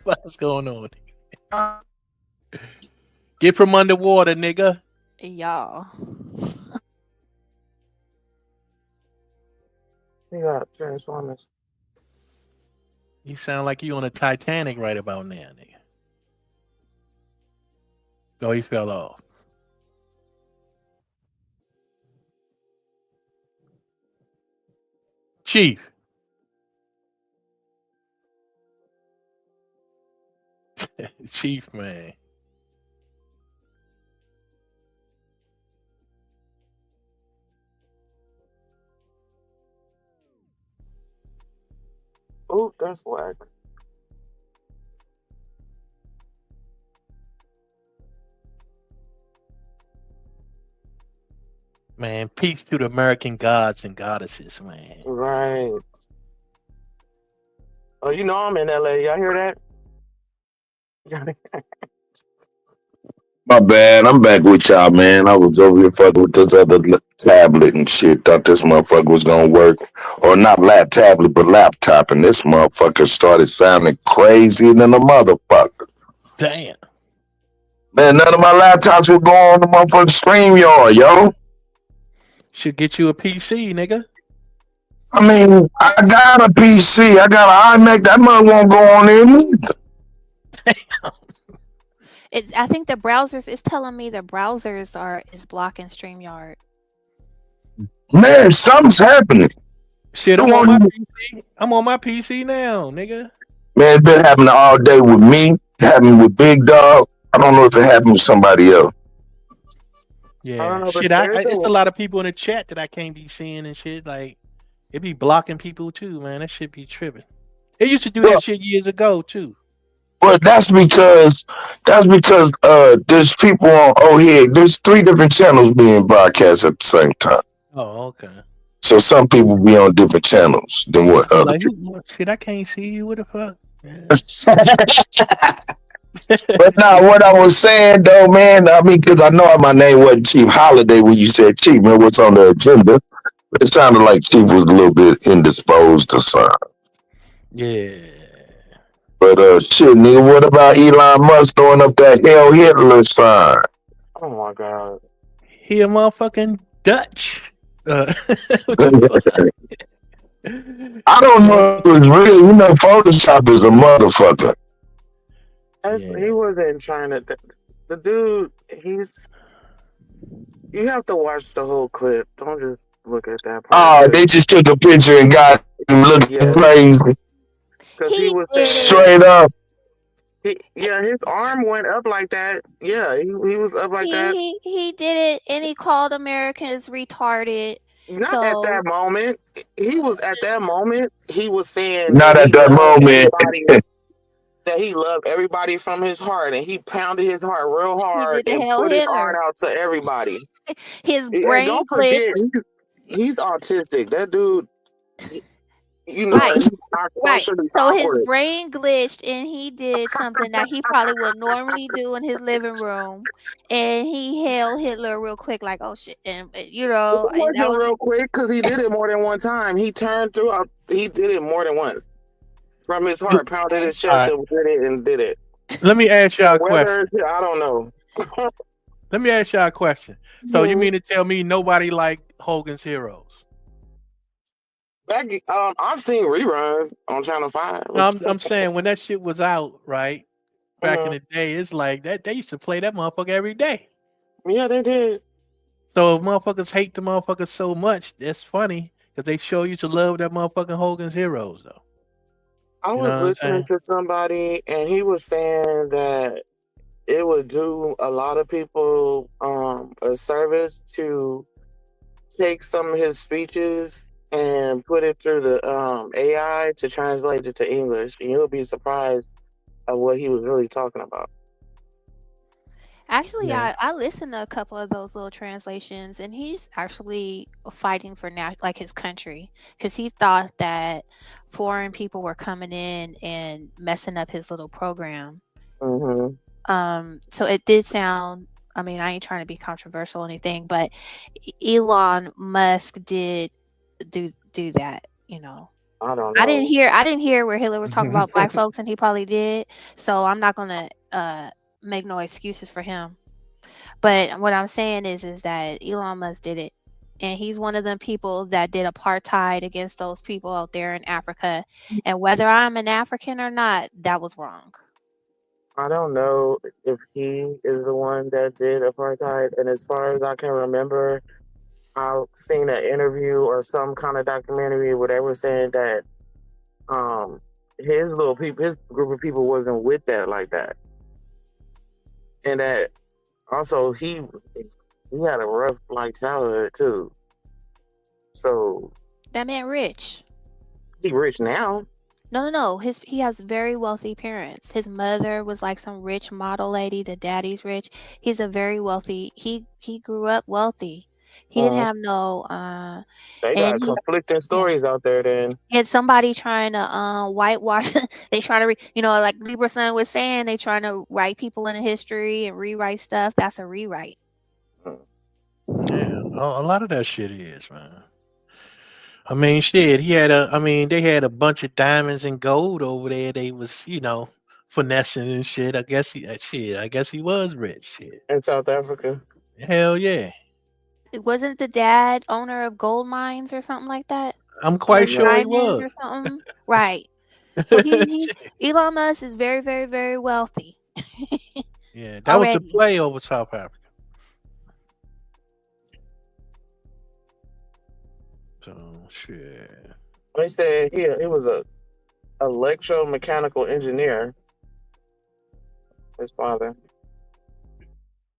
What's going on? Get from underwater, nigga. Y'all. You got Transformers. You sound like you on a Titanic right about now, nigga. Oh, he fell off. Chief. Chief, man. Ooh, that's whack. Man, peace to the American gods and goddesses, man. Right. Oh, you know I'm in LA. Y'all hear that? My bad. I'm back with y'all, man. I was over here fucking with this other tablet and shit. Thought this motherfucker was gonna work. Or not tablet, but laptop. And this motherfucker started sounding crazier than a motherfucker. Damn. Man, none of my laptops will go on the motherfucking StreamYard, yo. Should get you a PC, nigga. I mean, I got a PC. I got an iMac. That mother won't go on there neither. I think the browsers is telling me the browsers is blocking StreamYard. Man, something's happening. Shit, I'm on my PC. I'm on my PC now, nigga. Man, it's been happening all day with me. It happened with Big Dog. I don't know if it happened with somebody else. Yeah, shit. It's a lot of people in the chat that I can't be seeing and shit. Like, it be blocking people too, man. That shit be tripping. It used to do that shit years ago too. Well, that's because there's people on here. There's 3 different channels being broadcast at the same time. Oh, okay. So some people be on different channels than what other Like, people. shit, I can't see you. What the fuck? But now, what I was saying though, man, I mean, because I know my name wasn't Chief Holiday when you said Chief, man, what's on the agenda? It sounded like Chief was a little bit indisposed or something. Yeah. But shit, nigga, what about Elon Musk throwing up that Hell Hitler sign? Oh my god. He a motherfucking Dutch. I don't know if it's real. You know, Photoshop is a motherfucker. He wasn't trying to. The dude, you have to watch the whole clip. Don't just look at that part. Oh, they just took a picture and got him looking crazy. Because he was Straight up. His arm went up like that. Yeah, he was up like that. He did it, and he called Americans retarded. Not at that moment. He was at that moment. He was saying Not at that moment. that he loved everybody from his heart, and he pounded his heart real hard did the and Hell put his Hitler. heart out to everybody. His And brain don't forget, glitched. he's autistic. That dude, you know, Right. he's Right. socially So his awkward. brain glitched, and he did something that he probably would normally do in his living room, and he hailed Hitler real quick, like, "Oh shit!" And you know, It and that wasn't was real quick because he did it more than one time. He turned throughout. He did it more than once from his heart, pounded his chest, Alright. and did it. Let me ask y'all a Whether question. I don't know. Let me ask y'all a question. So you mean to tell me nobody liked Hogan's Heroes? Back, I've seen reruns on Channel 5. No, I'm saying when that shit was out, right? Back in Mhm. the day, it's like that they used to play that motherfucker every day. Yeah, they did. So if motherfuckers hate the motherfucker so much, that's funny because they show you to love that motherfucking Hogan's Heroes though. I You know was what I'm listening saying? to somebody, and he was saying that it would do a lot of people a service to take some of his speeches and put it through the AI to translate it to English, and you'll be surprised at what he was really talking about. Actually, Yeah. I listened to a couple of those little translations, and he's actually fighting for like his country because he thought that foreign people were coming in and messing up his little program. So it did sound. I mean, I ain't trying to be controversial or anything, but Elon Musk did do that. You know, I don't I didn't know. hear where Hitler was talking about black folks, and he probably did. So I'm not gonna make no excuses for him. But what I'm saying is that Elon Musk did it. And he's one of them people that did apartheid against those people out there in Africa. And whether I'm an African or not, that was wrong. I don't know if he is the one that did apartheid, and as far as I can remember, I've seen an interview or some kind of documentary where they were saying that his little people, his group of people wasn't with that like that, and that also he had a rough like childhood too. So That man rich. he rich now. No. He has very wealthy parents. His mother was like some rich model lady. The daddy's rich. He's a very wealthy. He grew up wealthy. He didn't have no They and got he's conflicting stories out there. Then had somebody trying to whitewash. They trying to like Libra Son was saying, they trying to write people into history and rewrite stuff. That's a rewrite. Yeah, a lot of that shit is, man. I mean, shit. They had a bunch of diamonds and gold over there. They was, finessing and shit. I guess he was rich. Shit. in South Africa. Hell yeah. Wasn't the dad owner of gold mines or something like that? I'm quite Or sure he diamonds was. or something? Right. So he Elon Musk is very, very, very wealthy. Yeah, that was the Already. play over South Africa. So shit. They said he was a electromechanical engineer. His father.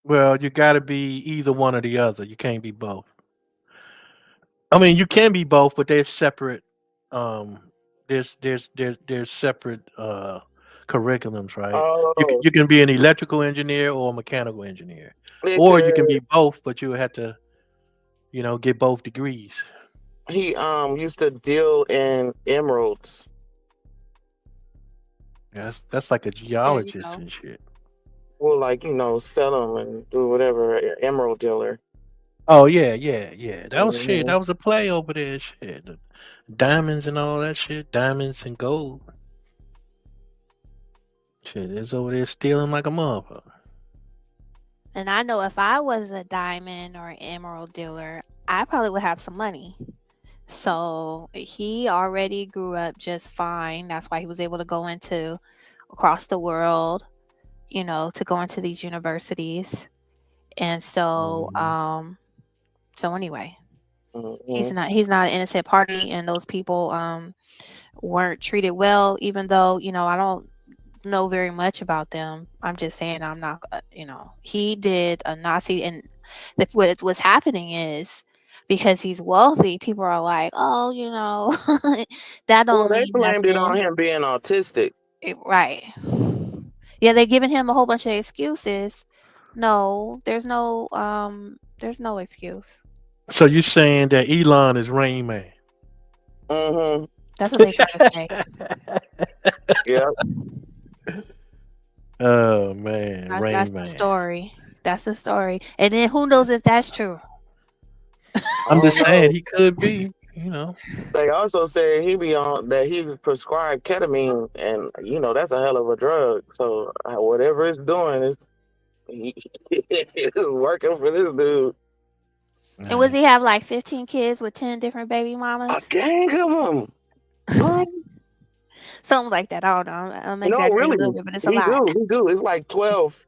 Well, you got to be either one or the other. You can't be both. I mean, you can be both, but they're separate. There's separate curriculums, right? Oh, You can be an electrical engineer or a mechanical engineer, or you can be both, but you have to, get both degrees. he used to deal in emeralds. That's like a geologist and shit. Well, like sell them and do whatever. Emerald dealer. Oh yeah. That was shit. Mhm. That was a play over there. Shit, the diamonds and all that shit. Diamonds and gold. Shit, it's over there stealing like a motherfucker. And I know if I was a diamond or emerald dealer, I probably would have some money. So he already grew up just fine. That's why he was able to go across the world, to go into these universities. And so, so anyway, he's not an innocent party, and those people weren't treated well, even though, I don't know very much about them. I'm just saying I'm not, he did a Nazi, and what's happening is because he's wealthy, people are like, oh, that Well, don't they mean blamed it on nothing. him being autistic. Right. Yeah, they're giving him a whole bunch of excuses. No, there's no excuse. So you're saying that Elon is Rain Man? Mm-hmm. That's what they try to say. Yep. Oh man, That's Rain the Man. story. That's the story. And then who knows if that's true? I'm just Oh, saying no. he could be. They also said he was prescribed ketamine, and that's a hell of a drug. So whatever it's doing is It's working for this dude. And was he have like 15 kids with 10 different baby A mamas? gang of them. Something like that. I don't know. I'm No, exaggerating a really. little bit, but it's a He lot. do. He do. It's like 12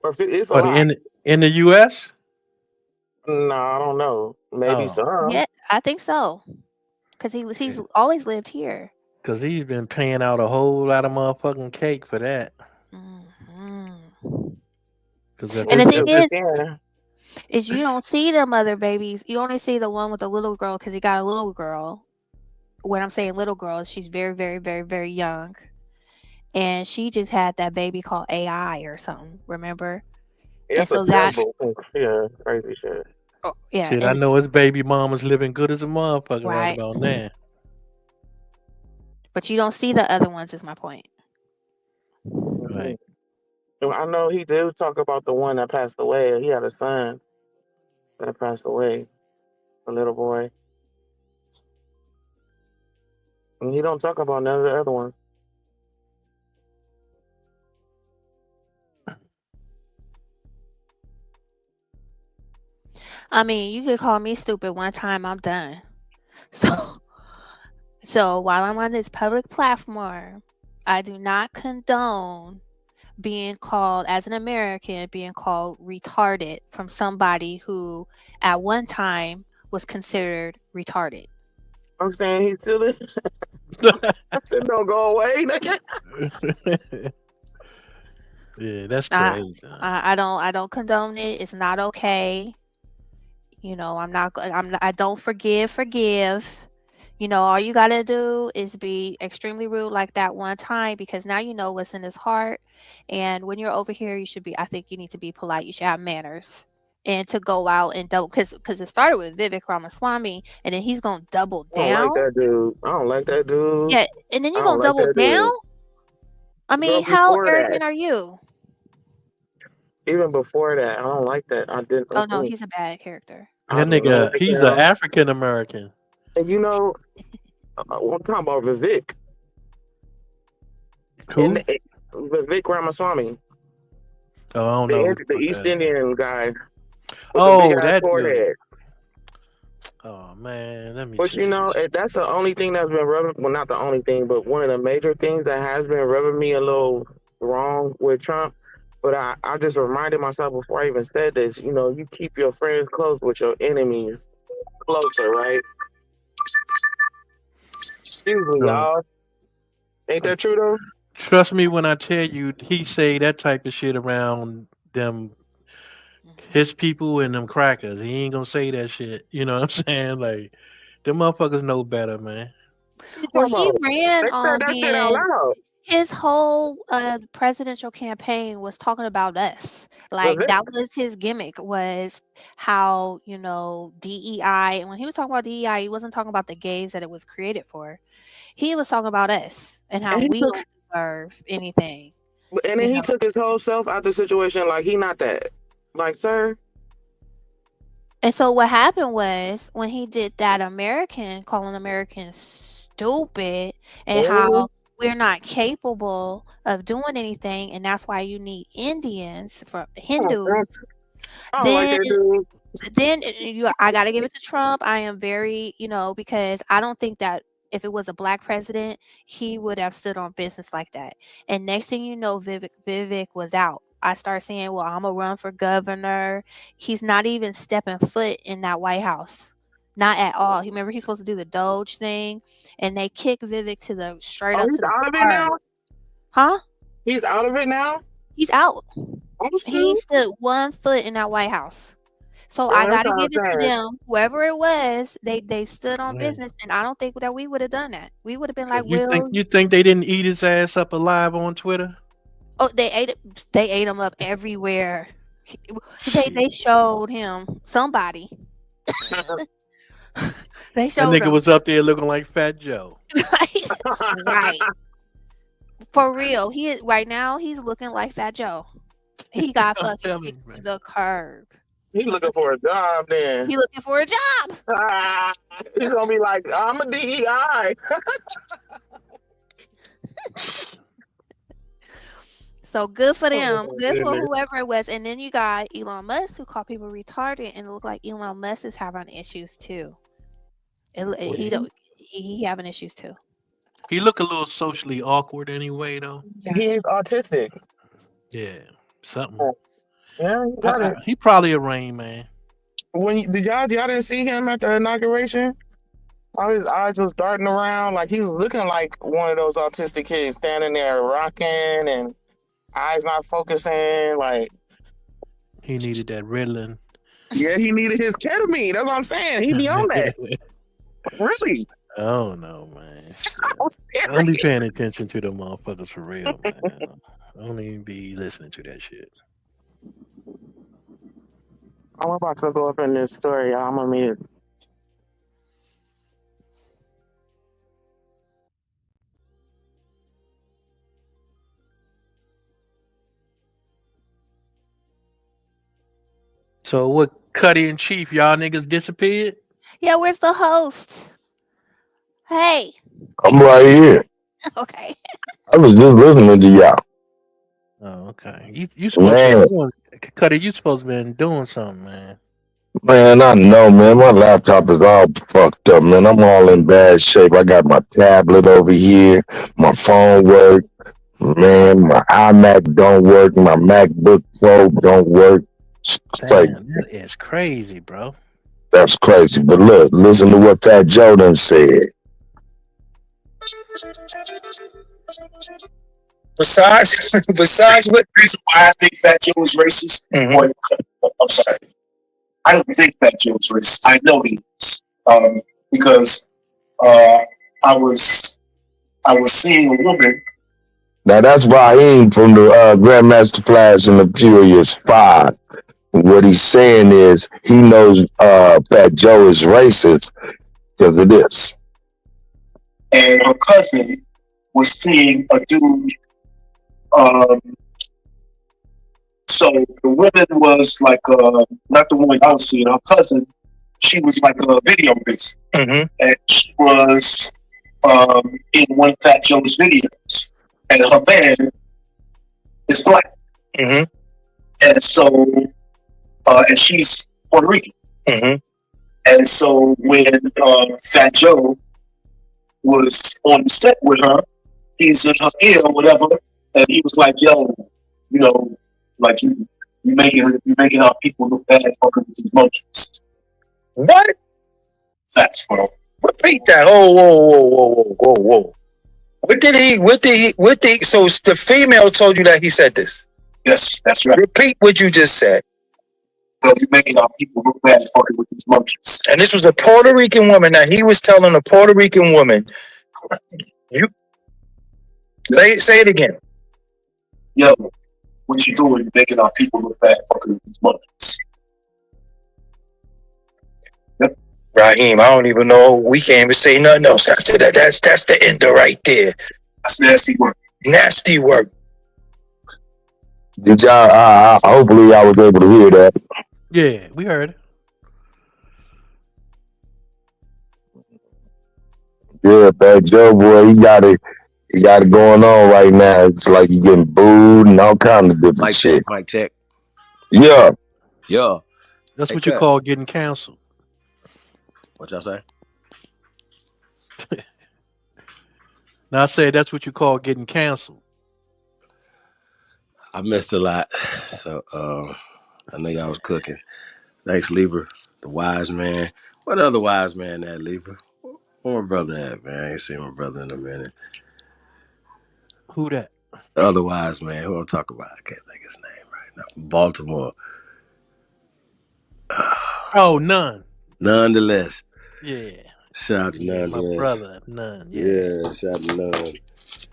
or 50. It's a But lot. in the U.S. No, I don't know. Maybe Oh, some. Yeah, I think so. Because he's always lived here. because he's been paying out a whole lot of motherfucking cake for that. Because And the thing is, Yeah. is you don't see them other babies. You only see the one with the little girl because he got a little girl. When I'm saying little girl, she's very, very, very, very young. And she just had that baby called AI or something, remember? And It's a so that, symbol. Yeah, crazy shit. yeah, shit, I and know his baby mama's living good as a motherfucker right right. about now. But you don't see the other ones, is my point. Right. I know he did talk about the one that passed away. He had a son that passed away, a little boy. And he don't talk about none of the other ones. I mean, you could call me stupid one time, I'm done. So while I'm on this public platform, I do not condone being called, as an American, being called retarded from somebody who at one time was considered retarded. I'm saying he still is. That shit don't go away. Yeah, that's I, crazy. I don't condone it. It's not okay. You know, I don't forgive. You know, all you gotta do is be extremely rude like that one time, because now you know what's in his heart. And when you're over here, I think you need to be polite. You should have manners. And to go out and double, because it started with Vivek Ramaswamy, and then he's gonna double I don't like down. that dude. I don't like that dude. Yeah, and then I you're don't gonna like double that down. dude. I mean, Girl, how before arrogant that, are you? even before that, I don't like that. I didn't. Oh no, he's a bad character. I That don't nigga, like he's him. an African American. And you know, I'm talking about Vivek. Who? Vivek Ramaswamy. Oh, I don't know. The East Indian guy. With Oh, the big ass that dude. forehead. Oh man, let me But you know, that's the only thing that's been rubbing. Well, not the only thing, but one of the major things that has been rubbing me a little wrong with Trump. But I just reminded myself before I even said this. You know, you keep your friends close with your enemies closer, right? Excuse me, y'all. Ain't that true though? Trust me when I tell you, he say that type of shit around them, his people and them crackers. He ain't gonna say that shit. You know what I'm saying? Like, them motherfuckers know better, man. Well, he ran They on said that shit out being loud. his whole presidential campaign was talking about us. Like that was his gimmick, was how, you know, DEI. And when he was talking about DEI, he wasn't talking about the gays that it was created for. He was talking about us and how And he we took- don't deserve anything. And then you he know? took his whole self out the situation like he not that. Like, sir. And so what happened was when he did that calling Americans stupid and how we're not capable of doing anything, and that's why you need Indians for Hindus. I don't like that dude. Then I gotta give it to Trump. I am very, you know, because I don't think that if it was a black president, he would have stood on business like that. And next thing you know, Vivek was out. I start saying, well, I'm gonna run for governor. He's not even stepping foot in that White House. Not at all. Remember, he's supposed to do the Doge thing, and they kick Vivek to the straight up He's to the out of it curb. now? Huh? He's out of it now? He's out. He He stood 1 foot in that White House. So Yeah, I that's gotta what I'm give it to saying. them. Whoever it was, they stood on Yeah. business, and I don't think that we would have done that. We would have been like, You think they didn't eat his ass up alive on Twitter? oh, they ate him up everywhere. They showed him somebody. They That showed nigga him. was up there looking like Fat Joe. Right. For real. Right now he's looking like Fat Joe. He got I'm fucking telling kicked you, to the curb. He looking for a job then. He looking for a job. He's gonna be like, I'm a DEI. So good for them. Good for whoever it was. And then you got Elon Musk who called people retarded, and it looked like Elon Musk is having issues too. He having issues too. He look a little socially awkward anyway, though. He is autistic. Yeah, something. Yeah, he got it. He probably a Rain Man. Did y'all didn't see him at the inauguration? All his eyes was darting around, like he was looking like one of those autistic kids standing there rocking and eyes not focusing. Like He needed that Ritalin. yeah, he needed his ketamine. That's what I'm saying. He be on that. Really? Oh no, man. Don't be paying attention to them motherfuckers for real, man. Don't even be listening to that shit. I'm about to go up in this story. I'm gonna meet it. So what? Cuddy and Chief, y'all niggas disappeared. Yeah, where's the host? Hey. I'm right here. Okay. I was just listening to y'all. Oh, okay. You supposed to be doing, Cuddy, you supposed to been doing something, man. Man, I know, man. My laptop is all fucked up, man. I'm all in bad shape. I got my tablet over here. My phone work. Man, my iMac don't work. My MacBook Pro don't work. Damn, that is crazy, bro. That's crazy. But look, listen to what Fat Joe done said. Besides what reason why I think Fat Joe is racist? Or, I'm sorry. I don't think Fat Joe is racist. I know he is. Because I was seeing a woman. Now that's Raheem from the Grandmaster Flash and the Furious 5. What he's saying is he knows Fat Joe is racist because of this. And her cousin was seeing a dude. So the woman was like, not the one I was seeing, her cousin, she was like a video vixen. And she was in one of Fat Joe's videos. And her man is black. And so, and she's Puerto Rican. And so when Fat Joe was on the set with her, he's in her ear or whatever, and he was like, "Yo, you know, like you making our people look bad fucking with these monkeys." What? Facts, bro. Repeat that. Whoa. What did he, so the female told you that he said this? Yes, that's right. Repeat what you just said. So you're making our people look bad fucking with these monkeys. And this was a Puerto Rican woman. Now he was telling a Puerto Rican woman, you say it again. Yo, what you doing? You're making our people look bad fucking with these monkeys. Yep. Raheem, I don't even know. We can't even say nothing else after that. That's the ender right there. That's nasty work. Nasty work. Did y'all? Hopefully, I was able to hear that. Yeah, we heard it. Yeah, Fat Joe boy, he got it going on right now. It's like you getting booed and all kind of different shit. Mic check. Yeah. That's Hey, what you Cut. call getting canceled. What y'all say? Now I said that's what you call getting canceled. I missed a lot, so I know y'all was cooking. Thanks, Lieber, the wise man. What other wise man that Lieber? Where my brother at, man? I ain't seen my brother in a minute. Who that? The other wise man. Who I'm talking about? I can't think his name right now. From Baltimore. Oh, none. Nonetheless. Yeah. Shout out to Yeah, my Nonetheless. brother, none. Yeah, shout out to None.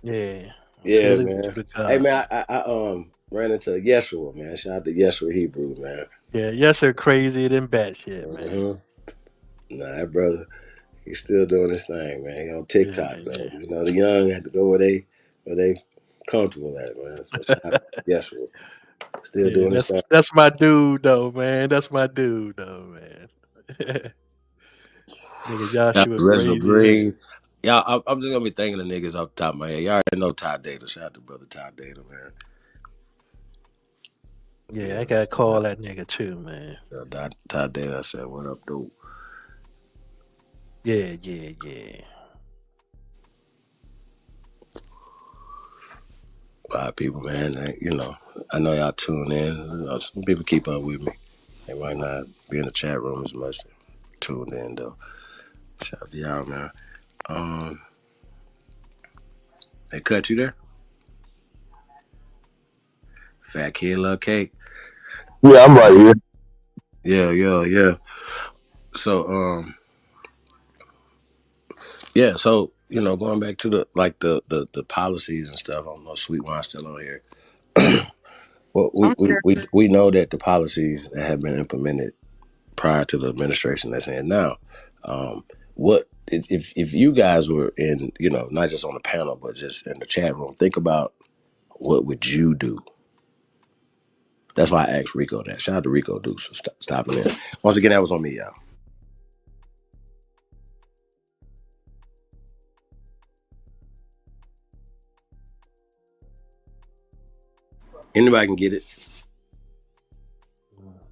Yeah. Yeah, Salute man. to the God. Hey, man, I ran into Yeshua, man. Shout out to Yeshua Hebrew, man. Yeah, yes, sir. Crazy than batshit, man. Nah, that brother, he's still doing his thing, man. He on TikTok, though. You know, the young have to go where they comfortable at, man. So shout out to Yeshua. Still doing his thing. That's my dude, though, man. That's my dude, though, man. Nigga, Shout out Joshua to Reginald crazy. Green. Y'all, I'm just gonna be thanking the niggas off the top of my head. Y'all already know Ty Data. Shout out to brother Ty Data, man. Yeah, I gotta call that nigga too, man. Todd Data said, "What up, dude?" Yeah. A lot of people, man. I know y'all tune in. Some people keep up with me. They might not be in the chat room as much. Tuned in though. Shout out to y'all, man. They cut you there. Fat kid, love cake. Yeah, I'm right here. Yeah. So, yeah. So, going back to the policies and stuff. I don't know, Sweet Wine still on here. Well, we know that the policies that have been implemented prior to the administration that's in now. What if you guys were in, not just on the panel, but just in the chat room? Think about what would you do. That's why I asked Rico that. Shout out to Rico Deuce for stopping in. Once again, that was on me, y'all. Anybody can get it.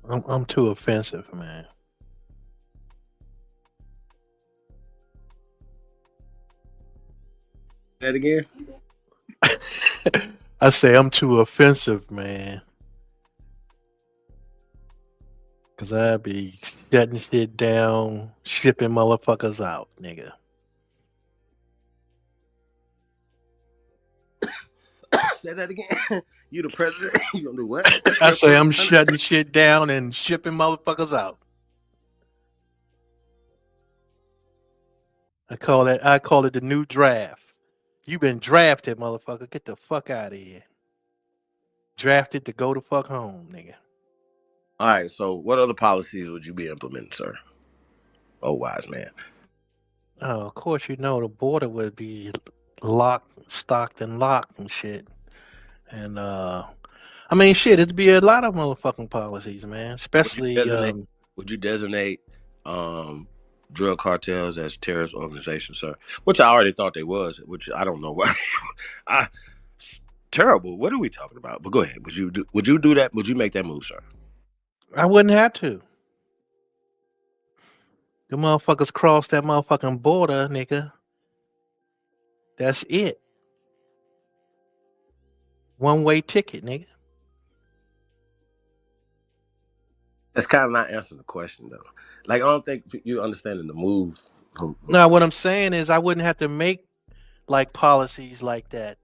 I'm too offensive, man. That again? I say I'm too offensive, man. Cause I be shutting shit down, shipping motherfuckers out, nigga. Say that again. You the president? You gonna do what? I say I'm shutting shit down and shipping motherfuckers out. I call it the new draft. You been drafted, motherfucker. Get the fuck out of here. Drafted to go the fuck home, nigga. All right. So, what other policies would you be implementing, sir? Oh, wise man. Oh, of course, the border would be locked, stocked, and locked and shit. And I mean, shit, it'd be a lot of motherfucking policies, man. Especially, would you designate drug cartels as terrorist organizations, sir? Which I already thought they was. Which I don't know why. Terrible. What are we talking about? But go ahead. Would you do that? Would you make that move, sir? I wouldn't have to. The motherfuckers cross that motherfucking border, nigga. That's it. One-way ticket, nigga. That's kind of not answering the question, though. Like, I don't think you understanding the move. No, what I'm saying is I wouldn't have to make like policies like that.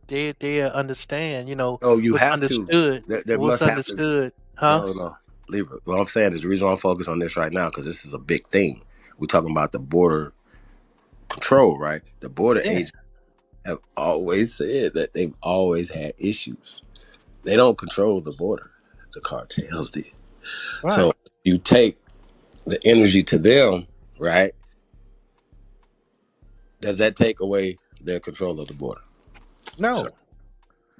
They understand, Oh, you what's have understood. to. There What's must understood, have huh? No. Leave it. What I'm saying is the reason I'm focused on this right now, because this is a big thing. We're talking about the border control, right? The border agents have always said that they've always had issues. They don't control the border. The cartels did. Right. So you take the energy to them, right? Does that take away their control of the border? No. So,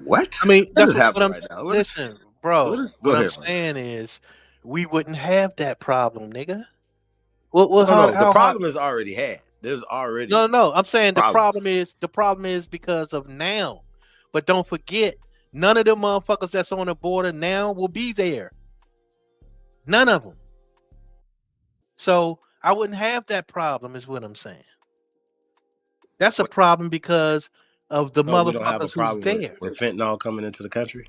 what? I mean, What that's is what happening I'm right now? listen, bro. Go What I'm ahead, man. saying is we wouldn't have that problem, nigga. The problem is already had. There's already No. I'm saying problems. the problem is because of now. But don't forget, none of them motherfuckers that's on the border now will be there. None of them. So I wouldn't have that problem, is what I'm saying. That's a problem because of the We don't have a motherfuckers who's problem there. with fentanyl coming into the country.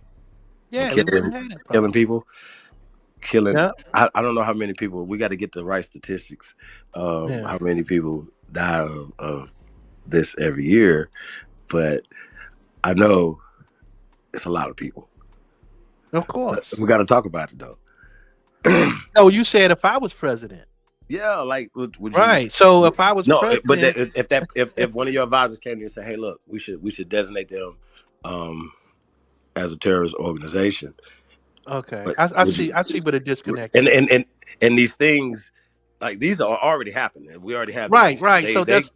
Yeah, And we wouldn't have that problem. killing people. Yeah. I don't know how many people. We got to get the right statistics. How many people die of this every year? But I know it's a lot of people. Of course. We got to talk about it though. No, you said if I was president. Yeah, like would you? Right. So if I was president, but if one of your advisors came to you and said, "Hey, look, we should designate them as a terrorist organization." Okay, But I see where the disconnect. And these things, like these are already happening. We already have Right. So this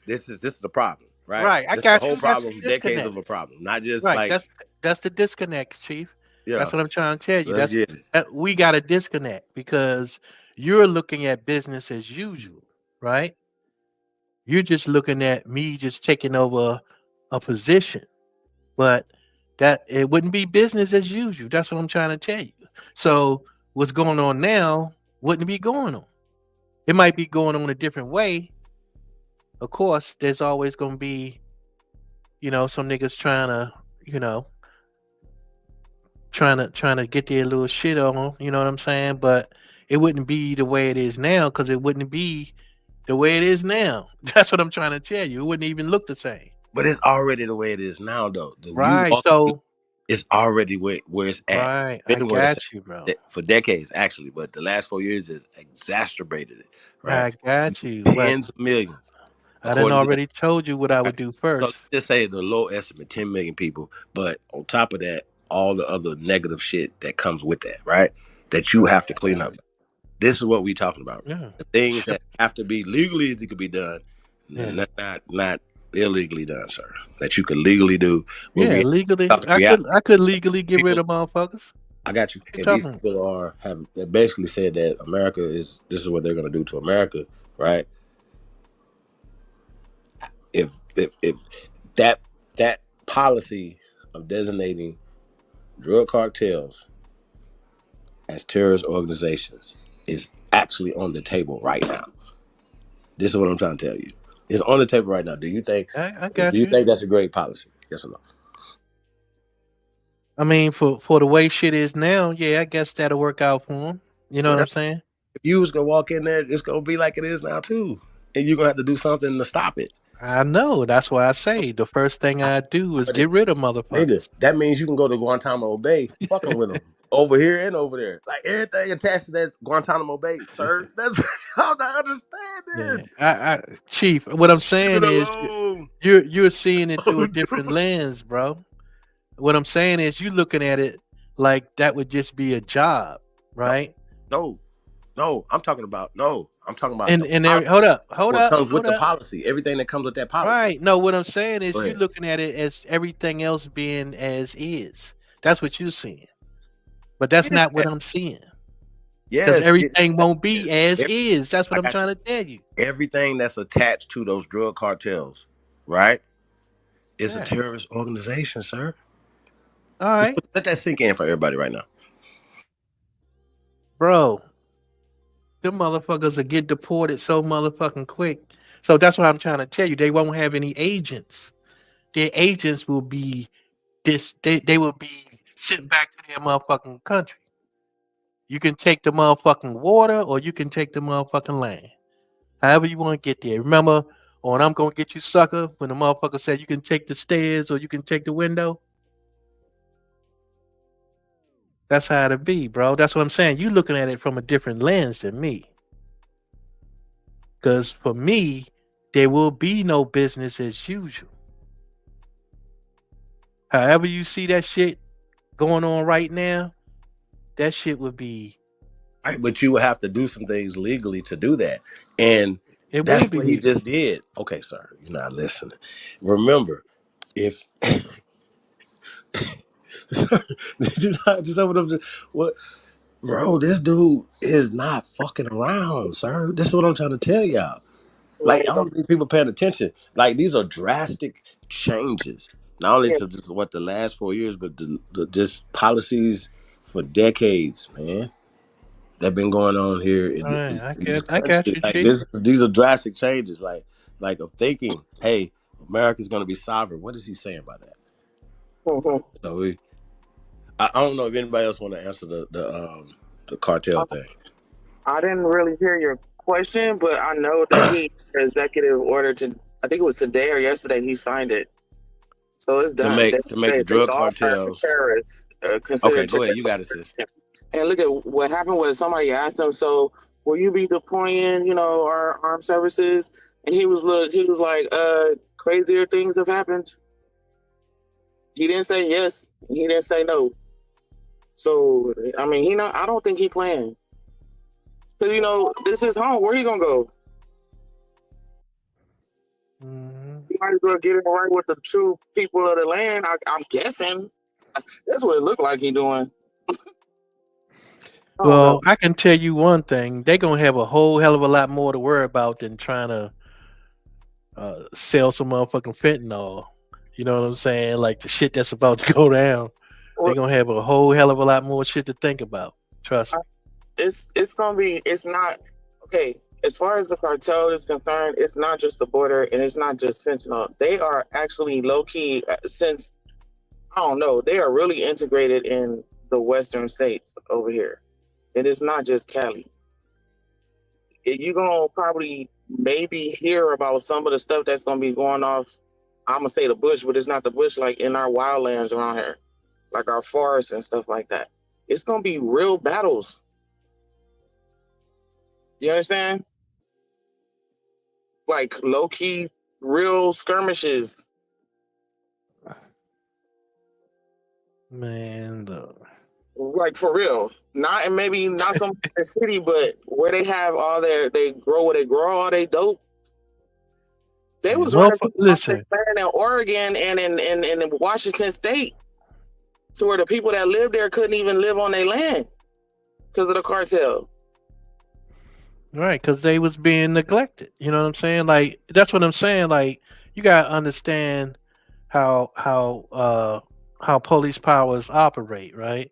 is the problem, right? Right. I This got the whole you. That's problem, the decades disconnect. of a problem, not just Right. like That's the disconnect, Chief. Yeah. That's what I'm trying to tell you. Let's get it. That we got a disconnect because you're looking at business as usual, right? You're just looking at me just taking over a position, but that it wouldn't be business as usual. That's what I'm trying to tell you. So what's going on now wouldn't be going on. It might be going on a different way. Of course, there's always going to be, some niggas trying to get their little shit on. You know what I'm saying? But it wouldn't be the way it is now because it wouldn't be the way it is now. That's what I'm trying to tell you. It wouldn't even look the same. But it's already the way it is now, though. Right. So it's already where it's at. right, I got you, bro. For decades, actually, but the last 4 years has exacerbated it. I Right, got you. tens of millions. I done According to already told you what I would do so first. just say the low estimate, 10 million people. But on top of that, all the other negative shit that comes with that, right? That you have to clean up. This is what we talking about. Yeah. The things that have to be legally it could be done, Yeah. not illegally done, sir. That you could legally do. What Yeah, we legally. talking I could legally get rid of motherfuckers. I got you. What you And these talking people they basically said that this is what they're gonna do to America, right? If that policy of designating drug cartels as terrorist organizations is actually on the table right now. This is what I'm trying to tell you. It's on the table right now. Do you think I got do you you. think that's a great policy? Yes or no? I mean, for the way shit is now, yeah, I guess that'll work out for them. You know Well, what I'm that's, saying? if you was gonna walk in there, it's gonna be like it is now too. And you're gonna have to do something to stop it. I know. That's why I say the first thing I do is But get rid of nigga, motherfuckers. that means you can go to Guantanamo Bay fucking with them. Over here and over there. Like everything attached to that Guantanamo Bay, sir. That's y'all not understanding. Yeah. Chief, what I'm Leave saying it is alone. you're seeing it through a different lens, bro. What I'm saying is you looking at it like that would just be a job, right? No, I'm talking about And the and policy. hold up, What comes with the policy. Everything that comes with that policy. Right. No, what I'm saying is Go you're ahead. looking at it as everything else being as is. That's what you're seeing. But that's not what I'm seeing. Because Yes, everything won't be as every- is. That's what I I'm got trying to tell you. everything that's attached to those drug cartels, right? Is Yeah. a terrorist organization, sir. All right, Let that sink in for everybody right now. bro. Them motherfuckers will get deported so motherfucking quick. So that's what I'm trying to tell you. They won't have any agents. Their agents will be they will be sent back to their motherfucking country. You can take the motherfucking water or you can take the motherfucking land. However you want to get there. Remember on I'm Gonna Get You Sucker when the motherfucker said you can take the stairs or you can take the window? That's how it'll be, bro. That's what I'm saying. You looking at it from a different lens than me. Because for me, there will be no business as usual. However you see that shit going on right now, that shit would be. Right, but you would have to do some things legally to do that. And It that's will be what he legal. just did. Okay, sir, you're not listening. Remember, if sir, did you not just what bro, this dude is not fucking around, sir. This is what I'm trying to tell y'all. Like, I don't think people paying attention. Like, these are drastic changes, not only to just what the last 4 years, but the just policies for decades, man. That been going on here in Alright, I this got country. you, Like Chief. these are drastic changes. Like of thinking, hey, America's gonna be sovereign. What is he saying by that? So I don't know if anybody else want to answer the cartel thing. I didn't really hear your question, but I know that he executive order to I think it was today or yesterday he signed it. So it's done. To make the drug cartels terrorists Okay, considered go ahead. You got it, sis. And look at what happened was somebody asked him, so will you be deploying, our armed services? And he was like, crazier things have happened. He didn't say yes. He didn't say no. So I mean, I don't think he playing. Cause this is home. Where he gonna go? You might as well get it right with the true people of the land. I'm guessing. That's what it looked like he doing. Well, I can tell you one thing. They're going to have a whole hell of a lot more to worry about than trying to sell some motherfucking fentanyl. You know what I'm saying? Like the shit that's about to go down. They're gonna have a whole hell of a lot more shit to think about. Trust me. It's gonna be. It's not okay. As far as the cartel is concerned, it's not just the border and it's not just fentanyl. They are actually low key since I don't know. They are really integrated in the western states over here. And it's not just Cali. You're gonna probably maybe hear about some of the stuff that's gonna be going off. I'm gonna say the bush, but it's not the bush like in our wildlands around here, like our forests and stuff like that. It's gonna be real battles. You understand? Like low key, real skirmishes. Man, Like for real. Not and maybe not some in the city, but where they have all they grow all they dope. They was running listen. in Oregon and in Washington State, to where the people that lived there couldn't even live on their land because of the cartel. Right, because they was being neglected. You know what I'm saying? Like that's what I'm saying. Like you gotta understand how police powers operate, right?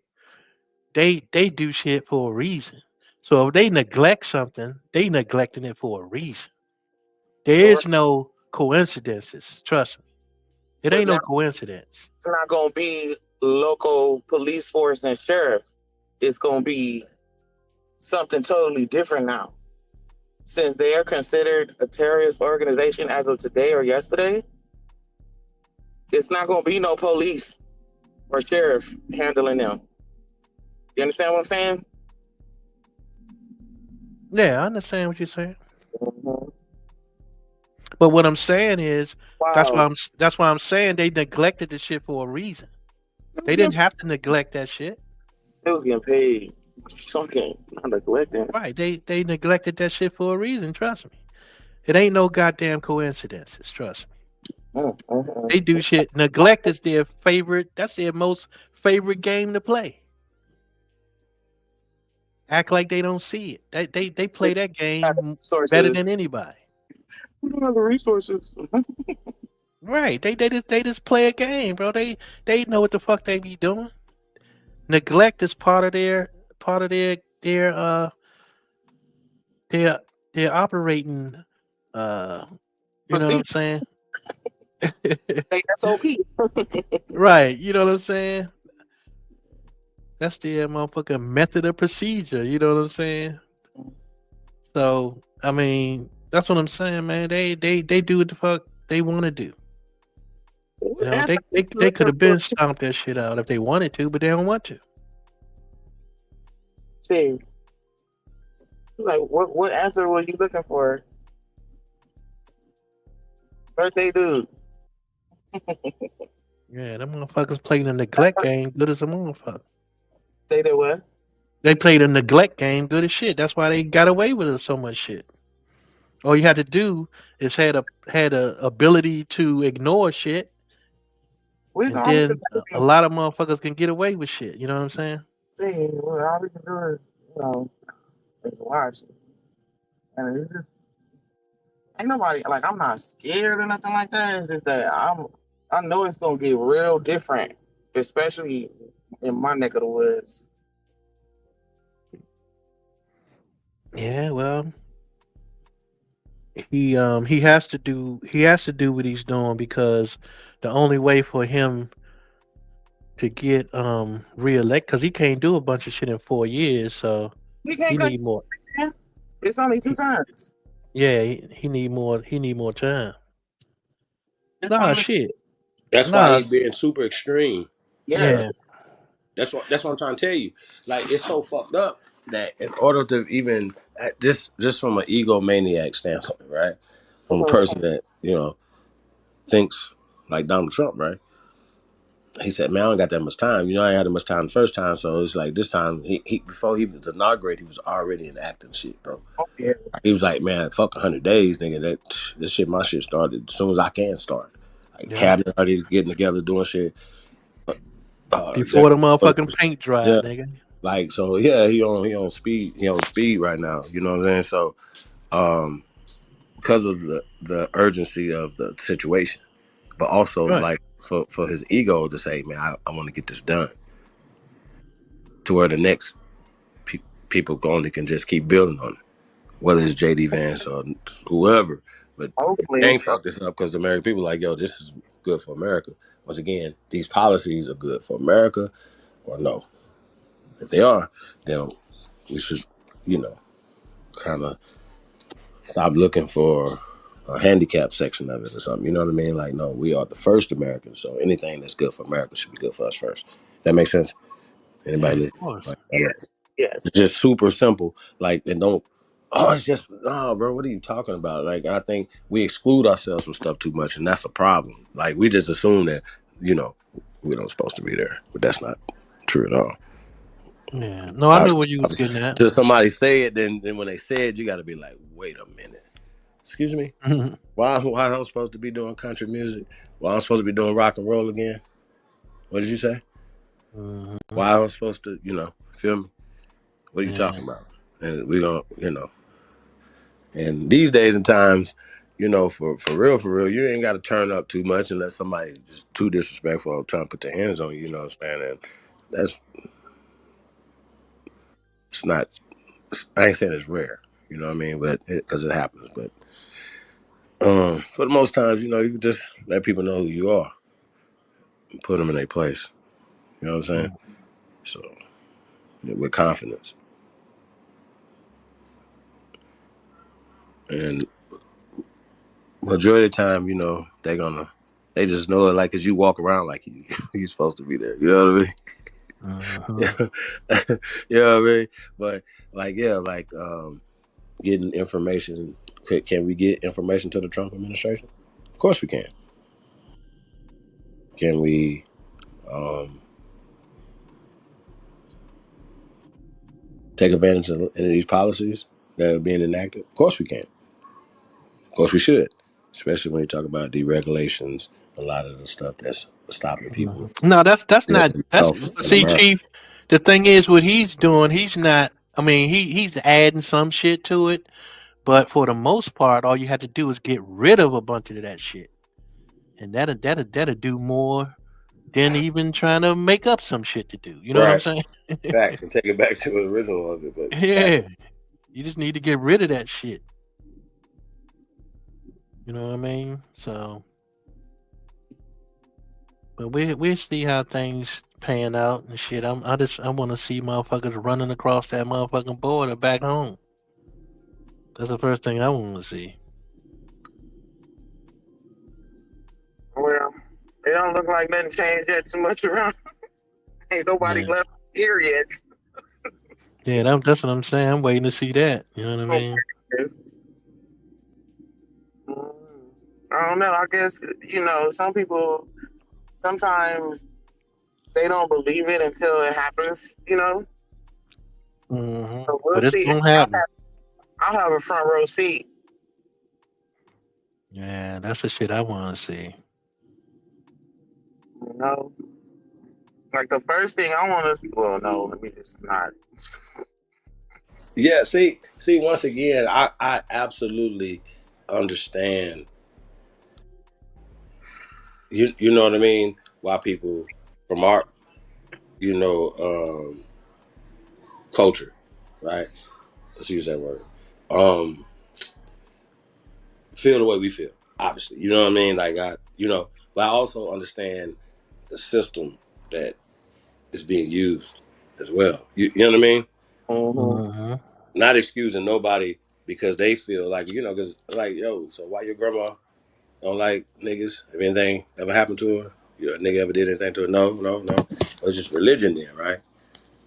They do shit for a reason. So if they neglect something, they neglecting it for a reason. There is no coincidences. Trust me. It ain't no coincidence. It's not gonna be local police force and sheriff. It's gonna be something totally different now. Since they are considered a terrorist organization as of today or yesterday, it's not gonna be no police or sheriff handling them. You understand what I'm saying? Yeah, I understand what you're saying. But what I'm saying is that's why I'm saying they neglected the shit for a reason. They didn't have to neglect that shit. They was getting paid. Something, not neglecting. Right. They neglected that shit for a reason, trust me. It ain't no goddamn coincidences, trust me. They do shit. Neglect is their favorite, that's their most favorite game to play. Act like they don't see it. They play that game better than anybody. We don't have the resources. Right. They just play a game, bro. They know what the fuck they be doing. Neglect is part of their operating you know what I'm saying? SOP. Right, you know what I'm saying? That's their motherfucking method of procedure, you know what I'm saying? So, I mean, that's what I'm saying, man. They do what the fuck they want to do. You know, they could have been stomped that shit out if they wanted to, but they don't want to. See, like what answer were you looking for? Birthday dude. Yeah, them motherfuckers played a neglect game good as a motherfucker. They did what? They played a neglect game good as shit. That's why they got away with so much shit. All you had to do is had a ability to ignore shit. And then a lot of motherfuckers can get away with shit. You know what I'm saying? See, all we can do is watch it. And it's just ain't nobody like I'm not scared or nothing like that. It's just that I know it's gonna get real different, especially in my neck of the woods. Yeah, well, he has to do what he's doing because the only way for him to get reelected, because he can't do a bunch of shit in 4 years, so he need more. It's only 2 times. Yeah, he need more. He need more time. Shit. That's why he's being super extreme. Yeah. That's what I'm trying to tell you. Like it's so fucked up that in order to even just from an egomaniac standpoint, right? From a person that thinks like Donald Trump, right? He said, "Man, I don't got that much time. I ain't had that much time the first time, so it's like this time. He before he was inaugurated, he was already enacting shit, bro. Yeah. He was like, man, fuck 100 days, nigga. My shit started as soon as I can start. Like cabinet already getting together, doing shit before the motherfucking paint dry, nigga. Like so, yeah, he on speed. He on speed right now. You know what I'm saying? So, because of the urgency of the situation, but also Right. like for his ego to say, man, I want to get this done, to where the next people only can just keep building on it, whether it's JD Vance or whoever. But Hopefully, they ain't fuck this up because the American people like, yo, this is good for America. Once again, these policies are good for America or no. If they are, then we should, kind of stop looking for a handicap section of it or something. You know what I mean? Like, no, we are the first Americans, so anything that's good for America should be good for us first. That makes sense? Anybody? Of course. Like, yes. it's just super simple. Like, and don't. Oh, it's just bro. What are you talking about? Like, I think we exclude ourselves from stuff too much, and that's a problem. Like, we just assume that we don't supposed to be there, but that's not true at all. Yeah. No, I knew what you was getting at. Till somebody say it, then when they say it, you got to be like, wait a minute. Excuse me? Why am I supposed to be doing country music? Why am I supposed to be doing rock and roll again? What did you say? Why am I supposed to, feel me? What are you talking about? And we're going to, and these days and times, for real, you ain't got to turn up too much unless somebody just too disrespectful or trying to put their hands on you, you know what I'm saying? And it's not, I ain't saying it's rare, you know what I mean? But because it happens, but for the most times, you can just let people know who you are and put them in their place. You know what I'm saying? So, with confidence. And majority of the time, they just know it, like, 'cause you walk around like you're supposed to be there. You know what I mean? You know what I mean? But getting information. Can we get information to the Trump administration? Of course we can. Can we take advantage of any of these policies that are being enacted? Of course we can. Of course we should, especially when you talk about deregulations, a lot of the stuff that's stopping people. No, that's not. Health in See, America. Chief. The thing is, what he's doing, he's not. I mean, he's adding some shit to it, but for the most part, all you have to do is get rid of a bunch of that shit, and that'll do more than even trying to make up some shit to do. You know what I'm saying? Facts, and take it back to the original of it. But Yeah, you just need to get rid of that shit. You know what I mean? So, but we see how things pan out and shit. I want to see motherfuckers running across that motherfucking border back home. That's the first thing I want to see. Well, it don't look like nothing changed yet too much around. Ain't nobody left here yet. Yeah, that's what I'm saying. I'm waiting to see that. You know what I mean? I don't know. I guess, some people, sometimes they don't believe it until it happens, So we'll But it's see. gonna happen. I'll have a front row seat. Yeah, that's the shit I want to see. Like the first thing I want to, well, no, let me just not. yeah, see, once again, I absolutely understand. You know what I mean? Why people from our, culture, right? Let's use that word. Feel the way we feel, obviously. You know what I mean? Like but I also understand the system that is being used as well. You know what I mean? Not excusing nobody because they feel like, because like, yo, so why your grandma don't like niggas? If anything ever happened to her, a nigga ever did anything to her? No. It's just religion then, right?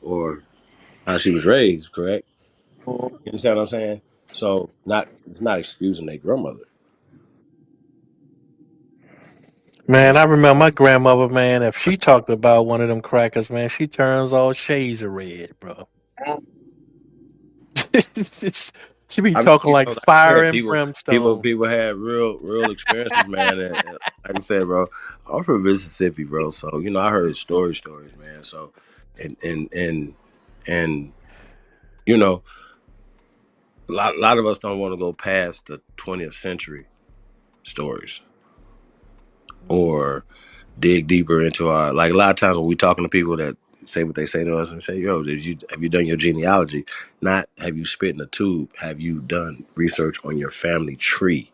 Or how she was raised, correct? You understand what I'm saying? So it's not excusing their grandmother. Man, I remember my grandmother, man, if she talked about one of them crackers, man, she turns all shades of red, bro. She be talking like fire and brimstone. People had real experiences, man. And like I said, bro, I'm from Mississippi, bro. So I heard stories, man. So and a lot of us don't want to go past the 20th century stories. or dig deeper into our, like a lot of times when we talking to people that say what they say to us and say, yo, have you done your genealogy? Not have you spit in a tube, have you done research on your family tree?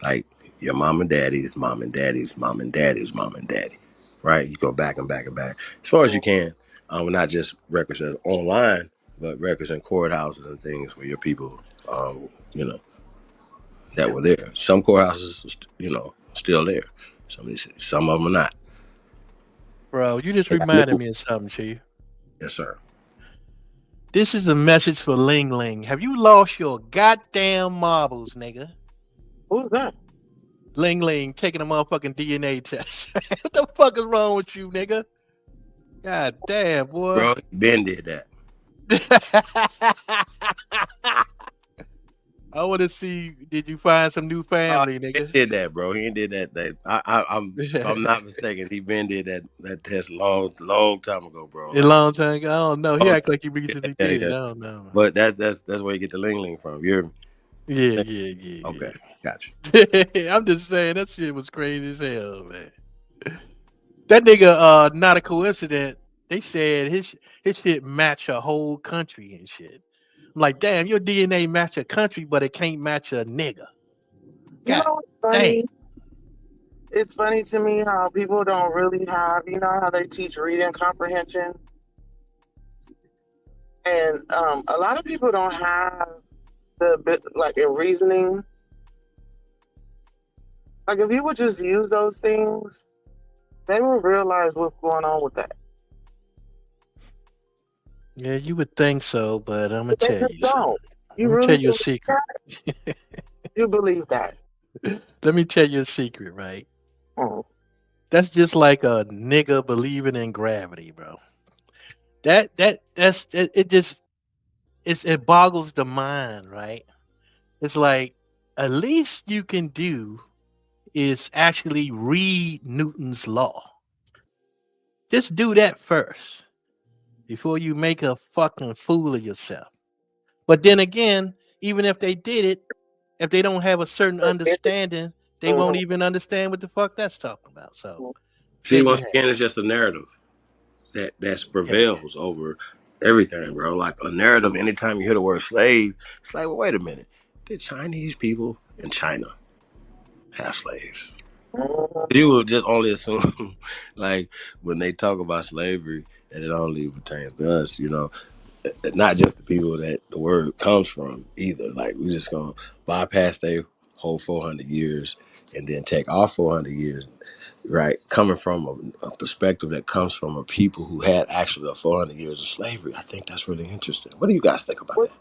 Like your mom and daddy's mom and daddy's mom and daddy's mom and daddy, right? You go back and back and back as far as you can. Not just records that are online, but records in courthouses and things where your people, that were there. Some courthouses, still there. Some of them are not. Bro, you just reminded me of something, Chief. Yes, sir. This is a message for Ling Ling. Have you lost your goddamn marbles, nigga? Who's that? Ling Ling taking a motherfucking DNA test. What the fuck is wrong with you, nigga? God damn, boy. Bro, Ben did that. I want to see. Did you find some new family, nigga? He did that, bro. He did that. If I'm not mistaken, he Ben did that test long time ago, bro. A long time ago. I don't know. He act like he recently did it. Yeah. I don't know. But that's where you get the Ling Ling from. Yeah. Okay, gotcha. I'm just saying that shit was crazy as hell, man. That nigga, not a coincidence. They said his shit match a whole country and shit. I'm like, damn, your DNA match a country, but it can't match a nigga. You know what's funny? It's funny to me how people don't really have, you know how they teach reading comprehension? And a lot of people don't have the bit, like in reasoning. Like if you would just use those things, they will realize what's going on with that. Yeah, you would think so, but I'm gonna They tell just you. don't. You I'm gonna really tell you a believe secret. that? You believe that? Let me tell you a secret, right? Oh. That's just like a nigga believing in gravity, bro. It boggles the mind, right? It's like at least you can do is actually read Newton's law. Just do that first before you make a fucking fool of yourself. But then again, even if they did it, if they don't have a certain understanding, they won't even understand what the fuck that's talking about. So See, once again, it's just a narrative that prevails over everything, bro. Like a narrative, anytime you hear the word slave, it's like, well, wait a minute. Did Chinese people in China have slaves? You would just only assume, like, when they talk about slavery, that it only pertains to us, not just the people that the word comes from either. Like, we just gonna bypass their whole 400 years and then take our 400 years, right? Coming from a perspective that comes from a people who had actually 400 years of slavery. I think that's really interesting. What do you guys think about that?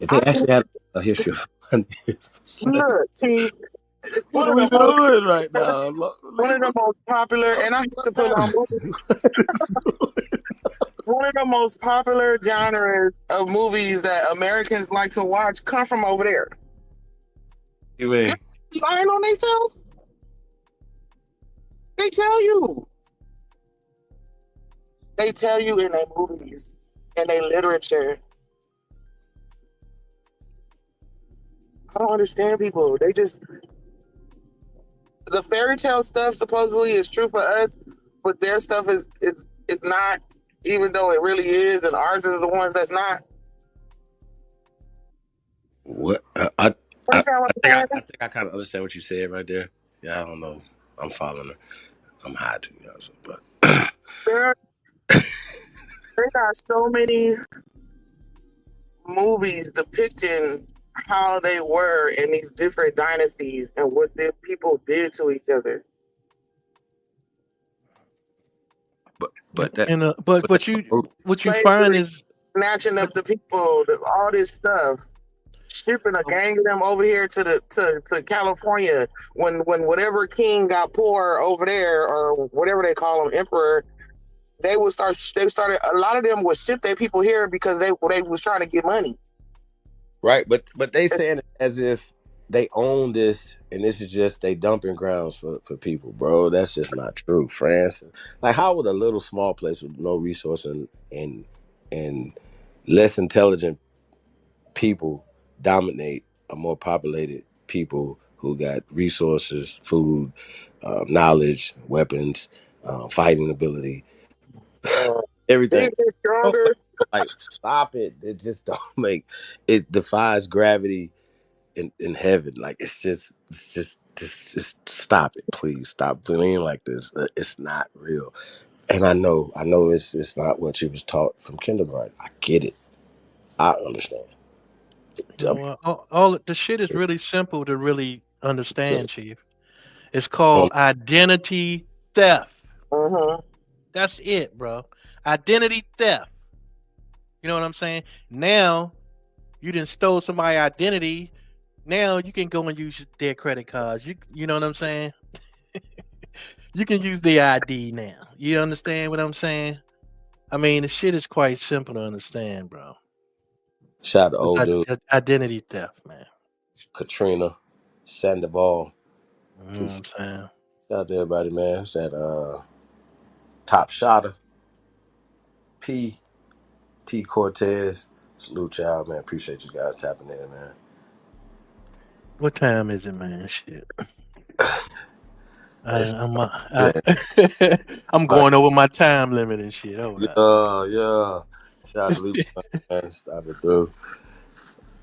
If they actually had a history of 400 years of slavery. Look, see, What are we doing right now? one of the most popular, and I have to put on one of the most popular genres of movies that Americans like to watch come from over there. You mean? Lying on themselves? They tell you. They tell you in their movies, in their literature. I don't understand people. They just, the fairy tale stuff supposedly is true for us, but their stuff is not, even though it really is, and ours is the ones that's not. What? I think I kind of understand what you said right there. Yeah, I don't know. I'm following her. I'm high too, but they got so many movies depicting how they were in these different dynasties and what the people did to each other. But what you find is snatching up the people, all this stuff, shipping a gang of them over here to California when whatever king got poor over there, or whatever they call them, emperor. They started. A lot of them would ship their people here because they was trying to get money. Right, but they saying it as if they own this, and this is just they dumping grounds for people, bro. That's just not true. France, like, how would a little small place with no resource and less intelligent people dominate a more populated people who got resources, food, knowledge, weapons, fighting ability, everything. Even Oh, stronger. like, stop it. It just don't make it defies gravity in heaven. Like just stop it, please. Stop playing like this. It's not real. And I know it's not what you was taught from kindergarten. I get it. I understand. Tell me. No, all the shit is really simple to really understand, Chief. It's called identity theft. Mm-hmm. That's it, bro. Identity theft. You know what I'm saying? Now you didn't stole somebody's identity. Now you can go and use their credit cards. You know what I'm saying? You can use their ID now. You understand what I'm saying? I mean, the shit is quite simple to understand, bro. Shout out to It's old dude, identity theft, man. Katrina, Sandoval. You know what Peace. I'm saying? Shout out to everybody, man. It's that Top Shotter, P, T Cortez. Salute y'all, man. Appreciate you guys tapping in, man. What time is it, man? Shit. It's, I'm yeah, I'm like, going over my time limit and shit. Hold up. yeah. Shout out to Libra, man. Stop it through.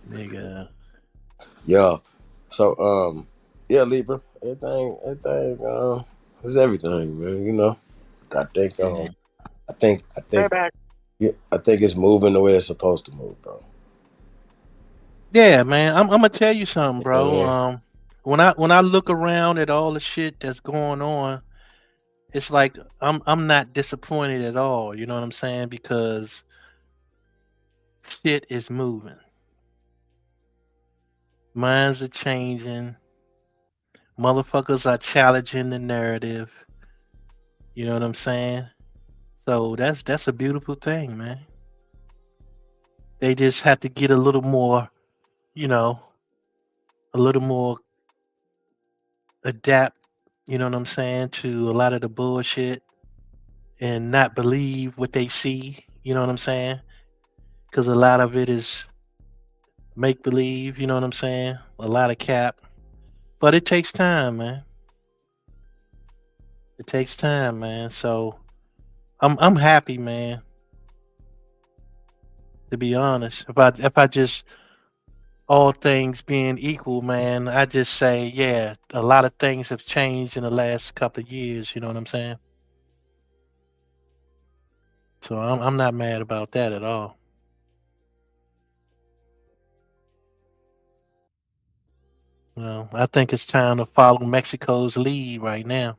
Nigga. Yeah. So, yeah, Libra. Everything, it's everything, man. You know. I think, I think, Right back. yeah, I think it's moving the way it's supposed to move, bro. Yeah, man. I'm gonna tell you something, You know what I bro. mean? When I look around at all the shit that's going on, it's like I'm not disappointed at all. You know what I'm saying? Because shit is moving. Minds are changing. Motherfuckers are challenging the narrative. You know what I'm saying? So that's a beautiful thing, man. They just have to get a little more, you know, a little more adapt, you know what I'm saying, to a lot of the bullshit and not believe what they see, you know what I'm saying? Because a lot of it is make believe, you know what I'm saying? A lot of cap. But it takes time, man. It takes time, man. So I'm happy, man, to be honest. If I just all things being equal, man, I just say, yeah, a lot of things have changed in the last couple of years, you know what I'm saying? So I'm not mad about that at all. You know, I think it's time to follow Mexico's lead right now.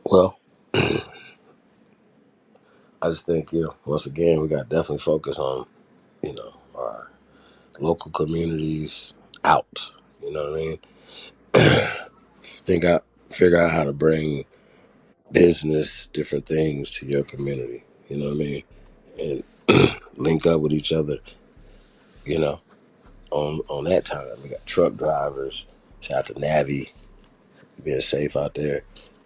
Well, I just think, once again, we got to definitely focus on, our local communities out. You know what I mean? Figure out how to bring business, different things to your community. You know what I mean? And link up with each other. You know, on that time, we got truck drivers. Shout out to Navi, being safe out there.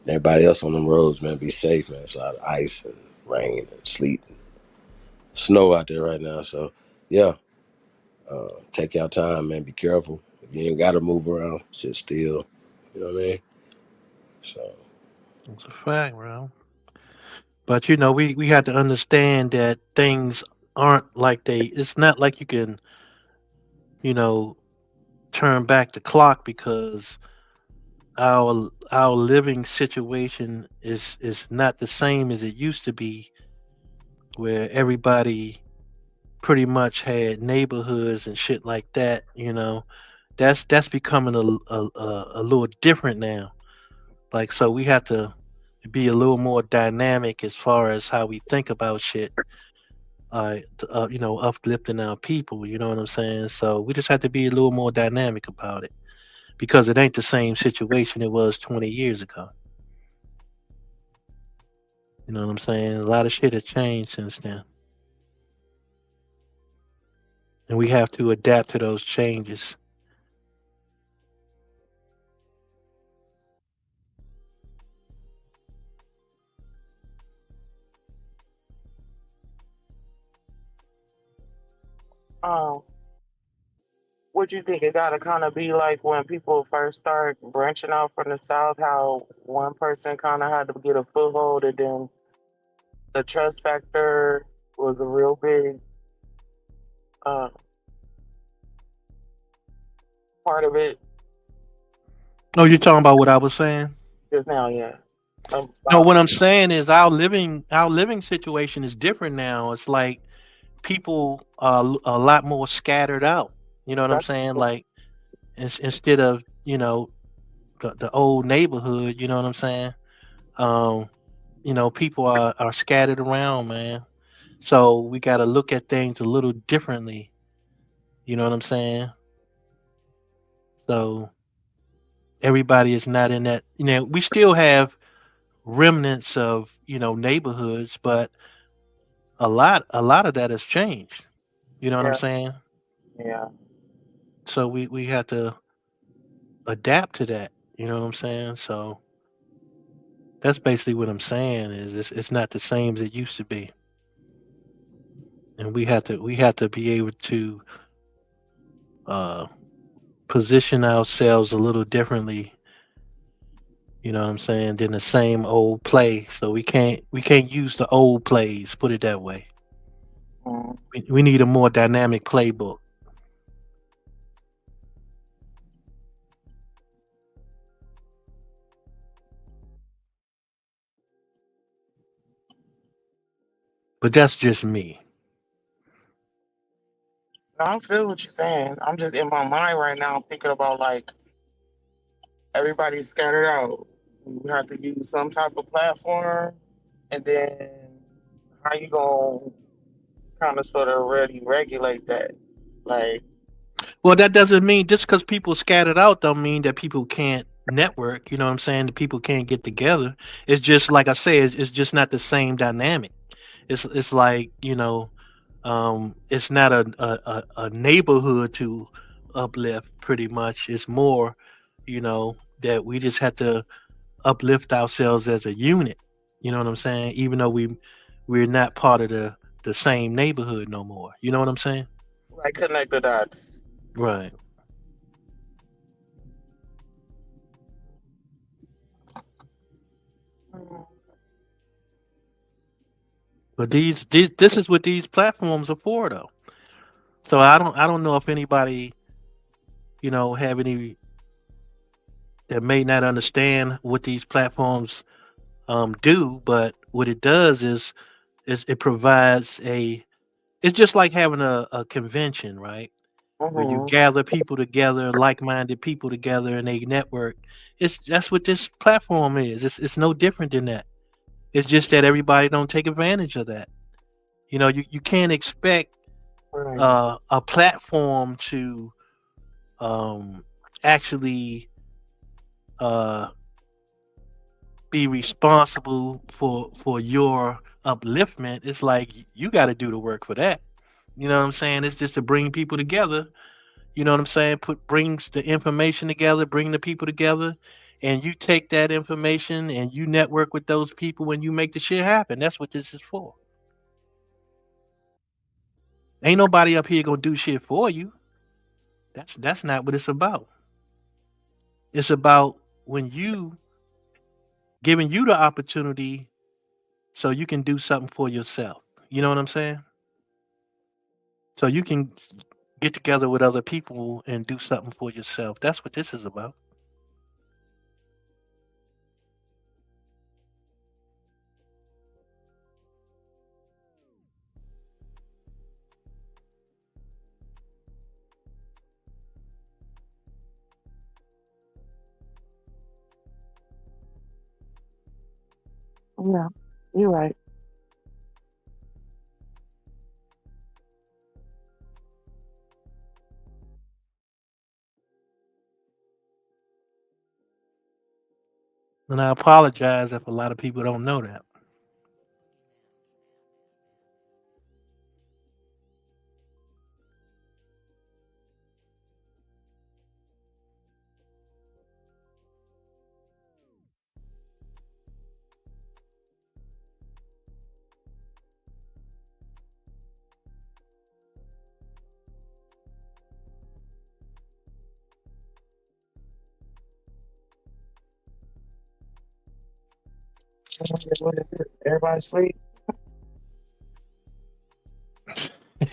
Everybody else on them roads, man, be safe, man. It's a lot of ice and rain and sleet and snow out there right now. So, yeah, take your time, man. Be careful. If you ain't got to move around, sit still. You know what I mean? So, It's a fact, bro. But you know, we have to understand that things aren't like they. It's not like you can, you know, turn back the clock because our living situation is not the same as it used to be, where everybody pretty much had neighborhoods and shit like that. You know, that's becoming a little different now. Like, so we have to be a little more dynamic as far as how we think about shit. You know, uplifting our people. You know what I'm saying? So we just have to be a little more dynamic about it because it ain't the same situation it was 20 years ago. You know what I'm saying? A lot of shit has changed since then, and we have to adapt to those changes. Um, what you think it gotta kind of be like when people first start branching out from the south? How one person kind of had to get a foothold, and then the trust factor was a real big uh, part of it. Oh, you're talking about what I was saying? Just now, yeah. No, what I'm saying is our living situation is different now. It's like people are a lot more scattered out. You know what I'm That's saying? Like instead of the old neighborhood. You know what I'm saying? Um, people are scattered around, man. So we got to look at things a little differently. You know what I'm saying? So everybody is not in that. We still have remnants of neighborhoods, but a lot of that has changed. You know what I'm yeah, saying? yeah. So we have to adapt to that. You know what I'm saying? So that's basically what I'm saying is it's not the same as it used to be, and we have to be able to uh, position ourselves a little differently. You know what I'm saying? Than the same old play. So we can't use the old plays. Put it that way. Mm. We need a more dynamic playbook. But that's just me. No, I feel what you're saying. I'm just in my mind right now thinking about like everybody's scattered out. You have to use some type of platform, and then how you gonna kind of sort of really regulate that? Like, Well, that doesn't mean just because people scattered out don't mean that people can't network. You know what I'm saying? That people can't get together. It's just like I say, it's just not the same dynamic. It's like it's not a neighborhood to uplift. Pretty much, it's more that we just have to uplift ourselves as a unit. You know what I'm saying? Even though we're not part of the same neighborhood no more. You know what I'm saying? connect the dots. Right. But this is what these platforms are for, though. So I don't know if anybody have any that may not understand what these platforms do, but what it does is it provides it's just like having a convention, right? Where you Mm-hmm. gather people together, like-minded people together, and they network. That's what this platform is. It's no different than that. It's just that everybody don't take advantage of that. You can't expect Right. a platform to actually uh, be responsible for your upliftment. It's like you got to do the work for that. You know what I'm saying? It's just to bring people together. You know what I'm saying? Brings the information together, bring the people together, and you take that information and you network with those people and you make the shit happen. That's what this is for. Ain't nobody up here gonna do shit for you. That's not what it's about. It's about when you giving you the opportunity so you can do something for yourself. You know what I'm saying? So you can get together with other people and do something for yourself. That's what this is about. Yeah, you're right. And I apologize if a lot of people don't know that. Everybody sleep.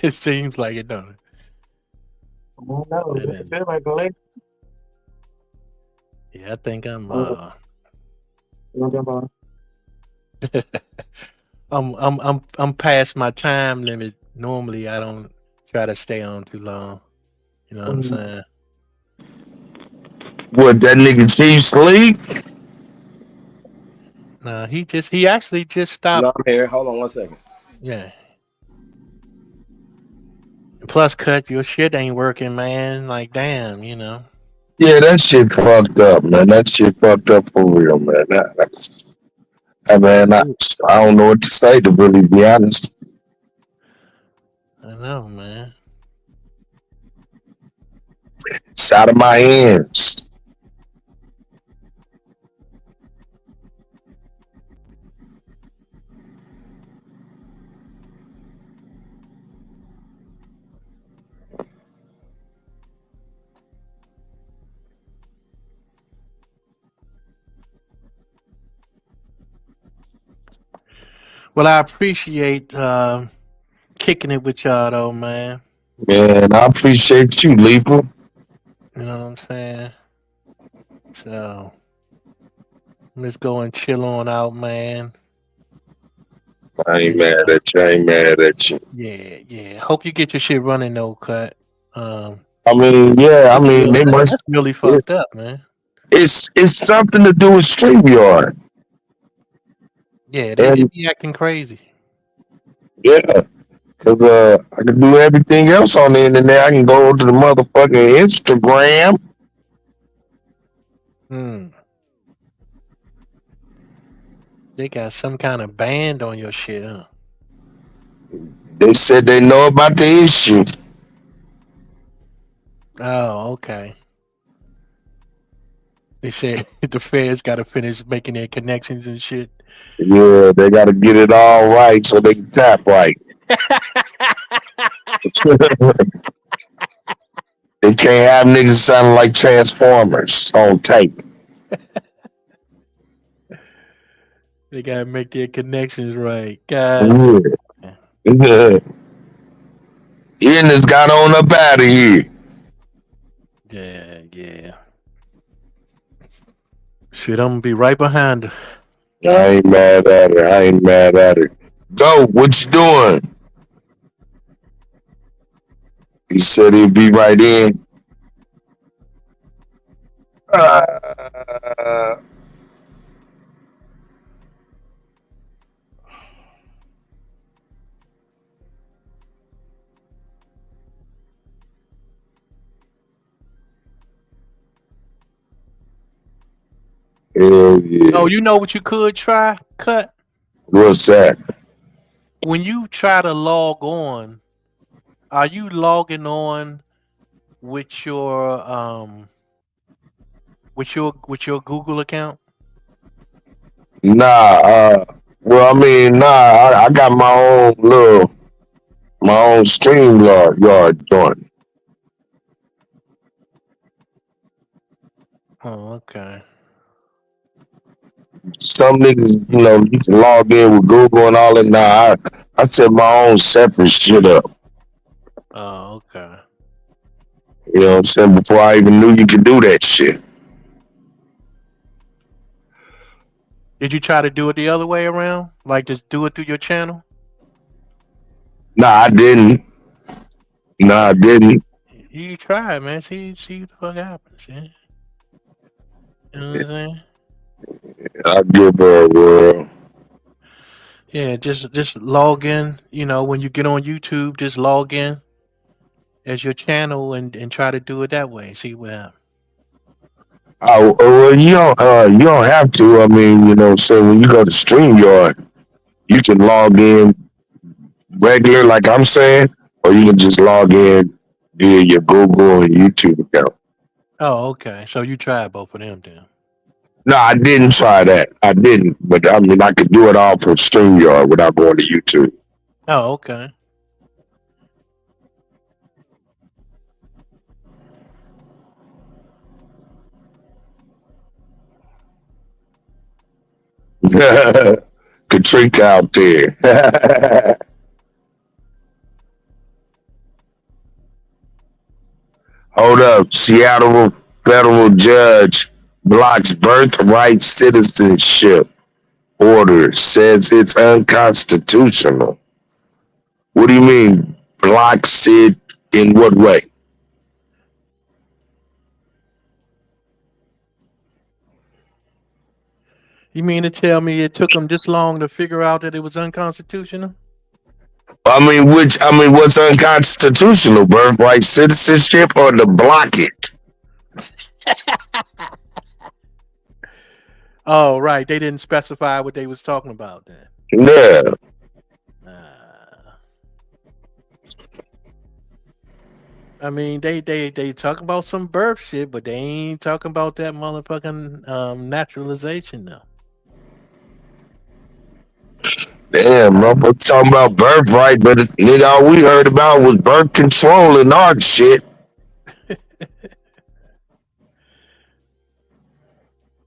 It seems like it, don't it? I don't know. It It is. feel like late. Yeah, I think I'm I'm past my time limit. Normally I don't try to stay on too long. You know what I'm saying? What, that nigga Chief sleep? No, he actually just No, stopped. I'm here. Hold on one second. Yeah. And plus, cut your shit ain't working, man. Like, damn, you know. Yeah, that shit fucked up, man. That shit fucked up for real, man. Man, I don't know what to say, to really be honest. I know, man. It's out of my hands. Well, I appreciate kicking it with y'all, though, man. Man, I appreciate you, Leeper. You know what I'm saying? So let's go and chill on out, man. I ain't mad at you. I ain't mad at you. Yeah. Hope you get your shit running, though, cut. I mean, yeah, I mean, they must. That's really fucked up, man. It's something to do with StreamYard. Yeah, they be acting crazy. Yeah, because I can do everything else on the internet. I can go to the motherfucking Instagram. They got some kind of band on your shit, huh? They said they know about the issue. Oh, okay. They said the feds got to finish making their connections and shit. Yeah, they got to get it all right so they can tap right. They can't have niggas sounding like Transformers on tape. They got to make their connections right. God. Yeah. Ian has got on up out of here. Yeah. Shit, I'm gonna be right behind her. I ain't mad at her. Go, what you doing? He said he'd be right in. Hell yeah. Oh, you know what you could try? Cut. What's that? When you try to log on, are you logging on with your Google account? Nah, well, I mean, I got my own StreamYard joint. Oh, okay. Some niggas, you can log in with Google and all that. Nah, I set my own separate shit up. Oh, okay. You know what I'm saying? Before I even knew you could do that shit. Did you try to do it the other way around? Like just do it through your channel? Nah, I didn't. You try, man. See what the fuck happens, yeah. You know what I'm saying? I give her a whirl. Yeah, just log in. When you get on YouTube, just log in as your channel and try to do it that way. See what happens. Oh, well, you don't have to. I mean, so when you go to StreamYard, you can log in regular, like I'm saying, or you can just log in via your Google and YouTube account. Oh, okay. So you tried both of them then. No, I didn't try that. I didn't, but I mean, I could do it all from StreamYard without going to YouTube. Oh, okay. Katrina out there. Hold up. Seattle federal judge blocks birthright citizenship order, says it's unconstitutional. What do you mean? Blocks it in what way? You mean to tell me it took them this long to figure out that it was unconstitutional? What's unconstitutional? Birthright citizenship or to block it? Oh, right. They didn't specify what they was talking about then. Yeah. I mean, they talk about some birth shit, but they ain't talking about that motherfucking naturalization though. Damn, motherfucker talking about birthright, but nigga, all we heard about was birth control and our shit.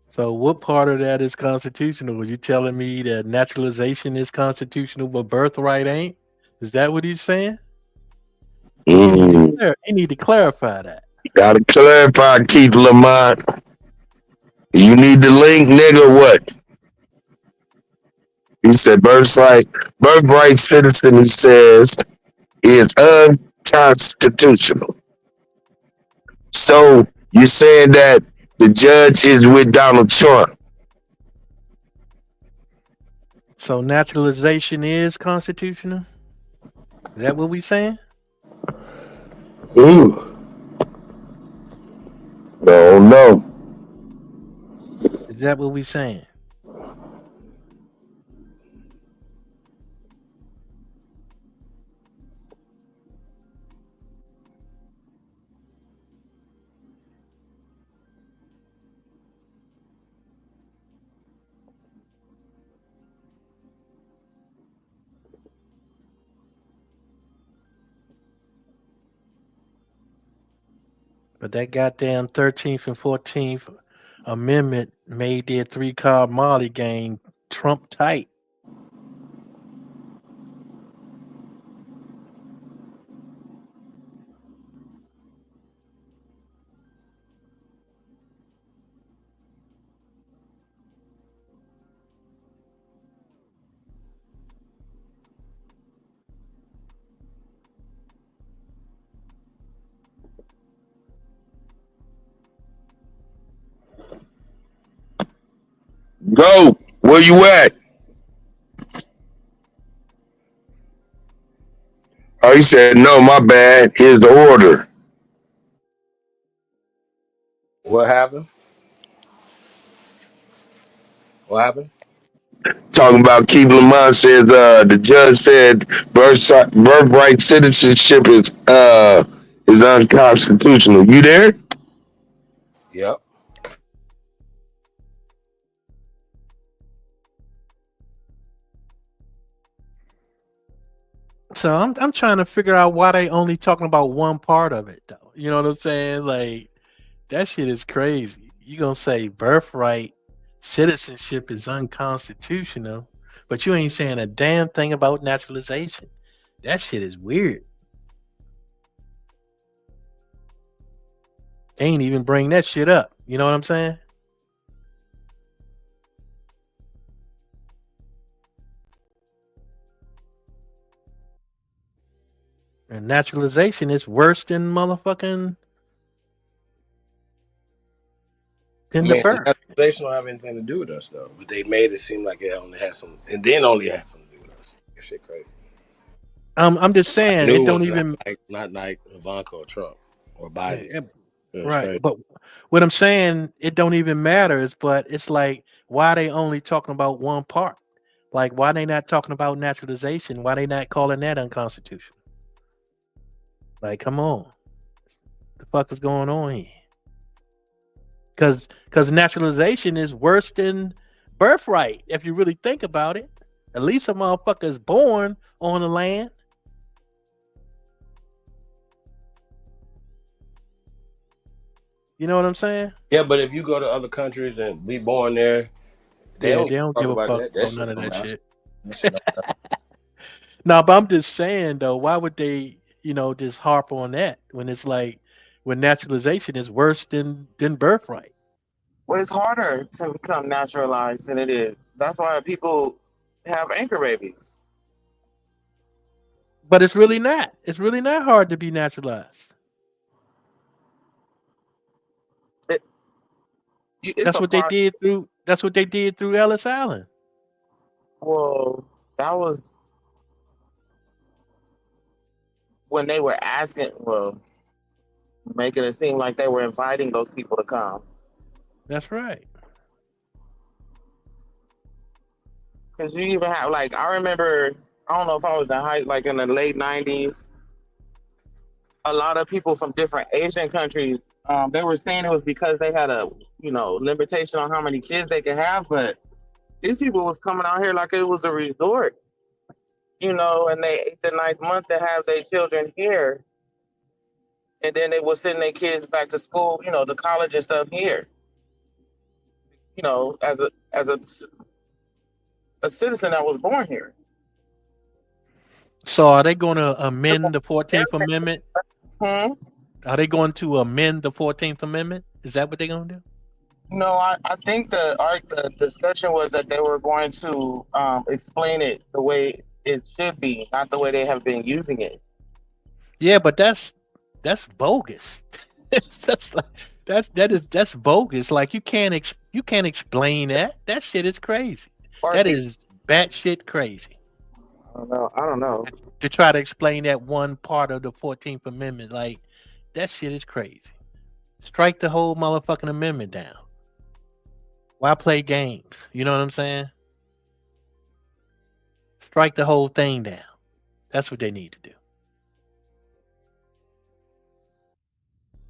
So what part of that is constitutional? Were you telling me that naturalization is constitutional, but birthright ain't? Is that what he's saying? You need to clarify that. Gotta clarify, Keith Lamont. You need the link, nigga, what? He said birthright citizen, he says, is unconstitutional. So you're saying that the judge is with Donald Trump. So naturalization is constitutional? Is that what we saying? Ooh. No. Is that what we saying? But that goddamn 13th and 14th Amendment made their 3-card Molly game Trump tight. Go. Where you at? Oh, he said, no, my bad. Here's the order. What happened? What happened? Talking about Keith Lamont says the judge said birthright citizenship is unconstitutional. You there? Yep. So I'm trying to figure out why they only talking about one part of it though. You know what I'm saying? Like that shit is crazy. You gonna say birthright citizenship is unconstitutional, but you ain't saying a damn thing about naturalization. That shit is weird. They ain't even bring that shit up. You know what I'm saying? And naturalization is worse than motherfucking the birth. Naturalization don't have anything to do with us though. But they made it seem like it only had some, and then only had something to do with us. That shit crazy. I'm just saying it don't even not like Ivanka or Trump or Biden. Right. Crazy. But what I'm saying, it don't even matter. But it's like, why they only talking about one part? Like, why they not talking about naturalization? Why they not calling that unconstitutional? Like, come on. What the fuck is going on here? Because naturalization is worse than birthright, if you really think about it. At least a motherfucker is born on the land. You know what I'm saying? Yeah, but if you go to other countries and be born there, Yeah, don't they don't talk give a about fuck that. That about shit none of don't that matter. shit. That shit don't matter. No, but I'm just saying though, why would they, just harp on that when it's like when naturalization is worse than birthright? Well, it's harder to become naturalized than it is. That's why people have anchor babies. But it's really not. It's really not hard to be naturalized. It's That's a what they part. did through. That's what they did through Ellis Island. Well, that was when they were asking. Well, making it seem like they were inviting those people to come. That's right. Because you even have I remember. I don't know if I was in in the late '90s. A lot of people from different Asian countries, they were saying it was because they had a limitation on how many kids they could have, but these people was coming out here like it was a resort, and they 8th and 9th month to have their children here, and then they would send their kids back to school, to college and stuff here, as a citizen that was born here. So are they going to amend the 14th Amendment? Hmm? Are they going to amend the 14th Amendment? Is that what they're going to do? No, I think the discussion was that they were going to explain it the way it should be, not the way they have been using it. Yeah, but that's bogus. That's bogus. Like you can't explain that. That shit is crazy. That is batshit crazy. I don't know. To try to explain that one part of the 14th Amendment, like that shit is crazy. Strike the whole motherfucking amendment down. Why play games? You know what I'm saying? Strike the whole thing down. That's what they need to do.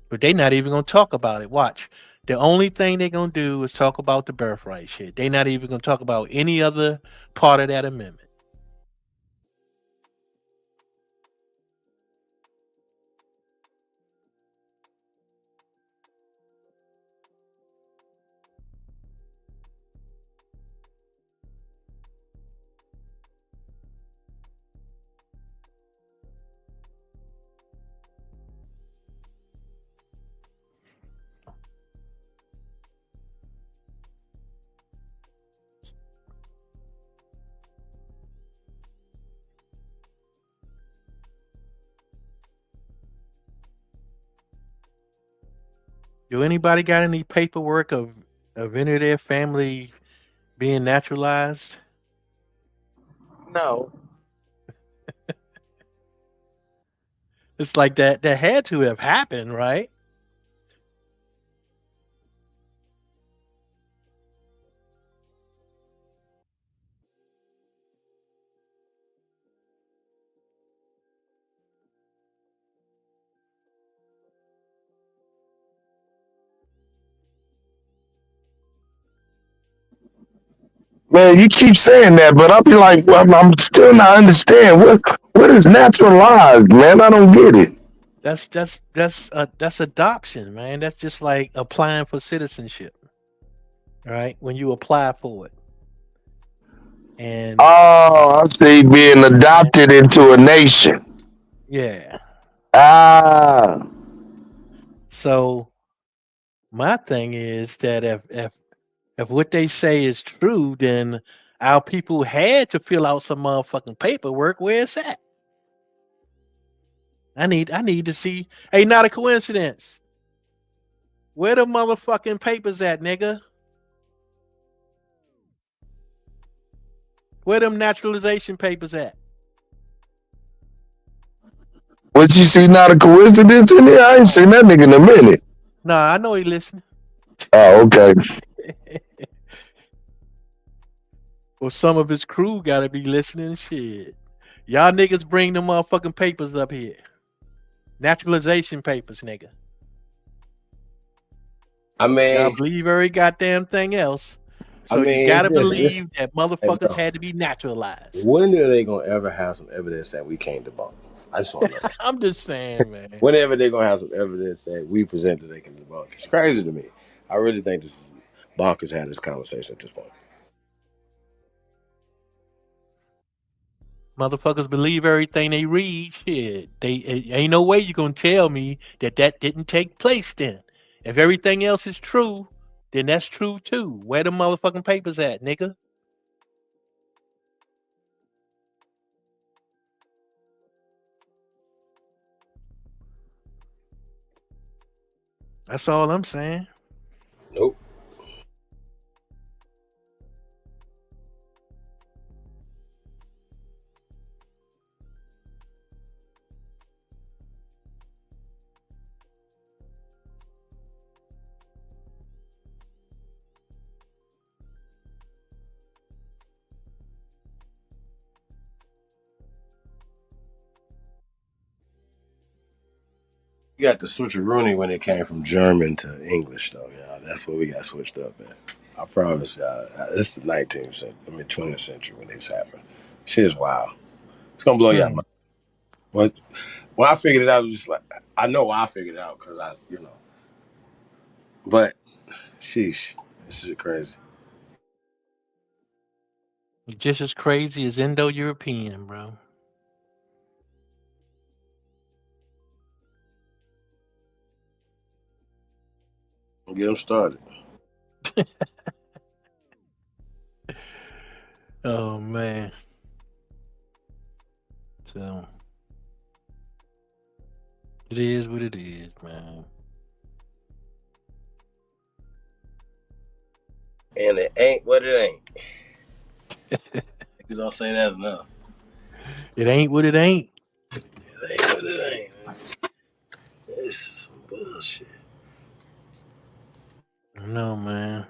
But they're not even going to talk about it. Watch. The only thing they're going to do is talk about the birthright shit. They're not even going to talk about any other part of that amendment. Do anybody got any paperwork of any of their family being naturalized? No. It's like that had to have happened, right? Man, you keep saying that, but I'll be like, well, I'm still not understand what is naturalized, man. I don't get it. That's adoption, man. That's just like applying for citizenship, right? When you apply for it, and Oh, I see, being adopted into a nation. yeah. Ah, So my thing is that if what they say is true, then our people had to fill out some motherfucking paperwork. Where it's at? I need to see. Hey, not a coincidence. Where the motherfucking papers at, nigga? Where them naturalization papers at? what you see? Not a coincidence in there? I ain't seen that nigga in a minute. Nah, I know he listening. Oh, okay. Well, some of his crew gotta be listening. Shit, y'all niggas bring the motherfucking papers up here. Naturalization papers, nigga. I Y'all mean, believe every goddamn thing else. So you it's gotta just, believe that hey, motherfuckers bro, had to be naturalized. when are they gonna ever have some evidence that we can't debunk? I just want to know. I'm just saying, man. Whenever they're gonna have some evidence that we present that they can debunk, it's crazy to me. I really think this is bonkers having this conversation at this point. Motherfuckers believe everything they read. Shit, ain't no way you gonna tell me that didn't take place. Then, if everything else is true, then that's true too. Where the motherfucking papers at, nigga? That's all I'm saying. Nope. You got the switcheroonie when it came from German to English, though, y'all. That's what we got switched up in. I promise y'all. It's the 19th century, 20th century when this happened. Shit is wild. It's gonna blow your mind. But when I figured it out, it was just like, I know I figured it out because but sheesh, this shit crazy. You're just as crazy as Indo-European, bro. Get them started. Oh man. So it is what it is, man. And it ain't what it ain't. Niggas don't say that enough. It ain't what it ain't. It ain't what it ain't. It's some bullshit. No, man.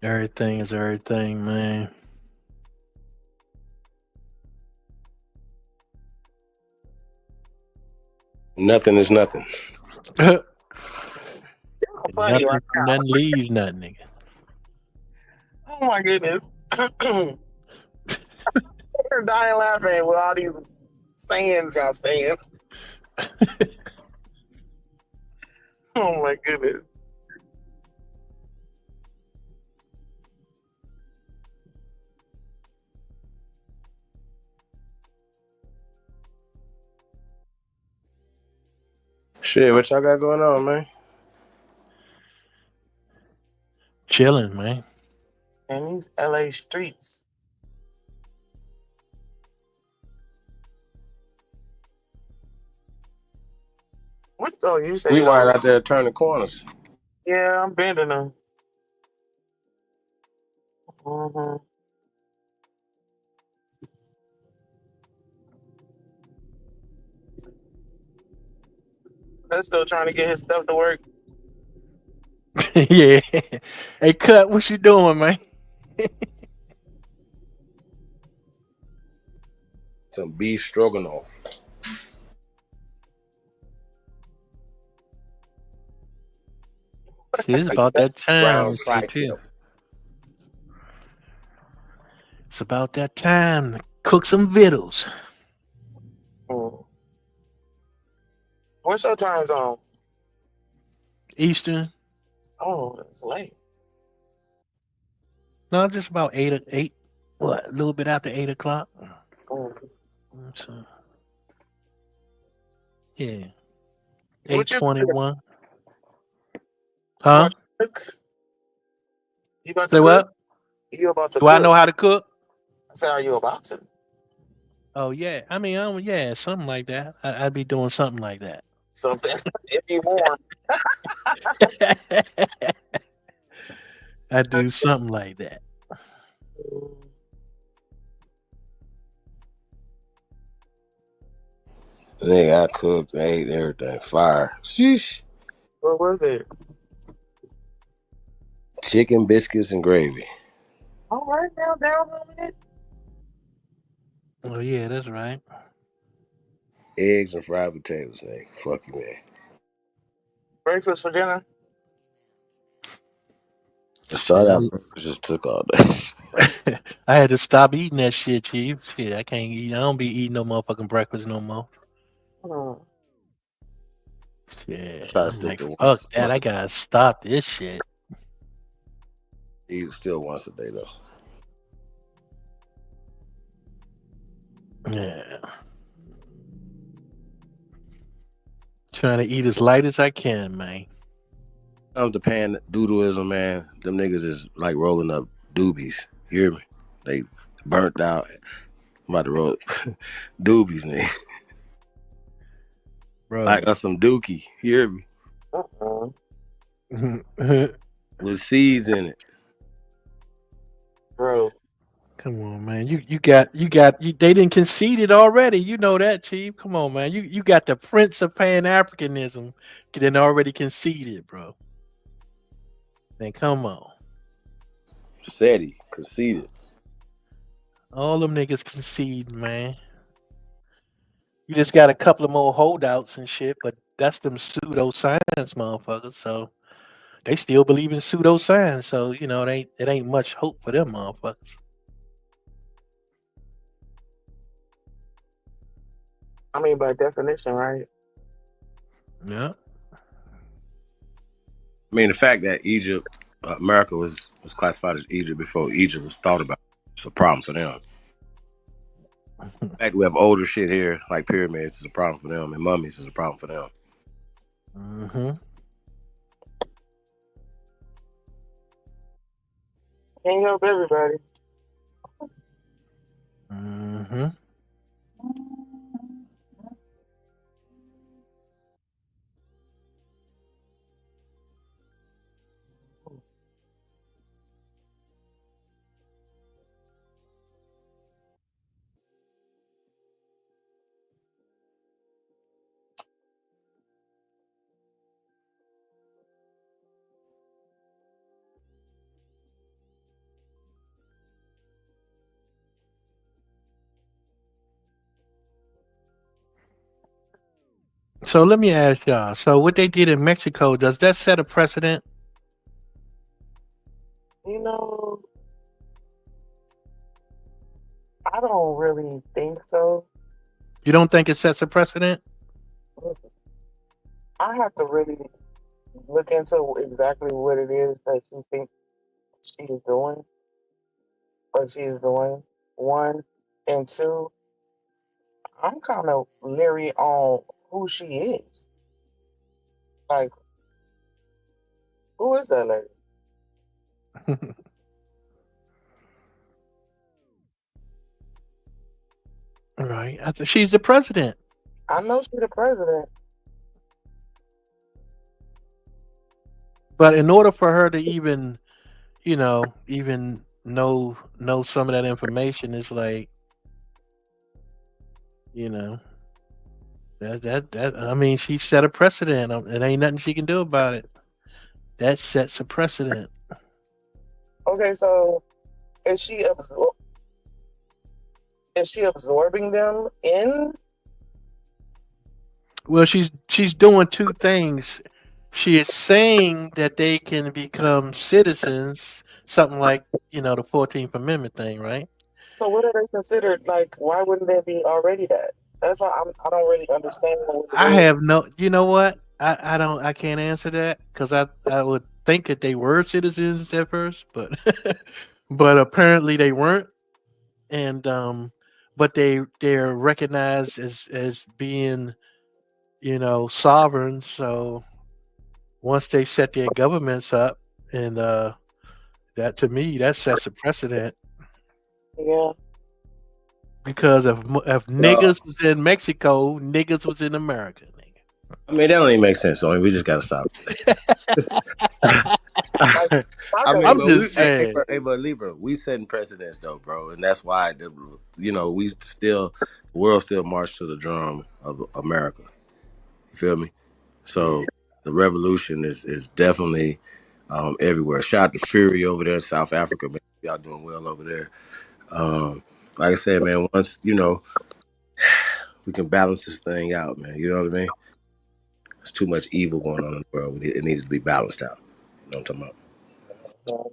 Everything is everything, man. Nothing is nothing. Funny Nothing, right now. nothing leaves nothing, nigga. Oh my goodness. They're dying laughing with all these sayings y'all saying. Oh my goodness. Shit, what y'all got going on, man? Chilling, man. And these LA streets. What though? You say We you right don't- out there turning corners. Yeah, I'm bending them. Mm-hmm. They're still trying to get his stuff to work. Yeah. Hey, Cut, what you doing, man? Some beef stroganoff. See, it's about that time. Brown and shit, tri-tip. too. It's about that time to cook some vittles. Mm. What's your time zone? Eastern. Oh, it's late. No, just about 8. What? A little bit after 8 o'clock. Mm. So, yeah. What you 8:21. You Huh? about to cook? You about to Say cook? what? You about to Do I cook? know how to cook? I said, are you about to? Oh yeah. I mean, yeah, something like that. I'd be doing something like that. Something. If you warm. I'd do something like that. Nigga, I cooked, ate everything. Fire. Sheesh. What was it? Chicken, biscuits, and gravy. All right, now down on it. Oh yeah, that's right. Eggs and fried potatoes, nigga. Fuck you, man. Breakfast for dinner. To start out, breakfast just took all day. I had to stop eating that shit, Chief. Shit, I can't eat. I don't be eating no motherfucking breakfast no more. Hmm. Yeah, Try to I'm stick like, to fuck once. that. I gotta stop this shit. Eat still once a day though. Yeah. Trying to eat as light as I can, man. Comes to pan doodleism, man. Them niggas is like rolling up doobies. You hear me? They burnt out. I'm about to roll doobies, nigga. Bro. Like us some dookie. You hear me? With seeds in it. Bro. Come on, man. You they didn't concede it already. You know that, Chief. Come on, man. You got the Prince of Pan-Africanism getting already conceded, bro. Then come on. SETI conceded. All them niggas concede, man. You just got a couple of more holdouts and shit, but that's them pseudoscience motherfuckers. So they still believe in pseudoscience. So, you know, it ain't much hope for them motherfuckers. I mean, by definition, right? Yeah. I mean, the fact that Egypt, America was classified as Egypt before Egypt was thought about, it's a problem for them. The fact we have older shit here, like pyramids, is a problem for them, and mummies is a problem for them. Mm-hmm. Can't help everybody. Mm-hmm. So let me ask y'all. So what they did in Mexico, does that set a precedent? You know, I don't really think so. You don't think it sets a precedent? I have to really look into exactly what it is that she thinks she is doing or she's doing. One, and two, I'm kind of leery on who she is. Like, who is that lady? Right. She's the president. I know she's the president. But in order for her to even, even know some of that information, it's like, that I mean, she set a precedent. It ain't nothing she can do about it. That sets a precedent. Okay, so is she absorbing them in? Well, she's doing two things. She is saying that they can become citizens, something like, the 14th Amendment thing, right? So what are they considered? Like, why wouldn't they be already that? That's why I don't really understand. I have no, you know what? I can't answer that because I would think that they were citizens at first, but but apparently they weren't, and but they're recognized as being, sovereign. So once they set their governments up, and that, to me, that sets a precedent. Yeah. Because if niggas was in Mexico, niggas was in America. I mean, that don't even make sense. I mean, we just gotta stop. I mean, I'm but just saying. but Libra, we setting precedents though, bro, and that's why we still, the world still march to the drum of America. You feel me? So the revolution is definitely everywhere. Shout out to Fury over there in South Africa, man. Y'all doing well over there. Like I said, man, once we can balance this thing out, man. You know what I mean? There's too much evil going on in the world. It needs to be balanced out. You know what I'm talking about?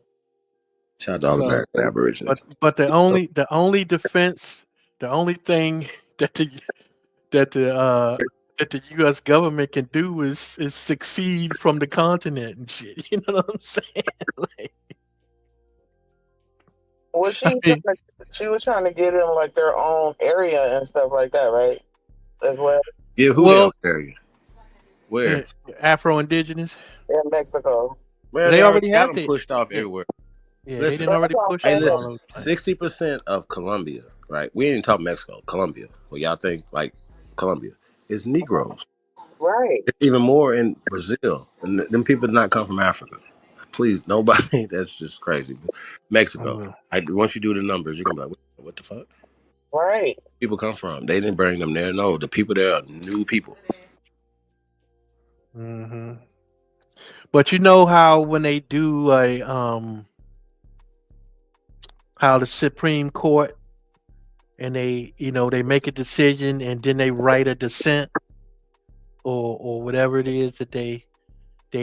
Shout out to all American Aborigines. But the only defense, the only thing that the that the U.S. government can do is succeed from the continent and shit. You know what I'm saying? Like, Well, she was trying to get them like their own area and stuff like that, right? As well. Yeah, who well, their area? Where? Afro-Indigenous. In Mexico. Man, They already got have them they- pushed off yeah. everywhere. Yeah, they Listen, didn't already push hey, them all listen, over. 60% of Colombia, right? We ain't talking Mexico, Colombia. Well, y'all think like Colombia is Negroes. Right. It's even more in Brazil, and them people did not come from Africa. Please, nobody. That's just crazy. Mexico. Once you do the numbers, you're gonna be like, what the fuck? Right. People come from? They didn't bring them there. No, the people there are new people. Mm-hmm. But you know how when they do like how the Supreme Court and they they make a decision and then they write a dissent or whatever it is that they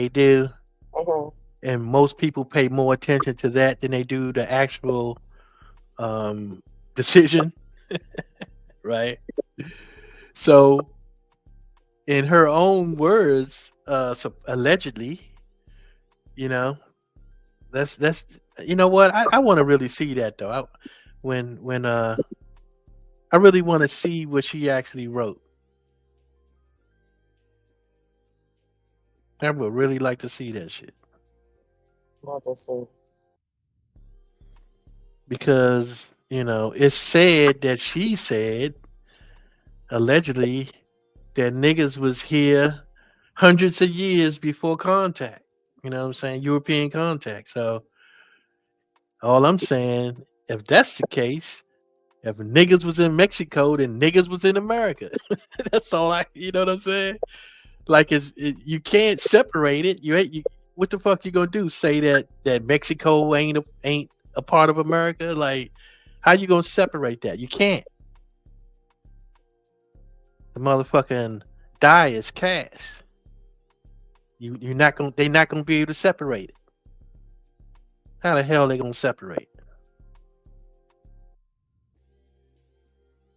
do, and most people pay more attention to that than they do the actual decision, right? So, in her own words, allegedly, that's you know what I want to really see that though. When I really want to see what she actually wrote. I would really like to see that shit. Because, it's said that she said, allegedly, that niggas was here hundreds of years before contact. You know what I'm saying? European contact. So, all I'm saying, if that's the case, if niggas was in Mexico, then niggas was in America. That's all you know what I'm saying? Like you can't separate it. You what the fuck you gonna do? Say that Mexico ain't a part of America? Like, how you gonna separate that? You can't. The motherfucking die is cast. They're not gonna be able to separate it. How the hell they gonna separate?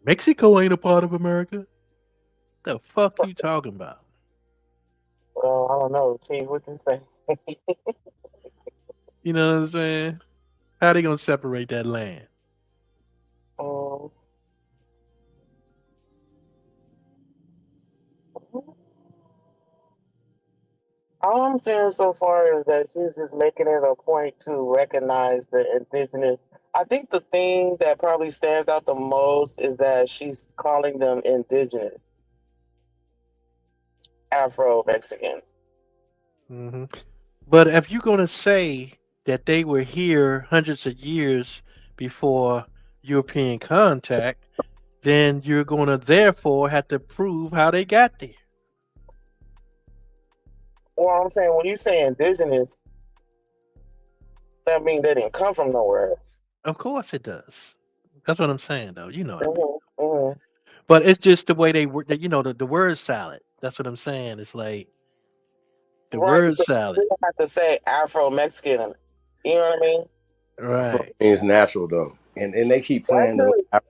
Mexico ain't a part of America. The fuck you talking about? Well, I don't know. Chief, what you say? You know what I'm saying? How they gonna separate that land? All I'm saying so far is that she's just making it a point to recognize the indigenous. I think the thing that probably stands out the most is that she's calling them indigenous, Afro-Mexican. Mm-hmm. But if you're gonna say that they were here hundreds of years before European contact, then you're gonna therefore have to prove how they got there. Well, I'm saying when you say indigenous, that means they didn't come from nowhere else. Of course it does. That's what I'm saying, though. You know what I mean. Mm-hmm. But it's just the way they were. The word salad. That's what I'm saying. It's like the word salad. You don't have to say Afro-Mexican. You know what I mean? Right. It's natural though, and they keep playing the Of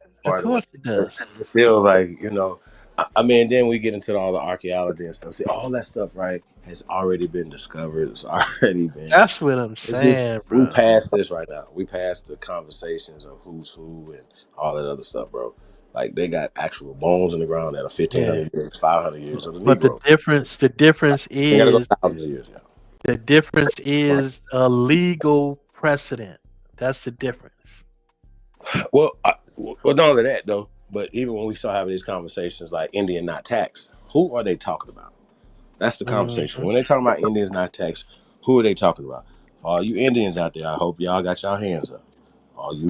course it does. It feels like I mean, then we get into all the archaeology and stuff. See, all that stuff, right, has already been discovered. It's already been. That's what I'm saying, bro. We passed this right now. We passed the conversations of who's who and all that other stuff, bro. Like they got actual bones in the ground that are 1,500 years, 500 years of the But Negro. the difference They gotta go is thousands of years, yeah. the difference is a legal precedent. That's the difference. Well, not only that though, but even when we start having these conversations like Indian not taxed, who are they talking about? That's the conversation. When they talking about Indians not taxed, who are they talking about? All you Indians out there, I hope y'all got y'all hands up. All you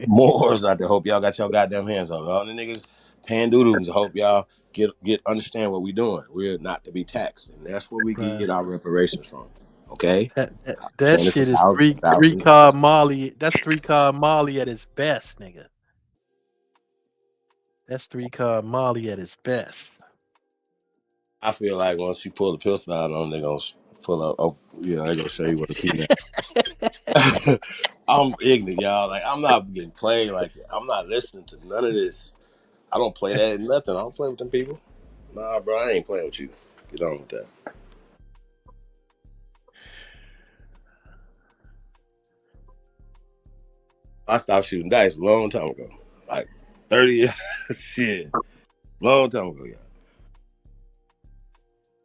Moors out there, hope y'all got y'all goddamn hands up. All the niggas pandoodles, hope y'all get understand what we doing. We're not to be taxed, and that's where we get our reparations from. Okay, That shit is three card Molly. That's 3-card Molly at its best, nigga. That's 3-card Molly at its best. I feel like once you pull the pistol out on them, they're gonna pull up. Oh, yeah, they're gonna show you what a peanut. I'm ignorant, y'all. Like I'm not getting played. Like I'm not listening to none of this. I don't play that in nothing. I don't play with them people. Nah, bro, I ain't playing with you. Get on with that. I stopped shooting dice a long time ago. Like 30 years. Shit. Long time ago, yeah.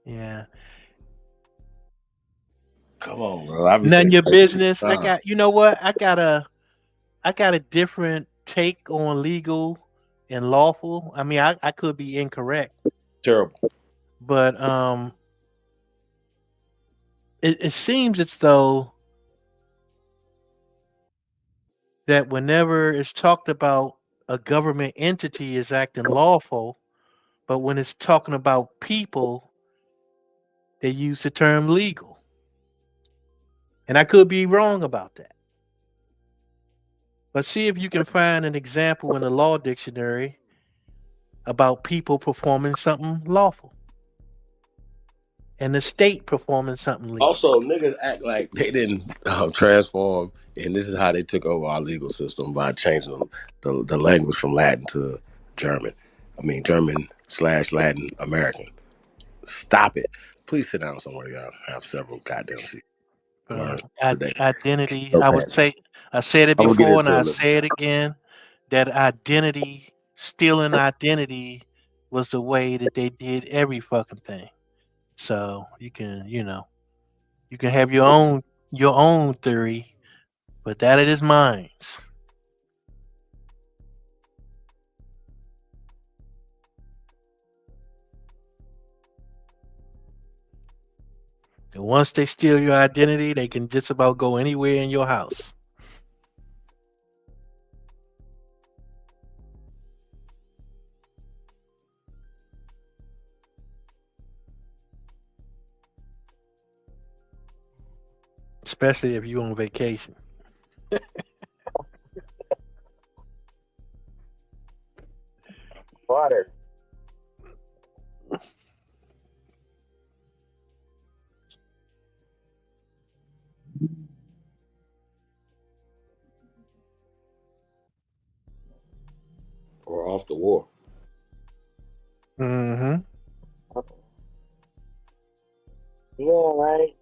Yeah. Come on, bro. I've been None saying of your crazy business. shit. You know what? I got a different take on legal and lawful. I mean, I could be incorrect. Terrible. But it seems as though that whenever it's talked about a government entity is acting lawful, but when it's talking about people, they use the term legal. And I could be wrong about that. But see if you can find an example in the law dictionary about people performing something lawful and the state performing something legal. Also, niggas act like they didn't transform, and this is how they took over our legal system by changing the language from Latin to German. I mean, German/Latin American. Stop it. Please sit down somewhere, y'all. Have several goddamn seats. Learn today. Identity. No I would pants. say I said it I'm gonna get before and into I it. say it again. That identity, stealing identity, was the way that they did every fucking thing. So you can have your own theory, but that it is mine. And once they steal your identity, they can just about go anywhere in your house. Especially if you're on vacation. Water. Or off the war. Mm-hmm. Yeah, right.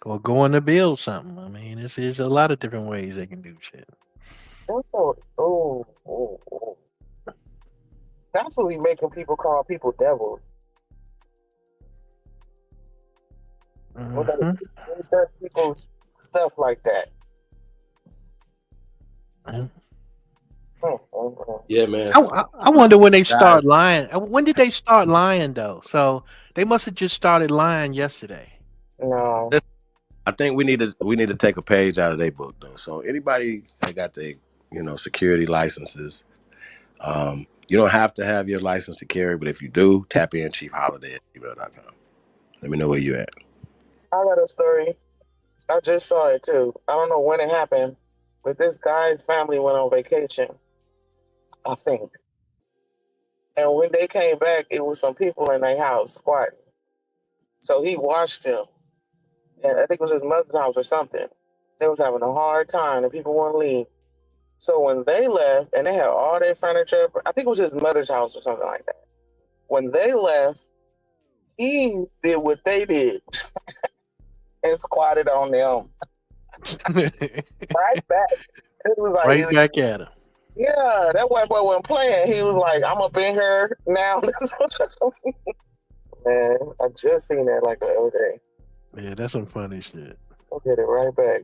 Or going to build something. I mean, it's a lot of different ways they can do shit. Oh. That's what we making people call people devils. Mm-hmm. People's stuff like that. Yeah, man. I wonder when they start Guys. lying. When did they start lying though? So they must have just started lying yesterday. No. I think we need to take a page out of their book though. So anybody that got the security licenses, you don't have to have your license to carry, but if you do, tap in Chief Holiday at gmail.com. Let me know where you at. I got a story. I just saw it too. I don't know when it happened, but this guy's family went on vacation, I think. And when they came back, it was some people in their house squatting. So he watched them. And I think it was his mother's house or something. They was having a hard time and people wouldn't leave. So when they left and they had all their furniture, I think it was his mother's house or something like that. When they left, he did what they did and squatted on them. Right back. It was like, Right back at him. yeah, that white boy wasn't playing. He was like, I'm up in here now. Man, I just seen that like the other day. Yeah, that's some funny shit. I'll get it right back.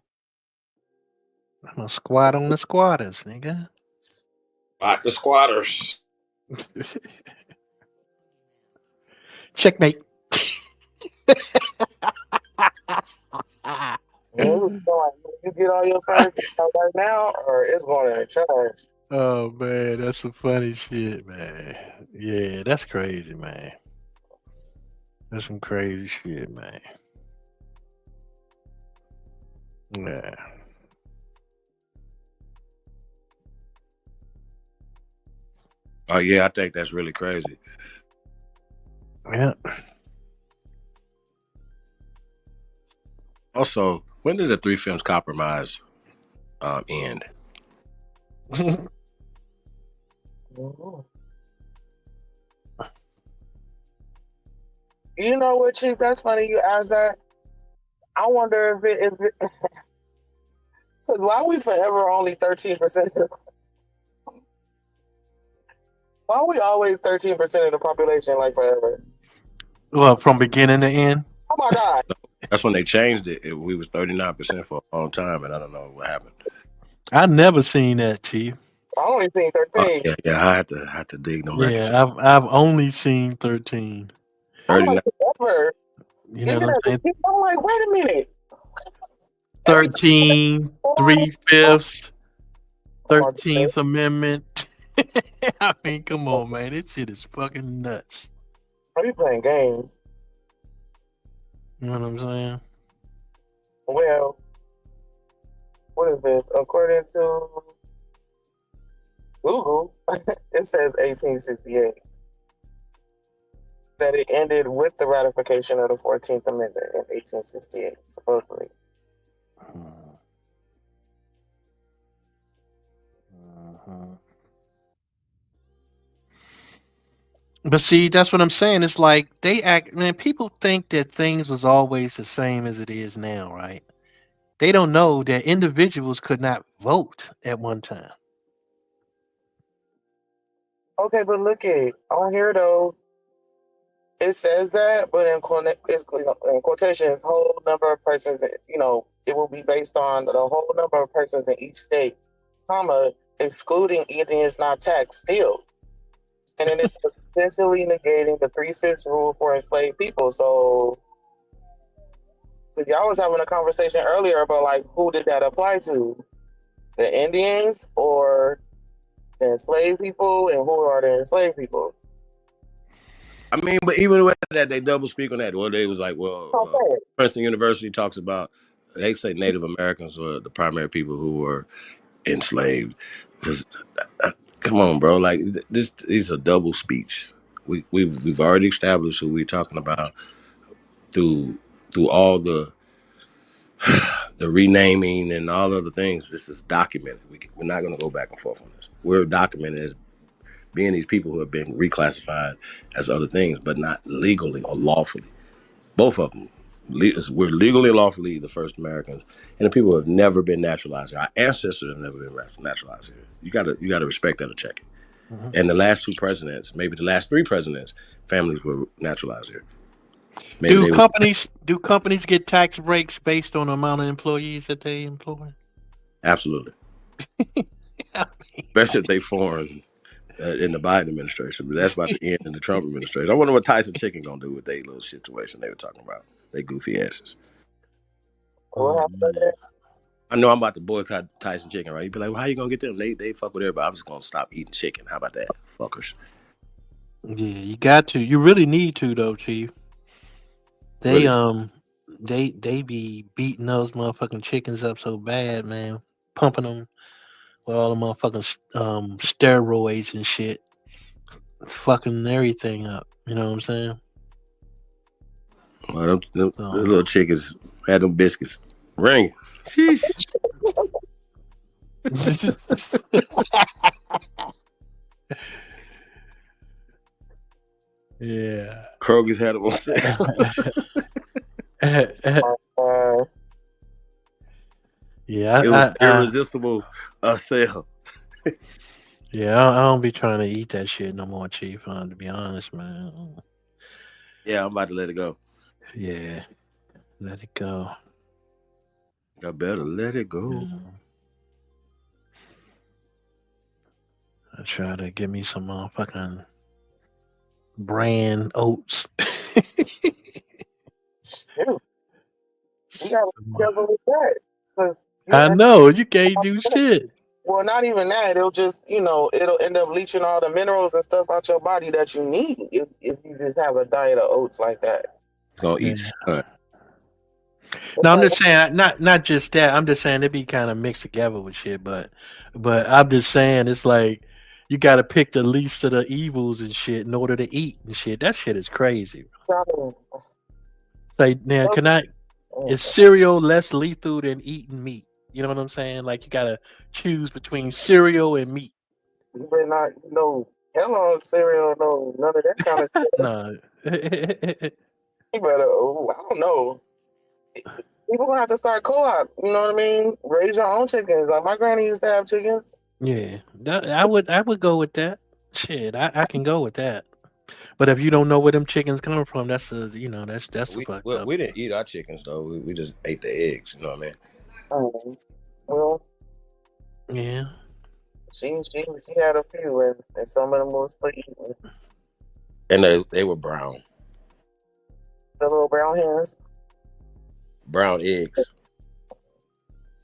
I'm gonna squat on the squatters, nigga. Spot the squatters. Checkmate. You get all your furniture right now, or it's going to charge. Oh man, that's some funny shit, man. Yeah, that's crazy, man. That's some crazy shit, man. Yeah. Oh yeah, I think that's really crazy. Yeah. Also, when did the Three Films compromise end? You know what, Chief? That's funny you asked that. I wonder if it because why we forever only 13%? Why we always 13% of the population like forever? Well, from beginning to end. Oh my God. That's when they changed it. We was 39% for a long time, and I don't know what happened. I never seen that, Chief. I only seen 13. Yeah. I had to dig them records. Yeah, I've only seen 13. 39. Ever. You know what I'm saying? I'm like, wait a minute. 13, 3/5, 13th Amendment. I mean, come on, man. This shit is fucking nuts. Are you playing games? You know what I'm saying? Well, what is this? According to Google, it says 1868. That it ended with the ratification of the 14th Amendment in 1868, supposedly. But see, that's what I'm saying. It's like they act, man. People think that things was always the same as it is now, right? They don't know that individuals could not vote at one time. Okay, but look at on here though. It says that, but in quotations, whole number of persons. You know, it will be based on the whole number of persons in each state, comma, excluding Indians not taxed still. And then it's essentially negating the 3/5 rule for enslaved people. So, y'all was having a conversation earlier about like who did that apply to? The Indians or the enslaved people, and who are the enslaved people? I mean, but even with that, they double speak on that. Well, they was like, Princeton University talks about, they say Native Americans were the primary people who were enslaved. Because, come on, bro, like this is a double speech. We've already established who we're talking about through all the renaming and all other things. This is documented. We're not going to go back and forth on this. We're documented as being these people who have been reclassified as other things, but not legally or lawfully. Both of them. We're legally and lawfully the first Americans, and the people who have never been naturalized here. Our ancestors have never been naturalized here. You gotta respect that or check it. Mm-hmm. And the last two presidents, maybe the last three presidents, families were naturalized here. Do companies get tax breaks based on the amount of employees that they employ? Absolutely. Especially if they foreign in the Biden administration, but that's about to end in the Trump administration. I wonder what Tyson Chicken gonna do with their little situation they were talking about. They goofy asses. I know I'm about to boycott Tyson Chicken, right? You'd be like, well, how you gonna get them? They fuck with everybody. I'm just gonna stop eating chicken. How about that, fuckers? Yeah, you got to. You really need to, though, Chief. They they be beating those motherfucking chickens up so bad, man. Pumping them with all the motherfucking steroids and shit. Fucking everything up. You know what I'm saying? Well, them little chickens had them biscuits ringing. Sheesh. Yeah. Kroger's had them on sale. Yeah, it was irresistible sale. Yeah, I don't be trying to eat that shit no more, Chief. To be honest, man. Yeah, I'm about to let it go. Yeah, let it go. I better let it go. Yeah. I try to give me some motherfucking bran oats. You gotta be careful with that. I know you can't do shit. Well, not even that. It'll just, it'll end up leaching all the minerals and stuff out your body that you need if you just have a diet of oats like that. Gonna eat sun. No, I'm just saying, not just that. I'm just saying it be kind of mixed together with shit, but I'm just saying it's like you got to pick the least of the evils and shit in order to eat and shit. That shit is crazy. Like now, is cereal less lethal than eating meat? You know what I'm saying? Like you gotta choose between cereal and meat. You better not Kellogg cereal, no none of that kind of stuff. No. You better, I don't know. People gonna have to start co-op. You know what I mean? Raise your own chickens. Like my granny used to have chickens. Yeah, I would go with that. Shit, I can go with that. But if you don't know where them chickens come from, that's that's We fucked we, up. we didn't eat our chickens though. We just ate the eggs. You know what I mean? Well, Yeah. she had a few, and some of them was for eating. And they were brown. The little brown hens. Brown eggs.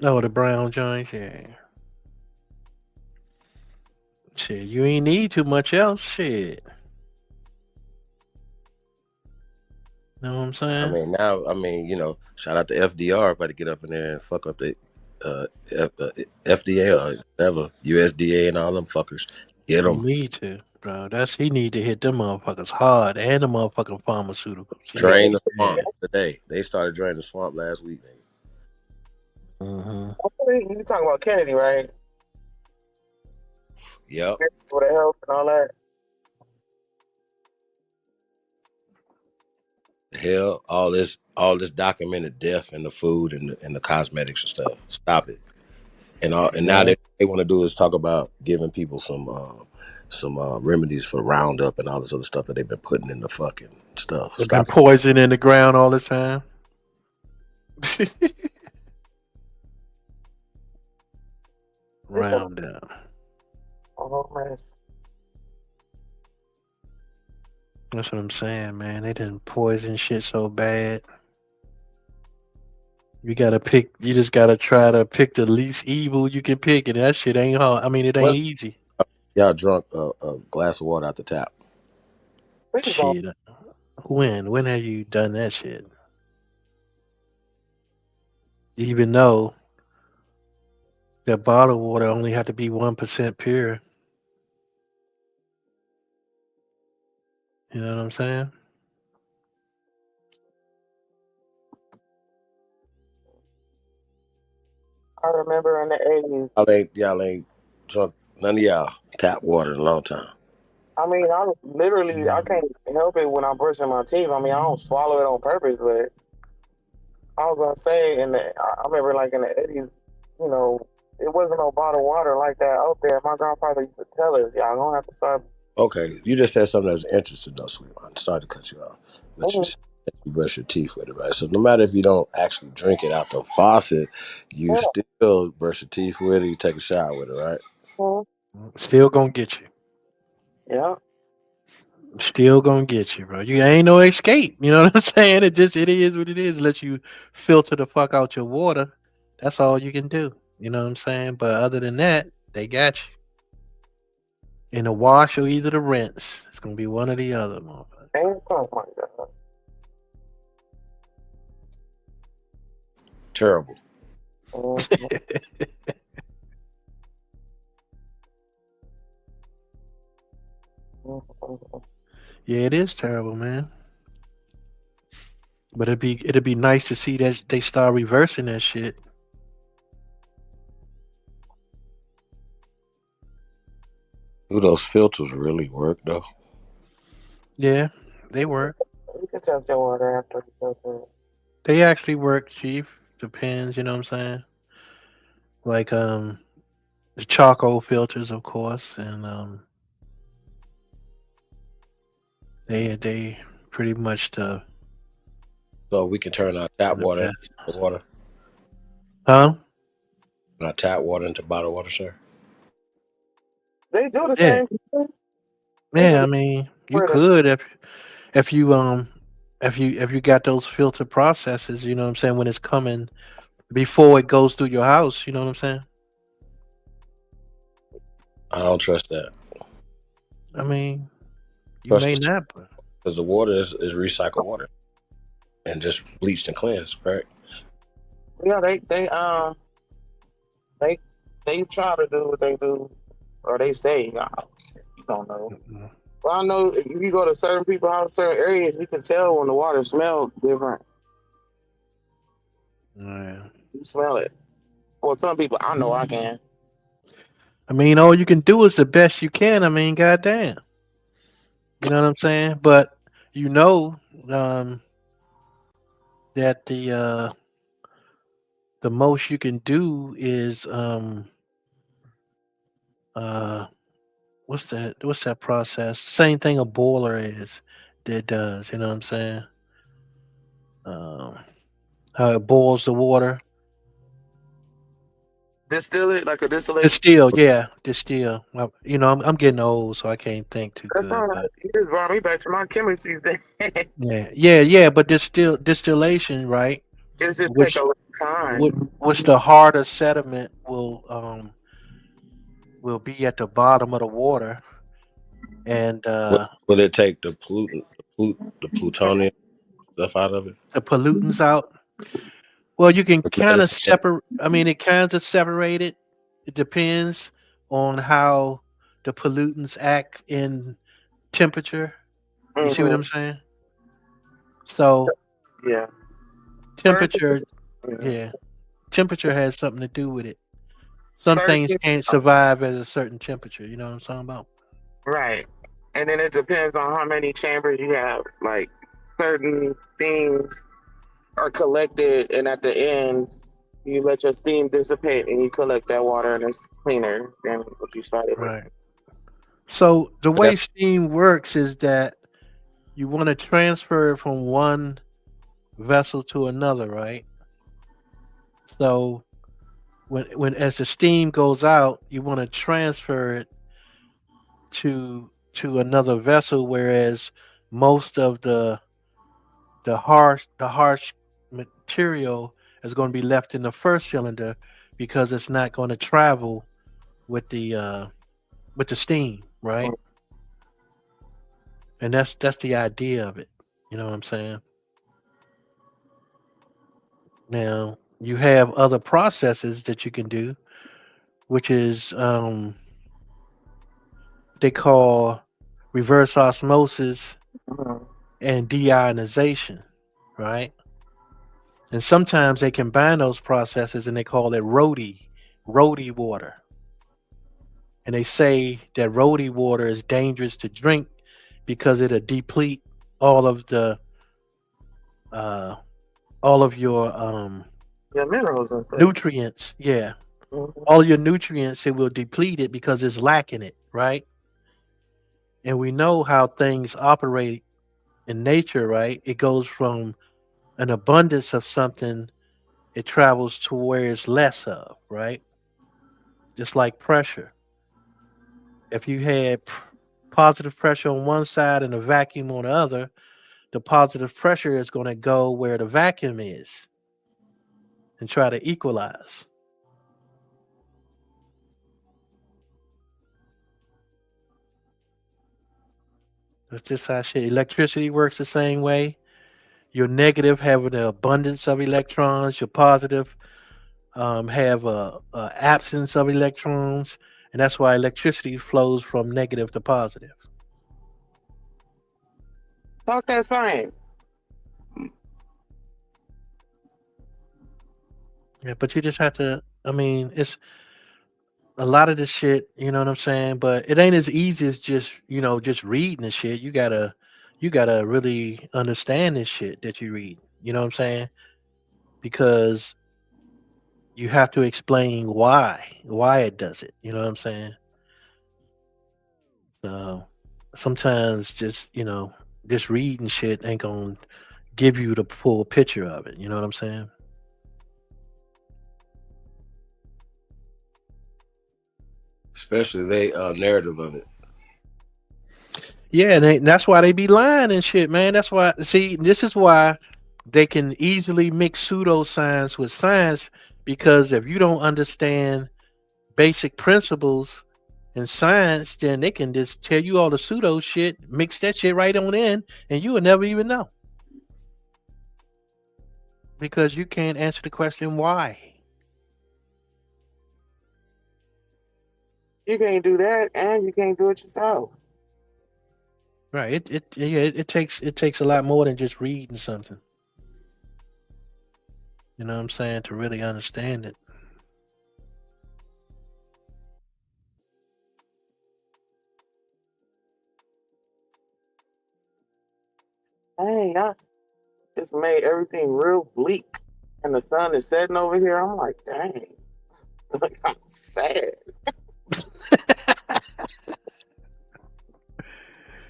Oh, the brown joints, yeah. Shit, you ain't need too much else. Shit. Know what I'm saying? I mean, shout out to FDR about to get up in there and fuck up the FDA or whatever, USDA and all them fuckers. Get You them. need to, bro. He need to hit them motherfuckers hard and the motherfucking pharmaceuticals. He Drain need the to do swamp that. today. They started draining the swamp last week. You talking about Kennedy, right? Yep. For the health and all that. Hell, all this documented death and the food and the cosmetics and stuff. Stop it. And now they want to do is talk about giving people some remedies for Roundup and all this other stuff that they've been putting in the fucking stuff. They've been Stop it. poison in the ground all the time. Roundup. Oh man. That's what I'm saying, man. They didn't poison shit so bad. You just gotta try to pick the least evil you can pick, and that shit ain't hard. I mean, it ain't What? easy. Y'all drunk a glass of water out the tap. Shit. When have you done that shit? Even though that bottled water only had to be 1% pure. You know what I'm saying? I remember in the 80s. Y'all ain't drunk none of y'all tap water in a long time. I mean, I can't help it when I'm brushing my teeth. I mean, I don't swallow it on purpose, but I was gonna say I remember like in the 80s, it wasn't no bottled water like that out there. My grandfather used to tell us, y'all gonna have to start. Okay, you just said something that was interesting though, sweetheart. Sorry to cut you off. But you said you brush your teeth with it, right? So no matter if you don't actually drink it out the faucet, you still brush your teeth with it, you take a shower with it, right? Still gonna get you. Yeah. Still gonna get you, bro. You ain't no escape. You know what I'm saying? It is what it is. Unless you filter the fuck out your water, that's all you can do. You know what I'm saying? But other than that, they got you. In the wash or either the rinse. It's gonna be one or the other, motherfucker. Oh my god. Terrible. Yeah, it is terrible, man. But it'd be nice to see that they start reversing that shit. Do those filters really work though? Yeah, they work. You can test your water after the filter. They actually work, Chief. Depends, you know what I'm saying? Like the charcoal filters, of course, and they pretty much the. So we can turn our tap water into water. Huh? Turn our tap water into bottled water, sir. They do the same thing. Yeah, I mean, you could if you got those filter processes, you know what I'm saying, when it's coming before it goes through your house, you know what I'm saying? I don't trust that. I mean, you may not, because the water is recycled water and just bleached and cleansed, right? Yeah, they try to do what they do, or they say. You don't know. Well, I know if you go to certain people's house, certain areas, you can tell when the water smells different. Yeah. You smell it. Well, some people, I know I can. I mean, all you can do is the best you can. I mean, goddamn. You know what I'm saying? But you know that the most you can do is what's that process? Same thing a boiler is that does, you know what I'm saying? How it boils the water. Distill it like a distillation. Distill, yeah, distill. You know, I'm getting old, so I can't think too That's good. all But right. You just brought me back to my chemistry thing. yeah. But distillation, right? It just take Which a little time. which the harder sediment will be at the bottom of the water, and Will it take the the plutonium stuff out of it? the pollutants out. Well, you can Is kind of medicine- separate. I mean, it kind of separated. It depends on how the pollutants act in temperature. You see what I'm saying? So Yeah. temperature, yeah, temperature has something to do with it. Some Certain- things can't survive at a certain temperature. You know what I'm talking about? Right. And then it depends on how many chambers you have. Like certain things are collected, and at the end, you let your steam dissipate and you collect that water, and it's cleaner than what you started with. Right. So the way steam works is that you want to transfer it from one vessel to another, right? So when as the steam goes out, you want to transfer it to another vessel, whereas most of the harsh material is going to be left in the first cylinder because it's not going to travel with the steam, right? And that's the idea of it. You know what I'm saying? Now you have other processes that you can do, which is they call reverse osmosis and deionization, right? And sometimes they combine those processes and they call it roadie water. And they say that roadie water is dangerous to drink because it'll deplete all of your Yeah, minerals and stuff. nutrients. Yeah. All your nutrients, it will deplete it because it's lacking it, right? And we know how things operate in nature, right? It goes from an abundance of something, it travels to where it's less of, right? Just like pressure. If you had positive pressure on one side and a vacuum on the other, the positive pressure is going to go where the vacuum is and try to equalize. That's just how shit. Electricity works the same way. Your negative have an abundance of electrons. Your positive have a absence of electrons, and that's why electricity flows from negative to positive. Talk that science. Yeah, but you just have to. I mean, it's a lot of this shit. You know what I'm saying? But it ain't as easy as just just reading the shit. You gotta really understand this shit that you read. You know what I'm saying? Because you have to explain why it does it. You know what I'm saying? So sometimes just reading shit ain't gonna give you the full picture of it. You know what I'm saying? Especially they narrative of it. Yeah, and that's why they be lying and shit, man. That's why. See, this is why they can easily mix pseudoscience with science, because if you don't understand basic principles in science, then they can just tell you all the pseudo shit, mix that shit right on in, and you will never even know. Because you can't answer the question why. You can't do that, and you can't do it yourself. Right. It takes a lot more than just reading something. You know what I'm saying? To really understand it. dang, it's made everything real bleak. And the sun is setting over here. I'm like, dang. Like, I'm sad.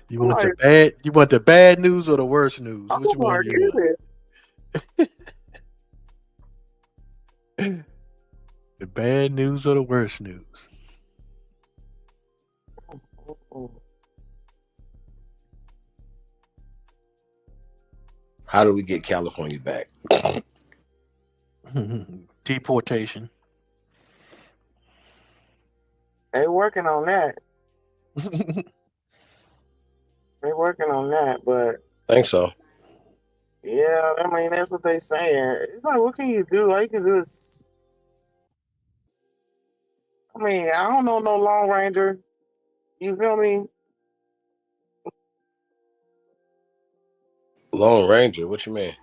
You want the bad news or the worst news? Which one do you want? The bad news or the worst news? How do we get California back? Deportation. They working on that. They working on that, but Think so. yeah, I mean that's what they saying. It's like, what can you do? All you can do is, I mean, I don't know no Lone Ranger. You feel me? Lone Ranger, what you mean?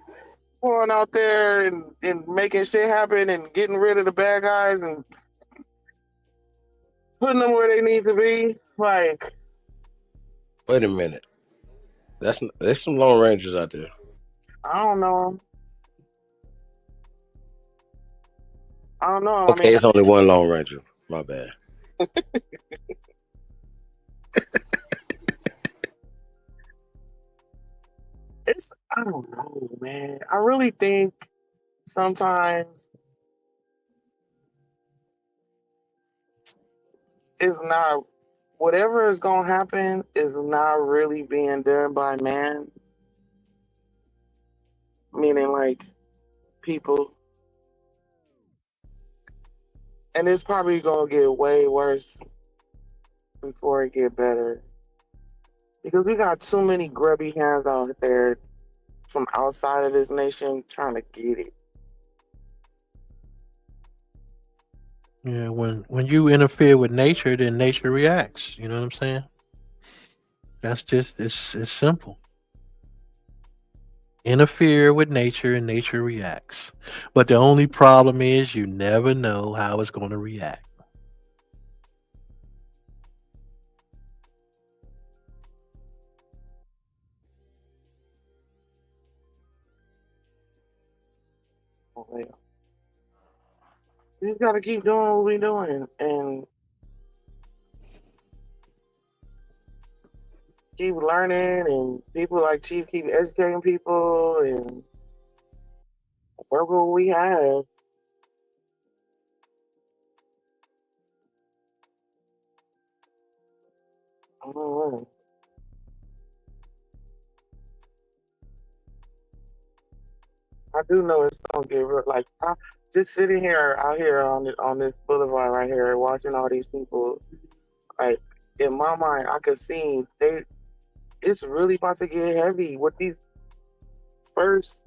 Going out there and making shit happen and getting rid of the bad guys and putting them where they need to be. Like, Wait a minute. There's some Lone Rangers out there. I don't know. I don't know. Okay, I mean, it's only one Lone Ranger. My bad. I don't know, man. I really think sometimes it's not, whatever is gonna happen is not really being done by man. Meaning like people. And it's probably gonna get way worse before it get better. Because we got too many grubby hands out there from outside of this nation trying to get it. Yeah, when you interfere with nature, then nature reacts. You know what I'm saying? That's just it's simple. Interfere with nature and nature reacts. But the only problem is you never know how it's going to react. Oh, yeah. We just gotta keep doing what we're doing and keep learning, and people like Chief keep educating people and work with what we have. I don't know. I do know it's gonna get real. Like, I just sitting here out here on this boulevard right here, watching all these people. Like, in my mind, I could see it's really about to get heavy with these first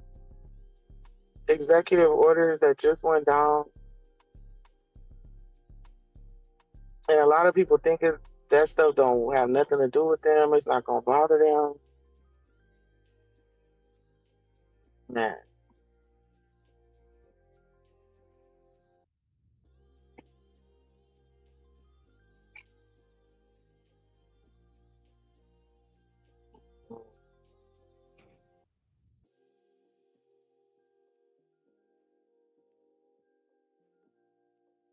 executive orders that just went down. And a lot of people think that stuff don't have nothing to do with them. It's not gonna bother them. Man.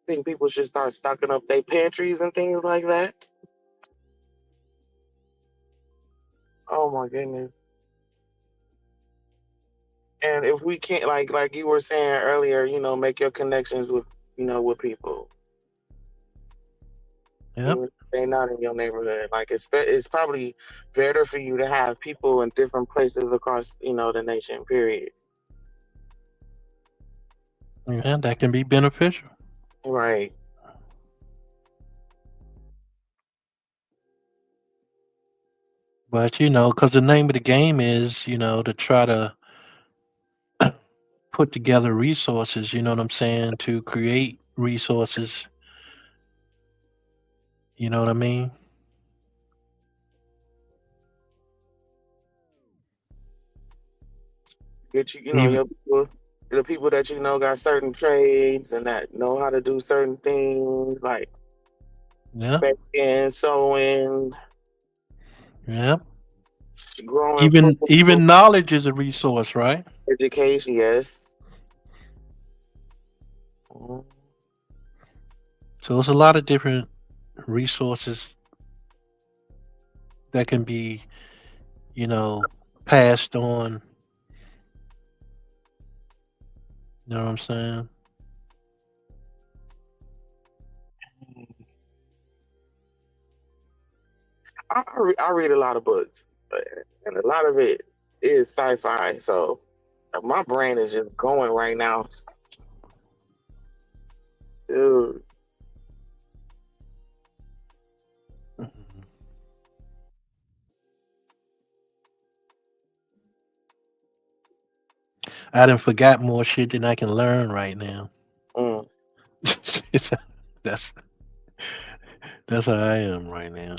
Think people should start stocking up their pantries and things like that. Oh my goodness. And if we can't, like you were saying earlier, make your connections with with people. Yep. Even if they're not in your neighborhood. Like it's probably better for you to have people in different places across the nation. Period. Yeah, that can be beneficial. Right. But because the name of the game is, to try to put together resources, you know what I'm saying, to create resources. You know what I mean? Get your people, the people that got certain trades and that know how to do certain things like Yeah. baking, sewing. Yep. growing food, Even knowledge is a resource, right? education, yes. Mhm. So there's a lot of different resources that can be, you know, passed on. You know what I'm saying? I read a lot of books, and a lot of it is sci-fi. So my brain is just going right now. Dude, I done forgot more shit than I can learn right now. mm. that's that's how I am right now.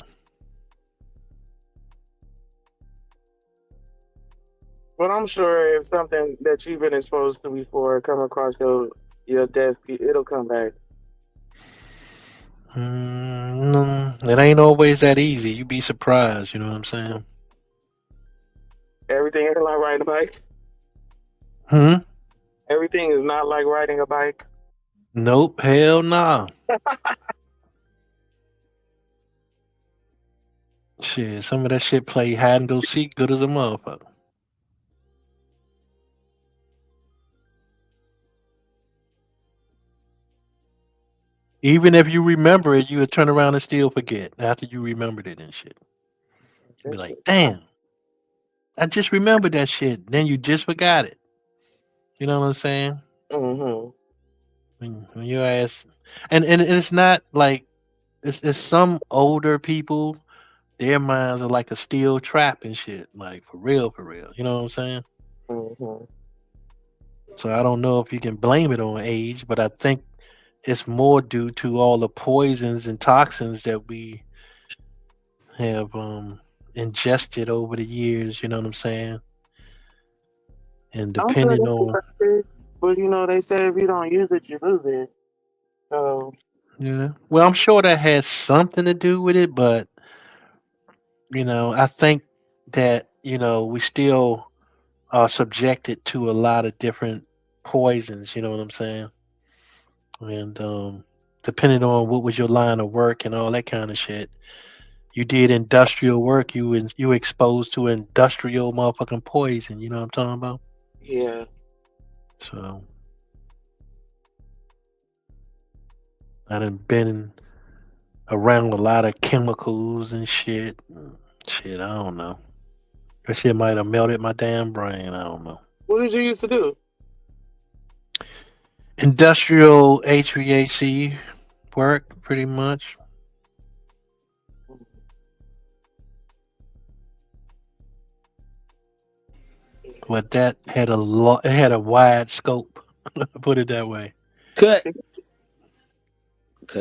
But I'm sure if something that you've been exposed to before come across your desk, it'll come back. No, it ain't always that easy. You be surprised. You know what I'm saying? Everything ain't like riding a bike. Hmm. Everything is not like riding a bike. Nope. Hell nah. Shit. Some of that shit play hide and go seek good as a motherfucker. Even if you remember it, you would turn around and still forget after you remembered it and shit. You be like, damn, I just remembered that shit. Then you just forgot it. You know what I'm saying? Mm-hmm. When your ass, and it's not like it's some older people. Their minds are like a steel trap and shit. Like for real, for real. You know what I'm saying? Mm-hmm. So I don't know if you can blame it on age, but I think it's more due to all the poisons and toxins that we have ingested over the years. You know what I'm saying? And I'm sure depending that's on it, but they say if you don't use it, you lose it. So yeah, well, I'm sure that has something to do with it, but I think that we still are subjected to a lot of different poisons. You know what I'm saying? And depending on what was your line of work and all that kind of shit, you did industrial work, you were exposed to industrial motherfucking poison. You know what I'm talking about? yeah, So I done been around a lot of chemicals and shit. Shit, I don't know. That shit might have melted my damn brain. I don't know. what did you used to do? Industrial HVAC work, pretty much. But that had it had a wide scope. Put it that way. Cut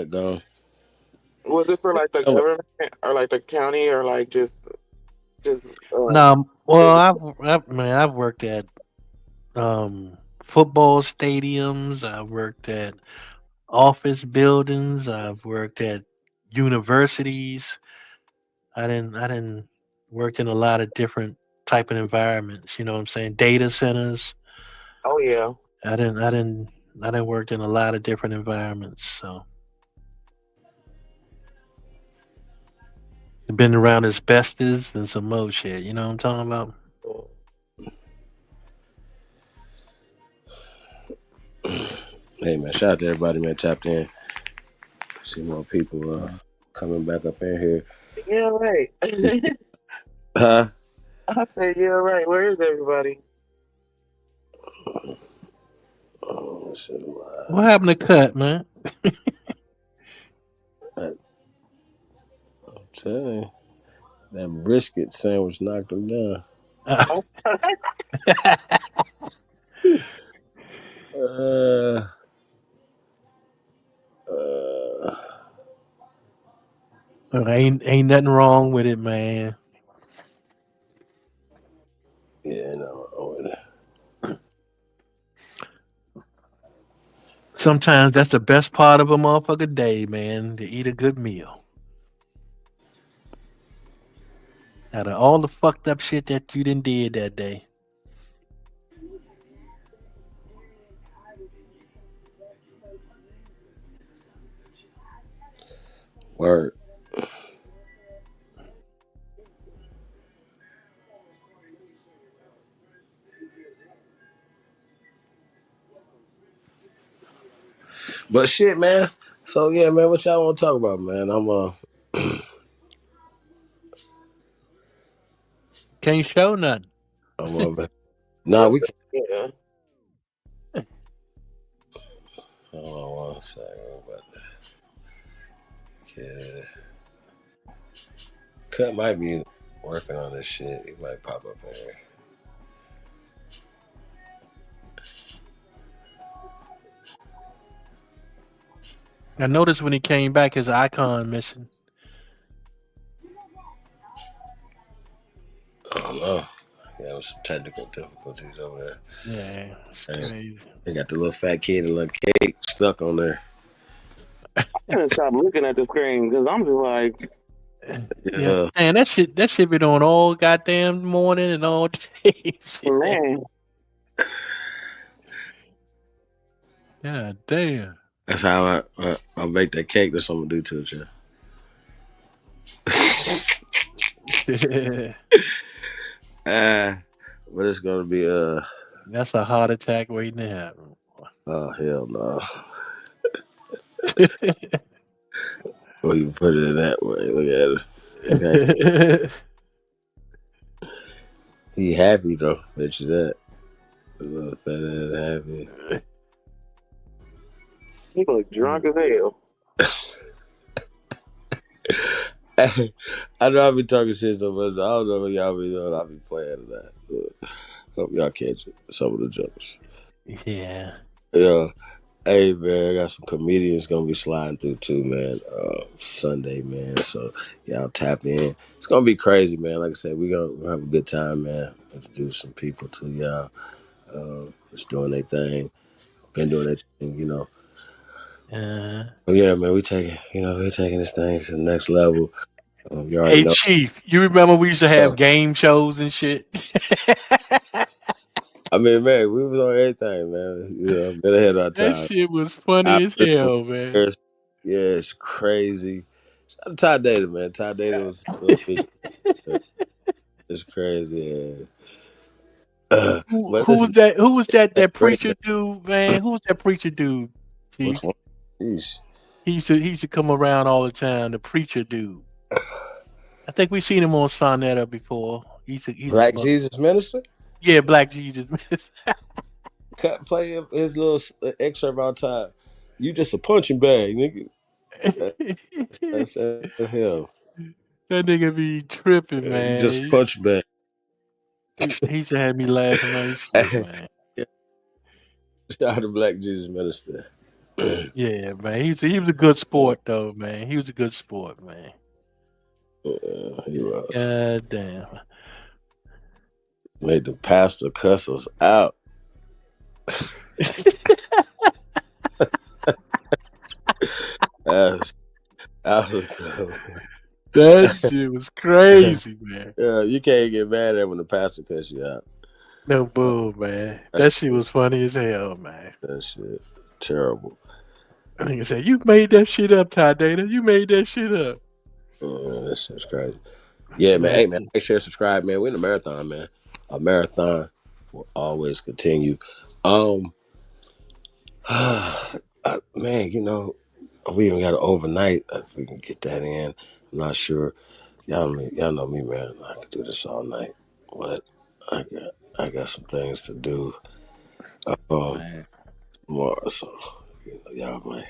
gone. Was it for like the Oh, government or like the county or like just No, well, I've worked at football stadiums. I've worked at office buildings. I've worked at universities. I didn't worked in a lot of different type of environments. You know what I'm saying? Data centers. oh yeah. I didn't work in a lot of different environments. So I've been around asbestos and some more shit. You know what I'm talking about? hey man, shout out to everybody, man, tapped in. See more people coming back up in here. Yeah, right. Huh? I say yeah, right. Where is everybody? Oh, shit, What happened to Cut, man? I'm telling you, that brisket sandwich knocked him down. Uh, ain't nothing wrong with it, man. yeah, no, Sometimes that's the best part of a motherfucker day, man, to eat a good meal. Out of all the fucked up shit that you done did that day. Word. But shit, man. So yeah, man, what y'all want to talk about, man? Can't show nothing. Nah, we can't. Yeah. Hold on one second. Yeah. Cut might be working on this shit. He might pop up in here. I noticed when he came back, his icon missing. I don't know. Yeah, some technical difficulties over there. Yeah, it's crazy. They got the little fat kid and little cake stuck on there. I gotta stop looking at the screen because I'm just like, Yeah, man, that shit been on all goddamn morning and all day. man. God damn. That's how I bake that cake. That's what I'm gonna do to it, yeah. But it's gonna be That's a heart attack waiting to happen. Oh hell no. Well, you put it in that way. Look at it. Okay. He happy though. Bet you that. The little fat ass happy. He look drunk as hell. I know I be talking shit so much. I don't know what y'all be doing. I be playing that. Hope y'all catch it. Some of the jokes. Yeah. Yeah. Hey man, I got some comedians gonna be sliding through too, man. Sunday, man. So y'all tap in. It's gonna be crazy, man. Like I said, we're gonna have a good time, man. Introduce some people to y'all. Just doing their thing. Been doing their thing, you know. But yeah, man, we're taking this thing to the next level. You already Hey know. Chief, you remember we used to have game shows and shit? I mean, man, we was on everything, man. You know, been ahead of our time. That shit was funny as hell, man. Yeah, it's crazy. Shout out to Ty Data, man. Ty Data was a little bit. It's crazy. Yeah. Who was that? Who was that preacher dude, man? Who was that preacher dude? Chief? Jeez. He used to come around all the time. The preacher dude. I think we seen him on Sonetta before. He's Black Jesus Minister? Yeah, Black Jesus Minister. Play his little excerpt all the time. You just a punching bag, nigga. That's hell. That nigga be tripping, man. You just punch bag. He used to have me laughing on his shit, man. Shout out to Black Jesus Minister. Yeah, man. He was a good sport though, man. He was a good sport, man. He was. God damn. Made the pastor cuss us out. That shit was crazy, man. Yeah, you can't get mad at when the pastor cuss you out. No bull, man. That shit was funny as hell, man. That shit terrible. I think I said, you made that shit up, Ty Data. You made that shit up. That shit's crazy. Yeah, man. Hey, man. Make sure to subscribe, man. We're in a marathon, man. A marathon will always continue. Man, you know, we even got an overnight. If we can get that in, I'm not sure. Y'all know me, man. I could do this all night, but I got some things to do tomorrow, so y'all might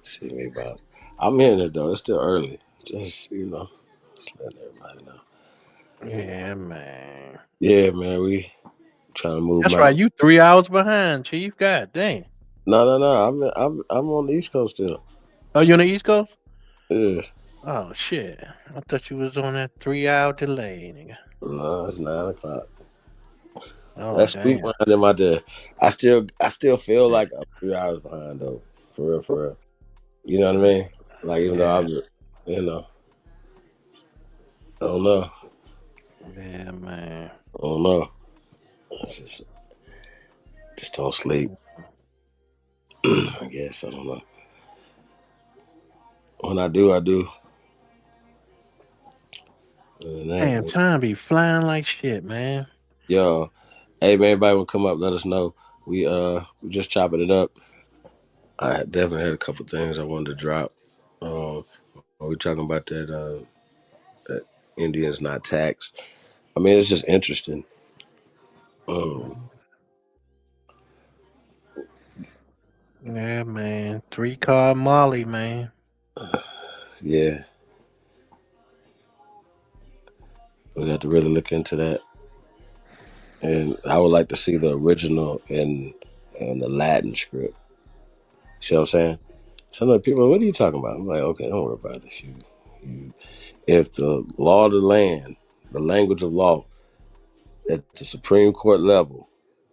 see me about. I'm in it though. It's still early. Just just letting everybody know. Yeah, man. Yeah, man. We trying to move. That's right. You 3 hours behind, Chief. God dang. No. I'm on the East Coast still. Oh, you on the East Coast? Yeah. Oh shit! I thought you was on that 3 hour delay, nigga. No, it's 9 o'clock. Oh, That's sweet damn. behind in my day. I still feel like I'm 3 hours behind though. For real. You know what I mean? Like even though I don't know. Yeah, man. I don't know. Just don't sleep. I guess I don't know. When I do, I do. Other than that, Damn, time be flying like shit, man. yo, hey man, everybody will come up. Let us know. We just chopping it up. I definitely had a couple things I wanted to drop. Are we talking about that Indians not taxed? I mean, it's just interesting. Yeah, man. 3-car Molly, man. Yeah, we got to really look into that. And I would like to see the original in the Latin script. See what I'm saying? Some of the people, what are you talking about? I'm like, okay, don't worry about it. If the law of the land, the language of law at the Supreme Court level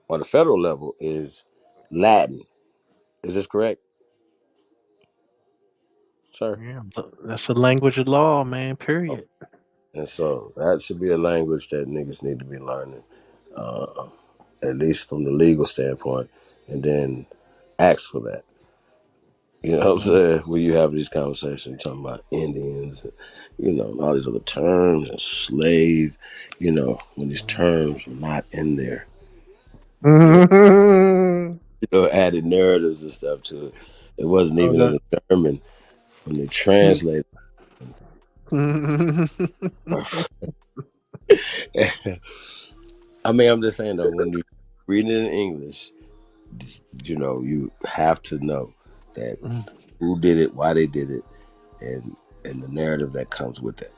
or the federal level is Latin, is this correct, sir? Yeah, that's the language of law, man. Period. And so that should be a language that niggas need to be learning, at least from the legal standpoint, and then ask for that. You know what I'm saying? When you have these conversations talking about Indians, and, all these other terms and slave, when these terms are not in there, added narratives and stuff to it. It wasn't even in the German when they translated. I mean, I'm just saying though, when you read it in English, you have to know that who did it, why they did it, and the narrative that comes with it.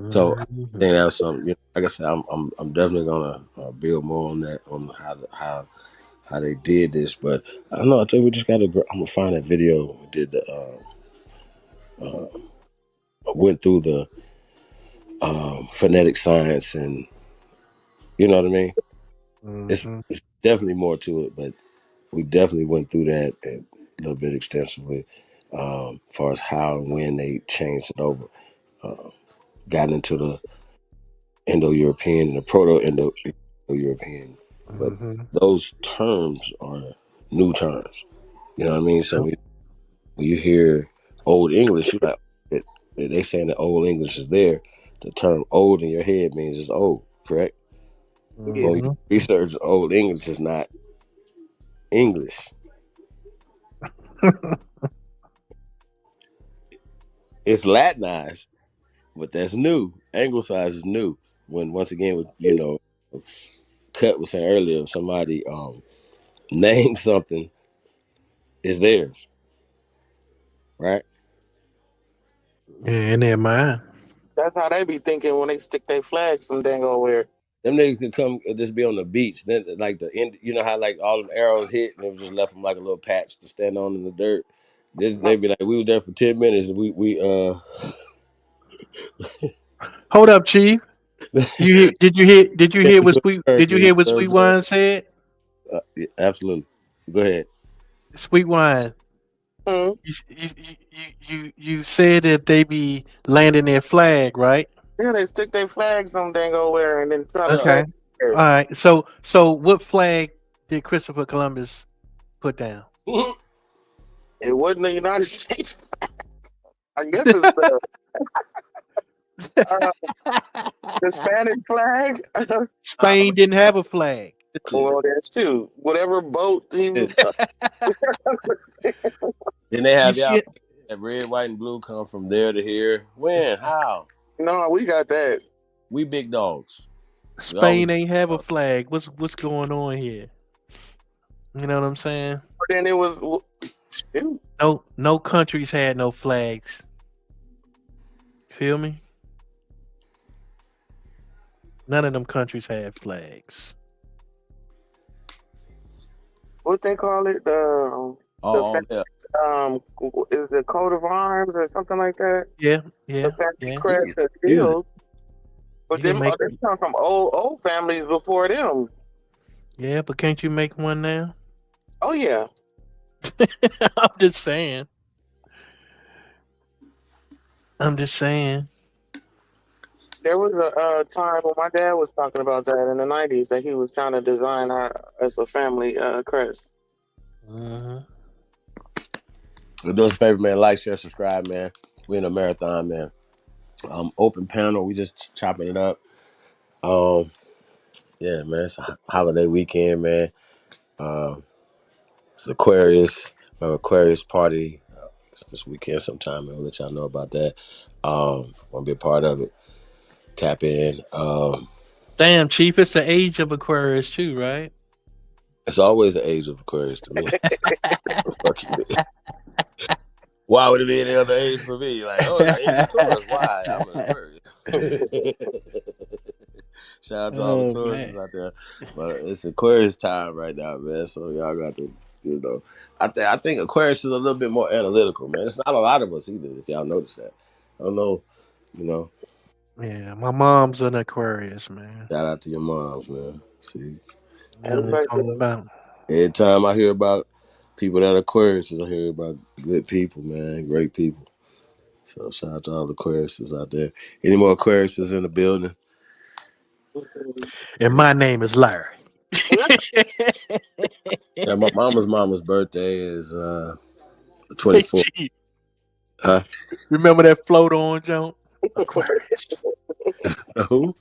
So I think that's something. Like I said, I'm definitely gonna build more on that, on how they did this. But I don't know. I think we just gotta. I'm gonna find that video. We did the went through the phonetic science, and you know what I mean. It's definitely more to it, but we definitely went through that a little bit extensively, as far as how and when they changed it over. Got into the Indo-European and the Proto-Indo-European, but those terms are new terms. You know what I mean? So when you hear Old English, you're like, they saying that Old English is there. The term "old" in your head means it's old, correct? When you research Old English, is not English. It's Latinized, but that's new. Anglicized is new. When once again, Cut was saying earlier, if somebody name something, it's theirs, right? Yeah, in their mind. That's how they be thinking when they stick their flags some dang old where. Them niggas could come just be on the beach. Then like you know how like all them arrows hit and it was just left them like a little patch to stand on in the dirt. They be like, we were there for 10 minutes. Hold up, Chief. Did you hear what Sweet Wine said? Yeah, absolutely. Go ahead. Sweet Wine. You said that they be landing their flag, right? Yeah, they stick their flags some dang old where and then try to say. All right. So what flag did Christopher Columbus put down? It wasn't the United States flag. I guess it's the Spanish flag. Spain didn't have a flag. Well, that's too. Whatever boat he was. Then they have y'all that red, white, and blue come from there to here. When? How? No, we got that. We big dogs. Spain ain't have a flag. What's going on here? You know what I'm saying? But then it was. No countries had no flags. Feel me? None of them countries had flags. What they call it? Is the coat of arms or something like that? Yeah. The fancy crest and shield. But they come from old families before them. Yeah, but can't you make one now? Oh yeah. I'm just saying. There was a time when my dad was talking about that in the 90s that he was trying to design our as a family crest. Do us a favor, man. Like, share, subscribe, man. We in a marathon, man. Open panel. We just chopping it up. Yeah, man. It's a holiday weekend, man. It's Aquarius party. It's this weekend sometime, man. I'll let y'all know about that. Want to be a part of it. Tap in. Damn, Chief, it's the age of Aquarius too, right? It's always the age of Aquarius to me. Fuck you, man. Why would it be any other age for me? Like, oh, it's the age of Taurus. Why? I'm an Aquarius. Shout out to all the Tauruses out there. But it's Aquarius time right now, man. So y'all got to, I think Aquarius is a little bit more analytical, man. It's not a lot of us either, if y'all notice that. I don't know, Yeah, my mom's an Aquarius, man. Shout out to your moms, man. See, You know what I'm talking about? every time I hear about people that are Aquariuses, I hear about good people, man, great people. So shout out to all the Aquariuses out there. Any more Aquariuses in the building? And my name is Larry. Yeah, my mama's birthday is the 24th. Chief, Huh? remember that float on joint? Aquarius. Who?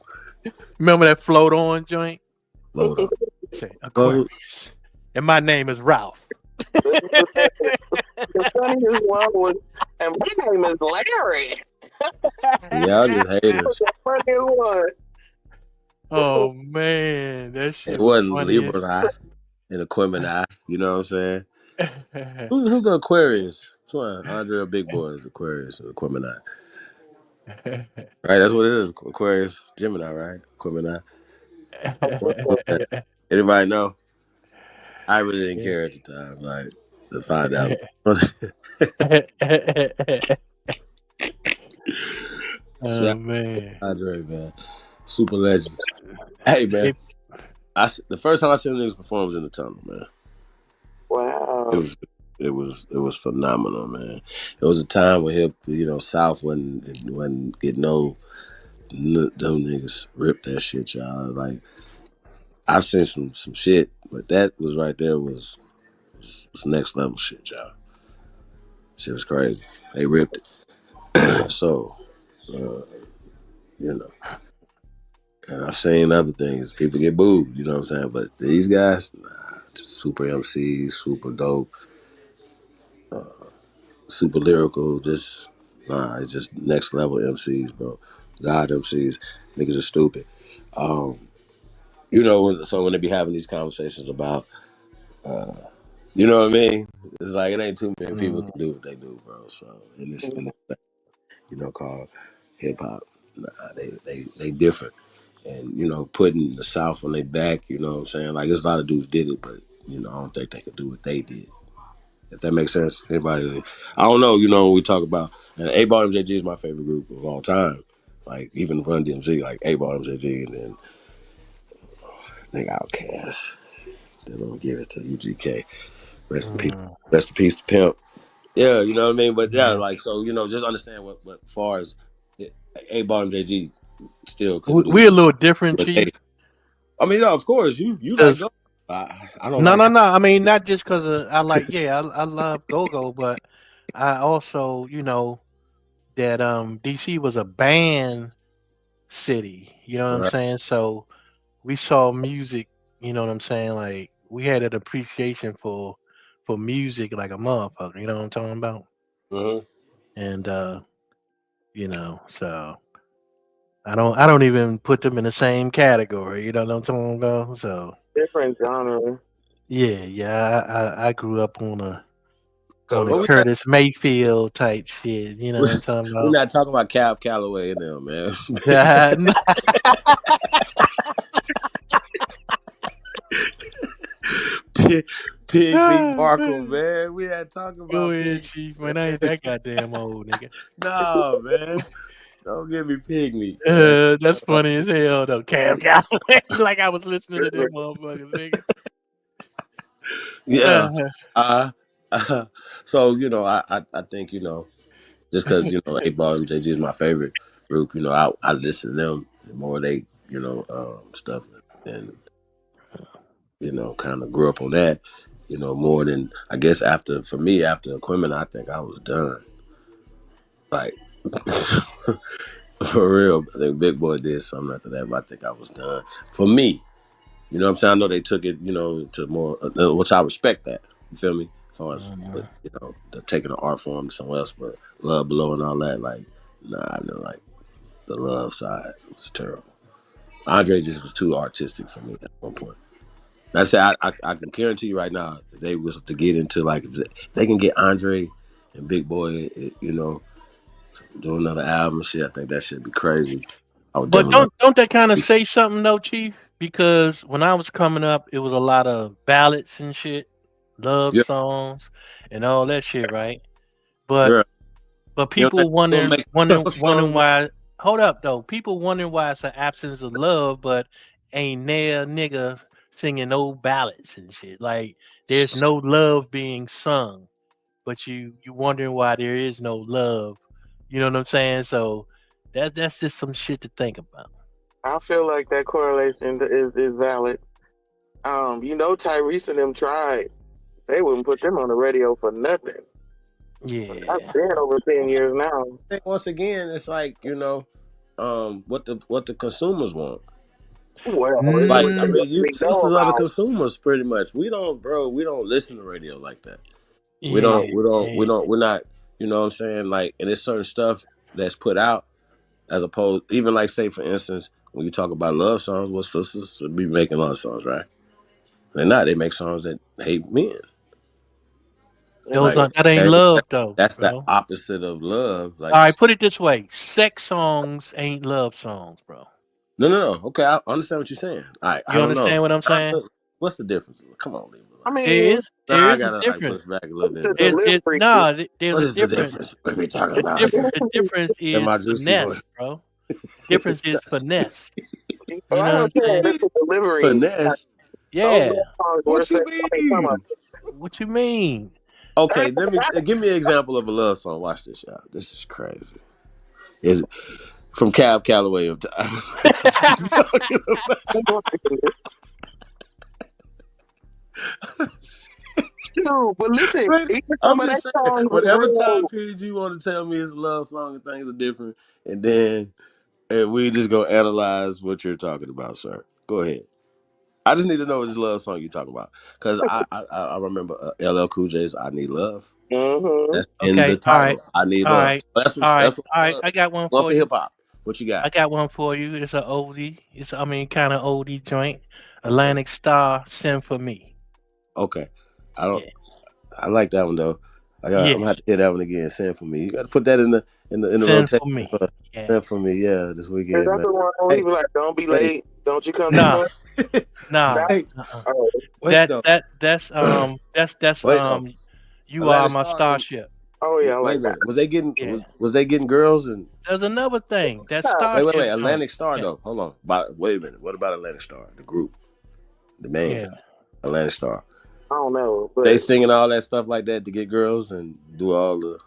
Remember that float on joint? Load up. Say Aquarius. And my name is Ralph. The funniest one was, and my name is Larry. Y'all just haters. That's the funniest one. Oh man, that shit It wasn't funny as- Libra and Aquemini. You know what I'm saying? Who's the Aquarius? Which one? Andre Big Boy is Aquarius and Aquemini. Right, that's what it is. Aquarius, Gemini, right? Aquemini. Anybody know? I really didn't care at the time, like, to find out. Oh man. Andre, man. Super legends. Hey, man. The first time I seen niggas perform was in the tunnel, man. Wow. It was phenomenal, man. It was a time when hip, South wasn't getting no. Them niggas ripped that shit, y'all. Like, I've seen some shit, but that was right there was next level shit, y'all. Shit was crazy. They ripped it. So, and I've seen other things. People get booed, you know what I'm saying? But these guys, just super MCs, super dope, super lyrical, it's just next level MCs, bro. God MCs. Niggas are stupid. So when they be having these conversations about, you know what I mean? It's like, it ain't too many people can do what they do, bro. So, in this thing, called hip hop, they different. And, putting the South on their back, you know what I'm saying? Like, there's a lot of dudes did it, but, I don't think they could do what they did. If that makes sense. Anybody, I don't know, when we talk about, and 8Ball MJG is my favorite group of all time. Like, even Run DMC, like 8Ball MJG, and then nigga Outkast. They don't give it to UGK. Rest in peace. Rest in peace to Pimp. Yeah, you know what I mean? But yeah, like, so, just understand what far as 8Ball MJG still could do. We're a little different, Chief. I mean, of course, you like go. I don't. No. I mean, not just because I like. I love Go-Go, but I also, that DC was a band city. You know what I'm saying? So we saw music. You know what I'm saying? Like, we had an appreciation for music like a motherfucker. You know what I'm talking about? And so I don't even put them in the same category. You know what I'm talking about? So different genre. Yeah. I grew up on a Curtis Mayfield type shit. You know what I'm talking about? We're not talking about Cab Calloway and them, man. Pig Beat Markle, man. We had talking about. Go ahead, Chief. Man, I ain't that goddamn old, nigga. No, man. Don't give me pig meat. That's funny as hell, though. Cam Calloway. Like I was listening to this motherfucker, nigga. Yeah. So, I think, just because, 8Ball MJG is my favorite, group. You know, I listen to them the more they, you know, stuff, and you know, kind of grew up on that. You know, more than I guess after Equipment, I think I was done. Like for real, I think Big Boy did something after that, but I think I was done. For me, you know what I'm saying? I know they took it, you know, to more, which I respect that. You feel me? As far as, but, you know, the taking the art form to somewhere else, but Love Below and all that, like, nah, I know, like, the love side was terrible. Andre just was too artistic for me at one point. I say I can guarantee you right now, if they was to get into, like, if they can get Andre and Big Boy, you know, do another album and shit, I think that should be crazy. I would But definitely don't that kind of say something though, Chief? Because when I was coming up, it was a lot of ballads and shit, love yeah, songs, and all that shit, right? But yeah. but You know, people don't make wondering songs. why. Hold up though, people wondering why it's an absence of love, but ain't there nigga singing no ballads and shit. Like there's no love being sung, but you wondering why there is no love. You know what I'm saying? So that's just some shit to think about. I feel like that correlation is valid. You know, Tyrese and them tried. They wouldn't put them on the radio for nothing. Yeah. That's been over 10 years now. Once again, it's like, you know, what the consumers want. Well, Like, it's I what mean, you they know sisters are the about. consumers pretty much. We don't listen to radio like that. Yeah. We're not, you know what I'm saying? Like, and there's certain stuff that's put out as opposed, even like, say, for instance, when you talk about love songs, well, sisters would be making love songs, right? They're not. They make songs that hate men. Those Like, that ain't love though, that's the bro. opposite of love. Like, All right, put it this way: sex songs ain't love songs, bro. no. Okay, I understand what you're saying. All right, I You don't know. understand what I'm saying? What's the difference? Come on, leave it I alone. mean, There I is a gotta like difference. push back a little bit. the There's delivery. there's What a is the difference. difference? What are we talking about here? The difference In is my juicy finesse, voice. bro. Difference is finesse. You I know what I'm understand saying? that's the delivery. Finesse. Yeah. Those songs were What you said, come on. mean? What you mean? Okay, give me an example of a love song. Watch this, y'all. This is crazy. Is from Cab Calloway of time. Dude, but listen, even I'm some of that just saying, song was whatever time real. period you want to tell me it's a love song and things are different, and we just go analyze what you're talking about, sir. Go ahead. I just need to know which love song you're talking about, because I remember LL Cool J's "I Need Love." Mm-hmm. That's in Okay. the title. I need All love. right. That's All right. what All right. I got one love for for you. hip hop. What you got? I got one for you. It's an oldie. Kind of oldie joint. Okay. Atlantic Star, "Send for Me." Okay. I like that one though. I'm gonna have to hear that one again. Send for me. You got to put that in the Send rotation for Me. Yeah. Send for me. Yeah, this Is weekend, that man. the one where he was like, "Don't be late, don't you come too Nah. soon"? Nah. Hey, Oh, wait though. That's Wait though. You Are Atlantic My Star. Starship. oh yeah, I Wait a like that. minute. Was they getting Yeah. was they getting girls and There's another thing. That Yeah. Starship wait. joint. Atlantic Star Yeah. though. Hold on. Wait a minute. What about Atlantic Star? The group, the man, Yeah. Atlantic Star. I don't know, but They singing all that stuff like that to get girls and do all the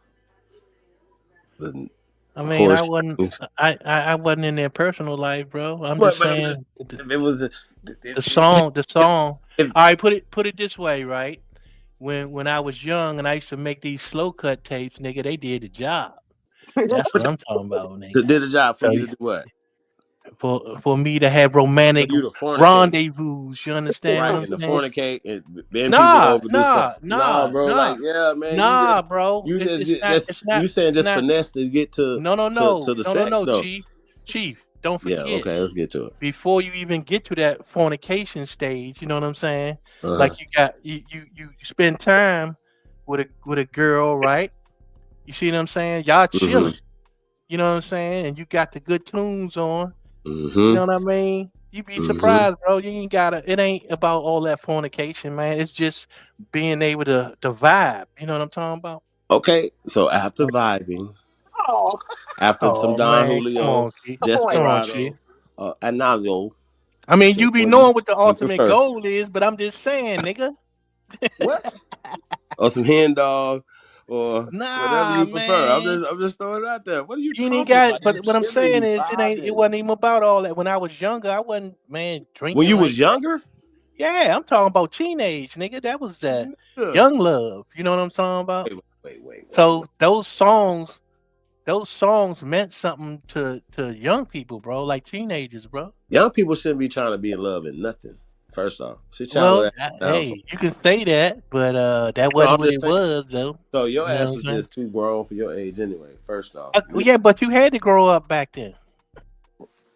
I mean, horse I wasn't things. I wasn't in their personal life, bro. I'm But just I'm just, saying if it was the song. if- All right, put it this way, right? When I was young and I used to make these slow cut tapes, nigga, they did the job. That's what I'm talking about, nigga. did the job for So you to do what? for me to have romantic For you to fornicate. rendezvous, you understand Right, what and I'm the saying? fornicate and bend people over, do stuff. Nah, Bro. Like, yeah, man, bro. you It's not. you saying It's just not. finesse to get to the sex though. Chief. Don't Yeah, forget. okay, let's get to it. Before you even get to that fornication stage, you know what I'm saying? Uh-huh. Like you spend time with a girl, right? You see what I'm saying? Y'all chilling. You know what I'm saying? And you got the good tunes on. You know what I mean? You be surprised, bro. You ain't gotta. It ain't about all that fornication, man. It's just being able to vibe. You know what I'm talking about? Okay, so after vibing, oh, after some Oh Don man, come Julio, on, Chief. Come on, Desperado, Chief. Anago. I mean, So you be what knowing what the you ultimate prefer? goal is, but I'm just saying, nigga. What? Or some hen dog, or whatever Nah, you prefer. man. I'm just throwing it out there. What are you You ain't talking got, about? You but what I'm chilling, saying you is, it vibing. wasn't even about all that. When I was younger, I wasn't, man, drinking. When you like was younger? Yeah, I'm talking about teenage, nigga. That was that Yeah. young love. You know what I'm talking about? Wait. So those songs meant something to young people, bro, like teenagers, bro. Young people shouldn't be trying to be in love in nothing. First off, sit your Well, ass down. hey, you can say that, but that No, I'm wasn't what just it saying. was, though. So your You know ass what was I'm saying? just too grown for your age anyway. First off, Well, yeah, but you had to grow up back then.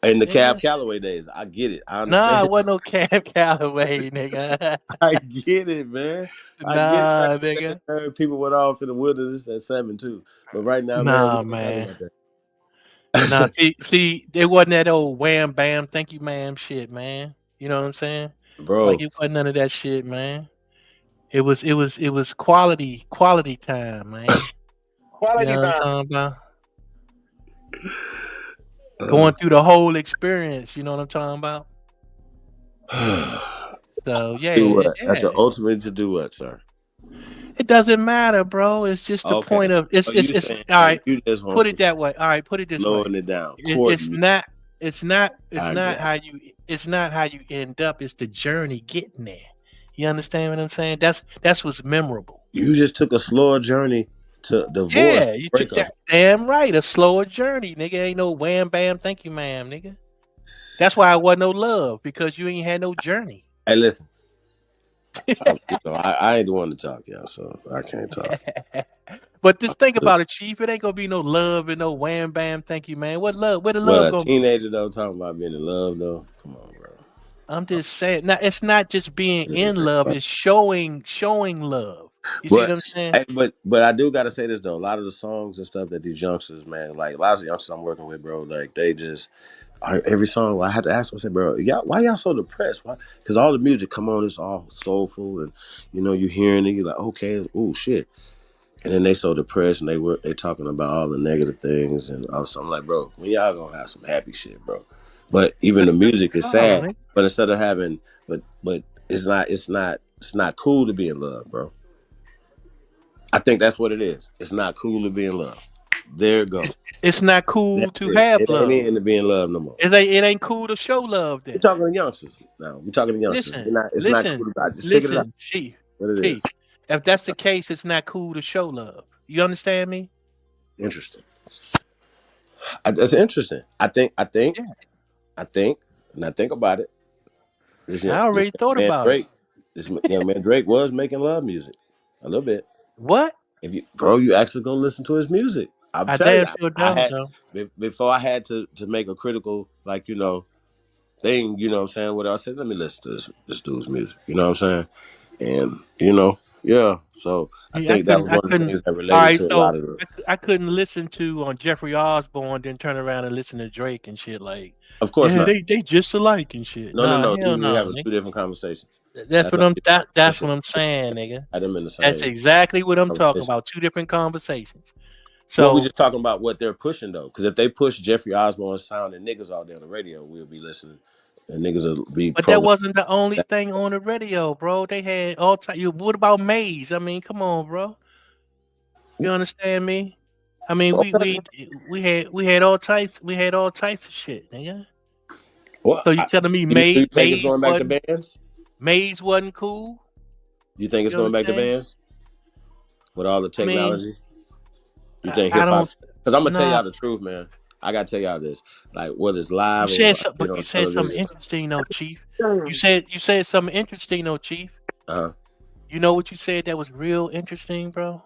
in the Nigga. Cab Calloway days, I get it. I Nah, understand. it wasn't no Cab Calloway, nigga. I get it, man. I get it. Nah, Back then, nigga. people went off in the wilderness at 7 too. But right now, man, we Nah, ain't talking man. about that. Nah, see, it wasn't that old wham bam, thank you, ma'am shit, man. You know what I'm saying? Bro. Like it wasn't none of that shit, man. It was quality time, man. Quality You know what time. I'm talking about? Going through the whole experience, you know what I'm talking about? So yeah, Do what? That's yeah. the ultimate to do what, sir? It doesn't matter, bro. It's just the Okay. point of it's So you it's saying all right. you just want Put some it that way. All right, put it this way. slowing it down. It's courting not I not get how you end up. It's the journey getting there. You understand what I'm saying? That's what's memorable. You just took a slower journey to divorce. Yeah, you took breakup. that damn right. A slower journey, nigga. Ain't no wham bam, thank you, ma'am, nigga. That's why I wasn't no love, because you ain't had no journey. Hey, listen. I ain't the one to talk, y'all, so I can't talk. But just think about it, Chief. It ain't gonna be no love and no wham bam, thank you, man. What love? Where the Well, love a gonna be? teenager though talking about being in love though. Come on, bro. I'm just saying. Now, it's not just being in love; it's showing love. You see what I'm saying? Hey, but I do gotta say this though. A lot of the songs and stuff that these youngsters, man, like lots of youngsters I'm working with, bro, like they just every song I had to ask them, I said, bro, why y'all so depressed? Why? Because all the music come on, it's all soulful, and you know, you hearing it, you're like, okay, oh shit. And then they so depressed, and they talking about all the negative things, and all. So I'm like, bro, when y'all gonna have some happy shit, bro? But even the music is sad. man. But instead of having, but it's not cool to be in love, bro. I think that's what it is. It's not cool to be in love. There it goes. It's not cool That's to it. have It love. ain't in to be in love no more. It ain't cool to show love. Then We're talking to youngsters now. We're talking to youngsters. It's not cool to just figure it out. Chief. What it is. If that's the case, it's not cool to show love. You understand me? Interesting. That's interesting. I think, and I think about it. I already thought about Drake, it. This young man Drake was making love music a little bit. What? If you actually go listen to his music. I'm I telling damn you, sure I don't, had though. before I had to make a critical, like, you know, thing, you know what I'm saying? What I said, let me listen to this dude's music. You know what I'm saying? And you know, yeah. So I think that was one of the things that related to a lot of them. I couldn't listen to on Jeffrey Osborne, then turn around and listen to Drake and shit. Like, of course not. They just alike and shit. No. Hell We no, have nigga. two different conversations. That's what I'm saying, nigga. I them in the same. That's exactly what I'm talking about. Two different conversations. So well, we're just talking about what they're pushing though, because if they push Jeffrey Osborne's sound and niggas all day on the radio, we'll be listening, and niggas will be. But that wasn't the only thing on the radio, bro. They had all types. What about Maze? I mean, come on, bro. You understand me? I mean, we had all types. We had all types of shit, nigga. Well, so you telling me you Maze? think it's going back to bands? Maze wasn't cool. You think it's going back to bands with all the technology? You think hip hop? Because I'm gonna tell y'all the truth, man. I gotta tell y'all this. Like, whether it's live you said something, you said something interesting, though, Chief. You said something interesting, though, Chief. You know what you said that was real interesting, bro?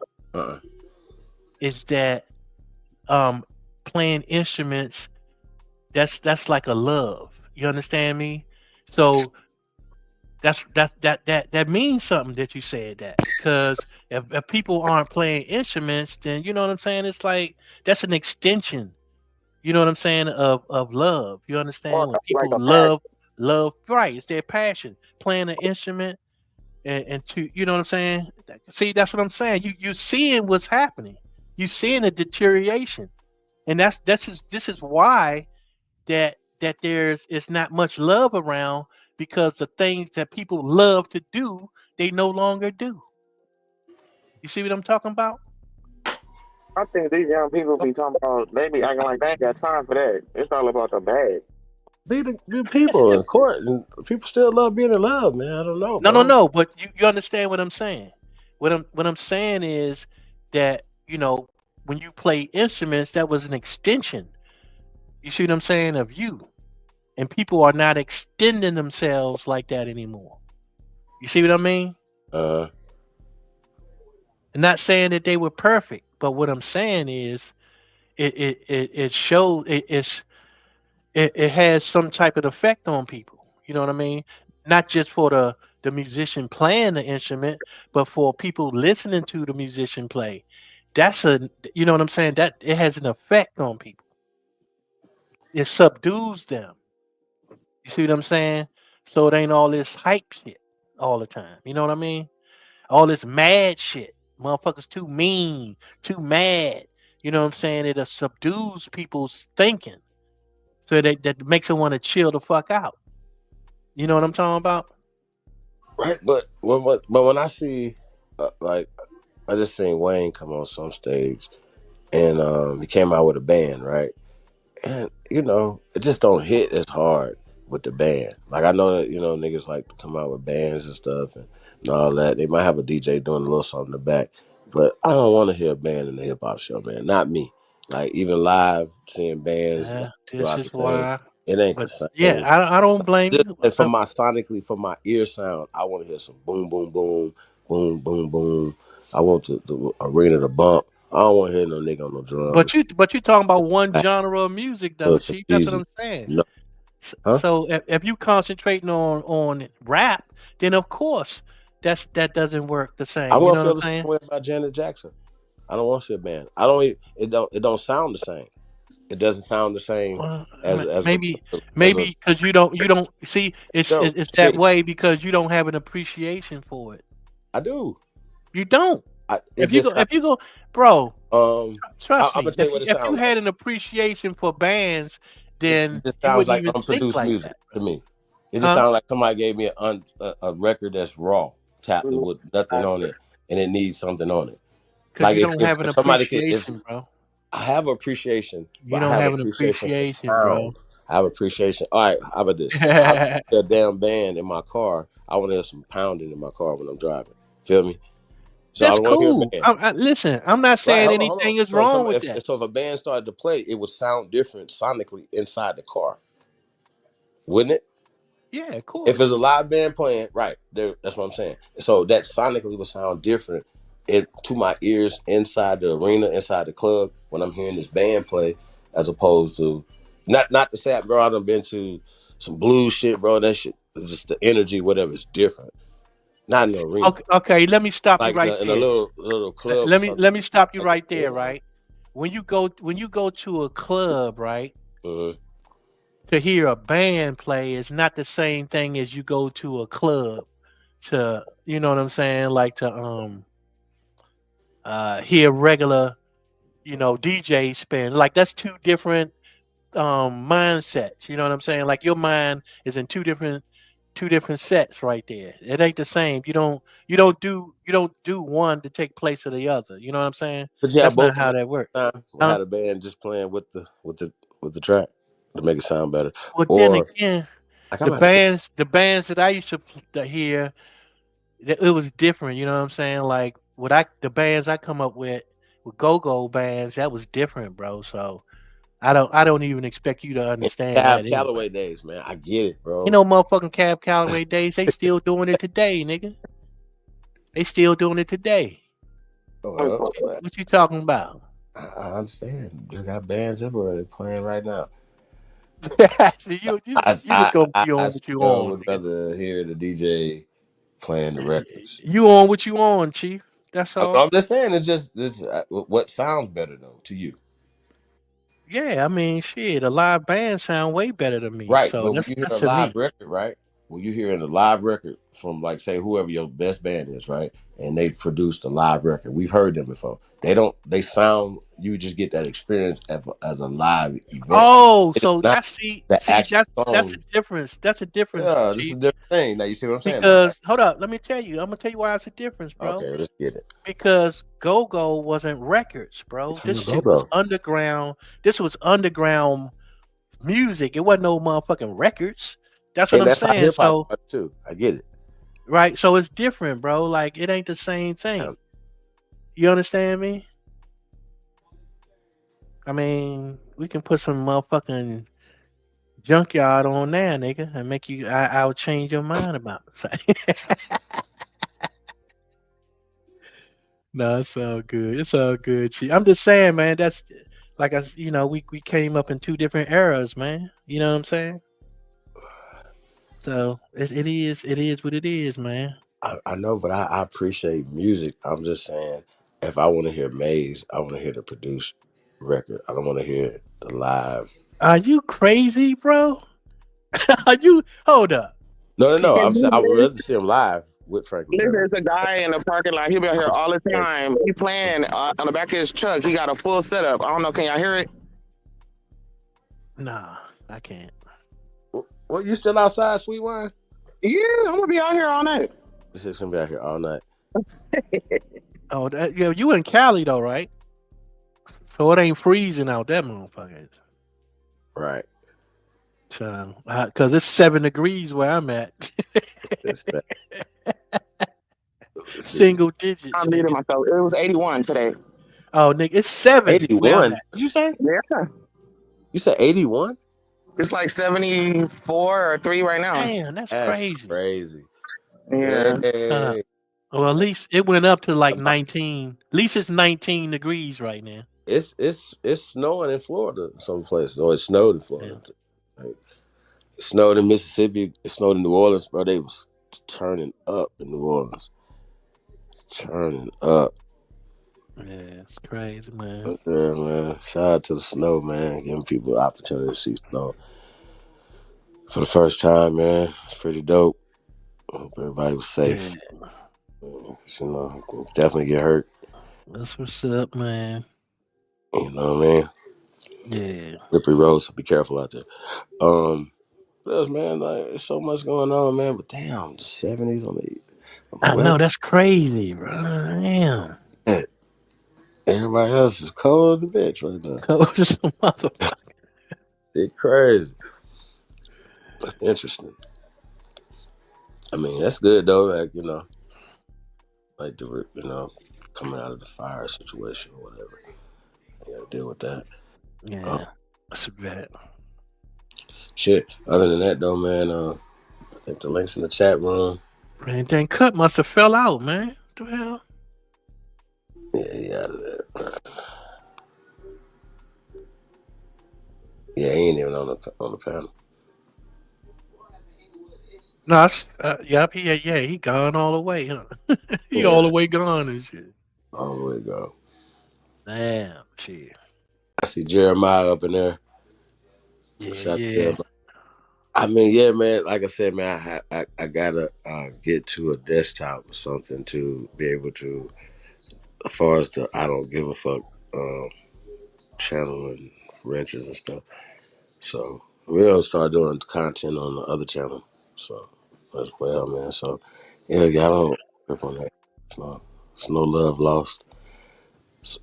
Is that playing instruments? That's like a love. You understand me? So that means something that you said that, because if people aren't playing instruments, then you know what I'm saying. It's like that's an extension. You know what I'm saying, of love. You understand? When people love, right? It's their passion. Playing an instrument, and to, you know what I'm saying. See, that's what I'm saying. You seeing what's happening. You seeing the deterioration, and this is why that it's not much love around, because the things that people love to do, they no longer do. You see what I'm talking about? I think these young people be talking about, they be acting like they ain't got time for that. It's all about the bag. Be the good people in court, and people still love being in love, man. I don't know, No, bro. no. But you understand what I'm saying. What I'm saying is that when you play instruments, that was an extension. You see what I'm saying, of you, and people are not extending themselves like that anymore. You see what I mean? Uh, I'm not saying that they were perfect, but what I'm saying is it shows it has some type of effect on people. You know what I mean? Not just for the musician playing the instrument, but for people listening to the musician play. That's you know what I'm saying? That it has an effect on people. It subdues them. You see what I'm saying? So it ain't all this hype shit all the time. You know what I mean? All this mad shit. Motherfuckers too mean, too mad. You know what I'm saying? It subdues people's thinking. So that makes them want to chill the fuck out. You know what I'm talking about? right, but when I see, like, I just seen Wayne come on some stage, and he came out with a band, right? And it just don't hit as hard with the band. Like, I know that niggas like to come out with bands and stuff and all that. They might have a DJ doing a little something in the back, but I don't want to hear a band in the hip hop show, man. Not me. Like, even live, seeing bands like This throughout is the thing, why. it ain't the But same. yeah, I don't blame Just you. like for my ear sound, I want to hear some boom, boom, boom, boom, boom, boom. I want the arena to bump. I don't want to hear no nigga on no But drums. you talking about one genre of music though, Some Chief. That's what Jeezy. I'm saying. No, huh? So if you concentrating on rap, then of course that doesn't work the same. I You want know to what feel I'm the same saying? way about Janet Jackson. I don't want to see a band. I don't. It don't sound the same. It doesn't sound the same as Maybe a because you don't see it's no. it's that way because you don't have an appreciation for it. I do. You don't. It just sounds, If you go, bro, trust I'm me. gonna tell you what it If you sounds like. had an appreciation for bands, It then just you sounds wouldn't like even think unproduced like music that, to me. It just huh? sounds like somebody gave me a record that's raw, tapped Mhm. with nothing on it, and it needs something on it. Because Like you don't have an if somebody could, if appreciation, bro. I have appreciation, You but I don't have have an appreciation for appreciation, bro. sound. I have appreciation. All right, how about this? I a damn band in my car. I want to hear some pounding in my car when I'm driving. Feel me? So I That's don't want to hear a cool. band. Listen, I'm not Right, saying hold on. anything is So wrong with that. if a band started to play, it would sound different sonically inside the car, wouldn't it? Yeah, of If course. there's a live band playing, right there, that's what I'm saying. So that sonically would sound different to my ears inside the arena, inside the club when I'm hearing this band play, as opposed to not to say, bro, I done been to some blues shit, bro. That shit, just the energy, whatever, is different. Not in the arena, Okay, let me stop you like right in a there. little club or something. Let me stop you Like, right yeah, there, right? When you go to a club, right, mhm. to hear a band play is not the same thing as you go to a club to, you know what I'm saying, like to hear regular, DJ spin. Like that's two different mindsets. You know what I'm saying? Like your mind is in two different sets right there. It ain't the same. You don't do one to take place of the other. You know what I'm saying? But yeah, That's not both at how the that works. same time. We Huh? had a band just playing with the track to make it sound better. Well, then Or again, like I'm the about to think, bands that I used to hear, it was different. You know what I'm saying? Like the bands I come up with go-go bands, that was different, bro. So I don't even expect you to understand Cab that anyway. Calloway days, man. I get it, You bro. know, motherfucking Cab Calloway days, they still doing it today, nigga. They still doing it today. Oh, What you talking about? I understand. They got bands everywhere. They're playing right now. See, you just gonna be on I what you still on, would nigga. rather hear the DJ playing the records. You on what you on, Chief. That's all. I'm just saying, it's what sounds better though to you, Yeah, I mean, shit, a live band sound way better than me. right? So But when that's you hear that's a to live me. record, right? when you hear in a live record from like say whoever your best band is, right? And they produced a live record. We've heard them before. They sound, you just get that experience as a live event. Oh, It is so not that's the actual that's a song. difference. That's a difference, Yeah, this is Chief. a different thing. Now you see what I'm saying? Because hold up, let me tell you. I'm gonna tell you why it's a difference, bro. Okay, let's get it. Because Go-Go wasn't records, bro. This shit was underground. This was underground music. It wasn't no motherfucking records. That's what And I'm that's how saying. hip So hop too. I get it. right, so it's different, bro. Like it ain't the same thing. You understand me? I mean, we can put some motherfucking junkyard on there, nigga, and make you. I'll change your mind about it. No, it's all good. It's all good, Chief. I'm just saying, man. That's like we came up in two different eras, man. You know what I'm saying? So it is what it is, man. I know, but I appreciate music. I'm just saying, if I want to hear Maze, I want to hear the produced record. I don't want to hear the live. Are you crazy, bro? Are you? Hold up. No. Can I'm saying you I would listen? rather see him live with Franklin. Listen, there's a guy in the parking lot. He'll be out here all the time. He playing on the back of his truck. He got a full setup. I don't know. Can y'all hear it? Nah, I can't. Well, you still outside, Sweet Wine? Yeah, I'm gonna be out here all night. This is gonna be out here all night. Oh, you in Cali though, right? So it ain't freezing out that motherfucker. Right. So, because it's 7 degrees where I'm at. Single digits. I'm muting myself. It was 81 today. Oh, nigga, it's 70 where I'm 81. at. What'd you say? Yeah. You said 81? It's like 74 or 3 right now. Damn, that's crazy. Crazy. Yeah. Hey. Well, at least it went up to like 19. At least it's 19 degrees right now. It's snowing in Florida some places. Or it snowed in Florida. Yeah. Like, it snowed in Mississippi. It snowed in New Orleans, bro. They was turning up in New Orleans. Turning up. Yeah, it's crazy, man. Yeah, man. Shout out to the snow, man. Giving people the opportunity to see snow for the first time, man. It's pretty dope. Hope everybody was safe. Yeah. You know, definitely get hurt. That's what's up, man. You know what I mean? Yeah. Slippery roads, so be careful out there. Yes, man, like, there's so much going on, man. But damn, the 70s on the I west. know, that's crazy, bro. Damn. Everybody else is cold as a bitch right now. Cold as a motherfucker. It's crazy. That's interesting. I mean, that's good though. Like, you know, like the, you know, coming out of the fire situation or whatever. You gotta deal with that. Yeah. That's bad. Shit. Other than that though, man, I think the links in the chat room. Man, dang cut must have fell out, man. What the hell? Yeah, out of there. Yeah, he ain't even on the panel. No, yep, he gone all the way, huh? He all the way gone and shit. All the way gone. Damn, shit. I see Jeremiah up in there. Yeah. I mean, yeah, man. Like I said, man, I gotta get to a desktop or something to be able to, as far as the I don't give a fuck channel and wrenches and stuff. So we're gonna start doing content on the other channel. So as well, man. So yeah, y'all don't trip on that. It's no love lost. So,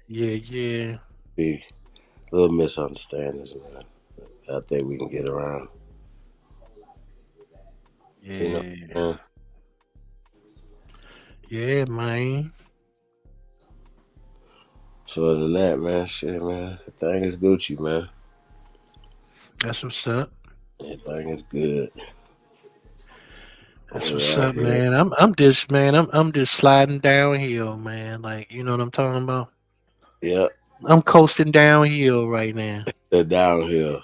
Yeah. Be little misunderstandings, man. I think we can get around. Yeah. You know, Yeah, man. So other than that, man, shit, man, the thing is Gucci, man. That's what's up. Everything is good. That's what's up, man. I'm just sliding downhill, man. Like, you know what I'm talking about? Yeah. I'm coasting downhill right now. They're downhill.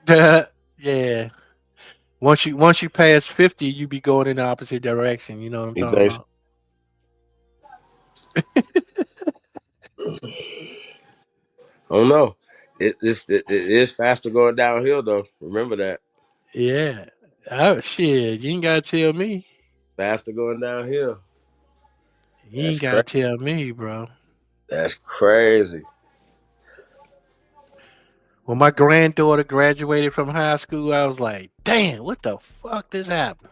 Yeah. Once you pass 50, you be going in the opposite direction. You know what I'm talking about? I don't know. It is faster going downhill though. Remember that. Yeah. Oh shit! You ain't gotta tell me. Faster going downhill. You ain't gotta tell me, bro. That's crazy. When my granddaughter graduated from high school, I was like, "Damn, what the fuck this happened?"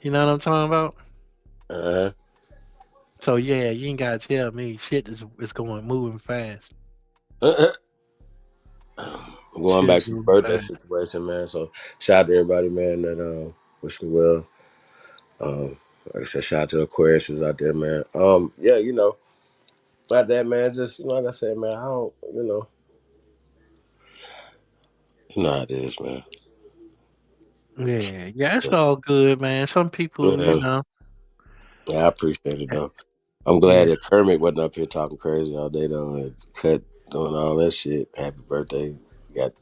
You know what I'm talking about? Uh-huh. So yeah, you ain't gotta tell me. Shit is moving fast. Going back to the birthday situation, man. So shout out to everybody, man, that wish me well. Like I said, shout out to Aquarius out there, man. Yeah, like that, man. Just like I said, man, I don't, you know how it is, man. Yeah, it's all good, man. Some people, Yeah, I appreciate it though. I'm glad that Kermit wasn't up here talking crazy all day though, and Cut doing all that shit. Happy birthday! Yeah, that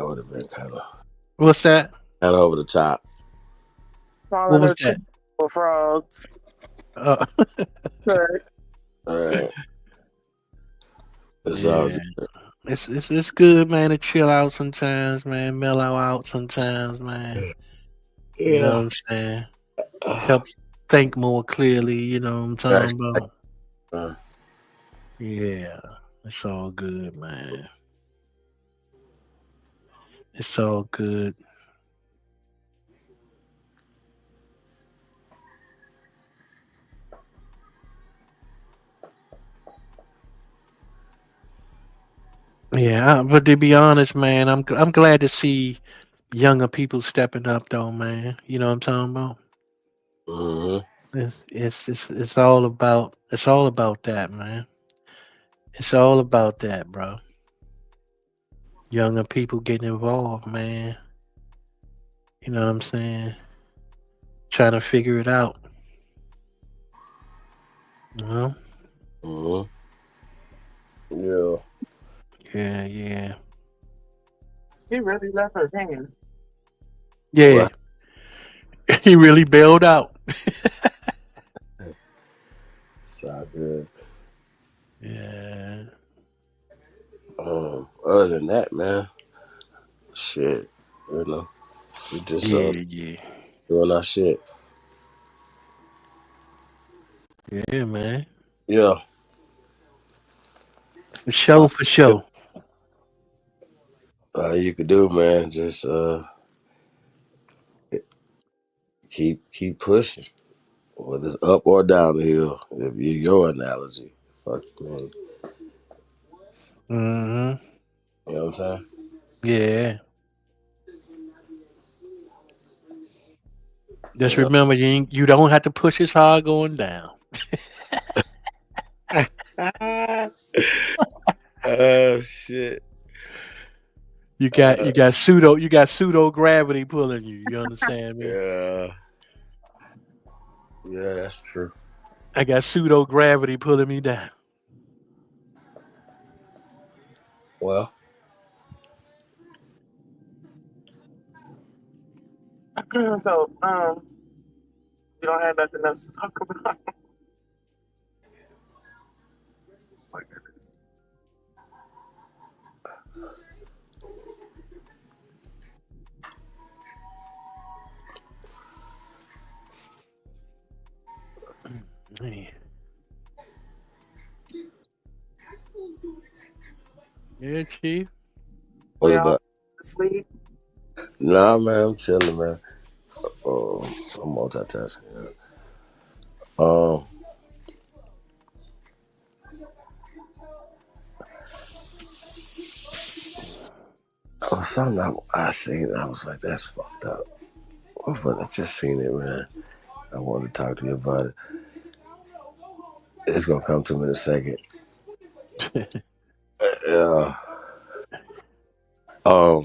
would have been kind of. What's that? Kind of over the top. What was that? Frogs. All right. It's all good. It's good, man, to chill out sometimes, man. Mellow out sometimes, man. You know what I'm saying? Help you think more clearly. You know what I'm talking about? Yeah, it's all good, man. It's all good. Yeah, but to be honest, man, I'm glad to see younger people stepping up, though, man. You know what I'm talking about? It's all about that, man. It's all about that, bro. Younger people getting involved, man. You know what I'm saying? Trying to figure it out. You know? Yeah. Yeah. He really left us hanging. Yeah. He really bailed out. It's all good. Yeah. Other than that, man, shit, we just doing our shit. Yeah, man. Yeah. For sure. All you could do, man, just keep pushing, whether it's up or down the hill. If your analogy, fuck man. Mm-hmm. You know what I'm saying? Yeah. Just remember, you don't have to push as hard going down. Oh shit. You got pseudo gravity pulling you. You understand me? Yeah, that's true. I got pseudo gravity pulling me down. Well, so you don't have nothing else to talk about. My goodness. Yeah, Chief. What about? Sleep. Nah, man, I'm chilling, man. I'm multitasking. Something I seen, I was like, that's fucked up. But I just seen it, man. I wanted to talk to you about it. It's gonna come to me in a second. Yeah. I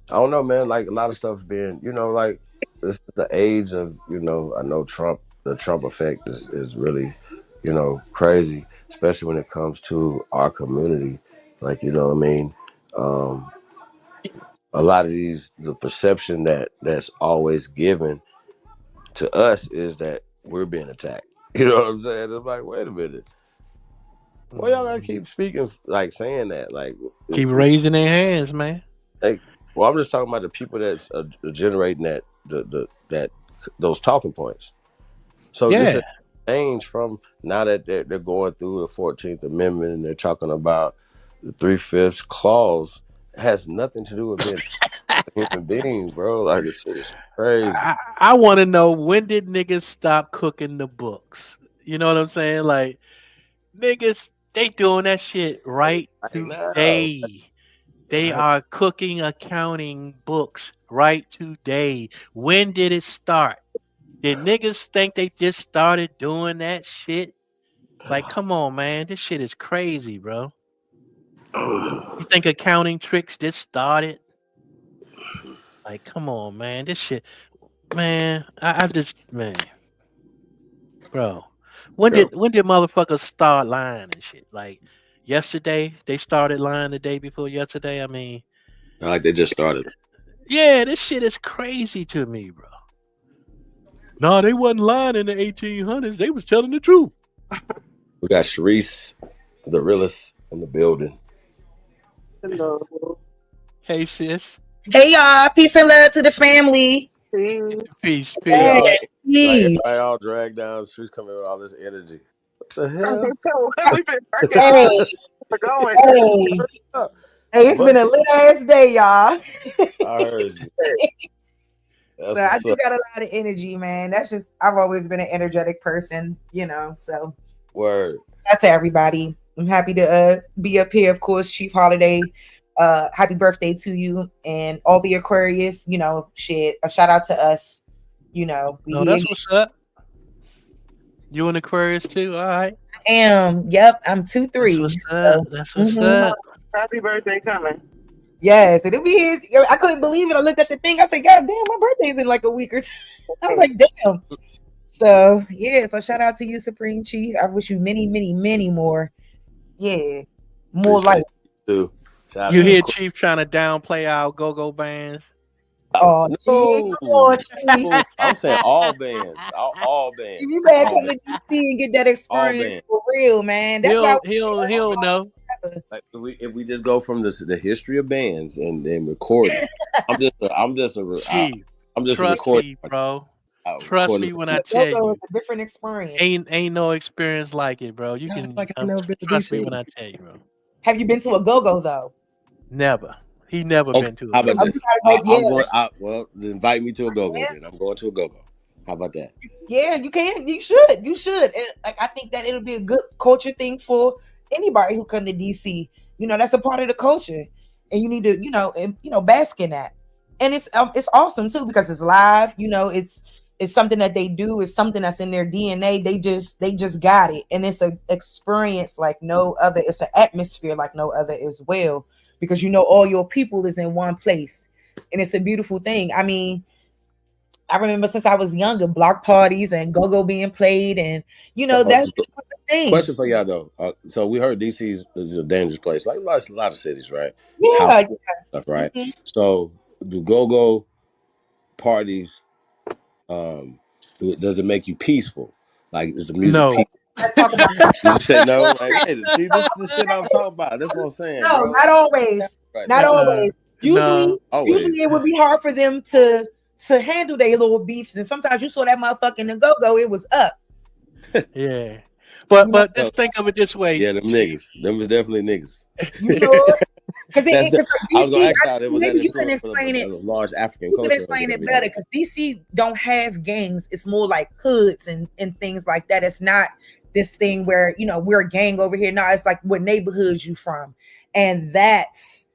don't know, man. Like a lot of stuff's being, like this is the age of, I know Trump. The Trump effect is really, crazy, especially when it comes to our community. Like, you know what I mean? A lot of the perception that's always given to us is that we're being attacked. You know what I'm saying? It's like, wait a minute. Well, y'all gotta keep speaking, like saying that, like Keep raising their hands, man. Like, well, I'm just talking about the people that's generating that those talking points. So this Yeah. is change from now that they're going through the 14th Amendment and they're talking about the 3/5 clause. It has nothing to do with being human beings, bro. Like this shit is crazy. I want to know, when did niggas stop cooking the books? You know what I'm saying? Like, niggas, they doing that shit right today. They are cooking accounting books right today. When did it start? Did niggas think they just started doing that shit? Like, come on, man. This shit is crazy, bro. You think accounting tricks just started? Like, come on, man. This shit, man. I just, man, bro. When did motherfuckers start lying and shit? Like, yesterday they started lying. The day before yesterday. I mean, Like they just started. yeah, this shit is crazy to me, bro. No, they wasn't lying in the 1800s. They was telling the truth. We got Sharice, the realist, in the building. Hello. Hey, sis. Hey y'all, peace and love to the family. Peace. Hey, Like peace. everybody all dragged down. She's coming with all this energy. What the hell? We've been working Hey, going. hey, it's been a lit ass day, y'all. I heard you. That's But I what's do up. got a lot of energy, man. That's just, I've always been an energetic person, you know. So Word. that's everybody. I'm happy to be up here, of course. Chief Holiday, happy birthday to you and all the Aquarius. You know, shit. A shout out to us. You know, No, that's what's up. You an Aquarius too? All right. Yep, I'm 2-3. That's what's up. Happy birthday coming. Yes, it'll be here. I couldn't believe it. I looked at the thing. I said, God damn, my birthday's in like a week or two. I was like, damn. So yeah, so shout out to you, Supreme Chief. I wish you many, many, many more. Yeah. More like Too. Shout out You to hear the- Chief trying to downplay our go-go bands? oh No, I'm saying all bands. All bands. You better All come bands. to DC and get that experience bands. for real, man. That's why He'll know. Like if we just go from the history of bands and record it, I'm just a Chief, a trust record. me, bro. I'll Trust record me it. when I tell go-go you, is a different experience. ain't no experience like it, bro. You can like I've never been to trust me DC. when I tell you, bro. Have you been to a go-go though? Never. He never Okay, been to how a about go-go. this? I'm going. Well, then invite me to a go-go. Then I'm going to a go-go. How about that? Yeah, you can. You should. You should. And like, I think that it'll be a good culture thing for anybody who come to DC. You know, that's a part of the culture, and you need to, bask in that. And it's awesome too because it's live. You know, it's something that they do. It's something that's in their DNA. They just got it, and it's an experience like no other. It's an atmosphere like no other as well because all your people is in one place, and it's a beautiful thing. I mean, I remember since I was younger, block parties and go-go being played, and that's just one of the things. Question for y'all though. So we heard DC is a dangerous place, like a lot of cities, right? Yeah, House stuff, right? Mhm. So do go-go parties? Does it make you peaceful? Like is the music No. peaceful? Let's talk about that. You say no. Like, hey, see, this is the shit I'm talking about. That's what I'm saying, No, bro. not always. Right. Not always. Usually, Always. it would be hard for them to handle their little beefs, and sometimes you saw that motherfucker in the go-go, it was up. Yeah. But just think of it this way. Yeah, them niggas. Them was definitely niggas. You know, because I was gonna ask y'all, was that maybe you can influence of explain it. a large African You culture? can explain it better because DC don't have gangs. It's more like hoods and things like that. It's not this thing where we're a gang over here. No, it's like what neighborhoods you from, and that's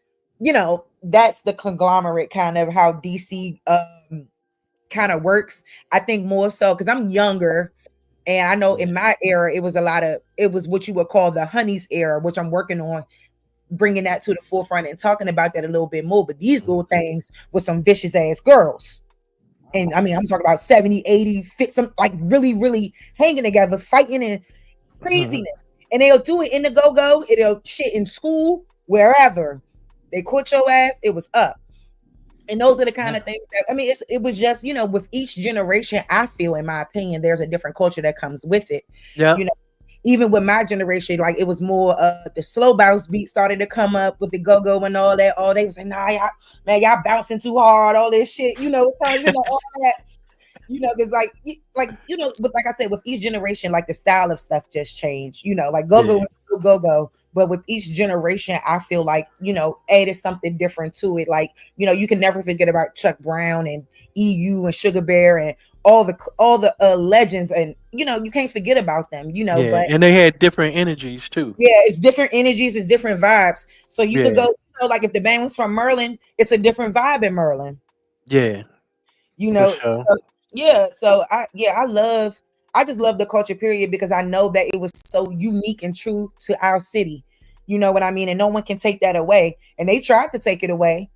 the conglomerate kind of how DC kind of works. I think more so because I'm younger. And I know in my era, it was what you would call the honeys era, which I'm working on bringing that to the forefront and talking about that a little bit more. But these little things with some vicious ass girls. And I mean, I'm talking about 70, 80, fit some like really, really hanging together, fighting and craziness. And they'll do it in the go-go. It'll shit in school, wherever. They caught your ass, it was up. And those are the kind of things that, I mean, it was just, with each generation, I feel, in my opinion, there's a different culture that comes with it. Yeah. even with my generation, like it was more the slow bounce beat started to come up with the go-go and all that. Oh, they was saying, nah, y'all bouncing too hard, all this shit, you know, it turns into all that. You know, because like you know, but like I said, with each generation, like the style of stuff just changed. You know, like go-go was still go-go, but with each generation, I feel like, you know, added something different to it. Like, you know, you can never forget about Chuck Brown and EU and Sugar Bear and all the legends, and you know, you can't forget about them. You know, but and they had different energies too. yeah, it's different energies, it's different vibes. So you could go, you know, like if the band was from Merlin, it's a different vibe in Merlin. Yeah, You know, for sure. so I just love the culture period because I know that it was so unique and true to our city. You know what I mean? And no one can take that away. And they tried to take it away.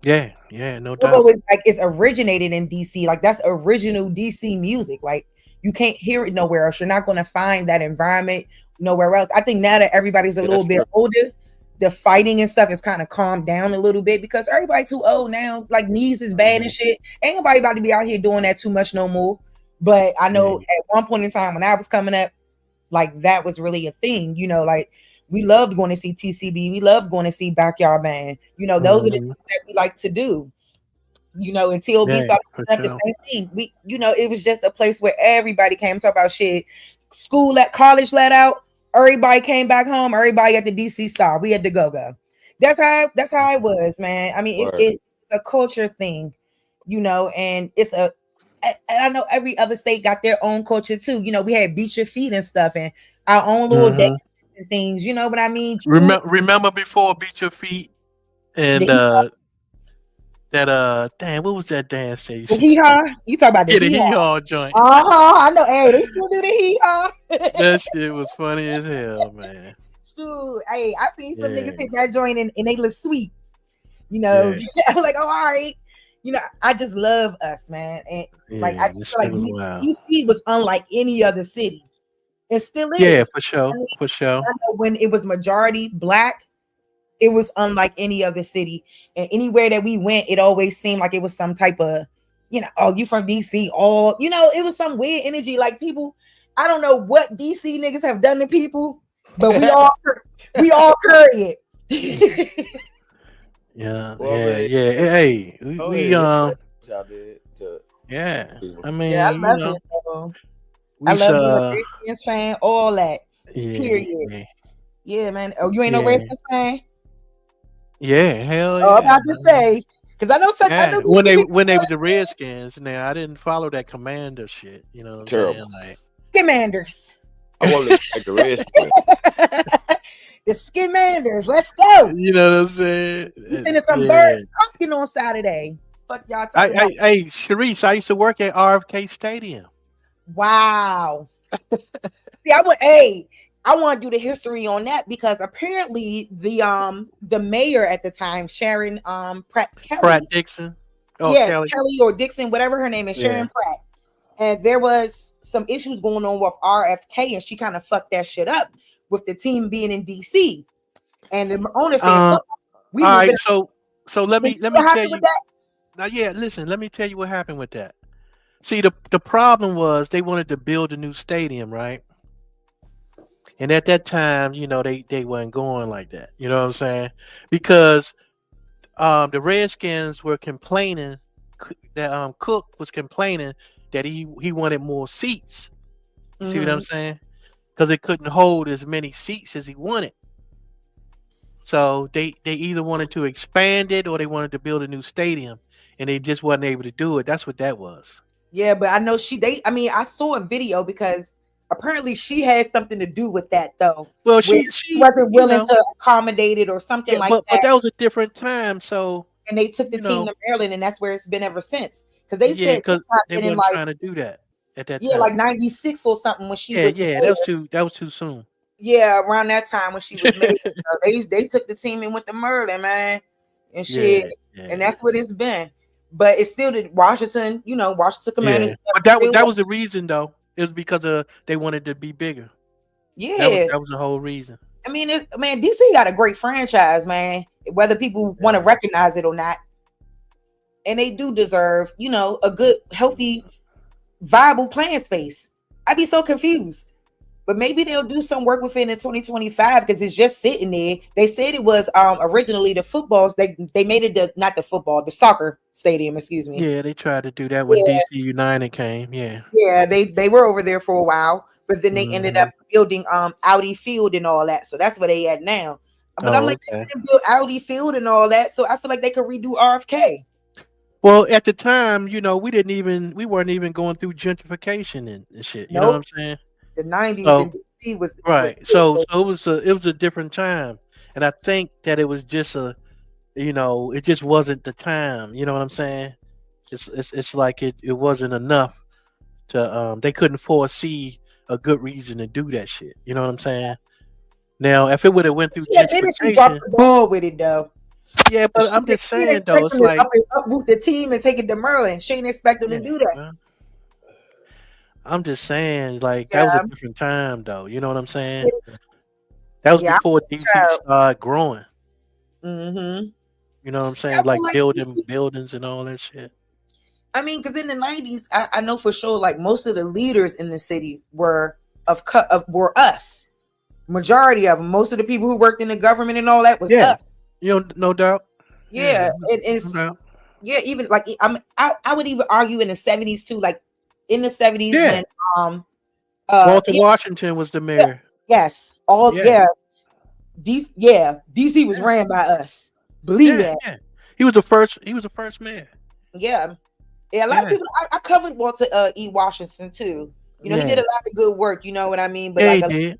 Yeah, no Go-go doubt. is like it's originated in DC. Like that's original DC music. Like you can't hear it nowhere else. You're not going to find that environment nowhere else. I think now that everybody's a little bit older, the fighting and stuff is kind of calmed down a little bit because everybody too old now. Like knees is bad and shit. Ain't nobody about to be out here doing that too much no more. But I know at one point in time when I was coming up, like that was really a thing. You know, like we loved going to see TCB. We loved going to see Backyard Band. You know, those are the things that we like to do. You know, and TLB started up the same thing. We, you know, it was just a place where everybody came to talk about shit. College let out. Everybody came back home. Everybody at the DC Star. We had to go. That's how it was, man. I mean, it's a culture thing, you know, and I know every other state got their own culture too. You know, we had Beat Your Feet and stuff and our own little dances and things. You know what I mean? Remember before Beat Your Feet and damn, what was that dance station? The hee-haw? You talk about the the hee-haw. hee-haw joint. I know. Hey, they still do the hee-haw. That shit was funny as hell, man. Shoot, hey, I seen some niggas hit that joint and they look sweet. You know, I'm like, oh, all right. You know, I just love us, man. And like I just feel like DC was unlike any other city. It still is. Yeah, for sure. I mean, For sure. I know when it was majority black, it was unlike any other city. And anywhere that we went, it always seemed like it was some type of, you know, oh, you from DC, or you know, it was some weird energy. Like people, I don't know what DC niggas have done to people, but we all carry it. Yeah. Hey, we y'all did to I mean, I love it. Though. I love being a Redskins fan, all that. Period. Yeah, man. Oh, you ain't no Redskins fan? Yeah, hell yeah. Oh, I'm about to say, because I know some. I know when they was the Redskins. Now I didn't follow that Commander shit. You know, what I'm saying? Like Commanders. I want to like the Redskins. The Skimanders, let's go. You know what I'm saying? You sending some birds talking on Saturday. Fuck y'all talking about. Hey, Sharice, I used to work at RFK Stadium. Wow. See, I want to do the history on that because apparently the mayor at the time, Sharon Pratt Dixon. Oh, yeah, Kelly or Dixon, whatever her name is, Sharon Pratt. And there was some issues going on with RFK, and she kind of fucked that shit up with the team being in DC. And the owner said, all right, so let me tell you. Now, listen, let me tell you what happened with that. See, the problem was they wanted to build a new stadium, right? And at that time, you know, they weren't going like that. You know what I'm saying? Because the Redskins were complaining that Cook was complaining that he wanted more seats. You see what I'm saying? Because it couldn't hold as many seats as he wanted. So they either wanted to expand it or they wanted to build a new stadium, and they just wasn't able to do it. That's what that was. Yeah, but I know I saw a video because apparently she had something to do with that though. Well, she wasn't willing to accommodate it or something like that. But that was a different time. So and they took the team to Maryland, and that's where it's been ever since. Because they said because they weren't trying to do that at that time. Yeah, like 96 or something when she was that was too soon. Yeah, around that time when she was made, they took the team and went to Maryland, man, and shit, and that's what it's been. But it's still the Washington Commanders. But that was the reason though. It was because they wanted to be bigger. Yeah, that was the whole reason. I mean, DC got a great franchise, man. Whether people want to recognize it or not, and they do deserve, a good, healthy, viable playing space. I'd be so confused. but maybe they'll do some work with it in 2025 because it's just sitting there. They said it was originally the footballs. They made it the soccer stadium. Excuse me. Yeah, they tried to do that when Yeah. DC United came. Yeah. Yeah, they were over there for a while, but then they ended up building Audi Field and all that. So that's where they at now. But I'm Oh, like, they okay. didn't build Audi Field and all that, so I feel like they could redo RFK. Well, at the time, we weren't even going through gentrification and shit. You know what I'm Nope. saying? The 90s So in DC was right. So it was a different time, and I think that it was just it just wasn't the time. You know what I'm saying? It's like it wasn't enough to they couldn't foresee a good reason to do that shit. You know what I'm saying? Now, if it would have went through Yeah, maybe she dropped gentrification, the ball with it though. yeah, but I'm just She didn't saying though, expect it's them to like uproot the team and take it to Maryland. She didn't expect them to do that. well, I'm just saying, like that was Yeah. a different time though. You know what I'm saying? That was Yeah, I before was a DC child. started growing. Mm-hmm. You know what I'm I saying? feel Like like building DC buildings and all that shit. I mean, because in the 90s, I know for sure, like most of the leaders in the city were were us. Majority of them, most of the people who worked in the government and all that was Yeah, us. no doubt. Yeah, no it's doubt. yeah, even like I would even argue in the 70s too, like in the 70s Yeah, when Walter yeah, Washington was the mayor. yes, all Yeah, DC was ran by us. Believe that. yeah. He was the first. He was the first mayor. Yeah. Yeah, a lot of Yeah, people. I covered Walter E. Washington too. You know, he did yeah, a lot of good work. You know what I mean? But yeah. like, He did.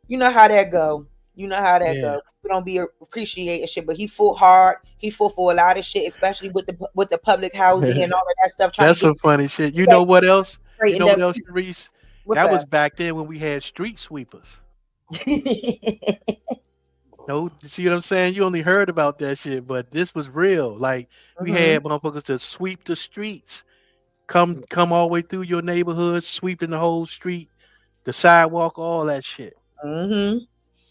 you know how that go. You know how that Yeah, go. We don't be appreciating shit, but he fought hard. He fought for a lot of shit, especially with the public housing and all of that stuff. Trying that's to get some funny shit. You that know what else? You straightened know what up else, too. Reese? What's That was that? back then when we had street sweepers. No, you see what I'm saying? You only heard about that shit, but this was real. Like we Mm-hmm. had motherfuckers to sweep the streets, come all the way through your neighborhood, sweeping the whole street, the sidewalk, all that shit. Mm-hmm.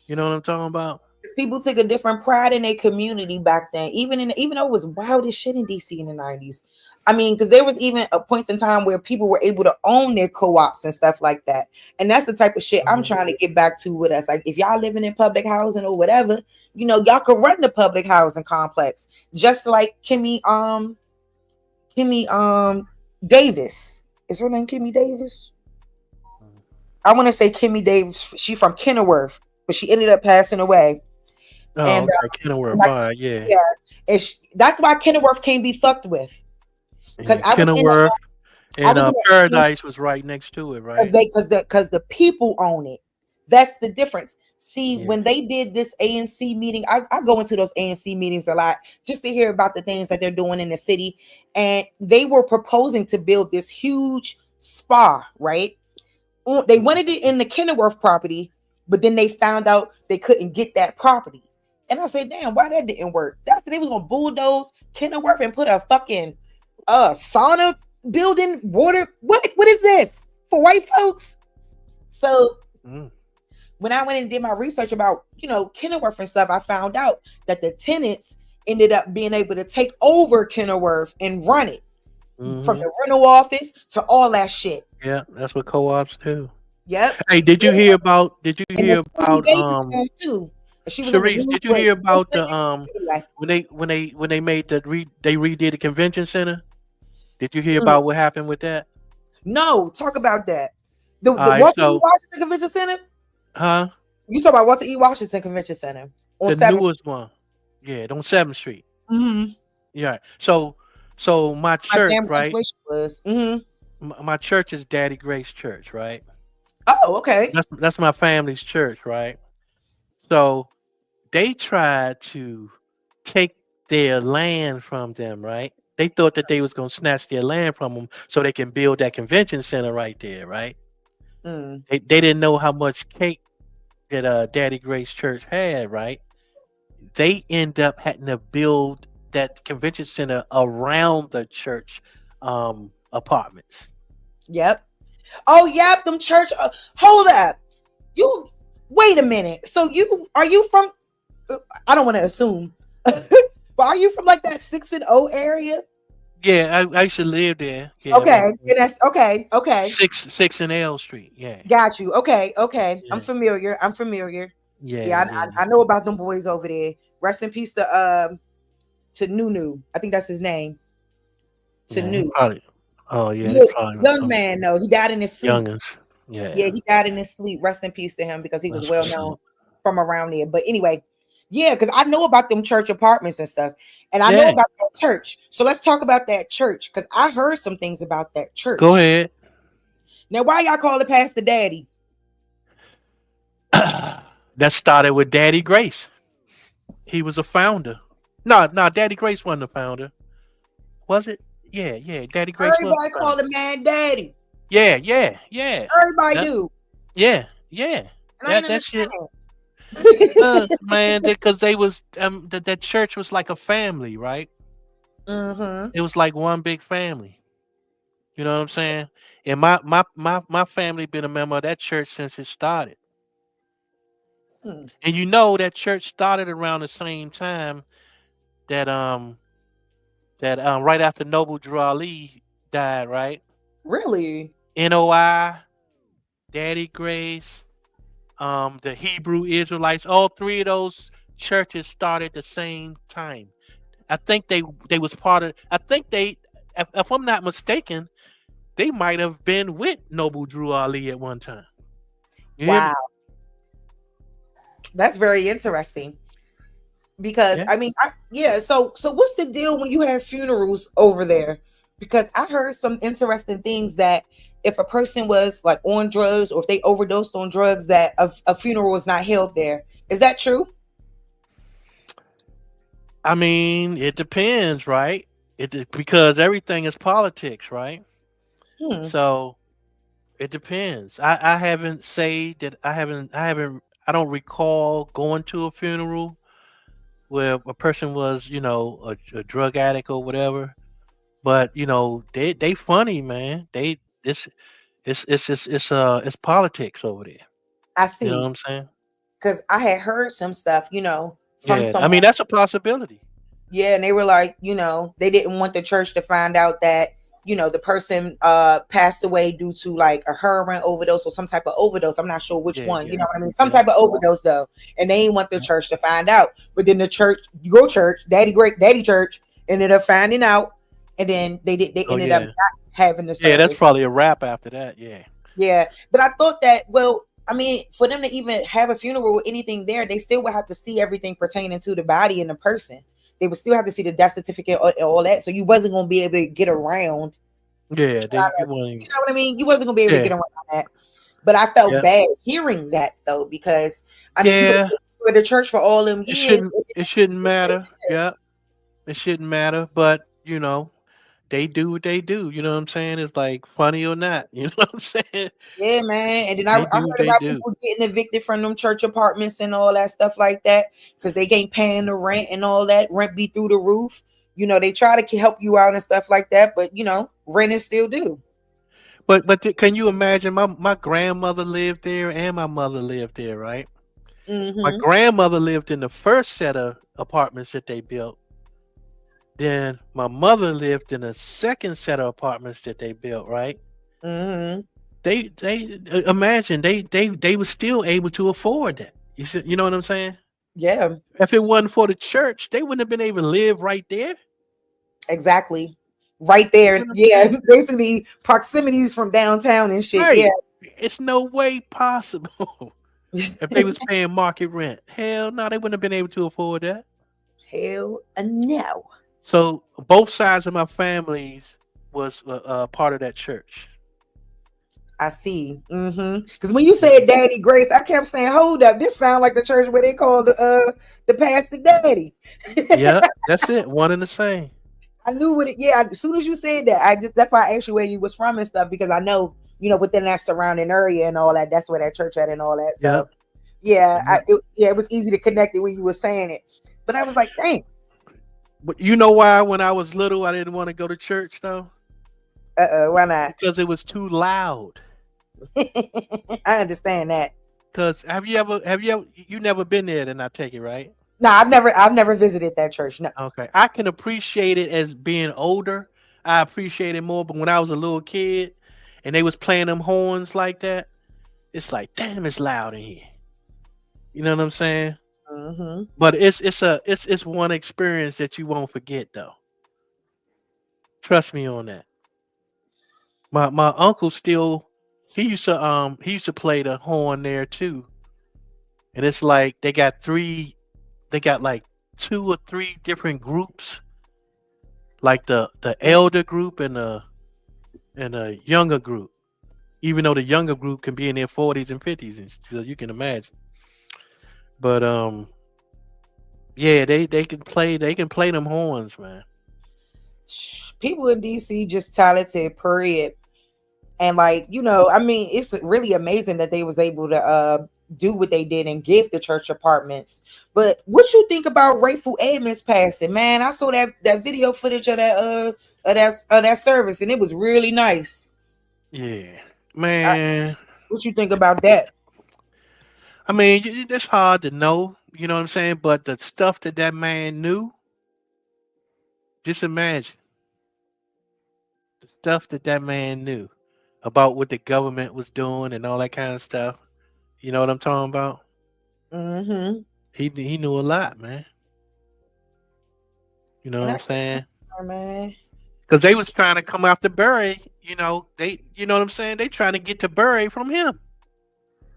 You know what I'm talking about? Because people took a different pride in their community back then. Even though it was wild as shit in DC in the 90s. I mean, because there was even a point in time where people were able to own their co-ops and stuff like that. And that's the type of shit I'm trying to get back to with us. Like if y'all living in public housing or whatever, you know, y'all could run the public housing complex. Just like Kimmy Davis. Is her name Kimmy Davis? I want to say Kimmy Davis. She from Kenilworth, but she ended up passing away. Oh, And okay, Kenilworth, like, fine, yeah. yeah, and that's why Kenilworth can't be fucked with. Because Yeah, I was in Kenilworth and the Paradise was right next to it, right? because the people own it. That's the difference. See, Yeah. when they did this ANC meeting, I go into those ANC meetings a lot just to hear about the things that they're doing in the city. And they were proposing to build this huge spa, right? They wanted it in the Kenilworth property, but then they found out they couldn't get that property. And I said, damn, why that didn't work? That's they was gonna bulldoze Kenilworth and put a fucking sauna building, water. What is this for white folks? So when I went and did my research about, you know, Kenilworth and stuff, I found out that the tenants ended up being able to take over Kenilworth and run it from the rental office to all that shit. Yeah, that's what co-ops do. Yep. Hey, did you hear about And the city gave it to them too. She was in the Sharice, news did you with- hear about the Anyway. when they made they redid the convention center? Did you hear Mm. about what happened with that? No, talk about that. The Alright, Walter E. so- Washington Convention Center? Huh? You talk about Walter E. Washington Convention Center on The 7th. newest one. Yeah, on 7th Street. Mm-hmm. Yeah. So my church, damn right? graduation was. Mm-hmm. My church is Daddy Grace Church, right? Oh, okay. That's my family's church, right? So they tried to take their land from them, right? They thought that they was gonna snatch their land from them so they can build that convention center right there, right? Mm. They didn't know how much cake that Daddy Grace Church had, right? They end up having to build that convention center around the church apartments. Yep. Oh, yep. Them church. Hold up. You wait a minute. So are you from? I don't want to assume, but are you from like that 6 and O area? Yeah, I used to live there. Yeah, Okay, okay. 6 and L Street. Yeah, Got you. Okay. yeah, I'm familiar. yeah, Yeah, yeah. I know about them boys over there. Rest in peace to Nunu. I think that's his name. To Yeah, he Nu. probably. Oh yeah, they Look, probably was young some man, though. He died in his sleep. youngins. Yeah, Yeah, he died in his sleep. Rest in peace to him because he was that's well what's known up. from around there. But anyway, yeah, because I know about them church apartments and stuff. And I know Yeah, about that church. So let's talk about that church because I heard some things about that go church. ahead. Now, why y'all call it Pastor Daddy? That started with Daddy Grace. He was a founder. No, Daddy Grace wasn't the founder. Was it? Yeah, yeah. Daddy Grace was Everybody the call founder. the man Daddy. Yeah, yeah, yeah. Everybody That, do. yeah, yeah. And I ain't That shit. understand. Man, because they was that church was like a family, right? Mm-hmm. It was like one big family. You know what I'm saying? And my family been a member of that church since it started. Hmm. And you know that church started around the same time that right after Noble Drew Ali died, right? Really? NOI, Daddy Grace, the Hebrew Israelites, all three of those churches started the same time. I think they was part of. I think they, if I'm not mistaken, they might have been with Noble Drew Ali at one time. You hear me? Wow. That's very interesting. Because Yeah. I mean, so what's the deal when you have funerals over there? Because I heard some interesting things that if a person was like on drugs or if they overdosed on drugs, that a funeral was not held there. Is that true? I mean, it depends, right? Because everything is politics, right? Hmm. So it depends. I haven't said that I don't recall going to a funeral where a person was, a drug addict or whatever. But they funny, man. It's politics over there. I You know what see. I'm saying? Because I had heard some stuff, from Yeah. I someone. mean, that's a possibility. Yeah, and they were like, they didn't want the church to find out that, the person passed away due to like a heroin overdose or some type of overdose. I'm not sure which Yeah, one, you yeah, know what I mean? Some yeah. type of overdose though. And they didn't want the church to find out. But then the church, your church, Daddy Church, ended up finding out. And then they Oh ended up yeah. not having the Yeah, that's service. probably a wrap after that. Yeah. Yeah. But I thought that, well, I mean, for them to even have a funeral or anything there, they still would have to see everything pertaining to the body and the person. They would still have to see the death certificate and all that. So you wasn't going to be able to get around. Yeah, You know they what I mean? You wasn't going to be able to yeah, get around that. But I felt yeah, bad hearing that though, because I mean, you yeah. were the church for all them It years. shouldn't matter. Yeah, it shouldn't matter. But they do what they do. You know what I'm saying? It's like funny or not. You know what I'm saying? Yeah, man. And then I They do what heard they about do. people getting evicted from them church apartments and all that stuff like that because they ain't paying the rent and all that. Rent be through the roof. They try to help you out and stuff like that, but rent is still due. But can you imagine? My grandmother lived there and my mother lived there, right? My Mm-hmm. grandmother lived in the first set of apartments that they built. Then my mother lived in a second set of apartments that they built, right? Mm-hmm. They imagine they were still able to afford that. You know what I'm saying? Yeah, If it wasn't for the church, they wouldn't have been able to live right there. exactly. Right You there. know what I'm Yeah, saying? basically proximities from downtown and shit. Yeah. Right. It's no way possible if they was paying market rent. Hell no, they wouldn't have been able to afford that. Hell no. So both sides of my families was part of that church. I see. Mm-hmm. Because when you said Daddy Grace, I kept saying, "Hold up, this sound like the church where they call the pastor Daddy." Yeah, that's it. One and the same. I knew what it. Yeah, as soon as you said that, that's why I asked you where you was from and stuff because I know within that surrounding area and all that. That's where that church at and all that. So Yep. it was easy to connect it when you were saying it. But I was like, dang. But you know why? When I was little, I didn't want to go to church though. Why not? Because it was too loud. I understand that. Because have you never been there? Then I take it, right? No, I've never visited that church. No. Okay, I can appreciate it as being older, I appreciate it more. But when I was a little kid and they was playing them horns like that, it's like, damn, it's loud in here. You know what I'm saying? Mm-hmm. But it's one experience that you won't forget though. Trust me on that. My uncle still he used to play the horn there too. And it's like they got like 2 or 3 different groups, like the elder group and a younger group. Even though the younger group can be in their 40s and 50s, and so you can imagine. But yeah, they can play them horns, man. People in DC just talented, period. And like, you know, I mean, it's really amazing that they was able to do what they did and give the church apartments. But what you think about Rayful Edmonds passing, man? I saw that video footage of that service, and it was really nice. Yeah, man. What you think about that? I mean, it's hard to know, you know what I'm saying? But the stuff that man knew, just imagine the stuff that man knew about what the government was doing and all that kind of stuff. You know what I'm talking about? Mm-hmm. He knew a lot, man. You know what I'm saying? Man. Because they was trying to come after Burry, you know what I'm saying? They trying to get to Burry from him.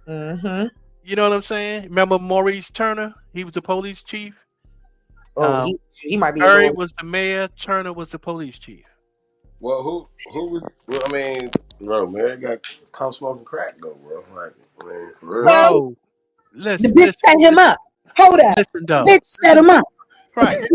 Mm-hmm. You know what I'm saying? Remember Maurice Turner? He was the police chief. Oh, he might be. Burry was the mayor. Turner was the police chief. Well, who was? Well, I mean, bro, man, got caught smoking crack though, bro. Like, I mean, for real. Bro, listen. The bitch set him up. Hold up. Listen, though. The bitch set him up. Right.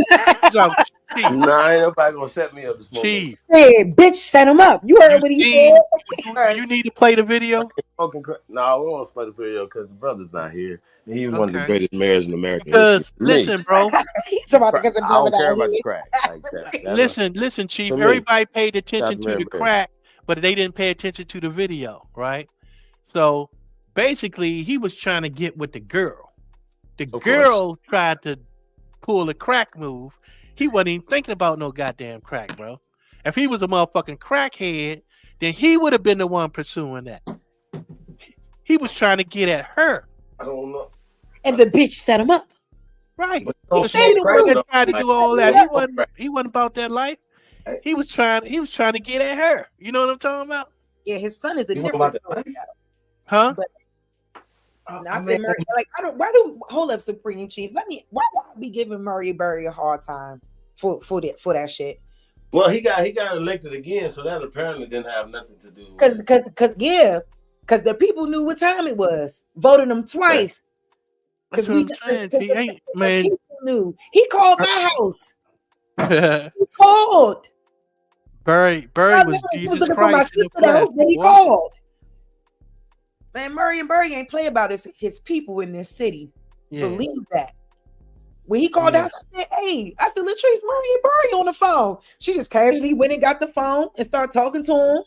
So, Chief. Nah, ain't nobody gonna set me up to smoke. Chief. Hey, bitch set him up. You heard what he said? You need to play the video. Smoking crack. No, we won't play the video because the brother's not here. And he was one of the greatest mayors in America. Because listen, bro. He's about to get the I don't care brother about down the here. crack. Like that. Listen, Chief. For me. Everybody paid attention to the America. crack, but they didn't pay attention to the video, right? So basically, he was trying to get with the girl. The girl tried to pull a crack move. He wasn't even thinking about no goddamn crack, bro. If he was a motherfucking crackhead, then he would have been the one pursuing that. He was trying to get at her. I don't know. And the bitch set him up. Right. But But don't she the smoke one crack, that tried to though. do all that. He wasn't about that life. He was trying to get at her. You know what I'm talking about? Yeah, his son is a You want different about story. Huh? But I said Murray, why do hold up, Supreme Chief? Why y'all be giving Murray Berry a hard time for that shit? Well, he got elected again, so that apparently didn't have nothing to do with Because the people knew what time it was, voted him twice. That's what I'm saying. He ain't, man. People knew. He called my house. He called. Barry was He was Jesus looking for my Christ in the sister though. flesh. Then he boy. called. Man, Murray and Berry ain't play about his people in this city. Yeah. Believe that. When he called us, I said, hey, I said, Latrice, Murray and Berry on the phone. She just casually went and got the phone and started talking to him.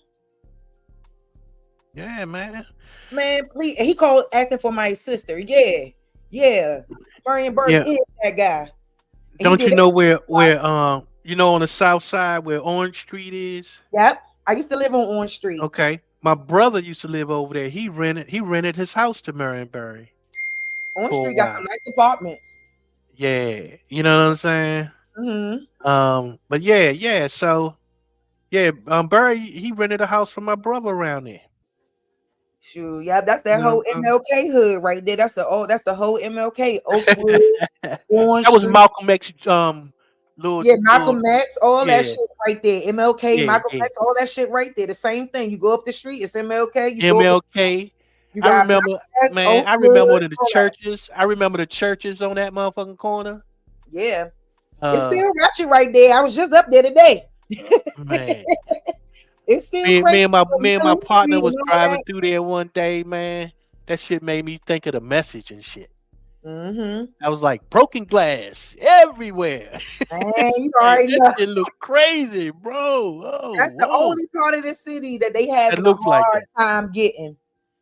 Yeah, man. Man, please. And he called asking for my sister. Yeah. Murray and Berry is that guy. And Don't he you did know where you know on the south side where Orange Street is? Yep. I used to live on Orange Street. Okay. My brother used to live over there. He rented his house to Marion-Barry. Orange Street got some nice apartments. Yeah. You know what I'm saying? Mm-hmm. But yeah. So Barry, he rented a house from my brother around there. Shoot, yeah, that's that whole MLK hood right there. That's the whole MLK Oakwood. Orange That was Street. Malcolm X Malcolm X, all that shit right there. MLK, Yeah, Malcolm yeah. X, all that shit right there. The same thing. You go up the street, it's MLK. You go up MLK. you I got remember, Malcolm X, man. I Oakwood, remember the all that. churches. I remember the churches on that motherfucking corner. Yeah, it's still ratchet right there. I was just up there today. Man, It's still me crazy. and my partner Street was and all driving that. through there one day, man. That shit made me think of the Message and shit. Mm-hmm. I was like, broken glass everywhere. Man, you already know. That shit look crazy, bro. Oh, That's the whoa. only part of the city that they have That a looks like hard time getting.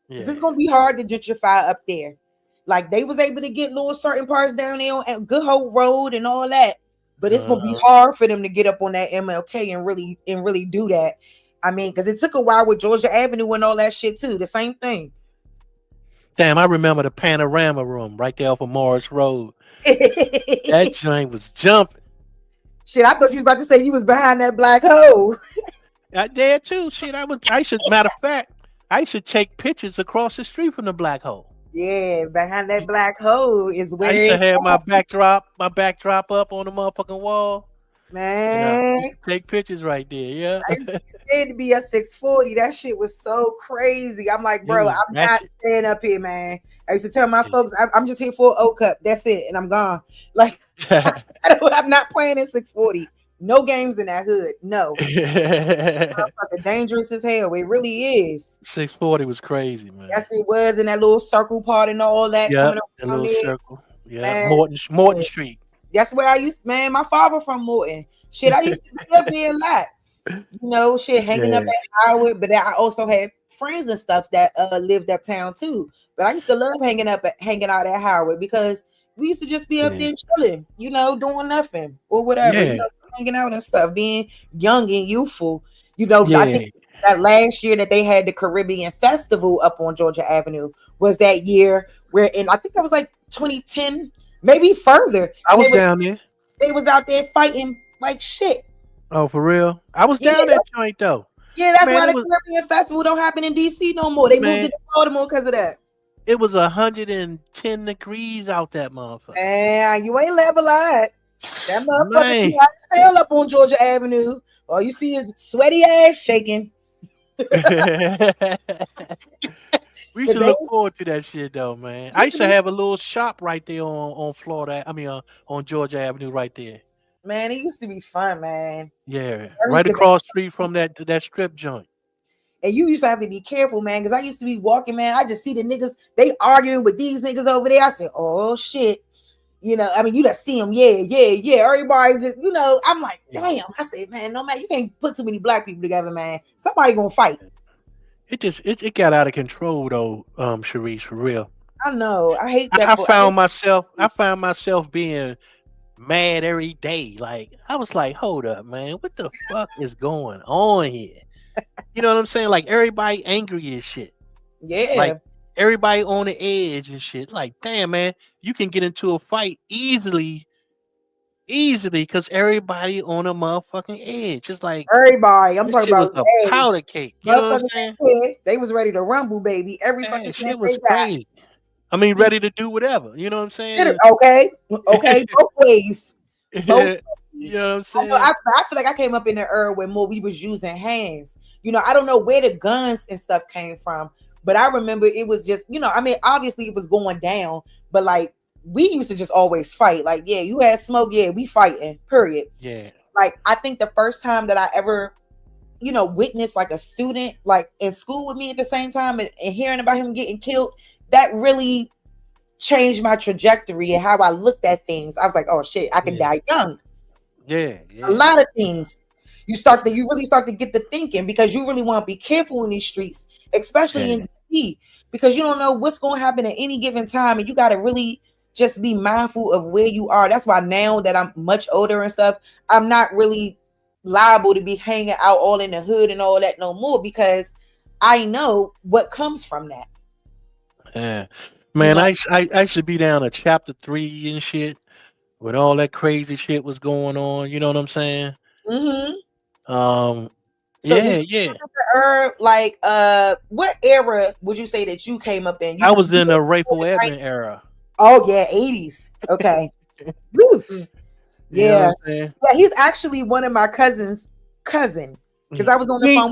'Cause Yeah. it's gonna be hard to gentrify up there. Like they was able to get little certain parts down there on Good Hope Road and all that. but it's gonna be hard for them to get up on that MLK and really do that. I mean, because it took a while with Georgia Avenue and all that shit too. The same thing. Damn, I remember the Panorama Room right there off of Morris Road. That joint was jumping. Shit, I thought you was about to say you was behind that black hole. I did too. Shit, matter of fact, I should take pictures across the street from the black hole. Yeah, behind that black hole is where I used to have my backdrop up on the motherfucking wall. Man, take pictures right there. Yeah. I used to be scared to be at 640. That shit was so crazy. I'm like, bro, I'm not staying up here, man. I used to tell my folks, I'm just here for an O cup. That's it, and I'm gone. Like, I'm not playing in 640. No games in that hood. No. Fucking dangerous as hell. It really is. 640 was crazy, man. Yes, it was in that little circle part and all that. Yeah, coming that little circle. Yeah, man. Morton Street. That's where I used, man. My father from Morton. Shit, I used to be up there a lot. You know, shit, hanging up at Howard. But I also had friends and stuff that lived uptown too. But I used to love hanging out at Howard because we used to just be up there chilling, you know, doing nothing or whatever, you know, hanging out and stuff, being young and youthful. You know, I think that last year that they had the Caribbean Festival up on Georgia Avenue was that year where, and I think that was like 2010. Maybe further. I was down there. They was out there fighting like shit. Oh, for real? I was down that joint though. Yeah, that's why the Caribbean Festival don't happen in DC no more. They moved it to Baltimore because of that. It was 110 degrees out that motherfucker. Man, you ain't level eyed. That motherfucker be hot as hell up on Georgia Avenue. All you see is sweaty ass shaking. We should look forward to that shit though, man. I used to have a little shop right there on Florida. I mean, on Georgia Avenue, right there. Man, it used to be fun, man. Yeah, right across the street from that strip joint. And you used to have to be careful, man, because I used to be walking, man. I just see the niggas, they arguing with these niggas over there. I said, oh shit. You know, I mean, you just see them, yeah. Everybody just, you know, I'm like, damn. I said, man, no, man, you can't put too many black people together, man. Somebody gonna fight. It got out of control though, Sharice, for real. I know. I hate that. I found myself being mad every day. Like, I was like, hold up, man, what the fuck is going on here? You know what I'm saying? Like, everybody angry as shit. Yeah. Like, everybody on the edge and shit. Like, damn, man, you can get into a fight easily because everybody on a motherfucking edge. It's like everybody. I'm talking about a powder cake. You know what I'm saying? They was ready to rumble, baby. Every fucking shit was crazy. I mean, ready to do whatever. You know what I'm saying? Okay, both ways. Both ways. You know what I'm saying? I feel like I came up in the era where more we was using hands. You know, I don't know where the guns and stuff came from, but I remember it was just, you know, I mean, obviously it was going down, but like, we used to just always fight. Like, yeah, you had smoke, yeah, we fighting, period. Yeah. Like, I think the first time that I ever, you know, witnessed like a student like in school with me at the same time and hearing about him getting killed, that really changed my trajectory and how I looked at things. I was like, oh shit, I can die young. Yeah. A lot of things. You really start to get to thinking because you really want to be careful in these streets, especially in DC, because you don't know what's going to happen at any given time, and you got to really just be mindful of where you are. That's why now that I'm much older and stuff, I'm not really liable to be hanging out all in the hood and all that no more because I know what comes from that. Yeah, man, you know? I should be down to chapter 3 and shit when all that crazy shit was going on. You know what I'm saying? Mm-hmm. So yeah. Like, what era would you say that you came up in? I was in the Rayful Edmond era. Oh yeah, 80s. Okay. Yeah. Yeah, he's actually one of my cousin. Because I was on the phone.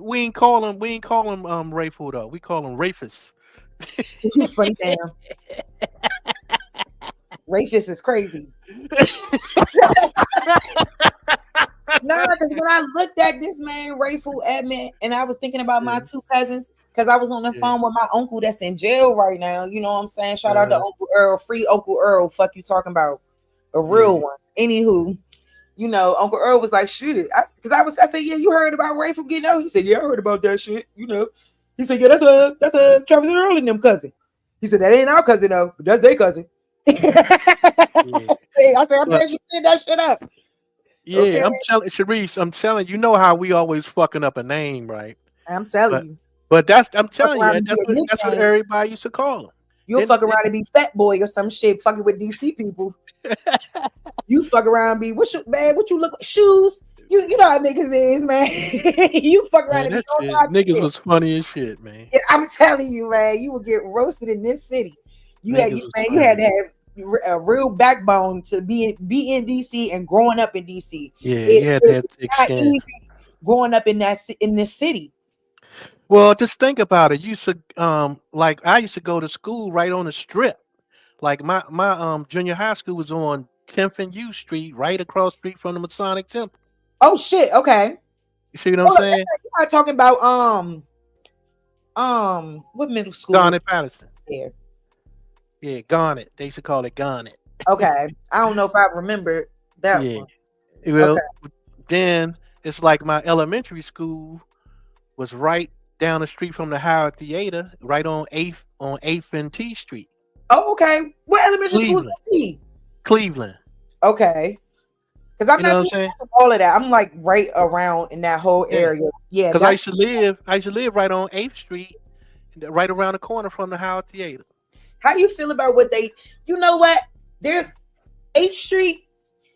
We ain't call him Rayful though. We call him Rafus. He's funny, damn. Rafus is crazy. No, because when I looked at this man, Rayful Edmond, and I was thinking about my two cousins, because I was on the phone with my uncle that's in jail right now. You know what I'm saying? Shout out to Uncle Earl, free Uncle Earl. Fuck you talking about a real one. Anywho, you know, Uncle Earl was like, shit. I said, yeah, you heard about Rayful getting out? He said, yeah, I heard about that shit. You know, he said, yeah, that's a Travis Earl and them cousin. He said, that ain't our cousin though, but that's their cousin. Hey, I said, I But bet you did that shit up. yeah, Okay, I'm telling Sharice, I'm telling you, know how we always fucking up a name, right? I'm telling But you. but I'm Fuck telling you, around and be a that's what nickname. everybody used to call him. You'll Then fuck around and be Fat Boy or some shit, fucking with DC people. You fuck around and be what you look like? Shoes. You know how niggas is, man. You fuck around man, and be that all shit, kinds of niggas shit. was funny as shit, man. Yeah, I'm telling you, man, you would get roasted in this city. You had Niggas was you had funny. to have a real backbone to be in DC and growing up in DC. Yeah, you had that thick Not skin. easy growing up in this city. Well, just think about it. You used to like I used to go to school right on the strip. Like my junior high school was on 10th and U Street, right across the street from the Masonic Temple. Oh shit, okay. You see what I'm saying? You're not talking about what middle school is Garnet Patterson. there? Yeah, Garnet. They used to call it Garnet. Okay. I don't know if I remember that Yeah. one. Well, Okay. then it's like my elementary school was right down the street from the Howard Theater, right on 8th and T Street. Oh, okay. What elementary school is Cleveland. that? Cleveland. Okay. Because I'm You know not what I'm too saying? sure of all of that. I'm like right around in that whole Yeah. area. Yeah, Because I that's used to live right on 8th Street, right around the corner from the Howard Theater. how you feel about what they, you know what? There's 8th Street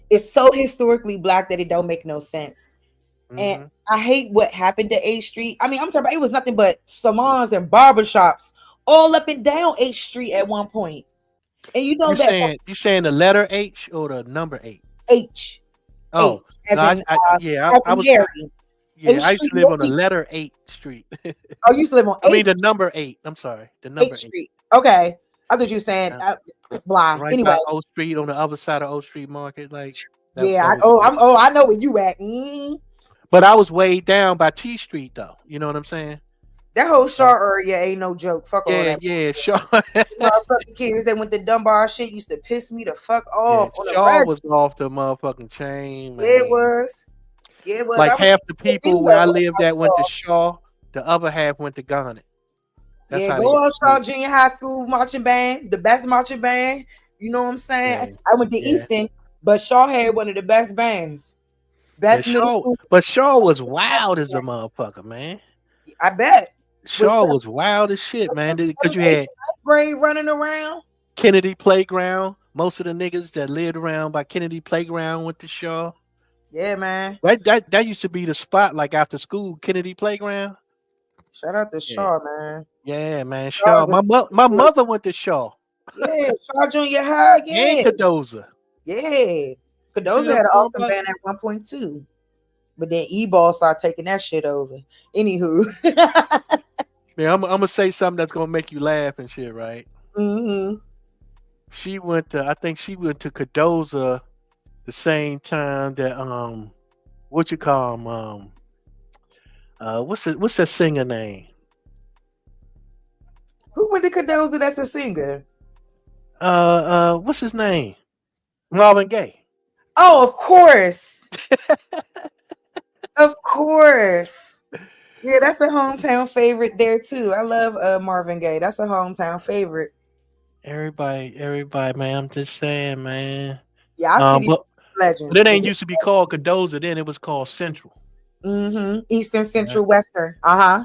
is so historically black that it don't make no sense. And I hate what happened to 8th Street. I mean, I'm talking about it was nothing but salons and barbershops all up and down 8th Street at one point. And you know You saying the letter H or the number 8? H. Oh, H, as no, in, I was. Harry. Yeah, 8th I used to Street, live on the Northeast. letter 8 Street. Oh, you used to live on I mean 8th the number 8. I'm sorry, the number 8. Street. Okay. I thought you were saying blah. Right Anyway, by O Street on the other side of O Street Market, like. yeah. that was I know where you at. But I was way down by T Street though. You know what I'm saying? That whole Shaw area ain't no joke. Fuck all Yeah, that. yeah, Shaw. Motherfucking kids that went to Dunbar shit used to piss me the fuck off on the Shaw reg. was off the motherfucking chain, man. Yeah, it was. Yeah, it was. Like I was half the taking people where I videos lived of at went to Shaw. Shaw, the other half went to Garnet. That's Yeah, how go they on Shaw Junior High School marching band, the best marching band. You know what I'm saying? I went to Easton, but Shaw had one of the best bands. Best middle Shaw, school. but Shaw was wild as a motherfucker, man. I bet. Shaw was wild as shit, man. Because you had Grade running around. Kennedy Playground. Most of the niggas that lived around by Kennedy Playground went to Shaw. Yeah, man. That used to be the spot, like after school, Kennedy Playground. Shout out to Shaw, man. Yeah, man. Shaw Shaw. My mother went to Shaw. Yeah, Shaw Junior High. Yeah. And Cadoza. Yeah. Cadoza See had an what I'm awesome talking band at one point too. But then E-Ball started taking that shit over. Anywho. Yeah, I'm gonna say something that's gonna make you laugh and shit, right? Mm-hmm. I think she went to Cadoza the same time that what you call him? What's that singer name? Who went to Cadoza that's a singer? What's his name? Marvin Gaye. Oh, of course. Of course. Yeah, that's a hometown favorite there too. I love Marvin Gaye. That's a hometown favorite. Everybody, man. I'm just saying, man. Yeah, I see But legends. it ain't used to be called Cadoza then. It was called Central. Mm-hmm. Eastern, Central, Western. Uh-huh.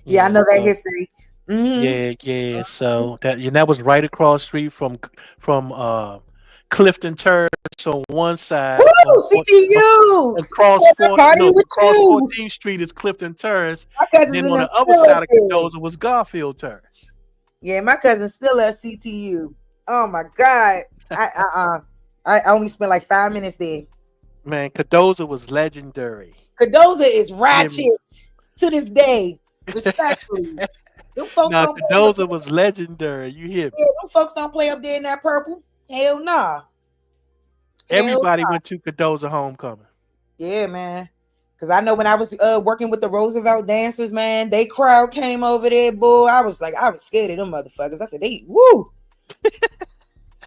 Yeah, I know that history. Mm-hmm. Yeah. So that was right across the street from Clifton Terrace on one side. Woo, CTU. Across Party with you. 14th Street is Clifton Terrace. My cousins Then in on them the other still side up of there. Cadoza was Garfield Terrace. Yeah, my cousin's still at CTU. Oh my God. I only spent like 5 minutes there. Man, Cadoza was legendary. Cadoza is ratchet to this day. Respectfully. Them folks Nah, don't play Cadoza was legendary. You hear me? Yeah, them folks don't play up there in that purple. Hell nah. Everybody went to Cadoza homecoming. Yeah, man. Cause I know when I was working with the Roosevelt dancers, man, they crowd came over there, boy. I was scared of them motherfuckers. I said, they woo.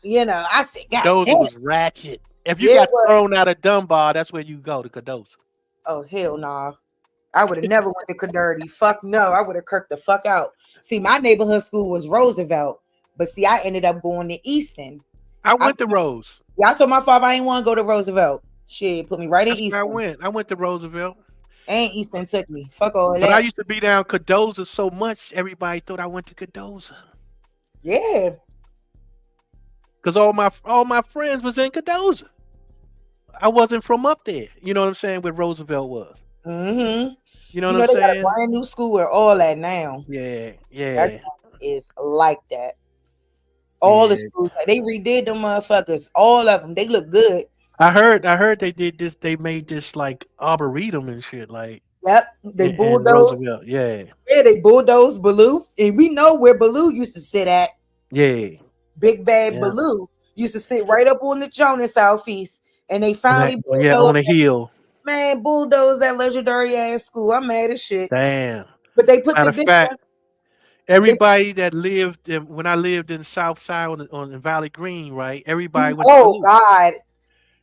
You know, I said, God Cadoza damn. was ratchet. If you Yeah, got it was. thrown out of Dunbar, that's where you go to Cadoza. Oh hell nah. I would have never went to Cadirty. Fuck no. I would have kirked the fuck out. See, my neighborhood school was Roosevelt, but see, I ended up going to Easton. I went to Rose. Yeah, I told my father I ain't want to go to Roosevelt. Shit, put me right in That's where I Easton. went. I went to Roosevelt. And Easton took me. Fuck all But I that. used to be down Cadoza so much, everybody thought I went to Cadoza. Yeah. Because all my friends was in Cadoza. I wasn't from up there. You know what I'm saying? Where Roosevelt was. Mm-hmm. You know You what know I'm they got a saying? brand new school and all that now. Yeah, That yeah. is like that. All the Yeah. schools, like, they redid them motherfuckers. All of them. They look good. I heard they did this. They made this like arboretum and shit, like Yep. They in bulldozed. Roosevelt. Yeah, Yeah, they bulldozed Baloo. And we know where Baloo used to sit at. yeah, Big Bad yeah. Baloo used to sit right up on the Jonas Southeast. And they finally on bulldozed a hill. Man, bulldozed that legendary ass school. I'm mad as shit. Damn. But they put Matter the of bitch fact, on. everybody that lived when I lived in South Side on Valley Green, right? Everybody went to Oh Baloo. God.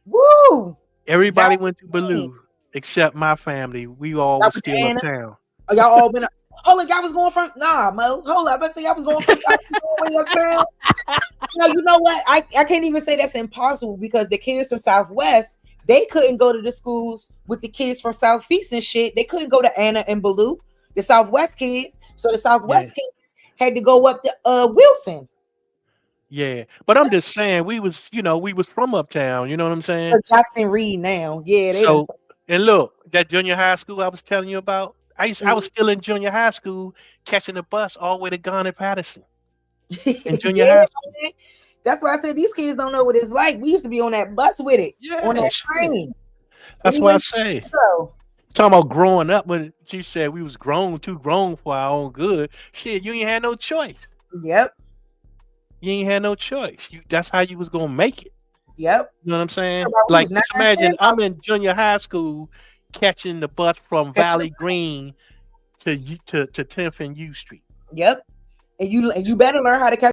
Woo! Everybody That's went to Baloo except my family. We all That was was still Anna. uptown. Oh, y'all all been up. Hold up, y'all was going from Mo. Hold up. I say y'all was going from South all the way uptown. No, you know what? I can't even say that's impossible because the kids from Southwest, they couldn't go to the schools with the kids from Southeast and shit. They couldn't go to Anna and Baloo, the Southwest kids. So the Southwest kids had to go up to Wilson. Yeah, but I'm just saying we was from uptown. You know what I'm saying? Or Jackson Reed now. Yeah, they So and look, that junior high school I was telling you about. I was still in junior high school catching the bus all the way to Garnet Patterson. In junior high school. Man. That's why I said these kids don't know what it's like. We used to be on that bus with it, on that shit. train. That's what I say. Talking about growing up, when she said we was too grown for our own good. Shit, you ain't had no choice. Yep. You ain't had no choice. That's how you was gonna make it. Yep. You know what I'm saying? We Like was not just imagine saying I'm in junior high school catching the bus from Valley Green to 10th and U Street. Yep. And you better learn how to catch